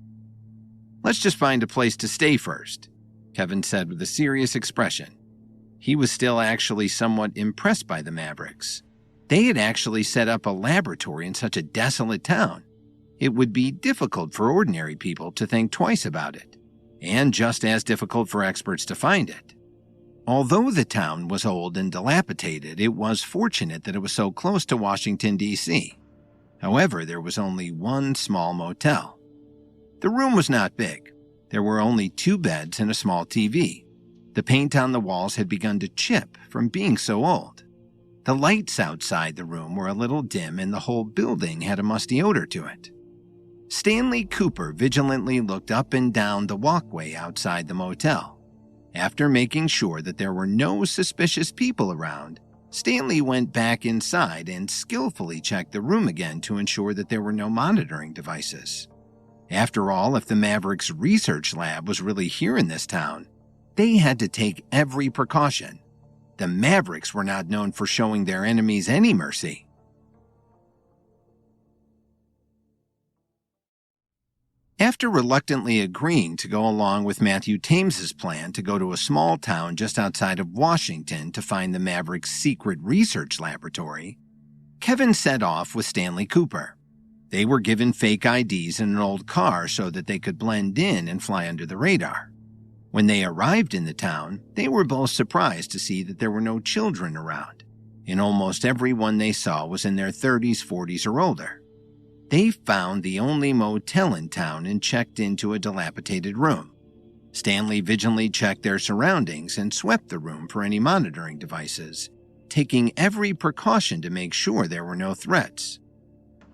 Let's just find a place to stay first, Kevin said with a serious expression. He was still actually somewhat impressed by the Mavericks. They had actually set up a laboratory in such a desolate town. It would be difficult for ordinary people to think twice about it, and just as difficult for experts to find it. Although the town was old and dilapidated, it was fortunate that it was so close to Washington, D.C. However, there was only one small motel. The room was not big. There were only 2 beds and a small TV. The paint on the walls had begun to chip from being so old. The lights outside the room were a little dim and the whole building had a musty odor to it. Stanley Cooper vigilantly looked up and down the walkway outside the motel. After making sure that there were no suspicious people around, Stanley went back inside and skillfully checked the room again to ensure that there were no monitoring devices. After all, if the Mavericks' research lab was really here in this town, they had to take every precaution. The Mavericks were not known for showing their enemies any mercy. After reluctantly agreeing to go along with Matthew Thames's plan to go to a small town just outside of Washington to find the Mavericks' secret research laboratory, Kevin set off with Stanley Cooper. They were given fake IDs in an old car so that they could blend in and fly under the radar. When they arrived in the town, they were both surprised to see that there were no children around, and almost everyone they saw was in their 30s, 40s, or older. They found the only motel in town and checked into a dilapidated room. Stanley vigilantly checked their surroundings and swept the room for any monitoring devices, taking every precaution to make sure there were no threats.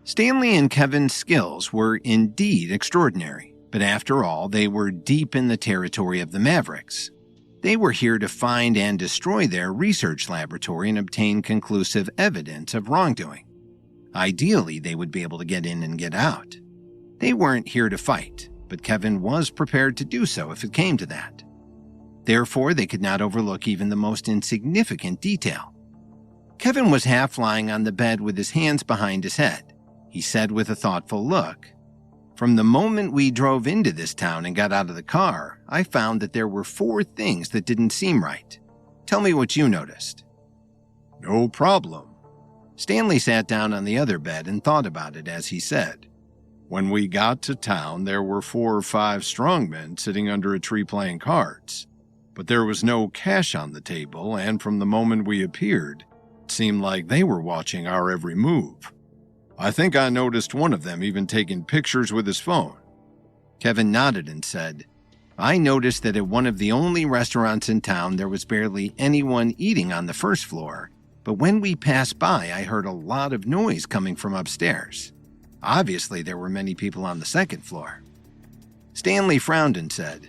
Stanley and Kevin's skills were indeed extraordinary, but after all, they were deep in the territory of the Mavericks. They were here to find and destroy their research laboratory and obtain conclusive evidence of wrongdoing. Ideally, they would be able to get in and get out. They weren't here to fight, but Kevin was prepared to do so if it came to that. Therefore, they could not overlook even the most insignificant detail. Kevin was half lying on the bed with his hands behind his head. He said with a thoughtful look, "From the moment we drove into this town and got out of the car, I found that there were 4 things that didn't seem right. Tell me what you noticed." No problem. Stanley sat down on the other bed and thought about it as he said, When we got to town, there were 4 or 5 strongmen sitting under a tree playing cards. but there was no cash on the table, and from the moment we appeared, it seemed like they were watching our every move. I think I noticed one of them even taking pictures with his phone. Kevin nodded and said, I noticed that at one of the only restaurants in town there was barely anyone eating on the first floor, but when we passed by I heard a lot of noise coming from upstairs. Obviously there were many people on the second floor. Stanley frowned and said,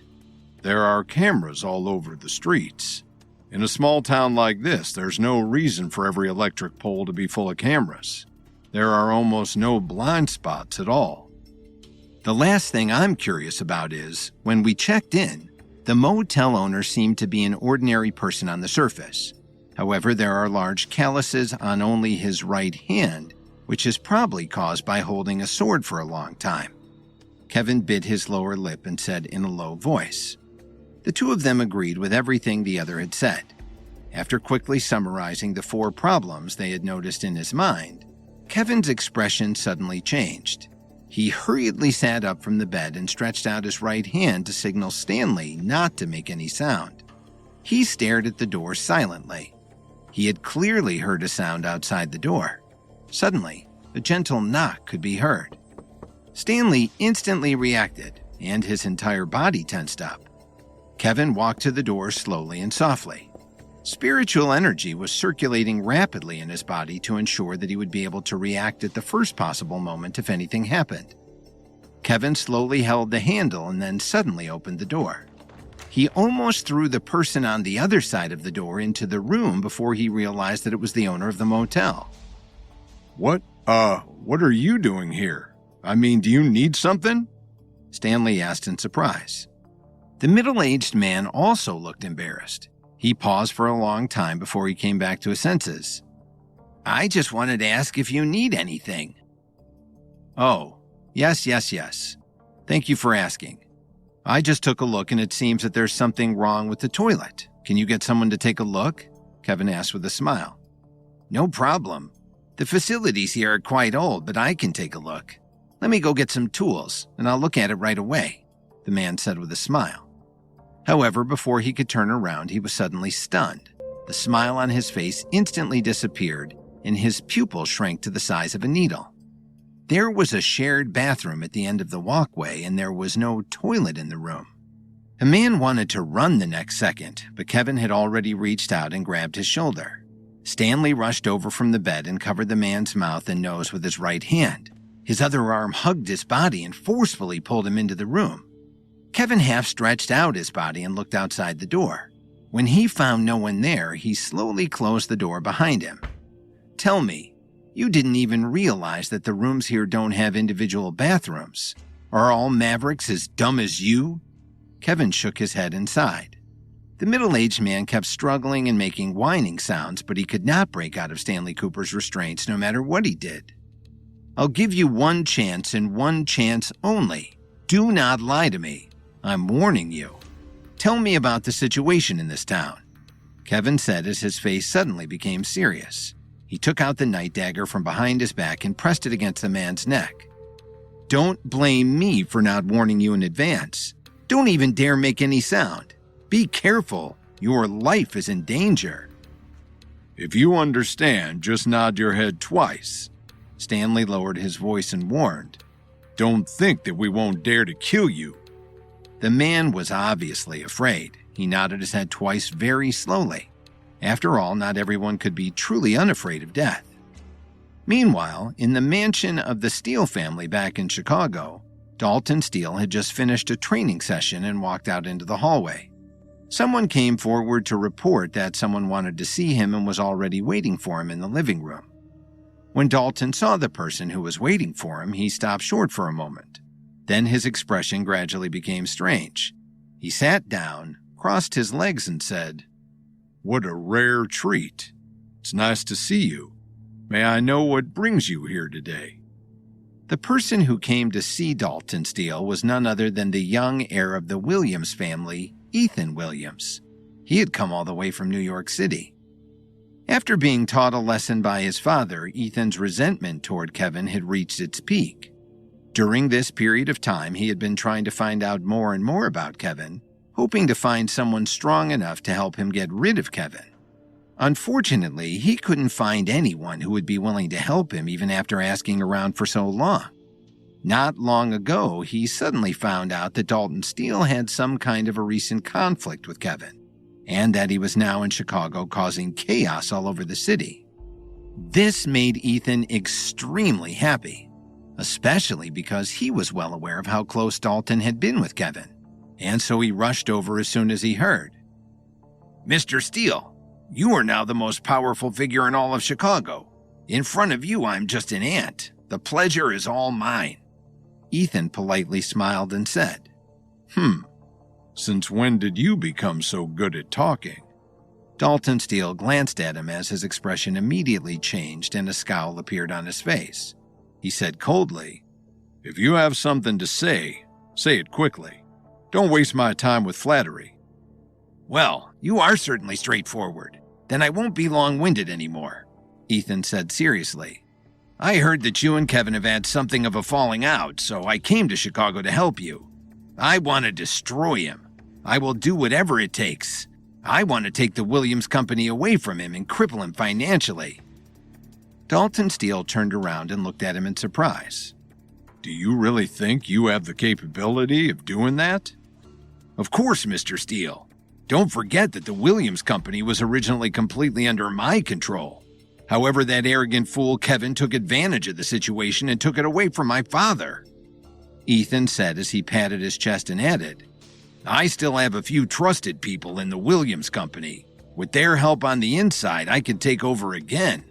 There are cameras all over the streets. In a small town like this, there's no reason for every electric pole to be full of cameras. There are almost no blind spots at all. The last thing I'm curious about is, when we checked in, the motel owner seemed to be an ordinary person on the surface. However, there are large calluses on only his right hand, which is probably caused by holding a sword for a long time. Kevin bit his lower lip and said in a low voice. The two of them agreed with everything the other had said. After quickly summarizing the 4 problems they had noticed in his mind, Kevin's expression suddenly changed. He hurriedly sat up from the bed and stretched out his right hand to signal Stanley not to make any sound. He stared at the door silently. He had clearly heard a sound outside the door. Suddenly, a gentle knock could be heard. Stanley instantly reacted, and his entire body tensed up. Kevin walked to the door slowly and softly. Spiritual energy was circulating rapidly in his body to ensure that he would be able to react at the first possible moment if anything happened. Kevin slowly held the handle and then suddenly opened the door. He almost threw the person on the other side of the door into the room before he realized that it was the owner of the motel. What are you doing here? I mean, do you need something? Stanley asked in surprise. The middle-aged man also looked embarrassed. He paused for a long time before he came back to his senses. I just wanted to ask if you need anything. Oh, yes. Thank you for asking. I just took a look and it seems that there's something wrong with the toilet. Can you get someone to take a look? Kevin asked with a smile. No problem. The facilities here are quite old, but I can take a look. Let me go get some tools, and I'll look at it right away, the man said with a smile. However, before he could turn around, he was suddenly stunned. The smile on his face instantly disappeared, and his pupil shrank to the size of a needle. There was a shared bathroom at the end of the walkway, and there was no toilet in the room. A man wanted to run the next second, but Kevin had already reached out and grabbed his shoulder. Stanley rushed over from the bed and covered the man's mouth and nose with his right hand. His other arm hugged his body and forcefully pulled him into the room. Kevin half stretched out his body and looked outside the door. When he found no one there, he slowly closed the door behind him. Tell me, you didn't even realize that the rooms here don't have individual bathrooms. Are all Mavericks as dumb as you? Kevin shook his head and sighed. The middle-aged man kept struggling and making whining sounds, but he could not break out of Stanley Cooper's restraints no matter what he did. I'll give you one chance and one chance only. Do not lie to me. I'm warning you. Tell me about the situation in this town, Kevin said as his face suddenly became serious. He took out the night dagger from behind his back and pressed it against the man's neck. Don't blame me for not warning you in advance. Don't even dare make any sound. Be careful. Your life is in danger. If you understand, just nod your head twice. Stanley lowered his voice and warned. Don't think that we won't dare to kill you. The man was obviously afraid. He nodded his head twice very slowly. After all, not everyone could be truly unafraid of death. Meanwhile, in the mansion of the Steele family back in Chicago, Dalton Steele had just finished a training session and walked out into the hallway. Someone came forward to report that someone wanted to see him and was already waiting for him in the living room. When Dalton saw the person who was waiting for him, he stopped short for a moment. Then his expression gradually became strange. He sat down, crossed his legs, and said, What a rare treat. It's nice to see you. May I know what brings you here today? The person who came to see Dalton Steele was none other than the young heir of the Williams family, Ethan Williams. He had come all the way from New York City. After being taught a lesson by his father, Ethan's resentment toward Kevin had reached its peak. During this period of time, he had been trying to find out more and more about Kevin, hoping to find someone strong enough to help him get rid of Kevin. Unfortunately, he couldn't find anyone who would be willing to help him even after asking around for so long. Not long ago, he suddenly found out that Dalton Steele had some kind of a recent conflict with Kevin, and that he was now in Chicago causing chaos all over the city. This made Ethan extremely happy, especially because he was well aware of how close Dalton had been with Kevin, and so he rushed over as soon as he heard. "Mr. Steele, you are now the most powerful figure in all of Chicago. In front of you, I'm just an ant. The pleasure is all mine." Ethan politely smiled and said, Since when did you become so good at talking? Dalton Steele glanced at him as his expression immediately changed and a scowl appeared on his face. He said coldly, "If you have something to say it quickly. Don't waste my time with flattery." "Well, you are certainly straightforward. Then I won't be long-winded anymore," Ethan said seriously. "I heard that you and Kevin have had something of a falling out, so I came to Chicago to help you. I want to destroy him. I will do whatever it takes. I want to take the Williams Company away from him and cripple him financially." Dalton Steele turned around and looked at him in surprise. "Do you really think you have the capability of doing that?" "Of course, Mr. Steele. Don't forget that the Williams Company was originally completely under my control. However, that arrogant fool Kevin took advantage of the situation and took it away from my father," Ethan said as he patted his chest and added, "I still have a few trusted people in the Williams Company. With their help on the inside, I can take over again."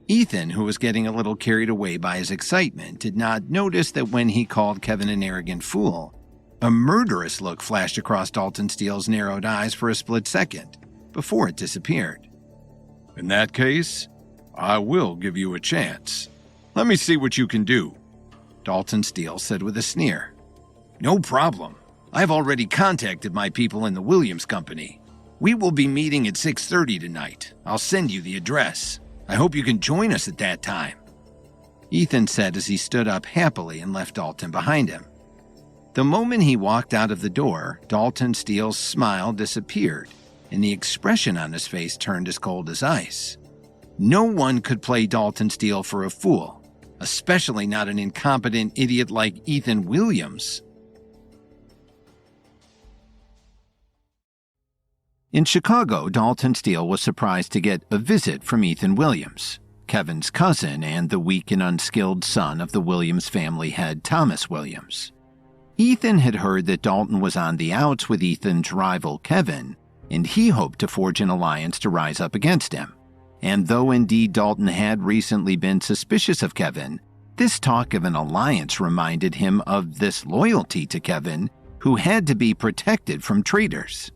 Ethan, who was getting a little carried away by his excitement, did not notice that when he called Kevin an arrogant fool, a murderous look flashed across Dalton Steele's narrowed eyes for a split second, before it disappeared. "In that case, I will give you a chance. Let me see what you can do," Dalton Steele said with a sneer. "No problem. I've already contacted my people in the Williams Company. We will be meeting at 6:30 tonight. I'll send you the address. I hope you can join us at that time," Ethan said as he stood up happily and left Dalton behind him. The moment he walked out of the door, Dalton Steele's smile disappeared, and the expression on his face turned as cold as ice. No one could play Dalton Steele for a fool, especially not an incompetent idiot like Ethan Williams. In Chicago, Dalton Steele was surprised to get a visit from Ethan Williams, Kevin's cousin and the weak and unskilled son of the Williams family head Thomas Williams. Ethan had heard that Dalton was on the outs with Ethan's rival Kevin, and he hoped to forge an alliance to rise up against him. And though indeed Dalton had recently been suspicious of Kevin, this talk of an alliance reminded him of this loyalty to Kevin, who had to be protected from traitors.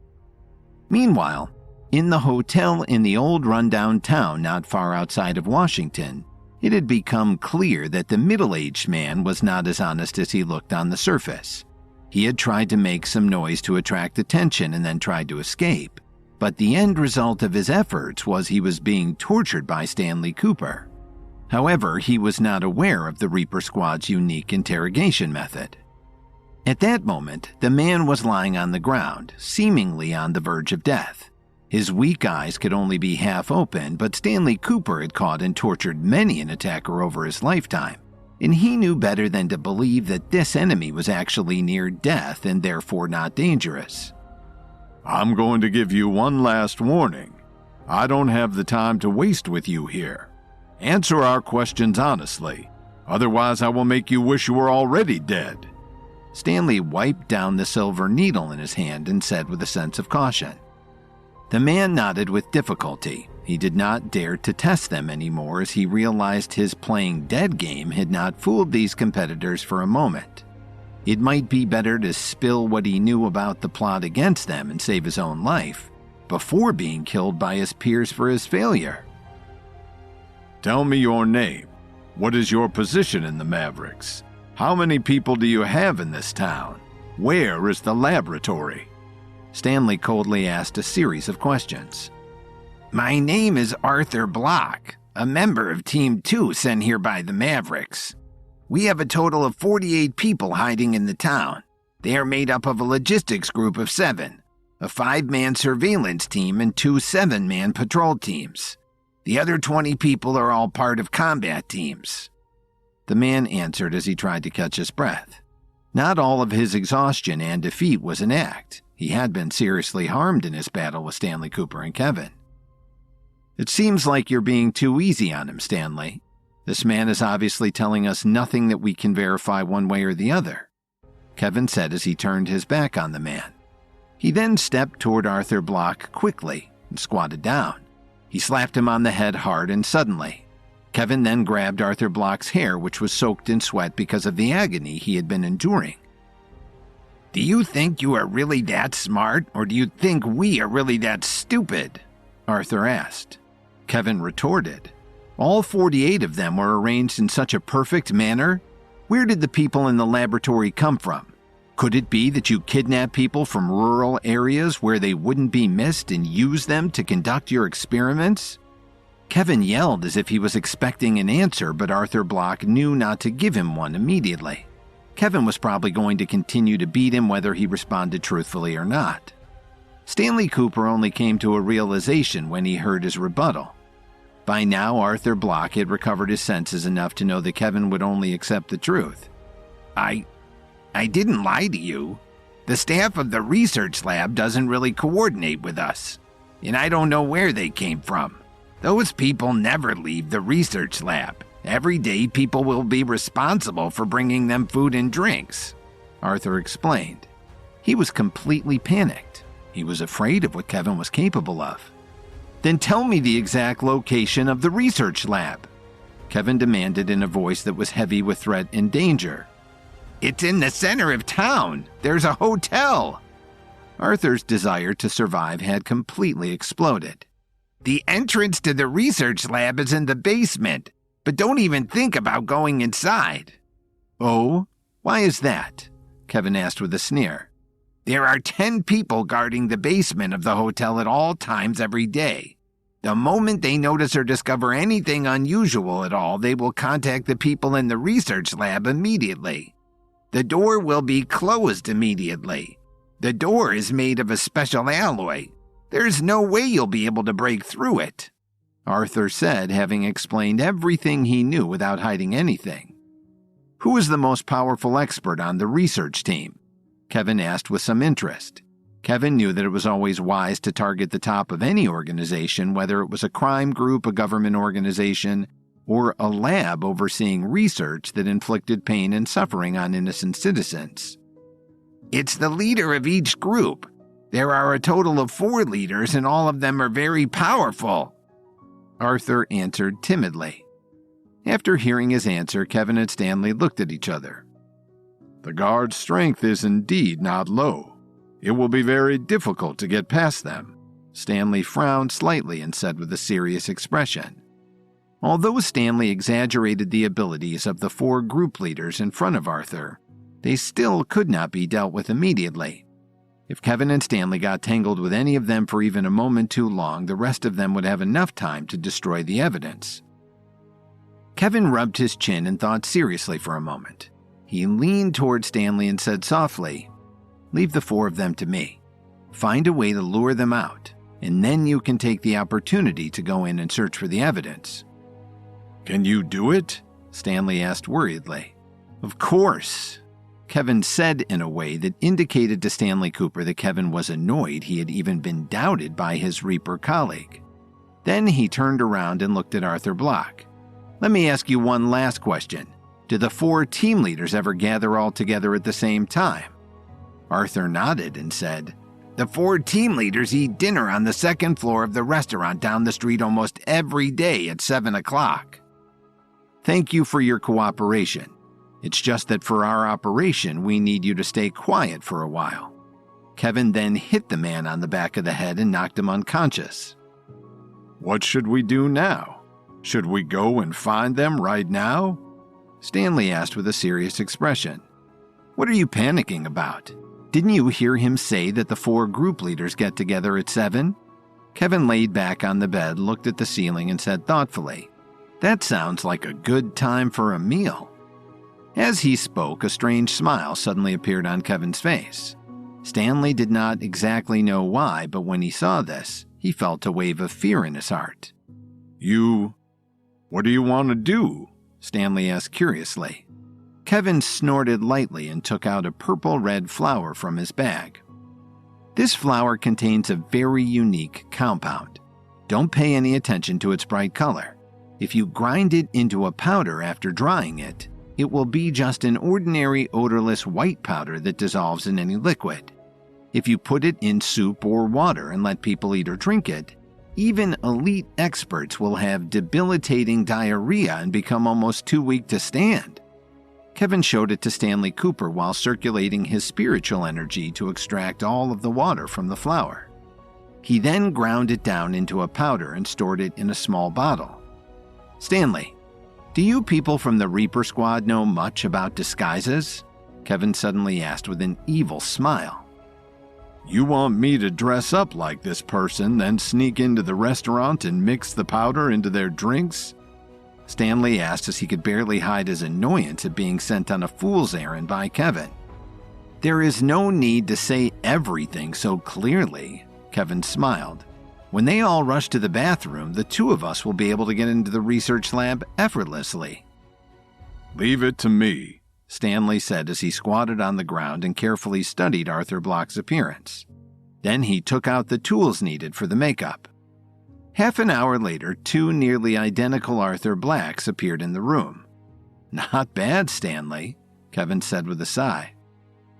Meanwhile, in the hotel in the old rundown town not far outside of Washington, it had become clear that the middle-aged man was not as honest as he looked on the surface. He had tried to make some noise to attract attention and then tried to escape, but the end result of his efforts was he was being tortured by Stanley Cooper. However, he was not aware of the Reaper Squad's unique interrogation method. At that moment, the man was lying on the ground, seemingly on the verge of death. His weak eyes could only be half open, but Stanley Cooper had caught and tortured many an attacker over his lifetime, and he knew better than to believe that this enemy was actually near death and therefore not dangerous. "I'm going to give you one last warning. I don't have the time to waste with you here. Answer our questions honestly, otherwise I will make you wish you were already dead." Stanley wiped down the silver needle in his hand and said with a sense of caution. The man nodded with difficulty. He did not dare to test them anymore as he realized his playing dead game had not fooled these competitors for a moment. It might be better to spill what he knew about the plot against them and save his own life before being killed by his peers for his failure. "Tell me your name. What is your position in the Mavericks? How many people do you have in this town? Where is the laboratory?" Stanley coldly asked a series of questions. "My name is Arthur Block, a member of Team 2 sent here by the Mavericks. We have a total of 48 people hiding in the town. They are made up of a logistics group of 7, a 5-man surveillance team, and 2 7-man patrol teams. The other 20 people are all part of combat teams." The man answered as he tried to catch his breath. Not all of his exhaustion and defeat was an act. He had been seriously harmed in his battle with Stanley Cooper and Kevin. "It seems like you're being too easy on him, Stanley. This man is obviously telling us nothing that we can verify one way or the other," Kevin said as he turned his back on the man. He then stepped toward Arthur Block quickly and squatted down. He slapped him on the head hard and suddenly. Kevin then grabbed Arthur Block's hair, which was soaked in sweat because of the agony he had been enduring. "Do you think you are really that smart, or do you think we are really that stupid?" Arthur asked. Kevin retorted. "All 48 of them were arranged in such a perfect manner? Where did the people in the laboratory come from? Could it be that you kidnap people from rural areas where they wouldn't be missed and use them to conduct your experiments?" Kevin yelled as if he was expecting an answer, but Arthur Block knew not to give him one immediately. Kevin was probably going to continue to beat him whether he responded truthfully or not. Stanley Cooper only came to a realization when he heard his rebuttal. By now, Arthur Block had recovered his senses enough to know that Kevin would only accept the truth. I didn't lie to you. The staff of the research lab doesn't really coordinate with us, and I don't know where they came from. Those people never leave the research lab. Every day, people will be responsible for bringing them food and drinks," Arthur explained. He was completely panicked. He was afraid of what Kevin was capable of. "Then tell me the exact location of the research lab," Kevin demanded in a voice that was heavy with threat and danger. "It's in the center of town. There's a hotel." Arthur's desire to survive had completely exploded. "The entrance to the research lab is in the basement, but don't even think about going inside." "Oh? Why is that?" Kevin asked with a sneer. "There are 10 people guarding the basement of the hotel at all times every day. The moment they notice or discover anything unusual at all, they will contact the people in the research lab immediately. The door will be closed immediately. The door is made of a special alloy. There's no way you'll be able to break through it," Arthur said, having explained everything he knew without hiding anything. "Who is the most powerful expert on the research team?" Kevin asked with some interest. Kevin knew that it was always wise to target the top of any organization, whether it was a crime group, a government organization, or a lab overseeing research that inflicted pain and suffering on innocent citizens. "It's the leader of each group. There are a total of 4 leaders, and all of them are very powerful," Arthur answered timidly. After hearing his answer, Kevin and Stanley looked at each other. "The guard's strength is indeed not low. It will be very difficult to get past them." Stanley frowned slightly and said with a serious expression. Although Stanley exaggerated the abilities of the 4 group leaders in front of Arthur, they still could not be dealt with immediately. If Kevin and Stanley got tangled with any of them for even a moment too long, the rest of them would have enough time to destroy the evidence. Kevin rubbed his chin and thought seriously for a moment. He leaned toward Stanley and said softly, "Leave the 4 of them to me. Find a way to lure them out, and then you can take the opportunity to go in and search for the evidence." "Can you do it?" Stanley asked worriedly. "Of course," Kevin said in a way that indicated to Stanley Cooper that Kevin was annoyed he had even been doubted by his Reaper colleague. Then he turned around and looked at Arthur Block. "Let me ask you one last question. Do the 4 team leaders ever gather all together at the same time?" Arthur nodded and said, "The 4 team leaders eat dinner on the 2nd floor of the restaurant down the street almost every day at 7 o'clock. Thank you for your cooperation. It's just that for our operation, we need you to stay quiet for a while." Kevin then hit the man on the back of the head and knocked him unconscious. "What should we do now? Should we go and find them right now?" Stanley asked with a serious expression. "What are you panicking about? Didn't you hear him say that the 4 group leaders get together at 7? Kevin laid back on the bed, looked at the ceiling, and said thoughtfully, "That sounds like a good time for a meal." As he spoke, a strange smile suddenly appeared on Kevin's face. Stanley did not exactly know why, but when he saw this, he felt a wave of fear in his heart. What do you want to do? Stanley asked curiously. Kevin snorted lightly and took out a purple-red flower from his bag. This flower contains a very unique compound. Don't pay any attention to its bright color. If you grind it into a powder after drying it, it will be just an ordinary odorless white powder that dissolves in any liquid. If you put it in soup or water and let people eat or drink it, even elite experts will have debilitating diarrhea and become almost too weak to stand. Kevin showed it to Stanley Cooper while circulating his spiritual energy to extract all of the water from the flower. He then ground it down into a powder and stored it in a small bottle. Stanley, do you people from the Reaper Squad know much about disguises? Kevin suddenly asked with an evil smile. You want me to dress up like this person, then sneak into the restaurant and mix the powder into their drinks? Stanley asked as he could barely hide his annoyance at being sent on a fool's errand by Kevin. There is no need to say everything so clearly, Kevin smiled. When they all rush to the bathroom, the two of us will be able to get into the research lab effortlessly. Leave it to me, Stanley said as he squatted on the ground and carefully studied Arthur Block's appearance. Then he took out the tools needed for the makeup. Half an hour later, two nearly identical Arthur Blacks appeared in the room. Not bad, Stanley, Kevin said with a sigh.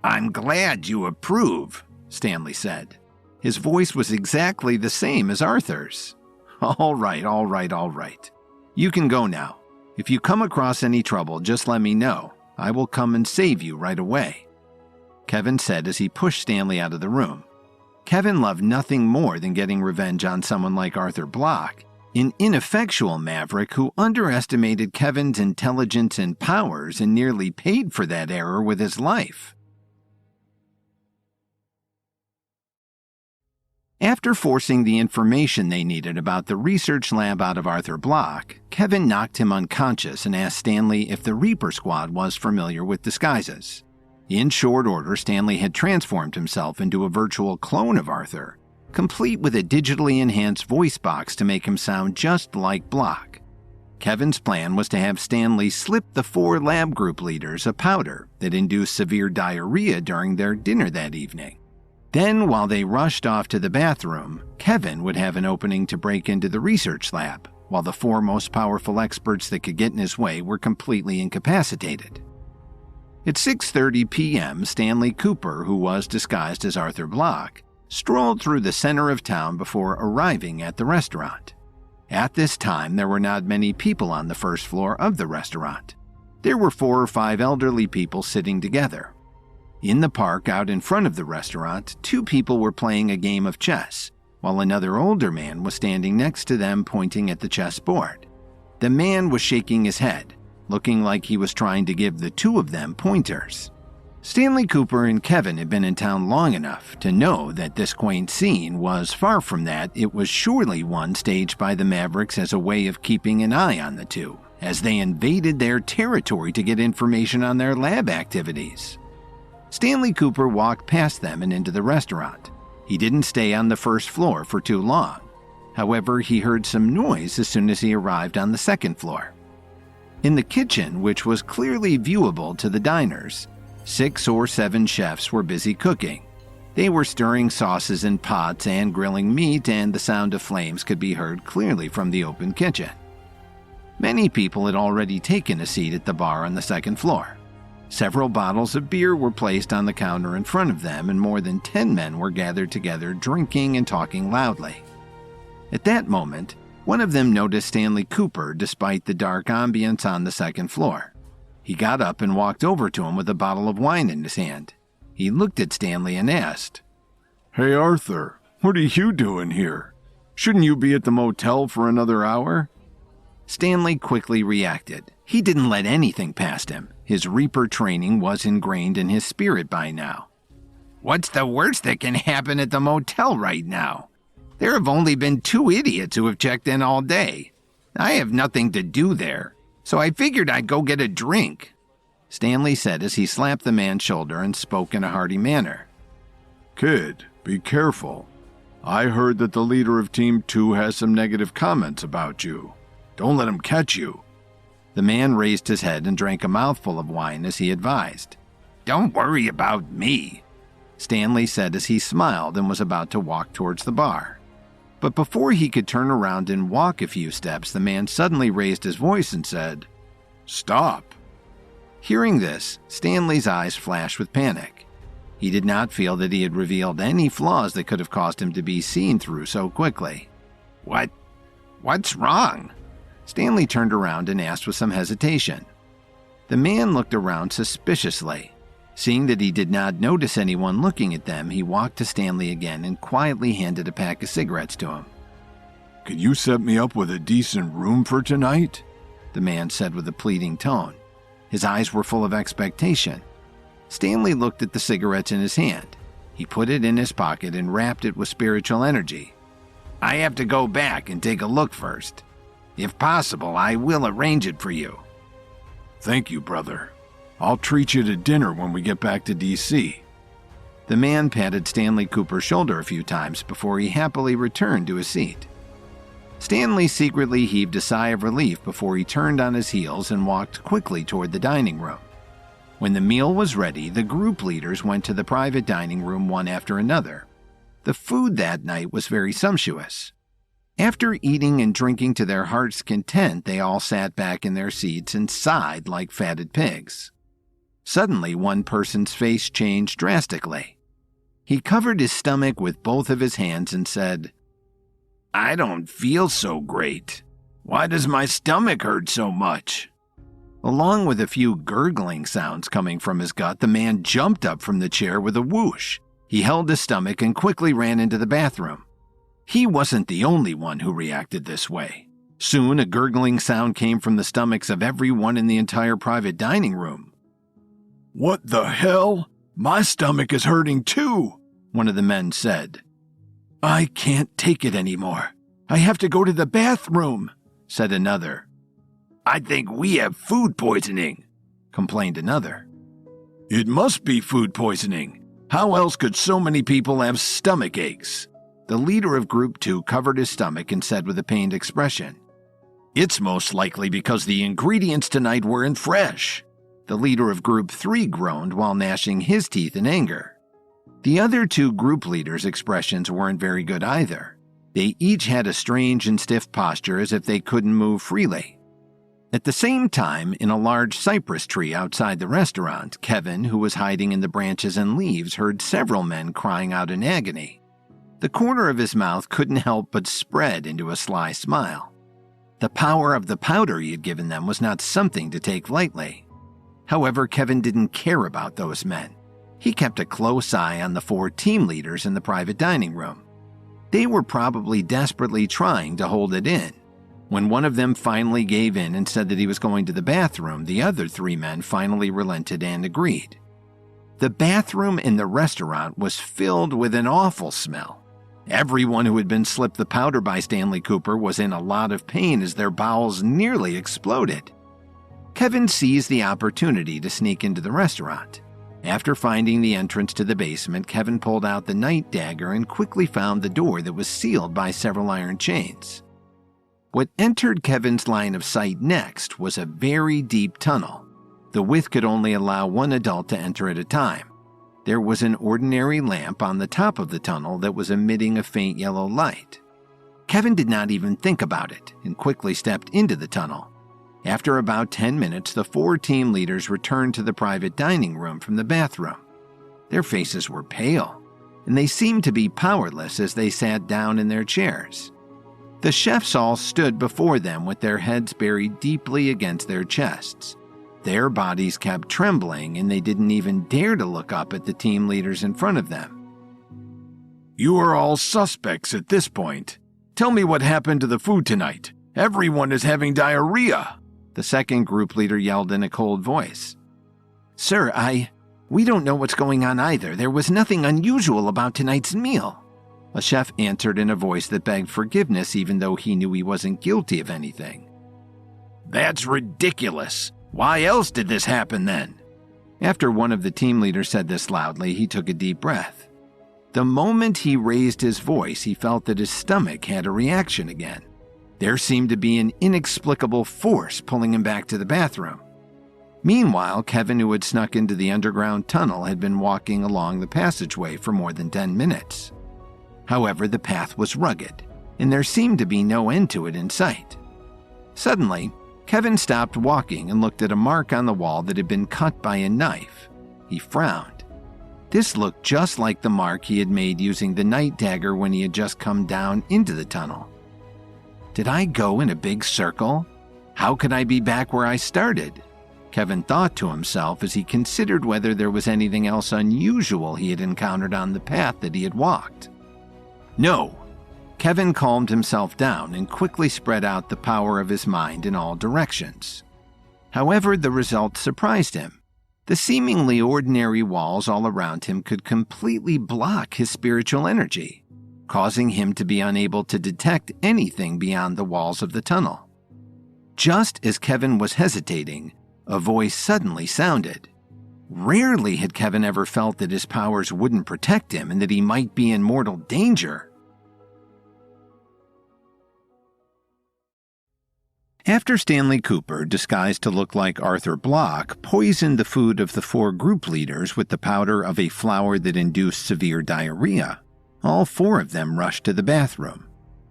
I'm glad you approve, Stanley said. His voice was exactly the same as Arthur's. All right. You can go now. If you come across any trouble, just let me know. I will come and save you right away, Kevin said as he pushed Stanley out of the room. Kevin loved nothing more than getting revenge on someone like Arthur Block, an ineffectual maverick who underestimated Kevin's intelligence and powers and nearly paid for that error with his life. After forcing the information they needed about the research lab out of Arthur Block, Kevin knocked him unconscious and asked Stanley if the Reaper Squad was familiar with disguises. In short order, Stanley had transformed himself into a virtual clone of Arthur, complete with a digitally enhanced voice box to make him sound just like Block. Kevin's plan was to have Stanley slip the 4 lab group leaders a powder that induced severe diarrhea during their dinner that evening. Then, while they rushed off to the bathroom, Kevin would have an opening to break into the research lab, while the 4 most powerful experts that could get in his way were completely incapacitated. At 6:30 p.m., Stanley Cooper, who was disguised as Arthur Block, strolled through the center of town before arriving at the restaurant. At this time, there were not many people on the first floor of the restaurant. There were 4 or 5 elderly people sitting together. In the park out in front of the restaurant, 2 people were playing a game of chess, while another older man was standing next to them pointing at the chessboard. The man was shaking his head, looking like he was trying to give the 2 of them pointers. Stanley Cooper and Kevin had been in town long enough to know that this quaint scene was far from that. It was surely one staged by the Mavericks as a way of keeping an eye on the 2, as they invaded their territory to get information on their lab activities. Stanley Cooper walked past them and into the restaurant. He didn't stay on the first floor for too long. However, he heard some noise as soon as he arrived on the second floor. In the kitchen, which was clearly viewable to the diners, 6 or 7 chefs were busy cooking. They were stirring sauces in pots and grilling meat, and the sound of flames could be heard clearly from the open kitchen. Many people had already taken a seat at the bar on the second floor. Several bottles of beer were placed on the counter in front of them, and more than 10 men were gathered together drinking and talking loudly. At that moment, one of them noticed Stanley Cooper despite the dark ambience on the second floor. He got up and walked over to him with a bottle of wine in his hand. He looked at Stanley and asked, Hey Arthur, what are you doing here? Shouldn't you be at the motel for another hour? Stanley quickly reacted. He didn't let anything past him. His Reaper training was ingrained in his spirit by now. What's the worst that can happen at the motel right now? There have only been 2 idiots who have checked in all day. I have nothing to do there, so I figured I'd go get a drink. Stanley said as he slapped the man's shoulder and spoke in a hearty manner. Kid, be careful. I heard that the leader of Team 2 has some negative comments about you. Don't let him catch you. The man raised his head and drank a mouthful of wine as he advised. Don't worry about me, Stanley said as he smiled and was about to walk towards the bar. But before he could turn around and walk a few steps, the man suddenly raised his voice and said, Stop. Hearing this, Stanley's eyes flashed with panic. He did not feel that he had revealed any flaws that could have caused him to be seen through so quickly. What's wrong? Stanley turned around and asked with some hesitation. The man looked around suspiciously. Seeing that he did not notice anyone looking at them, he walked to Stanley again and quietly handed a pack of cigarettes to him. Could you set me up with a decent room for tonight? The man said with a pleading tone. His eyes were full of expectation. Stanley looked at the cigarettes in his hand. He put it in his pocket and wrapped it with spiritual energy. I have to go back and take a look first. If possible, I will arrange it for you. Thank you, brother. I'll treat you to dinner when we get back to D.C. The man patted Stanley Cooper's shoulder a few times before he happily returned to his seat. Stanley secretly heaved a sigh of relief before he turned on his heels and walked quickly toward the dining room. When the meal was ready, the group leaders went to the private dining room one after another. The food that night was very sumptuous. After eating and drinking to their heart's content, they all sat back in their seats and sighed like fatted pigs. Suddenly, one person's face changed drastically. He covered his stomach with both of his hands and said, I don't feel so great. Why does my stomach hurt so much? Along with a few gurgling sounds coming from his gut, the man jumped up from the chair with a whoosh. He held his stomach and quickly ran into the bathroom. He wasn't the only one who reacted this way. Soon, a gurgling sound came from the stomachs of everyone in the entire private dining room. What the hell? My stomach is hurting too, one of the men said. I can't take it anymore. I have to go to the bathroom, said another. I think we have food poisoning, complained another. It must be food poisoning. How else could so many people have stomach aches? The leader of Group 2 covered his stomach and said with a pained expression, It's most likely because the ingredients tonight weren't fresh. The leader of Group 3 groaned while gnashing his teeth in anger. The other two group leaders' expressions weren't very good either. They each had a strange and stiff posture as if they couldn't move freely. At the same time, in a large cypress tree outside the restaurant, Kevin, who was hiding in the branches and leaves, heard several men crying out in agony. The corner of his mouth couldn't help but spread into a sly smile. The power of the powder he had given them was not something to take lightly. However, Kevin didn't care about those men. He kept a close eye on the 4 team leaders in the private dining room. They were probably desperately trying to hold it in. When one of them finally gave in and said that he was going to the bathroom, the other 3 men finally relented and agreed. The bathroom in the restaurant was filled with an awful smell. Everyone who had been slipped the powder by Stanley Cooper was in a lot of pain as their bowels nearly exploded. Kevin seized the opportunity to sneak into the restaurant. After finding the entrance to the basement, Kevin pulled out the night dagger and quickly found the door that was sealed by several iron chains. What entered Kevin's line of sight next was a very deep tunnel. The width could only allow one adult to enter at a time. There was an ordinary lamp on the top of the tunnel that was emitting a faint yellow light. Kevin did not even think about it and quickly stepped into the tunnel. After about 10 minutes, the 4 team leaders returned to the private dining room from the bathroom. Their faces were pale, and they seemed to be powerless as they sat down in their chairs. The chefs all stood before them with their heads buried deeply against their chests. Their bodies kept trembling, and they didn't even dare to look up at the team leaders in front of them. You are all suspects at this point. Tell me what happened to the food tonight. Everyone is having diarrhea, the second group leader yelled in a cold voice. Sir, we don't know what's going on either. There was nothing unusual about tonight's meal. A chef answered in a voice that begged forgiveness even though he knew he wasn't guilty of anything. That's ridiculous. Why else did this happen then? After one of the team leaders said this loudly, he took a deep breath. The moment he raised his voice, he felt that his stomach had a reaction again. There seemed to be an inexplicable force pulling him back to the bathroom. Meanwhile, Kevin, who had snuck into the underground tunnel, had been walking along the passageway for more than 10 minutes. However, the path was rugged, and there seemed to be no end to it in sight. Suddenly, Kevin stopped walking and looked at a mark on the wall that had been cut by a knife. He frowned. This looked just like the mark he had made using the night dagger when he had just come down into the tunnel. Did I go in a big circle? How could I be back where I started? Kevin thought to himself as he considered whether there was anything else unusual he had encountered on the path that he had walked. No. Kevin calmed himself down and quickly spread out the power of his mind in all directions. However, the result surprised him. The seemingly ordinary walls all around him could completely block his spiritual energy, causing him to be unable to detect anything beyond the walls of the tunnel. Just as Kevin was hesitating, a voice suddenly sounded. Rarely had Kevin ever felt that his powers wouldn't protect him and that he might be in mortal danger. After Stanley Cooper, disguised to look like Arthur Block, poisoned the food of the 4 group leaders with the powder of a flower that induced severe diarrhea, all 4 of them rushed to the bathroom.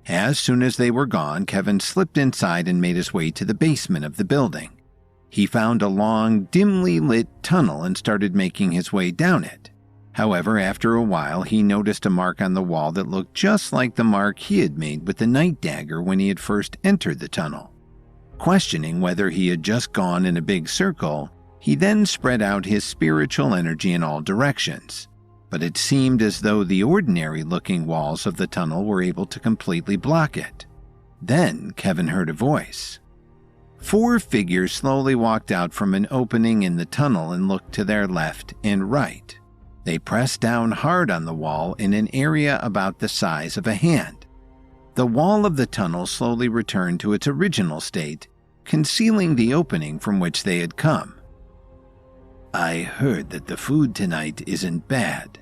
As soon as they were gone, Kevin slipped inside and made his way to the basement of the building. He found a long, dimly lit tunnel and started making his way down it. However, after a while, he noticed a mark on the wall that looked just like the mark he had made with the night dagger when he had first entered the tunnel. Questioning whether he had just gone in a big circle, he then spread out his spiritual energy in all directions, but it seemed as though the ordinary-looking walls of the tunnel were able to completely block it. Then Kevin heard a voice. 4 figures slowly walked out from an opening in the tunnel and looked to their left and right. They pressed down hard on the wall in an area about the size of a hand. The wall of the tunnel slowly returned to its original state, concealing the opening from which they had come. I heard that the food tonight isn't bad.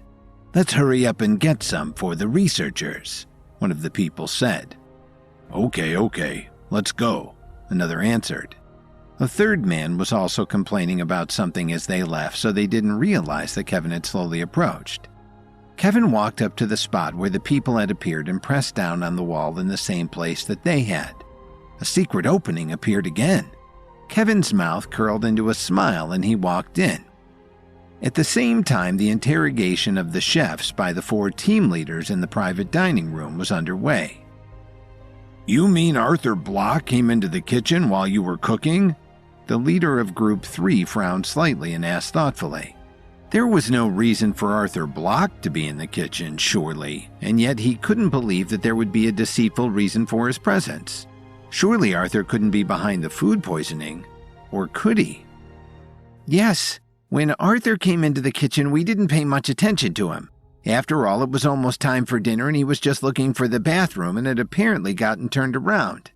Let's hurry up and get some for the researchers, one of the people said. Okay, let's go, another answered. A third man was also complaining about something as they left, so they didn't realize that Kevin had slowly approached. Kevin walked up to the spot where the people had appeared and pressed down on the wall in the same place that they had. A secret opening appeared again. Kevin's mouth curled into a smile and he walked in. At the same time, the interrogation of the chefs by the 4 team leaders in the private dining room was underway. You mean Arthur Block came into the kitchen while you were cooking? The leader of Group 3 frowned slightly and asked thoughtfully. There was no reason for Arthur Block to be in the kitchen, surely, and yet he couldn't believe that there would be a deceitful reason for his presence. Surely Arthur couldn't be behind the food poisoning, or could he? Yes, when Arthur came into the kitchen, we didn't pay much attention to him. After all, it was almost time for dinner and he was just looking for the bathroom and had apparently gotten turned around.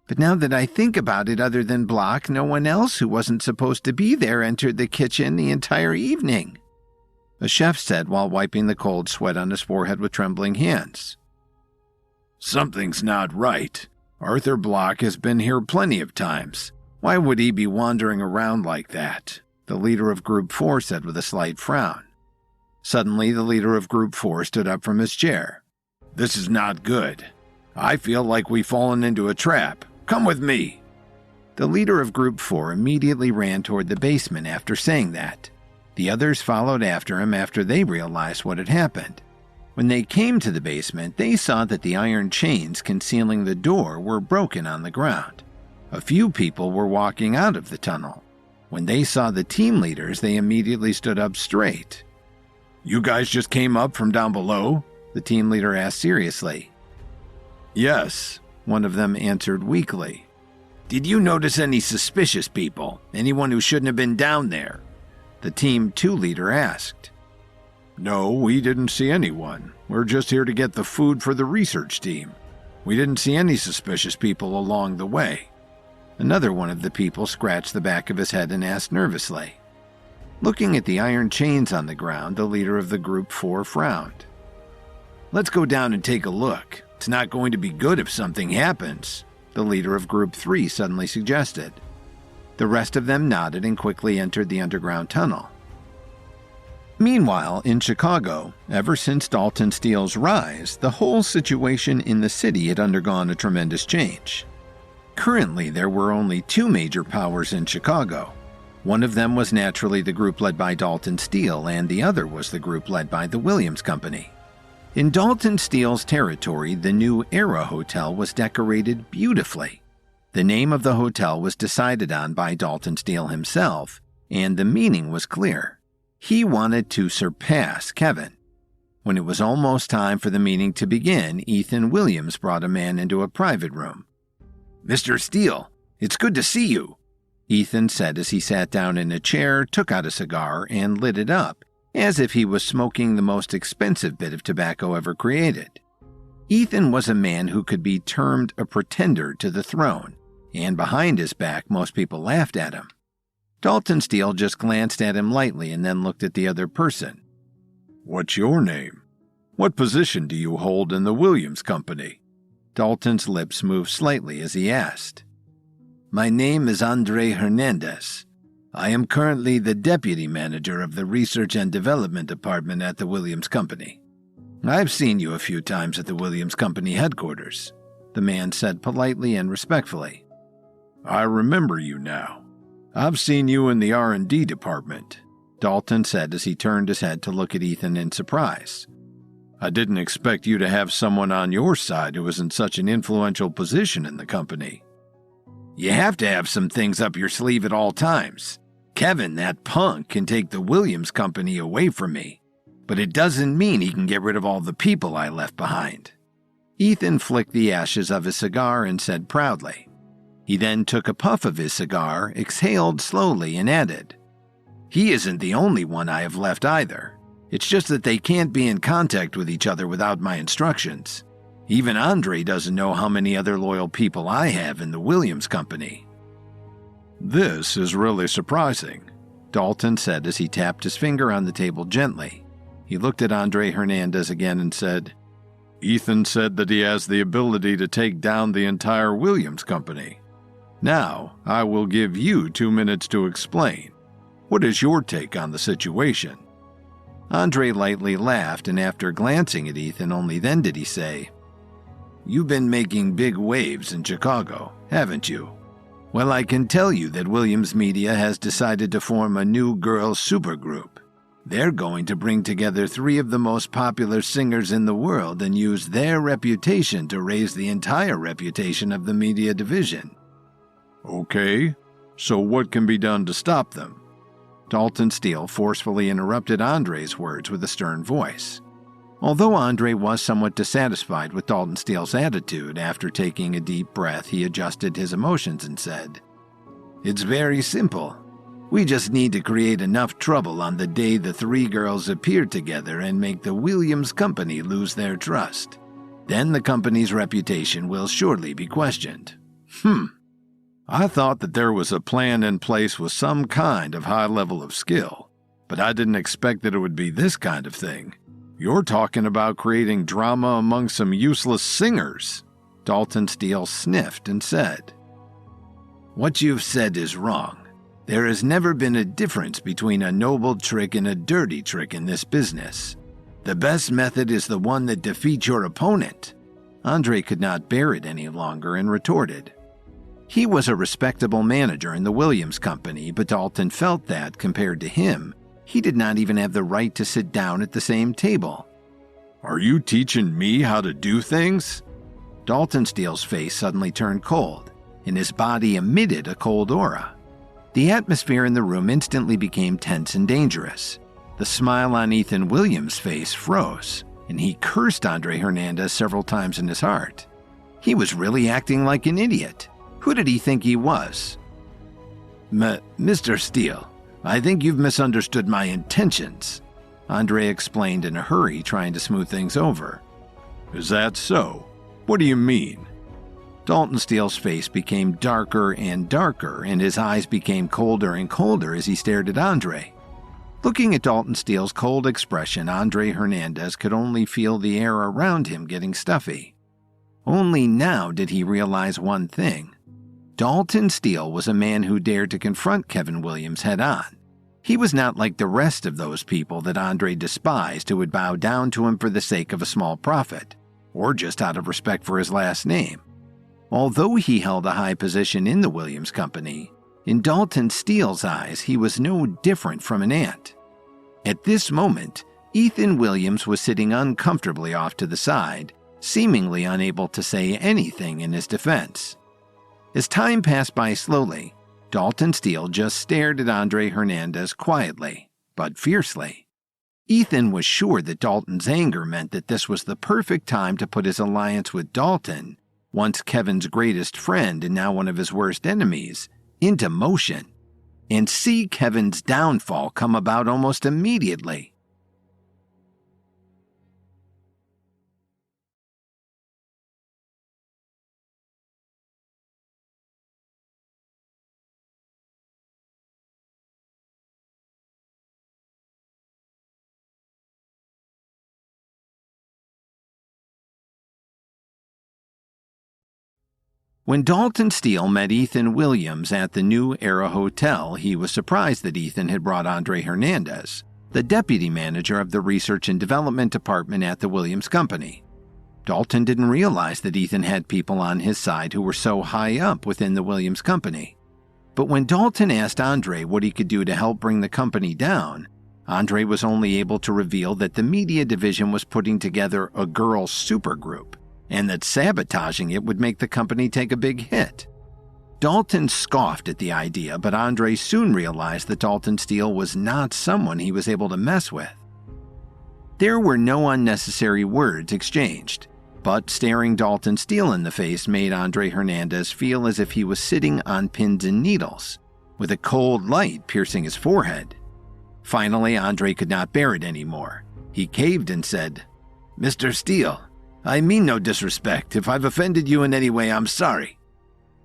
But now that I think about it, other than Block, no one else who wasn't supposed to be there entered the kitchen the entire evening, a chef said while wiping the cold sweat on his forehead with trembling hands. Something's not right. Arthur Block has been here plenty of times. Why would he be wandering around like that? The leader of Group 4 said with a slight frown. Suddenly, the leader of Group 4 stood up from his chair. This is not good. I feel like we've fallen into a trap. Come with me. The leader of Group 4 immediately ran toward the basement after saying that. The others followed after him after they realized what had happened. When they came to the basement, they saw that the iron chains concealing the door were broken on the ground. A few people were walking out of the tunnel. When they saw the team leaders, they immediately stood up straight. You guys just came up from down below? The team leader asked seriously. Yes, one of them answered weakly. Did you notice any suspicious people? Anyone who shouldn't have been down there? The Team 2 leader asked. No, we didn't see anyone. We're just here to get the food for the research team. We didn't see any suspicious people along the way. Another one of the people scratched the back of his head and asked nervously. Looking at the iron chains on the ground, the leader of the Group 4 frowned. "Let's go down and take a look. It's not going to be good if something happens," the leader of Group 3 suddenly suggested. The rest of them nodded and quickly entered the underground tunnel. Meanwhile, in Chicago, ever since Dalton Steele's rise, the whole situation in the city had undergone a tremendous change. Currently, there were only two major powers in Chicago. One of them was naturally the group led by Dalton Steele, and the other was the group led by the Williams Company. In Dalton Steele's territory, the new Era Hotel was decorated beautifully. The name of the hotel was decided on by Dalton Steele himself, and the meaning was clear. He wanted to surpass Kevin. When it was almost time for the meeting to begin, Ethan Williams brought a man into a private room. "Mr. Steele, it's good to see you," Ethan said as he sat down in a chair, took out a cigar, and lit it up, as if he was smoking the most expensive bit of tobacco ever created. Ethan was a man who could be termed a pretender to the throne, and behind his back most people laughed at him. Dalton Steele just glanced at him lightly and then looked at the other person. "What's your name? What position do you hold in the Williams Company?" Dalton's lips moved slightly as he asked. "My name is Andre Hernandez. I am currently the deputy manager of the Research and Development Department at the Williams Company. I've seen you a few times at the Williams Company headquarters," the man said politely and respectfully. "I remember you now. I've seen you in the R&D department," Dalton said as he turned his head to look at Ethan in surprise. "I didn't expect you to have someone on your side who was in such an influential position in the company." "You have to have some things up your sleeve at all times. Kevin, that punk, can take the Williams Company away from me, but it doesn't mean he can get rid of all the people I left behind." Ethan flicked the ashes of his cigar and said proudly. He then took a puff of his cigar, exhaled slowly, and added, "He isn't the only one I have left either. It's just that they can't be in contact with each other without my instructions. Even Andre doesn't know how many other loyal people I have in the Williams Company." "This is really surprising," Dalton said as he tapped his finger on the table gently. He looked at Andre Hernandez again and said, "Ethan said that he has the ability to take down the entire Williams Company. Now, I will give you 2 minutes to explain. What is your take on the situation?" Andre lightly laughed, and after glancing at Ethan, only then did he say, "You've been making big waves in Chicago, haven't you? Well, I can tell you that Williams Media has decided to form a new girls' supergroup. They're going to bring together 3 of the most popular singers in the world and use their reputation to raise the entire reputation of the media division." "Okay, so what can be done to stop them?" Dalton Steele forcefully interrupted Andre's words with a stern voice. Although Andre was somewhat dissatisfied with Dalton Steele's attitude, after taking a deep breath, he adjusted his emotions and said, "It's very simple. We just need to create enough trouble on the day the 3 girls appear together and make the Williams Company lose their trust. Then the company's reputation will surely be questioned." I thought that there was a plan in place with some kind of high level of skill, but I didn't expect that it would be this kind of thing. You're talking about creating drama among some useless singers." Dalton Steele sniffed and said, "What you've said is wrong. There has never been a difference between a noble trick and a dirty trick in this business. The best method is the one that defeats your opponent." Andre could not bear it any longer and retorted. He was a respectable manager in the Williams Company, but Dalton felt that, compared to him, he did not even have the right to sit down at the same table. "Are you teaching me how to do things?" Dalton Steele's face suddenly turned cold, and his body emitted a cold aura. The atmosphere in the room instantly became tense and dangerous. The smile on Ethan Williams' face froze, and he cursed Andre Hernandez several times in his heart. He was really acting like an idiot. Who did he think he was? Mr. Steele, I think you've misunderstood my intentions," Andre explained in a hurry, trying to smooth things over. "Is that so? What do you mean?" Dalton Steele's face became darker and darker, and his eyes became colder and colder as he stared at Andre. Looking at Dalton Steele's cold expression, Andre Hernandez could only feel the air around him getting stuffy. Only now did he realize one thing. Dalton Steele was a man who dared to confront Kevin Williams head-on. He was not like the rest of those people that Andre despised who would bow down to him for the sake of a small profit, or just out of respect for his last name. Although he held a high position in the Williams Company, in Dalton Steele's eyes, he was no different from an ant. At this moment, Ethan Williams was sitting uncomfortably off to the side, seemingly unable to say anything in his defense. As time passed by slowly, Dalton Steele just stared at Andre Hernandez quietly, but fiercely. Ethan was sure that Dalton's anger meant that this was the perfect time to put his alliance with Dalton, once Kevin's greatest friend and now one of his worst enemies, into motion, and see Kevin's downfall come about almost immediately. When Dalton Steele met Ethan Williams at the New Era Hotel, he was surprised that Ethan had brought Andre Hernandez, the deputy manager of the Research and Development Department at the Williams Company. Dalton didn't realize that Ethan had people on his side who were so high up within the Williams Company. But when Dalton asked Andre what he could do to help bring the company down, Andre was only able to reveal that the media division was putting together a girls' supergroup, and that sabotaging it would make the company take a big hit. Dalton scoffed at the idea, but Andre soon realized that Dalton Steele was not someone he was able to mess with. There were no unnecessary words exchanged, but staring Dalton Steele in the face made Andre Hernandez feel as if he was sitting on pins and needles, with a cold light piercing his forehead. Finally, Andre could not bear it anymore. He caved and said, "Mr. Steele, I mean no disrespect. If I've offended you in any way, I'm sorry."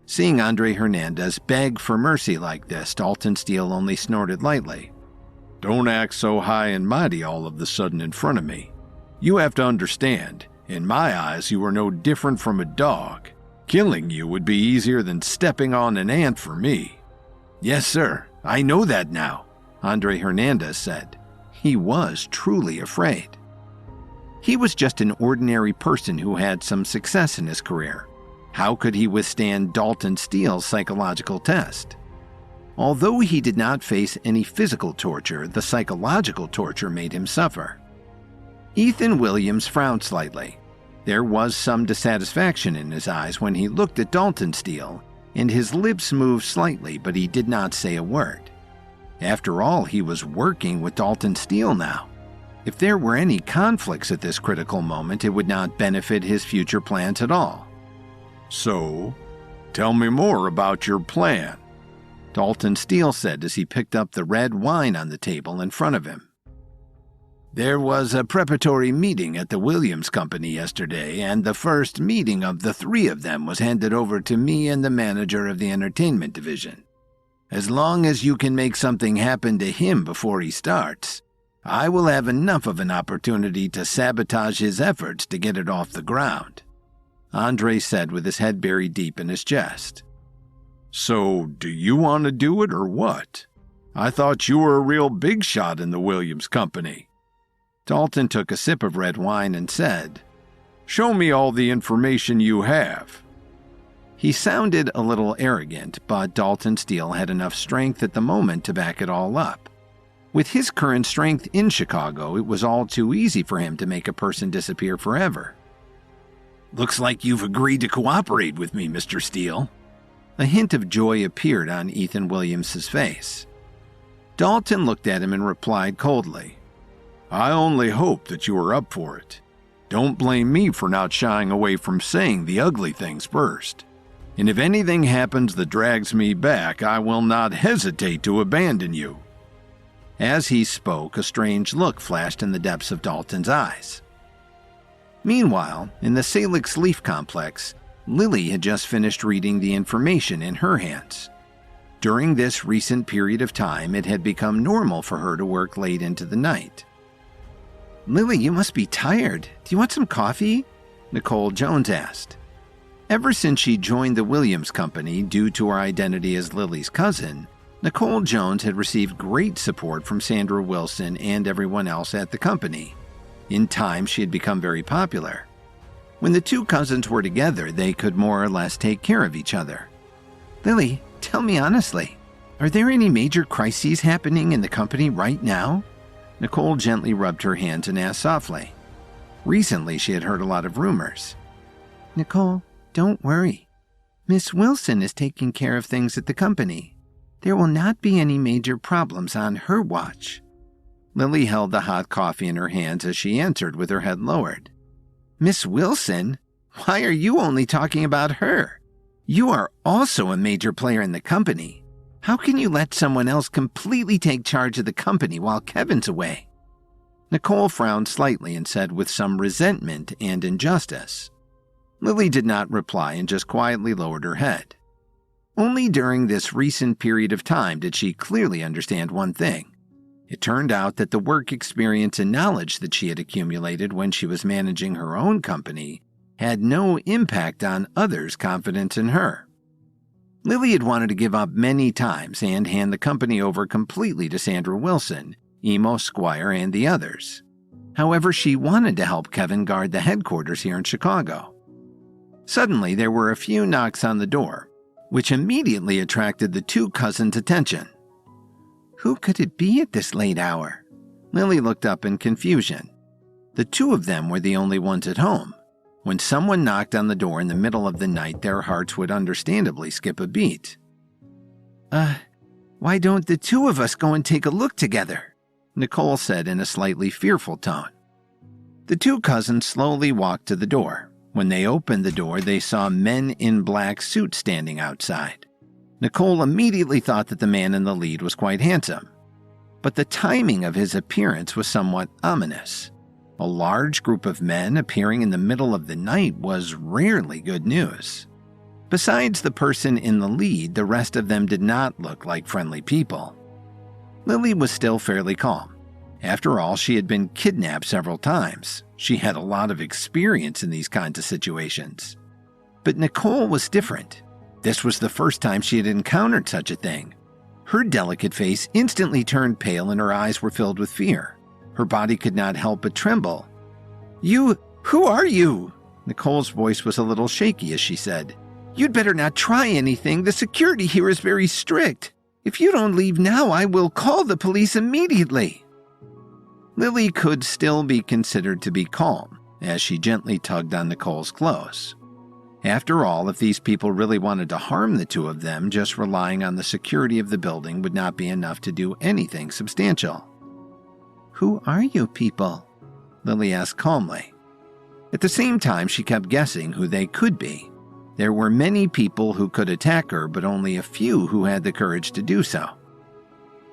Seeing Andre Hernandez beg for mercy like this, Dalton Steele only snorted lightly. "Don't act so high and mighty all of the sudden in front of me. You have to understand, in my eyes you are no different from a dog. Killing you would be easier than stepping on an ant for me." "Yes, sir, I know that now," Andre Hernandez said. He was truly afraid. He was just an ordinary person who had some success in his career. How could he withstand Dalton Steele's psychological test? Although he did not face any physical torture, the psychological torture made him suffer. Ethan Williams frowned slightly. There was some dissatisfaction in his eyes when he looked at Dalton Steele, and his lips moved slightly, but he did not say a word. After all, he was working with Dalton Steele now. If there were any conflicts at this critical moment, it would not benefit his future plans at all. "So, tell me more about your plan," Dalton Steele said as he picked up the red wine on the table in front of him. "There was a preparatory meeting at the Williams Company yesterday, and the first meeting of the three of them was handed over to me and the manager of the entertainment division. As long as you can make something happen to him before he starts, I will have enough of an opportunity to sabotage his efforts to get it off the ground," Andre said with his head buried deep in his chest. "So, do you want to do it or what? I thought you were a real big shot in the Williams Company." Dalton took a sip of red wine and said, "Show me all the information you have." He sounded a little arrogant, but Dalton Steele had enough strength at the moment to back it all up. With his current strength in Chicago, it was all too easy for him to make a person disappear forever. "Looks like you've agreed to cooperate with me, Mr. Steele." A hint of joy appeared on Ethan Williams' face. Dalton looked at him and replied coldly, "I only hope that you are up for it. Don't blame me for not shying away from saying the ugly things first. And if anything happens that drags me back, I will not hesitate to abandon you." As he spoke, a strange look flashed in the depths of Dalton's eyes. Meanwhile, in the Salix Leaf Complex, Lily had just finished reading the information in her hands. During this recent period of time, it had become normal for her to work late into the night. "Lily, you must be tired. Do you want some coffee?" Nicole Jones asked. Ever since she joined the Williams Company due to her identity as Lily's cousin, Nicole Jones had received great support from Sandra Wilson and everyone else at the company. In time, she had become very popular. When the two cousins were together, they could more or less take care of each other. "Lily, tell me honestly, are there any major crises happening in the company right now?" Nicole gently rubbed her hands and asked softly. Recently, she had heard a lot of rumors. "Nicole, don't worry. Miss Wilson is taking care of things at the company. There will not be any major problems on her watch." Lily held the hot coffee in her hands as she answered with her head lowered. "Miss Wilson? Why are you only talking about her? You are also a major player in the company. How can you let someone else completely take charge of the company while Kevin's away?" Nicole frowned slightly and said with some resentment and injustice. Lily did not reply and just quietly lowered her head. Only during this recent period of time did she clearly understand one thing. It turned out that the work experience and knowledge that she had accumulated when she was managing her own company had no impact on others' confidence in her. Lily had wanted to give up many times and hand the company over completely to Sandra Wilson, Emo Squire, and the others. However, she wanted to help Kevin guard the headquarters here in Chicago. Suddenly, there were a few knocks on the door, which immediately attracted the two cousins' attention. Who could it be at this late hour? Lily looked up in confusion. The two of them were the only ones at home. When someone knocked on the door in the middle of the night, their hearts would understandably skip a beat. Why don't the two of us go and take a look together?" Nicole said in a slightly fearful tone. The two cousins slowly walked to the door. When they opened the door, they saw men in black suits standing outside. Nicole immediately thought that the man in the lead was quite handsome. But the timing of his appearance was somewhat ominous. A large group of men appearing in the middle of the night was rarely good news. Besides the person in the lead, the rest of them did not look like friendly people. Lily was still fairly calm. After all, she had been kidnapped several times. She had a lot of experience in these kinds of situations. But Nicole was different. This was the first time she had encountered such a thing. Her delicate face instantly turned pale and her eyes were filled with fear. Her body could not help but tremble. Who are you?" Nicole's voice was a little shaky as she said. "You'd better not try anything. The security here is very strict. If you don't leave now, I will call the police immediately." Lily could still be considered to be calm as she gently tugged on Nicole's clothes. After all, if these people really wanted to harm the two of them, just relying on the security of the building would not be enough to do anything substantial. "Who are you people?" Lily asked calmly. At the same time, she kept guessing who they could be. There were many people who could attack her, but only a few who had the courage to do so.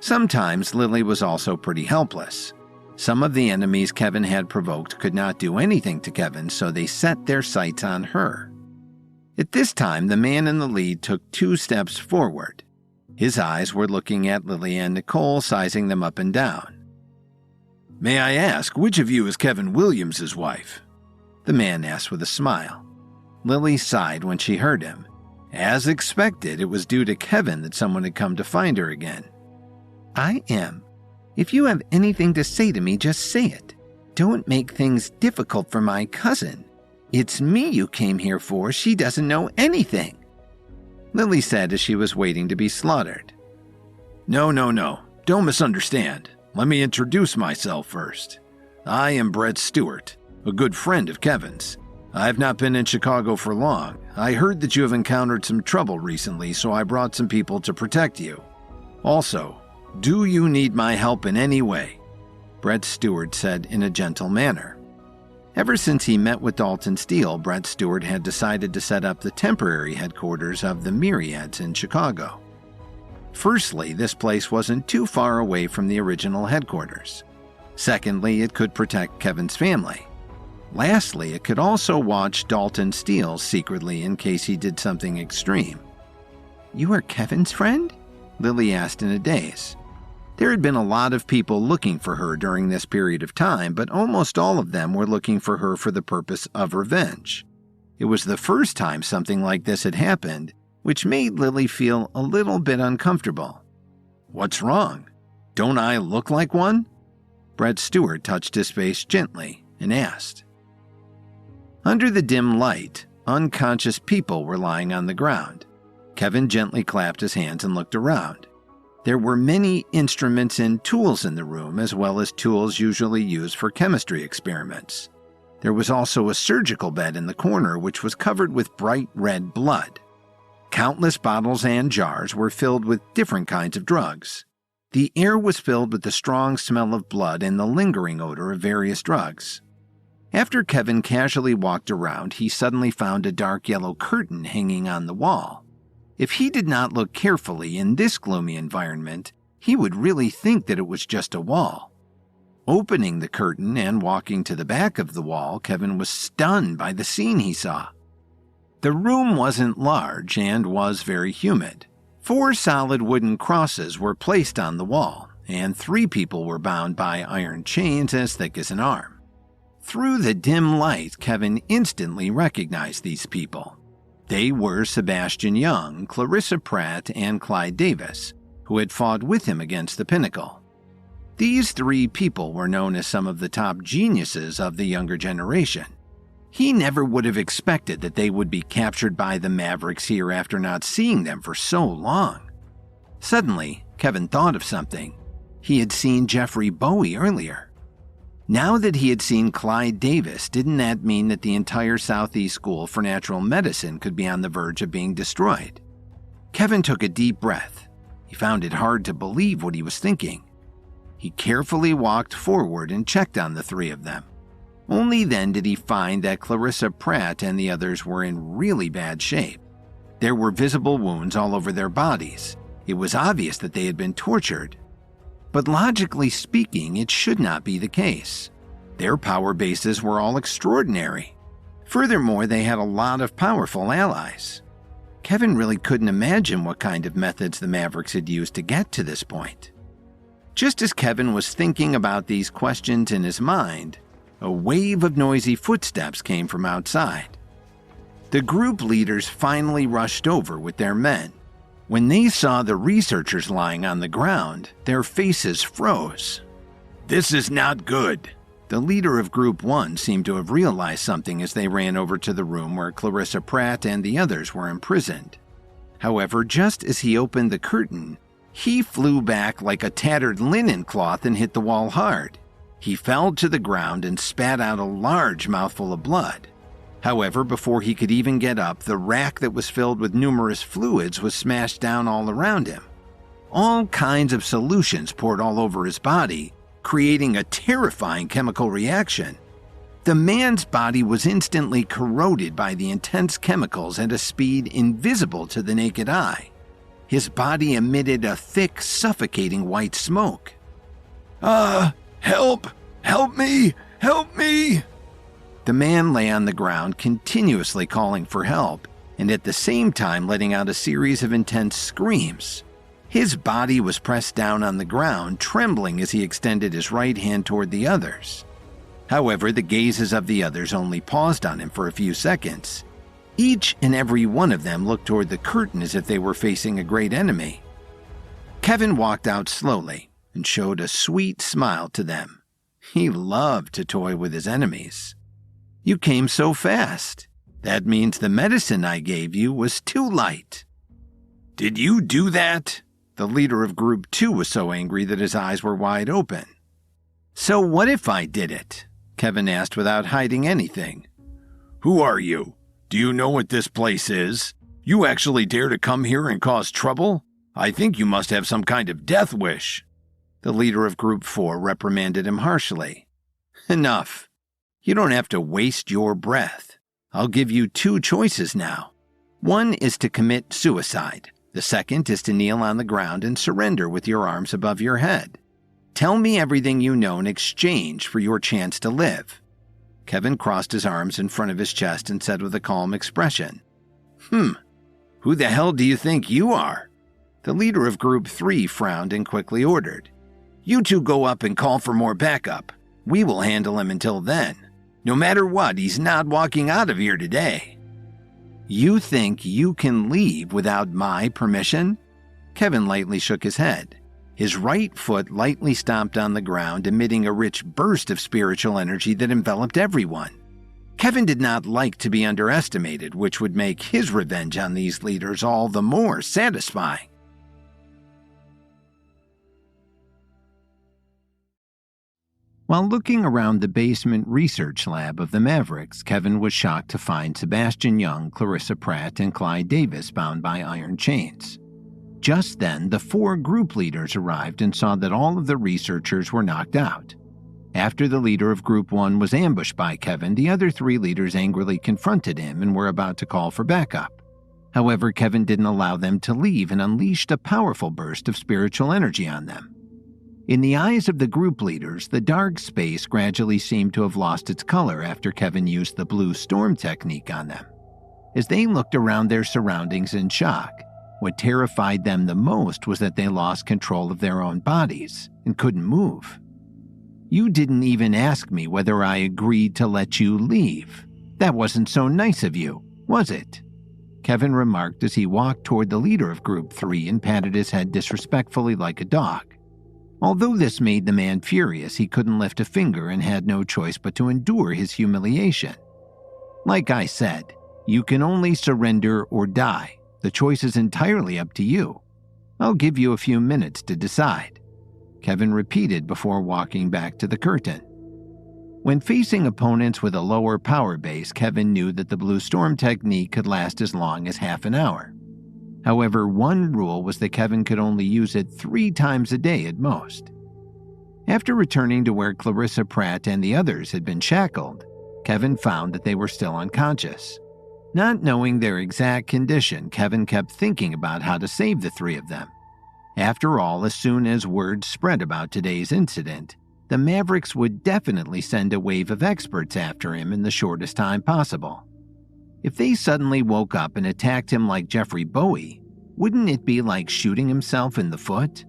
Sometimes Lily was also pretty helpless. Some of the enemies Kevin had provoked could not do anything to Kevin, so they set their sights on her. At this time, the man in the lead took 2 steps forward. His eyes were looking at Lily and Nicole, sizing them up and down. "May I ask, which of you is Kevin Williams' wife?" the man asked with a smile. Lily sighed when she heard him. As expected, it was due to Kevin that someone had come to find her again. "I am. If you have anything to say to me, just say it. Don't make things difficult for my cousin. It's me you came here for. She doesn't know anything," Lily said as she was waiting to be slaughtered. No. Don't misunderstand. Let me introduce myself first. I am Brett Stewart, a good friend of Kevin's. I've not been in Chicago for long. I heard that you have encountered some trouble recently, so I brought some people to protect you. Also, do you need my help in any way?" Brett Stewart said in a gentle manner. Ever since he met with Dalton Steele, Brett Stewart had decided to set up the temporary headquarters of the Myriads in Chicago. Firstly, this place wasn't too far away from the original headquarters. Secondly, it could protect Kevin's family. Lastly, it could also watch Dalton Steele secretly in case he did something extreme. "You are Kevin's friend?" Lily asked in a daze. There had been a lot of people looking for her during this period of time, but almost all of them were looking for her for the purpose of revenge. It was the first time something like this had happened, which made Lily feel a little bit uncomfortable. "What's wrong? Don't I look like one?" Brett Stewart touched his face gently and asked. Under the dim light, unconscious people were lying on the ground. Kevin gently clapped his hands and looked around. There were many instruments and tools in the room, as well as tools usually used for chemistry experiments. There was also a surgical bed in the corner, which was covered with bright red blood. Countless bottles and jars were filled with different kinds of drugs. The air was filled with the strong smell of blood and the lingering odor of various drugs. After Kevin casually walked around, he suddenly found a dark yellow curtain hanging on the wall. If he did not look carefully in this gloomy environment, he would really think that it was just a wall. Opening the curtain and walking to the back of the wall, Kevin was stunned by the scene he saw. The room wasn't large and was very humid. 4 solid wooden crosses were placed on the wall, and 3 people were bound by iron chains as thick as an arm. Through the dim light, Kevin instantly recognized these people. They were Sebastian Young, Clarissa Pratt, and Clyde Davis, who had fought with him against the Pinnacle. These 3 people were known as some of the top geniuses of the younger generation. He never would have expected that they would be captured by the Mavericks here after not seeing them for so long. Suddenly, Kevin thought of something. He had seen Jeffrey Bowie earlier. Now that he had seen Clyde Davis, didn't that mean that the entire Southeast School for Natural Medicine could be on the verge of being destroyed? Kevin took a deep breath. He found it hard to believe what he was thinking. He carefully walked forward and checked on the 3 of them. Only then did he find that Clarissa Pratt and the others were in really bad shape. There were visible wounds all over their bodies. It was obvious that they had been tortured. But logically speaking, it should not be the case. Their power bases were all extraordinary. Furthermore, they had a lot of powerful allies. Kevin really couldn't imagine what kind of methods the Mavericks had used to get to this point. Just as Kevin was thinking about these questions in his mind, a wave of noisy footsteps came from outside. The group leaders finally rushed over with their men. When they saw the researchers lying on the ground, their faces froze. "This is not good." The leader of Group 1 seemed to have realized something as they ran over to the room where Clarissa Pratt and the others were imprisoned. However, just as he opened the curtain, he flew back like a tattered linen cloth and hit the wall hard. He fell to the ground and spat out a large mouthful of blood. However, before he could even get up, the rack that was filled with numerous fluids was smashed down all around him. All kinds of solutions poured all over his body, creating a terrifying chemical reaction. The man's body was instantly corroded by the intense chemicals at a speed invisible to the naked eye. His body emitted a thick, suffocating white smoke. Help! Help me! Help me!" The man lay on the ground, continuously calling for help, and at the same time letting out a series of intense screams. His body was pressed down on the ground, trembling as he extended his right hand toward the others. However, the gazes of the others only paused on him for a few seconds. Each and every one of them looked toward the curtain as if they were facing a great enemy. Kevin walked out slowly and showed a sweet smile to them. He loved to toy with his enemies. "You came so fast. That means the medicine I gave you was too light." "Did you do that?" The leader of Group 2 was so angry that his eyes were wide open. "So what if I did it?" Kevin asked without hiding anything. "Who are you? Do you know what this place is? You actually dare to come here and cause trouble? I think you must have some kind of death wish." The leader of Group 4 reprimanded him harshly. "Enough. You don't have to waste your breath. I'll give you 2 choices now. One is to commit suicide. The second is to kneel on the ground and surrender with your arms above your head. Tell me everything you know in exchange for your chance to live." Kevin crossed his arms in front of his chest and said with a calm expression, Who the hell do you think you are?" The leader of Group 3 frowned and quickly ordered, "You two go up and call for more backup. We will handle him until then. No matter what, he's not walking out of here today." "You think you can leave without my permission?" Kevin lightly shook his head. His right foot lightly stomped on the ground, emitting a rich burst of spiritual energy that enveloped everyone. Kevin did not like to be underestimated, which would make his revenge on these leaders all the more satisfying. While looking around the basement research lab of the Mavericks, Kevin was shocked to find Sebastian Young, Clarissa Pratt, and Clyde Davis bound by iron chains. Just then, the 4 group leaders arrived and saw that all of the researchers were knocked out. After the leader of Group 1 was ambushed by Kevin, the other 3 leaders angrily confronted him and were about to call for backup. However, Kevin didn't allow them to leave and unleashed a powerful burst of spiritual energy on them. In the eyes of the group leaders, the dark space gradually seemed to have lost its color after Kevin used the blue storm technique on them. As they looked around their surroundings in shock, what terrified them the most was that they lost control of their own bodies and couldn't move. "You didn't even ask me whether I agreed to let you leave. That wasn't so nice of you, was it?" Kevin remarked as he walked toward the leader of Group 3 and patted his head disrespectfully like a dog. Although this made the man furious, he couldn't lift a finger and had no choice but to endure his humiliation. "Like I said, you can only surrender or die. The choice is entirely up to you. I'll give you a few minutes to decide," Kevin repeated before walking back to the curtain. When facing opponents with a lower power base, Kevin knew that the Blue Storm technique could last as long as half an hour. However, one rule was that Kevin could only use it 3 times a day at most. After returning to where Clarissa Pratt and the others had been shackled, Kevin found that they were still unconscious. Not knowing their exact condition, Kevin kept thinking about how to save the 3 of them. After all, as soon as word spread about today's incident, the Mavericks would definitely send a wave of experts after him in the shortest time possible. If they suddenly woke up and attacked him like Jeffrey Bowie, wouldn't it be like shooting himself in the foot?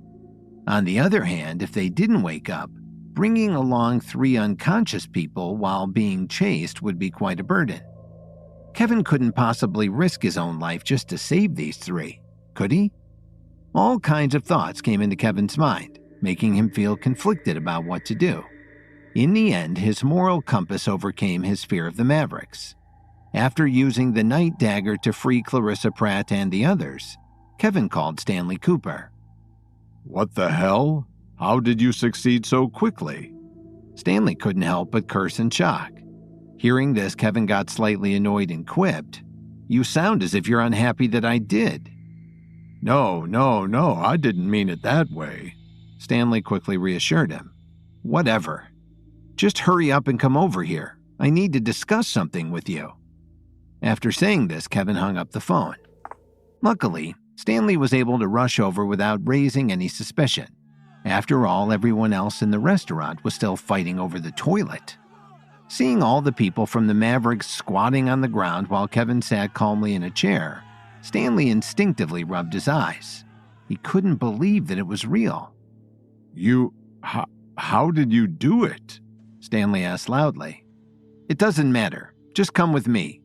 On the other hand, if they didn't wake up, bringing along 3 unconscious people while being chased would be quite a burden. Kevin couldn't possibly risk his own life just to save these 3, could he? All kinds of thoughts came into Kevin's mind, making him feel conflicted about what to do. In the end, his moral compass overcame his fear of the Mavericks. After using the Night Dagger to free Clarissa Pratt and the others, Kevin called Stanley Cooper. "What the hell? How did you succeed so quickly?" Stanley couldn't help but curse in shock. Hearing this, Kevin got slightly annoyed and quipped, "You sound as if you're unhappy that I did." No, I didn't mean it that way," Stanley quickly reassured him. "Whatever. Just hurry up and come over here. I need to discuss something with you." After saying this, Kevin hung up the phone. Luckily, Stanley was able to rush over without raising any suspicion. After all, everyone else in the restaurant was still fighting over the toilet. Seeing all the people from the Mavericks squatting on the ground while Kevin sat calmly in a chair, Stanley instinctively rubbed his eyes. He couldn't believe that it was real. How did you do it?" Stanley asked loudly. "It doesn't matter. Just come with me,"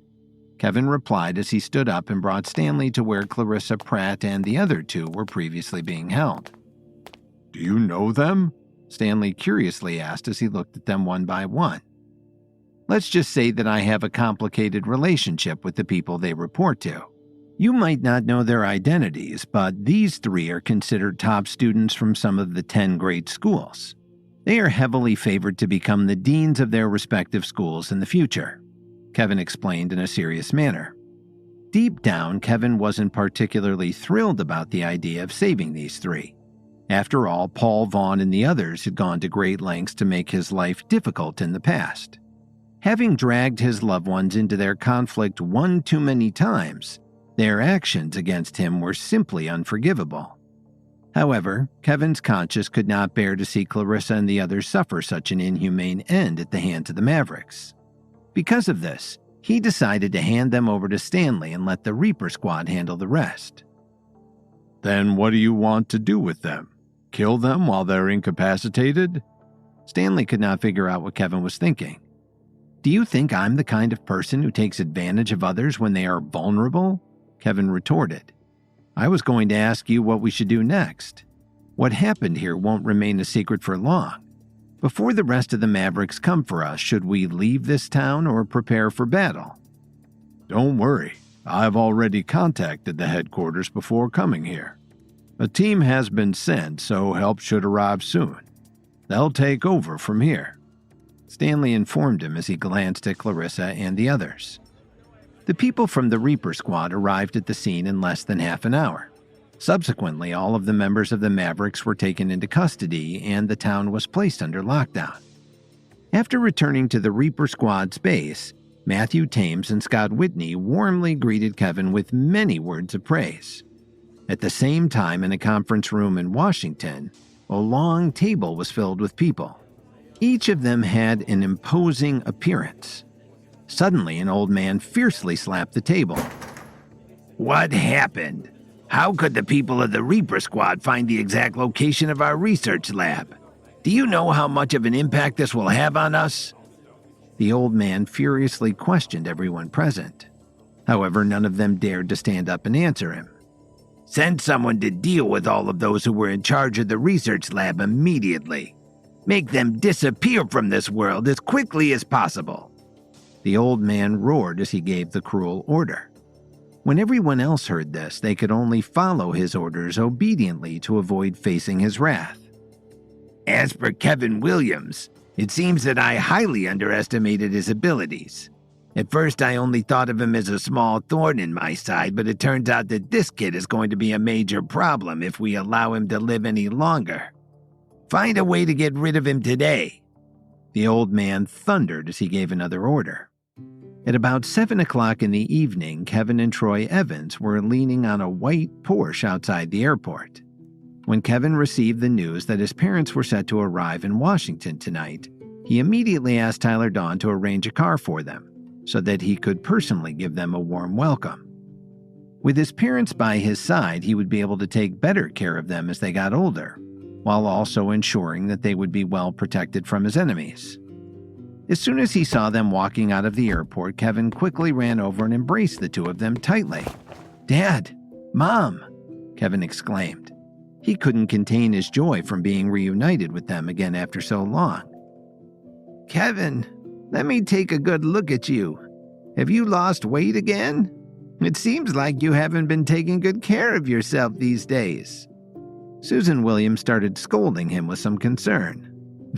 Kevin replied as he stood up and brought Stanley to where Clarissa Pratt and the other 2 were previously being held. "Do you know them?" Stanley curiously asked as he looked at them one by one. "Let's just say that I have a complicated relationship with the people they report to. You might not know their identities, but these 3 are considered top students from some of the 10 great schools. They are heavily favored to become the deans of their respective schools in the future," Kevin explained in a serious manner. Deep down, Kevin wasn't particularly thrilled about the idea of saving these 3. After all, Paul Vaughn and the others had gone to great lengths to make his life difficult in the past. Having dragged his loved ones into their conflict one too many times, their actions against him were simply unforgivable. However, Kevin's conscience could not bear to see Clarissa and the others suffer such an inhumane end at the hands of the Mavericks. Because of this, he decided to hand them over to Stanley and let the Reaper Squad handle the rest. Then what do you want to do with them? Kill them while they're incapacitated? Stanley could not figure out what Kevin was thinking. Do you think I'm the kind of person who takes advantage of others when they are vulnerable? Kevin retorted. I was going to ask you what we should do next. What happened here won't remain a secret for long. Before the rest of the Mavericks come for us, should we leave this town or prepare for battle? Don't worry. I've already contacted the headquarters before coming here. A team has been sent, so help should arrive soon. They'll take over from here. Stanley informed him as he glanced at Clarissa and the others. The people from the Reaper Squad arrived at the scene in less than half an hour. Subsequently, all of the members of the Mavericks were taken into custody and the town was placed under lockdown. After returning to the Reaper Squad's base, Matthew Thames and Scott Whitney warmly greeted Kevin with many words of praise. At the same time, in a conference room in Washington, a long table was filled with people. Each of them had an imposing appearance. Suddenly, an old man fiercely slapped the table. What happened? How could the people of the Reaper Squad find the exact location of our research lab? Do you know how much of an impact this will have on us? The old man furiously questioned everyone present. However, none of them dared to stand up and answer him. Send someone to deal with all of those who were in charge of the research lab immediately. Make them disappear from this world as quickly as possible. The old man roared as he gave the cruel order. When everyone else heard this, they could only follow his orders obediently to avoid facing his wrath. As for Kevin Williams, it seems that I highly underestimated his abilities. At first, I only thought of him as a small thorn in my side, but it turns out that this kid is going to be a major problem if we allow him to live any longer. Find a way to get rid of him today. The old man thundered as he gave another order. At about 7 o'clock in the evening, Kevin and Troy Evans were leaning on a white Porsche outside the airport. When Kevin received the news that his parents were set to arrive in Washington tonight, he immediately asked Tyler Dawn to arrange a car for them, so that he could personally give them a warm welcome. With his parents by his side, he would be able to take better care of them as they got older, while also ensuring that they would be well protected from his enemies. As soon as he saw them walking out of the airport, Kevin quickly ran over and embraced the two of them tightly. "Dad! Mom!" Kevin exclaimed. He couldn't contain his joy from being reunited with them again after so long. "Kevin, let me take a good look at you. Have you lost weight again? It seems like you haven't been taking good care of yourself these days." Susan Williams started scolding him with some concern.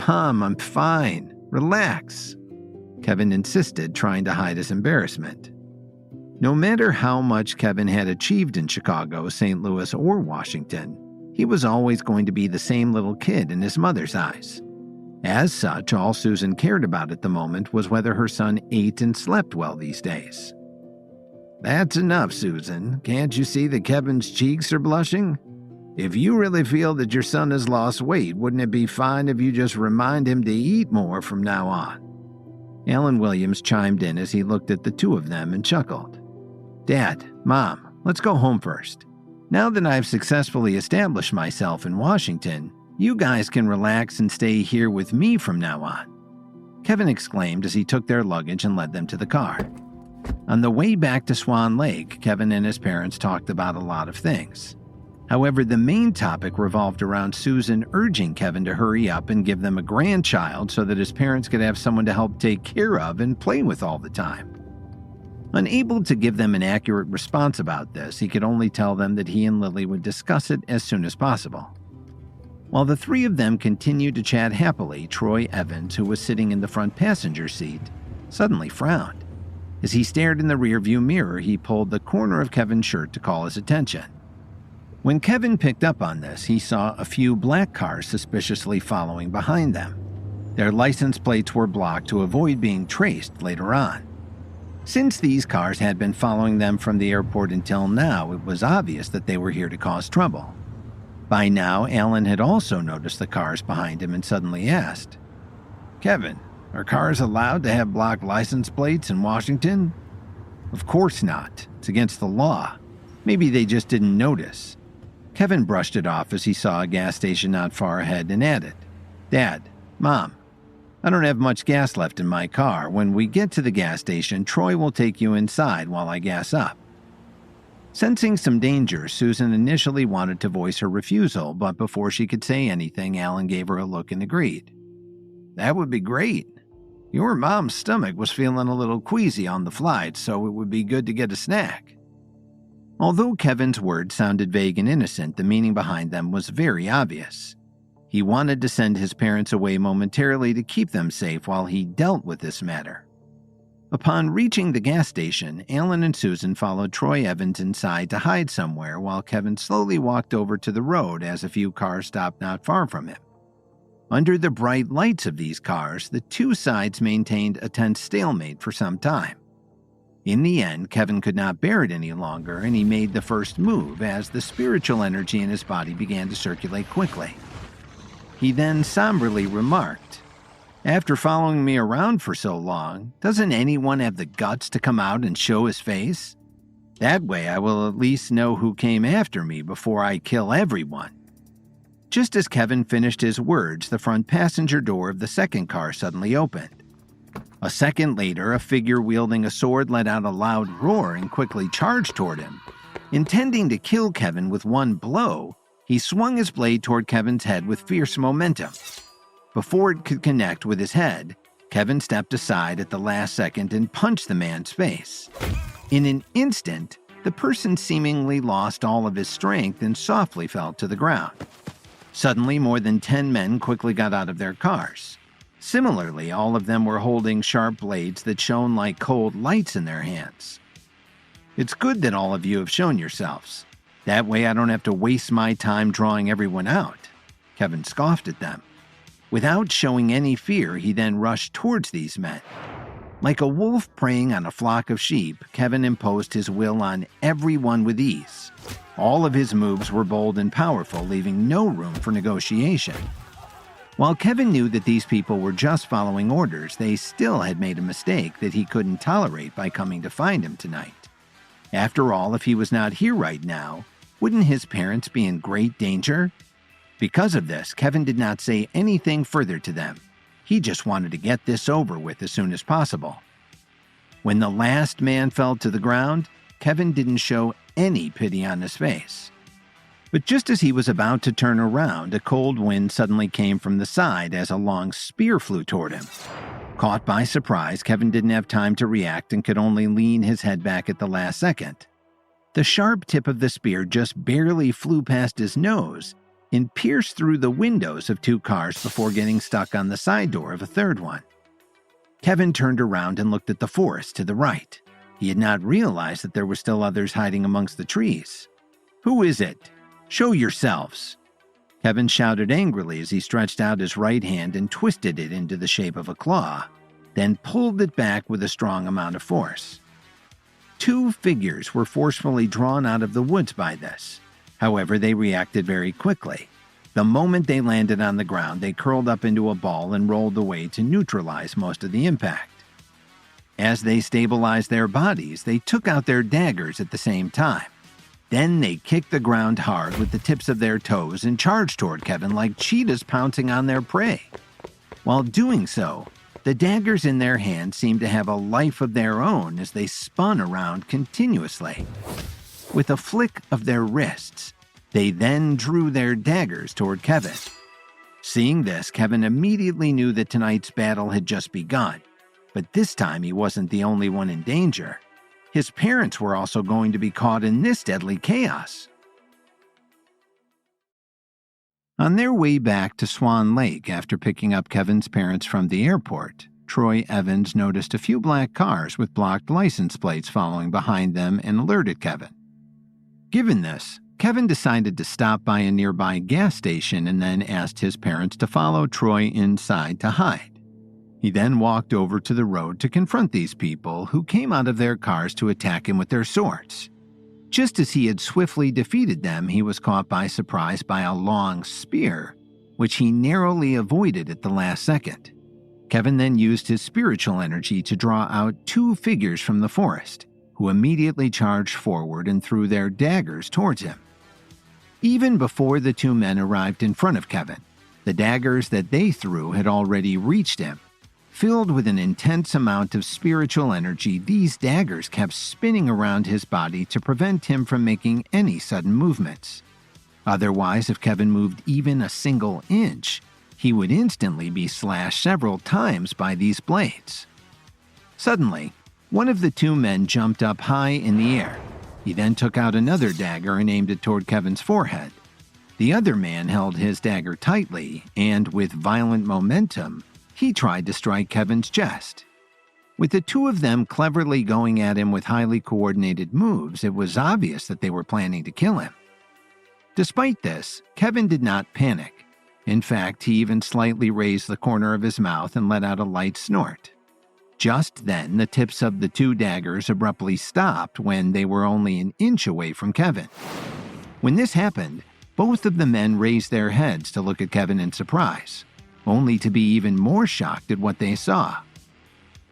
"Mom, I'm fine. Relax," Kevin insisted, trying to hide his embarrassment. No matter how much Kevin had achieved in Chicago, St. Louis, or Washington, he was always going to be the same little kid in his mother's eyes. As such, all Susan cared about at the moment was whether her son ate and slept well these days. "That's enough, Susan. Can't you see that Kevin's cheeks are blushing? If you really feel that your son has lost weight, wouldn't it be fine if you just remind him to eat more from now on?" Alan Williams chimed in as he looked at the two of them and chuckled. "Dad, Mom, let's go home first. Now that I've successfully established myself in Washington, you guys can relax and stay here with me from now on," Kevin exclaimed as he took their luggage and led them to the car. On the way back to Swan Lake, Kevin and his parents talked about a lot of things. However, the main topic revolved around Susan urging Kevin to hurry up and give them a grandchild so that his parents could have someone to help take care of and play with all the time. Unable to give them an accurate response about this, he could only tell them that he and Lily would discuss it as soon as possible. While the three of them continued to chat happily, Troy Evans, who was sitting in the front passenger seat, suddenly frowned. As he stared in the rearview mirror, he pulled the corner of Kevin's shirt to call his attention. When Kevin picked up on this, he saw a few black cars suspiciously following behind them. Their license plates were blocked to avoid being traced later on. Since these cars had been following them from the airport until now, it was obvious that they were here to cause trouble. By now, Alan had also noticed the cars behind him and suddenly asked, "Kevin, are cars allowed to have blocked license plates in Washington?" "Of course not. It's against the law. Maybe they just didn't notice." Kevin brushed it off as he saw a gas station not far ahead and added, "Dad, Mom, I don't have much gas left in my car. When we get to the gas station, Troy will take you inside while I gas up." Sensing some danger, Susan initially wanted to voice her refusal, but before she could say anything, Alan gave her a look and agreed. "That would be great. Your mom's stomach was feeling a little queasy on the flight, so it would be good to get a snack." Although Kevin's words sounded vague and innocent, the meaning behind them was very obvious. He wanted to send his parents away momentarily to keep them safe while he dealt with this matter. Upon reaching the gas station, Alan and Susan followed Troy Evans inside to hide somewhere while Kevin slowly walked over to the road as a few cars stopped not far from him. Under the bright lights of these cars, the two sides maintained a tense stalemate for some time. In the end, Kevin could not bear it any longer, and he made the first move as the spiritual energy in his body began to circulate quickly. He then somberly remarked, "After following me around for so long, doesn't anyone have the guts to come out and show his face? That way I will at least know who came after me before I kill everyone." Just as Kevin finished his words, the front passenger door of the second car suddenly opened. A second later, a figure wielding a sword let out a loud roar and quickly charged toward him. Intending to kill Kevin with one blow, he swung his blade toward Kevin's head with fierce momentum. Before it could connect with his head, Kevin stepped aside at the last second and punched the man's face. In an instant, the person seemingly lost all of his strength and softly fell to the ground. Suddenly, more than 10 men quickly got out of their cars. Similarly, all of them were holding sharp blades that shone like cold lights in their hands. "It's good that all of you have shown yourselves. That way I don't have to waste my time drawing everyone out." Kevin scoffed at them. Without showing any fear, he then rushed towards these men. Like a wolf preying on a flock of sheep, Kevin imposed his will on everyone with ease. All of his moves were bold and powerful, leaving no room for negotiation. While Kevin knew that these people were just following orders, they still had made a mistake that he couldn't tolerate by coming to find him tonight. After all, if he was not here right now, wouldn't his parents be in great danger? Because of this, Kevin did not say anything further to them. He just wanted to get this over with as soon as possible. When the last man fell to the ground, Kevin didn't show any pity on his face. But just as he was about to turn around, a cold wind suddenly came from the side as a long spear flew toward him. Caught by surprise, Kevin didn't have time to react and could only lean his head back at the last second. The sharp tip of the spear just barely flew past his nose and pierced through the windows of 2 cars before getting stuck on the side door of a third one. Kevin turned around and looked at the forest to the right. He had not realized that there were still others hiding amongst the trees. "Who is it? Show yourselves!" Kevin shouted angrily as he stretched out his right hand and twisted it into the shape of a claw, then pulled it back with a strong amount of force. 2 figures were forcefully drawn out of the woods by this. However, they reacted very quickly. The moment they landed on the ground, they curled up into a ball and rolled away to neutralize most of the impact. As they stabilized their bodies, they took out their daggers at the same time. Then they kicked the ground hard with the tips of their toes and charged toward Kevin like cheetahs pouncing on their prey. While doing so, the daggers in their hands seemed to have a life of their own as they spun around continuously. With a flick of their wrists, they then drew their daggers toward Kevin. Seeing this, Kevin immediately knew that tonight's battle had just begun. But this time he wasn't the only one in danger. His parents were also going to be caught in this deadly chaos. On their way back to Swan Lake after picking up Kevin's parents from the airport, Troy Evans noticed a few black cars with blocked license plates following behind them and alerted Kevin. Given this, Kevin decided to stop by a nearby gas station and then asked his parents to follow Troy inside to hide. He then walked over to the road to confront these people who came out of their cars to attack him with their swords. Just as he had swiftly defeated them, he was caught by surprise by a long spear, which he narrowly avoided at the last second. Kevin then used his spiritual energy to draw out 2 figures from the forest, who immediately charged forward and threw their daggers towards him. Even before the two men arrived in front of Kevin, the daggers that they threw had already reached him. Filled with an intense amount of spiritual energy, these daggers kept spinning around his body to prevent him from making any sudden movements. Otherwise, if Kevin moved even a single inch, he would instantly be slashed several times by these blades. Suddenly, one of the two men jumped up high in the air. He then took out another dagger and aimed it toward Kevin's forehead. The other man held his dagger tightly, and with violent momentum, he tried to strike Kevin's chest. With the two of them cleverly going at him with highly coordinated moves, it was obvious that they were planning to kill him. Despite this, Kevin did not panic. In fact, he even slightly raised the corner of his mouth and let out a light snort. Just then, the tips of the two daggers abruptly stopped when they were only an inch away from Kevin. When this happened, both of the men raised their heads to look at Kevin in surprise, only to be even more shocked at what they saw.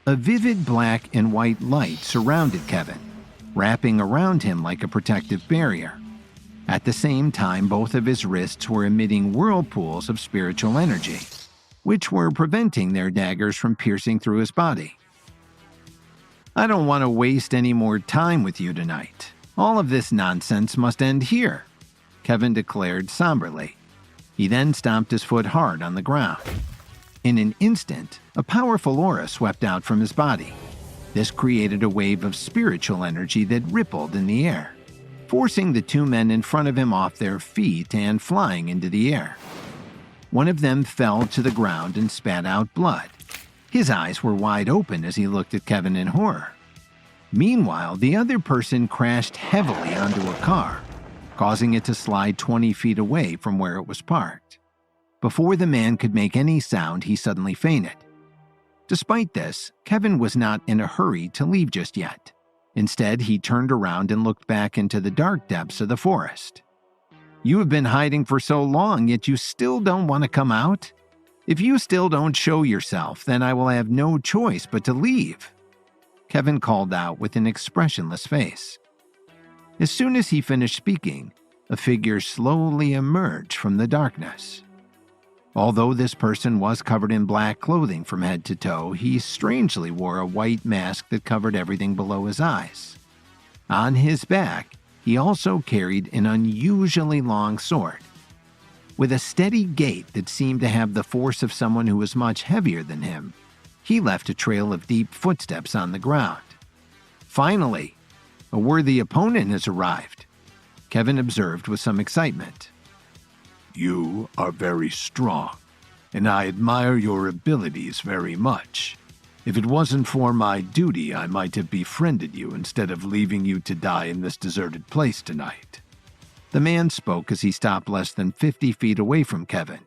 A vivid black and white light surrounded Kevin, wrapping around him like a protective barrier. At the same time, both of his wrists were emitting whirlpools of spiritual energy, which were preventing their daggers from piercing through his body. "I don't want to waste any more time with you tonight. All of this nonsense must end here," Kevin declared somberly. He then stomped his foot hard on the ground. In an instant, a powerful aura swept out from his body. This created a wave of spiritual energy that rippled in the air, forcing the two men in front of him off their feet and flying into the air. One of them fell to the ground and spat out blood. His eyes were wide open as he looked at Kevin in horror. Meanwhile, the other person crashed heavily onto a car, causing it to slide 20 feet away from where it was parked. Before the man could make any sound, he suddenly fainted. Despite this, Kevin was not in a hurry to leave just yet. Instead, he turned around and looked back into the dark depths of the forest. "You have been hiding for so long, yet you still don't want to come out? If you still don't show yourself, then I will have no choice but to leave," Kevin called out with an expressionless face. As soon as he finished speaking, a figure slowly emerged from the darkness. Although this person was covered in black clothing from head to toe, he strangely wore a white mask that covered everything below his eyes. On his back, he also carried an unusually long sword. With a steady gait that seemed to have the force of someone who was much heavier than him, he left a trail of deep footsteps on the ground. "Finally, a worthy opponent has arrived," Kevin observed with some excitement. "You are very strong, and I admire your abilities very much. If it wasn't for my duty, I might have befriended you instead of leaving you to die in this deserted place tonight." The man spoke as he stopped less than 50 feet away from Kevin.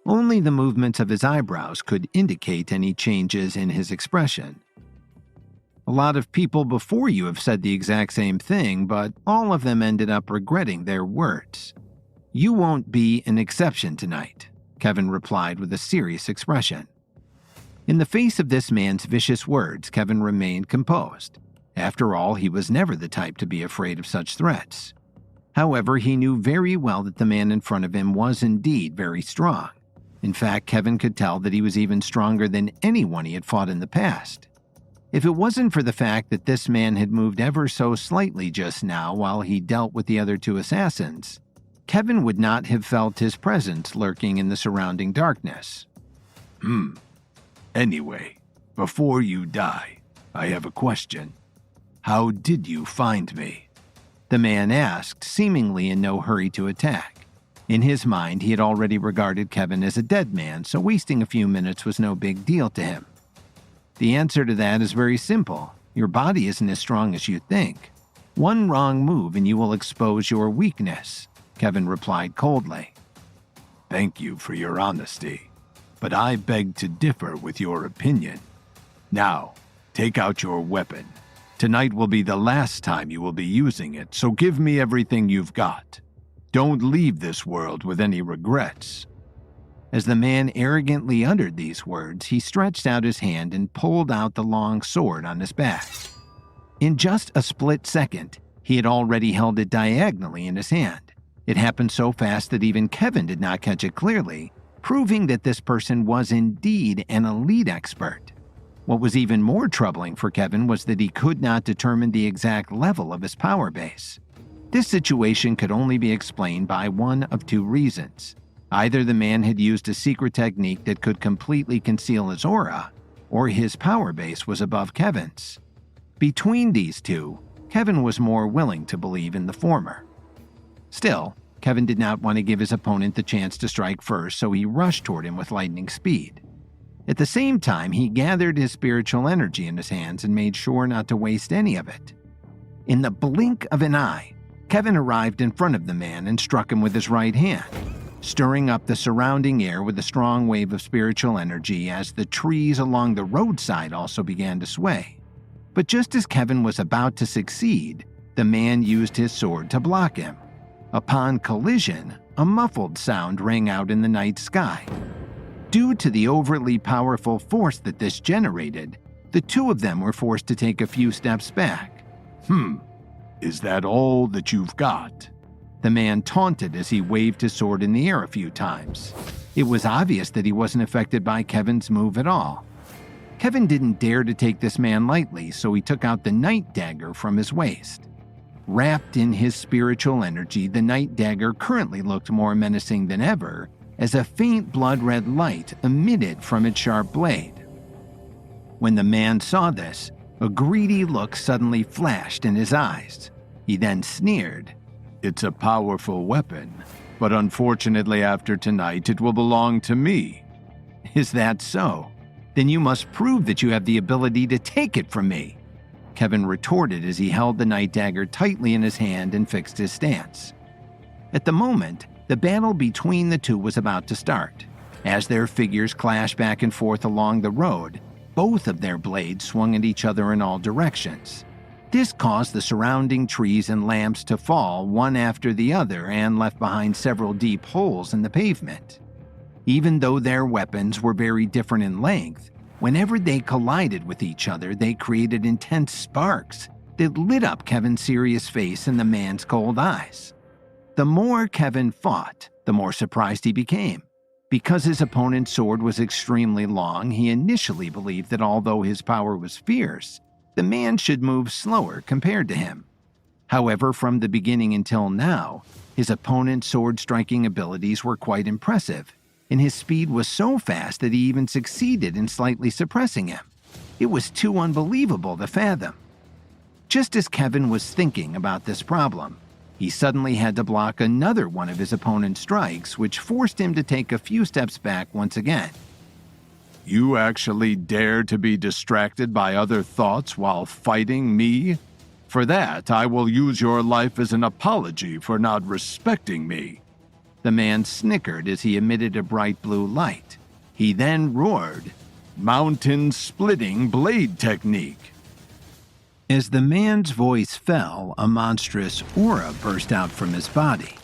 Only the movements of his eyebrows could indicate any changes in his expression. "A lot of people before you have said the exact same thing, but all of them ended up regretting their words. You won't be an exception tonight," Kevin replied with a serious expression. In the face of this man's vicious words, Kevin remained composed. After all, he was never the type to be afraid of such threats. However, he knew very well that the man in front of him was indeed very strong. In fact, Kevin could tell that he was even stronger than anyone he had fought in the past. If it wasn't for the fact that this man had moved ever so slightly just now while he dealt with the other two assassins, Kevin would not have felt his presence lurking in the surrounding darkness. Anyway, before you die, I have a question. How did you find me?" The man asked, seemingly in no hurry to attack. In his mind, he had already regarded Kevin as a dead man, so wasting a few minutes was no big deal to him. "The answer to that is very simple. Your body isn't as strong as you think. One wrong move and you will expose your weakness," Kevin replied coldly. "Thank you for your honesty, but I beg to differ with your opinion. Now, take out your weapon. Tonight will be the last time you will be using it, so give me everything you've got. Don't leave this world with any regrets." As the man arrogantly uttered these words, he stretched out his hand and pulled out the long sword on his back. In just a split second, he had already held it diagonally in his hand. It happened so fast that even Kevin did not catch it clearly, proving that this person was indeed an elite expert. What was even more troubling for Kevin was that he could not determine the exact level of his power base. This situation could only be explained by one of two reasons. Either the man had used a secret technique that could completely conceal his aura, or his power base was above Kevin's. Between these two, Kevin was more willing to believe in the former. Still, Kevin did not want to give his opponent the chance to strike first, so he rushed toward him with lightning speed. At the same time, he gathered his spiritual energy in his hands and made sure not to waste any of it. In the blink of an eye, Kevin arrived in front of the man and struck him with his right hand, stirring up the surrounding air with a strong wave of spiritual energy as the trees along the roadside also began to sway. But just as Kevin was about to succeed, the man used his sword to block him. Upon collision, a muffled sound rang out in the night sky. Due to the overly powerful force that this generated, the two of them were forced to take a few steps back. Is that all that you've got? The man taunted as he waved his sword in the air a few times. It was obvious that he wasn't affected by Kevin's move at all. Kevin didn't dare to take this man lightly, so he took out the night dagger from his waist. Wrapped in his spiritual energy, the night dagger currently looked more menacing than ever, as a faint blood-red light emitted from its sharp blade. When the man saw this, a greedy look suddenly flashed in his eyes. He then sneered. It's a powerful weapon, but unfortunately after tonight it will belong to me. Is that so? Then you must prove that you have the ability to take it from me, Kevin retorted as he held the night dagger tightly in his hand and fixed his stance. At the moment, the battle between the two was about to start. As their figures clashed back and forth along the road, both of their blades swung at each other in all directions. This caused the surrounding trees and lamps to fall one after the other and left behind several deep holes in the pavement. Even though their weapons were very different in length, whenever they collided with each other, they created intense sparks that lit up Kevin's serious face and the man's cold eyes. The more Kevin fought, the more surprised he became. Because his opponent's sword was extremely long, he initially believed that although his power was fierce, the man should move slower compared to him. However, from the beginning until now, his opponent's sword-striking abilities were quite impressive, and his speed was so fast that he even succeeded in slightly suppressing him. It was too unbelievable to fathom. Just as Kevin was thinking about this problem, he suddenly had to block another one of his opponent's strikes, which forced him to take a few steps back once again. You actually dare to be distracted by other thoughts while fighting me? For that, I will use your life as an apology for not respecting me. The man snickered as he emitted a bright blue light. He then roared, "Mountain-splitting blade technique." As the man's voice fell, a monstrous aura burst out from his body.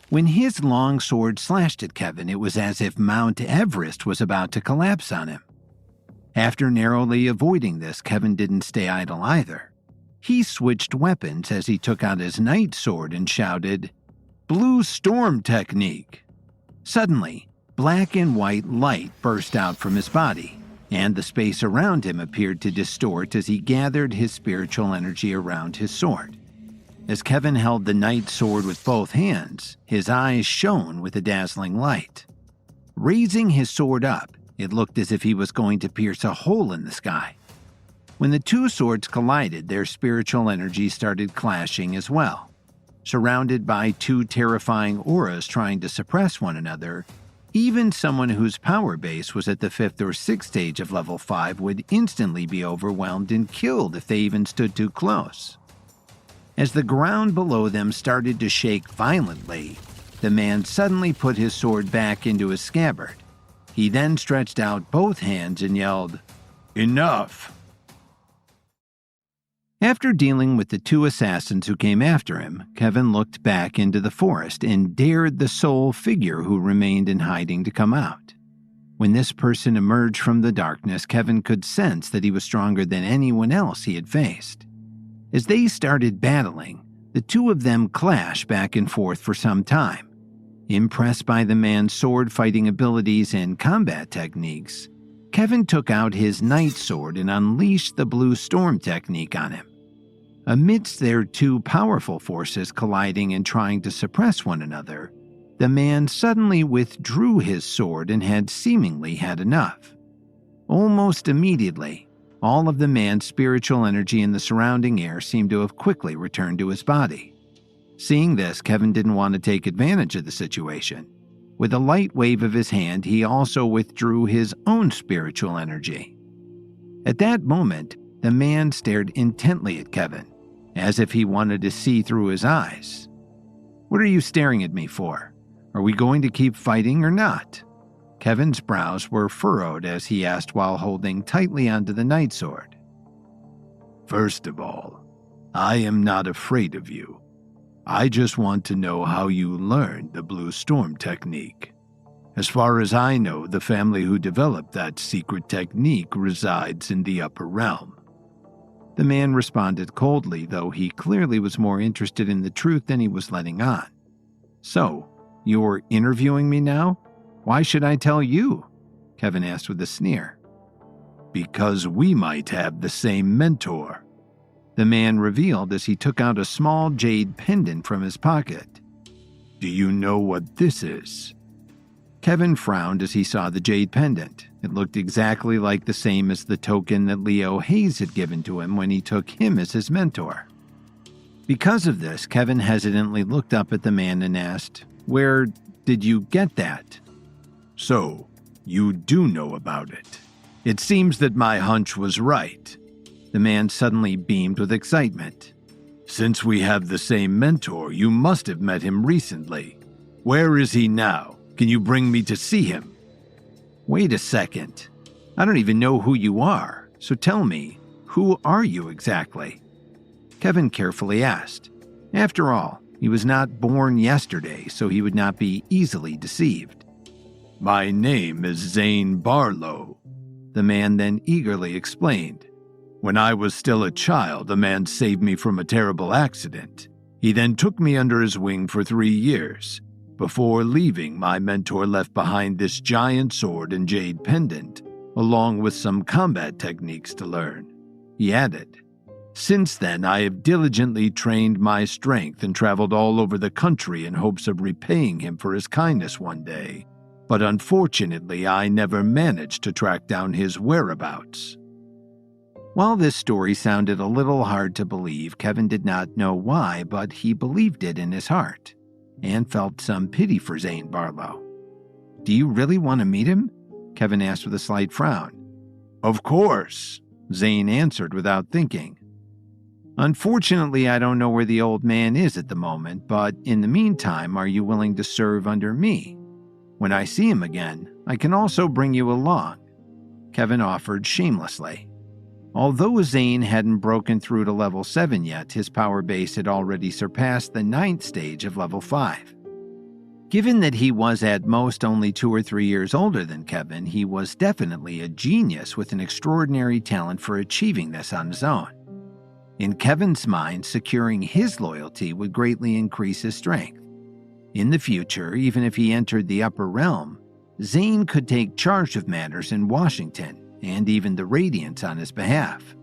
When his long sword slashed at Kevin, it was as if Mount Everest was about to collapse on him. After narrowly avoiding this, Kevin didn't stay idle either. He switched weapons as he took out his night sword and shouted, "Blue storm technique." Suddenly, black and white light burst out from his body, and the space around him appeared to distort as he gathered his spiritual energy around his sword. As Kevin held the night sword with both hands, his eyes shone with a dazzling light. Raising his sword up, it looked as if he was going to pierce a hole in the sky. When the two swords collided, their spiritual energy started clashing as well. Surrounded by two terrifying auras trying to suppress one another, even someone whose power base was at the 5th or 6th stage of level 5 would instantly be overwhelmed and killed if they even stood too close. As the ground below them started to shake violently, the man suddenly put his sword back into his scabbard. He then stretched out both hands and yelled, "Enough!" After dealing with the two assassins who came after him, Kevin looked back into the forest and dared the sole figure who remained in hiding to come out. When this person emerged from the darkness, Kevin could sense that he was stronger than anyone else he had faced. As they started battling, The two of them clash back and forth for some time. Impressed by the man's sword-fighting abilities and combat techniques, Kevin took out his Night Sword and unleashed the Blue Storm technique on him. Amidst their two powerful forces colliding and trying to suppress one another, the man suddenly withdrew his sword and had seemingly had enough. Almost immediately, all of the man's spiritual energy in the surrounding air seemed to have quickly returned to his body. Seeing this, Kevin didn't want to take advantage of the situation. With a light wave of his hand, he also withdrew his own spiritual energy. At that moment, the man stared intently at Kevin, as if he wanted to see through his eyes. "What are you staring at me for? Are we going to keep fighting or not?" Kevin's brows were furrowed as he asked while holding tightly onto the Night Sword. "First of all, I am not afraid of you. I just want to know how you learned the Blue Storm technique. As far as I know, the family who developed that secret technique resides in the upper realm." The man responded coldly, though he clearly was more interested in the truth than he was letting on. "So, you're interviewing me now? Why should I tell you?" Kevin asked with a sneer. "Because we might have the same mentor," the man revealed as he took out a small jade pendant from his pocket. "Do you know what this is?" Kevin frowned as he saw the jade pendant. It looked exactly like the same as the token that Leo Hayes had given to him when he took him as his mentor. Because of this, Kevin hesitantly looked up at the man and asked, "Where did you get that?" "So, you do know about it. It seems that my hunch was right." The man suddenly beamed with excitement. "Since we have the same mentor, you must have met him recently. Where is he now? Can you bring me to see him?" "Wait a second. I don't even know who you are, so tell me, who are you exactly?" Kevin carefully asked. After all, he was not born yesterday, so he would not be easily deceived. "My name is Zane Barlow," the man then eagerly explained. "When I was still a child, a man saved me from a terrible accident. He then took me under his wing for 3 years. Before leaving, my mentor left behind this giant sword and jade pendant, along with some combat techniques to learn," he added. "Since then, I have diligently trained my strength and traveled all over the country in hopes of repaying him for his kindness one day. But unfortunately, I never managed to track down his whereabouts." While this story sounded a little hard to believe, Kevin did not know why, but he believed it in his heart, and felt some pity for Zane Barlow. "Do you really want to meet him?" Kevin asked with a slight frown. "Of course," Zane answered without thinking. "Unfortunately, I don't know where the old man is at the moment, but in the meantime, are you willing to serve under me? When I see him again, I can also bring you along," Kevin offered shamelessly. Although Zane hadn't broken through to level 7 yet, his power base had already surpassed the 9th stage of level 5. Given that he was at most only 2 or 3 years older than Kevin, he was definitely a genius with an extraordinary talent for achieving this on his own. In Kevin's mind, securing his loyalty would greatly increase his strength. In the future, even if he entered the upper realm, Zane could take charge of matters in Washington and even the Radiants on his behalf.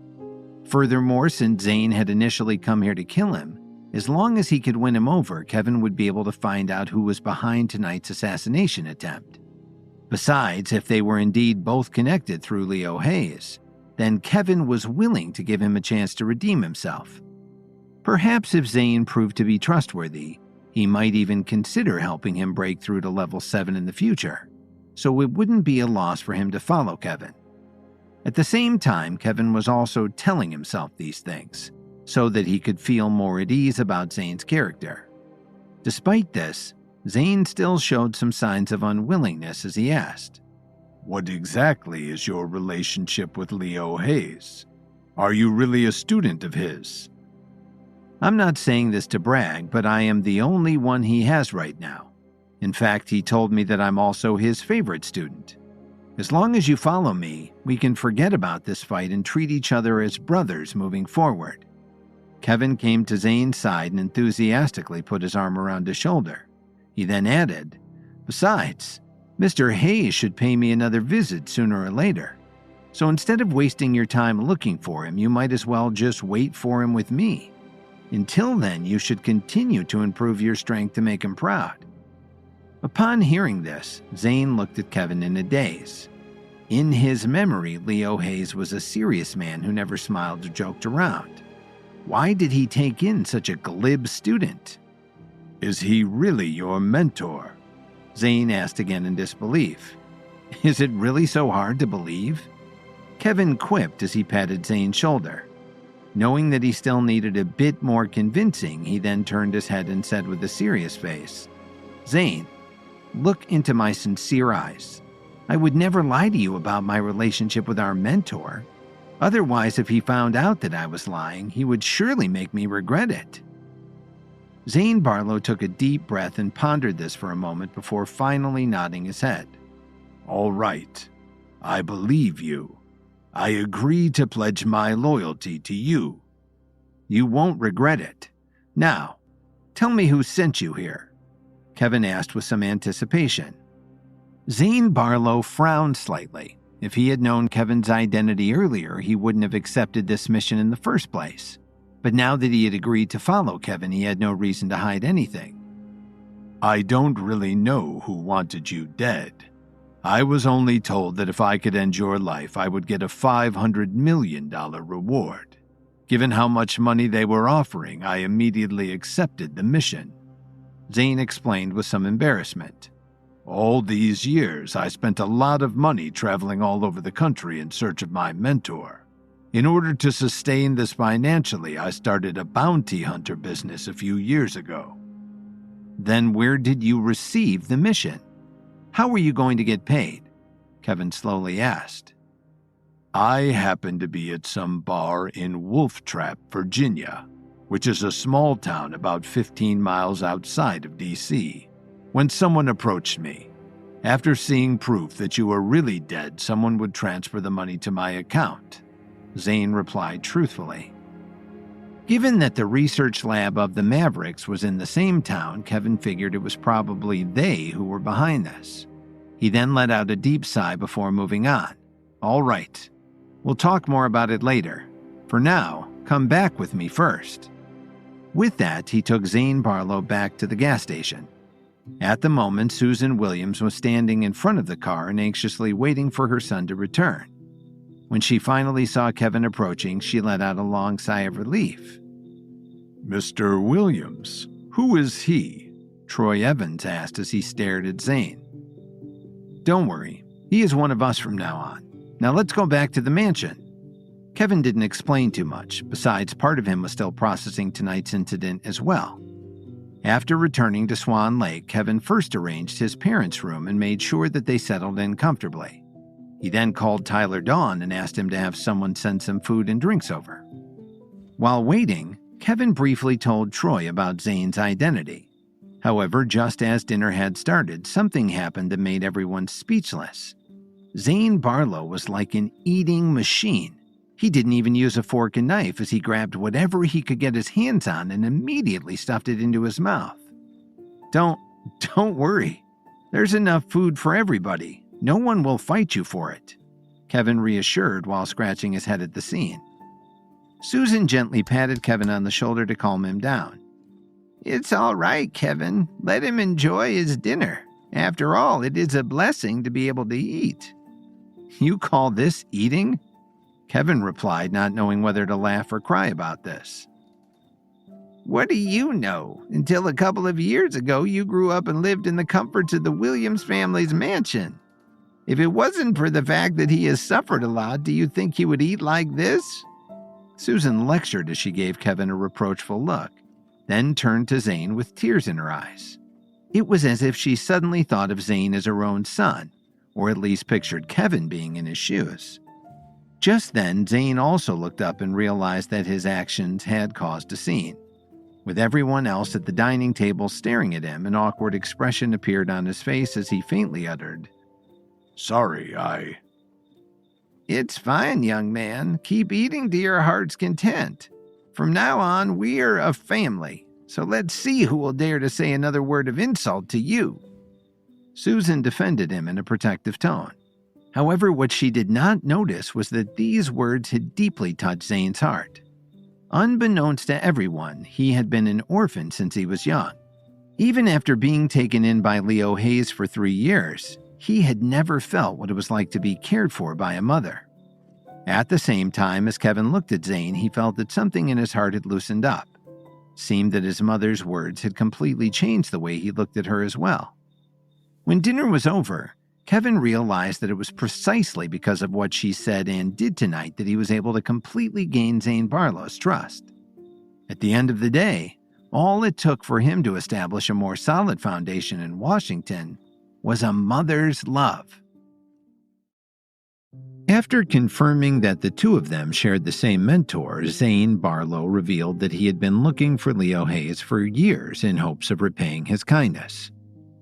Furthermore, since Zane had initially come here to kill him, as long as he could win him over, Kevin would be able to find out who was behind tonight's assassination attempt. Besides, if they were indeed both connected through Leo Hayes, then Kevin was willing to give him a chance to redeem himself. Perhaps if Zane proved to be trustworthy, he might even consider helping him break through to level 7 in the future, so it wouldn't be a loss for him to follow Kevin. At the same time, Kevin was also telling himself these things, so that he could feel more at ease about Zane's character. Despite this, Zane still showed some signs of unwillingness as he asked, "What exactly is your relationship with Leo Hayes? Are you really a student of his?" "I'm not saying this to brag, but I am the only one he has right now. In fact, he told me that I'm also his favorite student. As long as you follow me, we can forget about this fight and treat each other as brothers moving forward." Kevin came to Zane's side and enthusiastically put his arm around his shoulder. He then added, "Besides, Mr. Hayes should pay me another visit sooner or later. So instead of wasting your time looking for him, you might as well just wait for him with me. Until then, you should continue to improve your strength to make him proud." Upon hearing this, Zane looked at Kevin in a daze. In his memory, Leo Hayes was a serious man who never smiled or joked around. Why did he take in such a glib student? "Is he really your mentor?" Zane asked again in disbelief. Is it really so hard to believe? Kevin quipped as he patted Zane's shoulder. Knowing that he still needed a bit more convincing, he then turned his head and said with a serious face, "Zane, look into my sincere eyes. I would never lie to you about my relationship with our mentor. Otherwise, if he found out that I was lying, he would surely make me regret it." Zane Barlow took a deep breath and pondered this for a moment before finally nodding his head. "All right. I believe you. I agree to pledge my loyalty to you." "You won't regret it. Now, tell me who sent you here," Kevin asked with some anticipation. Zane Barlow frowned slightly. If he had known Kevin's identity earlier, he wouldn't have accepted this mission in the first place. But now that he had agreed to follow Kevin, he had no reason to hide anything. "I don't really know who wanted you dead. I was only told that if I could end your life, I would get a $500 million reward. Given how much money they were offering, I immediately accepted the mission," Zane explained with some embarrassment. "All these years, I spent a lot of money traveling all over the country in search of my mentor. In order to sustain this financially, I started a bounty hunter business a few years ago." "Then where did you receive the mission? How were you going to get paid?" Kevin slowly asked. "I happened to be at some bar in Wolf Trap, Virginia, which is a small town about 15 miles outside of D.C., when someone approached me. After seeing proof that you were really dead, someone would transfer the money to my account," Zane replied truthfully. Given that the research lab of the Mavericks was in the same town, Kevin figured it was probably they who were behind this. He then let out a deep sigh before moving on. "All right. We'll talk more about it later. For now, come back with me first." With that, he took Zane Barlow back to the gas station. At the moment, Susan Williams was standing in front of the car and anxiously waiting for her son to return. When she finally saw Kevin approaching, she let out a long sigh of relief. "Mr. Williams, who is he?" Troy Evans asked as he stared at Zane. "Don't worry, he is one of us from now on. Now let's go back to the mansion." Kevin didn't explain too much. Besides, part of him was still processing tonight's incident as well. After returning to Swan Lake, Kevin first arranged his parents' room and made sure that they settled in comfortably. He then called Tyler Dawn and asked him to have someone send some food and drinks over. While waiting, Kevin briefly told Troy about Zane's identity. However, just as dinner had started, something happened that made everyone speechless. Zane Barlow was like an eating machine. He didn't even use a fork and knife as he grabbed whatever he could get his hands on and immediately stuffed it into his mouth. Don't worry. There's enough food for everybody. No one will fight you for it," Kevin reassured while scratching his head at the scene. Susan gently patted Kevin on the shoulder to calm him down. "It's all right, Kevin. Let him enjoy his dinner. After all, it is a blessing to be able to eat." "You call this eating?" Kevin replied, not knowing whether to laugh or cry about this. "What do you know? Until a couple of years ago, you grew up and lived in the comforts of the Williams family's mansion. If it wasn't for the fact that he has suffered a lot, do you think he would eat like this?" Susan lectured as she gave Kevin a reproachful look, then turned to Zane with tears in her eyes. It was as if she suddenly thought of Zane as her own son, or at least pictured Kevin being in his shoes. Just then, Zane also looked up and realized that his actions had caused a scene. With everyone else at the dining table staring at him, an awkward expression appeared on his face as he faintly uttered, "Sorry, "It's fine, young man. Keep eating to your heart's content. From now on, we're a family, so let's see who will dare to say another word of insult to you." Susan defended him in a protective tone. However, what she did not notice was that these words had deeply touched Zane's heart. Unbeknownst to everyone, he had been an orphan since he was young. Even after being taken in by Leo Hayes for 3 years, he had never felt what it was like to be cared for by a mother. At the same time, as Kevin looked at Zane, he felt that something in his heart had loosened up. Seemed that his mother's words had completely changed the way he looked at her as well. When dinner was over, Kevin realized that it was precisely because of what she said and did tonight that he was able to completely gain Zane Barlow's trust. At the end of the day, all it took for him to establish a more solid foundation in Washington was a mother's love. After confirming that the two of them shared the same mentor, Zane Barlow revealed that he had been looking for Leo Hayes for years in hopes of repaying his kindness.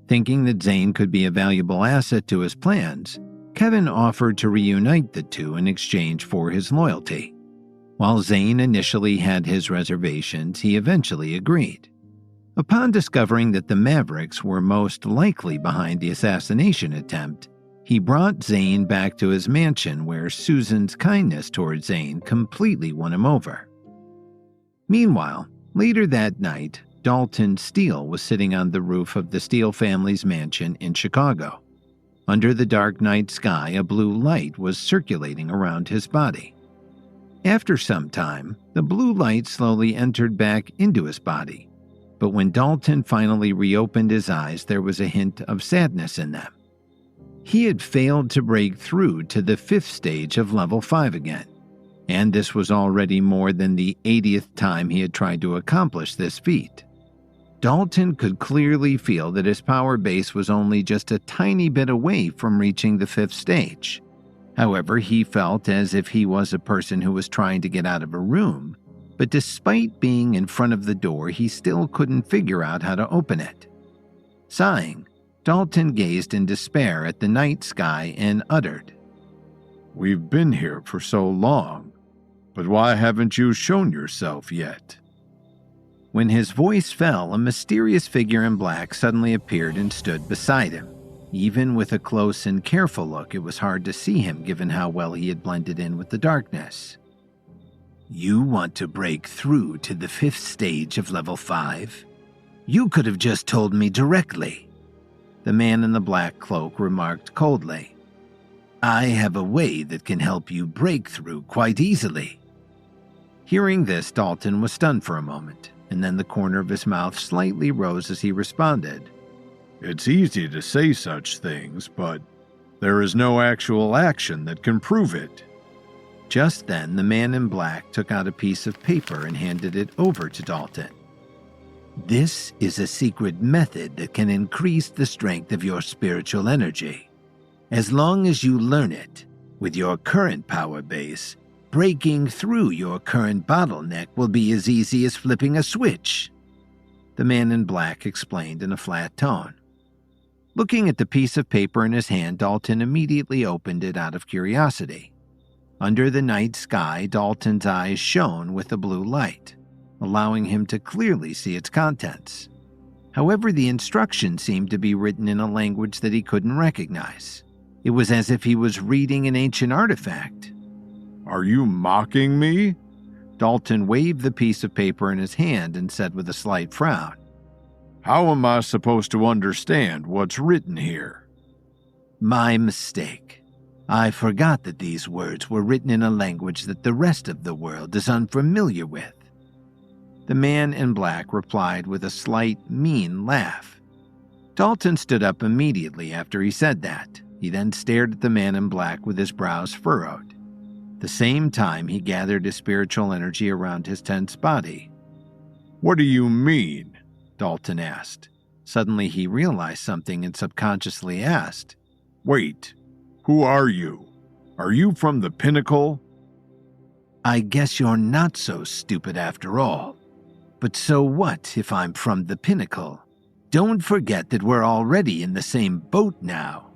Thinking that Zane could be a valuable asset to his plans, Kevin offered to reunite the two in exchange for his loyalty. While Zane initially had his reservations, he eventually agreed. Upon discovering that the Mavericks were most likely behind the assassination attempt, he brought Zane back to his mansion where Susan's kindness towards Zane completely won him over. Meanwhile, later that night, Dalton Steele was sitting on the roof of the Steele family's mansion in Chicago. Under the dark night sky, a blue light was circulating around his body. After some time, the blue light slowly entered back into his body, but when Dalton finally reopened his eyes, there was a hint of sadness in them. He had failed to break through to the 5th stage of level 5 again, and this was already more than the 80th time he had tried to accomplish this feat. Dalton could clearly feel that his power base was only just a tiny bit away from reaching the 5th stage. However, he felt as if he was a person who was trying to get out of a room, but despite being in front of the door, he still couldn't figure out how to open it. Sighing, Dalton gazed in despair at the night sky and uttered, "We've been here for so long, but why haven't you shown yourself yet?" When his voice fell, a mysterious figure in black suddenly appeared and stood beside him. Even with a close and careful look, it was hard to see him given how well he had blended in with the darkness. "You want to break through to the 5th stage of level 5? You could have just told me directly," the man in the black cloak remarked coldly. "I have a way that can help you break through quite easily." Hearing this, Dalton was stunned for a moment, and then the corner of his mouth slightly rose as he responded, "It's easy to say such things, but there is no actual action that can prove it." Just then, the man in black took out a piece of paper and handed it over to Dalton. "This is a secret method that can increase the strength of your spiritual energy. As long as you learn it, with your current power base, breaking through your current bottleneck will be as easy as flipping a switch," the man in black explained in a flat tone. Looking at the piece of paper in his hand, Dalton immediately opened it out of curiosity. Under the night sky, Dalton's eyes shone with a blue light, allowing him to clearly see its contents. However, the instructions seemed to be written in a language that he couldn't recognize. It was as if he was reading an ancient artifact. "Are you mocking me?" Dalton waved the piece of paper in his hand and said with a slight frown, "How am I supposed to understand what's written here?" "My mistake. I forgot that these words were written in a language that the rest of the world is unfamiliar with," the man in black replied with a slight, mean laugh. Dalton stood up immediately after he said that. He then stared at the man in black with his brows furrowed. At the same time, he gathered his spiritual energy around his tense body. "What do you mean?" Dalton asked. Suddenly, he realized something and subconsciously asked, "Wait, who are you? Are you from the Pinnacle?" "I guess you're not so stupid after all. But so what if I'm from the Pinnacle? Don't forget that we're already in the same boat now,"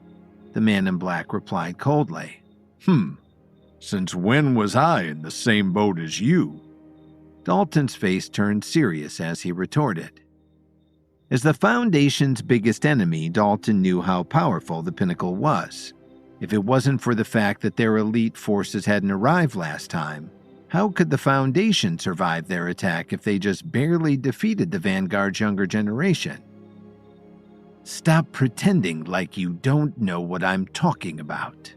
the man in black replied coldly. Since when was I in the same boat as you?" Dalton's face turned serious as he retorted. As the Foundation's biggest enemy, Dalton knew how powerful the Pinnacle was. If it wasn't for the fact that their elite forces hadn't arrived last time, how could the Foundation survive their attack if they just barely defeated the Vanguard's younger generation? Stop pretending like you don't know what I'm talking about.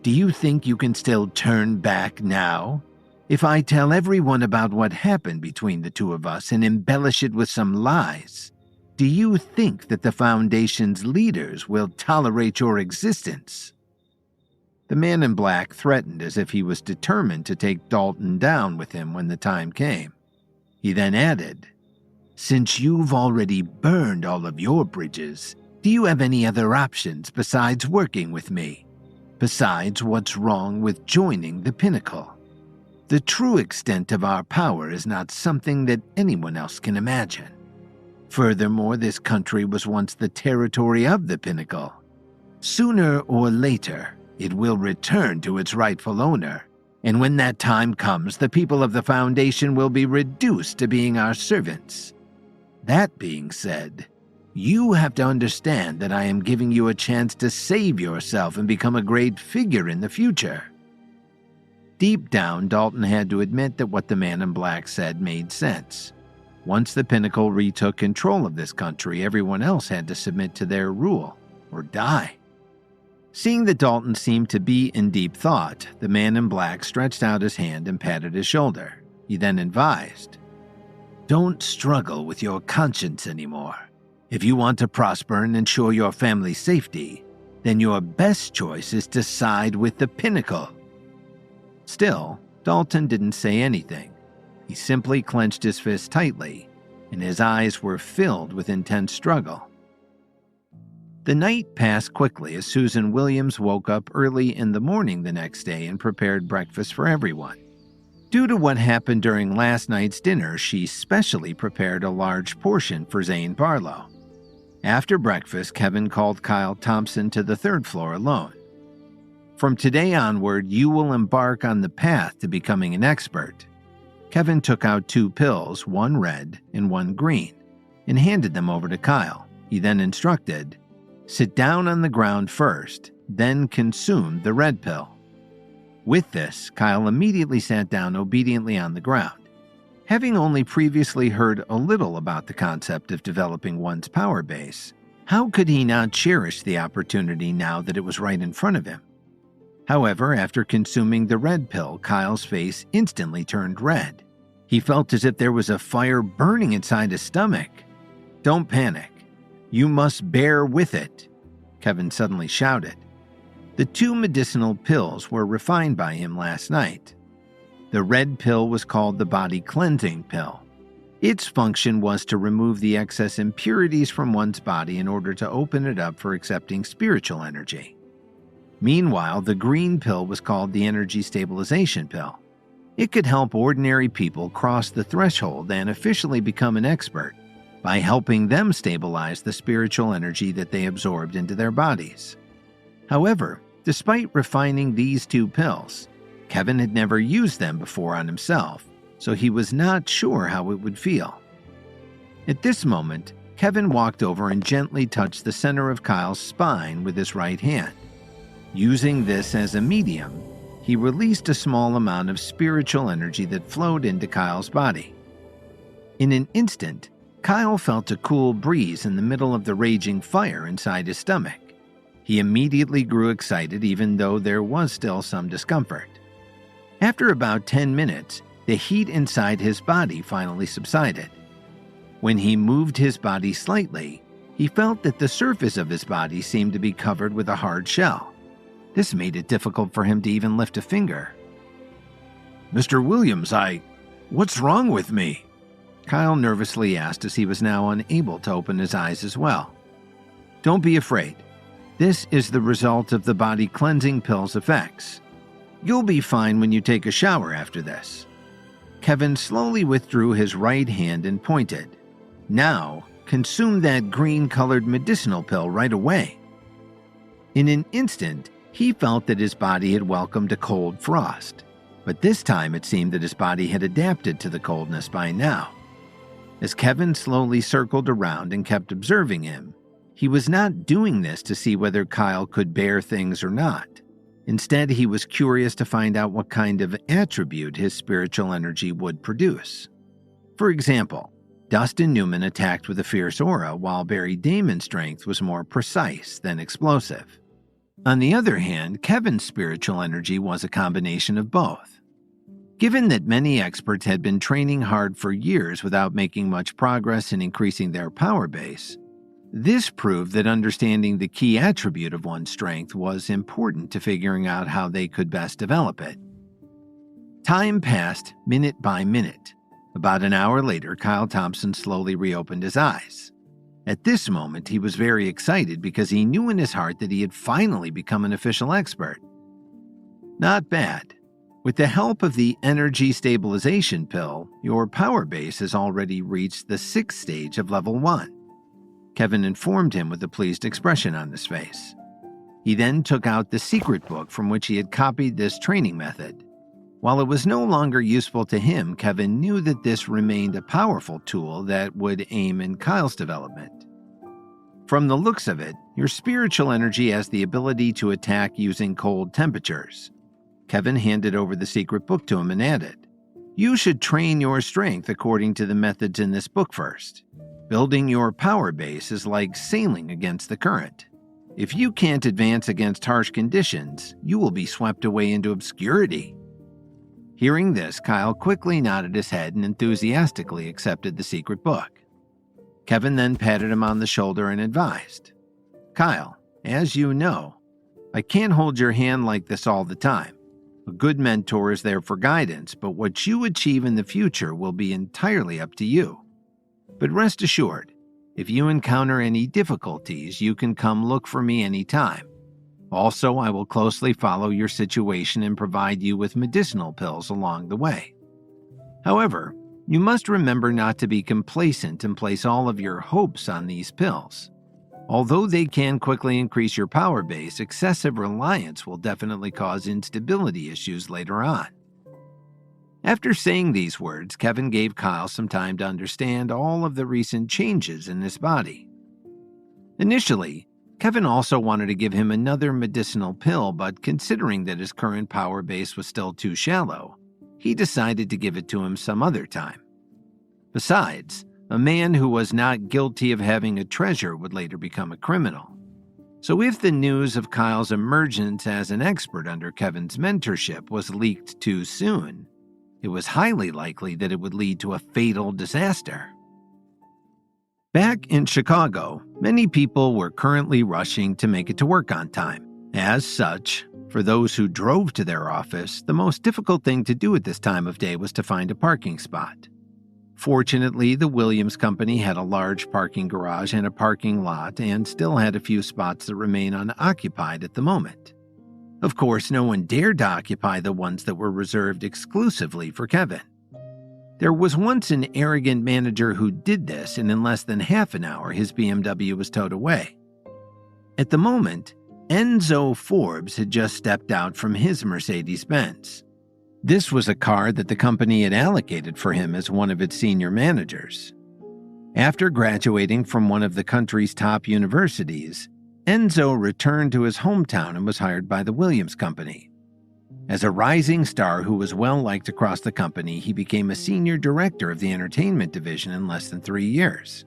Do you think you can still turn back now? If I tell everyone about what happened between the two of us and embellish it with some lies, do you think that the Foundation's leaders will tolerate your existence? The man in black threatened as if he was determined to take Dalton down with him when the time came. He then added, "Since you've already burned all of your bridges, do you have any other options besides working with me? Besides what's wrong with joining the Pinnacle? The true extent of our power is not something that anyone else can imagine. Furthermore, this country was once the territory of the Pinnacle. Sooner or later, it will return to its rightful owner, and when that time comes, the people of the Foundation will be reduced to being our servants. That being said, you have to understand that I am giving you a chance to save yourself and become a great figure in the future." Deep down, Dalton had to admit that what the man in black said made sense. Once the Pinnacle retook control of this country, everyone else had to submit to their rule or die. Seeing that Dalton seemed to be in deep thought, the man in black stretched out his hand and patted his shoulder. He then advised, "Don't struggle with your conscience anymore. If you want to prosper and ensure your family's safety, then your best choice is to side with the Pinnacle." Still, Dalton didn't say anything. He simply clenched his fist tightly, and his eyes were filled with intense struggle. The night passed quickly as Susan Williams woke up early in the morning the next day and prepared breakfast for everyone. Due to what happened during last night's dinner, she specially prepared a large portion for Zane Barlow. After breakfast, Kevin called Kyle Thompson to the third floor alone. "From today onward, you will embark on the path to becoming an expert." Kevin took out 2 pills, one red and one green, and handed them over to Kyle. He then instructed, "Sit down on the ground first, then consume the red pill." With this, Kyle immediately sat down obediently on the ground. Having only previously heard a little about the concept of developing one's power base, how could he not cherish the opportunity now that it was right in front of him? However, after consuming the red pill, Kyle's face instantly turned red. He felt as if there was a fire burning inside his stomach. "Don't panic. You must bear with it," Kevin suddenly shouted. The 2 medicinal pills were refined by him last night. The red pill was called the Body Cleansing Pill. Its function was to remove the excess impurities from one's body in order to open it up for accepting spiritual energy. Meanwhile, the green pill was called the Energy Stabilization Pill. It could help ordinary people cross the threshold and officially become an expert by helping them stabilize the spiritual energy that they absorbed into their bodies. However, despite refining these 2 pills, Kevin had never used them before on himself, so he was not sure how it would feel. At this moment, Kevin walked over and gently touched the center of Kyle's spine with his right hand. Using this as a medium, he released a small amount of spiritual energy that flowed into Kyle's body. In an instant, Kyle felt a cool breeze in the middle of the raging fire inside his stomach. He immediately grew excited even though there was still some discomfort. After about 10 minutes, the heat inside his body finally subsided. When he moved his body slightly, he felt that the surface of his body seemed to be covered with a hard shell. This made it difficult for him to even lift a finger. "Mr. Williams, what's wrong with me?" Kyle nervously asked as he was now unable to open his eyes as well. "Don't be afraid. This is the result of the Body Cleansing Pill's effects. You'll be fine when you take a shower after this." Kevin slowly withdrew his right hand and pointed. "Now, consume that green-colored medicinal pill right away." In an instant, he felt that his body had welcomed a cold frost. But this time it seemed that his body had adapted to the coldness by now. As Kevin slowly circled around and kept observing him, he was not doing this to see whether Kyle could bear things or not. Instead, he was curious to find out what kind of attribute his spiritual energy would produce. For example, Dustin Newman attacked with a fierce aura, while Barry Damon's strength was more precise than explosive. On the other hand, Kevin's spiritual energy was a combination of both. Given that many experts had been training hard for years without making much progress in increasing their power base, this proved that understanding the key attribute of one's strength was important to figuring out how they could best develop it. Time passed minute by minute. About an hour later, Kyle Thompson slowly reopened his eyes. At this moment, he was very excited because he knew in his heart that he had finally become an official expert. Not bad. With the help of the energy stabilization pill, your power base has already reached the 6th stage of level 1. Kevin informed him with a pleased expression on his face. He then took out the secret book from which he had copied this training method. While it was no longer useful to him, Kevin knew that this remained a powerful tool that would aim in Kyle's development. From the looks of it, your spiritual energy has the ability to attack using cold temperatures. Kevin handed over the secret book to him and added, "You should train your strength according to the methods in this book first. Building your power base is like sailing against the current. If you can't advance against harsh conditions, you will be swept away into obscurity." Hearing this, Kyle quickly nodded his head and enthusiastically accepted the secret book. Kevin then patted him on the shoulder and advised, "Kyle, as you know, I can't hold your hand like this all the time. A good mentor is there for guidance, but what you achieve in the future will be entirely up to you. But rest assured, if you encounter any difficulties, you can come look for me anytime. Also, I will closely follow your situation and provide you with medicinal pills along the way. However, you must remember not to be complacent and place all of your hopes on these pills. Although they can quickly increase your power base, excessive reliance will definitely cause instability issues later on." After saying these words, Kevin gave Kyle some time to understand all of the recent changes in his body. Initially, Kevin also wanted to give him another medicinal pill, but considering that his current power base was still too shallow, he decided to give it to him some other time. Besides, a man who was not guilty of having a treasure would later become a criminal. So if the news of Kyle's emergence as an expert under Kevin's mentorship was leaked too soon, it was highly likely that it would lead to a fatal disaster. Back in Chicago, many people were currently rushing to make it to work on time. As such, for those who drove to their office, the most difficult thing to do at this time of day was to find a parking spot. Fortunately, the Williams Company had a large parking garage and a parking lot and still had a few spots that remain unoccupied at the moment. Of course, no one dared to occupy the ones that were reserved exclusively for Kevin. There was once an arrogant manager who did this, and in less than half an hour, his BMW was towed away. At the moment, Enzo Forbes had just stepped out from his Mercedes-Benz. This was a car that the company had allocated for him as one of its senior managers. After graduating from one of the country's top universities, Enzo returned to his hometown and was hired by the Williams Company. As a rising star who was well liked across the company, he became a senior director of the entertainment division in less than 3 years.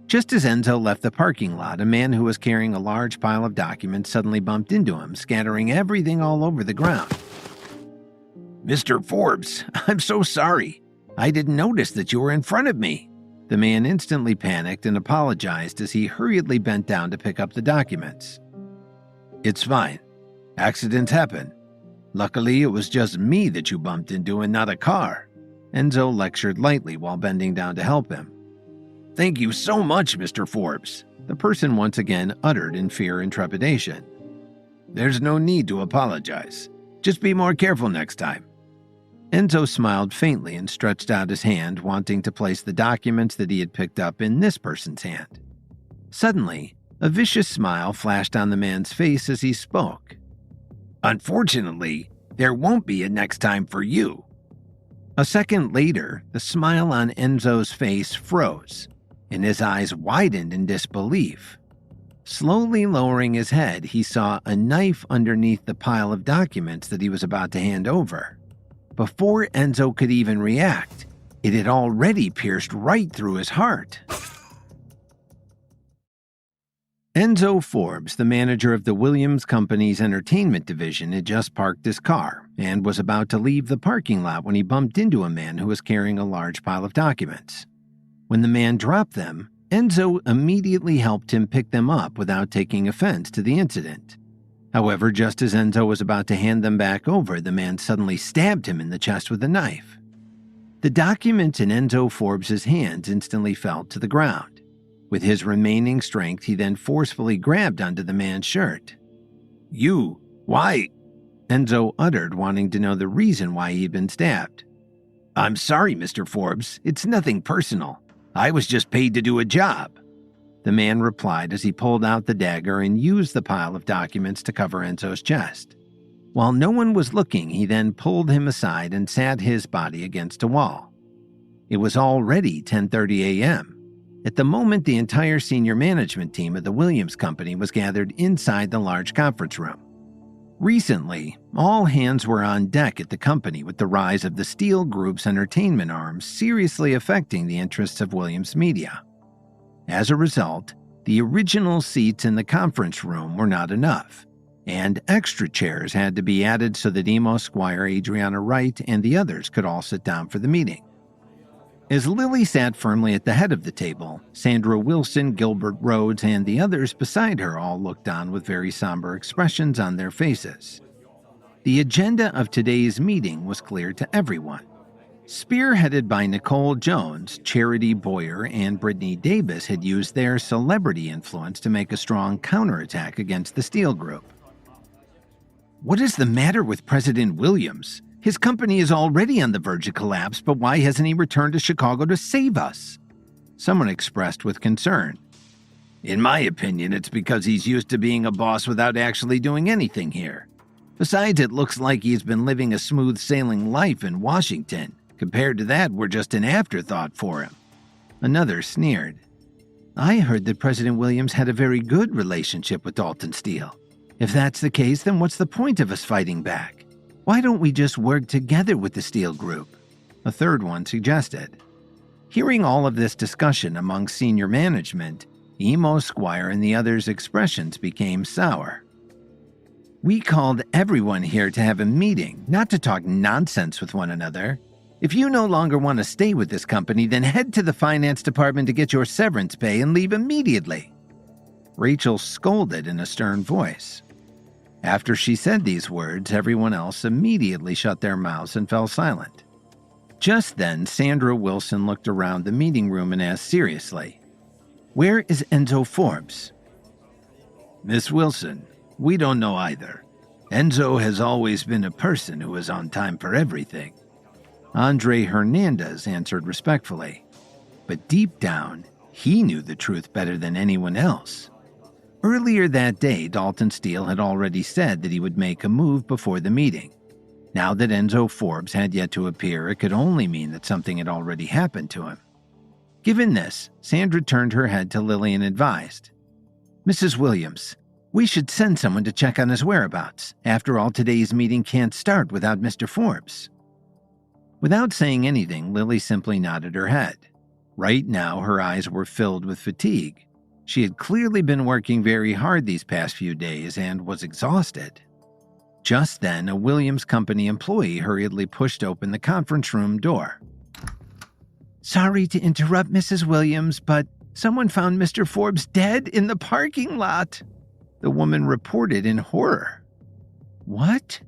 Just as Enzo left the parking lot, a man who was carrying a large pile of documents suddenly bumped into him, scattering everything all over the ground. "Mr. Forbes, I'm so sorry. I didn't notice that you were in front of me." The man instantly panicked and apologized as he hurriedly bent down to pick up the documents. "It's fine. Accidents happen. Luckily, it was just me that you bumped into and not a car." Enzo lectured lightly while bending down to help him. "Thank you so much, Mr. Forbes," the person once again uttered in fear and trepidation. "There's no need to apologize. Just be more careful next time." Enzo smiled faintly and stretched out his hand, wanting to place the documents that he had picked up in this person's hand. Suddenly, a vicious smile flashed on the man's face as he spoke. "Unfortunately, There won't be a next time for you." A second later, the smile on Enzo's face froze, and his eyes widened in disbelief. Slowly lowering his head, he saw a knife underneath the pile of documents that he was about to hand over. Before Enzo could even react, it had already pierced right through his heart. Enzo Forbes, the manager of the Williams Company's entertainment division, had just parked his car and was about to leave the parking lot when he bumped into a man who was carrying a large pile of documents. When the man dropped them, Enzo immediately helped him pick them up without taking offense to the incident. However, just as Enzo was about to hand them back over, the man suddenly stabbed him in the chest with a knife. The documents in Enzo Forbes' hands instantly fell to the ground. With his remaining strength, he then forcefully grabbed onto the man's shirt. "You, why?" Enzo uttered, wanting to know the reason why he'd been stabbed. "I'm sorry, Mr. Forbes. It's nothing personal. I was just paid to do a job," the man replied as he pulled out the dagger and used the pile of documents to cover Enzo's chest. While no one was looking, he then pulled him aside and sat his body against a wall. It was already 10:30 a.m. At the moment, the entire senior management team of the Williams Company was gathered inside the large conference room. Recently, all hands were on deck at the company with the rise of the Steele Group's entertainment arm seriously affecting the interests of Williams Media. As a result, the original seats in the conference room were not enough, and extra chairs had to be added so that Emo Squire, Adriana Wright, and the others could all sit down for the meeting. As Lily sat firmly at the head of the table, Sandra Wilson, Gilbert Rhodes, and the others beside her all looked on with very somber expressions on their faces. The agenda of today's meeting was clear to everyone. Spearheaded by Nicole Jones, Charity Boyer, and Brittany Davis had used their celebrity influence to make a strong counterattack against the Steele Group. "What is the matter with President Williams? His company is already on the verge of collapse, but why hasn't he returned to Chicago to save us?" someone expressed with concern. "In my opinion, it's because he's used to being a boss without actually doing anything here. Besides, it looks like he's been living a smooth sailing life in Washington. Compared to that, we're just an afterthought for him." Another sneered. "I heard that President Williams had a very good relationship with Dalton Steele. If that's the case, then what's the point of us fighting back? Why don't we just work together with the Steele Group?" a third one suggested. Hearing all of this discussion among senior management, Emo Squire and the others' expressions became sour. "We called everyone here to have a meeting, not to talk nonsense with one another. If you no longer want to stay with this company, then head to the finance department to get your severance pay and leave immediately," Rachel scolded in a stern voice. After she said these words, everyone else immediately shut their mouths and fell silent. Just then, Sandra Wilson looked around the meeting room and asked seriously, "Where is Enzo Forbes?" "Miss Wilson, we don't know either. Enzo has always been a person who is on time for everything," Andre Hernandez answered respectfully. But deep down, he knew the truth better than anyone else. Earlier that day, Dalton Steele had already said that he would make a move before the meeting. Now that Enzo Forbes had yet to appear, it could only mean that something had already happened to him. Given this, Sandra turned her head to Lily and advised, "Mrs. Williams, we should send someone to check on his whereabouts. After all, today's meeting can't start without Mr. Forbes." Without saying anything, Lily simply nodded her head. Right now, her eyes were filled with fatigue. She had clearly been working very hard these past few days and was exhausted. Just then, a Williams Company employee hurriedly pushed open the conference room door. "Sorry to interrupt, Mrs. Williams, but someone found Mr. Forbes dead in the parking lot," the woman reported in horror. "What?"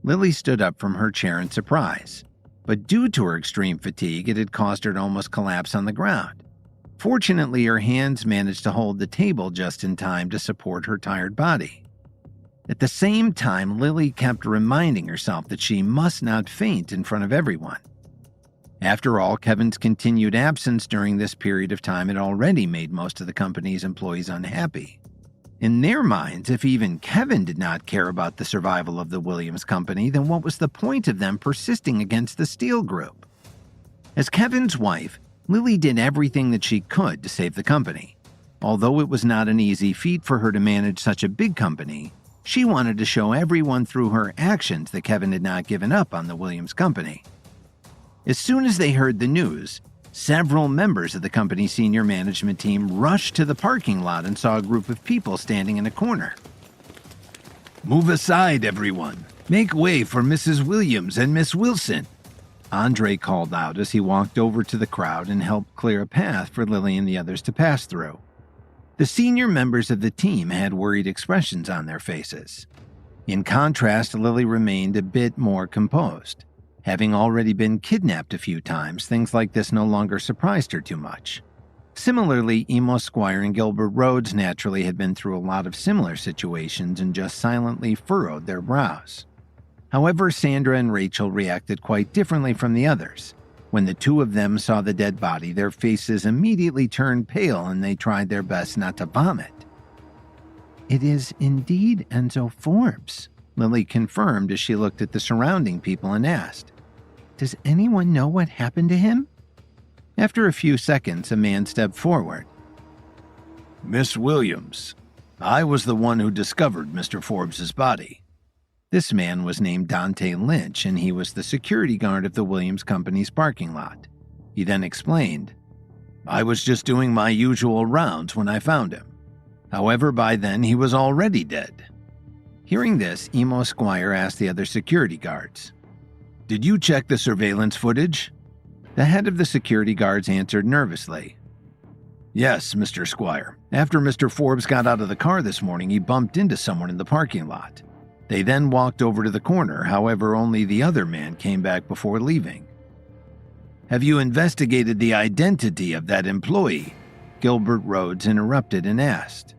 Lily stood up from her chair in surprise, but due to her extreme fatigue, it had caused her to almost collapse on the ground. Fortunately, her hands managed to hold the table just in time to support her tired body. At the same time, Lily kept reminding herself that she must not faint in front of everyone. After all, Kevin's continued absence during this period of time had already made most of the company's employees unhappy. In their minds, if even Kevin did not care about the survival of the Williams Company, then what was the point of them persisting against the Steele Group? As Kevin's wife, Lily did everything that she could to save the company. Although it was not an easy feat for her to manage such a big company, she wanted to show everyone through her actions that Kevin had not given up on the Williams Company. As soon as they heard the news, several members of the company's senior management team rushed to the parking lot and saw a group of people standing in a corner. "Move aside, everyone. Make way for Mrs. Williams and Miss Wilson," Andre called out as he walked over to the crowd and helped clear a path for Lily and the others to pass through. The senior members of the team had worried expressions on their faces. In contrast, Lily remained a bit more composed. Having already been kidnapped a few times, things like this no longer surprised her too much. Similarly, Emo Squire and Gilbert Rhodes naturally had been through a lot of similar situations and just silently furrowed their brows. However, Sandra and Rachel reacted quite differently from the others. When the two of them saw the dead body, their faces immediately turned pale and they tried their best not to vomit. "It is indeed Enzo Forbes," Lily confirmed as she looked at the surrounding people and asked, "Does anyone know what happened to him?" After a few seconds, a man stepped forward. "Miss Williams, I was the one who discovered Mr. Forbes's body." This man was named Dante Lynch, and he was the security guard of the Williams Company's parking lot. He then explained, "I was just doing my usual rounds when I found him. However, by then he was already dead." Hearing this, Emo Squire asked the other security guards, "Did you check the surveillance footage?" The head of the security guards answered nervously, "Yes, Mr. Squire. After Mr. Forbes got out of the car this morning, he bumped into someone in the parking lot. They then walked over to the corner, however, only the other man came back before leaving." "Have you investigated the identity of that employee?" Gilbert Rhodes interrupted and asked.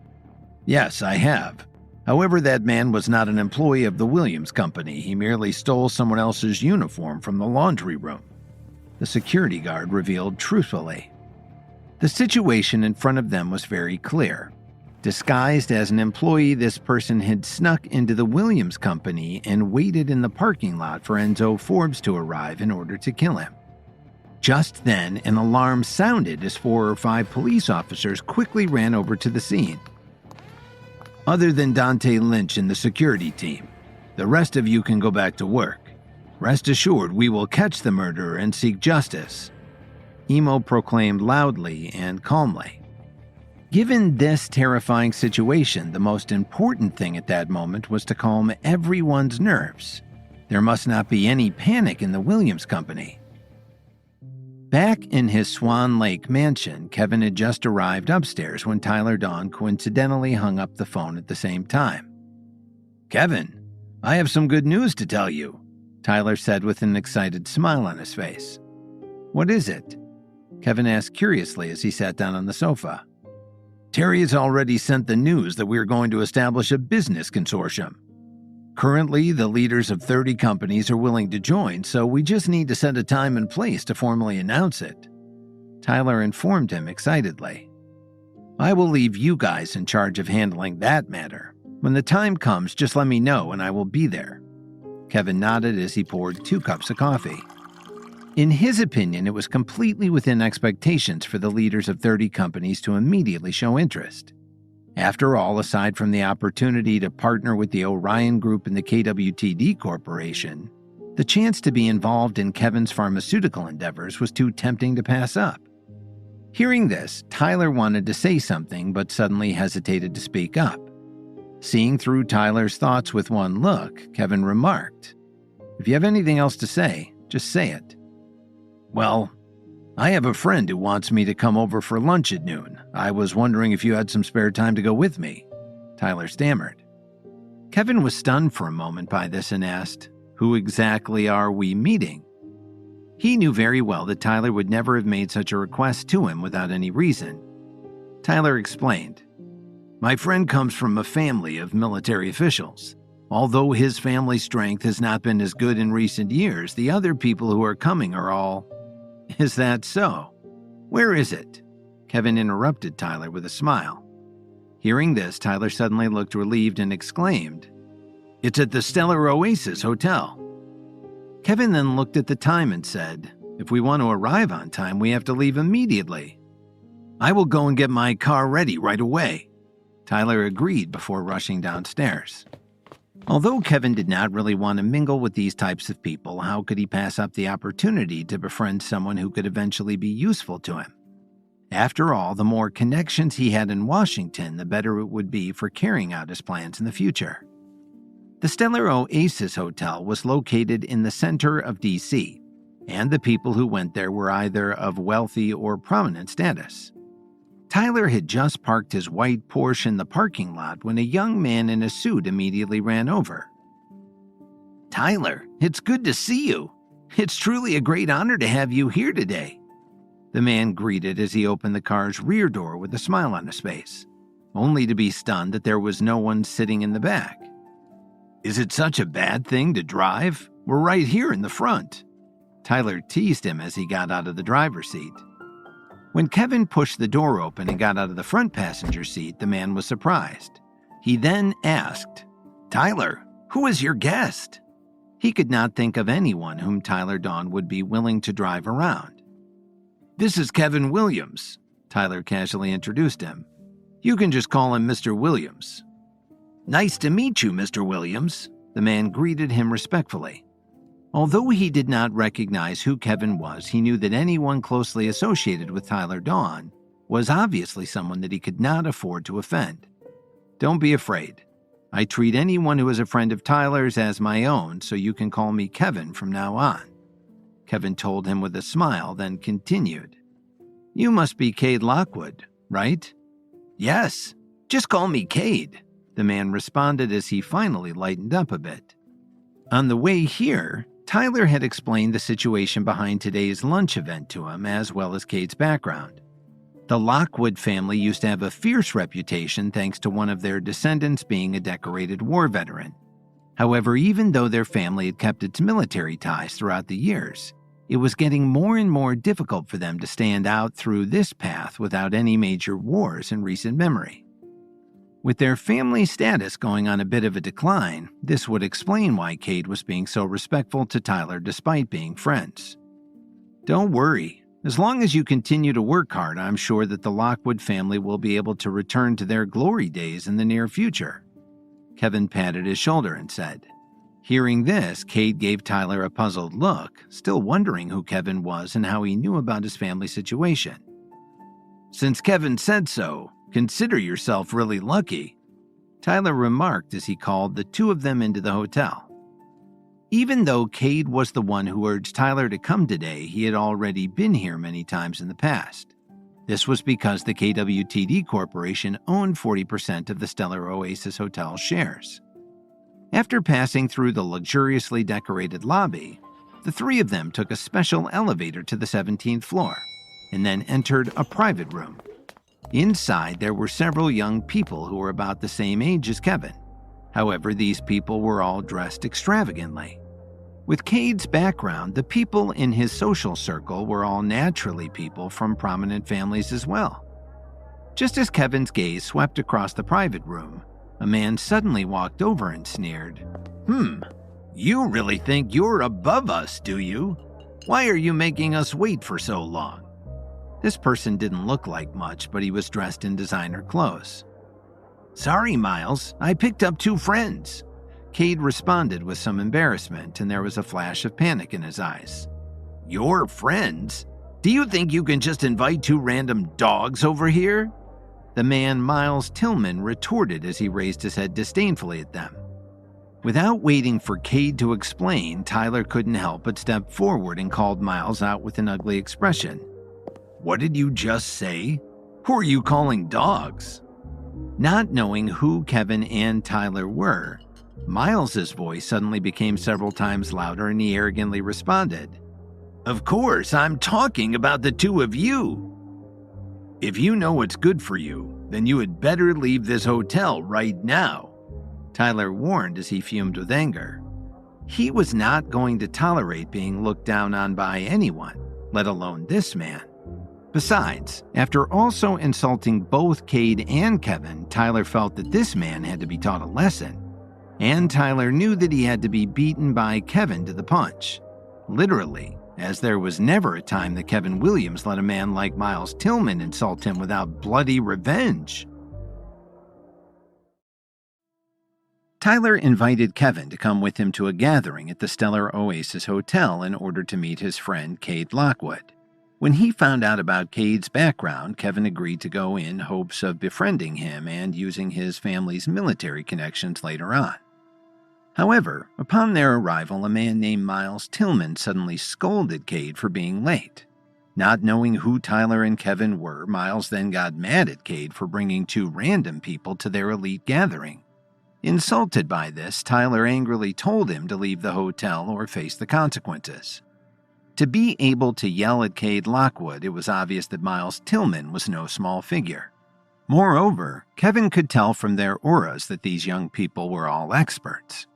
"Yes, I have. However, that man was not an employee of the Williams Company. He merely stole someone else's uniform from the laundry room," the security guard revealed truthfully. The situation in front of them was very clear. Disguised as an employee, this person had snuck into the Williams Company and waited in the parking lot for Enzo Forbes to arrive in order to kill him. Just then, an alarm sounded as 4 or 5 police officers quickly ran over to the scene. "Other than Dante Lynch and the security team, the rest of you can go back to work. Rest assured, we will catch the murderer and seek justice," Emo proclaimed loudly and calmly. Given this terrifying situation, the most important thing at that moment was to calm everyone's nerves. There must not be any panic in the Williams Company. Back in his Swan Lake mansion, Kevin had just arrived upstairs when Tyler Dawn coincidentally hung up the phone at the same time. "Kevin, I have some good news to tell you," Tyler said with an excited smile on his face. "What is it?" Kevin asked curiously as he sat down on the sofa. "Terry has already sent the news that we are going to establish a business consortium. Currently, the leaders of 30 companies are willing to join, so we just need to set a time and place to formally announce it," Tyler informed him excitedly. "I will leave you guys in charge of handling that matter. When the time comes, just let me know and I will be there." Kevin nodded as he poured 2 cups of coffee. In his opinion, it was completely within expectations for the leaders of 30 companies to immediately show interest. After all, aside from the opportunity to partner with the Orion Group and the KWTD Corporation, the chance to be involved in Kevin's pharmaceutical endeavors was too tempting to pass up. Hearing this, Tyler wanted to say something but suddenly hesitated to speak up. Seeing through Tyler's thoughts with one look, Kevin remarked, "If you have anything else to say, just say it." "Well, I have a friend who wants me to come over for lunch at noon. I was wondering if you had some spare time to go with me," Tyler stammered. Kevin was stunned for a moment by this and asked, "Who exactly are we meeting?" He knew very well that Tyler would never have made such a request to him without any reason. Tyler explained, "My friend comes from a family of military officials. Although his family's strength has not been as good in recent years, the other people who are coming are all..." "Is that so? Where is it?" Kevin interrupted Tyler with a smile. Hearing this, Tyler suddenly looked relieved and exclaimed, "It's at the Stellar Oasis Hotel." Kevin then looked at the time and said, "If we want to arrive on time, we have to leave immediately." "I will go and get my car ready right away." Tyler agreed before rushing downstairs. Although Kevin did not really want to mingle with these types of people, how could he pass up the opportunity to befriend someone who could eventually be useful to him? After all, the more connections he had in Washington, the better it would be for carrying out his plans in the future. The Stellar Oasis Hotel was located in the center of D.C., and the people who went there were either of wealthy or prominent status. Tyler had just parked his white Porsche in the parking lot when a young man in a suit immediately ran over. "Tyler, it's good to see you. It's truly a great honor to have you here today," the man greeted as he opened the car's rear door with a smile on his face, only to be stunned that there was no one sitting in the back. "Is it such a bad thing to drive? We're right here in the front," Tyler teased him as he got out of the driver's seat. When Kevin pushed the door open and got out of the front passenger seat, the man was surprised. He then asked, "Tyler, who is your guest?" He could not think of anyone whom Tyler Dawn would be willing to drive around. "This is Kevin Williams," Tyler casually introduced him. "You can just call him Mr. Williams." "Nice to meet you, Mr. Williams," the man greeted him respectfully. Although he did not recognize who Kevin was, he knew that anyone closely associated with Tyler Dawn was obviously someone that he could not afford to offend. "Don't be afraid. I treat anyone who is a friend of Tyler's as my own, so you can call me Kevin from now on," Kevin told him with a smile, then continued. "You must be Cade Lockwood, right?" "Yes, just call me Cade," the man responded as he finally lightened up a bit. On the way here, Tyler had explained the situation behind today's lunch event to him, as well as Cade's background. The Lockwood family used to have a fierce reputation thanks to one of their descendants being a decorated war veteran. However, even though their family had kept its military ties throughout the years, it was getting more and more difficult for them to stand out through this path without any major wars in recent memory. With their family status going on a bit of a decline, this would explain why Cade was being so respectful to Tyler despite being friends. "Don't worry. As long as you continue to work hard, I'm sure that the Lockwood family will be able to return to their glory days in the near future," Kevin patted his shoulder and said. Hearing this, Cade gave Tyler a puzzled look, still wondering who Kevin was and how he knew about his family situation. "Since Kevin said so, consider yourself really lucky," Tyler remarked as he called the two of them into the hotel. Even though Cade was the one who urged Tyler to come today, he had already been here many times in the past. This was because the KWTD Corporation owned 40% of the Stellar Oasis Hotel shares. After passing through the luxuriously decorated lobby, the three of them took a special elevator to the 17th floor and then entered a private room. Inside, there were several young people who were about the same age as Kevin. However, these people were all dressed extravagantly. With Cade's background, the people in his social circle were all naturally people from prominent families as well. Just as Kevin's gaze swept across the private room, a man suddenly walked over and sneered, You really think you're above us, do you? Why are you making us wait for so long?" This person didn't look like much, but he was dressed in designer clothes. "Sorry, Miles, I picked up two friends," Cade responded with some embarrassment, and there was a flash of panic in his eyes. "Your friends? Do you think you can just invite two random dogs over here?" The man Miles Tillman retorted as he raised his head disdainfully at them. Without waiting for Cade to explain, Tyler couldn't help but step forward and called Miles out with an ugly expression. "What did you just say? Who are you calling dogs?" Not knowing who Kevin and Tyler were, Miles's voice suddenly became several times louder and he arrogantly responded, "Of course, I'm talking about the two of you. If you know what's good for you, then you had better leave this hotel right now," Tyler warned as he fumed with anger. He was not going to tolerate being looked down on by anyone, let alone this man. Besides, after also insulting both Cade and Kevin, Tyler felt that this man had to be taught a lesson. And Tyler knew that he had to be beaten by Kevin to the punch. Literally, as there was never a time that Kevin Williams let a man like Miles Tillman insult him without bloody revenge. Tyler invited Kevin to come with him to a gathering at the Stellar Oasis Hotel in order to meet his friend Cade Lockwood. When he found out about Cade's background, Kevin agreed to go in hopes of befriending him and using his family's military connections later on. However, upon their arrival, a man named Miles Tillman suddenly scolded Cade for being late. Not knowing who Tyler and Kevin were, Miles then got mad at Cade for bringing two random people to their elite gathering. Insulted by this, Tyler angrily told him to leave the hotel or face the consequences. To be able to yell at Cade Lockwood, it was obvious that Miles Tillman was no small figure. Moreover, Kevin could tell from their auras that these young people were all experts.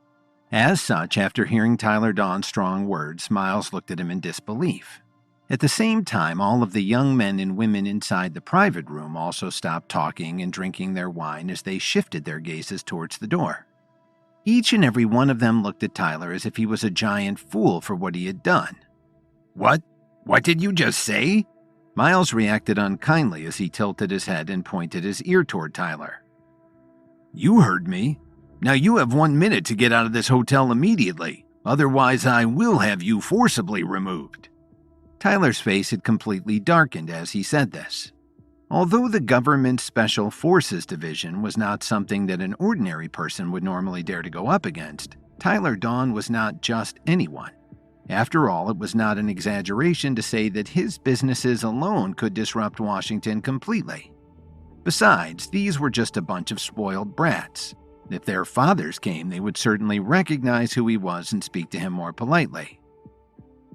As such, after hearing Tyler Don's strong words, Miles looked at him in disbelief. At the same time, all of the young men and women inside the private room also stopped talking and drinking their wine as they shifted their gazes towards the door. Each and every one of them looked at Tyler as if he was a giant fool for what he had done. What? What did you just say? Miles reacted unkindly as he tilted his head and pointed his ear toward Tyler. You heard me. Now you have 1 minute to get out of this hotel immediately. Otherwise, I will have you forcibly removed. Tyler's face had completely darkened as he said this. Although the Government Special Forces Division was not something that an ordinary person would normally dare to go up against, Tyler Don was not just anyone. After all, it was not an exaggeration to say that his businesses alone could disrupt Washington completely. Besides, these were just a bunch of spoiled brats. If their fathers came, they would certainly recognize who he was and speak to him more politely.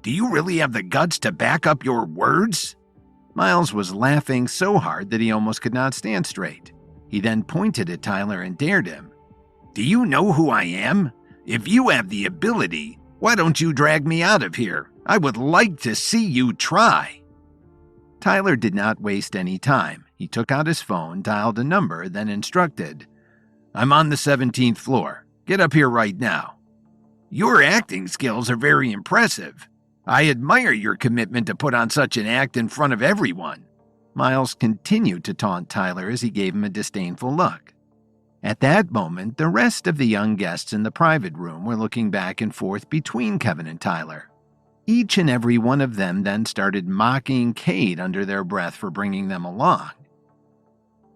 Do you really have the guts to back up your words? Miles was laughing so hard that he almost could not stand straight. He then pointed at Tyler and dared him. Do you know who I am? If you have the ability, why don't you drag me out of here? I would like to see you try. Tyler did not waste any time. He took out his phone, dialed a number, then instructed, I'm on the 17th floor. Get up here right now. Your acting skills are very impressive. I admire your commitment to put on such an act in front of everyone. Miles continued to taunt Tyler as he gave him a disdainful look. At that moment, the rest of the young guests in the private room were looking back and forth between Kevin and Tyler. Each and every one of them then started mocking Cade under their breath for bringing them along.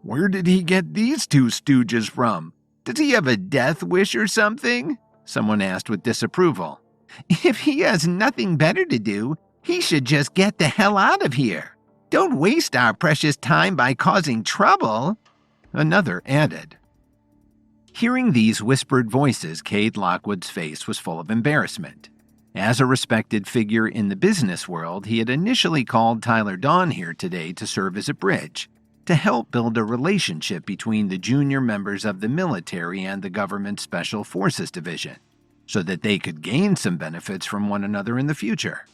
Where did he get these two stooges from? Does he have a death wish or something? Someone asked with disapproval. If he has nothing better to do, he should just get the hell out of here. Don't waste our precious time by causing trouble, another added. Hearing these whispered voices, Cade Lockwood's face was full of embarrassment. As a respected figure in the business world, he had initially called Tyler Don here today to serve as a bridge, to help build a relationship between the junior members of the military and the Government Special Forces Division, so that they could gain some benefits from one another in the future.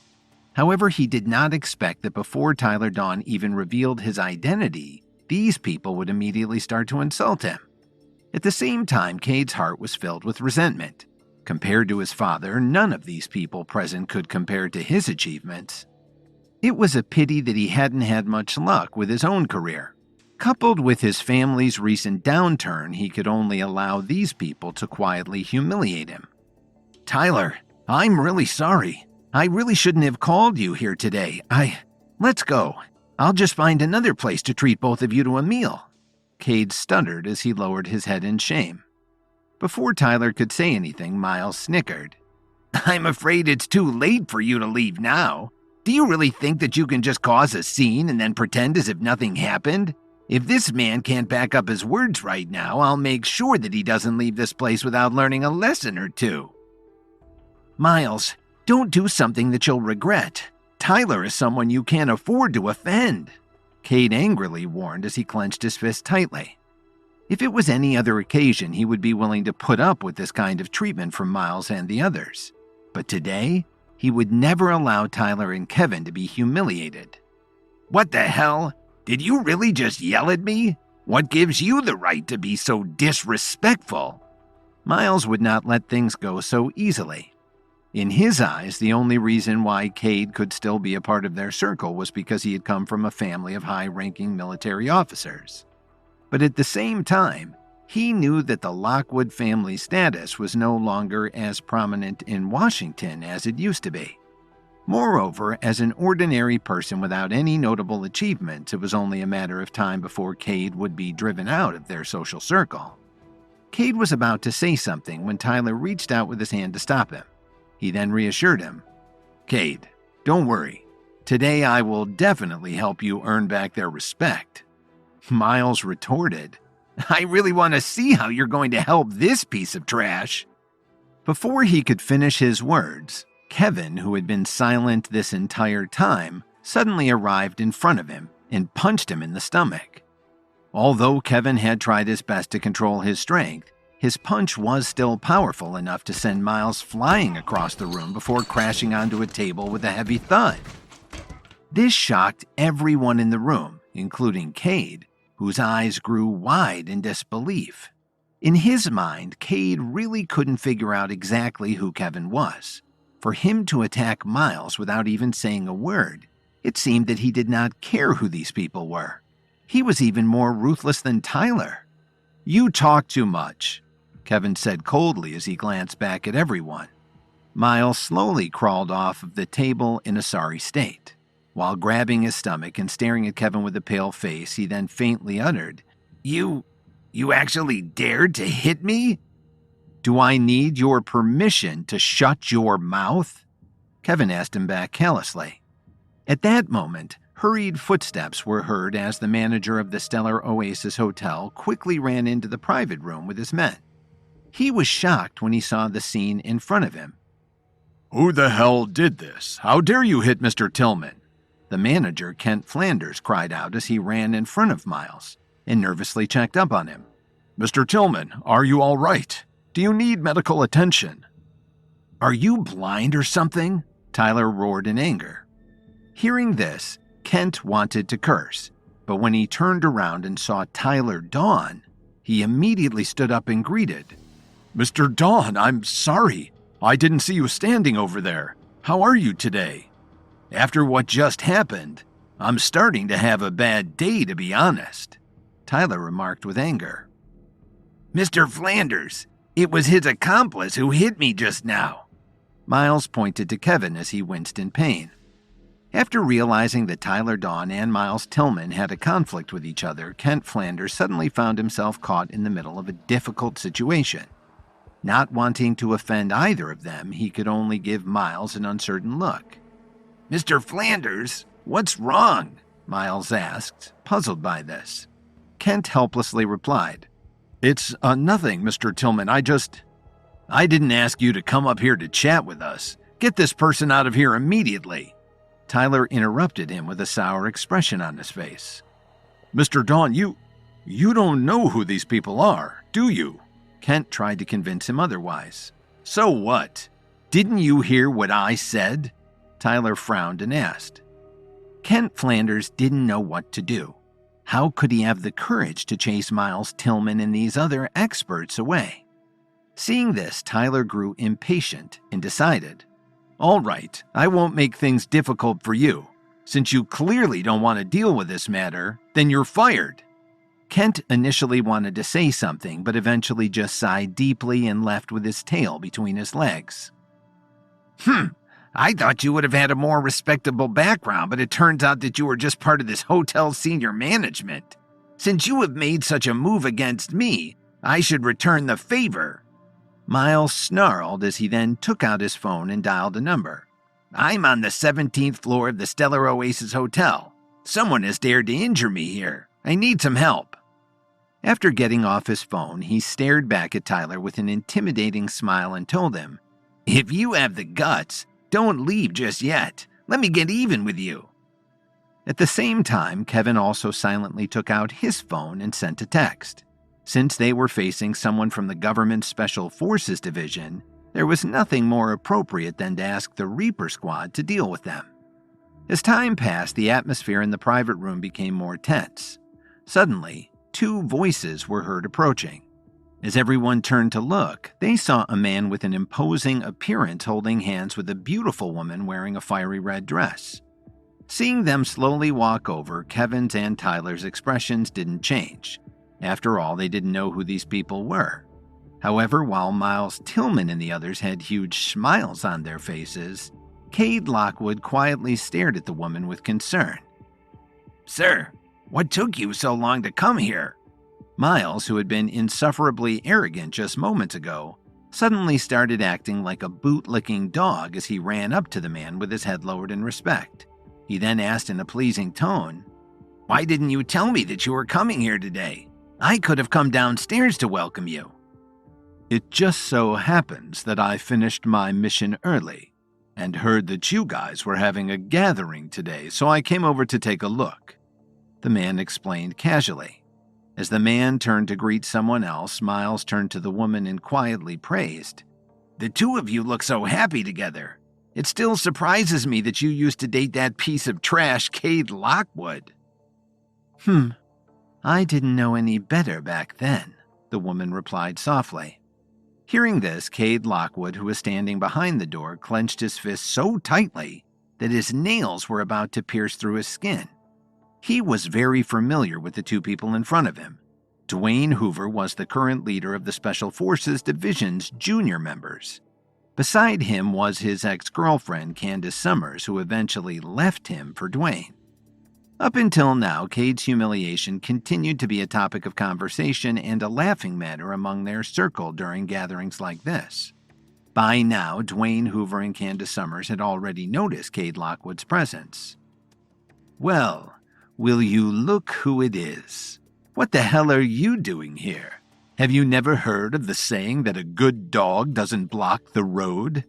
However, he did not expect that before Tyler Don even revealed his identity, these people would immediately start to insult him. At the same time, Cade's heart was filled with resentment. Compared to his father, none of these people present could compare to his achievements. It was a pity that he hadn't had much luck with his own career. Coupled with his family's recent downturn, he could only allow these people to quietly humiliate him. Tyler, I'm really sorry. I really shouldn't have called you here today. Let's go. I'll just find another place to treat both of you to a meal. Cade stuttered as he lowered his head in shame. Before Tyler could say anything, Miles snickered. I'm afraid it's too late for you to leave now. Do you really think that you can just cause a scene and then pretend as if nothing happened? If this man can't back up his words right now, I'll make sure that he doesn't leave this place without learning a lesson or two. Miles, don't do something that you'll regret. Tyler is someone you can't afford to offend, Cade angrily warned as he clenched his fist tightly. If it was any other occasion, he would be willing to put up with this kind of treatment from Miles and the others. But today, he would never allow Tyler and Kevin to be humiliated. What the hell? Did you really just yell at me? What gives you the right to be so disrespectful? Miles would not let things go so easily. In his eyes, the only reason why Cade could still be a part of their circle was because he had come from a family of high-ranking military officers. But at the same time, he knew that the Lockwood family status was no longer as prominent in Washington as it used to be. Moreover, as an ordinary person without any notable achievements, it was only a matter of time before Cade would be driven out of their social circle. Cade was about to say something when Tyler reached out with his hand to stop him. He then reassured him, "Cade, don't worry. Today I will definitely help you earn back their respect." Miles retorted, "I really want to see how you're going to help this piece of trash." Before he could finish his words, Kevin, who had been silent this entire time, suddenly arrived in front of him and punched him in the stomach. Although Kevin had tried his best to control his strength, his punch was still powerful enough to send Miles flying across the room before crashing onto a table with a heavy thud. This shocked everyone in the room, including Cade, whose eyes grew wide in disbelief. In his mind, Cade really couldn't figure out exactly who Kevin was. For him to attack Miles without even saying a word, it seemed that he did not care who these people were. He was even more ruthless than Tyler. "You talk too much," Kevin said coldly as he glanced back at everyone. Miles slowly crawled off of the table in a sorry state. While grabbing his stomach and staring at Kevin with a pale face, he then faintly uttered, You actually dared to hit me?" "Do I need your permission to shut your mouth?" Kevin asked him back callously. At that moment, hurried footsteps were heard as the manager of the Stellar Oasis Hotel quickly ran into the private room with his men. He was shocked when he saw the scene in front of him. "Who the hell did this? How dare you hit Mr. Tillman?" The manager, Kent Flanders, cried out as he ran in front of Miles and nervously checked up on him. "Mr. Tillman, are you all right? Do you need medical attention?" "Are you blind or something?" Tyler roared in anger. Hearing this, Kent wanted to curse, but when he turned around and saw Tyler Dawn, he immediately stood up and greeted. "Mr. Dawn, I'm sorry. I didn't see you standing over there. How are you today?" "After what just happened, I'm starting to have a bad day, to be honest," Tyler remarked with anger. "Mr. Flanders, it was his accomplice who hit me just now." Miles pointed to Kevin as he winced in pain. After realizing that Tyler Dawn and Miles Tillman had a conflict with each other, Kent Flanders suddenly found himself caught in the middle of a difficult situation. Not wanting to offend either of them, he could only give Miles an uncertain look. "Mr. Flanders, what's wrong?" Miles asked, puzzled by this. Kent helplessly replied, It's nothing, Mr. Tillman. I didn't ask you to come up here to chat with us. Get this person out of here immediately." Tyler interrupted him with a sour expression on his face. "Mr. Dawn, you don't know who these people are, do you?" Kent tried to convince him otherwise. "So what? Didn't you hear what I said?" Tyler frowned and asked. Kent Flanders didn't know what to do. How could he have the courage to chase Miles Tillman and these other experts away? Seeing this, Tyler grew impatient and decided, "All right, I won't make things difficult for you. Since you clearly don't want to deal with this matter, then you're fired." Kent initially wanted to say something, but eventually just sighed deeply and left with his tail between his legs. I thought you would have had a more respectable background, but it turns out that you were just part of this hotel senior management. Since you have made such a move against me, I should return the favor." Miles snarled as he then took out his phone and dialed a number. "I'm on the 17th floor of the Stellar Oasis Hotel. Someone has dared to injure me here. I need some help." After getting off his phone, he stared back at Tyler with an intimidating smile and told him, "If you have the guts, don't leave just yet. Let me get even with you." At the same time, Kevin also silently took out his phone and sent a text. Since they were facing someone from the government Special Forces Division, there was nothing more appropriate than to ask the Reaper Squad to deal with them. As time passed, the atmosphere in the private room became more tense. Suddenly, two voices were heard approaching. As everyone turned to look, they saw a man with an imposing appearance holding hands with a beautiful woman wearing a fiery red dress. Seeing them slowly walk over, Kevin's and Tyler's expressions didn't change. After all, they didn't know who these people were. However, while Miles Tillman and the others had huge smiles on their faces, Cade Lockwood quietly stared at the woman with concern. "Sir, what took you so long to come here?" Miles, who had been insufferably arrogant just moments ago, suddenly started acting like a boot-licking dog as he ran up to the man with his head lowered in respect. He then asked in a pleasing tone, "Why didn't you tell me that you were coming here today? I could have come downstairs to welcome you." "It just so happens that I finished my mission early and heard that you guys were having a gathering today, so I came over to take a look," the man explained casually. As the man turned to greet someone else, Miles turned to the woman and quietly praised, "The two of you look so happy together. It still surprises me that you used to date that piece of trash, Cade Lockwood." I didn't know any better back then," the woman replied softly. Hearing this, Cade Lockwood, who was standing behind the door, clenched his fist so tightly that his nails were about to pierce through his skin. He was very familiar with the two people in front of him. Dwayne Hoover was the current leader of the Special Forces Division's junior members. Beside him was his ex-girlfriend, Candace Summers, who eventually left him for Dwayne. Up until now, Cade's humiliation continued to be a topic of conversation and a laughing matter among their circle during gatherings like this. By now, Dwayne Hoover and Candace Summers had already noticed Cade Lockwood's presence. "Well, will you look who it is? What the hell are you doing here? Have you never heard of the saying that a good dog doesn't block the road?"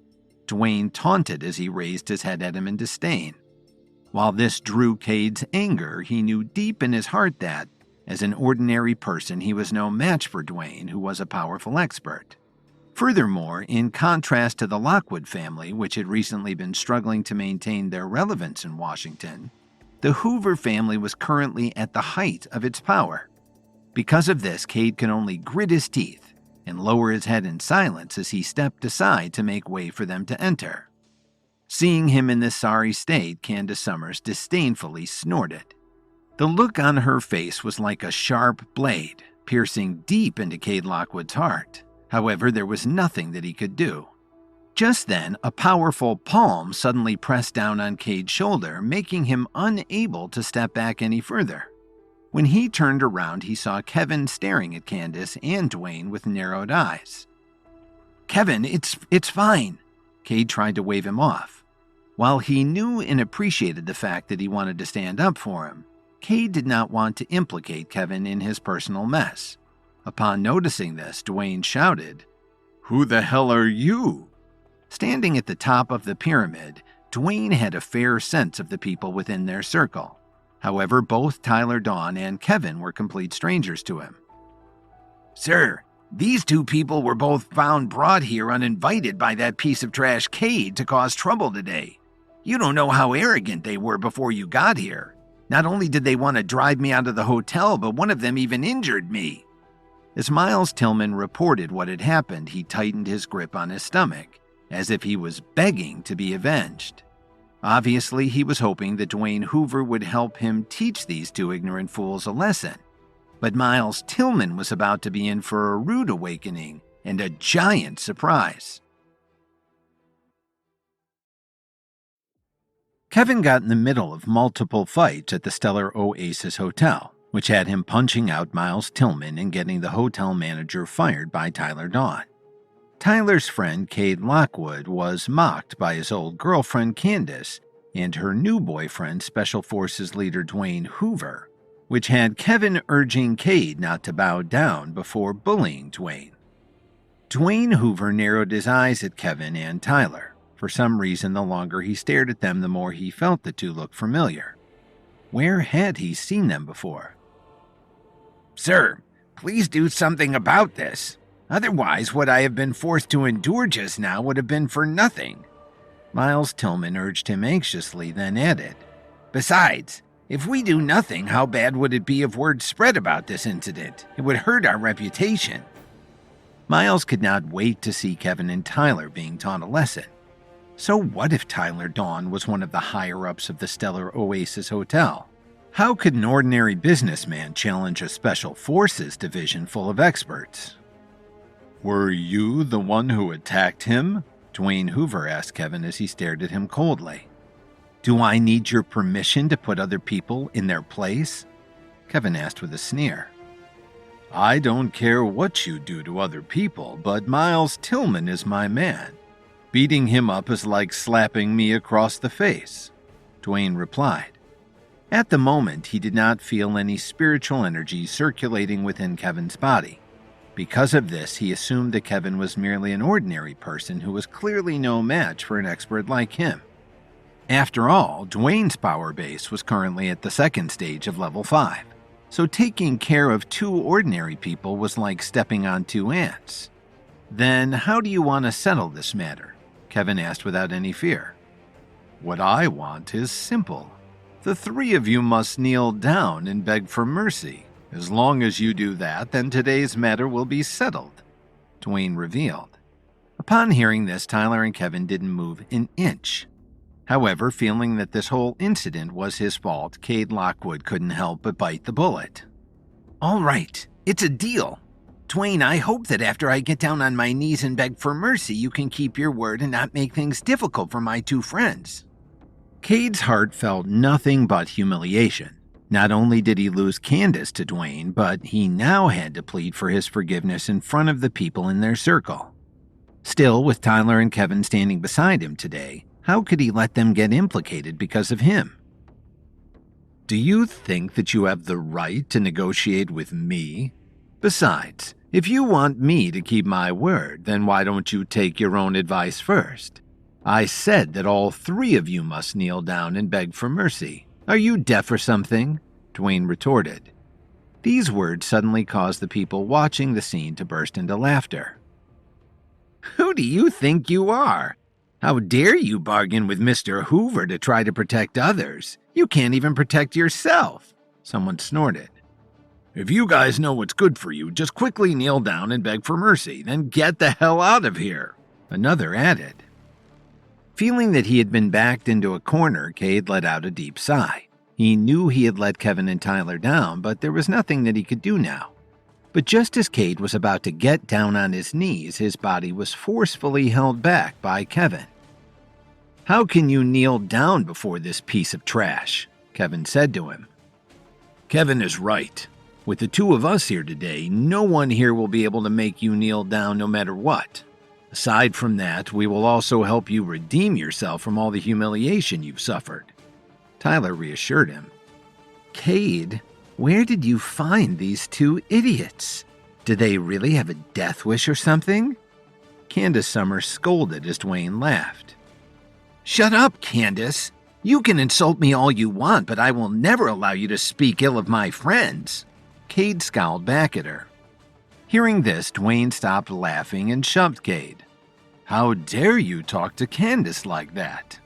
Dwayne taunted as he raised his head at him in disdain. While this drew Cade's anger, he knew deep in his heart that, as an ordinary person, he was no match for Dwayne, who was a powerful expert. Furthermore, in contrast to the Lockwood family, which had recently been struggling to maintain their relevance in Washington, the Hoover family was currently at the height of its power. Because of this, Cade could only grit his teeth and lower his head in silence as he stepped aside to make way for them to enter. Seeing him in this sorry state, Candace Summers disdainfully snorted. The look on her face was like a sharp blade, piercing deep into Cade Lockwood's heart. However, there was nothing that he could do. Just then, a powerful palm suddenly pressed down on Cade's shoulder, making him unable to step back any further. When he turned around, he saw Kevin staring at Candace and Dwayne with narrowed eyes. "Kevin, it's fine." Cade tried to wave him off. While he knew and appreciated the fact that he wanted to stand up for him, Cade did not want to implicate Kevin in his personal mess. Upon noticing this, Dwayne shouted, "Who the hell are you?" Standing at the top of the pyramid, Dwayne had a fair sense of the people within their circle. However, both Tyler Dawn and Kevin were complete strangers to him. "Sir, these two people were both found brought here uninvited by that piece of trash Cade to cause trouble today. You don't know how arrogant they were before you got here. Not only did they want to drive me out of the hotel, but one of them even injured me." As Miles Tillman reported what had happened, he tightened his grip on his stomach, as if he was begging to be avenged. Obviously, he was hoping that Dwayne Hoover would help him teach these two ignorant fools a lesson. But Miles Tillman was about to be in for a rude awakening and a giant surprise. Kevin got in the middle of multiple fights at the Stellar Oasis Hotel, which had him punching out Miles Tillman and getting the hotel manager fired by Tyler Dawn. Tyler's friend Cade Lockwood was mocked by his old girlfriend Candace and her new boyfriend, Special Forces leader Dwayne Hoover, which had Kevin urging Cade not to bow down before bullying Dwayne. Dwayne Hoover narrowed his eyes at Kevin and Tyler. For some reason, the longer he stared at them, the more he felt the two looked familiar. Where had he seen them before? "Sir, please do something about this. Otherwise, what I have been forced to endure just now would have been for nothing." Miles Tillman urged him anxiously, then added, Besides, if we do nothing, how bad would it be if word spread about this incident? It would hurt our reputation. Miles could not wait to see Kevin and Tyler being taught a lesson. So what if Tyler Dawn was one of the higher-ups of the Stellar Oasis Hotel? How could an ordinary businessman challenge a Special Forces division full of experts? Were you the one who attacked him? Dwayne Hoover asked Kevin as he stared at him coldly. Do I need your permission to put other people in their place? Kevin asked with a sneer. I don't care what you do to other people, but Miles Tillman is my man. Beating him up is like slapping me across the face, Dwayne replied. At the moment, he did not feel any spiritual energy circulating within Kevin's body. Because of this, he assumed that Kevin was merely an ordinary person who was clearly no match for an expert like him. After all, Dwayne's power base was currently at the second stage of level 5, so taking care of 2 ordinary people was like stepping on 2 ants. Then how do you want to settle this matter? Kevin asked without any fear. What I want is simple. The 3 of you must kneel down and beg for mercy. As long as you do that, then today's matter will be settled, Dwayne revealed. Upon hearing this, Tyler and Kevin didn't move an inch. However, feeling that this whole incident was his fault, Cade Lockwood couldn't help but bite the bullet. All right, it's a deal. Dwayne, I hope that after I get down on my knees and beg for mercy, you can keep your word and not make things difficult for my 2 friends. Cade's heart felt nothing but humiliation. Not only did he lose Candace to Dwayne, but he now had to plead for his forgiveness in front of the people in their circle. Still, with Tyler and Kevin standing beside him today, how could he let them get implicated because of him? Do you think that you have the right to negotiate with me? Besides, if you want me to keep my word, then why don't you take your own advice first? I said that all 3 of you must kneel down and beg for mercy. Are you deaf or something? Dwayne retorted. These words suddenly caused the people watching the scene to burst into laughter. Who do you think you are? How dare you bargain with Mr. Hoover to try to protect others? You can't even protect yourself, someone snorted. If you guys know what's good for you, just quickly kneel down and beg for mercy, then get the hell out of here, another added. Feeling that he had been backed into a corner, Cade let out a deep sigh. He knew he had let Kevin and Tyler down, but there was nothing that he could do now. But just as Cade was about to get down on his knees, his body was forcefully held back by Kevin. How can you kneel down before this piece of trash? Kevin said to him. Kevin is right. With the 2 of us here today, no one here will be able to make you kneel down no matter what. Aside from that, we will also help you redeem yourself from all the humiliation you've suffered. Tyler reassured him. Cade, where did you find these 2 idiots? Do they really have a death wish or something? Candace Summers scolded as Dwayne laughed. Shut up, Candace. You can insult me all you want, but I will never allow you to speak ill of my friends. Cade scowled back at her. Hearing this, Dwayne stopped laughing and shoved Cade. How dare you talk to Candace like that?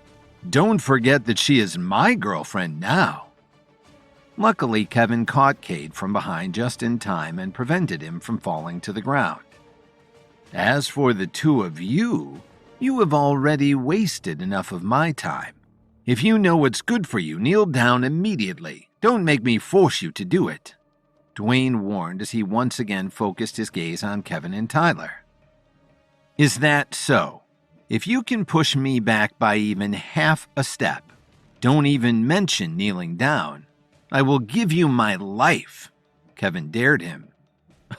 Don't forget that she is my girlfriend now. Luckily, Kevin caught Cade from behind just in time and prevented him from falling to the ground. As for the 2 of you, you have already wasted enough of my time. If you know what's good for you, kneel down immediately. Don't make me force you to do it, Dwayne warned as he once again focused his gaze on Kevin and Tyler. Is that so? If you can push me back by even half a step, don't even mention kneeling down, I will give you my life, Kevin dared him.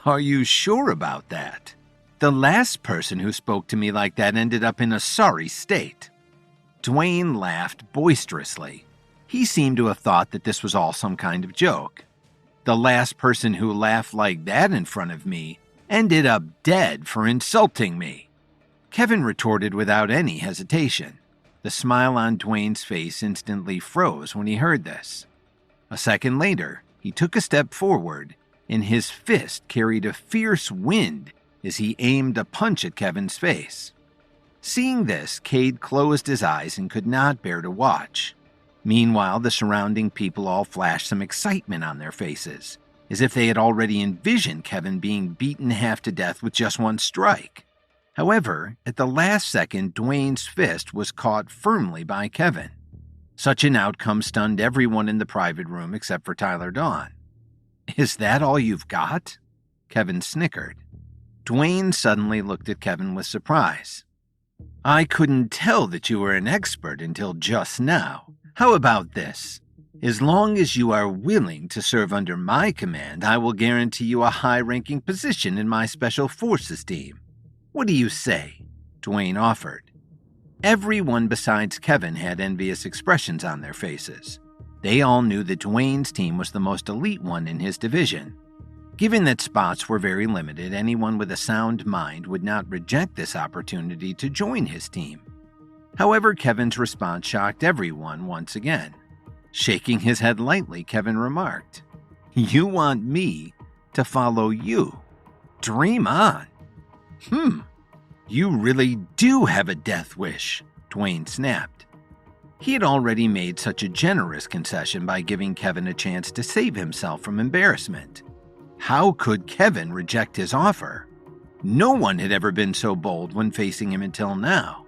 Are you sure about that? The last person who spoke to me like that ended up in a sorry state. Dwayne laughed boisterously. He seemed to have thought that this was all some kind of joke. The last person who laughed like that in front of me ended up dead for insulting me. Kevin retorted without any hesitation. The smile on Dwayne's face instantly froze when he heard this. A second later, he took a step forward, and his fist carried a fierce wind as he aimed a punch at Kevin's face. Seeing this, Cade closed his eyes and could not bear to watch. Meanwhile, the surrounding people all flashed some excitement on their faces, as if they had already envisioned Kevin being beaten half to death with just one strike. However, at the last second, Dwayne's fist was caught firmly by Kevin. Such an outcome stunned everyone in the private room except for Tyler Dawn. "Is that all you've got?" Kevin snickered. Dwayne suddenly looked at Kevin with surprise. "I couldn't tell that you were an expert until just now. How about this? As long as you are willing to serve under my command, I will guarantee you a high-ranking position in my Special Forces team. What do you say?" Dwayne offered. Everyone besides Kevin had envious expressions on their faces. They all knew that Dwayne's team was the most elite one in his division. Given that spots were very limited, anyone with a sound mind would not reject this opportunity to join his team. However, Kevin's response shocked everyone once again. Shaking his head lightly, Kevin remarked, "You want me to follow you? Dream on." You really do have a death wish," Dwayne snapped. He had already made such a generous concession by giving Kevin a chance to save himself from embarrassment. How could Kevin reject his offer? No one had ever been so bold when facing him until now.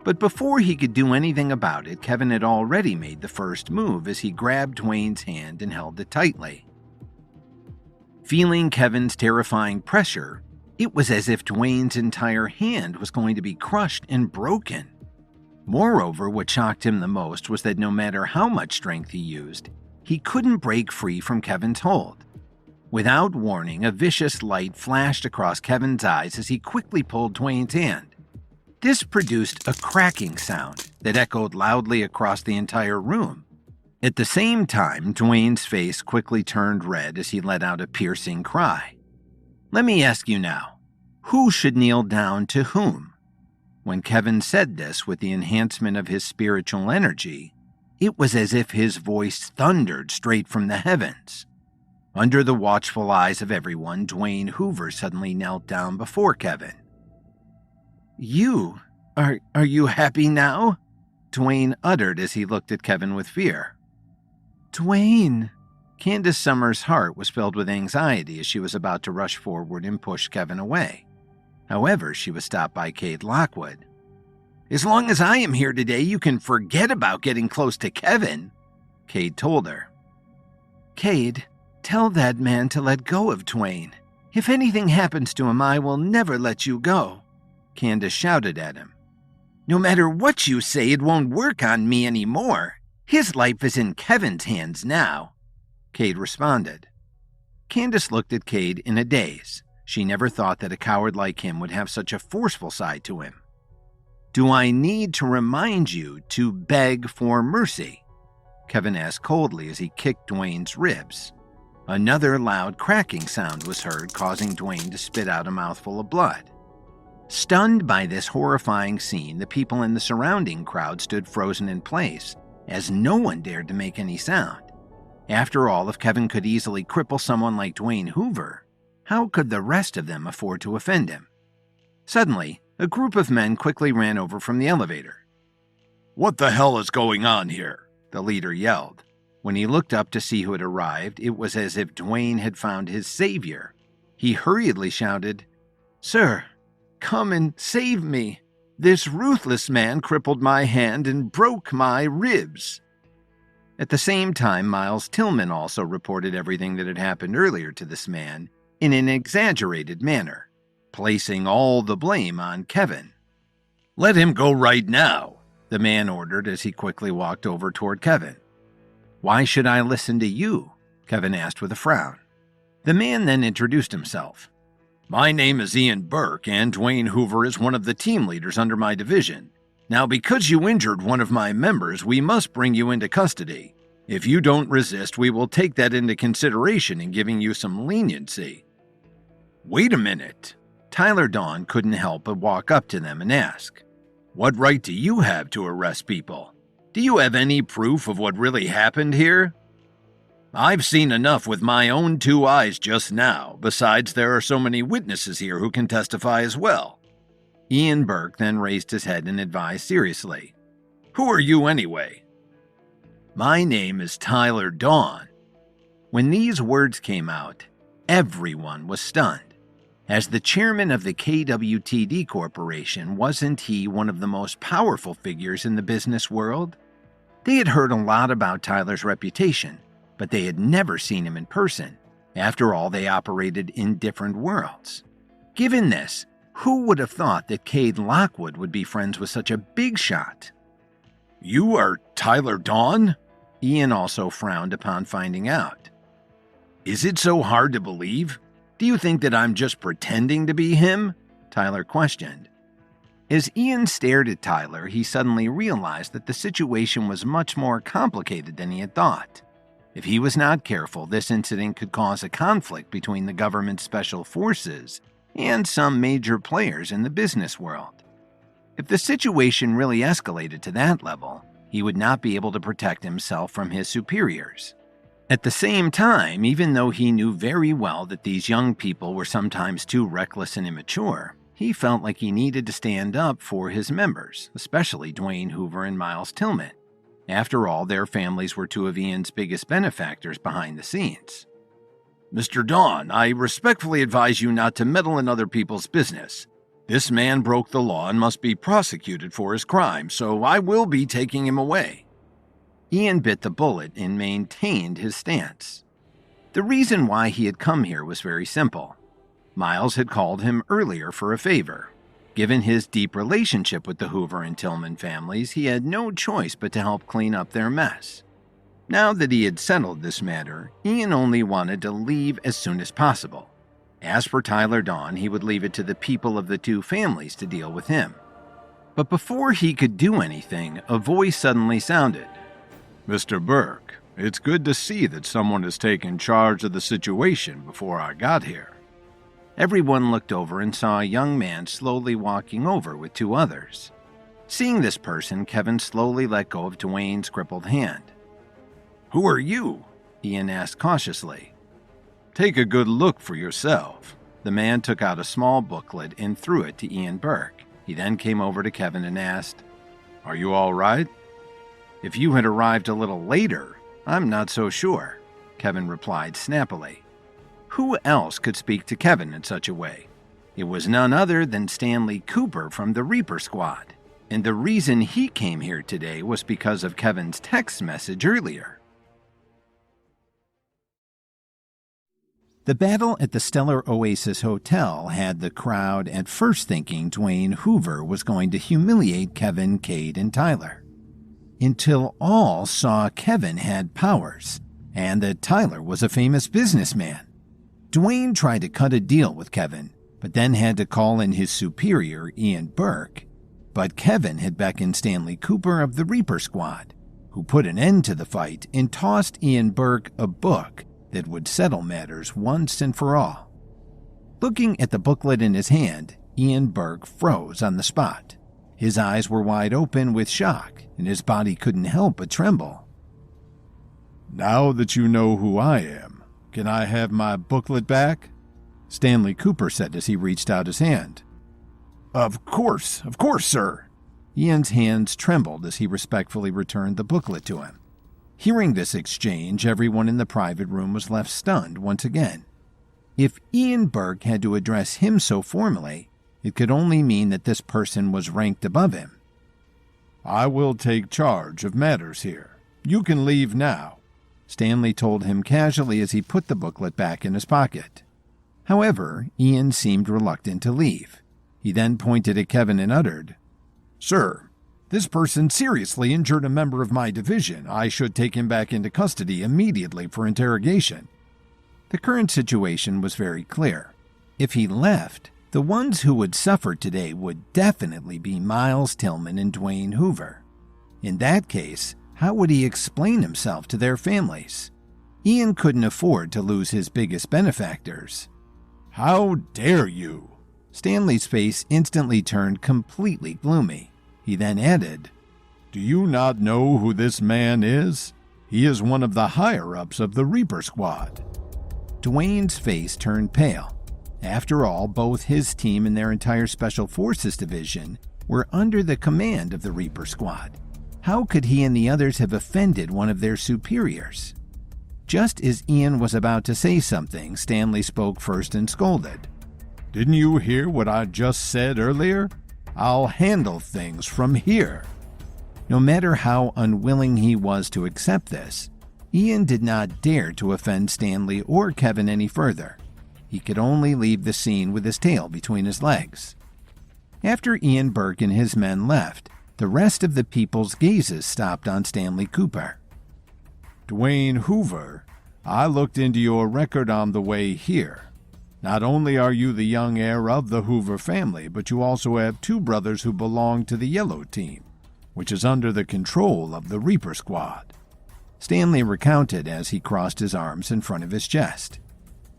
But before he could do anything about it, Kevin had already made the first move as he grabbed Dwayne's hand and held it tightly. Feeling Kevin's terrifying pressure, it was as if Dwayne's entire hand was going to be crushed and broken. Moreover, what shocked him the most was that no matter how much strength he used, he couldn't break free from Kevin's hold. Without warning, a vicious light flashed across Kevin's eyes as he quickly pulled Dwayne's hand. This produced a cracking sound that echoed loudly across the entire room. At the same time, Dwayne's face quickly turned red as he let out a piercing cry. "Let me ask you now, who should kneel down to whom?" When Kevin said this with the enhancement of his spiritual energy, it was as if his voice thundered straight from the heavens. Under the watchful eyes of everyone, Dwayne Hoover suddenly knelt down before Kevin. Are you happy now?" Dwayne uttered as he looked at Kevin with fear. "Dwayne." Candace Summers' heart was filled with anxiety as she was about to rush forward and push Kevin away. However, she was stopped by Cade Lockwood. "As long as I am here today, you can forget about getting close to Kevin," Cade told her. "Cade, tell that man to let go of Dwayne. If anything happens to him, I will never let you go," Candace shouted at him. "No matter what you say, it won't work on me anymore. His life is in Kevin's hands now," Cade responded. Candace looked at Cade in a daze. She never thought that a coward like him would have such a forceful side to him. "Do I need to remind you to beg for mercy?" Kevin asked coldly as he kicked Dwayne's ribs. Another loud cracking sound was heard, causing Dwayne to spit out a mouthful of blood. Stunned by this horrifying scene, the people in the surrounding crowd stood frozen in place, as no one dared to make any sound. After all, if Kevin could easily cripple someone like Dwayne Hoover, how could the rest of them afford to offend him? Suddenly, a group of men quickly ran over from the elevator. "What the hell is going on here?" the leader yelled. When he looked up to see who had arrived, it was as if Dwayne had found his savior. He hurriedly shouted, "Sir, come and save me. This ruthless man crippled my hand and broke my ribs." At the same time, Miles Tillman also reported everything that had happened earlier to this man in an exaggerated manner, placing all the blame on Kevin. "Let him go right now," the man ordered as he quickly walked over toward Kevin. "Why should I listen to you?" Kevin asked with a frown. The man then introduced himself. "My name is Ian Burke, and Dwayne Hoover is one of the team leaders under my division. Now, because you injured one of my members, we must bring you into custody. If you don't resist, we will take that into consideration in giving you some leniency." "Wait a minute." Tyler Dawn couldn't help but walk up to them and ask, "What right do you have to arrest people? Do you have any proof of what really happened here?" "I've seen enough with my own 2 eyes just now. Besides, there are so many witnesses here who can testify as well." Ian Burke then raised his head and advised seriously, "Who are you anyway?" My name is Tyler Dawn." When these words came out, everyone was stunned. As the chairman of the KWTD Corporation, wasn't he one of the most powerful figures in the business world? They had heard a lot about Tyler's reputation, but they had never seen him in person. After all, they operated in different worlds. Given this, who would have thought that Cade Lockwood would be friends with such a big shot? "You are Tyler Dawn?" Ian also frowned upon finding out. "Is it so hard to believe? Do you think that I'm just pretending to be him?" Tyler questioned. As Ian stared at Tyler, he suddenly realized that the situation was much more complicated than he had thought. If he was not careful, this incident could cause a conflict between the government's special forces and some major players in the business world. If the situation really escalated to that level, he would not be able to protect himself from his superiors. At the same time, even though he knew very well that these young people were sometimes too reckless and immature, he felt like he needed to stand up for his members, especially Dwayne Hoover and Miles Tillman. After all, their families were two of Ian's biggest benefactors behind the scenes. "Mr. Dawn, I respectfully advise you not to meddle in other people's business. This man broke the law and must be prosecuted for his crime, so I will be taking him away." Ian bit the bullet and maintained his stance. The reason why he had come here was very simple. Miles had called him earlier for a favor. Given his deep relationship with the Hoover and Tillman families, he had no choice but to help clean up their mess. Now that he had settled this matter, Ian only wanted to leave as soon as possible. As for Tyler Dawn, he would leave it to the people of the two families to deal with him. But before he could do anything, a voice suddenly sounded. "Mr. Burke, it's good to see that someone has taken charge of the situation before I got here." Everyone looked over and saw a young man slowly walking over with two others. Seeing this person, Kevin slowly let go of Dwayne's crippled hand. "Who are you?" Ian asked cautiously. "Take a good look for yourself." The man took out a small booklet and threw it to Ian Burke. He then came over to Kevin and asked, "Are you all right?" "If you had arrived a little later, I'm not so sure," Kevin replied snappily. Who else could speak to Kevin in such a way? It was none other than Stanley Cooper from the Reaper Squad, and the reason he came here today was because of Kevin's text message earlier. The battle at the Stellar Oasis Hotel had the crowd at first thinking Dwayne Hoover was going to humiliate Kevin, Cade, and Tyler. Until all saw Kevin had powers, and that Tyler was a famous businessman. Dwayne tried to cut a deal with Kevin, but then had to call in his superior, Ian Burke. But Kevin had beckoned Stanley Cooper of the Reaper Squad, who put an end to the fight and tossed Ian Burke a book that would settle matters once and for all. Looking at the booklet in his hand, Ian Burke froze on the spot. His eyes were wide open with shock, and his body couldn't help but tremble. "Now that you know who I am, can I have my booklet back?" Stanley Cooper said as he reached out his hand. Of course, sir." Ian's hands trembled as he respectfully returned the booklet to him. Hearing this exchange, everyone in the private room was left stunned once again. If Ian Burke had to address him so formally, it could only mean that this person was ranked above him. "I will take charge of matters here. You can leave now," Stanley told him casually as he put the booklet back in his pocket. However, Ian seemed reluctant to leave. He then pointed at Kevin and uttered, "Sir, this person seriously injured a member of my division. I should take him back into custody immediately for interrogation." The current situation was very clear. If he left, the ones who would suffer today would definitely be Miles Tillman and Dwayne Hoover. In that case, how would he explain himself to their families? Ian couldn't afford to lose his biggest benefactors. "How dare you!" Stanley's face instantly turned completely gloomy. He then added, "Do you not know who this man is? He is one of the higher-ups of the Reaper Squad." Dwayne's face turned pale. After all, both his team and their entire Special Forces division were under the command of the Reaper Squad. How could he and the others have offended one of their superiors? Just as Ian was about to say something, Stanley spoke first and scolded. Didn't you hear what I just said earlier? I'll handle things from here. No matter how unwilling he was to accept this, Ian did not dare to offend Stanley or Kevin any further. He could only leave the scene with his tail between his legs. After Ian Burke and his men left, the rest of the people's gazes stopped on Stanley Cooper. Dwayne Hoover, I looked into your record on the way here. Not only are you the young heir of the Hoover family, but you also have two brothers who belong to the Yellow Team, which is under the control of the Reaper Squad. Stanley recounted as he crossed his arms in front of his chest.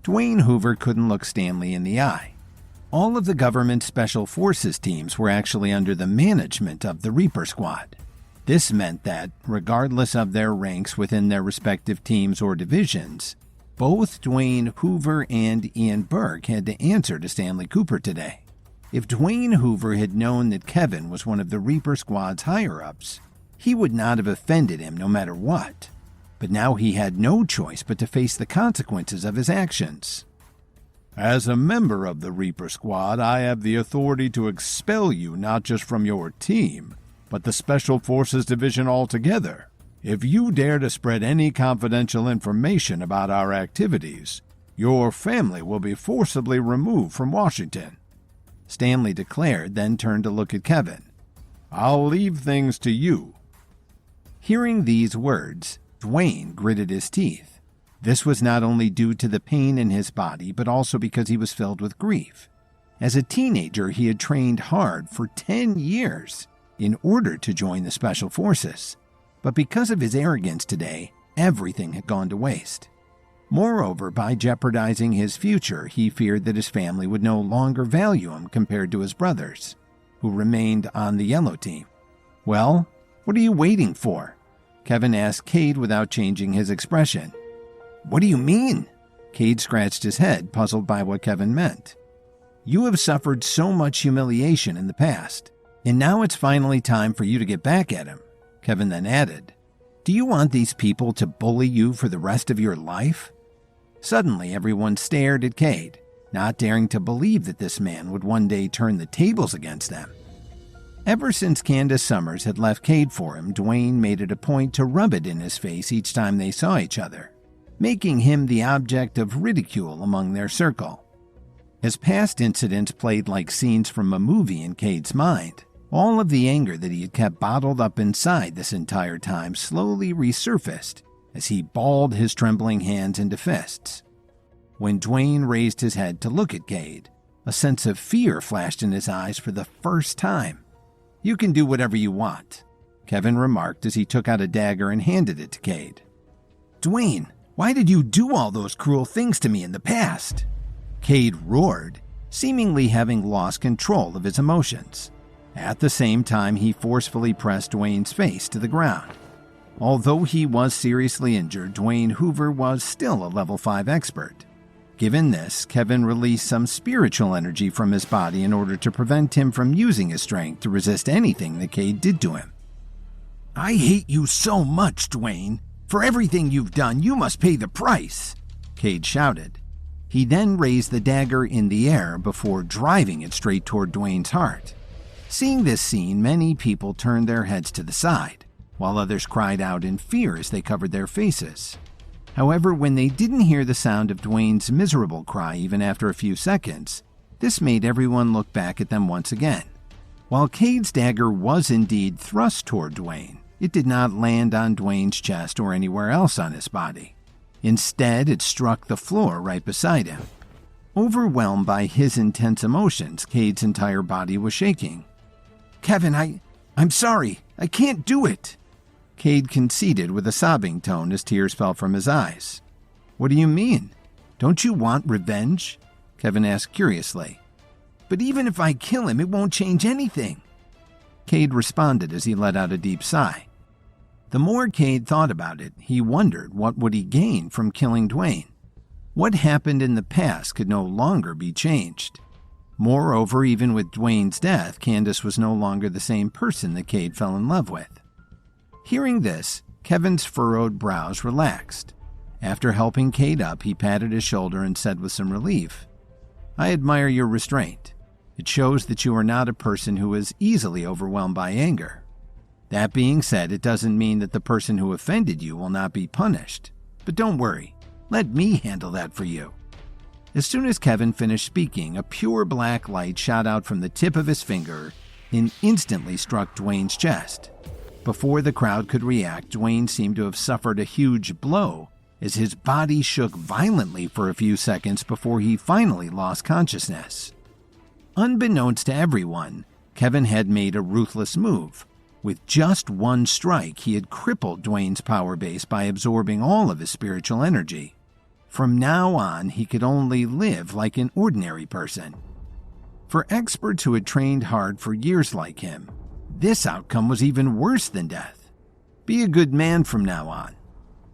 Dwayne Hoover couldn't look Stanley in the eye. All of the government special forces teams were actually under the management of the Reaper Squad. This meant that, regardless of their ranks within their respective teams or divisions, both Dwayne Hoover and Ian Burke had to answer to Stanley Cooper today. If Dwayne Hoover had known that Kevin was one of the Reaper Squad's higher-ups, he would not have offended him no matter what. But now he had no choice but to face the consequences of his actions. As a member of the Reaper Squad, I have the authority to expel you not just from your team, but the Special Forces Division altogether. If you dare to spread any confidential information about our activities, your family will be forcibly removed from Washington, Stanley declared, then turned to look at Kevin. I'll leave things to you. Hearing these words, Dwayne gritted his teeth. This was not only due to the pain in his body, but also because he was filled with grief. As a teenager, he had trained hard for 10 years in order to join the Special Forces. But because of his arrogance today, everything had gone to waste. Moreover, by jeopardizing his future, he feared that his family would no longer value him compared to his brothers, who remained on the Yellow Team. Well, what are you waiting for? Kevin asked Cade without changing his expression. What do you mean? Cade scratched his head, puzzled by what Kevin meant. You have suffered so much humiliation in the past, and now it's finally time for you to get back at him. Kevin then added, Do you want these people to bully you for the rest of your life? Suddenly, everyone stared at Cade, not daring to believe that this man would one day turn the tables against them. Ever since Candace Summers had left Cade for him, Dwayne made it a point to rub it in his face each time they saw each other, making him the object of ridicule among their circle. As past incidents played like scenes from a movie in Cade's mind, all of the anger that he had kept bottled up inside this entire time slowly resurfaced as he balled his trembling hands into fists. When Dwayne raised his head to look at Cade, a sense of fear flashed in his eyes for the first time. You can do whatever you want, Kevin remarked as he took out a dagger and handed it to Cade. Dwayne, why did you do all those cruel things to me in the past? Cade roared, seemingly having lost control of his emotions. At the same time, he forcefully pressed Dwayne's face to the ground. Although he was seriously injured, Dwayne Hoover was still a level 5 expert. Given this, Kevin released some spiritual energy from his body in order to prevent him from using his strength to resist anything that Cade did to him. I hate you so much, Dwayne. For everything you've done, you must pay the price, Cade shouted. He then raised the dagger in the air before driving it straight toward Dwayne's heart. Seeing this scene, many people turned their heads to the side, while others cried out in fear as they covered their faces. However, when they didn't hear the sound of Dwayne's miserable cry even after a few seconds, this made everyone look back at them once again. While Cade's dagger was indeed thrust toward Dwayne, it did not land on Dwayne's chest or anywhere else on his body. Instead, it struck the floor right beside him. Overwhelmed by his intense emotions, Cade's entire body was shaking. Kevin, I'm sorry. I can't do it. Cade conceded with a sobbing tone as tears fell from his eyes. What do you mean? Don't you want revenge? Kevin asked curiously. But even if I kill him, it won't change anything. Cade responded as he let out a deep sigh. The more Cade thought about it, he wondered what would he gain from killing Dwayne. What happened in the past could no longer be changed. Moreover, even with Dwayne's death, Candace was no longer the same person that Cade fell in love with. Hearing this, Kevin's furrowed brows relaxed. After helping Cade up, he patted his shoulder and said with some relief, "I admire your restraint. It shows that you are not a person who is easily overwhelmed by anger. That being said, it doesn't mean that the person who offended you will not be punished. But don't worry, let me handle that for you." As soon as Kevin finished speaking, a pure black light shot out from the tip of his finger and instantly struck Dwayne's chest. Before the crowd could react, Dwayne seemed to have suffered a huge blow as his body shook violently for a few seconds before he finally lost consciousness. Unbeknownst to everyone, Kevin had made a ruthless move. With just one strike, he had crippled Dwayne's power base by absorbing all of his spiritual energy. From now on, he could only live like an ordinary person. For experts who had trained hard for years like him, this outcome was even worse than death. Be a good man from now on.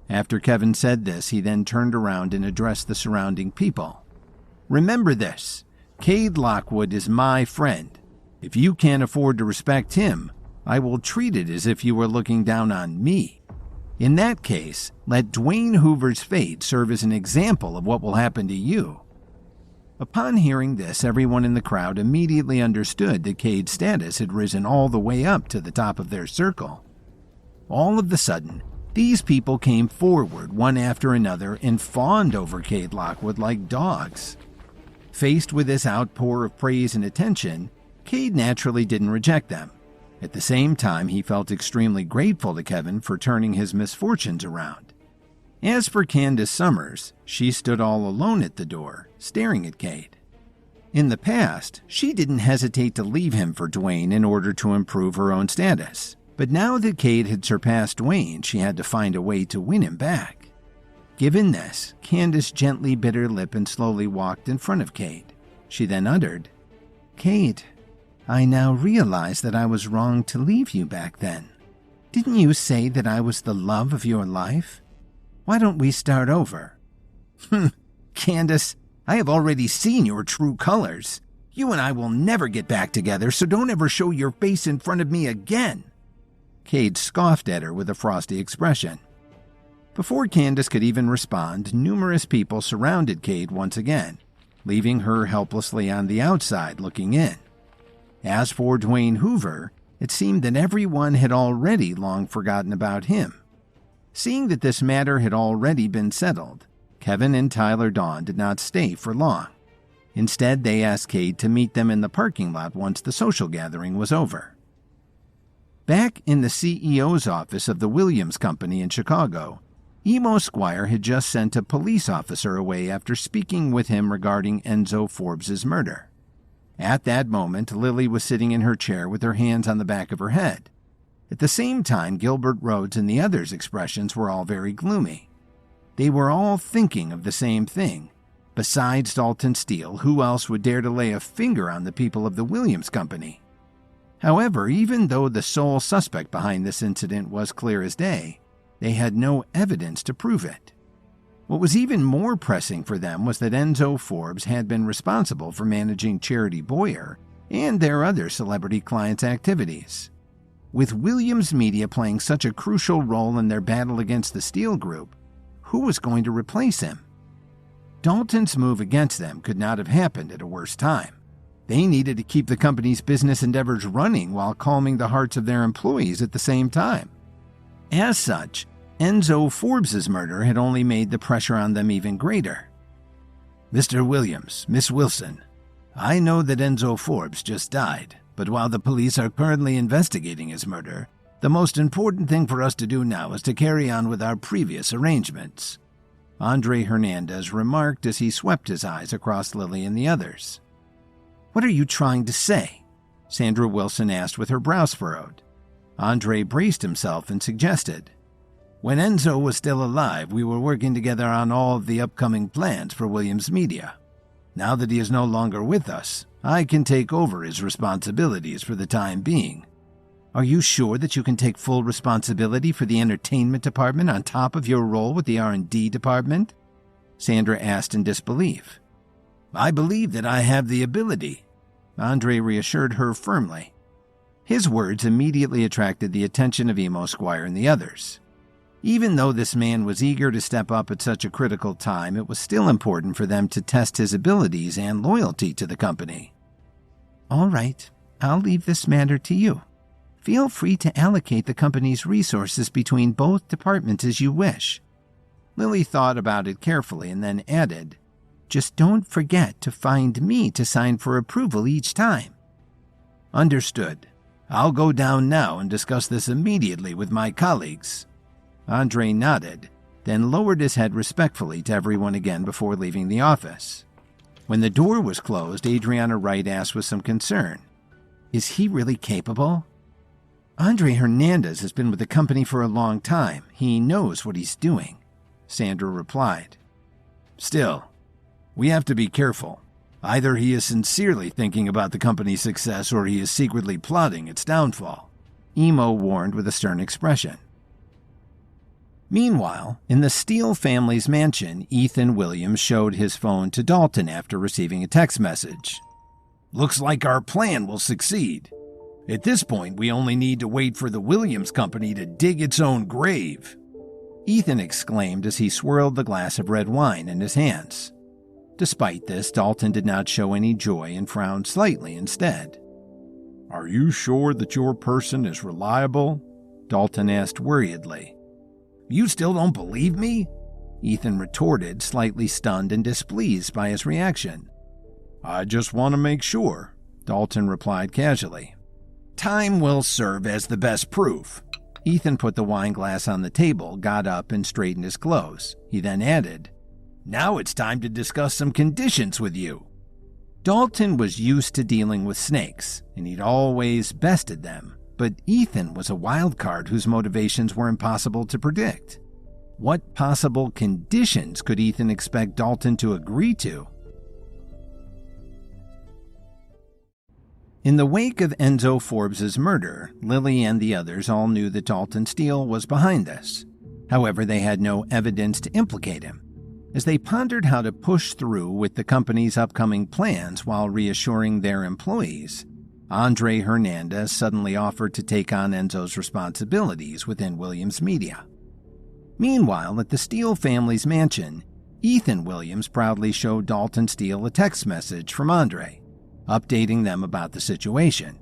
After Kevin said this, he then turned around and addressed the surrounding people. "Remember this, Cade Lockwood is my friend. If you can't afford to respect him, I will treat it as if you were looking down on me. In that case, let Dwayne Hoover's fate serve as an example of what will happen to you." Upon hearing this, everyone in the crowd immediately understood that Cade's status had risen all the way up to the top of their circle. All of a sudden, these people came forward one after another and fawned over Cade Lockwood like dogs. Faced with this outpour of praise and attention, Cade naturally didn't reject them. At the same time, he felt extremely grateful to Kevin for turning his misfortunes around. As for Candace Summers, she stood all alone at the door, staring at Cade. In the past, she didn't hesitate to leave him for Dwayne in order to improve her own status. But now that Cade had surpassed Dwayne, she had to find a way to win him back. Given this, Candace gently bit her lip and slowly walked in front of Cade. She then uttered, "Cade, I now realize that I was wrong to leave you back then. Didn't you say that I was the love of your life? Why don't we start over?" "Candace, I have already seen your true colors. You and I will never get back together, so don't ever show your face in front of me again." Cade scoffed at her with a frosty expression. Before Candace could even respond, numerous people surrounded Cade once again, leaving her helplessly on the outside looking in. As for Dwayne Hoover, it seemed that everyone had already long forgotten about him. Seeing that this matter had already been settled, Kevin and Tyler Dawn did not stay for long. Instead, they asked Cade to meet them in the parking lot once the social gathering was over. Back in the CEO's office of the Williams Company in Chicago, Emo Squire had just sent a police officer away after speaking with him regarding Enzo Forbes' murder. At that moment, Lily was sitting in her chair with her hands on the back of her head. At the same time, Gilbert Rhodes and the others' expressions were all very gloomy. They were all thinking of the same thing. Besides Dalton Steele, who else would dare to lay a finger on the people of the Williams Company? However, even though the sole suspect behind this incident was clear as day, they had no evidence to prove it. What was even more pressing for them was that Enzo Forbes had been responsible for managing Charity Boyer and their other celebrity clients' activities. With Williams Media playing such a crucial role in their battle against the Steele Group, who was going to replace him? Dalton's move against them could not have happened at a worse time. They needed to keep the company's business endeavors running while calming the hearts of their employees at the same time. As such, Enzo Forbes' murder had only made the pressure on them even greater. "Mr. Williams, Miss Wilson, I know that Enzo Forbes just died, but while the police are currently investigating his murder, the most important thing for us to do now is to carry on with our previous arrangements," Andre Hernandez remarked as he swept his eyes across Lily and the others. "What are you trying to say?" Sandra Wilson asked with her brows furrowed. Andre braced himself and suggested, "When Enzo was still alive, we were working together on all of the upcoming plans for Williams Media. Now that he is no longer with us, I can take over his responsibilities for the time being." "Are you sure that you can take full responsibility for the entertainment department on top of your role with the R&D department?" Sandra asked in disbelief. "I believe that I have the ability," Andre reassured her firmly. His words immediately attracted the attention of Emo Squire and the others. Even though this man was eager to step up at such a critical time, it was still important for them to test his abilities and loyalty to the company. All right, I'll leave this matter to you. Feel free to allocate the company's resources between both departments as you wish. Lily thought about it carefully and then added, just don't forget to find me to sign for approval each time. Understood. I'll go down now and discuss this immediately with my colleagues. Andre nodded, then lowered his head respectfully to everyone again before leaving the office. When the door was closed, Adriana Wright asked with some concern, is he really capable? Andre Hernandez has been with the company for a long time. He knows what he's doing, Sandra replied. Still, we have to be careful. Either he is sincerely thinking about the company's success or he is secretly plotting its downfall, Emo warned with a stern expression. Meanwhile, in the Steele family's mansion, Ethan Williams showed his phone to Dalton after receiving a text message. Looks like our plan will succeed. At this point, we only need to wait for the Williams Company to dig its own grave, Ethan exclaimed as he swirled the glass of red wine in his hands. Despite this, Dalton did not show any joy and frowned slightly instead. Are you sure that your person is reliable? Dalton asked worriedly. You still don't believe me? Ethan retorted, slightly stunned and displeased by his reaction. I just want to make sure, Dalton replied casually. Time will serve as the best proof. Ethan put the wine glass on the table, got up, and straightened his clothes. He then added, Now it's time to discuss some conditions with you. Dalton was used to dealing with snakes, and he'd always bested them, but Ethan was a wild card whose motivations were impossible to predict. What possible conditions could Ethan expect Dalton to agree to? In the wake of Enzo Forbes' murder, Lily and the others all knew that Dalton Steele was behind this. However, they had no evidence to implicate him. As they pondered how to push through with the company's upcoming plans while reassuring their employees, Andre Hernandez suddenly offered to take on Enzo's responsibilities within Williams Media. Meanwhile, at the Steele family's mansion, Ethan Williams proudly showed Dalton Steele a text message from Andre, updating them about the situation.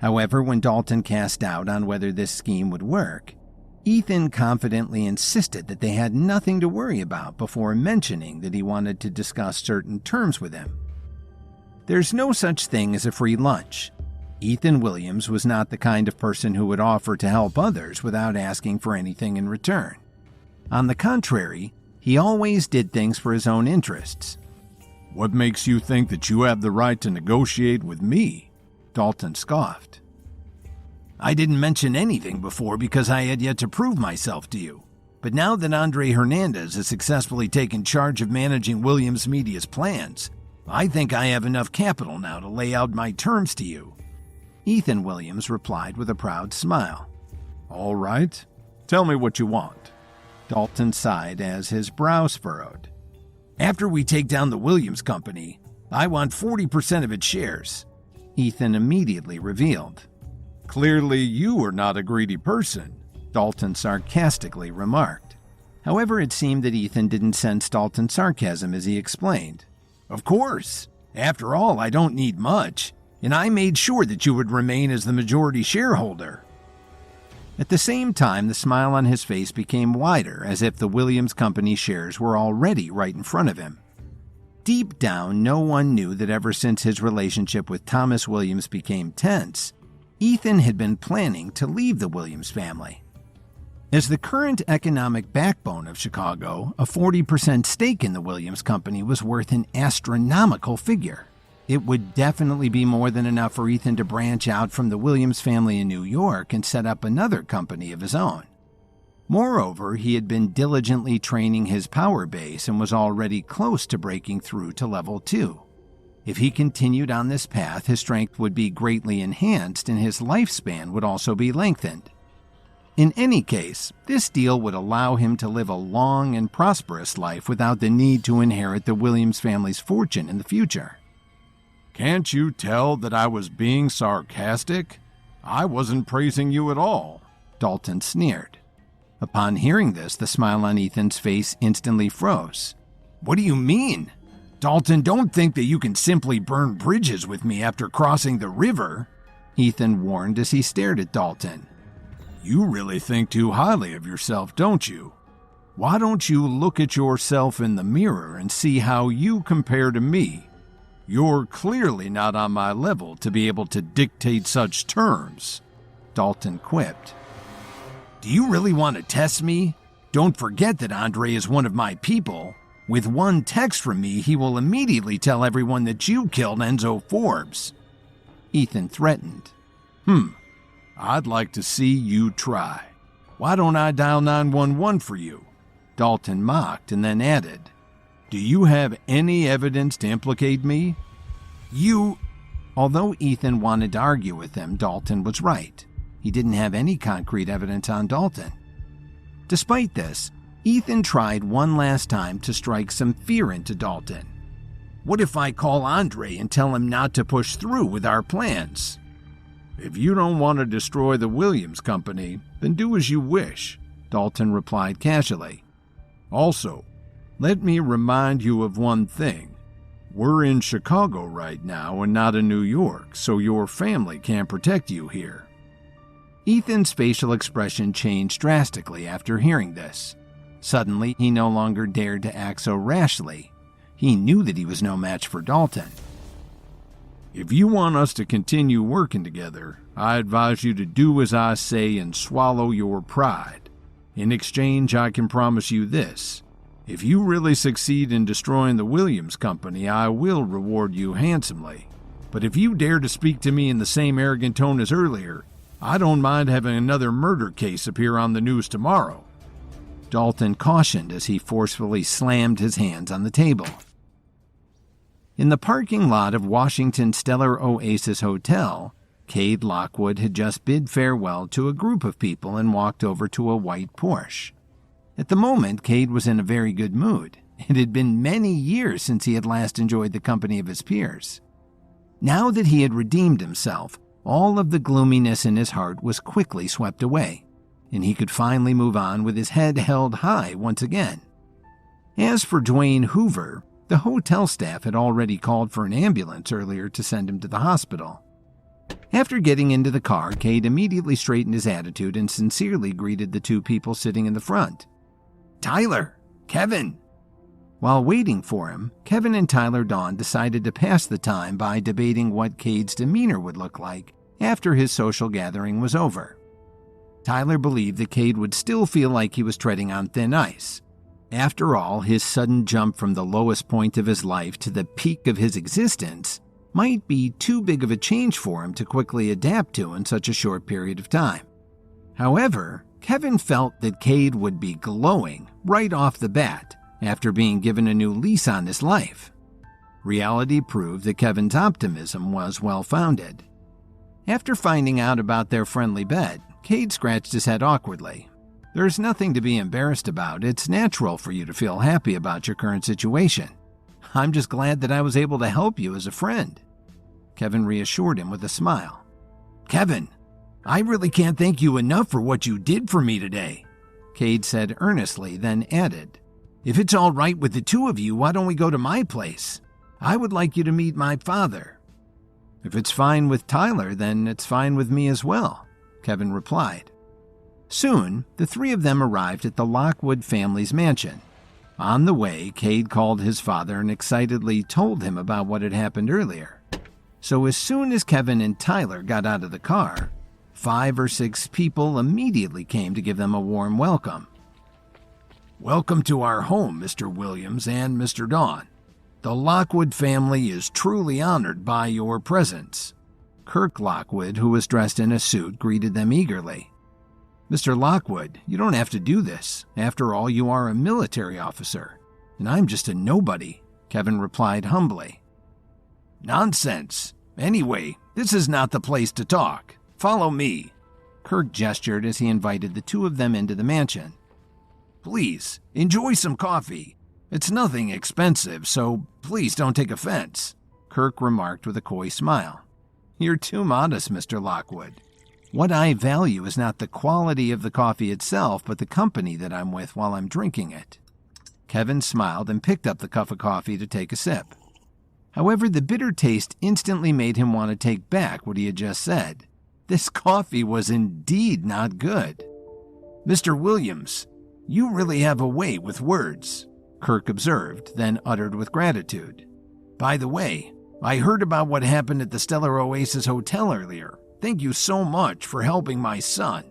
However, when Dalton cast doubt on whether this scheme would work, Ethan confidently insisted that they had nothing to worry about before mentioning that he wanted to discuss certain terms with him. There's no such thing as a free lunch. Ethan Williams was not the kind of person who would offer to help others without asking for anything in return. On the contrary, he always did things for his own interests. What makes you think that you have the right to negotiate with me? Dalton scoffed. I didn't mention anything before because I had yet to prove myself to you. But now that Andre Hernandez has successfully taken charge of managing Williams Media's plans, I think I have enough capital now to lay out my terms to you. Ethan Williams replied with a proud smile. All right, tell me what you want. Dalton sighed as his brows furrowed. After we take down the Williams Company, I want 40% of its shares, Ethan immediately revealed. Clearly you are not a greedy person, Dalton sarcastically remarked. However, it seemed that Ethan didn't sense Dalton's sarcasm as he explained. Of course. After all, I don't need much, and I made sure that you would remain as the majority shareholder. At the same time, the smile on his face became wider, as if the Williams Company shares were already right in front of him. Deep down, no one knew that ever since his relationship with Thomas Williams became tense, Ethan had been planning to leave the Williams family. As the current economic backbone of Chicago, a 40% stake in the Williams Company was worth an astronomical figure. It would definitely be more than enough for Ethan to branch out from the Williams family in New York and set up another company of his own. Moreover, he had been diligently training his power base and was already close to breaking through to level 2. If he continued on this path, his strength would be greatly enhanced and his lifespan would also be lengthened. In any case, this deal would allow him to live a long and prosperous life without the need to inherit the Williams family's fortune in the future. Can't you tell that I was being sarcastic? I wasn't praising you at all. Dalton sneered. Upon hearing this, the smile on Ethan's face instantly froze. What do you mean? Dalton, don't think that you can simply burn bridges with me after crossing the river, Ethan warned as he stared at Dalton. You really think too highly of yourself, don't you? Why don't you look at yourself in the mirror and see how you compare to me? You're clearly not on my level to be able to dictate such terms, Dalton quipped. Do you really want to test me? Don't forget that Andre is one of my people. With one text from me, he will immediately tell everyone that you killed Enzo Forbes. Ethan threatened. I'd like to see you try. Why don't I dial 911 for you? Dalton mocked and then added, Do you have any evidence to implicate me? Although Ethan wanted to argue with him, Dalton was right. He didn't have any concrete evidence on Dalton. Despite this, Ethan tried one last time to strike some fear into Dalton. What if I call Andre and tell him not to push through with our plans? If you don't want to destroy the Williams Company, then do as you wish, Dalton replied casually. Also, let me remind you of one thing. We're in Chicago right now and not in New York, so your family can't protect you here. Ethan's facial expression changed drastically after hearing this. Suddenly, he no longer dared to act so rashly. He knew that he was no match for Dalton. If you want us to continue working together, I advise you to do as I say and swallow your pride. In exchange, I can promise you this. If you really succeed in destroying the Williams Company, I will reward you handsomely. But if you dare to speak to me in the same arrogant tone as earlier, I don't mind having another murder case appear on the news tomorrow. Dalton cautioned as he forcefully slammed his hands on the table. In the parking lot of Washington Stellar Oasis Hotel, Cade Lockwood had just bid farewell to a group of people and walked over to a white Porsche. At the moment, Cade was in a very good mood. It had been many years since he had last enjoyed the company of his peers. Now that he had redeemed himself, all of the gloominess in his heart was quickly swept away, and he could finally move on with his head held high once again. As for Dwayne Hoover, the hotel staff had already called for an ambulance earlier to send him to the hospital. After getting into the car, Cade immediately straightened his attitude and sincerely greeted the two people sitting in the front. Tyler! Kevin! While waiting for him, Kevin and Tyler Dawn decided to pass the time by debating what Cade's demeanor would look like after his social gathering was over. Tyler believed that Cade would still feel like he was treading on thin ice. After all, his sudden jump from the lowest point of his life to the peak of his existence might be too big of a change for him to quickly adapt to in such a short period of time. However, Kevin felt that Cade would be glowing right off the bat after being given a new lease on his life. Reality proved that Kevin's optimism was well-founded. After finding out about their friendly bed, Cade scratched his head awkwardly. There's nothing to be embarrassed about. It's natural for you to feel happy about your current situation. I'm just glad that I was able to help you as a friend. Kevin reassured him with a smile. Kevin, I really can't thank you enough for what you did for me today, Cade said earnestly, then added, If it's all right with the two of you, why don't we go to my place? I would like you to meet my father. If it's fine with Tyler, then it's fine with me as well, Kevin replied. Soon, the three of them arrived at the Lockwood family's mansion. On the way, Cade called his father and excitedly told him about what had happened earlier. So as soon as Kevin and Tyler got out of the car, 5 or 6 people immediately came to give them a warm welcome. Welcome to our home, Mr. Williams and Mr. Dawn. The Lockwood family is truly honored by your presence. Kirk Lockwood, who was dressed in a suit, greeted them eagerly. Mr. Lockwood, you don't have to do this. After all, you are a military officer, and I'm just a nobody, Kevin replied humbly. Nonsense. Anyway, this is not the place to talk. Follow me. Kirk gestured as he invited the two of them into the mansion. Please, enjoy some coffee. It's nothing expensive, so please don't take offense, Kirk remarked with a coy smile. You're too modest, Mr. Lockwood. What I value is not the quality of the coffee itself, but the company that I'm with while I'm drinking it." Kevin smiled and picked up the cup of coffee to take a sip. However, the bitter taste instantly made him want to take back what he had just said. This coffee was indeed not good. "Mr. Williams, you really have a way with words," Kirk observed, then uttered with gratitude. "By the way, I heard about what happened at the Stellar Oasis Hotel earlier. Thank you so much for helping my son."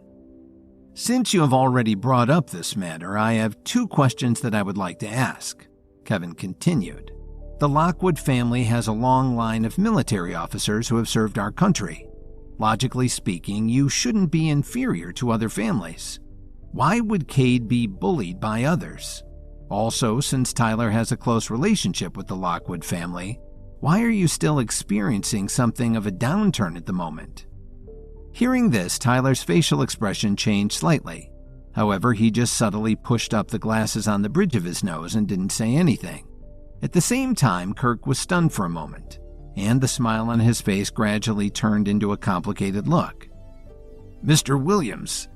"Since you have already brought up this matter, I have 2 questions that I would like to ask," Kevin continued. "The Lockwood family has a long line of military officers who have served our country. Logically speaking, you shouldn't be inferior to other families. Why would Cade be bullied by others? Also, since Tyler has a close relationship with the Lockwood family, why are you still experiencing something of a downturn at the moment?" Hearing this, Tyler's facial expression changed slightly. However, he just subtly pushed up the glasses on the bridge of his nose and didn't say anything. At the same time, Kirk was stunned for a moment, and the smile on his face gradually turned into a complicated look. "Mr. Williams,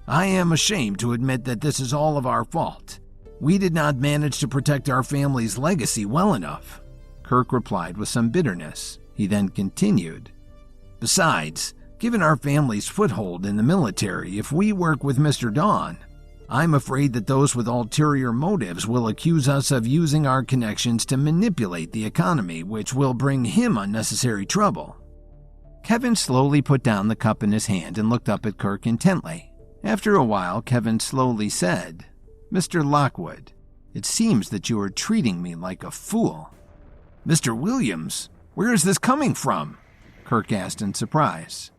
I am ashamed to admit that this is all of our fault. We did not manage to protect our family's legacy well enough," Kirk replied with some bitterness. He then continued, "Besides, given our family's foothold in the military, if we work with Mr. Dawn, I'm afraid that those with ulterior motives will accuse us of using our connections to manipulate the economy, which will bring him unnecessary trouble." Kevin slowly put down the cup in his hand and looked up at Kirk intently. After a while, Kevin slowly said, "Mr. Lockwood, it seems that you are treating me like a fool." "Mr. Williams, where is this coming from?" Kirk asked in surprise.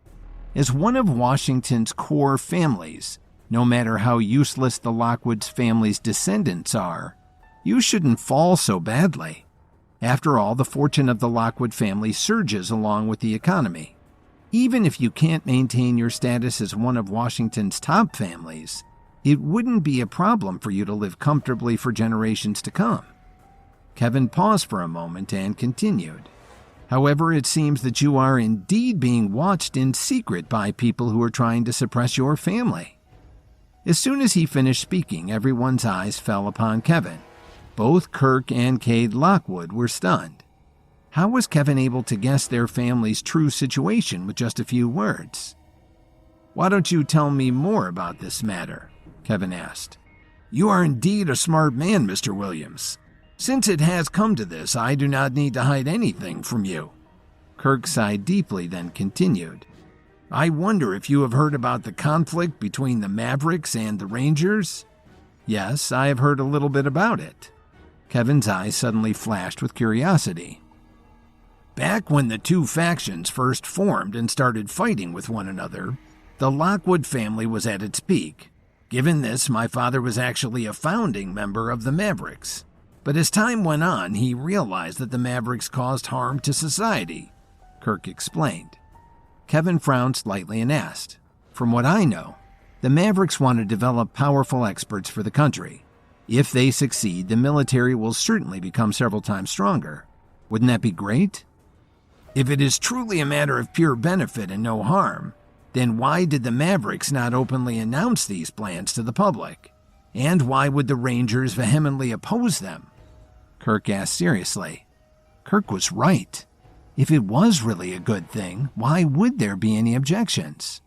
As one of Washington's core families, no matter how useless the Lockwood's family's descendants are, you shouldn't fall so badly. After all, the fortune of the Lockwood family surges along with the economy. Even if you can't maintain your status as one of Washington's top families, it wouldn't be a problem for you to live comfortably for generations to come. Kevin paused for a moment and continued. "However, it seems that you are indeed being watched in secret by people who are trying to suppress your family." As soon as he finished speaking, everyone's eyes fell upon Kevin. Both Kirk and Cade Lockwood were stunned. How was Kevin able to guess their family's true situation with just a few words? "Why don't you tell me more about this matter?" Kevin asked. "You are indeed a smart man, Mr. Williams. Since it has come to this, I do not need to hide anything from you." Kirk sighed deeply, then continued. "I wonder if you have heard about the conflict between the Mavericks and the Rangers?" "Yes, I have heard a little bit about it." Kevin's eyes suddenly flashed with curiosity. "Back when the 2 factions first formed and started fighting with one another, the Lockwood family was at its peak. Given this, my father was actually a founding member of the Mavericks. But as time went on, he realized that the Mavericks caused harm to society," Kirk explained. Kevin frowned slightly and asked, "From what I know, the Mavericks want to develop powerful experts for the country. If they succeed, the military will certainly become several times stronger. Wouldn't that be great?" "If it is truly a matter of pure benefit and no harm, then why did the Mavericks not openly announce these plans to the public? And why would the Rangers vehemently oppose them?" Kirk asked seriously. Kirk was right. If it was really a good thing, why would there be any objections?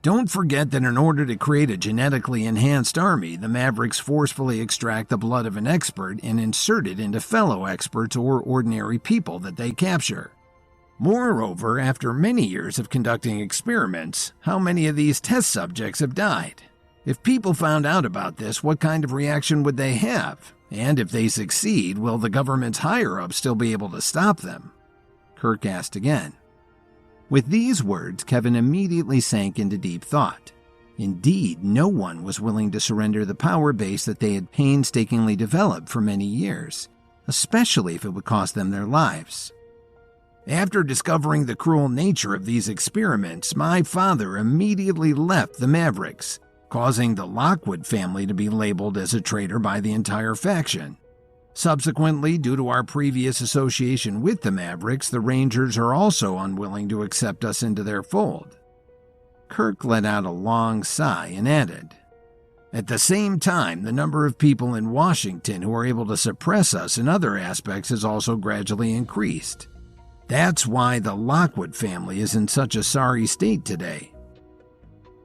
"Don't forget that in order to create a genetically enhanced army, the Mavericks forcefully extract the blood of an expert and insert it into fellow experts or ordinary people that they capture. Moreover, after many years of conducting experiments, how many of these test subjects have died? If people found out about this, what kind of reaction would they have? And if they succeed, will the government's higher-ups still be able to stop them?" Kirk asked again. With these words, Kevin immediately sank into deep thought. Indeed, no one was willing to surrender the power base that they had painstakingly developed for many years, especially if it would cost them their lives. "After discovering the cruel nature of these experiments, my father immediately left the Mavericks, causing the Lockwood family to be labeled as a traitor by the entire faction. Subsequently, due to our previous association with the Mavericks, the Rangers are also unwilling to accept us into their fold." Kirk let out a long sigh and added, "At the same time, the number of people in Washington who are able to suppress us in other aspects has also gradually increased. That's why the Lockwood family is in such a sorry state today."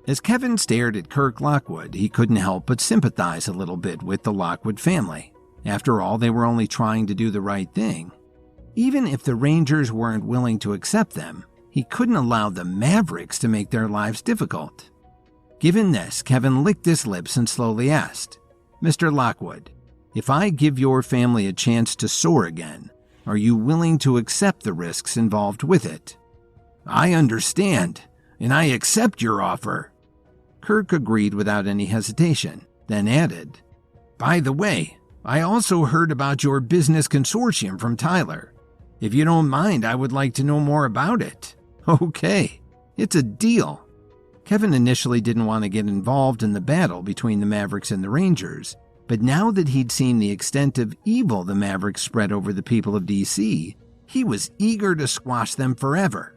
As Kevin stared at Kirk Lockwood, he couldn't help but sympathize a little bit with the Lockwood family. After all, they were only trying to do the right thing. Even if the Rangers weren't willing to accept them, he couldn't allow the Mavericks to make their lives difficult. Given this, Kevin licked his lips and slowly asked, "Mr. Lockwood, if I give your family a chance to soar again, are you willing to accept the risks involved with it?" "I understand, and I accept your offer." Kirk agreed without any hesitation, then added, "By the way, I also heard about your business consortium from Tyler. If you don't mind, I would like to know more about it." "Okay, it's a deal." Kevin initially didn't want to get involved in the battle between the Mavericks and the Rangers, but now that he'd seen the extent of evil the Mavericks spread over the people of DC, he was eager to squash them forever.